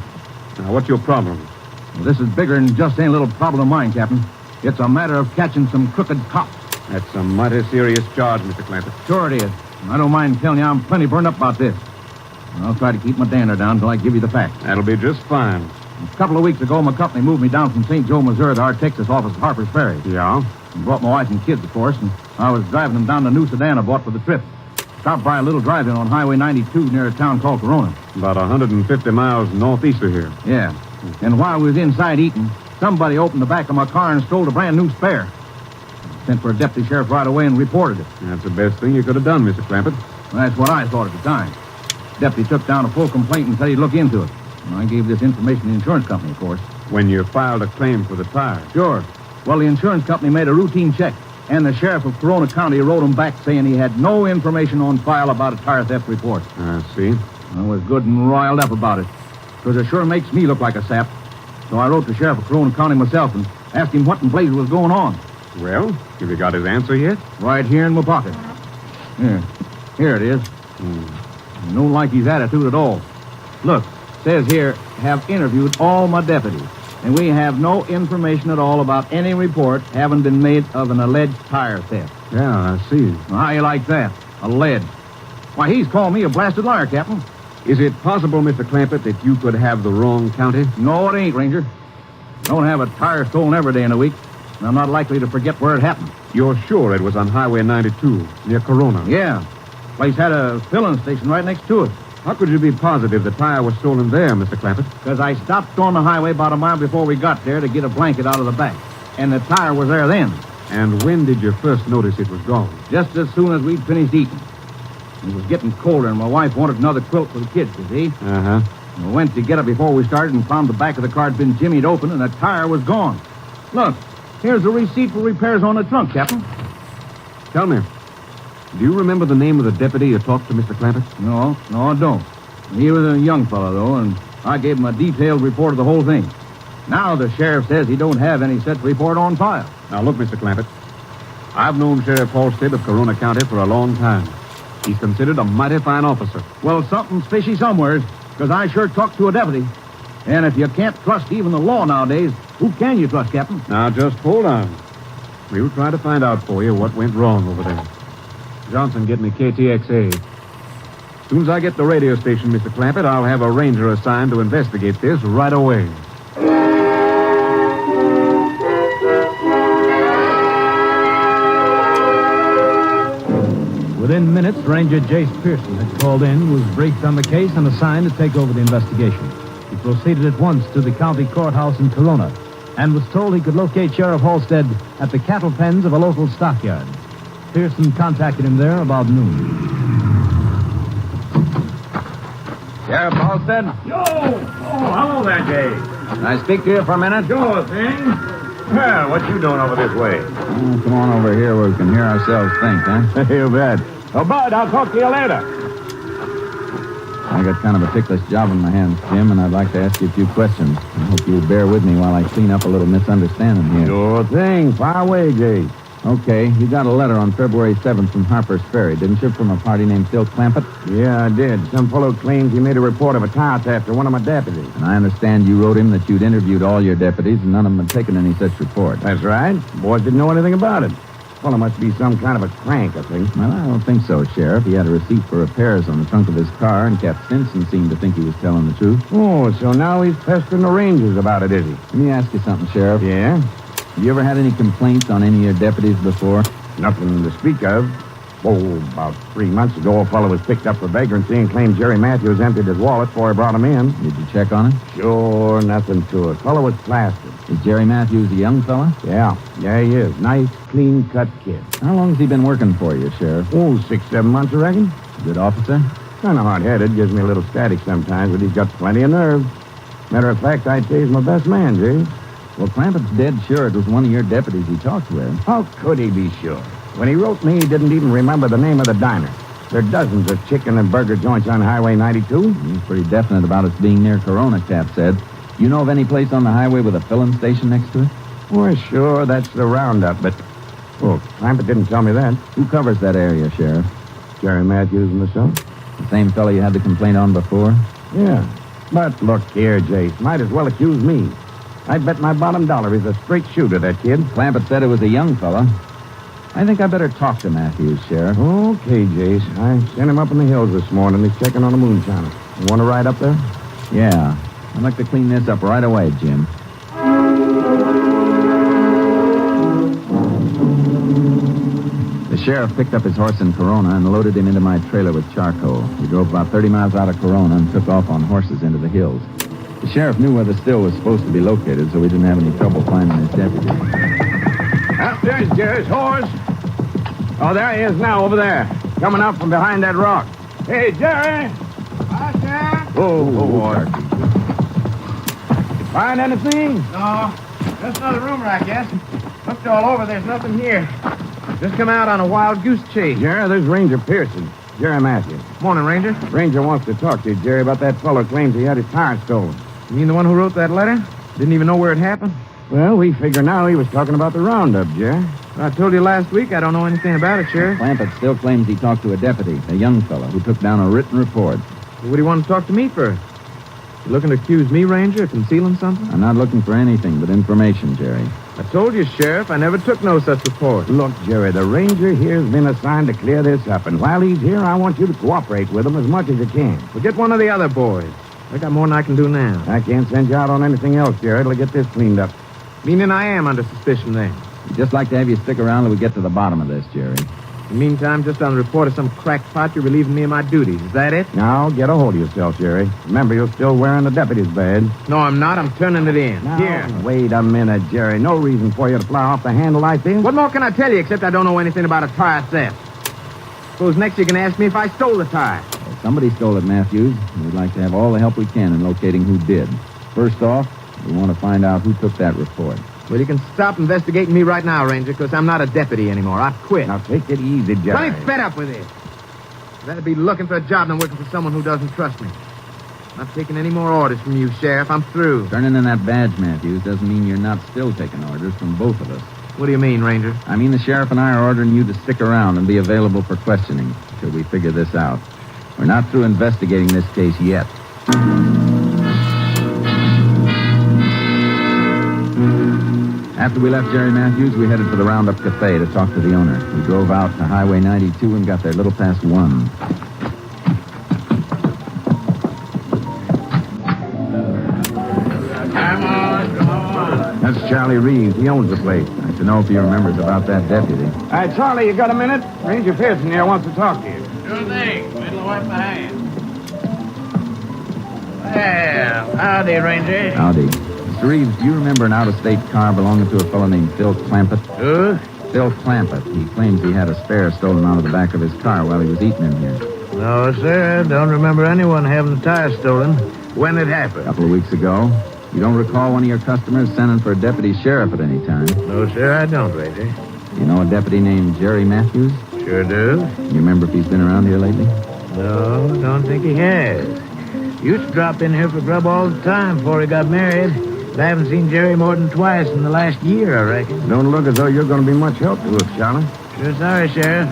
Now, what's your problem? Well, this is bigger than just any little problem of mine, Captain. It's a matter of catching some crooked cops. That's a mighty serious charge, Mr. Clampett. Sure it is. I don't mind telling you I'm plenty burned up about this. I'll try to keep my dander down until I give you the facts. That'll be just fine. A couple of weeks ago, my company moved me down from St. Joe, Missouri to our Texas office at Harper's Ferry. Yeah? And brought my wife and kids, of course, and I was driving them down to new sedan I bought for the trip. Stopped by a little drive-in on Highway 92 near a town called Corona. About 150 miles northeast of here. Yeah. And while we was inside eating, somebody opened the back of my car and stole a brand new spare. Sent for a deputy sheriff right away and reported it. That's the best thing you could have done, Mr. Clampett. Well, that's what I thought at the time. Deputy took down a full complaint and said he'd look into it. And I gave this information to the insurance company, of course. When you filed a claim for the tire? Sure. Well, the insurance company made a routine check, and the sheriff of Corona County wrote him back saying he had no information on file about a tire theft report. I see. I was good and riled up about it, because it sure makes me look like a sap. So I wrote the sheriff of Corona County myself and asked him what in blazes was going on. Well, have you got his answer yet? Right here in my pocket. Here. Here it is. No like his attitude at all. Look, says here, have interviewed all my deputies, and we have no information at all about any report having been made of an alleged tire theft. Yeah, I see. Well, how you like that? Alleged. Why, he's called me a blasted liar, Captain. Is it possible, Mr. Clampett, that you could have the wrong county? No, it ain't, Ranger. Don't have a tire stolen every day in a week, and I'm not likely to forget where it happened. You're sure it was on Highway 92, near Corona? Yeah. Place had a filling station right next to it. How could you be positive the tire was stolen there, Mr. Clampett? Because I stopped on the highway about a mile before we got there to get a blanket out of the back. And the tire was there then. And when did you first notice it was gone? Just as soon as we'd finished eating. It was getting colder, and my wife wanted another quilt for the kids, you see? Uh-huh. We went to get it before we started and found the back of the car had been jimmied open and the tire was gone. Look, here's the receipt for repairs on the trunk, Captain. Tell me, do you remember the name of the deputy you talked to, Mr. Clampett? No, I don't. He was a young fellow, though, and I gave him a detailed report of the whole thing. Now the sheriff says he don't have any such report on file. Now, look, Mr. Clampett, I've known Sheriff Halstead of Corona County for a long time. He's considered a mighty fine officer. Well, something's fishy somewhere, because I sure talked to a deputy. And if you can't trust even the law nowadays, who can you trust, Captain? Now, just hold on. We'll try to find out for you what went wrong over there. Johnson, get me KTXA. As soon as I get the radio station, Mr. Clampett, I'll have a ranger assigned to investigate this right away. Within minutes, Ranger Jace Pearson had called in, was briefed on the case, and assigned to take over the investigation. He proceeded at once to the county courthouse in Corona and was told he could locate Sheriff Halstead at the cattle pens of a local stockyard. Pearson contacted him there about noon. Sheriff Halstead? Yo! Oh, hello there, Jay. Can I speak to you for a minute? Sure thing. Well, what you doing over this way? Come on over here where we can hear ourselves think, huh? You bet. Oh, Bud, I'll talk to you later. I got kind of a ticklish job in my hands, Jim, and I'd like to ask you a few questions. I hope you'll bear with me while I clean up a little misunderstanding here. Sure thing. Fire away, Jay. Okay, you got a letter on February 7th from Harper's Ferry, didn't you, from a party named Phil Clampett? Yeah, I did. Some fellow claims he made a report of a tire theft to one of my deputies. And I understand you wrote him that you'd interviewed all your deputies and none of them had taken any such report. That's right. Boys didn't know anything about it. Fellow must be some kind of a crank, I think. Well, I don't think so, Sheriff. He had a receipt for repairs on the trunk of his car, and Cap Stinson seemed to think he was telling the truth. Oh, so now he's pestering the Rangers about it, is he? Let me ask you something, Sheriff. Yeah? Have you ever had any complaints on any of your deputies before? Nothing to speak of. Oh, about 3 months ago, a fellow was picked up for vagrancy and claimed Jerry Matthews emptied his wallet before he brought him in. Did you check on him? Sure, nothing to it. Fellow was plastered. Is Jerry Matthews a young fella? Yeah, he is. Nice, clean-cut kid. How long has he been working for you, Sheriff? Oh, 6-7 months, I reckon. Good officer? Kind of hard-headed. Gives me a little static sometimes, but he's got plenty of nerve. Matter of fact, I'd say he's my best man, Jay. Well, Clampett's dead sure it was one of your deputies he talked with. How could he be sure? When he wrote me, he didn't even remember the name of the diner. There are dozens of chicken and burger joints on Highway 92. He's pretty definite about us being near Corona, Cap said. You know of any place on the highway with a filling station next to it? Well, sure, that's the roundup, but... Oh, Clampett didn't tell me that. Who covers that area, Sheriff? Jerry Matthews and myself. The same fellow you had the complaint on before? Yeah. But look here, Jace. Might as well accuse me. I'd bet my bottom dollar he's a straight shooter, that kid. Clampett said it was a young fella. I think I better talk to Matthews, Sheriff. Okay, Jace. I sent him up in the hills this morning. He's checking on a moonshiner. You want to ride up there? Yeah. I'd like to clean this up right away, Jim. The sheriff picked up his horse in Corona and loaded him into my trailer with charcoal. We drove about 30 miles out of Corona and took off on horses into the hills. The sheriff knew where the still was supposed to be located, so we didn't have any trouble finding his deputy. Ah, there's Jerry's horse. Oh, there he is now, over there. Coming up from behind that rock. Hey, Jerry! Hi, Sheriff. Oh, boy. Find anything? No, just another rumor, I guess. Looked all over, there's nothing here. Just come out on a wild goose chase. Jerry, there's Ranger Pearson. Jerry Matthews. Morning, Ranger. Ranger wants to talk to you, Jerry, about that fellow claims he had his tire stolen. You mean the one who wrote that letter? Didn't even know where it happened? Well, we figure now he was talking about the roundup, Jerry. I told you last week I don't know anything about it, Sheriff. Clampett still claims he talked to a deputy, a young fellow, who took down a written report. What do you want to talk to me for? You looking to accuse me, Ranger, of concealing something? I'm not looking for anything but information, Jerry. I told you, Sheriff, I never took no such report. Look, Jerry, the ranger here's been assigned to clear this up, and while he's here, I want you to cooperate with him as much as you can. Well, get one of the other boys. I got more than I can do now. I can't send you out on anything else, Jerry, till I get this cleaned up. Meaning I am under suspicion then. We'd just like to have you stick around till we get to the bottom of this, Jerry. In the meantime, just on the report of some crackpot, you're relieving me of my duties. Is that it? Now, get a hold of yourself, Jerry. Remember, you're still wearing the deputy's badge. No, I'm not. I'm turning it in. Now, Here. wait a minute, Jerry. No reason for you to fly off the handle like this. What more can I tell you except I don't know anything about a tire theft? Suppose next you can ask me if I stole the tire. Well, somebody stole it, Matthews, and we'd like to have all the help we can in locating who did. First off, we want to find out who took that report. Well, you can stop investigating me right now, Ranger, because I'm not a deputy anymore. I've quit. Now, take it easy, Jerry. I'm fed up with it. I'd rather be looking for a job than working for someone who doesn't trust me. I'm not taking any more orders from you, Sheriff. I'm through. Turning in that badge, Matthews, doesn't mean you're not still taking orders from both of us. What do you mean, Ranger? I mean the sheriff and I are ordering you to stick around and be available for questioning till we figure this out. We're not through investigating this case yet. After we left Jerry Matthews, we headed for the Roundup Cafe to talk to the owner. We drove out to Highway 92 and got there a little past 1. Come on. That's Charlie Reeves. He owns the place. I'd like to know if he remembers about that deputy. All right, Charlie, you got a minute? Ranger Pearson here wants to talk to you. Sure thing. Middle of right behind. Well, howdy, Ranger. Howdy. Mr. Reeves, do you remember an out-of-state car belonging to a fellow named Phil Clampett? Who? Phil Clampett. He claims he had a spare stolen out of the back of his car while he was eating in here. No, sir. I don't remember anyone having the tire stolen. When it happened? A couple of weeks ago. You don't recall one of your customers sending for a deputy sheriff at any time? No, sir, I don't, Ranger. You know a deputy named Jerry Matthews? Sure do. You remember if he's been around here lately? No, don't think he has. Used to drop in here for grub all the time before he got married. But I haven't seen Jerry more than twice in the last year, I reckon. Don't look as though you're going to be much help to us, Charlie. Sure sorry, Sheriff.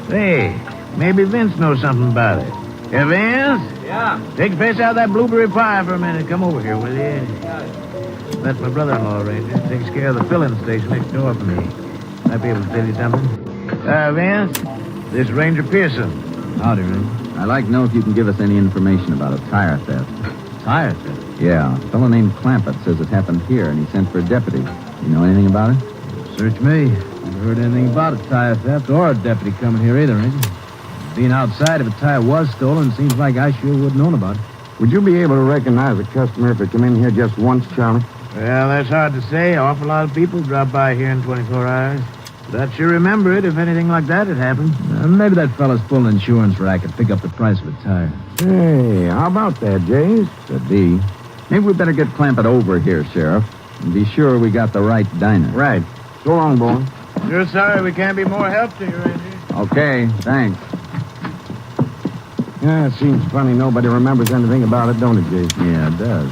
Hey, maybe Vince knows something about it. Hey, Vince? Yeah? Take a piece out of that blueberry pie for a minute. Come over here, will you? That's my brother-in-law, Ranger. Takes care of the filling station next door for me. Might be able to tell you something. Vince, this is Ranger Pearson. Howdy, Ranger. I'd like to know if you can give us any information about a tire theft. Tire theft? Yeah, a fellow named Clampett says it happened here, and he sent for a deputy. You know anything about it? Search me. Never heard anything about a tire theft or a deputy coming here either, Ranger. Being outside, if a tire was stolen, seems like I sure would have known about it. Would you be able to recognize a customer if they come in here just once, Charlie? Well, that's hard to say. An awful lot of people drop by here in 24 hours. But I'd sure remember it if anything like that had happened. Maybe that fella's pulling an insurance racket, pick up the price of a tire. Hey, how about that, Jays? Could be. Maybe we better get Clampett over here, Sheriff, and be sure we got the right diner. Right. So long, boy. Sure sorry we can't be more help to you, Ranger. Okay, thanks. Yeah, it seems funny nobody remembers anything about it, don't it, Jays? Yeah, it does.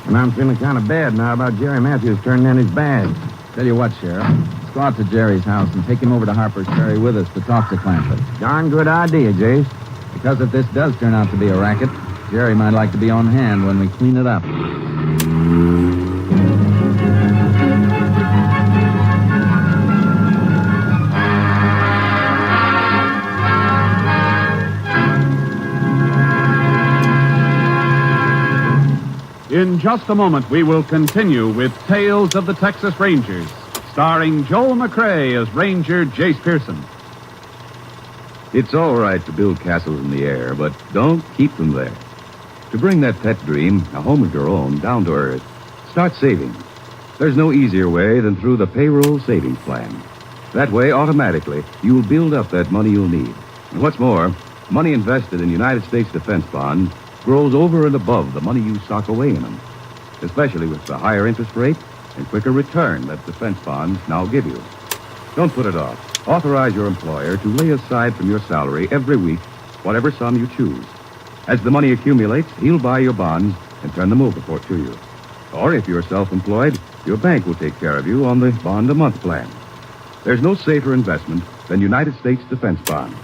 And I'm feeling kind of bad now about Jerry Matthews turning in his badge. Tell you what, Sheriff. Let's go out to Jerry's house and take him over to Harper's Ferry with us to talk to Clampett. Darn good idea, Jace. Because if this does turn out to be a racket, Jerry might like to be on hand when we clean it up. In just a moment, we will continue with Tales of the Texas Rangers, starring Joel McRae as Ranger Jace Pearson. It's all right to build castles in the air, but don't keep them there. To bring that pet dream, a home of your own, down to earth, start saving. There's no easier way than through the payroll savings plan. That way, automatically, you'll build up that money you'll need. And what's more, money invested in United States defense bonds grows over and above the money you sock away in them, especially with the higher interest rate and quicker return that defense bonds now give you. Don't put it off. Authorize your employer to lay aside from your salary every week whatever sum you choose. As the money accumulates, he'll buy your bonds and turn them over to you. Or if you're self-employed, your bank will take care of you on the bond-a-month plan. There's no safer investment than United States defense bonds.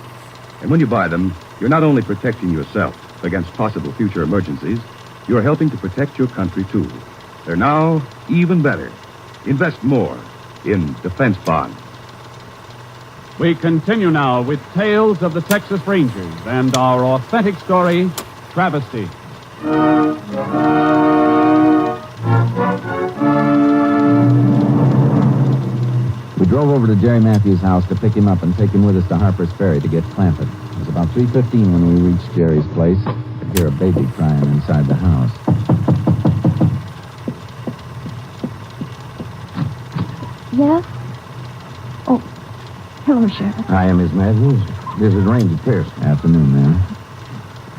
And when you buy them, you're not only protecting yourself against possible future emergencies, you're helping to protect your country, too. They're now even better. Invest more in defense bonds. We continue now with Tales of the Texas Rangers and our authentic story, Travesty. We drove over to Jerry Matthews' house to pick him up and take him with us to Harper's Ferry to get clamped. It was about 3:15 when we reached Jerry's place. I could hear a baby crying inside the house. Yes? Oh, hello, Sheriff. Hi, Miss Matthews. This is Ranger Pierce. Afternoon, ma'am.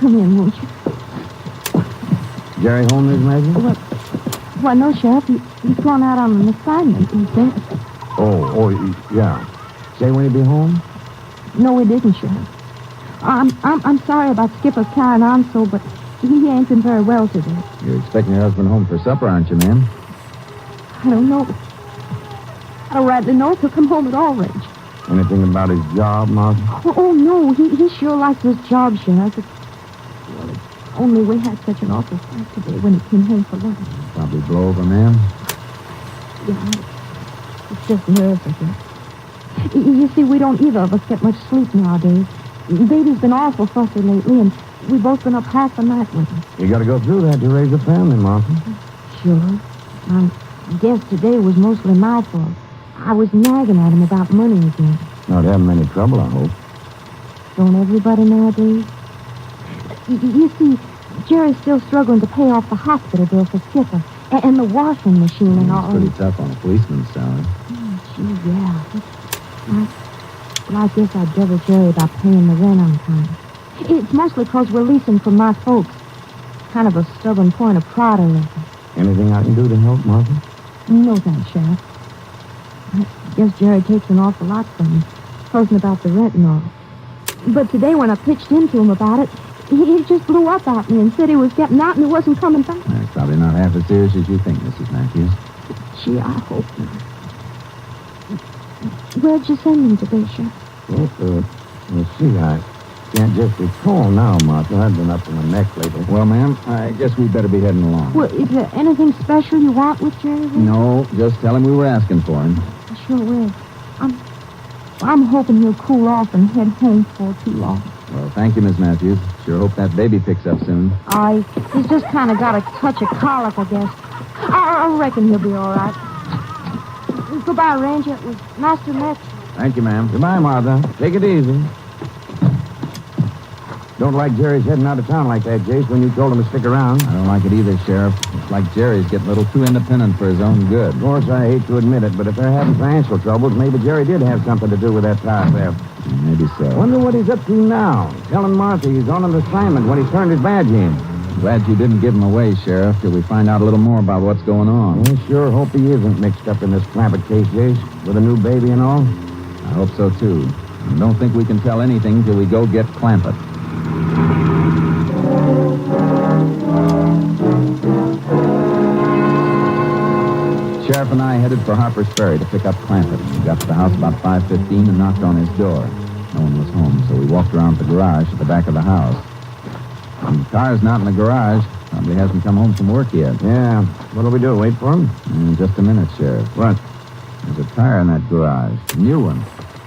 Come in, won't you? Jerry home, Miss Matthews? Why, no, Sheriff. He's gone out on an assignment, he thinks. Oh, yeah. Say when he'll be home? No, he didn't, Sheriff. I'm sorry about Skipper carrying on so, but he ain't been very well today. You're expecting your husband home for supper, aren't you, ma'am? I don't know. I don't rightly know if he'll come home at all, Reg. Anything about his job, Martha? Oh, no, he sure likes his job, Sheriff. Well, it's only we had such an awful fight today when he came home for lunch. Probably blow over, ma'am. Yeah, it's just nerves, I guess. You see, we don't either of us get much sleep nowadays. Baby's been awful fussy lately, and we've both been up half the night with him. You gotta go through that to raise a family, Martha. Sure. I guess today was mostly my fault. I was nagging at him about money again. Not having any trouble, I hope. Don't everybody nowadays? You see, Jerry's still struggling to pay off the hospital bill for Skipper, and the washing machine and all. It's pretty tough on a policeman's salary. Gee, yeah. I guess I devil Jerry about paying the rent on time. It's mostly because we're leasing from my folks. Kind of a stubborn point of pride, I reckon. Anything I can do to help, Martha? No thanks, Sheriff. I guess Jerry takes an awful lot from me, fussing about the rent and all. But today when I pitched into him about it, he just blew up at me and said he was getting out and he wasn't coming back. That's probably not half as serious as you think, Mrs. Matthews. Gee, I hope not. Where'd you send him today, Sheriff? Well, let's see, I can't just recall now, Martha. I've been up to my neck lately. Well, ma'am, I guess we'd better be heading along. Well, is there anything special you want with Jerry? No, just tell him we were asking for him. I sure will. I'm hoping he'll cool off and head home before too long. Well, thank you, Miss Matthews. Sure hope that baby picks up soon. He's just kind of got a touch of colic, I guess. I reckon he'll be all right. Goodbye, Ranger. It was nice to meet you. Thank you, ma'am. Goodbye, Martha. Take it easy. Don't like Jerry's heading out of town like that, Jace, when you told him to stick around. I don't like it either, Sheriff. It's like Jerry's getting a little too independent for his own good. Of course, I hate to admit it, but if they're having financial troubles, maybe Jerry did have something to do with that tire theft. Maybe so. Wonder what he's up to now. Telling Martha he's on an assignment when he turned his badge in. Glad you didn't give him away, Sheriff, till we find out a little more about what's going on. I sure hope he isn't mixed up in this Clampett case, Jace, with a new baby and all. I hope so, too. I don't think we can tell anything till we go get Clampett. Sheriff and I headed for Harper's Ferry to pick up Clampett. We got to the house about 5:15 and knocked on his door. No one was home, so we walked around the garage at the back of the house. The car's not in the garage. Probably hasn't come home from work yet. Yeah. What'll we do, wait for him? In just a minute, Sheriff. What? There's a tire in that garage. A new one.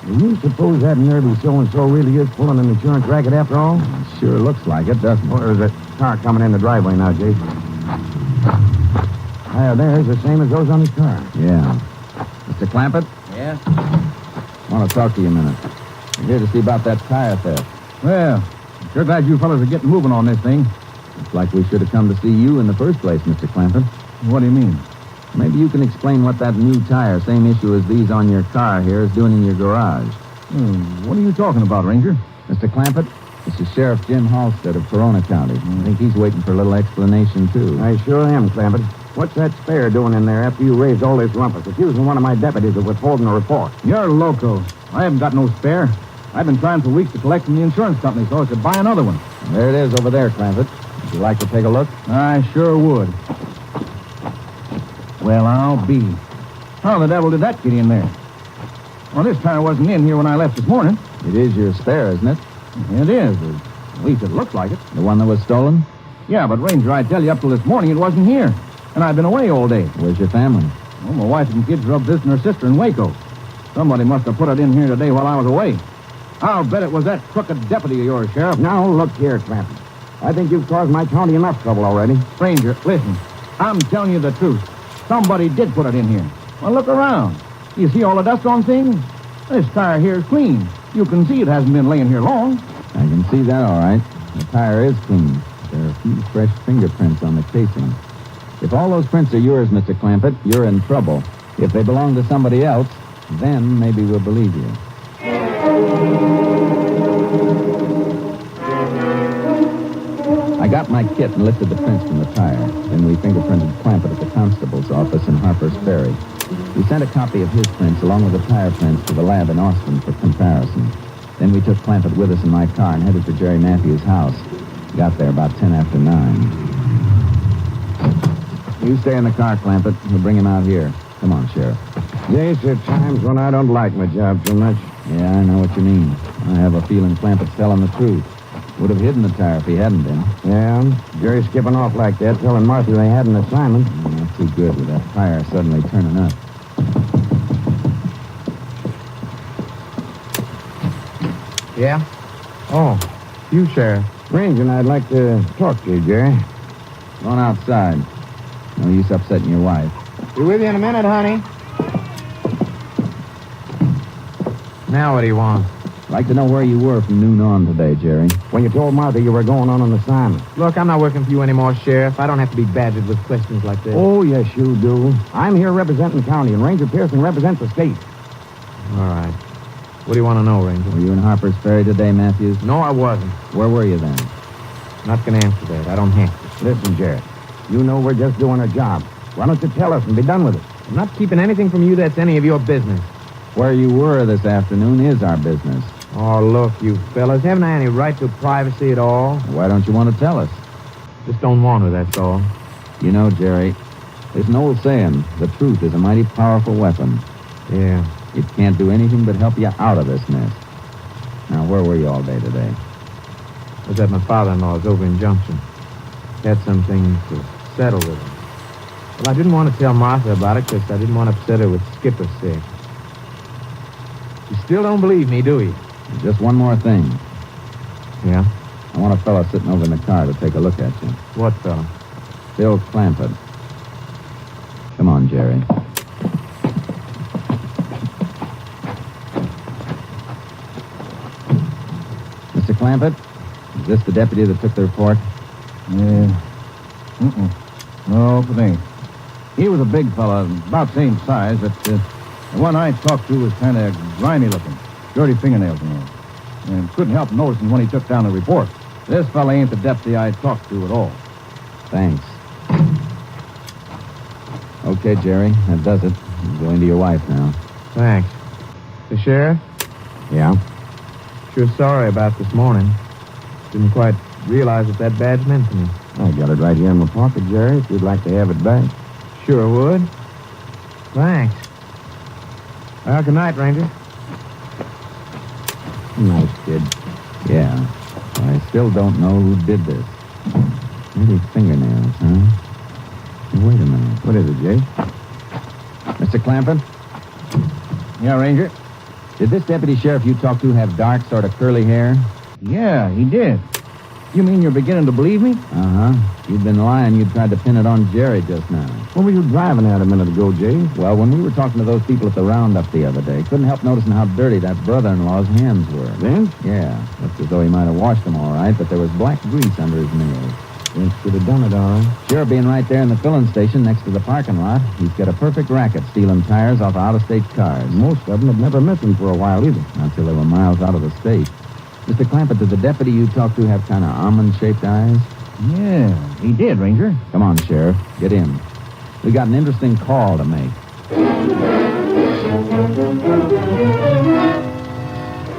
Do you suppose that nervy so-and-so really is pulling an insurance racket after all? It sure looks like it, doesn't it? Or is that car coming in the driveway now, Jake? Tire there's the same as those on his car. Yeah. Mr. Clampett? Yeah? I want to talk to you a minute. I'm here to see about that tire theft. Well, I'm sure glad you fellas are getting moving on this thing. Looks like we should have come to see you in the first place, Mr. Clampett. What do you mean? Maybe you can explain what that new tire, same issue as these on your car here, is doing in your garage. What are you talking about, Ranger? Mr. Clampett, this is Sheriff Jim Halstead of Corona County. I think he's waiting for a little explanation, too. I sure am, Clampett. What's that spare doing in there after you raised all this rumpus, accusing one of my deputies of withholding a report? You're loco. I haven't got no spare. I've been trying for weeks to collect from the insurance company so I could buy another one. There it is over there, Clampett. Would you like to take a look? I sure would. Well, I'll be. How the devil did that get in there? Well, this tire wasn't in here when I left this morning. It is your spare, isn't it? It is. At least it looks like it. The one that was stolen? Yeah, but Ranger, I tell you, up till this morning it wasn't here. And I've been away all day. Where's your family? Well, my wife and kids are up visiting her sister in Waco. Somebody must have put it in here today while I was away. I'll bet it was that crooked deputy of yours, Sheriff. Now, look here, Clampett. I think you've caused my county enough trouble already. Ranger, listen. I'm telling you the truth. Somebody did put it in here. Well, look around. You see all the dust on things? This tire here is clean. You can see it hasn't been laying here long. I can see that all right. The tire is clean. There are a few fresh fingerprints on the casing. If all those prints are yours, Mr. Clampett, you're in trouble. If they belong to somebody else, then maybe we'll believe you. I got my kit and lifted the prints from the tire. Then we fingerprinted Clampett at the constable's office in Harper's Ferry. We sent a copy of his prints along with the tire prints to the lab in Austin for comparison. Then we took Clampett with us in my car and headed for Jerry Matthews' house. Got there about 10 after 9. You stay in the car, Clampett. We'll bring him out here. Come on, Sheriff. Yes, there are times when I don't like my job too much. Yeah, I know what you mean. I have a feeling Clampett's telling the truth. Would have hidden the tire if he hadn't been. Yeah, Jerry's skipping off like that, telling Martha they had an assignment. Not too good with that tire suddenly turning up. Yeah? Oh, you, Sheriff. Ranger and I'd like to talk to you, Jerry. Go on outside. No use upsetting your wife. Be with you in a minute, honey. Now what do you want? I'd like to know where you were from noon on today, Jerry. When you told Martha you were going on an assignment. Look, I'm not working for you anymore, Sheriff. I don't have to be badgered with questions like this. Oh, yes, you do. I'm here representing the county, and Ranger Pearson represents the state. All right. What do you want to know, Ranger? Were you in Harper's Ferry today, Matthews? No, I wasn't. Where were you then? Not going to answer that. I don't have to. Listen, Jerry. You know we're just doing our job. Why don't you tell us and be done with it? I'm not keeping anything from you that's any of your business. Where you were this afternoon is our business. Oh, look, you fellas. Haven't I any right to privacy at all? Why don't you want to tell us? Just don't want to, that's all. You know, Jerry, there's an old saying, the truth is a mighty powerful weapon. Yeah. It can't do anything but help you out of this mess. Now, where were you all day today? I was at my father-in-law's over in Junction. Had some things to settle with him. Well, I didn't want to tell Martha about it because I didn't want to upset her with Skipper's sake. You still don't believe me, do you? Just one more thing. Yeah? I want a fella sitting over in the car to take a look at you. What fella? Bill Clampett. Come on, Jerry. Mr. Clampett, is this the deputy that took the report? Yeah. No, it ain't. He was a big fella, about the same size, but the one I talked to was kind of grimy looking. Dirty fingernails and all. And couldn't help noticing when he took down the report. This fella ain't the deputy I talked to at all. Thanks. Okay, Jerry, that does it. You go into your wife now. Thanks. The sheriff? Yeah? Sure sorry about this morning. Didn't quite realize what that badge meant to me. I got it right here in my pocket, Jerry, if you'd like to have it back. Sure would. Thanks. Well, good night, Ranger. Nice kid. Yeah. I still don't know who did this. Maybe fingernails, huh? Wait a minute. What is it, Jay? Mr. Clampett? Yeah, Ranger? Did this deputy sheriff you talked to have dark, sort of curly hair? Yeah, he did. You mean you're beginning to believe me? Uh-huh. You'd been lying. You tried to pin it on Jerry just now. What were you driving at a minute ago, Jay? Well, when we were talking to those people at the roundup the other day, couldn't help noticing how dirty that brother-in-law's hands were. Vince? Yeah. Looked as though he might have washed them all right, but there was black grease under his nails. Vince should have done it, all right. Sure, being right there in the filling station next to the parking lot, he's got a perfect racket stealing tires off out-of-state cars. Most of them had never missed him for a while either. Not till they were miles out of the state. Mr. Clampett, did the deputy you talked to have kind of almond-shaped eyes? Yeah, he did, Ranger. Come on, Sheriff. Get in. We got an interesting call to make.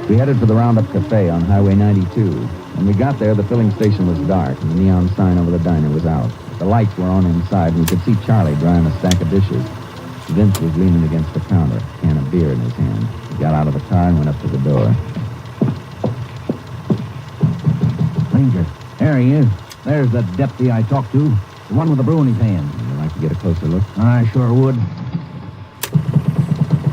We headed for the Roundup Cafe on Highway 92. When we got there, the filling station was dark, and the neon sign over the diner was out. The lights were on inside, and we could see Charlie drying a stack of dishes. Vince was leaning against the counter, a can of beer in his hand. He got out of the car and went up to the door. Ranger, there he is. There's the deputy I talked to. The one with the brew in his hand. Would you like to get a closer look? I sure would.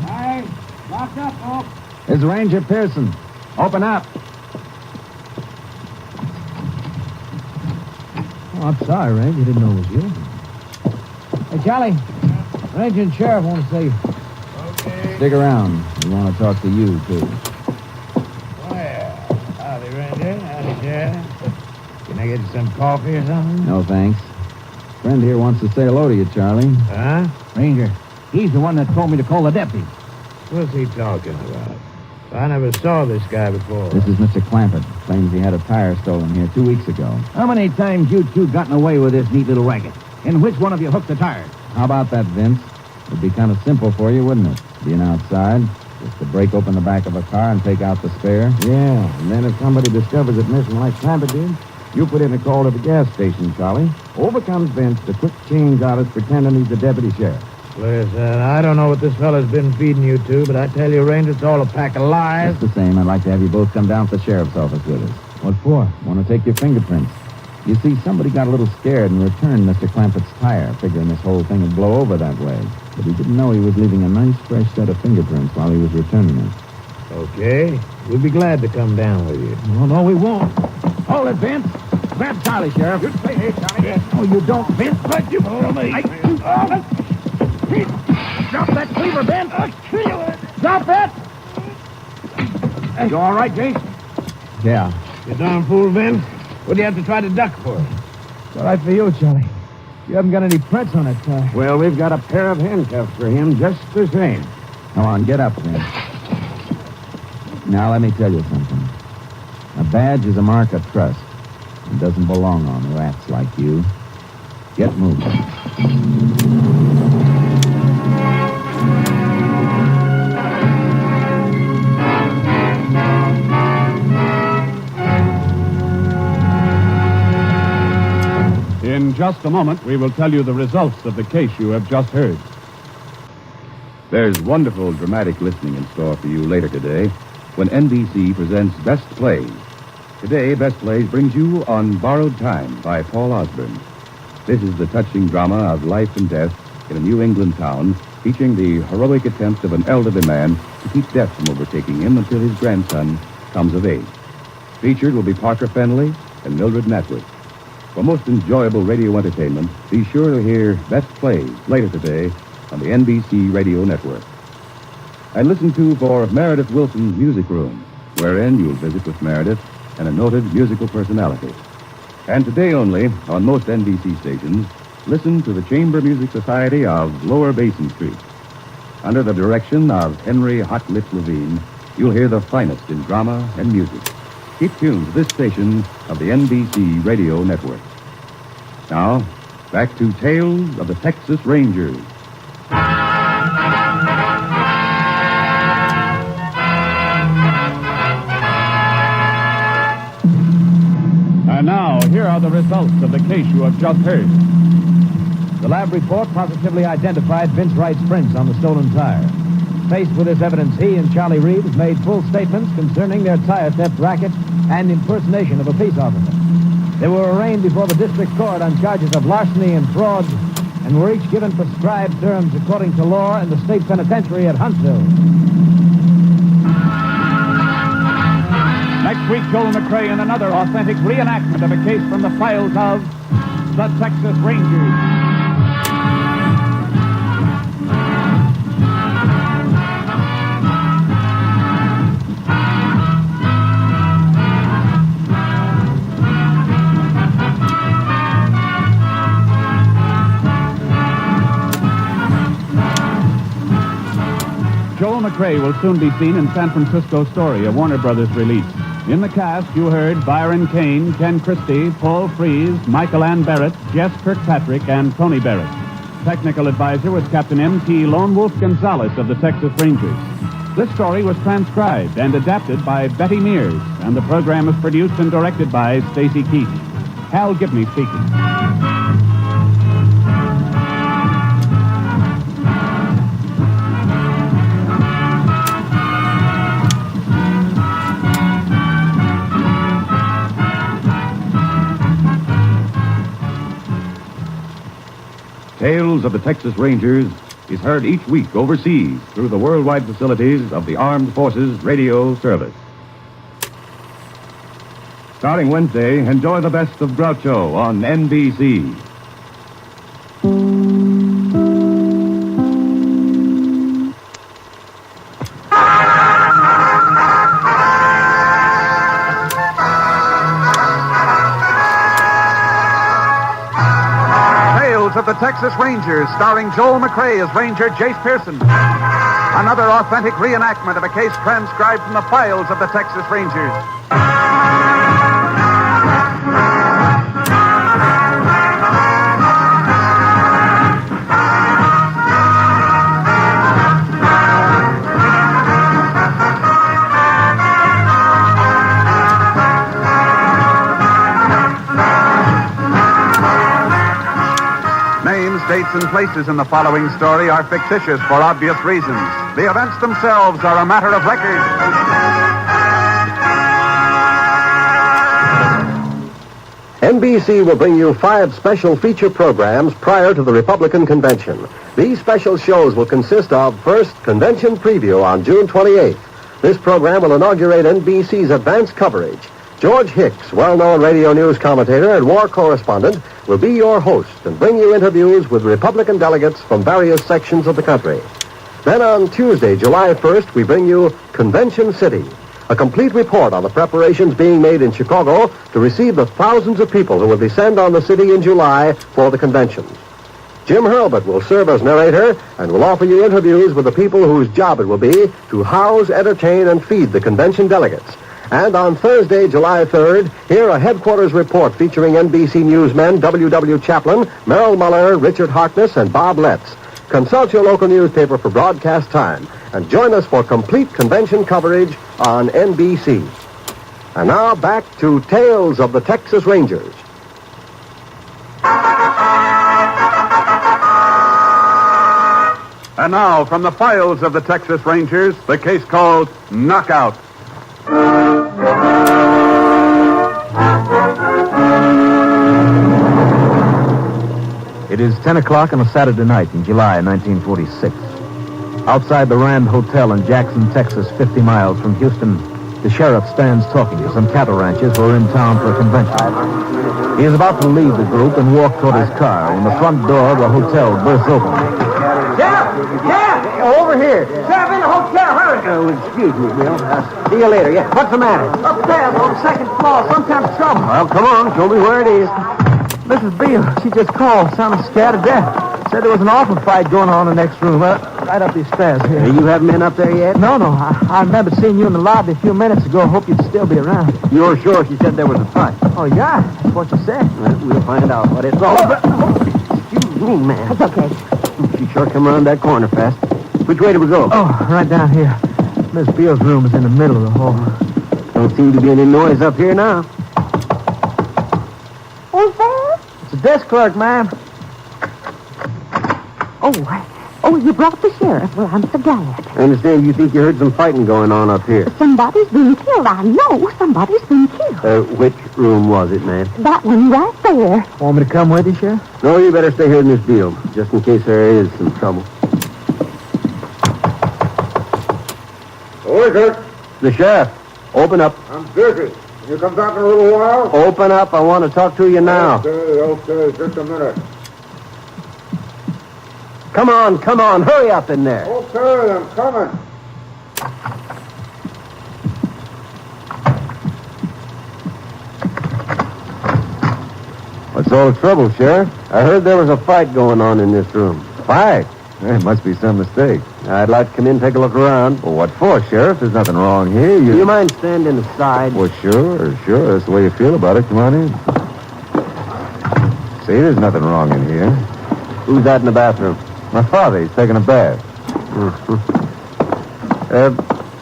Hey, locked up, folks. It's Ranger Pearson. Open up. Oh, I'm sorry, Ranger. I didn't know it was you. Hey, Charlie. Ranger and Sheriff want to see you. Stick around. We want to talk to you, too. Well, howdy, Ranger. Howdy, Sheriff. Can I get you some coffee or something? No, thanks. Friend here wants to say hello to you, Charlie. Huh? Ranger, he's the one that told me to call the deputy. What's he talking about? I never saw this guy before. This is Mr. Clampett. Claims he had a tire stolen here 2 weeks ago. How many times you two gotten away with this neat little racket? And which one of you hooked the tire? How about that, Vince? It'd be kind of simple for you, wouldn't it? Being outside, just to break open the back of a car and take out the spare. Yeah, and then if somebody discovers it missing like Clampett did, you put in a call to the gas station, Charlie. Over comes Vince, the quick change artist, pretending he's the deputy sheriff. Listen, I don't know what this fella's been feeding you to, but I tell you, Ranger, it's all a pack of lies. Just the same, I'd like to have you both come down to the sheriff's office with us. What for? Want to take your fingerprints. You see, somebody got a little scared and returned Mr. Clampett's tire, figuring this whole thing would blow over that way. But he didn't know he was leaving a nice, fresh set of fingerprints while he was returning it. Okay, we'll be glad to come down with you. Well, no, we won't. Hold it, Vince. Grab Charlie, Sheriff. You stay here, Charlie. Yeah. No, you don't, Vince. Let you follow me. Drop that cleaver, Vince. I'll kill you with it. Drop it. You all right, Jace? Yeah. You darn fool, Vince. What do you have to try to duck for? It's all right for you, Charlie. You haven't got any prints on that tire. Well, we've got a pair of handcuffs for him just the same. Come on, get up, Vince. Now, let me tell you something. A badge is a mark of trust. It doesn't belong on rats like you. Get moving. In just a moment, we will tell you the results of the case you have just heard. There's wonderful dramatic listening in store for you later today when NBC presents Best Plays. Today, Best Plays brings you On Borrowed Time by Paul Osborne. This is the touching drama of life and death in a New England town, featuring the heroic attempt of an elderly man to keep death from overtaking him until his grandson comes of age. Featured will be Parker Fenley and Mildred Natwick. For most enjoyable radio entertainment, be sure to hear Best Plays later today on the NBC Radio Network. And listen to for Meredith Wilson's Music Room, wherein you'll visit with Meredith and a noted musical personality. And today only, on most NBC stations, listen to the Chamber Music Society of Lower Basin Street. Under the direction of Henry Hotlips Levine, you'll hear the finest in drama and music. Keep tuned to this station of the NBC Radio Network. Now, back to Tales of the Texas Rangers. And now, here are the results of the case you have just heard. The lab report positively identified Vince Wright's prints on the stolen tire. Faced with this evidence, he and Charlie Reeves made full statements concerning their tire theft racket and impersonation of a peace officer. They were arraigned before the district court on charges of larceny and fraud and were each given prescribed terms according to law in the state penitentiary at Huntsville. Next week, Joel McRae in another authentic reenactment of a case from the files of the Texas Rangers. Joel McRae will soon be seen in San Francisco Story, a Warner Brothers release. In the cast, you heard Byron Kane, Ken Christie, Paul Frees, Michael Ann Barrett, Jess Kirkpatrick, and Tony Barrett. Technical advisor was Captain M.T. Lone Wolf Gonzalez of the Texas Rangers. This story was transcribed and adapted by Betty Mears, and the program was produced and directed by Stacy Keach. Hal Gibney speaking. Tales of the Texas Rangers is heard each week overseas through the worldwide facilities of the Armed Forces Radio Service. Starting Wednesday, enjoy the best of Groucho on NBC. Of the Texas Rangers, starring Joel McRae as Ranger Jace Pearson. Another authentic reenactment of a case transcribed from the files of the Texas Rangers. Dates and places in the following story are fictitious for obvious reasons. The events themselves are a matter of record. NBC will bring you 5 special feature programs prior to the Republican Convention. These special shows will consist of, first, Convention Preview on June 28th. This program will inaugurate NBC's advanced coverage. George Hicks, well-known radio news commentator and war correspondent, will be your host and bring you interviews with Republican delegates from various sections of the country. Then on Tuesday, July 1st, we bring you Convention City, a complete report on the preparations being made in Chicago to receive the thousands of people who will descend on the city in July for the conventions. Jim Hurlbut will serve as narrator and will offer you interviews with the people whose job it will be to house, entertain, and feed the convention delegates. And on Thursday, July 3rd, hear a headquarters report featuring NBC newsmen W.W. Chaplin, Merrill Muller, Richard Harkness, and Bob Letts. Consult your local newspaper for broadcast time and join us for complete convention coverage on NBC. And now back to Tales of the Texas Rangers. And now, from the files of the Texas Rangers, the case called Knockout. It is 10 o'clock on a Saturday night in July 1946. Outside the Rand Hotel in Jackson, Texas, 50 miles from Houston, the sheriff stands talking to some cattle ranchers who are in town for a convention. He is about to leave the group and walk toward his car when the front door of the hotel bursts open. Sheriff! Sheriff! Over here. Sheriff, in the hotel, hurry. Oh, excuse me, Bill. See you later. Yeah, what's the matter? Upstairs on the second floor, some kind of trouble. Well, come on. Show me where it is. Mrs. Beale, she just called, sounded scared to death. Said there was an awful fight going on in the next room, right up these stairs here. You haven't been up there yet? No. I remember seeing you in the lobby a few minutes ago. Hope you'd still be around. You're sure she said there was a fight? Oh, yeah. That's what she said. Well, we'll find out what it's all about. Excuse me, man. It's okay. She sure come around that corner fast. Which way do we go? Oh, right down here. Miss Beale's room is in the middle of the hall. Don't seem to be any noise up here now. Who's there? It's a desk clerk, ma'am. Oh, you brought the sheriff. Well, I'm so glad. I understand you think you heard some fighting going on up here. Somebody's been killed. I know somebody's been killed. Which room was it, ma'am? That one right there. Want me to come with you, Sheriff? No, you better stay here in this deal, just in case there is some trouble. Who is it? The sheriff. Open up. I'm busy. Can you come back in a little while? Open up. I want to talk to you now. Okay, just a minute. Come on. Hurry up in there. Okay, I'm coming. What's all the trouble, Sheriff? I heard there was a fight going on in this room. Fight? There must be some mistake. I'd like to come in and take a look around. Well, what for, Sheriff? There's nothing wrong here. Do you mind standing aside? Well, sure. That's the way you feel about it. Come on in. See, there's nothing wrong in here. Who's that in the bathroom? My father. He's taking a bath.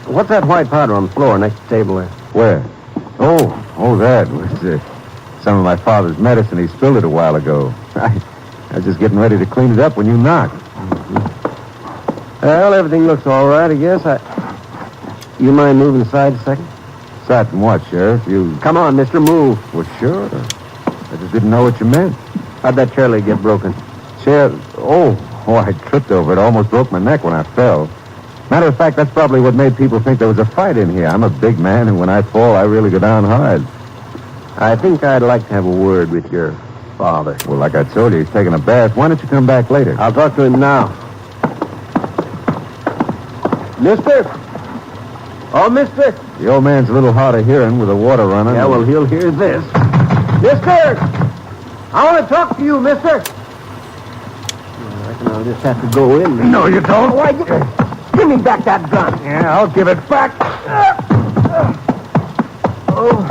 What's that white powder on the floor next to the table there? Where? Oh, that was some of my father's medicine. He spilled it a while ago. I was just getting ready to clean it up when you knocked. Well, everything looks all right, I guess. You mind moving aside a second? Aside from what, Sheriff? Come on, mister, move. Well, sure. I just didn't know what you meant. How'd that trailer get broken? Sheriff, I tripped over it. Almost broke my neck when I fell. Matter of fact, that's probably what made people think there was a fight in here. I'm a big man, and when I fall, I really go down hard. I think I'd like to have a word with your father. Well, like I told you, he's taking a bath. Why don't you come back later? I'll talk to him now. Mister? Oh, mister? The old man's a little hard of hearing with the water running. Yeah, well, he'll hear this. Mister! I want to talk to you, mister. I reckon I'll just have to go in. No, you don't. Why, give me back that gun. Yeah, I'll give it back. Oh.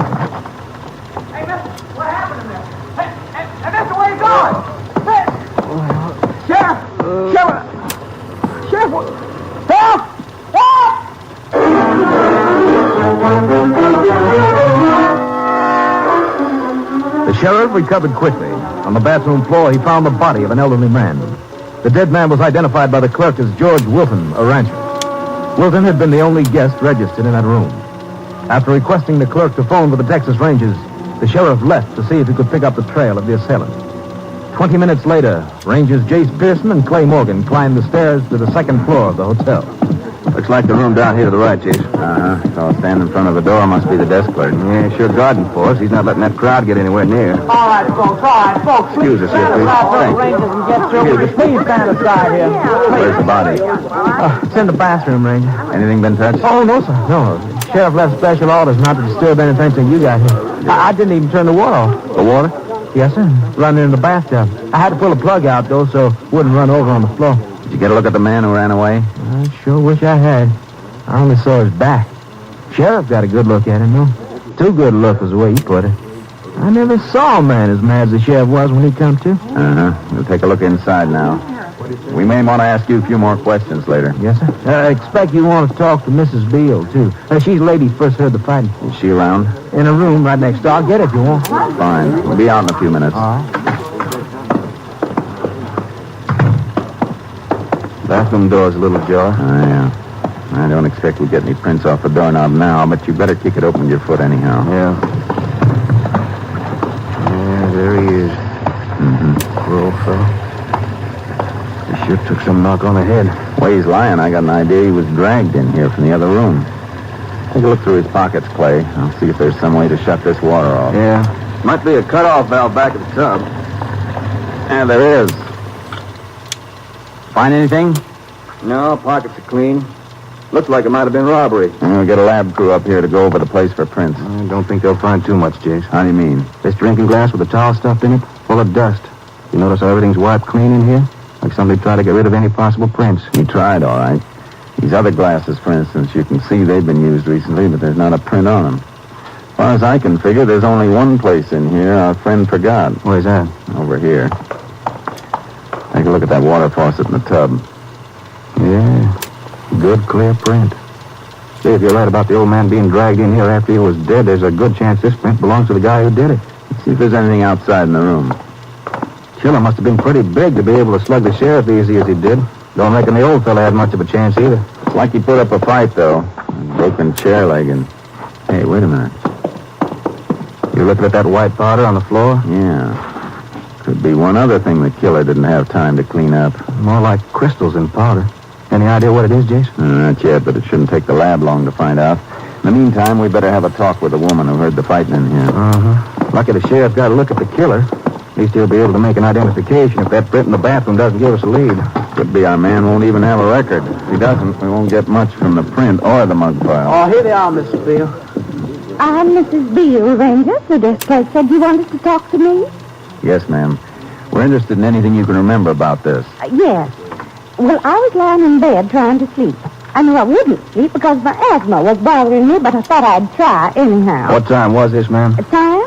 Hey, mister, what happened to me? Hey, mister, where you going? Hey. Sheriff! Sheriff! Help! Help! The sheriff recovered quickly. On the bathroom floor, he found the body of an elderly man. The dead man was identified by the clerk as George Wilton, a rancher. Wilton had been the only guest registered in that room. After requesting the clerk to phone for the Texas Rangers, the sheriff left to see if he could pick up the trail of the assailant. 20 minutes later, Rangers Jace Pearson and Clay Morgan climbed the stairs to the second floor of the hotel. Looks like the room down here to the right, Jace. So stand in front of the door must be the desk clerk. Yeah, sure guarding for us. He's not letting that crowd get anywhere near. All right, folks. Excuse us here, please. Please stand aside here. Where's the body? It's in the bathroom, Ranger. Anything been touched? Oh, no, sir. No. Sheriff left special orders not to disturb anything till you got here. I didn't even turn the water off. The water? Yes, sir. Running in the bathtub. I had to pull the plug out, though, so it wouldn't run over on the floor. Did you get a look at the man who ran away? I sure wish I had. I only saw his back. Sheriff got a good look at him, though. Too good a look was the way he put it. I never saw a man as mad as the sheriff was when he come to. We'll take a look inside now. We may want to ask you a few more questions later. Yes, sir. I expect you want to talk to Mrs. Beale, too. She's the lady who first heard the fighting. Is she around? In a room right next door. I'll get it if you want. Fine. We'll be out in a few minutes. All right. Bathroom door's a little ajar. Yeah. I don't expect we'll get any prints off the doorknob now, but you better kick it open with your foot anyhow. Yeah, there he is. Poor old fellow. He sure took some knock on the head. Way he's lying, I got an idea he was dragged in here from the other room. Take a look through his pockets, Clay. I'll see if there's some way to shut this water off. Yeah. Might be a cutoff valve back at the tub. Yeah, there is. Find anything? No, pockets are clean. Looks like it might have been robbery. We'll get a lab crew up here to go over the place for prints. I don't think they'll find too much, Jace. How do you mean? This drinking glass with the towel stuffed in it, full of dust. You notice how everything's wiped clean in here? Like somebody tried to get rid of any possible prints. He tried, all right. These other glasses, for instance, you can see they've been used recently, but there's not a print on them. As far as I can figure, there's only one place in here our friend forgot. Where's that? Over here. Take a look at that water faucet in the tub. Yeah, good, clear print. See, if you're right about the old man being dragged in here after he was dead, there's a good chance this print belongs to the guy who did it. Let's see if there's anything outside in the room. Killer must have been pretty big to be able to slug the sheriff easy as he did. Don't reckon the old fella had much of a chance either. It's like he put up a fight, though. A broken chair leg and... Hey, wait a minute. You looking at that white powder on the floor? Yeah. Could be one other thing the killer didn't have time to clean up. More like crystals in powder. Any idea what it is, Jason? Not yet, but it shouldn't take the lab long to find out. In the meantime, we better have a talk with the woman who heard the fighting in here. Lucky the sheriff got a look at the killer. At least he'll be able to make an identification if that print in the bathroom doesn't give us a lead. Could be our man won't even have a record. If he doesn't, we won't get much from the print or the mug file. Oh, here they are, Mrs. Beale. I'm Mrs. Beale, Ranger. The desk clerk said you wanted to talk to me. Yes, ma'am. We're interested in anything you can remember about this. Yes. Well, I was lying in bed trying to sleep. I knew I wouldn't sleep because my asthma was bothering me, but I thought I'd try anyhow. What time was this, ma'am? Time?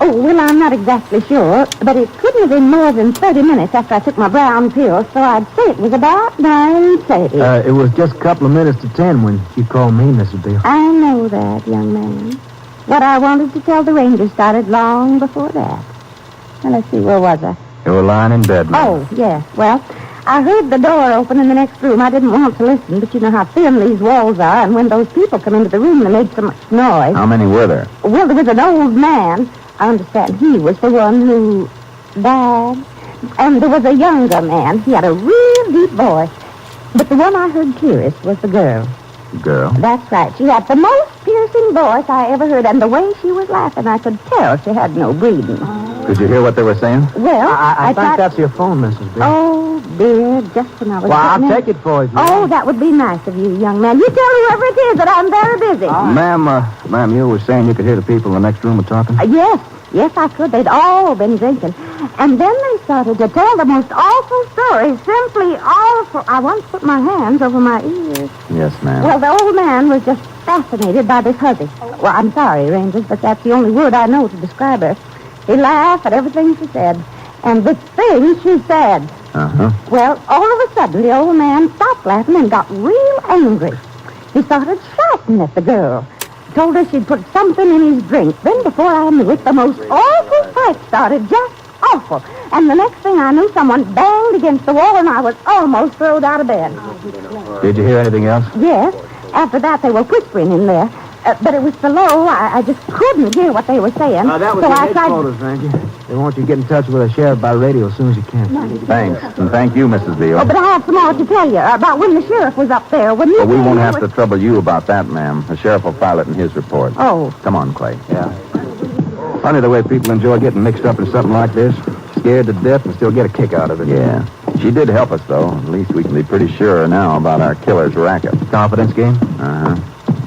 Oh, well, I'm not exactly sure, but it couldn't have been more than 30 minutes after I took my brown pill, so I'd say it was about 9:30. It was just a couple of minutes to 10 when you called me, Mrs. Beale. I know that, young man. What I wanted to tell the Rangers started long before that. Now, let's see, where was I? You were lying in bed, ma'am. Oh, yes. Well, I heard the door open in the next room. I didn't want to listen, but you know how thin these walls are, and when those people come into the room, they made so much noise. How many were there? Well, there was an old man. I understand he was the one who died. And there was a younger man. He had a real deep voice. But the one I heard clearest was the girl. Girl? That's right. She had the most piercing voice I ever heard, and the way she was laughing, I could tell she had no breeding. Did you hear what they were saying? Well, I think thought... that's your phone, Mrs. B. Oh, dear, just when I was... Well, I'll getting in- take it for you. Oh, that would be nice of you, young man. You tell whoever it is that I'm very busy. Ma'am, you were saying you could hear the people in the next room were talking? Yes, I could. They'd all been drinking. And then they started to tell the most awful stories, simply awful. I once put my hands over my ears. Yes, ma'am. Well, the old man was just fascinated by this hussy. Well, I'm sorry, Rangers, but that's the only word I know to describe her. He laughed at everything she said. And the things she said. Uh-huh. Well, all of a sudden, the old man stopped laughing and got real angry. He started shouting at the girl. Told her she'd put something in his drink. Then, before I knew it, the most awful fight started. Just awful. And the next thing I knew, someone banged against the wall, and I was almost thrown out of bed. Did you hear anything else? Yes. After that, they were whispering in there. But it was so low, I just couldn't hear what they were saying. That was so your I tried... headquarters, Ranger. They want you to get in touch with the sheriff by radio as soon as you can. Thanks. And thank you, Mrs. Beale. Oh, but I have some more to tell you about when the sheriff was up there. When you Well, we came won't here have with- to trouble you about that, ma'am. The sheriff will file it in his report. Oh. Come on, Clay. Yeah. Funny the way people enjoy getting mixed up in something like this. Scared to death and still get a kick out of it. Yeah. She did help us, though. At least we can be pretty sure now about our killer's racket. Confidence game? Uh-huh.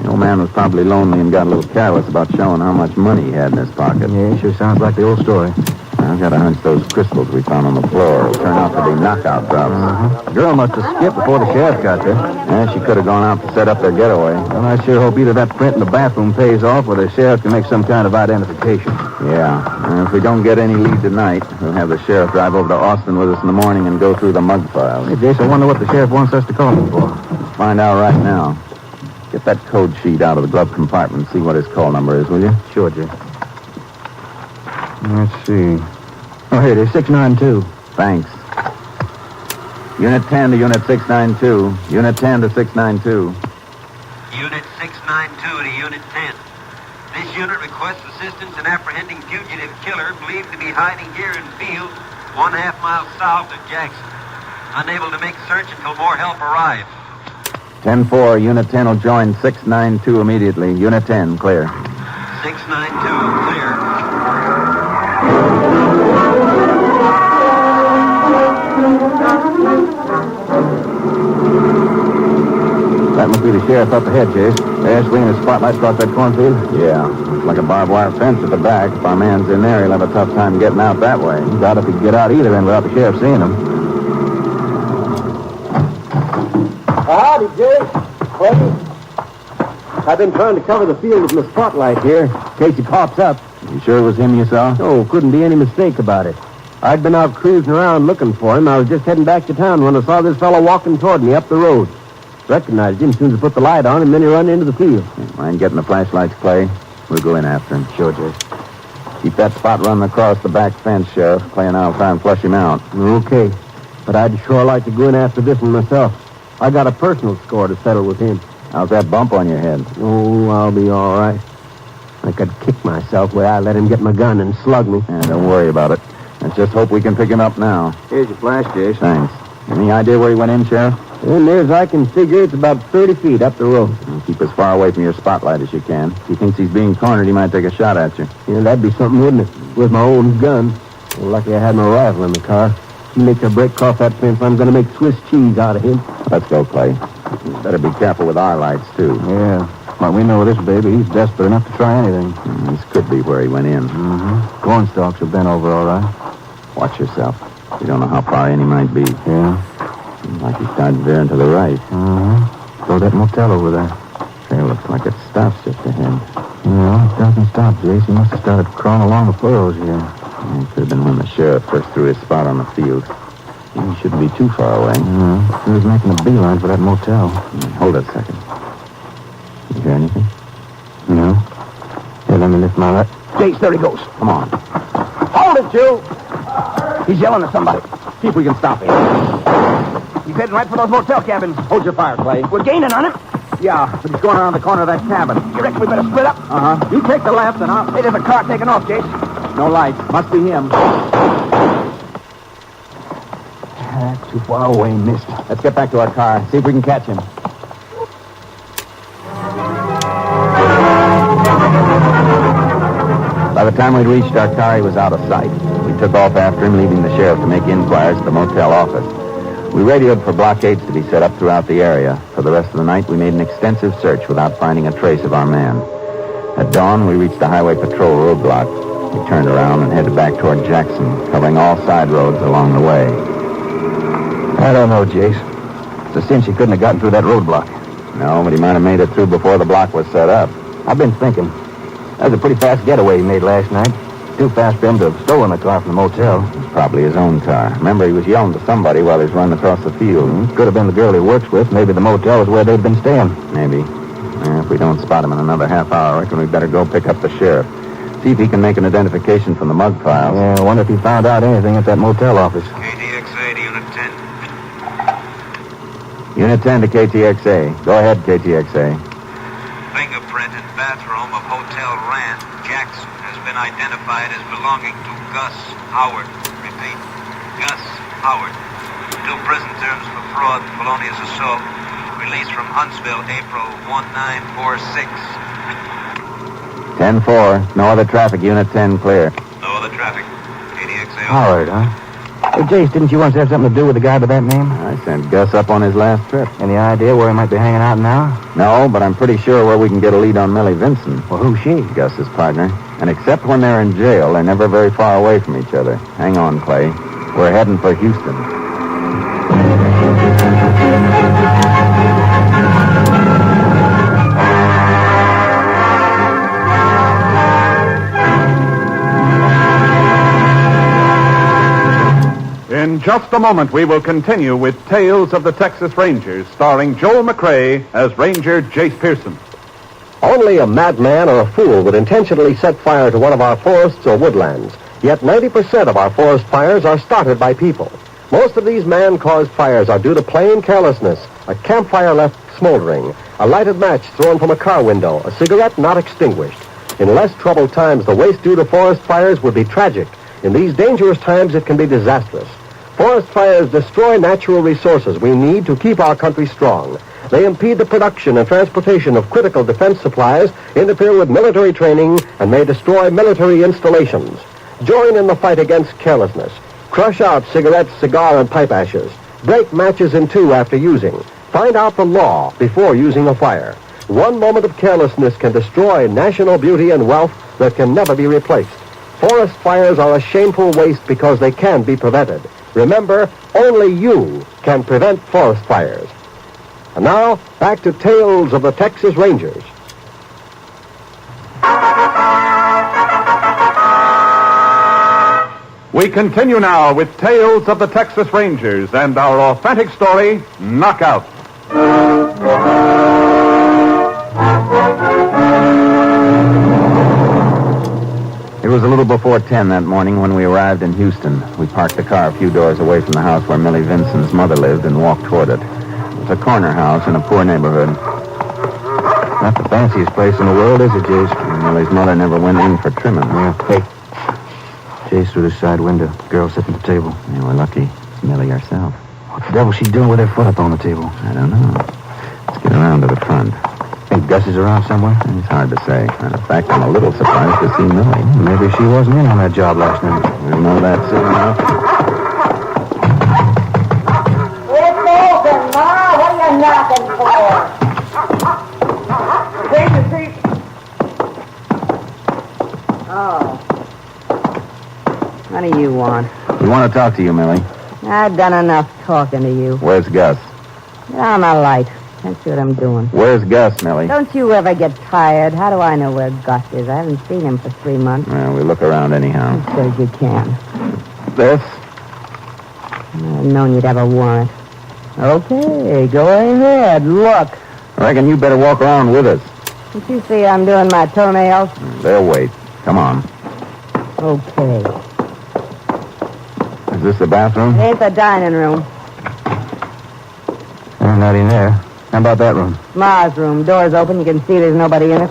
The old man was probably lonely and got a little careless about showing how much money he had in his pocket. Yeah, sure sounds like the old story. I've got a hunch those crystals we found on the floor will turn out to be knockout drops. The girl must have skipped before the sheriff got there. Yeah, she could have gone out to set up their getaway. Well, I sure hope either that print in the bathroom pays off or the sheriff can make some kind of identification. Yeah. And if we don't get any lead tonight, we'll have the sheriff drive over to Austin with us in the morning and go through the mug files. Hey, Jace, I wonder what the sheriff wants us to call him for. Find out right now. Get that code sheet out of the glove compartment and see what his call number is, will you? Sure, Jay. Let's see. Oh, here it is, 692. Thanks. Unit 10 to Unit 692. Unit 10 to 692. Unit 692 to Unit 10. This unit requests assistance in apprehending fugitive killer believed to be hiding here in field 1.5 miles south of Jackson. Unable to make search until more help arrives. 10-4, Unit 10 will join 692 immediately. Unit 10, clear. 692, clear. That must be the sheriff up ahead, Chase. There's swinging his spotlight across that cornfield. Yeah, looks like a barbed wire fence at the back. If our man's in there, he'll have a tough time getting out that way. Doubt if he can get out either end without the sheriff seeing him. Howdy, Jay. Clay. I've been trying to cover the field with my spotlight here, in case he pops up. You sure it was him you saw? Oh, couldn't be any mistake about it. I'd been out cruising around looking for him. I was just heading back to town when I saw this fellow walking toward me up the road. Recognized him as soon as I put the light on, and then he run into the field. Mind getting the flashlights, Clay? We'll go in after him. Sure, Jay. Keep that spot running across the back fence, Sheriff. Clay and I'll try and flush him out. Okay. But I'd sure like to go in after this one myself. I got a personal score to settle with him. How's that bump on your head? Oh, I'll be all right. I could kick myself where I let him get my gun and slug me. Yeah, don't worry about it. Let's just hope we can pick him up now. Here's your flash, Jason. Thanks. Any idea where he went in, Sheriff? And near as I can figure, it's about 30 feet up the road. Well, keep as far away from your spotlight as you can. If he thinks he's being cornered, he might take a shot at you. Yeah, that'd be something, wouldn't it? With my own gun. Well, lucky I had my rifle in the car. He makes a break across that fence, I'm going to make Swiss cheese out of him. Let's go, Clay. Better be careful with our lights, too. Yeah. Well, we know this baby. He's desperate enough to try anything. This could be where he went in. Mm-hmm. Corn stalks have been over all right. Watch yourself. You don't know how far in he might be. Yeah. Seems like he started veering to the right. Mm-hmm. Go that motel over there. Trail looks like it stops just ahead. No, it doesn't stop, Jace. He must have started crawling along the furrows here. Yeah, it could have been when the sheriff first threw his spot on the field. He shouldn't be too far away. He was making a beeline for that motel. Hold it a second. You hear anything? No. Here, let me lift my light. Jace, there he goes. Come on. Hold it, Joe. He's yelling at somebody. See if we can stop him. He's heading right for those motel cabins. Hold your fire, Clay. We're gaining on him. Yeah, but he's going around the corner of that cabin. You reckon we better split up? Uh-huh. You take the left and I'll... Hey, there's a car taking off, Jace. No lights. Must be him. Too far away, missed. Let's get back to our car, see if we can catch him. By the time we'd reached our car, he was out of sight. We took off after him, leaving the sheriff to make inquiries at the motel office. We radioed for blockades to be set up throughout the area. For the rest of the night, we made an extensive search without finding a trace of our man. At dawn, we reached the highway patrol roadblock. We turned around and headed back toward Jackson, covering all side roads along the way. I don't know, Jace. It's a cinch he couldn't have gotten through that roadblock. No, but he might have made it through before the block was set up. I've been thinking. That was a pretty fast getaway he made last night. Too fast for him to have stolen the car from the motel. Probably his own car. Remember, he was yelling to somebody while he was running across the field. Could have been the girl he works with. Maybe the motel is where they've been staying. Maybe. If we don't spot him in another half hour, I reckon we'd better go pick up the sheriff. See if he can make an identification from the mug files. Yeah, I wonder if he found out anything at that motel office. KTXA to Unit 10. Unit 10 to KTXA. Go ahead, KTXA. Fingerprint in bathroom of Hotel Rand, Jackson, has been identified as belonging to Gus Howard. Repeat, Gus Howard. 2 prison terms for fraud and felonious assault. Released from Huntsville, April 1946. 10-4. No other traffic. Unit 10 clear. No other traffic. KTXA. Howard, huh? Hey, Jace, didn't you once have something to do with the guy by that name? I sent Gus up on his last trip. Any idea where he might be hanging out now? No, but I'm pretty sure where we can get a lead on Millie Vinson. Well, who's she? Gus's partner. And except when they're in jail, they're never very far away from each other. Hang on, Clay. We're heading for Houston. In just a moment, we will continue with Tales of the Texas Rangers, starring Joel McRae as Ranger Jace Pearson. Only a madman or a fool would intentionally set fire to one of our forests or woodlands. Yet 90% of our forest fires are started by people. Most of these man-caused fires are due to plain carelessness, a campfire left smoldering, a lighted match thrown from a car window, a cigarette not extinguished. In less troubled times, the waste due to forest fires would be tragic. In these dangerous times, it can be disastrous. Forest fires destroy natural resources we need to keep our country strong. They impede the production and transportation of critical defense supplies, interfere with military training, and may destroy military installations. Join in the fight against carelessness. Crush out cigarettes, cigar, and pipe ashes. Break matches in two after using. Find out the law before using a fire. One moment of carelessness can destroy national beauty and wealth that can never be replaced. Forest fires are a shameful waste because they can be prevented. Remember, only you can prevent forest fires. And now, back to Tales of the Texas Rangers. We continue now with Tales of the Texas Rangers and our authentic story, Knockout. It was a little before 10 that morning when we arrived in Houston. We parked the car a few doors away from the house where Millie Vinson's mother lived and walked toward it. It was a corner house in a poor neighborhood. Not the fanciest place in the world, is it, Jace? Millie's mother never went in for trimming. Yeah, hey. Jace through the side window. Girl sitting at the table. Yeah, we're lucky. It's Millie herself. What the devil's she doing with her foot up on the table? I don't know. Let's get around to the front. Think Gus is around somewhere? It's hard to say. In fact, I'm a little surprised to see Millie. Maybe she wasn't in on that job last night. We'll know that soon enough. It's open, Ma. What are you knocking for? Take your seat. Oh. What do you want? We want to talk to you, Millie. I've done enough talking to you. Where's Gus? Get on the light. That's what I'm doing. Where's Gus, Millie? Don't you ever get tired? How do I know where Gus is? I haven't seen him for 3 months. Well, we look around anyhow. As good as you can. This? I've known you'd have a warrant. Okay, go ahead. Look. I reckon you better walk around with us. Don't you see I'm doing my toenails? They'll wait. Come on. Okay. Is this the bathroom? It ain't the dining room. There's not in there. How about that room? Ma's room. Door's open. You can see there's nobody in it.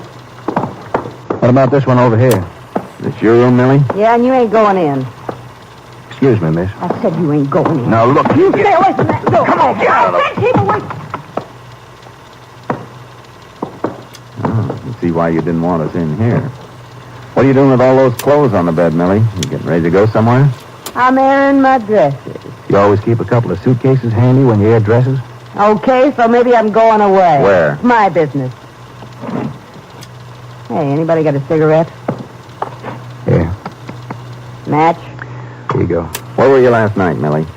What about this one over here? Is this your room, Millie? Yeah, and you ain't going in. Excuse me, miss. I said you ain't going in. Now, look. You stay away from that door. Come on, get out of I said keep away. Oh, I see why you didn't want us in here. What are you doing with all those clothes on the bed, Millie? You getting ready to go somewhere? I'm airing my dresses. You always keep a couple of suitcases handy when you air dresses? Okay, so maybe I'm going away. Where? It's my business. Hey, anybody got a cigarette? Here. Match? Here you go. Where were you last night, Millie?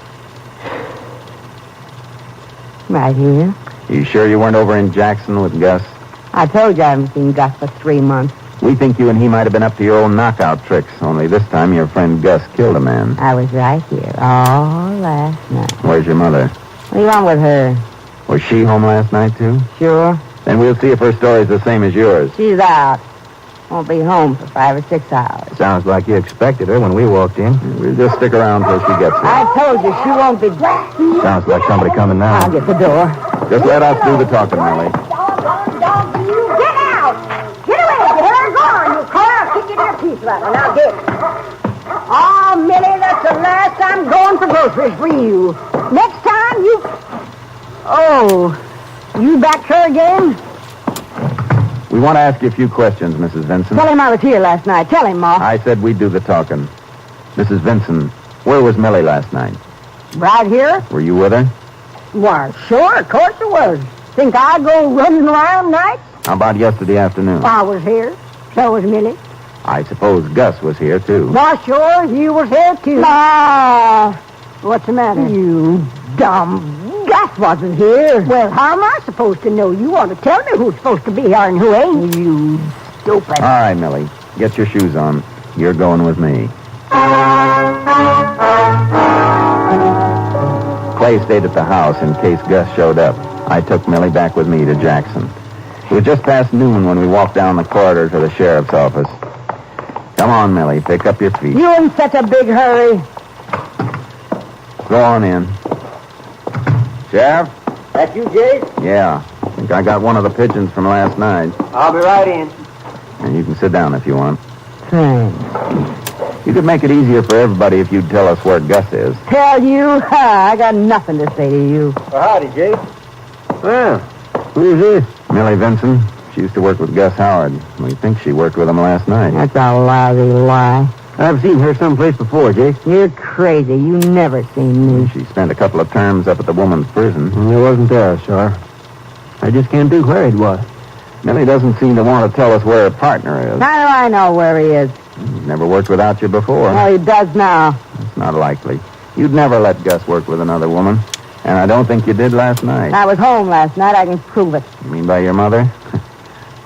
Right here. You sure you weren't over in Jackson with Gus? I told you I haven't seen Gus for 3 months. We think you and he might have been up to your old knockout tricks, only this time your friend Gus killed a man. I was right here all last night. Where's your mother? What do you want with her? Was she home last night, too? Sure. Then we'll see if her story's the same as yours. She's out. Won't be home for 5 or 6 hours. Sounds like you expected her when we walked in. We'll just stick around till she gets here. I told you she won't be... Sounds like somebody coming now. I'll get the door. Just let us do the talking, Millie. Get out! Get away! Get her gone! You call her, I'll kick you to your teeth right now. Get it. Oh, Millie, that's the last I'm going for groceries for you. Next time, you... Oh, you backed her again? We want to ask you a few questions, Mrs. Vinson. Tell him I was here last night. Tell him, Ma. I said we'd do the talking. Mrs. Vinson, where was Millie last night? Right here? Were you with her? Why, sure, of course it was. Think I go running around nights? How about yesterday afternoon? I was here. So was Millie. I suppose Gus was here, too. Why, sure, you was here, too. Ah, what's the matter? You dumb... Gus wasn't here. Well, how am I supposed to know? You want to tell me who's supposed to be here and who ain't. You stupid. All right, Millie. Get your shoes on. You're going with me. Clay stayed at the house in case Gus showed up. I took Millie back with me to Jackson. It was just past noon when we walked down the corridor to the sheriff's office. Come on, Millie. Pick up your feet. You in such a big hurry. Go on in. Sheriff? That you, Jay? Yeah. I think I got one of the pigeons from last night. I'll be right in. And you can sit down if you want. Thanks. You could make it easier for everybody if you'd tell us where Gus is. Tell you? I got nothing to say to you. Well, howdy, Jay. Well, who's this? Millie Vinson. She used to work with Gus Howard. We think she worked with him last night. That's a lousy lie. I've seen her someplace before, Jay. You're crazy. You never seen me. She spent a couple of terms up at the woman's prison. It wasn't there, sir. I just can't think where it was. Millie doesn't seem to want to tell us where her partner is. How do I know where he is? He's never worked without you before. Well, he does now. It's not likely. You'd never let Gus work with another woman. And I don't think you did last night. I was home last night. I can prove it. You mean by your mother?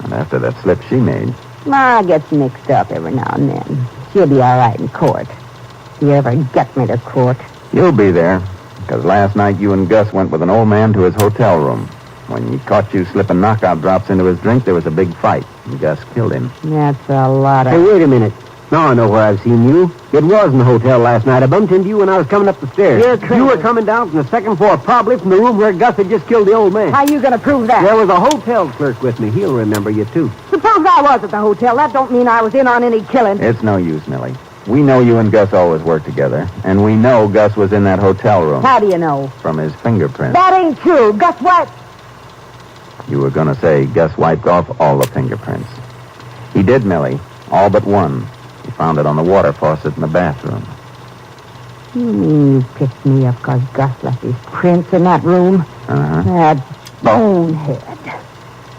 And after that slip she made. Ma gets mixed up every now and then. She'll be all right in court. If you ever get me to court. You'll be there. Because last night you and Gus went with an old man to his hotel room. When he caught you slipping knockout drops into his drink, there was a big fight. And Gus killed him. That's a lot of... Hey, wait a minute. Now I know where I've seen you. It was in the hotel last night. I bumped into you when I was coming up the stairs. You're crazy. You were coming down from the second floor, probably from the room where Gus had just killed the old man. How you going to prove that? There was a hotel clerk with me. He'll remember you, too. Suppose I was at the hotel. That don't mean I was in on any killing. It's no use, Millie. We know you and Gus always work together. And we know Gus was in that hotel room. How do you know? From his fingerprints. That ain't true. Gus wiped... You were going to say Gus wiped off all the fingerprints. He did, Millie. All but one. He found it on the water faucet in the bathroom. You mean you picked me up because Gus left his prints in that room? Uh-huh. That bonehead.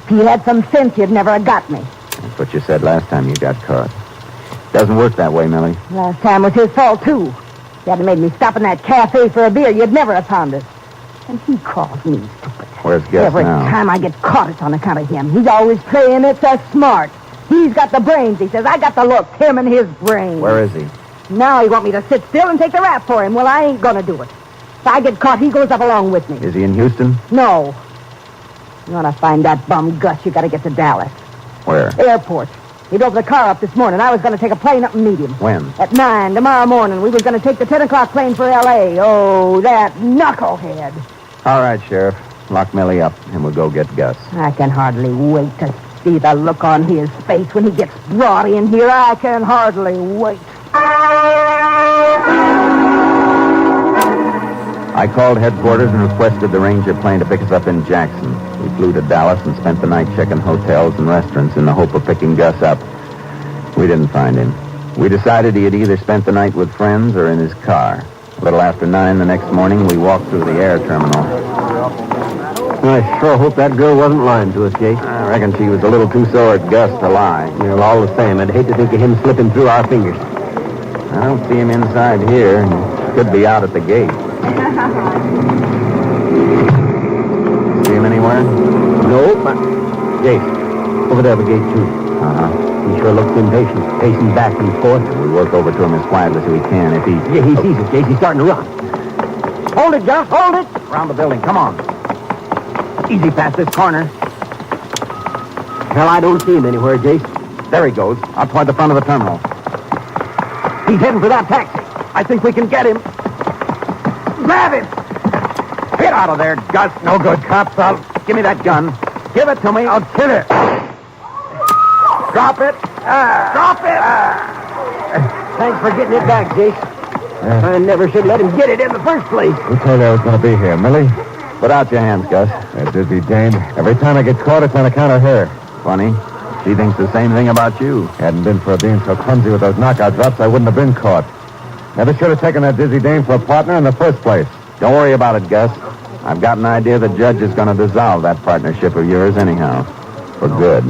If he had some sense, you'd never have got me. That's what you said last time you got caught. Doesn't work that way, Millie. Last time was his fault, too. If you hadn't made me stop in that cafe for a beer, you'd never have found us. And he calls me stupid. Where's Gus Every now? time I get caught, it's on account of him. He's always playing it so smart. He's got the brains, he says. I got the looks. Him and his brains. Where is he? Now he want me to sit still and take the rap for him. Well, I ain't gonna do it. If I get caught, he goes up along with me. Is he in Houston? No. You want to find that bum Gus, you got to get to Dallas. Where? Airport. He drove the car up this morning. I was going to take a plane up and meet him. When? At 9 tomorrow morning. We was going to take the 10 o'clock plane for L.A. Oh, that knucklehead. All right, Sheriff. Lock Millie up, and we'll go get Gus. I can hardly wait to see the look on his face when he gets brought in here. I can hardly wait. I called headquarters and requested the Ranger plane to pick us up in Jackson. We flew to Dallas and spent the night checking hotels and restaurants in the hope of picking Gus up. We didn't find him. We decided he had either spent the night with friends or in his car. A little after 9 the next morning, we walked through the air terminal. I sure hope that girl wasn't lying to us, Jake. I reckon she was a little too sore at Gus to lie. Well, all the same, I'd hate to think of him slipping through our fingers. I don't see him inside here. He could be out at the gate. See him anywhere? No, but... Jake, over there at the gate, too. Uh-huh. He sure looks impatient, pacing back and forth. We work over to him as quietly as we can. If he... Yeah, he sees it, Jake. He's starting to run. Hold it, Gus. Hold it. Around the building. Come on. Easy past this corner. Well, I don't see him anywhere, Jace. There he goes, out toward the front of the terminal. He's heading for that taxi. I think we can get him. Grab him! Get out of there, Gus. No good, cops. Give me that gun. Give it to me. I'll kill it. Drop it. Drop it. Thanks for getting it back, Jace. I never should let him get it in the first place. Who told you I was going to be here, Millie? Put out your hands, Gus. That did be Dame. Every time I get caught, it's on account of her. Funny. She thinks the same thing about you. Hadn't been for being so clumsy with those knockout drops, I wouldn't have been caught. Never should have taken that dizzy dame for a partner in the first place. Don't worry about it, Gus. I've got an idea the judge is going to dissolve that partnership of yours anyhow. For good.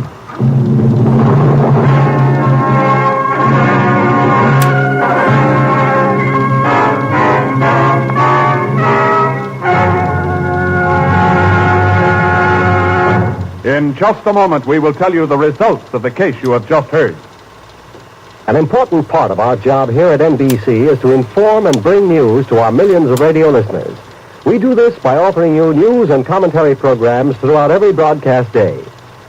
In just a moment, we will tell you the results of the case you have just heard. An important part of our job here at NBC is to inform and bring news to our millions of radio listeners. We do this by offering you news and commentary programs throughout every broadcast day.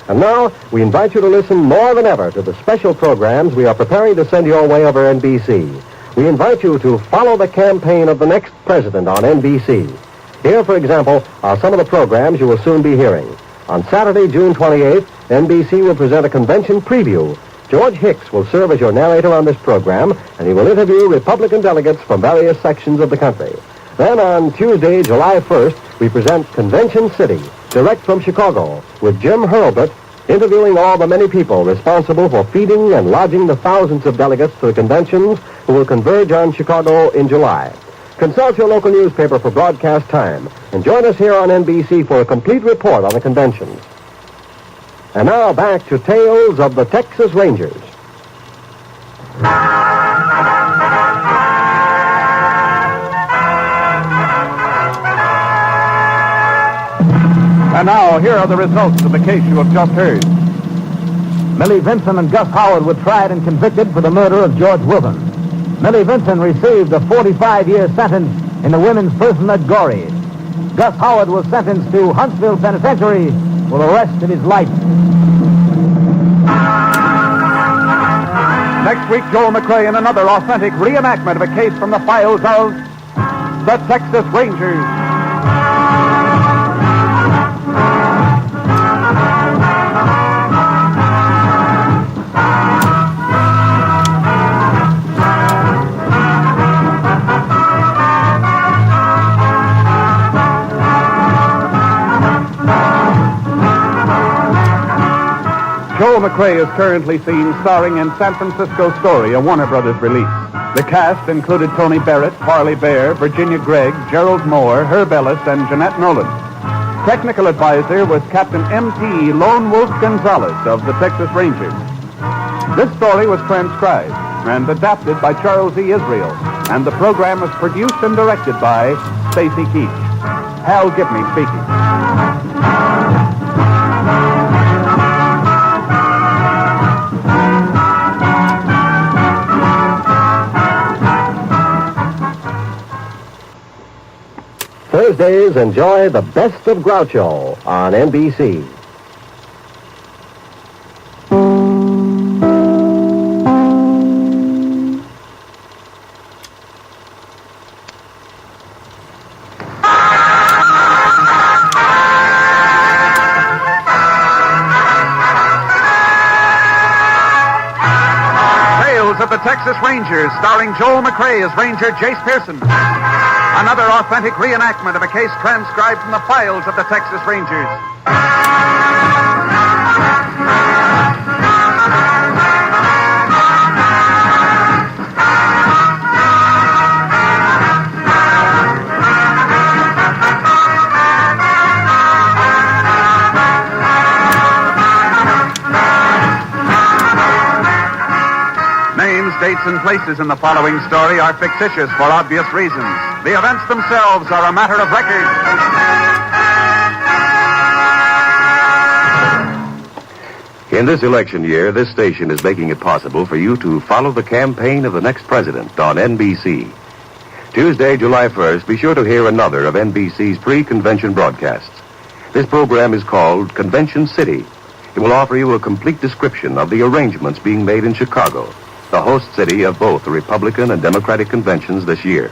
And now, we invite you to listen more than ever to the special programs we are preparing to send your way over NBC. We invite you to follow the campaign of the next president on NBC. Here, for example, are some of the programs you will soon be hearing. On Saturday, June 28th, NBC will present a convention preview. George Hicks will serve as your narrator on this program, and he will interview Republican delegates from various sections of the country. Then on Tuesday, July 1st, we present Convention City, direct from Chicago, with Jim Hurlbut interviewing all the many people responsible for feeding and lodging the thousands of delegates to the conventions who will converge on Chicago in July. Consult your local newspaper for broadcast time, and join us here on NBC for a complete report on the conventions. And now back to Tales of the Texas Rangers. And now, here are the results of the case you have just heard. Millie Vinson and Gus Howard were tried and convicted for the murder of George Wilson. Millie Vinson received a 45-year sentence in the women's prison at Goree. Gus Howard was sentenced to Huntsville Penitentiary for the rest of his life. Next week, Joel McRae in another authentic reenactment of a case from the files of the Texas Rangers. Joel McRae is currently seen starring in San Francisco Story, a Warner Brothers release. The cast included Tony Barrett, Parley Bear, Virginia Gregg, Gerald Moore, Herb Ellis, and Jeanette Nolan. Technical advisor was Captain M.T. Lone Wolf Gonzalez of the Texas Rangers. This story was transcribed and adapted by Charles E. Israel, and the program was produced and directed by Stacy Keach. Hal Gibney speaking. Thursdays, enjoy the best of Groucho on NBC. Tales of the Texas Rangers, starring Joel McRae as Ranger Jace Pearson. Another authentic reenactment of a case transcribed from the files of the Texas Rangers. Names, dates, and places in the following story are fictitious for obvious reasons. The events themselves are a matter of record. In this election year, this station is making it possible for you to follow the campaign of the next president on NBC. Tuesday, July 1st, be sure to hear another of NBC's pre-convention broadcasts. This program is called Convention City. It will offer you a complete description of the arrangements being made in Chicago, the host city of both the Republican and Democratic conventions this year.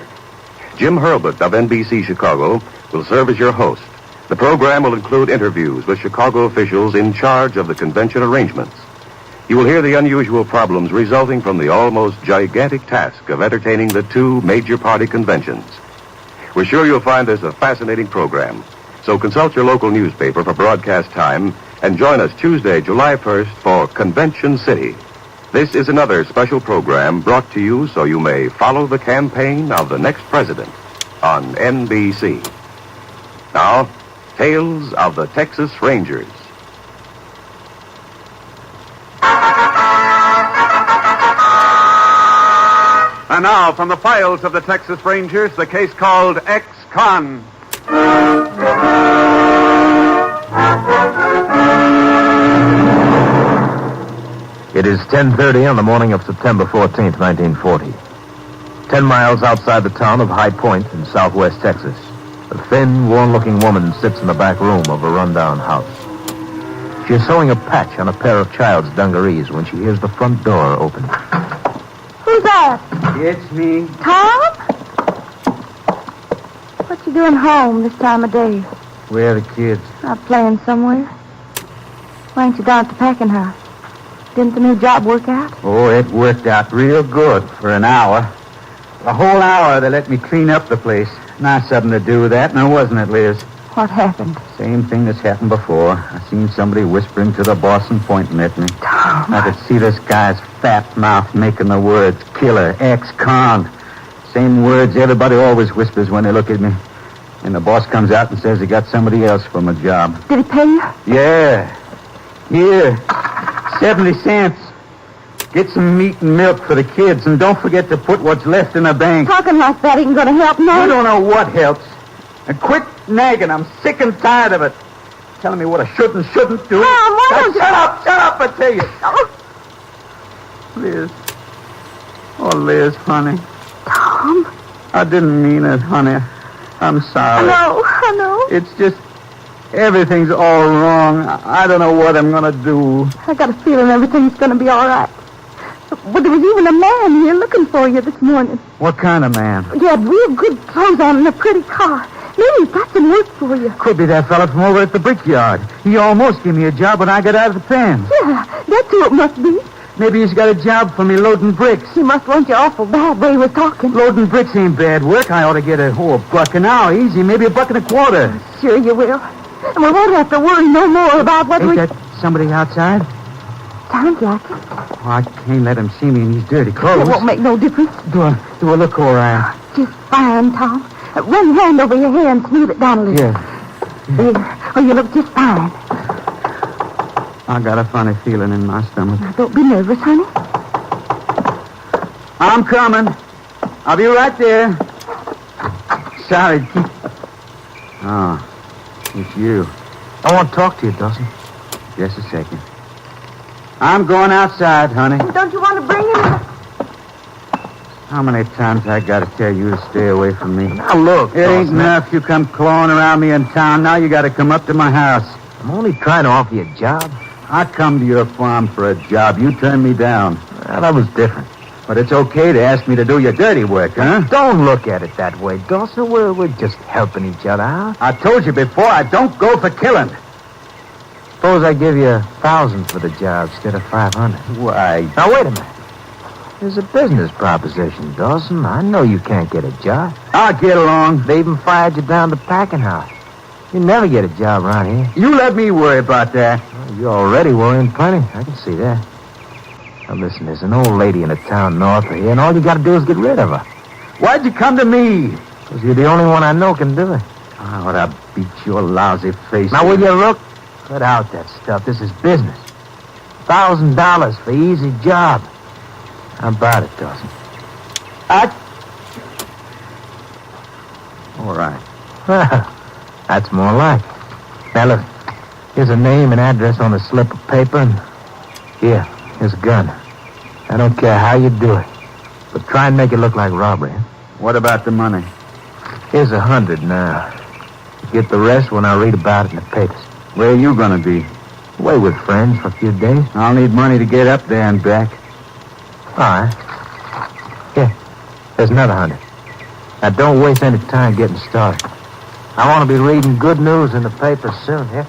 Jim Hurlbut of NBC Chicago will serve as your host. The program will include interviews with Chicago officials in charge of the convention arrangements. You will hear the unusual problems resulting from the almost gigantic task of entertaining the two major party conventions. We're sure you'll find this a fascinating program. So consult your local newspaper for broadcast time and join us Tuesday, July 1st for Convention City. This is another special program brought to you so you may follow the campaign of the next president on NBC. Now, Tales of the Texas Rangers. And now, from the files of the Texas Rangers, the case called Ex-Con. It is 10:30 on the morning of September 14th, 1940. 10 miles outside the town of High Point in southwest Texas, a thin, worn-looking woman sits in the back room of a rundown house. She is sewing a patch on a pair of child's dungarees when she hears the front door open. Who's that? It's me. Tom? What you doing home this time of day? Where are the kids? Not playing somewhere? Why ain't you down at the packing house? Didn't the new job work out? Oh, it worked out real good for an hour. A whole hour they let me clean up the place. Nice of them to do that, now wasn't it, Liz? What happened? Same thing that's happened before. I seen somebody whispering to the boss and pointing at me. Tom. I could see this guy's fat mouth making the words killer, ex-con. Same words everybody always whispers when they look at me. And the boss comes out and says he got somebody else from a job. Did he pay you? Yeah. Here. 70 cents. Get some meat and milk for the kids, and don't forget to put what's left in the bank. Talking like that ain't gonna help, no? You don't know what helps. And quit nagging. I'm sick and tired of it. Telling me what I should and shouldn't do. Mom, why don't you... Shut up, I tell you. Oh. Liz. Oh, Liz, honey. Tom. I didn't mean it, honey. I'm sorry. I know. It's just... everything's all wrong. I don't know what I'm going to do. I got a feeling everything's going to be all right. But there was even a man here looking for you this morning. What kind of man? He had real good clothes on and a pretty car. Maybe he's got some work for you. Could be that fella from over at the brickyard. He almost gave me a job when I got out of the pen. Yeah, that's who it must be. Maybe he's got a job for me loading bricks. He must want you awful bad way he was talking. Loading bricks ain't bad work. I ought to get a buck an hour. Easy, maybe $1.25. Sure you will. And we won't have to worry no more about what Ain't that somebody outside? Sounds like it. Oh, I can't let him see me in these dirty clothes. It won't make no difference. Do a look all right. Just fine, Tom. Run your hand over your hair and smooth it down a little. Yeah. There. Oh, you look just fine. I got a funny feeling in my stomach. Now, don't be nervous, honey. I'm coming. I'll be right there. Sorry, keep... Oh, it's you. I want to talk to you, Dawson. Just a second. I'm going outside, honey. Don't you want to bring him? How many times I got to tell you to stay away from me? Now, look, It ain't enough you come clawing around me in town. Now you got to come up to my house. I'm only trying to offer you a job. I come to your farm for a job. You turned me down. Well, that was different. But it's okay to ask me to do your dirty work, huh? Don't look at it that way, Dawson. We're just helping each other out. I told you before, I don't go for killing. Suppose I give you 1,000 for the job instead of 500. Why? Now, wait a minute. There's a business proposition, Dawson. I know you can't get a job. I'll get along. They even fired you down the packing house. You never get a job around here. You let me worry about that. Well, you're already worrying plenty. I can see that. Now, listen, there's an old lady in a town north of here, and all you got to do is get rid of her. Why'd you come to me? Because you're the only one I know can do it. I ought to beat your lousy face. Now, will you look? Cut out that stuff. This is business. $1,000 for easy job. How about it, Dawson? All right. Well, that's more like it. Now, look. Here's a name and address on a slip of paper, and here's a gun. I don't care how you do it, but try and make it look like robbery. What about the money? Here's $100 now. Get the rest when I read about it in the papers. Where are you going to be? Away with friends for a few days. I'll need money to get up there and back. All right. Here, there's another $100. Now, don't waste any time getting started. I want to be reading good news in the papers soon, yeah?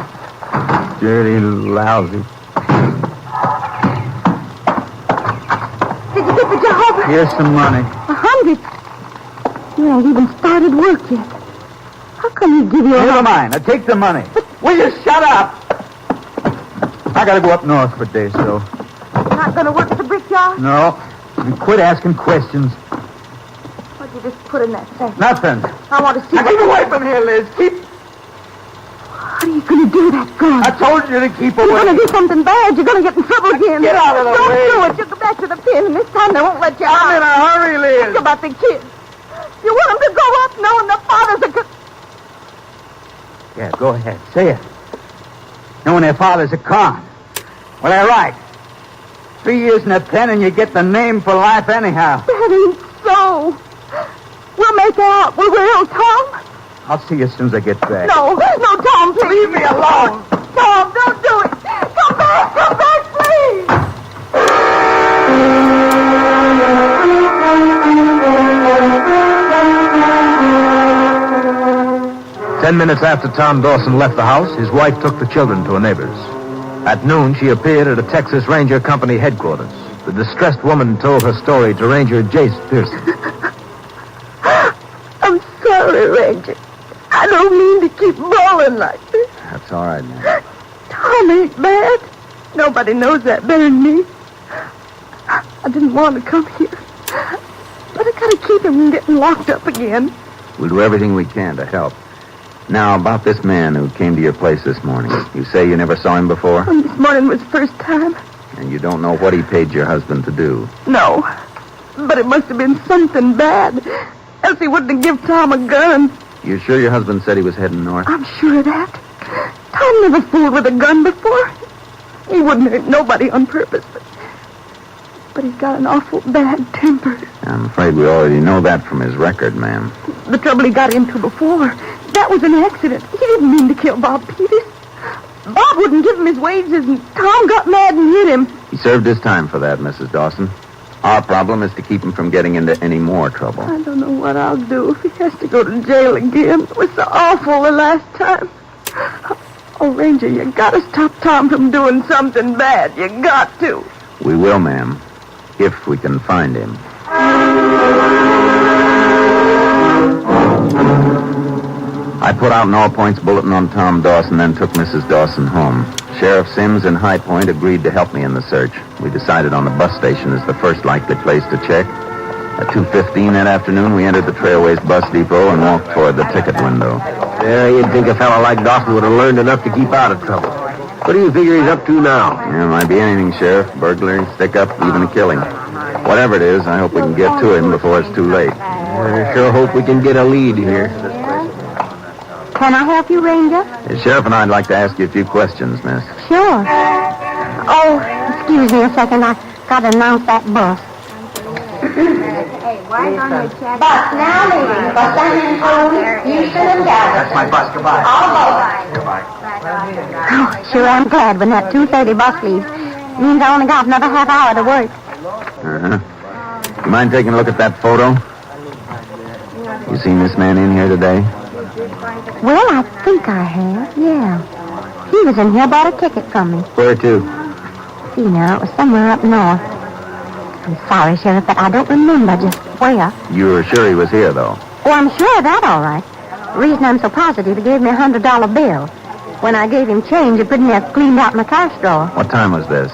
Dirty, lousy. Did you get the job? Here's some money. 100. You ain't even started work yet. How come you give you Never mind. Now take the money. Will you shut up? I gotta go up north for a day, so. Not gonna work at the brickyard? No. And quit asking questions. What'd you just put in that sack? Nothing. I want to see. Now keep away from here, Liz. Keep. What are you gonna do with that gun? I told you to keep away. You're gonna do something bad. You're gonna get in trouble again. Get out of the way. Don't do it. You'll go back to the pen, and this time they won't let you out. I'm in a hurry, Liz. Think about the kids. You want them to grow up knowing the fathers are... Yeah, go ahead. Say it. Knowing their father's a con. Well, they're right. 3 years in a pen and you get the name for life anyhow. That ain't so. We'll make out. We will, Tom. I'll see you as soon as I get back. No, Tom, please. Leave me alone. Tom, don't do it. Come back, please. 10 minutes after Tom Dawson left the house, his wife took the children to a neighbor's. At noon, she appeared at a Texas Ranger Company headquarters. The distressed woman told her story to Ranger Jace Pearson. I'm sorry, Ranger. I don't mean to keep bawling like this. That's all right, man. Tom ain't bad. Nobody knows that better than me. I didn't want to come here. But I gotta keep him from getting locked up again. We'll do everything we can to help. Now, about this man who came to your place this morning. You say you never saw him before? This morning was the first time. And you don't know what he paid your husband to do? No. But it must have been something bad. Else he wouldn't have given Tom a gun. You sure your husband said he was heading north? I'm sure of that. Tom never fooled with a gun before. He wouldn't hurt nobody on purpose, but he's got an awful bad temper. I'm afraid we already know that from his record, ma'am. The trouble he got into before, that was an accident. He didn't mean to kill Bob Peters. Bob wouldn't give him his wages, and Tom got mad and hit him. He served his time for that, Mrs. Dawson. Our problem is to keep him from getting into any more trouble. I don't know what I'll do if he has to go to jail again. It was so awful the last time. Oh, Ranger, you gotta stop Tom from doing something bad. You got to. We will, ma'am, if we can find him. I put out an all-points bulletin on Tom Dawson, then took Mrs. Dawson home. Sheriff Sims in High Point agreed to help me in the search. We decided on the bus station as the first likely place to check. At 2:15 that afternoon, we entered the Trailways bus depot and walked toward the ticket window. Yeah, you'd think a fellow like Dawson would have learned enough to keep out of trouble. What do you figure he's up to now? Yeah, might be anything, Sheriff. Burglary, stick-up, even a killing. Whatever it is, I hope we can get to him before it's too late. I sure hope we can get a lead here. Can I help you, Ranger? Sheriff and I'd like to ask you a few questions, miss. Sure. Oh, excuse me a second. I gotta announce that bus. Bus now leaving for San Antonio, Houston, and Dallas. That's my bus. Goodbye. All Goodbye. Oh, sure, I'm glad when that 2:30 bus leaves. Means I only got another half hour to work. Uh-huh. You mind taking a look at that photo? You seen this man in here today? Well, I think I have, yeah. He was in here, bought a ticket from me. Where to? See now, it was somewhere up north. I'm sorry, Sheriff, but I don't remember just where. You were sure he was here, though? Oh, I'm sure of that, all right. The reason I'm so positive, he gave me a $100 bill. When I gave him change, he pretty near cleaned out my cash drawer. What time was this?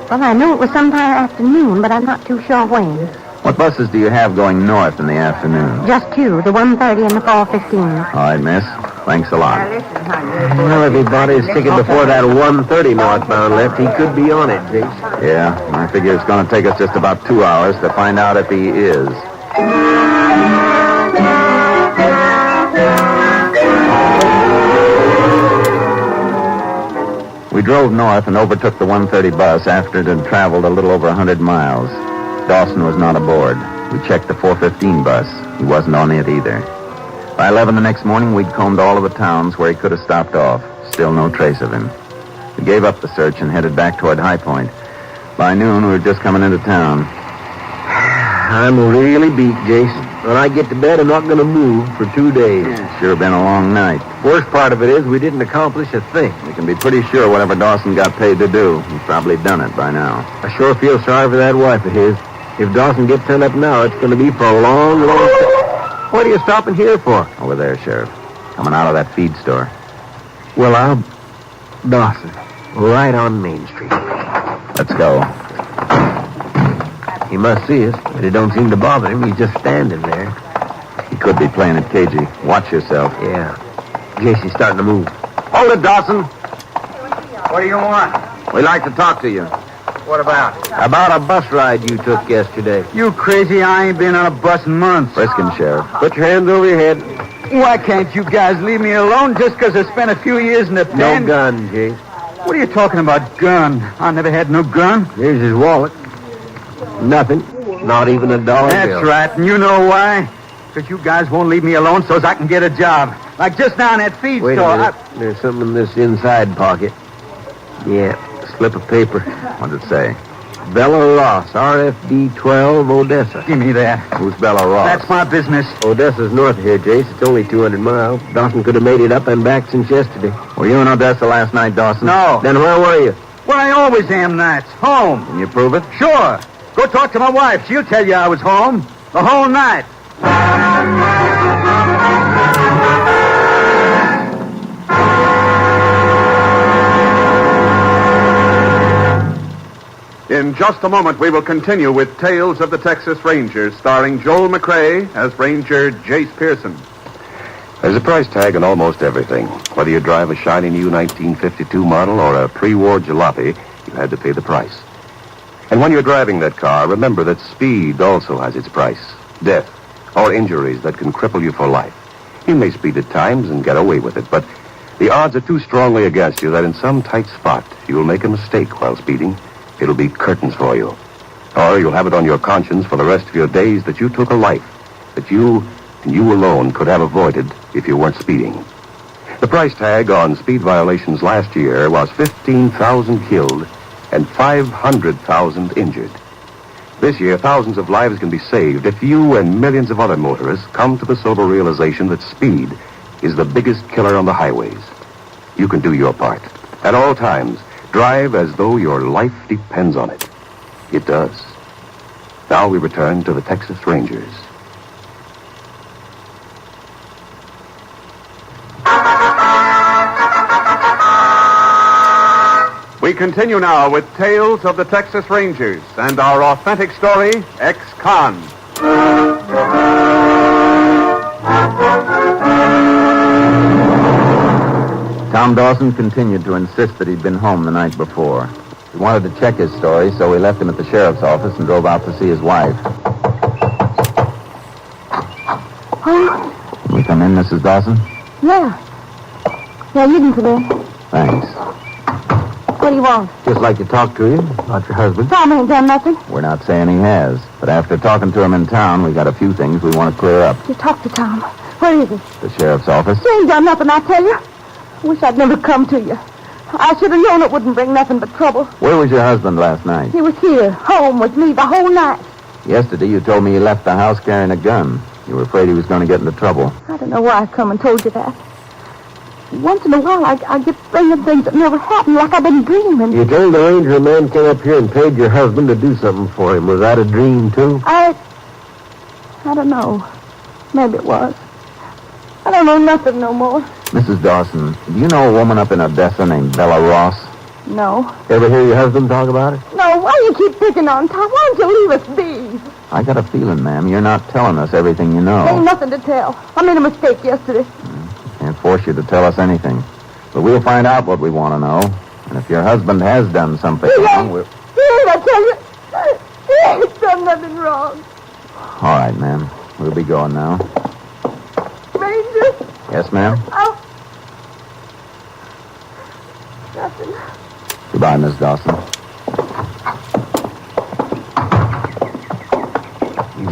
Well, I knew it was sometime afternoon, but I'm not too sure when. What buses do you have going north in the afternoon? Just two, the 1:30 and the 4:15. All right, miss. Thanks a lot. Well, if he bought his ticket before that 1:30 northbound left, he could be on it, Jace. Yeah, I figure it's going to take us just about 2 hours to find out if he is. We drove north and overtook the 1:30 bus after it had traveled a little over 100 miles. Dawson was not aboard. We checked the 4:15 bus. He wasn't on it either. By 11 the next morning, we'd combed all of the towns where he could have stopped off. Still no trace of him. We gave up the search and headed back toward High Point. By noon, we were just coming into town. I'm really beat, Jace. When I get to bed, I'm not going to move for 2 days. Sure been a long night. Worst part of it is we didn't accomplish a thing. We can be pretty sure whatever Dawson got paid to do, he's probably done it by now. I sure feel sorry for that wife of his. If Dawson gets sent up now, it's going to be for a long, long time. What are you stopping here for? Over there, Sheriff. Coming out of that feed store. Well, Dawson, right on Main Street. Let's go. He must see us, but it don't seem to bother him. He's just standing there. He could be playing it cagey. Watch yourself. Yeah. Jason's starting to move. Hold it, Dawson. What do you want? We'd like to talk to you. What about? About a bus ride you took yesterday. You crazy? I ain't been on a bus in months. Frisk him, Sheriff. Put your hands over your head. Why can't you guys leave me alone just because I spent a few years in the pen? No gun, Jace. What are you talking about, gun? I never had no gun. Here's his wallet. Nothing. Not even a dollar That's bill. right, and you know why? Because you guys won't leave me alone so as I can get a job. Like just now in that feed Wait store. a minute. There's something in this inside pocket. Yeah, slip of paper. What'd it say? Bella Ross, RFD 12, Odessa. Give me that. Who's Bella Ross? That's my business. Odessa's north of here, Jace. It's only 200 miles. Dawson could have made it up and back since yesterday. Were you in Odessa last night, Dawson? No. Then where were you? Well, I always am nights. Home. Can you prove it? Sure. Go talk to my wife. She'll tell you I was home. The whole night. In just a moment, we will continue with Tales of the Texas Rangers, starring Joel McRae as Ranger Jace Pearson. There's a price tag on almost everything. Whether you drive a shiny new 1952 model or a pre-war jalopy, you had to pay the price. And when you're driving that car, remember that speed also has its price. Death or injuries that can cripple you for life. You may speed at times and get away with it, but the odds are too strongly against you that in some tight spot you'll make a mistake while speeding. It'll be curtains for you. Or you'll have it on your conscience for the rest of your days that you took a life that you and you alone could have avoided if you weren't speeding. The price tag on speed violations last year was 15,000 killed and 500,000 injured. This year, thousands of lives can be saved if you and millions of other motorists come to the sober realization that speed is the biggest killer on the highways. You can do your part. At all times, drive as though your life depends on it. It does. Now we return to the Texas Rangers. We continue now with Tales of the Texas Rangers and our authentic story, Ex-Con. Tom Dawson continued to insist that he'd been home the night before. He wanted to check his story, so we left him at the sheriff's office and drove out to see his wife. Can we come in, Mrs. Dawson? Yeah. Yeah, you can come in. Thanks. What do you want? Just like to talk to you about your husband. Tom ain't done nothing. We're not saying he has, but after talking to him in town, we got a few things we want to clear up. You talk to Tom. Where is he? The sheriff's office. He ain't done nothing, I tell you. Wish I'd never come to you. I should have known it wouldn't bring nothing but trouble. Where was your husband last night? He was here, home with me the whole night. Yesterday, you told me he left the house carrying a gun. You were afraid he was going to get into trouble. I don't know why I come and told you that. once in a while I get thinking things that never happened, like I've been dreaming. You told the ranger a man came up here and paid your husband to do something for him. Was that a dream, too? I don't know. Maybe it was. I don't know nothing no more. Mrs. Dawson, do you know a woman up in Odessa named Bella Ross? No. Ever hear your husband talk about it? No, why do you keep picking on Tom? Why don't you leave us be? I got a feeling, ma'am, you're not telling us everything you know. Ain't nothing to tell. I made a mistake yesterday. Can't force you to tell us anything. But we'll find out what we want to know. And if your husband has done something wrong, we'll... I tell you, he ain't done nothing wrong. All right, ma'am. We'll be going now. Ranger? Yes, ma'am? Nothing. Goodbye, Miss Dawson.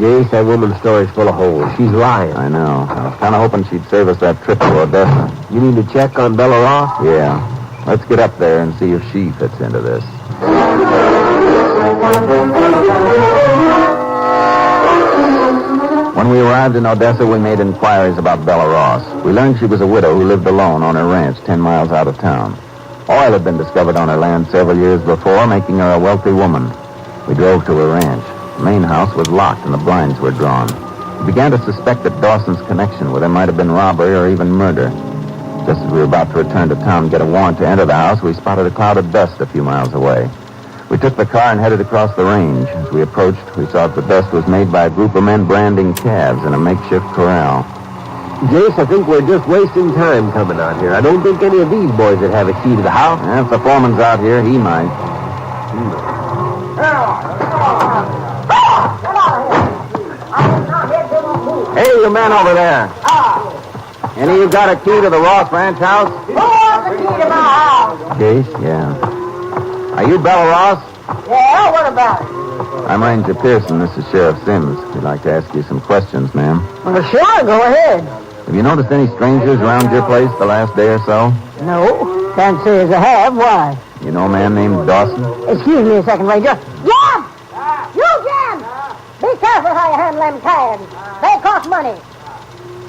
Jace, that woman's story's full of holes. She's lying. I know. I was kind of hoping she'd save us that trip to Odessa. You need to check on Bella Ross? Yeah. Let's get up there and see if she fits into this. When we arrived in Odessa, we made inquiries about Bella Ross. We learned she was a widow who lived alone on her ranch 10 miles out of town. Oil had been discovered on her land several years before, making her a wealthy woman. We drove to her ranch. The main house was locked and the blinds were drawn. We began to suspect that Dawson's connection with her might have been robbery or even murder. Just as we were about to return to town and get a warrant to enter the house, we spotted a cloud of dust a few miles away. We took the car and headed across the range. As we approached, we saw that the dust was made by a group of men branding calves in a makeshift corral. Jace, I think we're just wasting time coming out here. I don't think any of these boys would have a key to the house. If the foreman's out here, he might. Hey, you men over there. Any of you got a key to the Ross Ranch house? Who wants the key to my house? Case? Yeah. Are you Bella Ross? Yeah, what about it? I'm Ranger Pearson. This is Sheriff Sims. We'd like to ask you some questions, ma'am. Well, sure, go ahead. Have you noticed any strangers around your place the last day or so? No, can't say as I have. Why? You know a man named Dawson? Excuse me a second, Ranger. Jim! You, Jim! Be careful how you handle them tags. They cost money.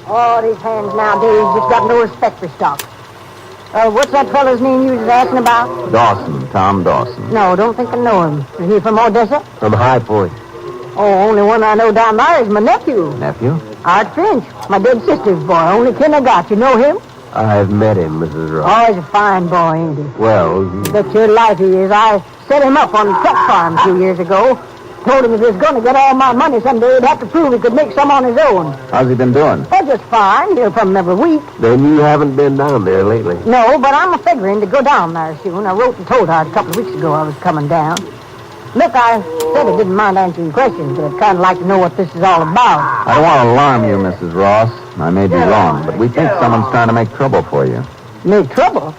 Oh, these hands nowadays just got no respect for stock. What's that fellow's name you was asking about? Dawson, Tom Dawson. No, don't think I know him. Is he from Odessa? From High Point. Oh, only one I know down there is my nephew. Nephew? Art Finch, my dead sister's boy. Only kin I got. You know him? I've met him, Mrs. Ross. Oh, he's a fine boy, ain't he? Well, Bet your life he is. I set him up on the truck farm 2 years ago. Told him if he was going to get all my money someday, he'd have to prove he could make some on his own. How's he been doing? Oh, just fine. He'll from him every week. Then you haven't been down there lately. No, but I'm figuring to go down there soon. I wrote and told her a couple of weeks ago I was coming down. Look, I said I didn't mind answering questions, but I'd kind of like to know what this is all about. I don't want to alarm you, Mrs. Ross. I may be wrong, but we think someone's trying to make trouble for you. Make trouble?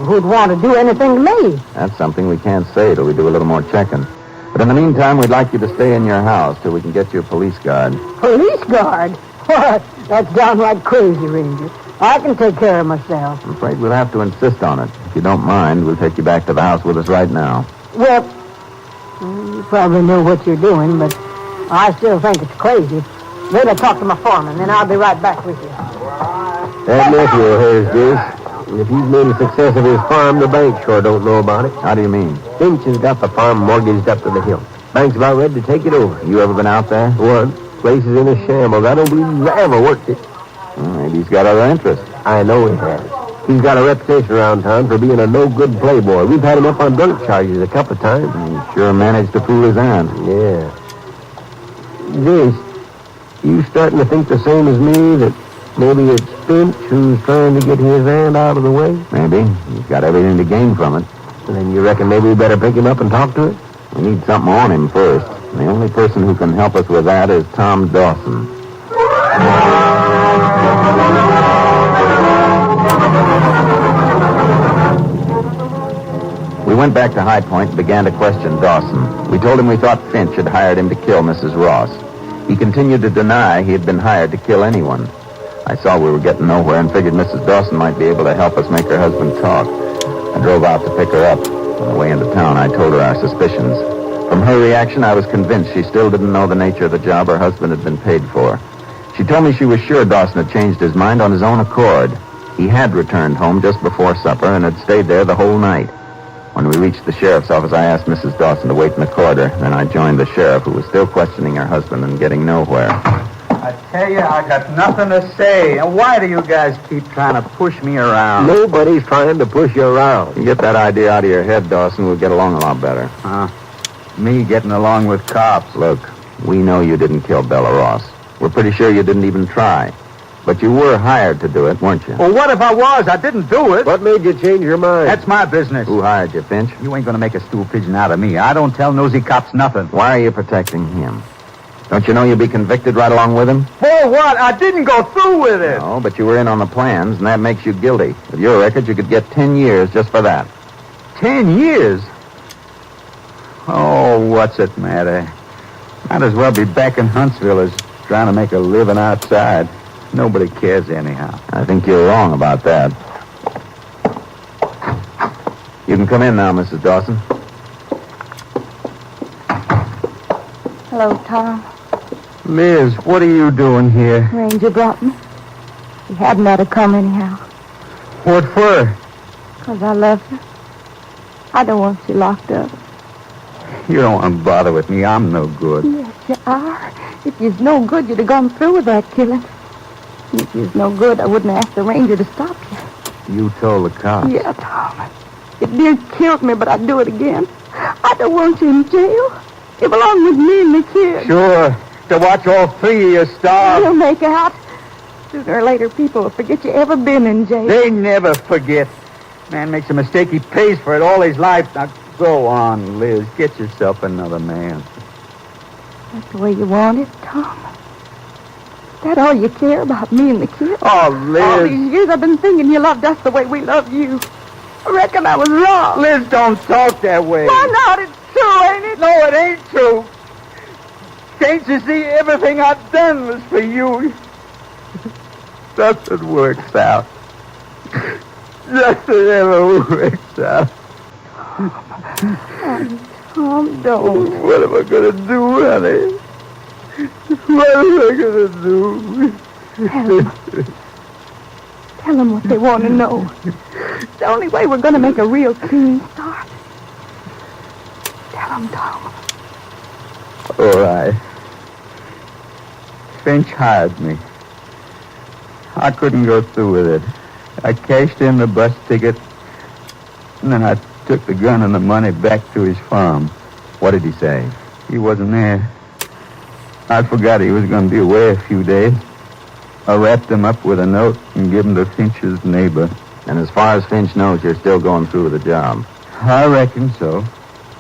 Who'd want to do anything to me? That's something we can't say till we do a little more checking. But in the meantime, we'd like you to stay in your house till we can get you a police guard. Police guard? What? That's downright crazy, Ranger. I can take care of myself. I'm afraid we'll have to insist on it. If you don't mind, we'll take you back to the house with us right now. Well, you probably know what you're doing, but I still think it's crazy. Maybe I'll talk to my foreman, then I'll be right back with you. That nephew of hers, Jace. If he's made a success of his farm, the bank sure don't know about it. How do you mean? Finch has got the farm mortgaged up to the hilt. Bank's about ready to take it over. You ever been out there? Once. Place is in a shambles. I don't believe I ever worked it. Well, maybe he's got other interests. I know he has. He's got a reputation around town for being a no-good playboy. We've had him up on drunk charges a couple of times. He sure managed to fool his aunt. Yeah. Jace, you starting to think the same as me, that maybe it's Finch who's trying to get his aunt out of the way? Maybe. He's got everything to gain from it. And then you reckon maybe we better pick him up and talk to him? We need something on him first. And the only person who can help us with that is Tom Dawson. We went back to High Point and began to question Dawson. We told him we thought Finch had hired him to kill Mrs. Ross. He continued to deny he had been hired to kill anyone. I saw we were getting nowhere and figured Mrs. Dawson might be able to help us make her husband talk. I drove out to pick her up. On the way into town, I told her our suspicions. From her reaction, I was convinced she still didn't know the nature of the job her husband had been paid for. She told me she was sure Dawson had changed his mind on his own accord. He had returned home just before supper and had stayed there the whole night. When we reached the sheriff's office, I asked Mrs. Dawson to wait in the corridor. Then I joined the sheriff, who was still questioning her husband and getting nowhere. I tell you, I got nothing to say. And why do you guys keep trying to push me around? Nobody's trying to push you around. You get that idea out of your head, Dawson, we'll get along a lot better. Me getting along with cops. Look, we know you didn't kill Bella Ross. We're pretty sure you didn't even try. But you were hired to do it, weren't you? Well, what if I was? I didn't do it. What made you change your mind? That's my business. Who hired you, Finch? You ain't gonna make a stool pigeon out of me. I don't tell nosy cops nothing. Why are you protecting him? Don't you know you'll be convicted right along with him? For what? I didn't go through with it. No, but you were in on the plans, and that makes you guilty. With your record, you could get 10 years just for that. 10 years? Oh, what's it matter? Might as well be back in Huntsville as trying to make a living outside. Nobody cares anyhow. I think you're wrong about that. You can come in now, Mrs. Dawson. Hello, Tom. Liz, what are you doing here? Ranger brought me. He hadn't ought to come anyhow. What for? 'Cause I love you. I don't want you locked up. You don't want to bother with me. I'm no good. Yes, you are. If you's no good, you'd have gone through with that killing. If you's no good, I wouldn't ask the ranger to stop you. You told the cops. Yeah, Tom. It near killed me, but I'd do it again. I don't want you in jail. You belong with me and the kid. Sure. To watch all three of you starve. You'll make out. Sooner or later, people will forget you ever been in jail. They never forget. Man makes a mistake, he pays for it all his life. Now, go on, Liz. Get yourself another man. That's the way you want it, Tom. Is that all you care about, me and the kid? Oh, Liz. All these years I've been thinking you loved us the way we love you. I reckon I was wrong. Liz, don't talk that way. Why not? It's true, ain't it? No, it ain't true. Can't you see everything I've done was for you? Nothing works out. Nothing ever works out. Tom, don't. What am I going to do, honey? What am I going to do? Tell them what they want to know. It's the only way we're going to make a real clean start. Tell them, Tom. All right. Finch hired me. I couldn't go through with it. I cashed in the bus ticket, and then I took the gun and the money back to his farm. What did he say? He wasn't there. I forgot he was going to be away a few days. I wrapped him up with a note and gave him to Finch's neighbor. And as far as Finch knows, you're still going through with the job. I reckon so.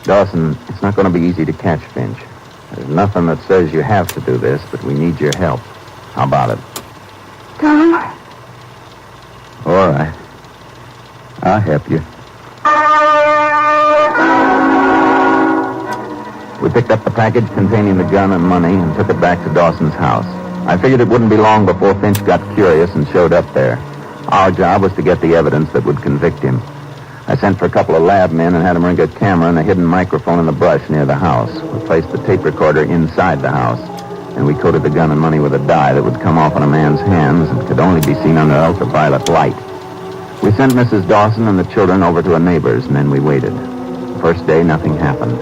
Dawson, it's not going to be easy to catch Finch. There's nothing that says you have to do this, but we need your help. How about it? Tom? All right. I'll help you. We picked up the package containing the gun and money and took it back to Dawson's house. I figured it wouldn't be long before Finch got curious and showed up there. Our job was to get the evidence that would convict him. I sent for a couple of lab men and had them rig a camera and a hidden microphone in the brush near the house. We placed the tape recorder inside the house, and we coated the gun and money with a dye that would come off in a man's hands and could only be seen under ultraviolet light. We sent Mrs. Dawson and the children over to a neighbor's, and then we waited. The first day, nothing happened.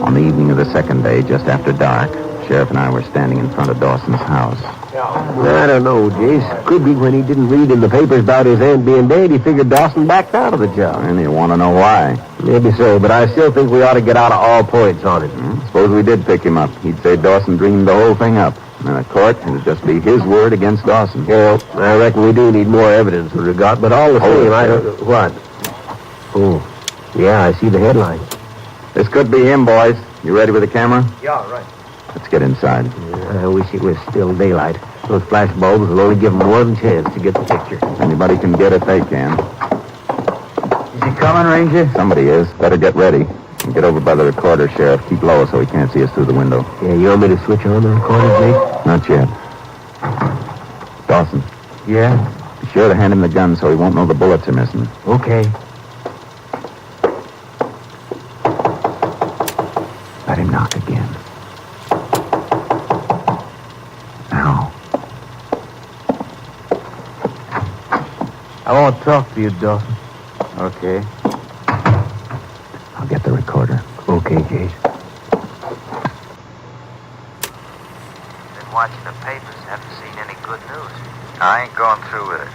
On the evening of the second day, just after dark, Sheriff and I were standing in front of Dawson's house. I don't know, Jace. Could be when he didn't read in the papers about his aunt being dead, he figured Dawson backed out of the job. And you want to know why? Maybe so, but I still think we ought to get out of all points on it. Suppose we did pick him up. He'd say Dawson dreamed the whole thing up. And in court, it would just be his word against Dawson. Well, I reckon we do need more evidence with regard, but all the same, I don't... What? Oh, yeah, I see the headline. This could be him, boys. You ready with the camera? Yeah, right. Let's get inside. I wish it was still daylight. Those flash bulbs will only give them one chance to get the picture. Anybody can get it, they can. Is he coming, Ranger? Somebody is. Better get ready. And get over by the recorder, Sheriff. Keep low so he can't see us through the window. Yeah, you want me to switch on the recorder, Jake? Not yet. Dawson. Yeah? Be sure to hand him the gun so he won't know the bullets are missing. Okay. Let him knock again. Now. I won't talk to you, Dawson. Okay. I'll get the recorder. Okay, Jase. Been watching the papers. Haven't seen any good news. I ain't going through with it.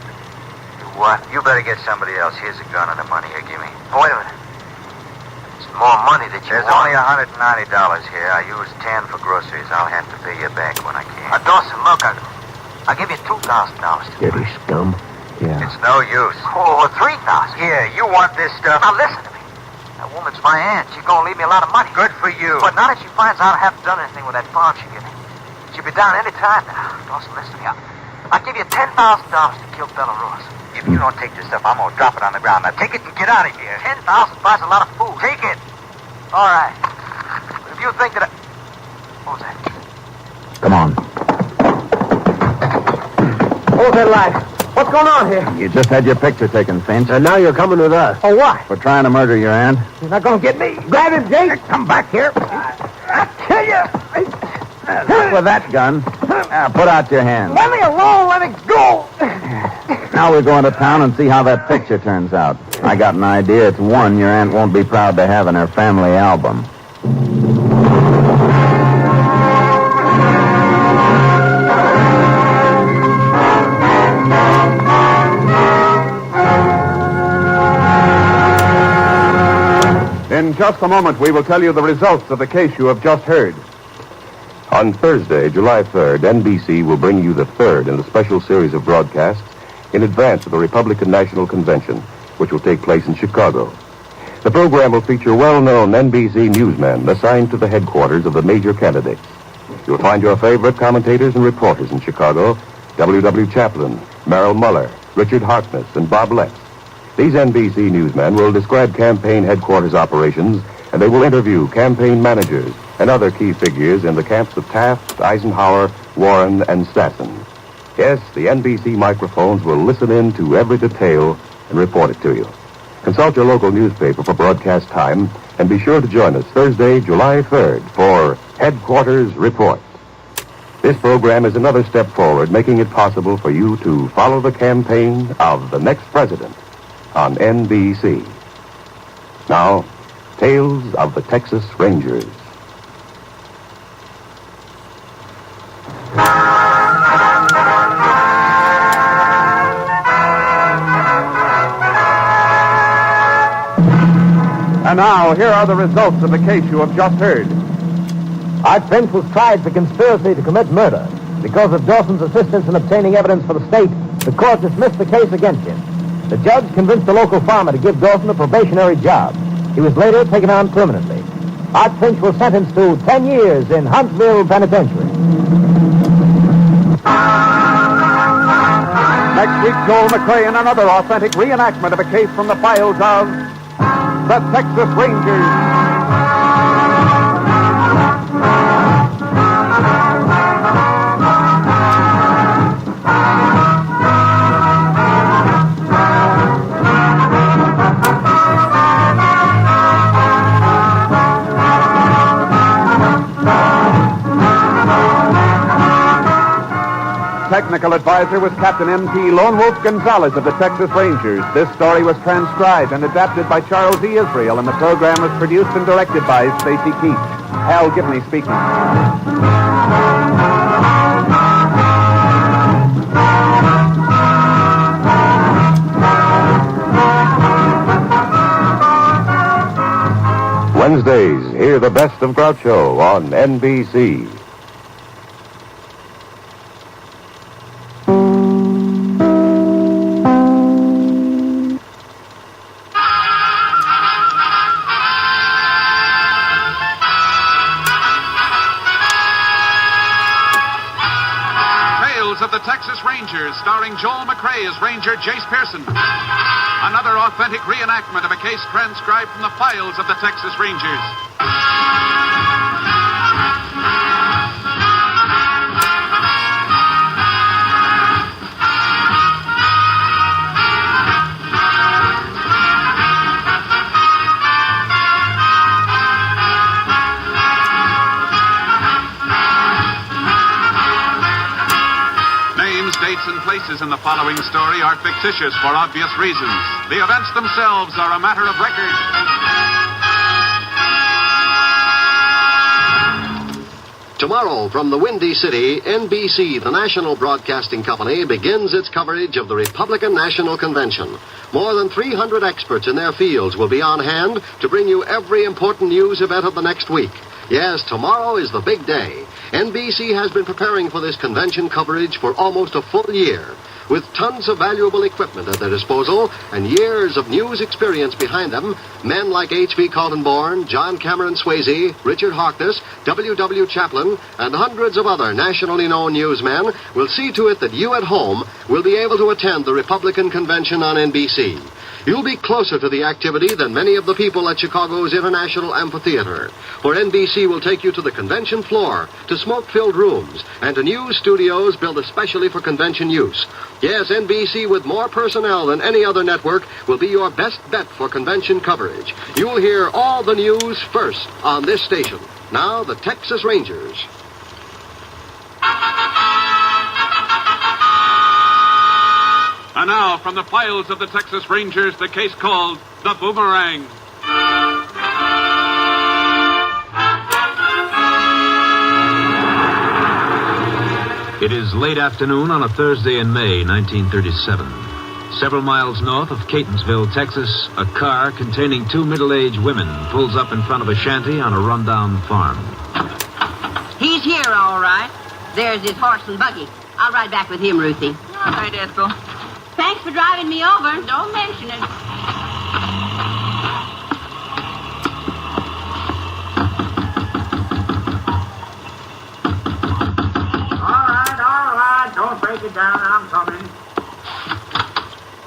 You what? You better get somebody else. Here's a gun and the money here. Give me. Oh, wait a minute. It's more money that you There's want. only $190 here. I used 10 for groceries. I'll have to pay you back when I can. Dawson, look, I'll give you $2,000. Dirty scum. Yeah. It's no use. Oh, $3,000. Here, you want this stuff? Now listen to me. That woman's my aunt. She's gonna leave me a lot of money. Good for you. But now that she finds out I haven't done anything with that farm she gave me, she'll be down any time now. Dawson, listen to me. I'll give you $10,000 to kill Bella Ross. If you don't take this stuff, I'm gonna drop it on the ground. Now take it and get out of here. 10,000 buys a lot of food. Take it. All right. But if you think that What was that? Come on. Hold that light. What's going on here? You just had your picture taken, Finch. And now you're coming with us. Oh, what? For trying to murder your aunt. You're not going to get me. Grab him, Jake. Come back here. I tell you. Not with that gun. Now, put out your hand. Let me alone. Let it go. Now we're going to town and see how that picture turns out. I got an idea. It's one your aunt won't be proud to have in her family album. In just a moment, we will tell you the results of the case you have just heard. On Thursday, July 3rd, NBC will bring you the third in the special series of broadcasts in advance of the Republican National Convention, which will take place in Chicago. The program will feature well-known NBC newsmen assigned to the headquarters of the major candidates. You'll find your favorite commentators and reporters in Chicago, W.W. Chaplin, Merrill Muller, Richard Harkness, and Bob Letts. These NBC newsmen will describe campaign headquarters operations, and they will interview campaign managers and other key figures in the camps of Taft, Eisenhower, Warren, and Stassen. Yes, the NBC microphones will listen in to every detail and report it to you. Consult your local newspaper for broadcast time, and be sure to join us Thursday, July 3rd for Headquarters Report. This program is another step forward, making it possible for you to follow the campaign of the next president on NBC. Now, Tales of the Texas Rangers. And now, here are the results of the case you have just heard. Art Finch was tried for conspiracy to commit murder. Because of Dawson's assistance in obtaining evidence for the state, the court dismissed the case against him. The judge convinced the local farmer to give Dawson a probationary job. He was later taken on permanently. Art Finch was sentenced to 10 years in Huntsville Penitentiary. Next week, Joel McRae in another authentic reenactment of a case from the files of the Texas Rangers. Technical advisor was Captain M.T. Lone Wolf Gonzalez of the Texas Rangers. This story was transcribed and adapted by Charles E. Israel, and the program was produced and directed by Stacy Keach. Hal Gibney speaking. Wednesdays, hear the best of Groucho on NBC. Of the Texas Rangers, starring Joel McRae as Ranger Jace Pearson. Another authentic reenactment of a case transcribed from the files of the Texas Rangers. and places in the following story are fictitious for obvious reasons. The events themselves are a matter of record. Tomorrow, from the Windy City, NBC, the national broadcasting company, begins its coverage of the Republican National Convention. More than 300 experts in their fields will be on hand to bring you every important news event of the next week. Yes, tomorrow is the big day. NBC has been preparing for this convention coverage for almost a full year. With tons of valuable equipment at their disposal and years of news experience behind them, men like H.V. Coldenborn, John Cameron Swayze, Richard Harkness, W.W. Chaplin, and hundreds of other nationally known newsmen will see to it that you at home will be able to attend the Republican Convention on NBC. You'll be closer to the activity than many of the people at Chicago's International Amphitheater, where NBC will take you to the convention floor, to smoke-filled rooms, and to news studios built especially for convention use. Yes, NBC, with more personnel than any other network, will be your best bet for convention coverage. You'll hear all the news first on this station. Now, the Texas Rangers. And now, from the files of the Texas Rangers, the case called The Boomerang. It is late afternoon on a Thursday in May, 1937. Several miles north of Catonsville, Texas, a car containing two middle-aged women pulls up in front of a shanty on a rundown farm. He's here, all right. There's his horse and buggy. I'll ride back with him, Ruthie. All right, Ethel. Thanks for driving me over. Don't mention it. All right. Don't break it down. I'm coming.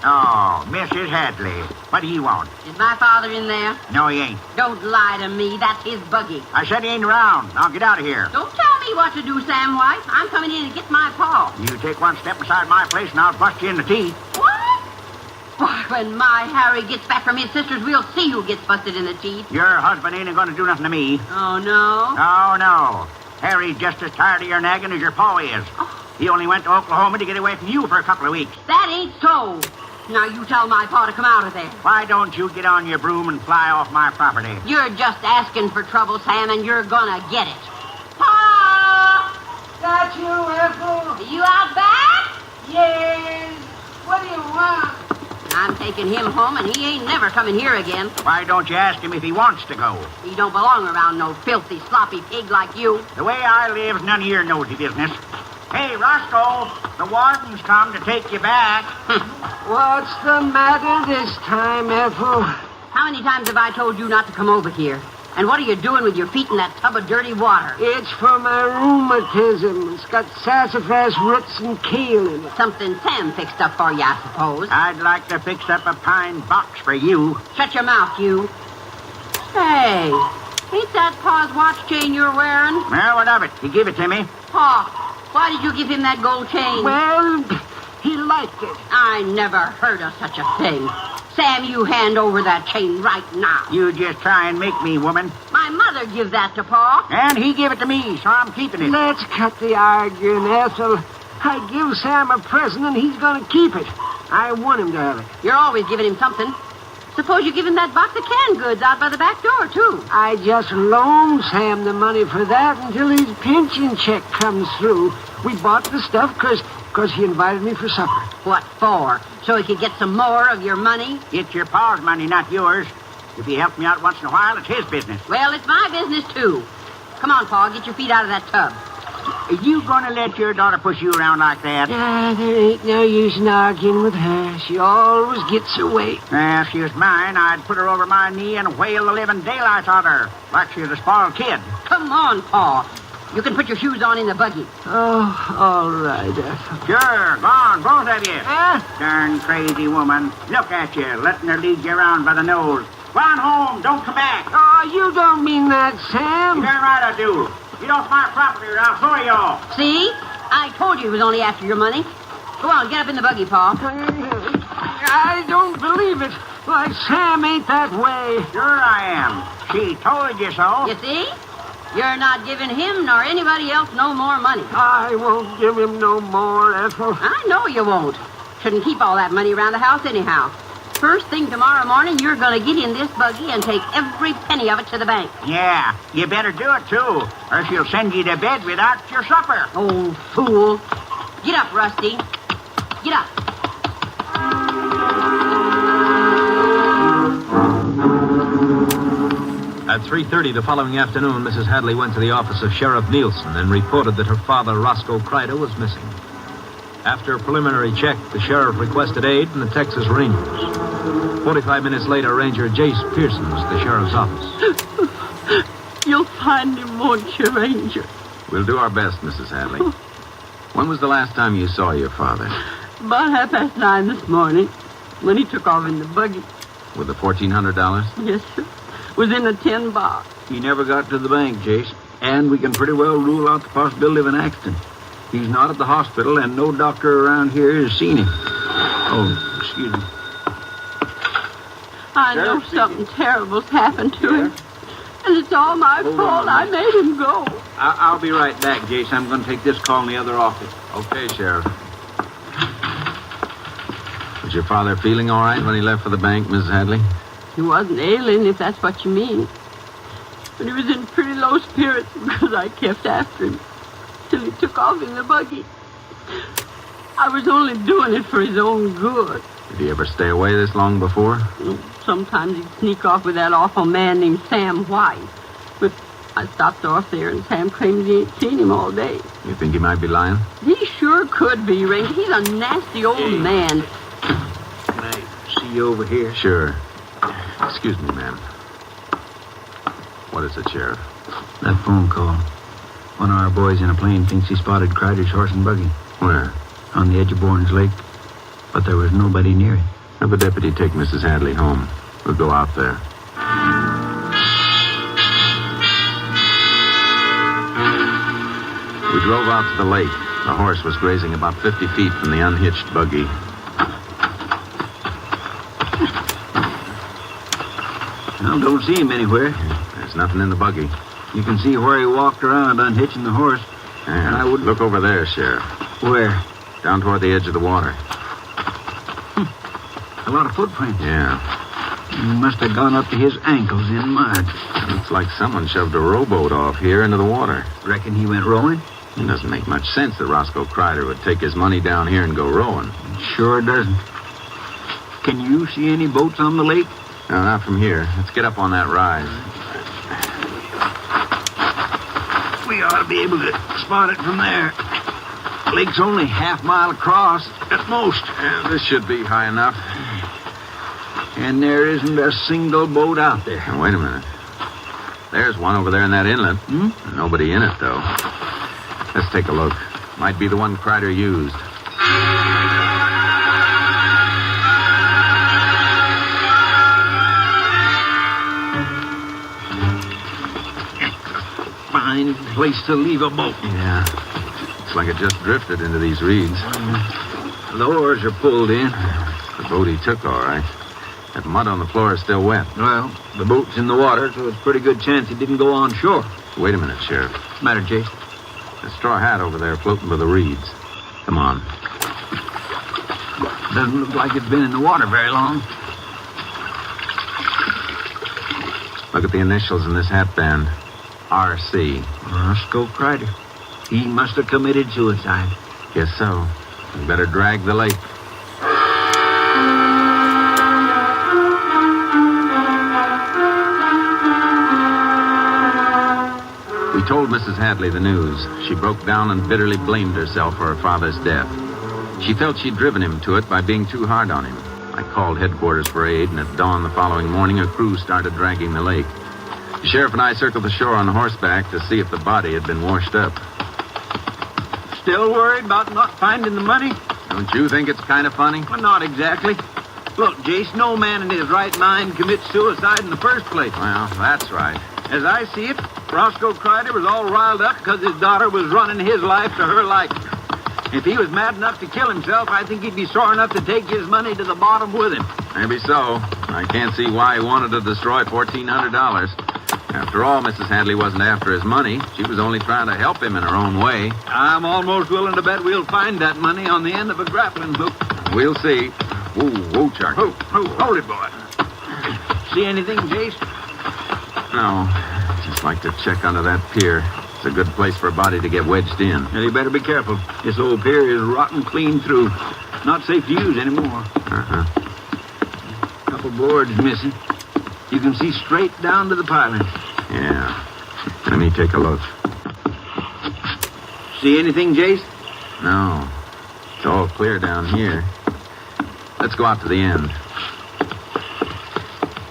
Oh, Mrs. Hadley. What do you want? Is my father in there? No, he ain't. Don't lie to me. That's his buggy. I said he ain't around. Now get out of here. Don't tell me what to do, Sam White. I'm coming in to get my paw. You take one step beside my place and I'll bust you in the teeth. What? Why, when my Harry gets back from his sister's, we'll see who gets busted in the teeth. Your husband ain't going to do nothing to me. Oh, no? Oh, no. Harry's just as tired of your nagging as your pa is. Oh. He only went to Oklahoma to get away from you for a couple of weeks. That ain't so. Now, you tell my pa to come out of there. Why don't you get on your broom and fly off my property? You're just asking for trouble, Sam, and you're gonna get it. Pa! That you, Ethel? You out back? Yes. What do you want? I'm taking him home, and he ain't never coming here again. Why don't you ask him if he wants to go? He don't belong around no filthy, sloppy pig like you. The way I live's none of your nosy business. Hey, Roscoe, the warden's come to take you back. What's the matter this time, Ethel? How many times have I told you not to come over here? And what are you doing with your feet in that tub of dirty water? It's for my rheumatism. It's got sassafras roots and kale in it. Something Sam fixed up for you, I suppose. I'd like to fix up a pine box for you. Shut your mouth, you. Hey, ain't that Pa's watch chain you're wearing? Well, what of it? He gave it to me. Pa, why did you give him that gold chain? Well, he liked it. I never heard of such a thing. Sam, you hand over that chain right now. You just try and make me, woman. My mother give that to Pa. And he gave it to me, so I'm keeping it. Let's cut the arguing, Ethel. I give Sam a present and he's going to keep it. I want him to have it. You're always giving him something. Suppose you give him that box of canned goods out by the back door, too. I just loaned Sam the money for that until his pension check comes through. We bought the stuff because he invited me for supper. What for? So he could get some more of your money? It's your pa's money, not yours. If he helps me out once in a while, it's his business. Well, it's my business, too. Come on, Pa, get your feet out of that tub. Are you going to let your daughter push you around like that? There ain't no use in arguing with her. She always gets away. If she was mine, I'd put her over my knee and whale the living daylights out of her, like she was a spoiled kid. Come on, Pa. You can put your shoes on in the buggy. Oh, all right, Ethel. Sure, go on, both of you. Darn crazy woman. Look at you, letting her lead you around by the nose. Go on home, don't come back. Oh, you don't mean that, Sam. You're darn right I do. Get off my property or I'll throw you off. See? I told you he was only after your money. Go on, get up in the buggy, Pa. I don't believe it. Why, Sam ain't that way. Sure I am. She told you so. You see? You're not giving him nor anybody else no more money. I won't give him no more, Ethel. I know you won't. Shouldn't keep all that money around the house anyhow. First thing tomorrow morning, you're going to get in this buggy and take every penny of it to the bank. Yeah, you better do it, too, or she'll send you to bed without your supper. Old fool. Get up, Rusty. Get up. At 3:30 the following afternoon, Mrs. Hadley went to the office of Sheriff Nielsen and reported that her father, Roscoe Kreider, was missing. After a preliminary check, the sheriff requested aid from the Texas Rangers. 45 minutes later, Ranger Jace Pearson was at the sheriff's office. You'll find him, won't you, Ranger? We'll do our best, Mrs. Hadley. When was the last time you saw your father? About 9:30 this morning, when he took off in the buggy. With the $1,400? Yes, sir. Was in a tin box. He never got to the bank, Jace, and we can pretty well rule out the possibility of an accident. He's not at the hospital, and no doctor around here has seen him. Oh, excuse me. I know something terrible's happened to him. And it's all my fault. I made him go. I'll be right back, Jace. I'm going to take this call in the other office. Okay, Sheriff. Was your father feeling all right when he left for the bank, Mrs. Hadley? He wasn't ailing, if that's what you mean. But he was in pretty low spirits because I kept after him till he took off in the buggy. I was only doing it for his own good. Did he ever stay away this long before? Sometimes he'd sneak off with that awful man named Sam White. But I stopped off there, and Sam claims he ain't seen him all day. You think he might be lying? He sure could be, Ranger. He's a nasty old man. Can I see you over here? Sure. Excuse me, ma'am. What is it, Sheriff? That phone call. One of our boys in a plane thinks he spotted Kreider's horse and buggy. Where? On the edge of Bourne's Lake. But there was nobody near it. Have a deputy take Mrs. Hadley home. We'll go out there. We drove out to the lake. The horse was grazing about 50 feet from the unhitched buggy. I don't see him anywhere. There's nothing in the buggy. You can see where he walked around unhitching the horse. And I would look over there, Sheriff. Where? Down toward the edge of the water. A lot of footprints. Yeah. He must have gone up to his ankles in mud. Looks like someone shoved a rowboat off here into the water. Reckon he went rowing? It doesn't make much sense that Roscoe Kreider would take his money down here and go rowing. Sure doesn't. Can you see any boats on the lake? No, not from here. Let's get up on that rise. We ought to be able to spot it from there. Lake's only half-mile across, at most. Yeah, this should be high enough. And there isn't a single boat out there. Now, wait a minute. There's one over there in that inlet. Nobody in it, though. Let's take a look. Might be the one Kreider used. Fine place to leave a boat. Yeah. Looks like it just drifted into these reeds. The oars are pulled in. The boat he took, all right. That mud on the floor is still wet. Well, the boat's in the water, so it's a pretty good chance he didn't go on shore. Wait a minute, Sheriff. What's the matter, Jace? The straw hat over there floating by the reeds. Come on. Doesn't look like it's been in the water very long. Look at the initials in this hat band. R.C. Roscoe Kreider. He must have committed suicide. Guess so. We better drag the lake. We told Mrs. Hadley the news. She broke down and bitterly blamed herself for her father's death. She felt she'd driven him to it by being too hard on him. I called headquarters for aid, and at dawn the following morning, a crew started dragging the lake. The sheriff and I circled the shore on horseback to see if the body had been washed up. Still worried about not finding the money? Don't you think it's kind of funny? Well, not exactly. Look, Jace, no man in his right mind commits suicide in the first place. Well, that's right. As I see it, Roscoe Kreider was all riled up because his daughter was running his life to her liking. If he was mad enough to kill himself, I think he'd be sore enough to take his money to the bottom with him. Maybe so. I can't see why he wanted to destroy $1,400. After all, Mrs. Hadley wasn't after his money. She was only trying to help him in her own way. I'm almost willing to bet we'll find that money on the end of a grappling hook. We'll see. Whoa, Charlie. Hold it, boy. See anything, Jace? No. Just like to check under that pier. It's a good place for a body to get wedged in. And you better be careful. This old pier is rotten clean through. Not safe to use anymore. Uh-huh. Couple boards missing. You can see straight down to the piling. Yeah. Let me take a look. See anything, Jace? No. It's all clear down here. Let's go out to the end.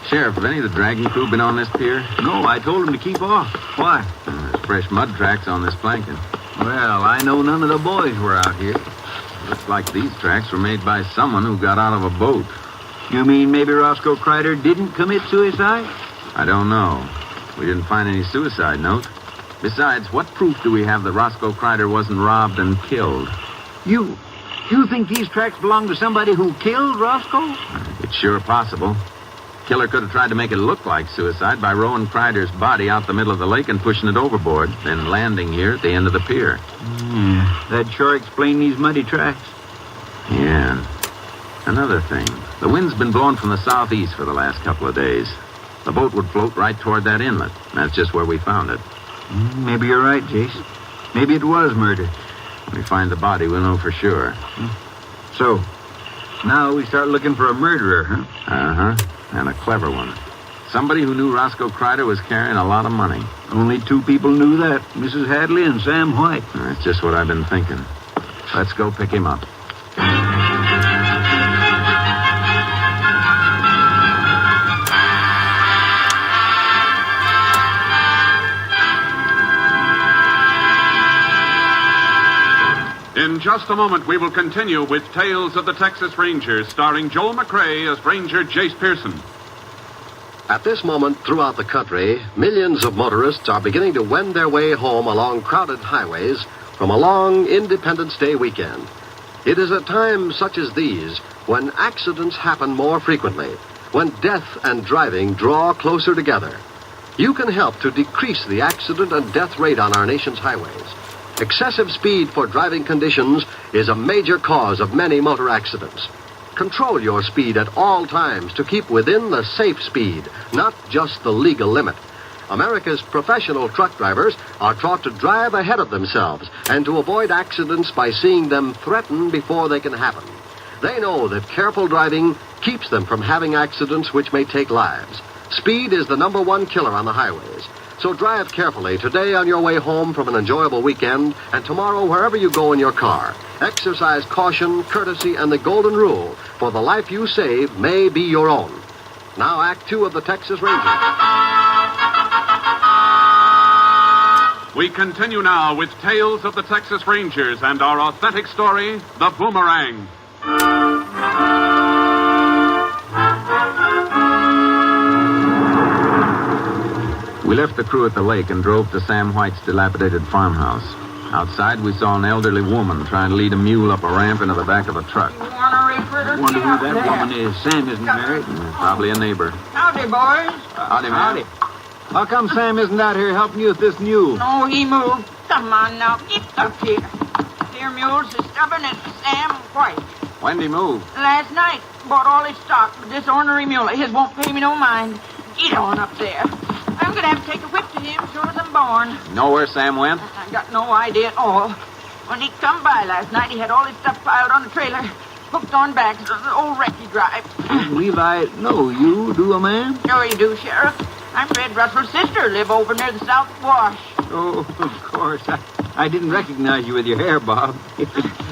Sheriff, have any of the dragging crew been on this pier? No, I told them to keep off. Why? There's fresh mud tracks on this planking. Well, I know none of the boys were out here. Looks like these tracks were made by someone who got out of a boat. You mean maybe Roscoe Kreider didn't commit suicide? I don't know. We didn't find any suicide note. Besides, what proof do we have that Roscoe Kreider wasn't robbed and killed? You think these tracks belong to somebody who killed Roscoe? It's sure possible. Killer could have tried to make it look like suicide by rowing Kreider's body out the middle of the lake and pushing it overboard, then landing here at the end of the pier. That'd sure explain these muddy tracks. Yeah. Another thing. The wind's been blowing from the southeast for the last couple of days. The boat would float right toward that inlet. That's just where we found it. Maybe you're right, Jace. Maybe it was murder. When we find the body, we'll know for sure. So, now we start looking for a murderer, huh? Uh-huh. And a clever one. Somebody who knew Roscoe Kreider was carrying a lot of money. Only two people knew that, Mrs. Hadley and Sam White. That's just what I've been thinking. Let's go pick him up. In just a moment, we will continue with Tales of the Texas Rangers, starring Joel McCrea as Ranger Jace Pearson. At this moment, throughout the country, millions of motorists are beginning to wend their way home along crowded highways from a long Independence Day weekend. It is at times such as these when accidents happen more frequently, when death and driving draw closer together. You can help to decrease the accident and death rate on our nation's highways. Excessive speed for driving conditions is a major cause of many motor accidents. Control your speed at all times to keep within the safe speed, not just the legal limit. America's professional truck drivers are taught to drive ahead of themselves and to avoid accidents by seeing them threaten before they can happen. They know that careful driving keeps them from having accidents which may take lives. Speed is the number one killer on the highways. So drive carefully today on your way home from an enjoyable weekend, and tomorrow wherever you go in your car. Exercise caution, courtesy, and the golden rule, for the life you save may be your own. Now Act 2 of the Texas Rangers. We continue now with Tales of the Texas Rangers and our authentic story, The Boomerang. We left the crew at the lake and drove to Sam White's dilapidated farmhouse. Outside, we saw an elderly woman trying to lead a mule up a ramp into the back of a truck. I wonder who that woman is. Sam isn't married. Probably a neighbor. Howdy, boys. Howdy, man. How come Sam isn't out here helping you with this mule? No, he moved. Come on now, get up here. Dear mule's as stubborn as Sam White. When'd he move? Last night, bought all his stock, but this ornery mule of his won't pay me no mind. Get on up there. I'm going to have to take a whip to him sure as I'm born. Know where Sam went? I got no idea at all. When he come by last night, he had all his stuff piled on the trailer, hooked on back to the old wreck he drive. Levi, no, you do a man? Sure you do, Sheriff. I'm Red Russell's sister, live over near the South Wash. Oh, of course. I didn't recognize you with your hair, Bob.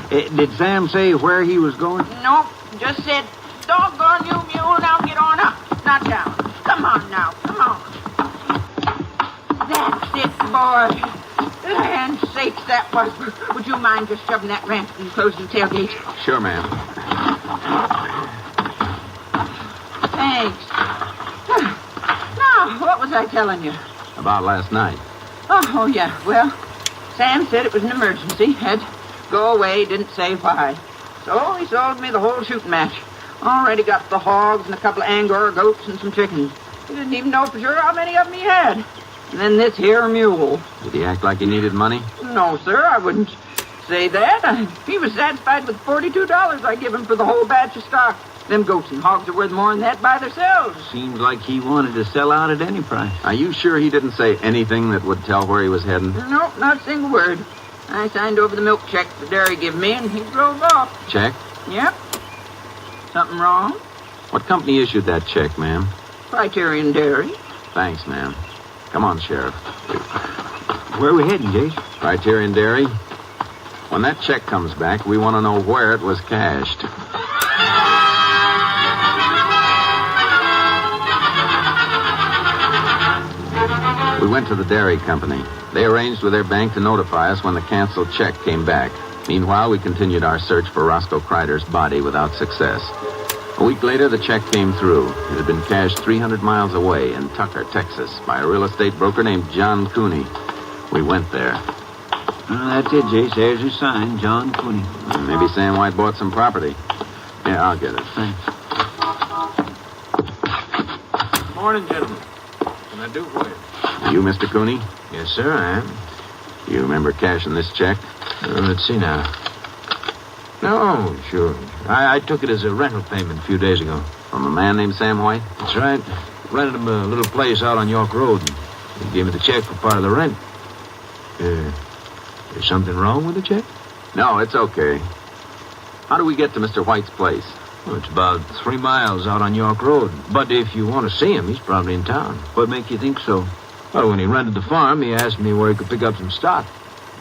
Did Sam say where he was going? Nope, just said, doggone you, mule, now get on up, not down. Come on now, come on. That's it, boy. Land sakes, that was. Would you mind just shoving that ramp and closing the tailgate? Sure, ma'am. Thanks. Now, what was I telling you? About last night. Oh, yeah. Well, Sam said it was an emergency. Had to go away, didn't say why. So he sold me the whole shooting match. Already got the hogs and a couple of Angora goats and some chickens. He didn't even know for sure how many of them he had. And then this here mule. Did he act like he needed money? No, sir, I wouldn't say that. He was satisfied with $42 I give him for the whole batch of stock. Them goats and hogs are worth more than that by themselves. Seems like he wanted to sell out at any price. Are you sure he didn't say anything that would tell where he was heading? Nope, not a single word. I signed over the milk check the dairy give me, and he drove off. Check? Yep. Something wrong? What company issued that check, ma'am? Criterion Dairy. Thanks, ma'am. Come on, Sheriff. Where are we heading, Jace? Criterion Dairy. When that check comes back, we want to know where it was cashed. We went to the dairy company. They arranged with their bank to notify us when the canceled check came back. Meanwhile, we continued our search for Roscoe Kreider's body without success. A week later, the check came through. It had been cashed 300 miles away in Tucker, Texas, by a real estate broker named John Cooney. We went there. That's it, Jace. There's your sign, John Cooney. Maybe Sam White bought some property. Yeah, I'll get it. Thanks. Good morning, gentlemen. What can I do for you? You, Mr. Cooney? Yes, sir, I am. You remember cashing this check? Let's see now. No, sure. I took it as a rental payment a few days ago. From a man named Sam White? That's right. Rented him a little place out on York Road. He gave me the check for part of the rent. Is something wrong with the check? No, it's okay. How do we get to Mr. White's place? Well, it's about 3 miles out on York Road. But if you want to see him, he's probably in town. What makes you think so? Well, when he rented the farm, he asked me where he could pick up some stock.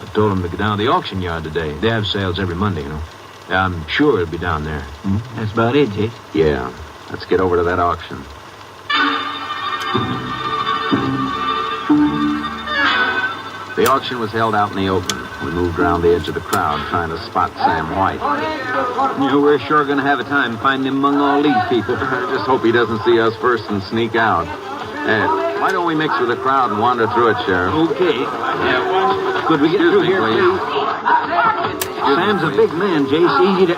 I told him to go down to the auction yard today. They have sales every Monday, you know. I'm sure he'll be down there. That's about it, Jake. Yeah. Let's get over to that auction. The auction was held out in the open. We moved around the edge of the crowd trying to spot Sam White. We're sure going to have a time finding him among all these people. I just hope he doesn't see us first and sneak out. Why don't we mix with the crowd and wander through it, Sheriff? Okay. Could we get through here, please? Sam's a big man, Jace. Easy to...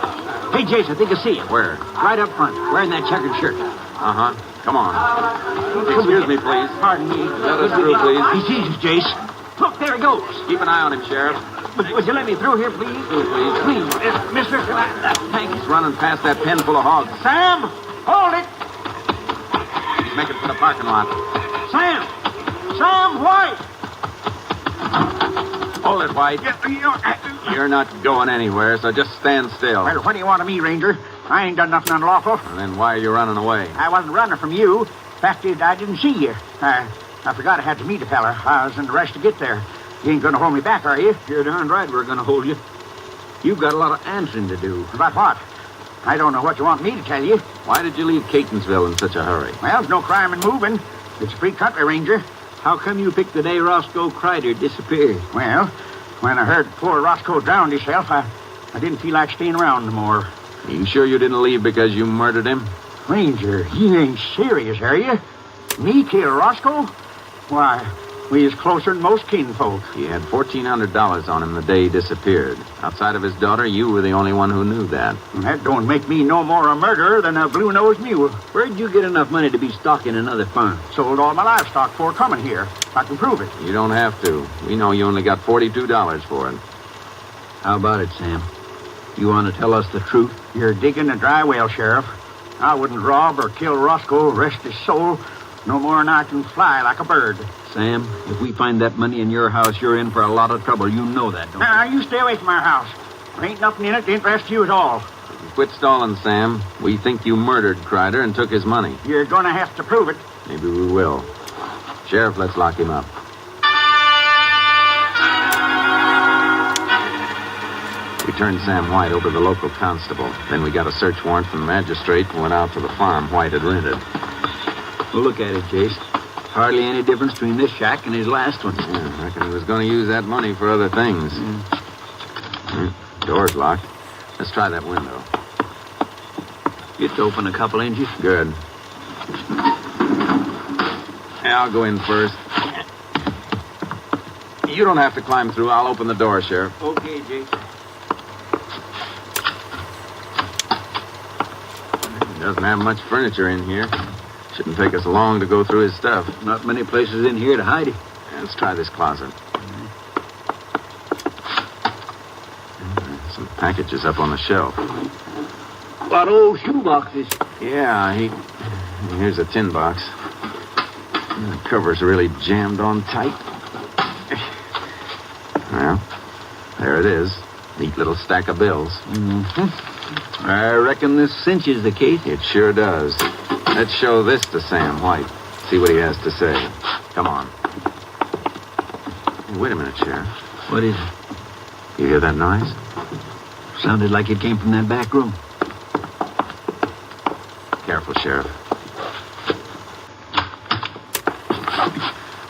Hey, Jace, I think I see him. Where? Right up front, wearing that checkered shirt. Uh-huh. Come on. Excuse me, please. Pardon me. Let us through, please. He sees us, Jace. Look, there he goes. Keep an eye on him, Sheriff. Would you let me through here, please? Please, mister. Thanks. He's running past that pen full of hogs. Sam, hold it. He's making for the parking lot. Sam White. Hold it, White. You're not going anywhere, so just stand still. Well, what do you want of me, Ranger? I ain't done nothing unlawful. And then why are you running away? I wasn't running from you. Fact is, I didn't see you. I forgot I had to meet a fella. I was in the rush to get there. You ain't going to hold me back, are you? You're darn right we're going to hold you. You've got a lot of answering to do. About what? I don't know what you want me to tell you. Why did you leave Catonsville in such a hurry? Well, there's no crime in moving. It's a free country, Ranger. How come you picked the day Roscoe Kreider disappeared? Well, when I heard poor Roscoe drowned himself, I didn't feel like staying around no more. Are you sure you didn't leave because you murdered him? Ranger, you ain't serious, are you? Me kill Roscoe? Why, we is closer than most kinfolk. He had $1,400 on him the day he disappeared. Outside of his daughter, you were the only one who knew that. That don't make me no more a murderer than a blue-nosed mule. Where'd you get enough money to be stocking another farm? Sold all my livestock before coming here. I can prove it. You don't have to. We know you only got $42 for it. How about it, Sam? You want to tell us the truth? You're digging a dry well, Sheriff. I wouldn't rob or kill Roscoe, rest his soul, no more than I can fly like a bird. Sam, if we find that money in your house, you're in for a lot of trouble. You know that, don't you? Now, you stay away from our house. There ain't nothing in it to interest you at all. Quit stalling, Sam. We think you murdered Kreider and took his money. You're going to have to prove it. Maybe we will. Sheriff, let's lock him up. We turned Sam White over to the local constable. Then we got a search warrant from the magistrate and went out to the farm White had rented. Well, look at it, Jace. Hardly any difference between this shack and his last one. Yeah, I reckon he was going to use that money for other things. Door's locked. Let's try that window. It's open a couple inches. Good. Yeah, I'll go in first. You don't have to climb through. I'll open the door, Sheriff. Okay, Jace. Doesn't have much furniture in here. Shouldn't take us long to go through his stuff. Not many places in here to hide it. Let's try this closet. Some packages up on the shelf. Got old shoe boxes. Yeah, here's a tin box. The cover's really jammed on tight. Well, there it is. Neat little stack of bills. Mm-hmm. I reckon this cinches the case. It sure does. Let's show this to Sam White. See what he has to say. Come on. Hey, wait a minute, Sheriff. What is it? You hear that noise? Sounded like it came from that back room. Careful, Sheriff.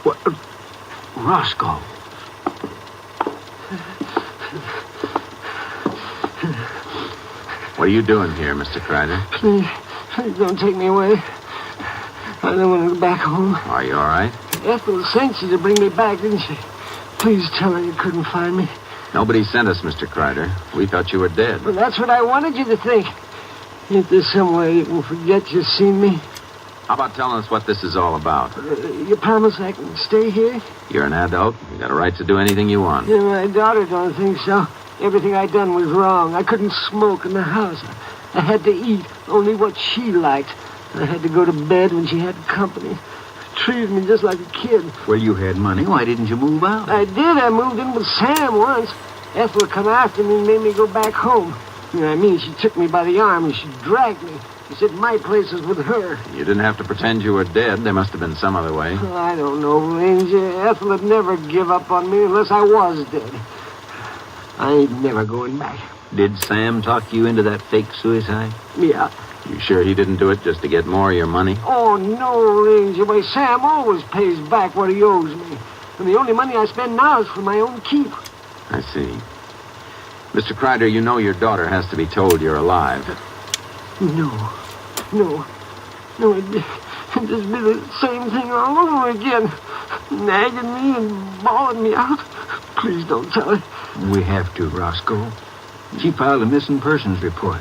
What? Roscoe. What are you doing here, Mr. Crider? Please don't take me away. I don't want to go back home. Are you all right? Ethel sent you to bring me back, didn't she? Please tell her you couldn't find me. Nobody sent us, Mr. Crider. We thought you were dead. Well, that's what I wanted you to think. If there's some way you can forget you've seen me. How about telling us what this is all about? You promise I can stay here? You're an adult. You got a right to do anything you want. Yeah, my daughter don't think so. Everything I done was wrong. I couldn't smoke in the house. I had to eat only what she liked. I had to go to bed when she had company. Treated me just like a kid. Well, you had money. Why didn't you move out? I did. I moved in with Sam once. Ethel come after me and made me go back home. You know what I mean? She took me by the arm and she dragged me. She said my place was with her. You didn't have to pretend you were dead. There must have been some other way. Oh, I don't know, Ranger. Ethel would never give up on me unless I was dead. I ain't never going back. Did Sam talk you into that fake suicide? Yeah. You sure he didn't do it just to get more of your money? Oh, no, Ranger. Why, Sam always pays back what he owes me. And the only money I spend now is for my own keep. I see. Mr. Crider, you know your daughter has to be told you're alive. No. It'd just be the same thing all over again. Nagging me and bawling me out. Please don't tell her. We have to, Roscoe. She filed a missing persons report.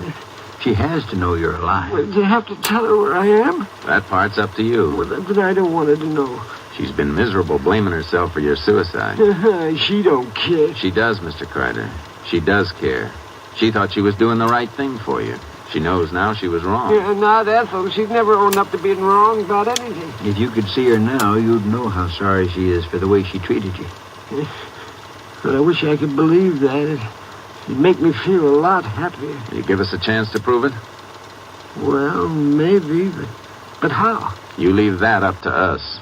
She has to know you're alive. Well, do you have to tell her where I am? That part's up to you. Well, then I don't want her to know. She's been miserable blaming herself for your suicide. She don't care. She does, Mr. Crider. She does care. She thought she was doing the right thing for you. She knows now she was wrong. Yeah, not Ethel. She'd never own up to being wrong about anything. If you could see her now, you'd know how sorry she is for the way she treated you. But I wish I could believe that. It'd make me feel a lot happier. Will you give us a chance to prove it? Well, maybe, but how? You leave that up to us.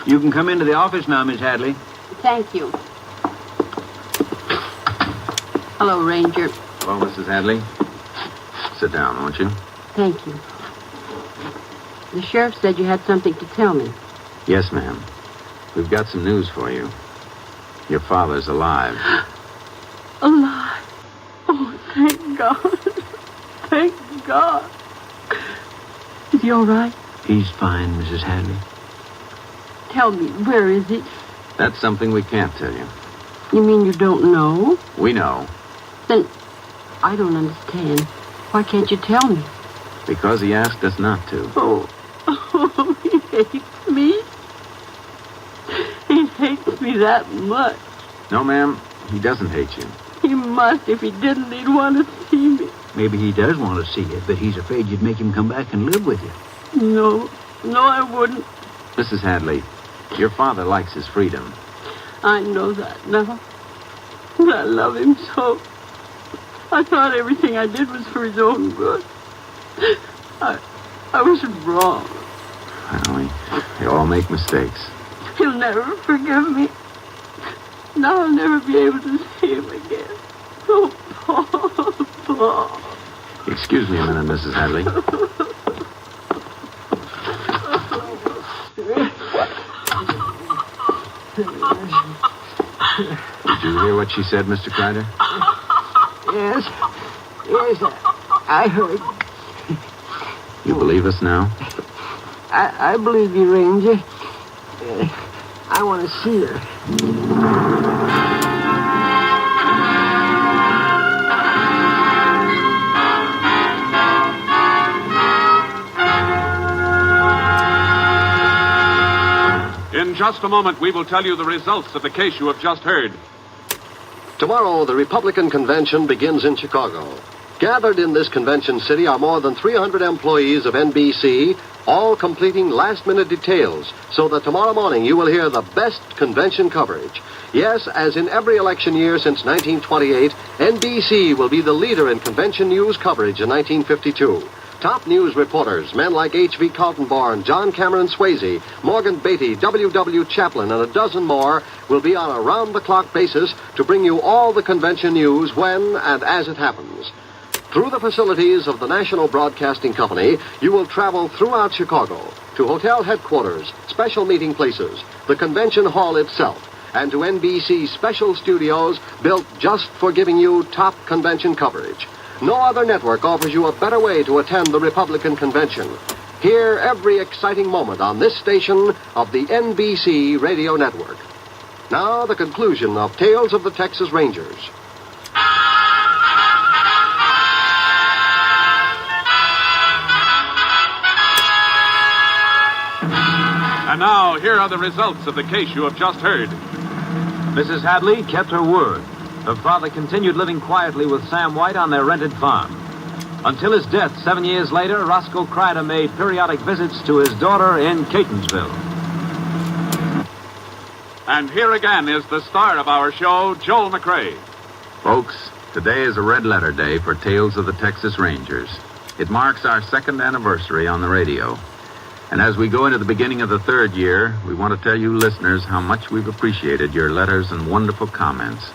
You can come into the office now, Miss Hadley. Thank you. Hello, Ranger. Hello, Mrs. Hadley. Sit down, won't you? Thank you. The sheriff said you had something to tell me. Yes, ma'am. We've got some news for you. Your father's alive. Alive? Oh, thank God. Thank God. Is he all right? He's fine, Mrs. Hadley. Tell me, where is he? That's something we can't tell you. You mean you don't know? We know. Then I don't understand. Why can't you tell me? Because he asked us not to. Oh, he hates me? He hates me that much. No, ma'am, he doesn't hate you. He must. If he didn't, he'd want to see me. Maybe he does want to see you, but he's afraid you'd make him come back and live with you. No, I wouldn't. Mrs. Hadley, your father likes his freedom. I know that now. But I love him so. I thought everything I did was for his own good. I was wrong. Well, we all make mistakes. He'll never forgive me. Now I'll never be able to see him again. Oh, Paul. Excuse me a minute, Mrs. Hadley. Did you hear what she said, Mr. Crider? Yes, I heard. You believe us now? I believe you, Ranger. I want to see her. In just a moment, we will tell you the results of the case you have just heard. Tomorrow, the Republican convention begins in Chicago. Gathered in this convention city are more than 300 employees of NBC, all completing last-minute details, so that tomorrow morning you will hear the best convention coverage. Yes, as in every election year since 1928, NBC will be the leader in convention news coverage in 1952. Top news reporters, men like H.V. Kaltenborn, John Cameron Swayze, Morgan Beatty, W.W. Chaplin, and a dozen more will be on a round-the-clock basis to bring you all the convention news when and as it happens. Through the facilities of the National Broadcasting Company, you will travel throughout Chicago to hotel headquarters, special meeting places, the convention hall itself, and to NBC special studios built just for giving you top convention coverage. No other network offers you a better way to attend the Republican convention. Hear every exciting moment on this station of the NBC radio network. Now, the conclusion of Tales of the Texas Rangers. And now, here are the results of the case you have just heard. Mrs. Hadley kept her word. Her father continued living quietly with Sam White on their rented farm. Until his death 7 years later, Roscoe Crider made periodic visits to his daughter in Catonsville. And here again is the star of our show, Joel McRae. Folks, today is a red-letter day for Tales of the Texas Rangers. It marks our second anniversary on the radio. And as we go into the beginning of the third year, we want to tell you listeners how much we've appreciated your letters and wonderful comments.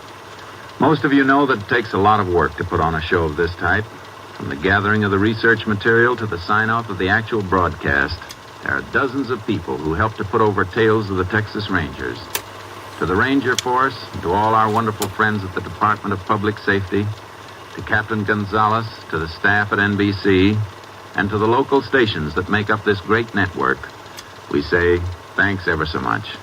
Most of you know that it takes a lot of work to put on a show of this type. From the gathering of the research material to the sign-off of the actual broadcast, there are dozens of people who help to put over Tales of the Texas Rangers. To the Ranger Force, to all our wonderful friends at the Department of Public Safety, to Captain Gonzalez, to the staff at NBC, and to the local stations that make up this great network, we say thanks ever so much.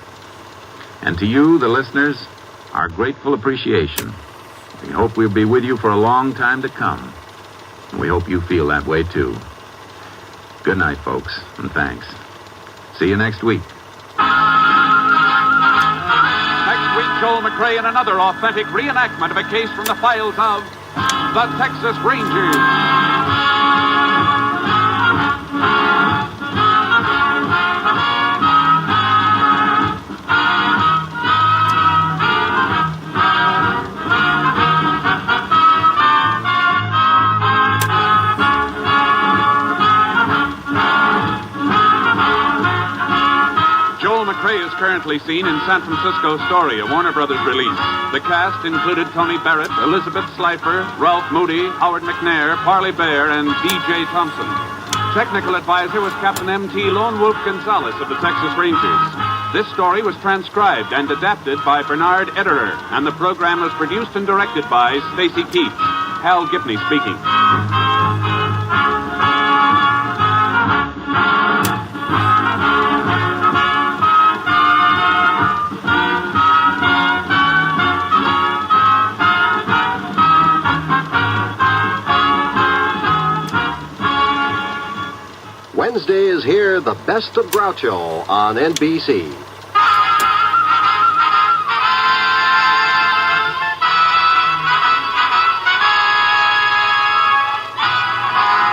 And to you, the listeners, our grateful appreciation. We hope we'll be with you for a long time to come. And we hope you feel that way, too. Good night, folks, and thanks. See you next week. Next week, Joel McRae in another authentic reenactment of a case from the files of the Texas Rangers. McRae is currently seen in San Francisco Story, a Warner Brothers release. The cast included Tony Barrett, Elizabeth Slifer, Ralph Moody, Howard McNair, Parley Bear, and B.J. Thompson. Technical advisor was Captain M.T. Lone Wolf Gonzalez of the Texas Rangers. This story was transcribed and adapted by Bernard Ederer, and the program was produced and directed by Stacy Keats. Hal Gibney speaking. Wednesday is here, the best of Groucho on NBC.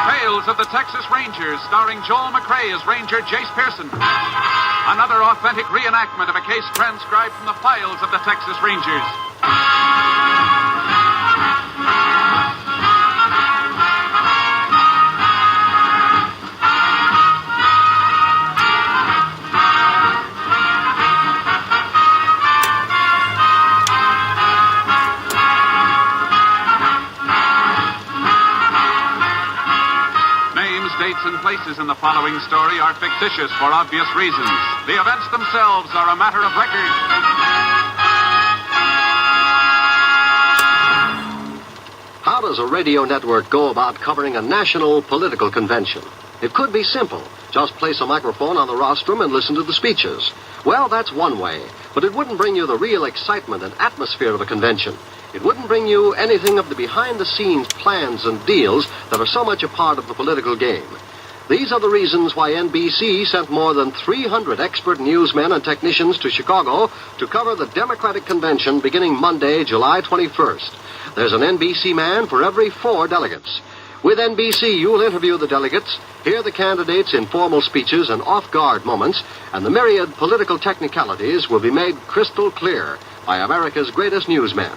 Tales of the Texas Rangers, starring Joel McRae as Ranger Jace Pearson. Another authentic reenactment of a case transcribed from the files of the Texas Rangers. Dates and places in the following story are fictitious for obvious reasons. The events themselves are a matter of record. How does a radio network go about covering a national political convention? It could be simple. Just place a microphone on the rostrum and listen to the speeches. Well, that's one way, but it wouldn't bring you the real excitement and atmosphere of a convention. It wouldn't bring you anything of the behind-the-scenes plans and deals that are so much a part of the political game. These are the reasons why NBC sent more than 300 expert newsmen and technicians to Chicago to cover the Democratic Convention beginning Monday, July 21st. There's an NBC man for every 4 delegates. With NBC, you'll interview the delegates, hear the candidates' informal speeches and off-guard moments, and the myriad political technicalities will be made crystal clear by America's greatest newsmen.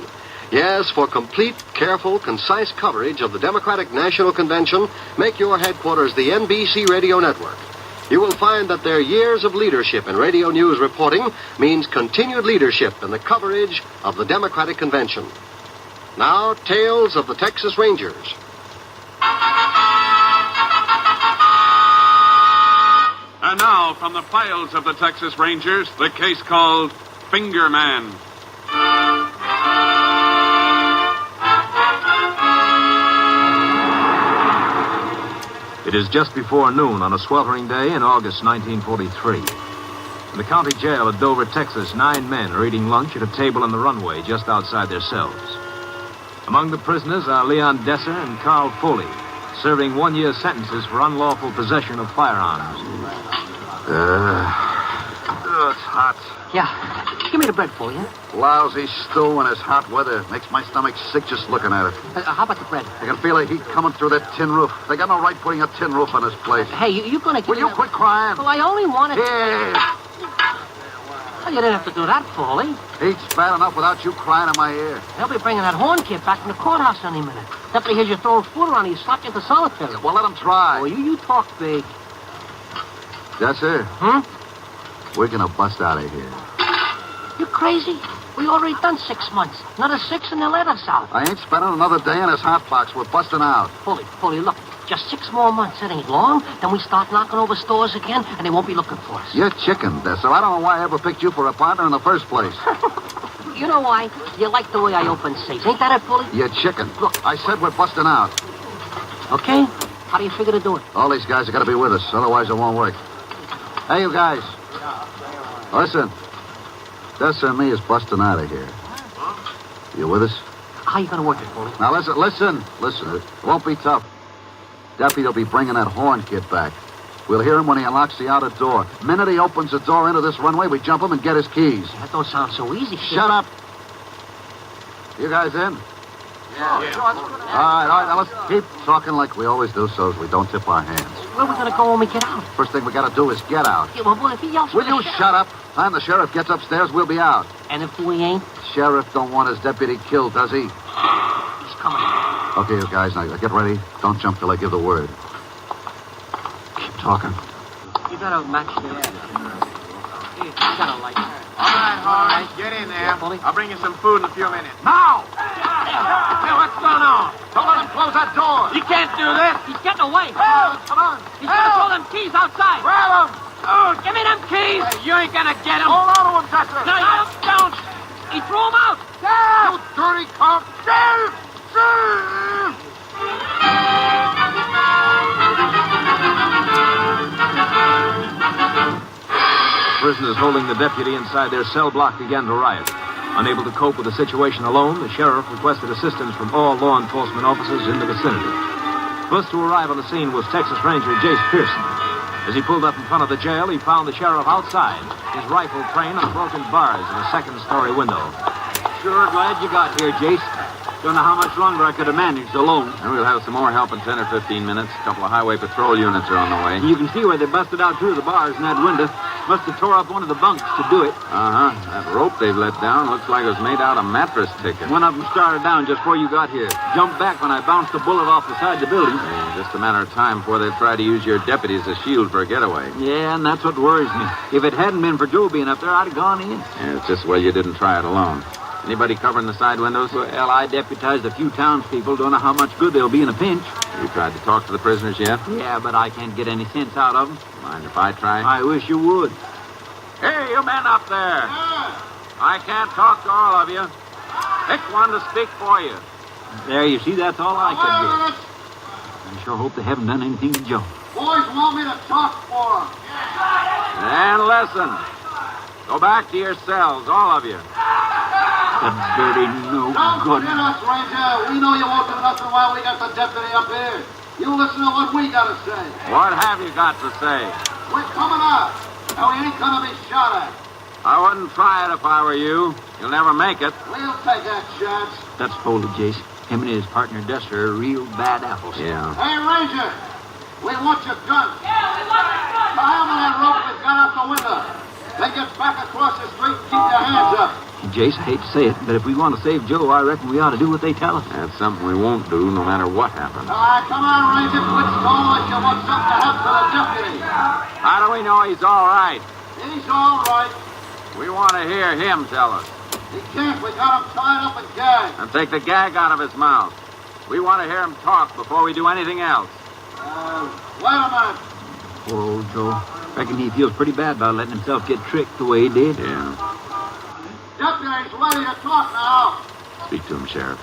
Yes, for complete, careful, concise coverage of the Democratic National Convention, make your headquarters the NBC Radio Network. You will find that their years of leadership in radio news reporting means continued leadership in the coverage of the Democratic Convention. Now, Tales of the Texas Rangers. And now, from the files of the Texas Rangers, the case called Finger Man. It is just before noon on a sweltering day in August 1943. In the county jail at Dover, Texas, 9 men are eating lunch at a table on the runway just outside their cells. Among the prisoners are Leon Desser and Carl Foley, serving 1-year sentences for unlawful possession of firearms. It's hot. Yeah. Give me the bread, Foley, huh? Lousy stew in this hot weather. Makes my stomach sick just looking at it. How about the bread? I can feel the heat coming through that tin roof. They got no right putting a tin roof on this place. Hey, you gonna... Will you quit crying? Well, I only wanted... Here. Well, you didn't have to do that, Foley. Heat's bad enough without you crying in my ear. They'll be bringing that horn kid back from the courthouse any minute. After he hears you throw food around, he slap you into solitary. Well, let him try. Oh, you talk big. Desser? Huh? We're gonna bust out of here. You crazy? We already done 6 months. Another 6 and they'll let us out. I ain't spending another day in this hot box. We're busting out. Foley, look. Just 6 more months. It ain't long. Then we start knocking over stores again, and they won't be looking for us. You're chicken, Desser. I don't know why I ever picked you for a partner in the first place. You know why? You like the way I open safes. Ain't that it, Foley? You're chicken. Look, I said we're busting out. Okay. How do you figure to do it? All these guys have got to be with us. Otherwise, it won't work. Hey, you guys. Listen. Desser and me is busting out of here. You with us? How you gonna work it, Foley? Now, listen. It won't be tough. Deputy will be bringing that horn kid back. We'll hear him when he unlocks the outer door. Minute he opens the door into this runway, we jump him and get his keys. That don't sound so easy. Shut up. You guys in? Yeah. All right. Now let's keep talking like we always do so we don't tip our hands. Where are we gonna go when we get out? First thing we gotta do is get out. Yeah, well, if he yells... Will you shut up? Time the sheriff gets upstairs, we'll be out. And if we ain't? Sheriff don't want his deputy killed, does he? He's coming. Okay, you guys, now get ready. Don't jump till I give the word. Keep talking. You got a match there? Yeah. You got a light. All right, get in there. I'll bring you some food in a few minutes. Now! Hey, what's going on? Don't let him close that door. You can't do this. He's getting away. Help! Come on. He's gonna throw them keys outside. Grab him. Oh, give me them keys. Hey, you ain't gonna get him. Hold on to him, Desser. No, you don't. He threw him out. You dirty cop. Sheriff! Prisoners holding the deputy inside their cell block began to riot. Unable to cope with the situation alone, the sheriff requested assistance from all law enforcement officers in the vicinity. First to arrive on the scene was Texas Ranger Jace Pearson. As he pulled up in front of the jail, he found the sheriff outside, his rifle trained on broken bars in a second-story window. Sure glad you got here, Jace. Don't know how much longer I could have managed alone. And we'll have some more help in 10 or 15 minutes. A couple of highway patrol units are on the way. You can see where they busted out through the bars in that window. Must have tore up one of the bunks to do it. Uh-huh. That rope they've let down looks like it was made out of mattress tickets. One of them started down just before you got here. Jumped back when I bounced a bullet off the side of the building. Just a matter of time before they try to use your deputies as a shield for a getaway. Yeah, and that's what worries me. If it hadn't been for Joe being up there, I'd have gone in. Yeah, it's just well you didn't try it alone. Anybody covering the side windows? Well, I deputized a few townspeople. Don't know how much good they'll be in a pinch. You tried to talk to the prisoners yet? Yeah, but I can't get any sense out of them. Mind if I try? I wish you would. Hey, you men up there. I can't talk to all of you. Pick one to speak for you. There, you see, that's all I could get. I sure hope they haven't done anything to Joe. boys want me to talk for them. And listen. Go back to your cells, all of you. The dirty no good. Don't get us, Ranger. We know you won't do nothing while we got the deputy up here. You listen to what we got to say. What have you got to say? We're coming out. Now, we ain't going to be shot at. I wouldn't try it if I were you. You'll never make it. We'll take that chance. That's Foley, Jace. Him and his partner, Dester, are real bad apples. Yeah. Hey, Ranger. We want your gun. Yeah, we want your gun. Tie him to that rope we've got out the window. Then get back across the street and keep your hands up. Jace, I hate to say it, but if we want to save Joe, I reckon we ought to do what they tell us. That's something we won't do, no matter what happens. All right, come on, Ranger. Quit stalling like you want something to happen to the deputy. How do we know he's all right? He's all right. We want to hear him tell us. He can't. We got him tied up and gagged. And take the gag out of his mouth. We want to hear him talk before we do anything else. Wait a minute. Poor old Joe. Reckon he feels pretty bad about letting himself get tricked the way he did. Yeah. Deputy's ready to talk now. Speak to him, Sheriff.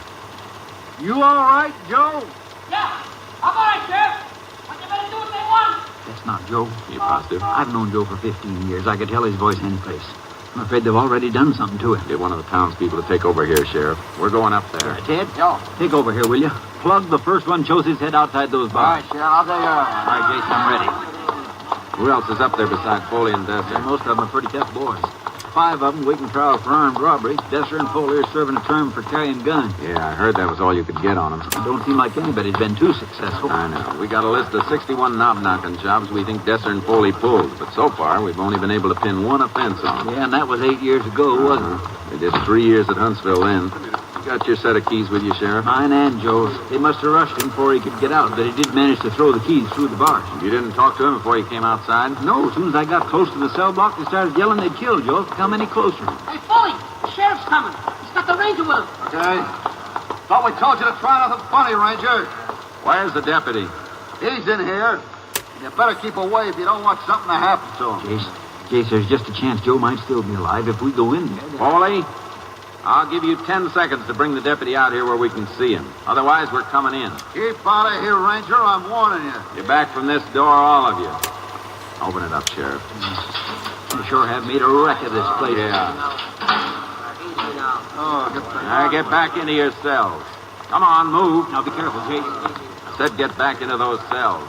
You all right, Joe? Yeah, I'm all right, Sheriff. But you better do what they want. That's not Joe. You positive? I've known Joe for 15 years. I could tell his voice any place. I'm afraid they've already done something to him. Get one of the townspeople to take over here, Sheriff. We're going up there. Ted? Yeah. Take over here, will you? Plug the first one shows his head outside those bars. All right, Sheriff. I'll take care of it. All right, Jason, I'm ready. Who else is up there besides Foley and Dester? Most of them are pretty tough boys. 5 of them waiting trial for armed robbery. Dester and Foley are serving a term for carrying guns. Yeah, I heard that was all you could get on them. It don't seem like anybody's been too successful. I know. We got a list of 61 knob-knocking jobs we think Dester and Foley pulled. But so far, we've only been able to pin one offense on them. Yeah, and that was 8 years ago, wasn't it? They did 3 years at Huntsville then. You got your set of keys with you, Sheriff? Mine and Joe's. They must have rushed him before he could get out, but he did manage to throw the keys through the bars. You didn't talk to him before he came outside? No, as soon as I got close to the cell block, they started yelling they'd kill Joe if he come any closer. Hey, Foley, the sheriff's coming. He's got the ranger with him. Okay. Thought we told you to try nothing funny, Ranger. Where's the deputy? He's in here. You better keep away if you don't want something to happen to him. Jace, there's just a chance Joe might still be alive if we go in there. Foley, I'll give you 10 seconds to bring the deputy out here where we can see him. Otherwise, we're coming in. Keep out of here, Ranger. I'm warning you. Get back from this door, all of you. Open it up, Sheriff. You sure have made a wreck of this place. Yeah. Oh, get back. Now get back into your cells. Come on, move. Now be careful, Jace. I said get back into those cells.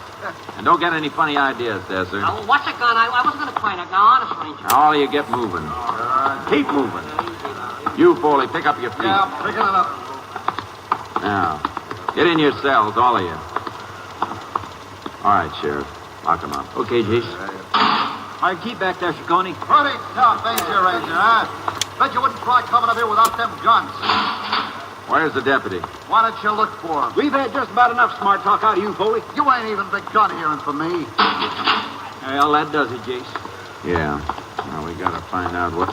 And don't get any funny ideas, Desser. Now, what's a gun? I wasn't going to point a gun, honest, Ranger. Now, all of you get moving. Keep moving. You, Foley, pick up your feet. Yeah, I'm picking it up. Now, get in your cells, all of you. All right, Sheriff. Lock them up. Okay, Jace. All right, keep back there, Ciccone. Pretty tough, ain't you, Ranger, huh? Bet you wouldn't try coming up here without them guns. Where's the deputy? Why don't you look for him? We've had just about enough smart talk out of you, Foley. You ain't even begun hearing from me. Well, that does it, Jace. Yeah. Now, we gotta find out what...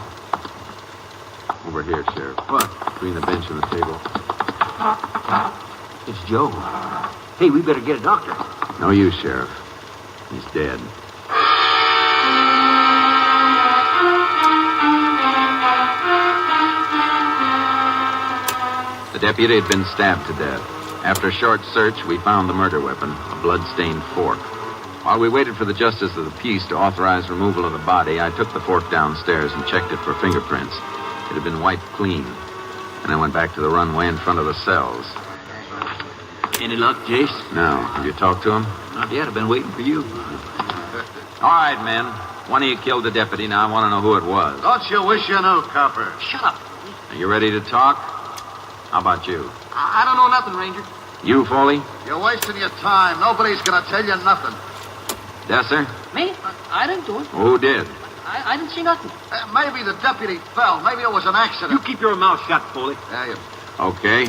Over here, Sheriff. What? Between the bench and the table. It's Joe. Hey, we better get a doctor. No use, Sheriff. He's dead. The deputy had been stabbed to death. After a short search, we found the murder weapon, a blood-stained fork. While we waited for the justice of the peace to authorize removal of the body, I took the fork downstairs and checked it for fingerprints. It had been wiped clean. And I went back to the runway in front of the cells. Any luck, Jace? No. Have you talked to him? Not yet. I've been waiting for you. All right, men. One of you killed the deputy. Now I want to know who it was. Don't you wish you knew, Copper? Shut up. Are you ready to talk? How about you? I don't know nothing, Ranger. You, Foley? You're wasting your time. Nobody's going to tell you nothing. Desser? Me? I didn't do it. Who did? I didn't see nothing. Maybe the deputy fell. Maybe it was an accident. You keep your mouth shut, Foley. Yeah, you... Okay.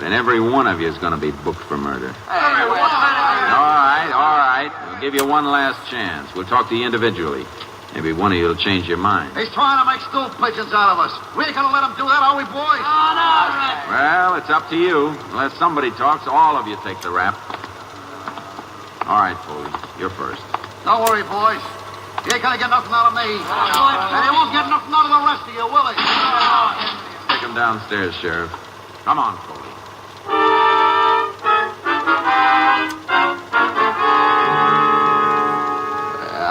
Then every one of you is going to be booked for murder. Hey, what kind of... All right. We'll give you one last chance. We'll talk to you individually. Maybe one of you will change your mind. He's trying to make stool pigeons out of us. We ain't going to let him do that, are we, boys? Oh, no, Red. Well, it's up to you. Unless somebody talks, all of you take the rap. All right, Foley. You're first. Don't worry, boys. You ain't going to get nothing out of me. And you won't get nothing out of the rest of you, will he? Take him downstairs, Sheriff. Come on, Foley. Well, 5 Well,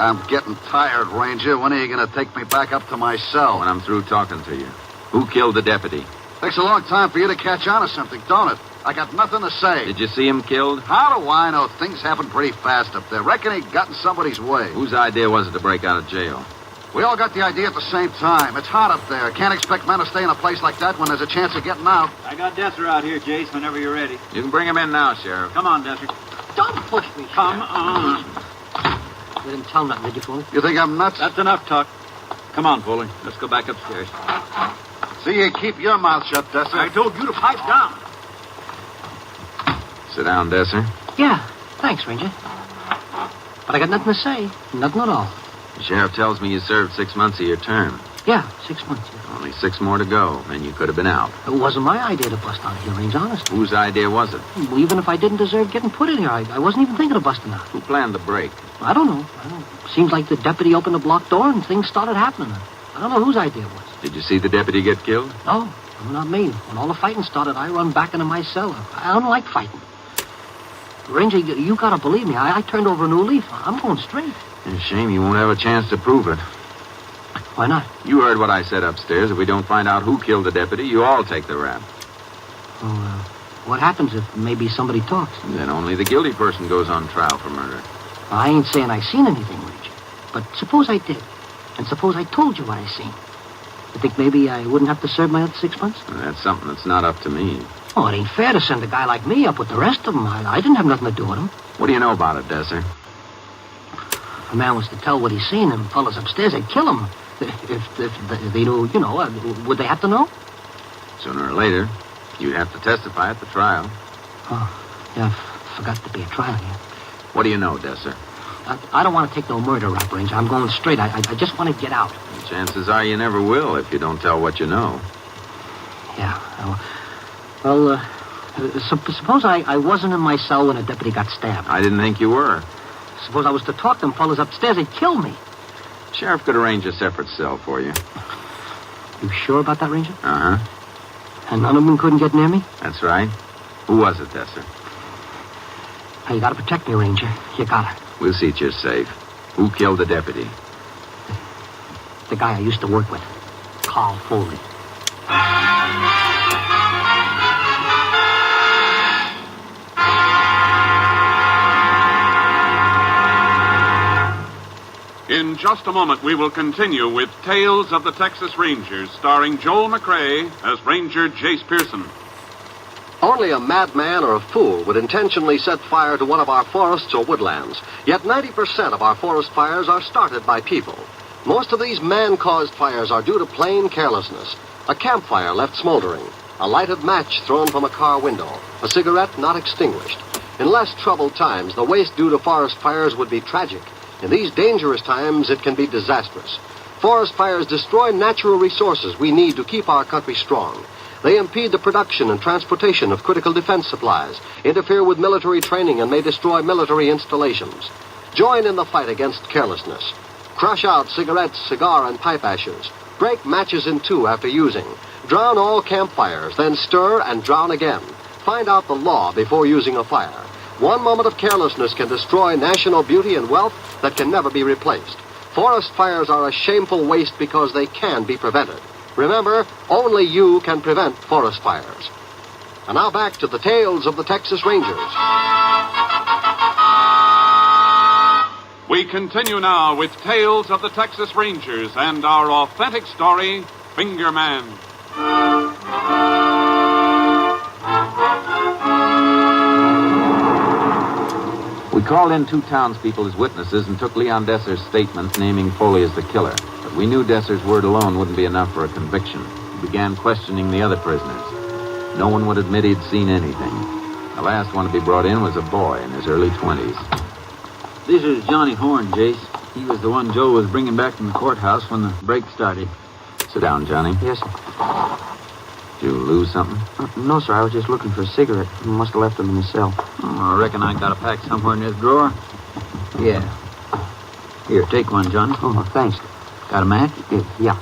I'm getting tired, Ranger. When are you going to take me back up to my cell? When I'm through talking to you. Who killed the deputy? Takes a long time for you to catch on to something, don't it? I got nothing to say. Did you see him killed? How do I know? Things happen pretty fast up there. Reckon he got in somebody's way. Whose idea was it to break out of jail? We all got the idea at the same time. It's hot up there. Can't expect men to stay in a place like that when there's a chance of getting out. I got Desser out here, Jace, whenever you're ready. You can bring him in now, Sheriff. Come on, Desser. Don't push me. Come on. You didn't tell him nothing, did you, Foley? You think I'm nuts? That's enough talk. Come on, Foley. Let's go back upstairs. See you keep your mouth shut, Desser. I told you to pipe down. Sit down, Desser. Yeah, thanks, Ranger. But I got nothing to say. Nothing at all. The sheriff tells me you served 6 months of your term. Yeah, 6 months. Yeah. Only 6 more to go, and you could have been out. It wasn't my idea to bust out of here, Ranger, honest. Whose idea was it? Well, even if I didn't deserve getting put in here, I wasn't even thinking of busting out. Who planned the break? I don't know. Seems like the deputy opened the block door and things started happening. I don't know whose idea it was. Did you see the deputy get killed? No, not me. When all the fighting started, I run back into my cell. I don't like fighting. Ranger, you gotta believe me. I turned over a new leaf. I'm going straight. It's a shame you won't have a chance to prove it. Why not? You heard what I said upstairs. If we don't find out who killed the deputy, you all take the rap. Well, what happens if maybe somebody talks? Then only the guilty person goes on trial for murder. I ain't saying I seen anything, Ranger. But suppose I did. And suppose I told you what I seen. You think maybe I wouldn't have to serve my other 6 months? That's something that's not up to me. Oh, it ain't fair to send a guy like me up with the rest of them. I didn't have nothing to do with him. What do you know about it, Desser? If a man was to tell what he's seen, them fellas upstairs, they'd kill him. If they knew, would they have to know? Sooner or later, you'd have to testify at the trial. Oh, yeah, I forgot to be a trial here. What do you know, Desser? I don't want to take no murder rap, Ranger. I'm going straight. I just want to get out. The chances are you never will if you don't tell what you know. Yeah, well, suppose I wasn't in my cell when a deputy got stabbed. I didn't think you were. Suppose I was to talk to them fellas upstairs, they'd kill me. Sheriff could arrange a separate cell for you. You sure about that, Ranger? Uh-huh. And none of them couldn't get near me? That's right. Who was it, Desser? Hey, you gotta protect me, Ranger. You gotta. We'll see that you're safe. Who killed the deputy? The guy I used to work with. Carl Foley. In just a moment, we will continue with Tales of the Texas Rangers, starring Joel McCrea as Ranger Jace Pearson. Only a madman or a fool would intentionally set fire to one of our forests or woodlands. Yet 90% of our forest fires are started by people. Most of these man-caused fires are due to plain carelessness. A campfire left smoldering, a lighted match thrown from a car window, a cigarette not extinguished. In less troubled times, the waste due to forest fires would be tragic. In these dangerous times, it can be disastrous. Forest fires destroy natural resources we need to keep our country strong. They impede the production and transportation of critical defense supplies, interfere with military training, and may destroy military installations. Join in the fight against carelessness. Crush out cigarettes, cigar, and pipe ashes. Break matches in two after using. Drown all campfires, then stir and drown again. Find out the law before using a fire. One moment of carelessness can destroy national beauty and wealth that can never be replaced. Forest fires are a shameful waste because they can be prevented. Remember, only you can prevent forest fires. And now back to the Tales of the Texas Rangers. We continue now with Tales of the Texas Rangers and our authentic story, Finger Man. We called in 2 townspeople as witnesses and took Leon Desser's statement naming Foley as the killer. But we knew Desser's word alone wouldn't be enough for a conviction. We began questioning the other prisoners. No one would admit he'd seen anything. The last one to be brought in was a boy in his early 20s. This is Johnny Horn, Jace. He was the one Joe was bringing back from the courthouse when the break started. Sit down, Johnny. Yes, sir. Did you lose something? No, sir. I was just looking for a cigarette. I must have left them in the cell. I reckon I got a pack somewhere in this drawer. Yeah. Here, take one, Johnny. Oh, thanks. Got a match? Yeah.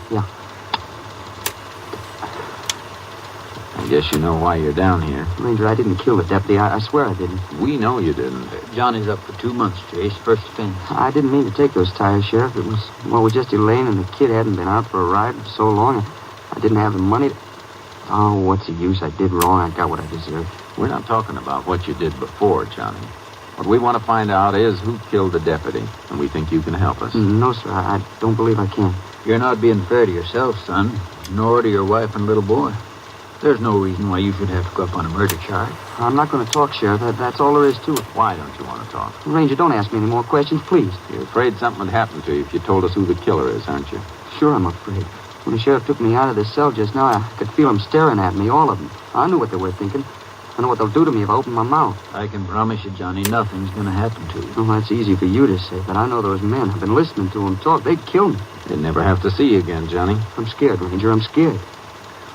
I guess you know why you're down here. Ranger, I didn't kill the deputy. I swear I didn't. We know you didn't. Johnny's up for 2 months, Chase. First offense. I didn't mean to take those tires, Sheriff. It was just Elaine and the kid hadn't been out for a ride for so long. I didn't have the money to... Oh, what's the use? I did wrong. I got what I deserved. We're not talking about what you did before, Johnny. What we want to find out is who killed the deputy, and we think you can help us. No, sir. I don't believe I can. You're not being fair to yourself, son, nor to your wife and little boy. There's no reason why you should have to go up on a murder charge. I'm not going to talk, Sheriff. That's all there is to it. Why don't you want to talk? Ranger, don't ask me any more questions, please. You're afraid something would happen to you if you told us who the killer is, aren't you? Sure, I'm afraid. When the sheriff took me out of this cell just now, I could feel them staring at me, all of them. I knew what they were thinking. I know what they'll do to me if I open my mouth. I can promise you, Johnny, nothing's going to happen to you. Oh, that's easy for you to say, but I know those men. I've been listening to them talk. They'd kill me. You'd never have to see you again, Johnny. I'm scared, Ranger. I'm scared.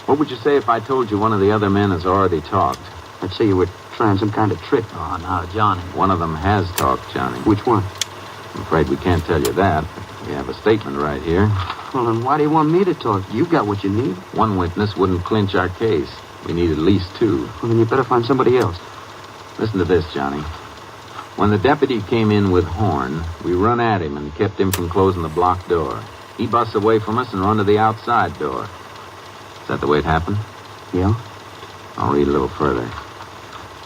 What would you say if I told you one of the other men has already talked? I'd say you were trying some kind of trick. Oh, now, Johnny. One of them has talked, Johnny. Which one? I'm afraid we can't tell you that. We have a statement right here. Well, then why do you want me to talk? You've got what you need. One witness wouldn't clinch our case. We need at least 2. Well, then you better find somebody else. Listen to this, Johnny. When the deputy came in with Horn, we run at him and kept him from closing the block door. He busts away from us and run to the outside door. Is that the way it happened? Yeah. I'll read a little further.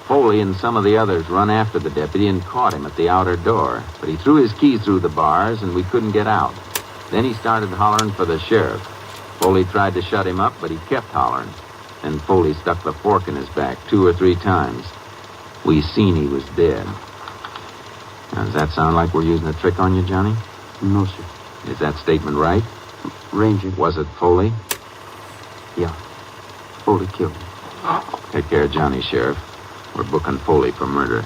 Foley and some of the others run after the deputy and caught him at the outer door, but he threw his keys through the bars and we couldn't get out. Then he started hollering for the sheriff. Foley tried to shut him up, but he kept hollering. Then Foley stuck the fork in his back 2 or 3 times. We seen he was dead. Now, does that sound like we're using a trick on you, Johnny? No, sir. Is that statement right? Ranger. Was it Foley? Yeah. Foley killed me. Take care of Johnny, Sheriff. We're booking Foley for murder.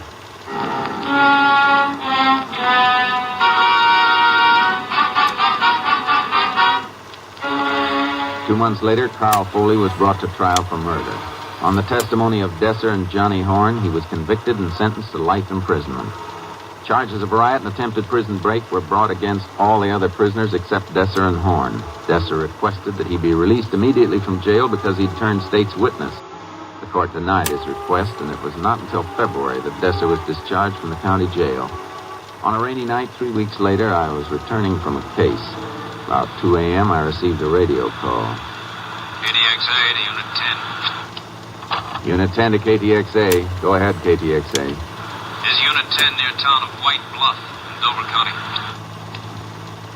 2 months later, Carl Foley was brought to trial for murder. On the testimony of Desser and Johnny Horn, he was convicted and sentenced to life imprisonment. Charges of riot and attempted prison break were brought against all the other prisoners except Desser and Horn. Desser requested that he be released immediately from jail because he'd turned state's witness. The court denied his request, and it was not until February that Desser was discharged from the county jail. On a rainy night 3 weeks later, I was returning from a case. About 2 a.m., I received a radio call. KTXA to Unit 10. Unit 10 to KTXA. Go ahead, KTXA. Is Unit 10 near town of White Bluff in Dover County?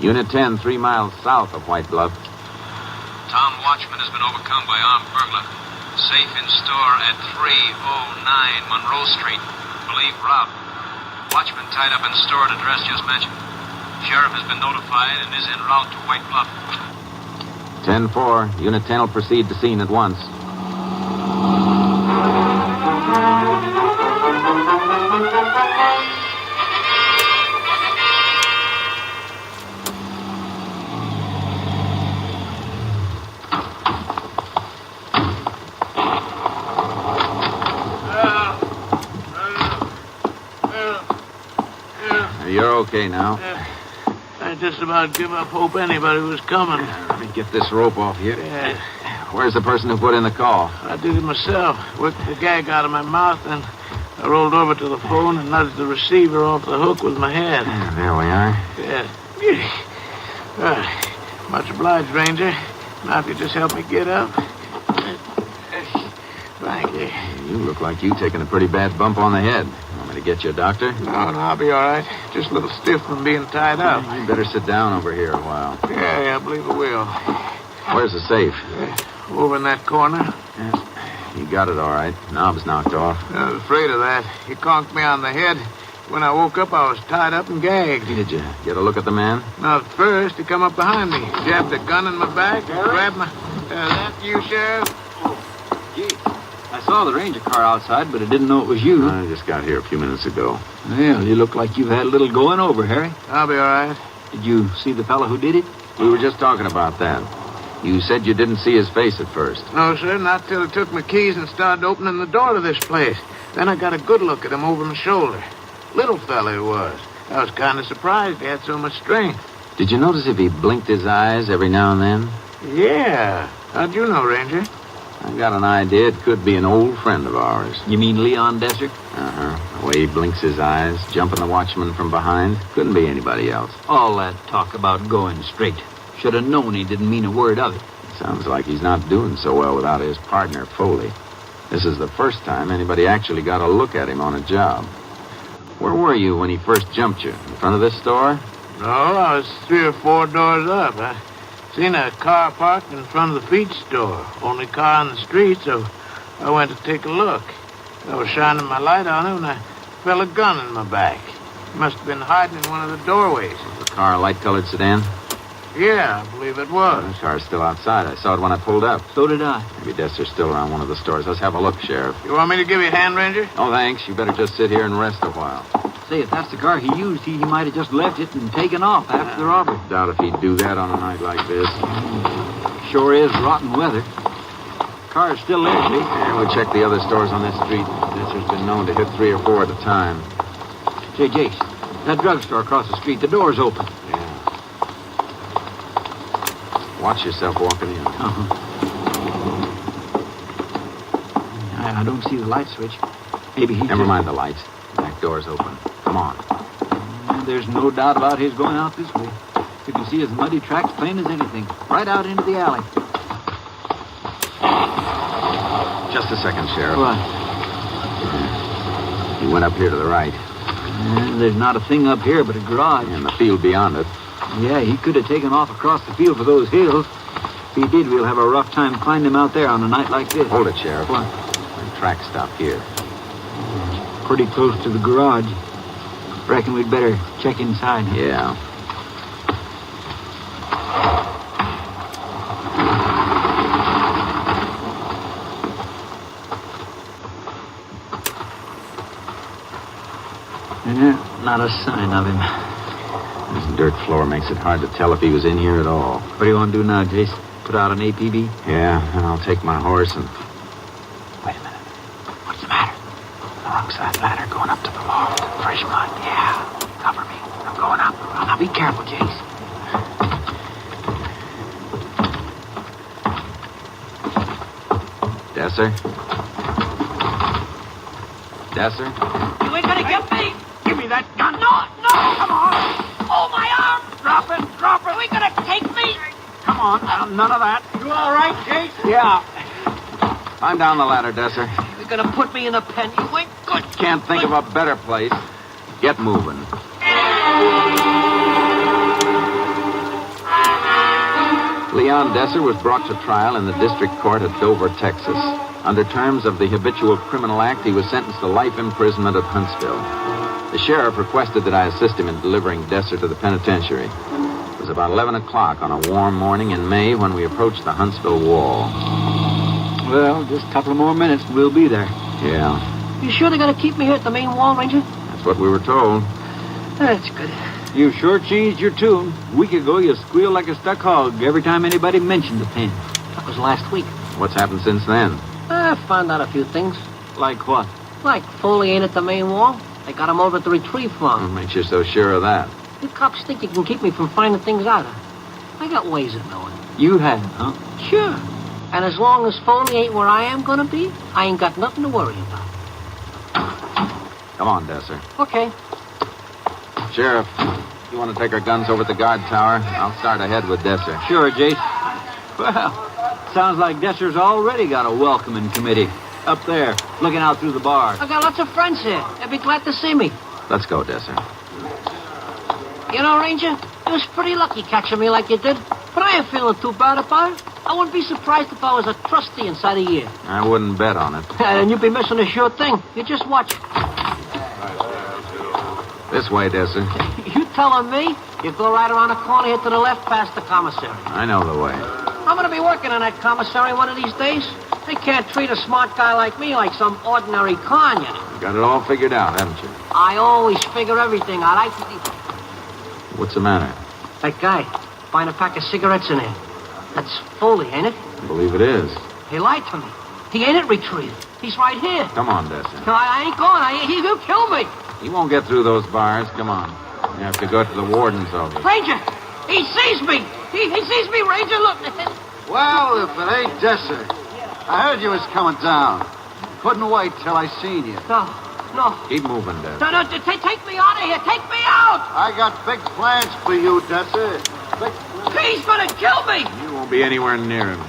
Unit 10, 3 miles south of White Bluff. Town watchman has been overcome by armed burglar. Safe in store at 309 Monroe Street. Believe robbed. Watchman tied up in store at address just mentioned. Sheriff has been notified and is en route to White Bluff. 10-4. Unit 10 will proceed to scene at once. You're okay now. I just about give up hope anybody was coming. Let me get this rope off here. Yeah. Where's the person who put in the call? I did it myself. Worked the gag out of my mouth, and I rolled over to the phone and nudged the receiver off the hook with my head. There we are. Yeah. Much obliged, Ranger. Now if you just help me get up. Thank you. You look like you taking a pretty bad bump on the head. Want me to get you a doctor? No, I'll be all right. Just a little stiff from being tied up. You better sit down over here a while. Yeah, I believe I will. Where's the safe? Over in that corner. Yes. You got it all right. Knob's knocked off. I was afraid of that. He conked me on the head. When I woke up, I was tied up and gagged. Did you get a look at the man? Now, first, he come up behind me, jabbed a gun in my back, grabbed my... that you, Sheriff? Gee, I saw the ranger car outside, but I didn't know it was you. I just got here a few minutes ago. Well, you look like you've had a little going over, Harry. I'll be all right. Did you see the fellow who did it? We were just talking about that. You said you didn't see his face at first. No, sir, not till he took my keys and started opening the door to this place. Then I got a good look at him over my shoulder. Little fella he was. I was kind of surprised he had so much strength. Did you notice if he blinked his eyes every now and then? Yeah. How'd you know, Ranger? I got an idea it could be an old friend of ours. You mean Leon Desser? Uh-huh. The way he blinks his eyes, jumping the watchman from behind. Couldn't be anybody else. All that talk about going straight. Should have known he didn't mean a word of it. Sounds like he's not doing so well without his partner, Foley. This is the first time anybody actually got a look at him on a job. Where were you when he first jumped you? In front of this store? No, I was 3 or 4 doors up. I seen a car parked in front of the feed store. Only car on the street, so I went to take a look. I was shining my light on it when I felt a gun in my back. Must have been hiding in one of the doorways. Was the car a light-colored sedan? Yeah, I believe it was. The car's still outside. I saw it when I pulled up. So did I. Maybe Desser's still around one of the stores. Let's have a look, Sheriff. You want me to give you a hand, Ranger? Oh, thanks. You better just sit here and rest a while. Say, if that's the car he used, he might have just left it and taken off after the robbery. Doubt if he'd do that on a night like this. Sure is rotten weather. Car's still there, see? Yeah, we'll check the other stores on this street. Desser's been known to hit 3 or 4 at a time. Say, Jace, that drugstore across the street, the door's open. Yeah. Watch yourself walking in. Uh-huh. I don't see the light switch. Maybe he... Never mind the lights. The back door's open. Come on. There's no doubt about his going out this way. You can see his muddy tracks plain as anything. Right out into the alley. Just a second, Sheriff. What? He went up here to the right. There's not a thing up here but a garage. And the field beyond it. Yeah, he could have taken off across the field for those hills. If he did, we'll have a rough time finding him out there on a night like this. Hold it, Sheriff. What? The tracks stop here. Pretty close to the garage. Reckon we'd better check inside. Yeah. Not a sign of him. This dirt floor makes it hard to tell if he was in here at all. What do you want to do now, Jace? Put out an APB? Yeah, and I'll take my horse and... Wait a minute. What's the matter? The wrong side ladder going up to the loft. Fresh mud. Yeah. Cover me. I'm going up. Oh, now be careful, Jace. Desser? Desser? You ain't gonna get me! Give me that gun! No! Come on! Oh, my arm! Drop it! You ain't gonna take me! Come on, none of that. You all right, Jake? Yeah. Climb down the ladder, Desser. You're gonna put me in a pen. You ain't good. Can't think of a better place. Get moving. Leon Desser was brought to trial in the district court at Dover, Texas. Under terms of the Habitual Criminal Act, he was sentenced to life imprisonment at Huntsville. The sheriff requested that I assist him in delivering Desser to the penitentiary. It was about 11 o'clock on a warm morning in May when we approached the Huntsville wall. Well, just a couple of more minutes and we'll be there. Yeah, You sure they're gonna keep me here at the main wall, Ranger? that's what we were told. That's good. You sure changed your tune. A week ago, you squealed like a stuck hog every time anybody mentioned the pen. That was last week. What's happened since then? I found out a few things. Like what? Like Foley ain't at the main wall. They got him over at the retrieve farm. What makes you so sure of that? You cops think you can keep me from finding things out. I got ways of knowing. You have, huh? Sure. And as long as Foley ain't where I am gonna be, I ain't got nothing to worry about. Come on, Desser. Okay. Sheriff, you want to take our guns over at the guard tower? I'll start ahead with Desser. Sure, Jace. Well, sounds like Desser's already got a welcoming committee. Up there, looking out through the bar. I got lots of friends here. They'd be glad to see me. Let's go, Desser. You know, Ranger, you was pretty lucky catching me like you did. But I ain't feeling too bad about it. I wouldn't be surprised if I was a trustee inside a year. I wouldn't bet on it. And you'd be missing a sure thing. You just watch. This way, Desser. You telling me? You go right around the corner here to the left past the commissary. I know the way. I'm going to be working in that commissary one of these days. They can't treat a smart guy like me like some ordinary con, you know. You got it all figured out, haven't you? I always figure everything out. What's the matter? That guy, buying a pack of cigarettes in there. That's Foley, ain't it? I believe it is. He lied to me. He ain't it retrieved. He's right here. Come on, Desser. No, I ain't going. He'll kill me. He won't get through those bars. Come on. You have to go to the warden's office. Ranger, he sees me. He sees me, Ranger. Look. Well, if it ain't Desser. I heard you was coming down. Couldn't wait till I seen you. No. Keep moving, Des. No, take me out of here. Take me out. I got big plans for you, Dessa. He's going to kill me. You won't be anywhere near him.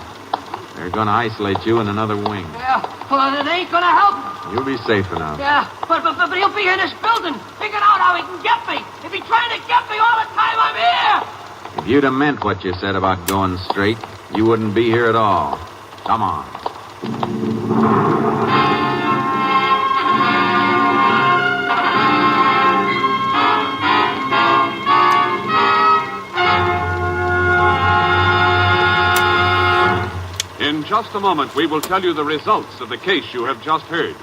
They're going to isolate you in another wing. Yeah, well, it ain't going to help. You'll be safe enough. Yeah, but he'll be in this building, figuring out how he can get me. If he's trying to get me all the time I'm here. If you'd have meant what you said about going straight, you wouldn't be here at all. Come on. In just a moment, we will tell you the results of the case you have just heard.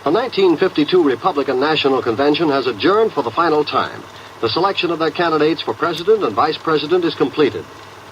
The 1952 Republican National Convention has adjourned for the final time. The selection of their candidates for president and vice president is completed.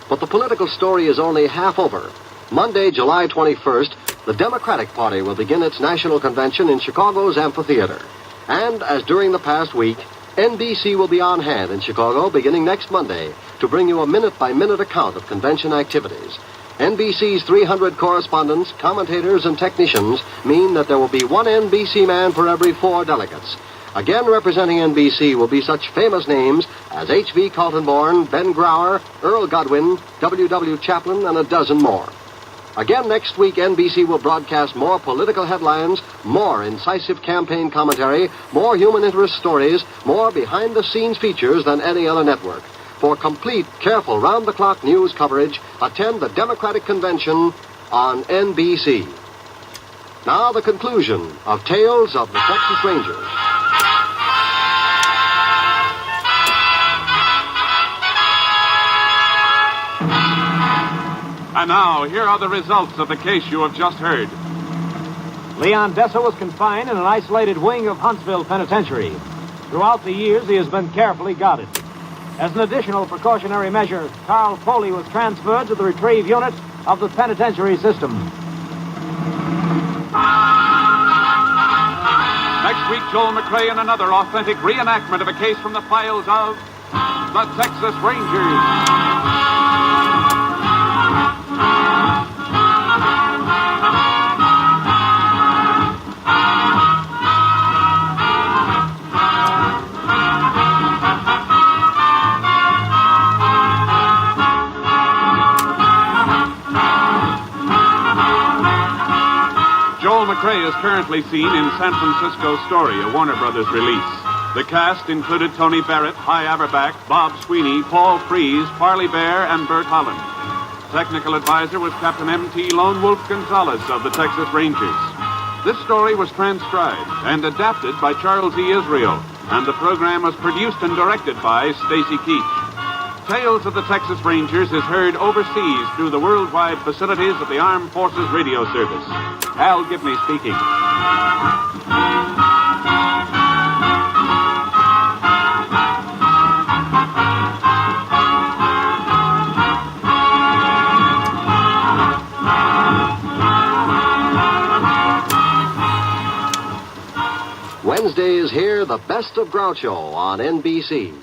But the political story is only half over. Monday, July 21st, the Democratic Party will begin its national convention in Chicago's amphitheater. And, as during the past week, NBC will be on hand in Chicago beginning next Monday to bring you a minute-by-minute account of convention activities. NBC's 300 correspondents, commentators, and technicians mean that there will be one NBC man for every 4 delegates. Again representing NBC will be such famous names as H.V. Kaltenborn, Ben Grauer, Earl Godwin, W.W. Chaplin, and a dozen more. Again next week, NBC will broadcast more political headlines, more incisive campaign commentary, more human interest stories, more behind-the-scenes features than any other network. For complete, careful, round-the-clock news coverage, attend the Democratic Convention on NBC. Now the conclusion of Tales of the Texas Rangers. And now, here are the results of the case you have just heard. Leon Dessa was confined in an isolated wing of Huntsville Penitentiary. Throughout the years, he has been carefully guarded. As an additional precautionary measure, Carl Foley was transferred to the retrieve unit of the penitentiary system. Next week, Joel McRae in another authentic reenactment of a case from the files of the Texas Rangers. McRae is currently seen in San Francisco Story, a Warner Brothers release. The cast included Tony Barrett, Hy Averback, Bob Sweeney, Paul Frees, Parley Bear, and Bert Holland. Technical advisor was Captain M.T. Lone Wolf Gonzalez of the Texas Rangers. This story was transcribed and adapted by Charles E. Israel, and the program was produced and directed by Stacy Keach. Tales of the Texas Rangers is heard overseas through the worldwide facilities of the Armed Forces Radio Service. Al Gibney speaking. Wednesday is here, the Best of Groucho on NBC.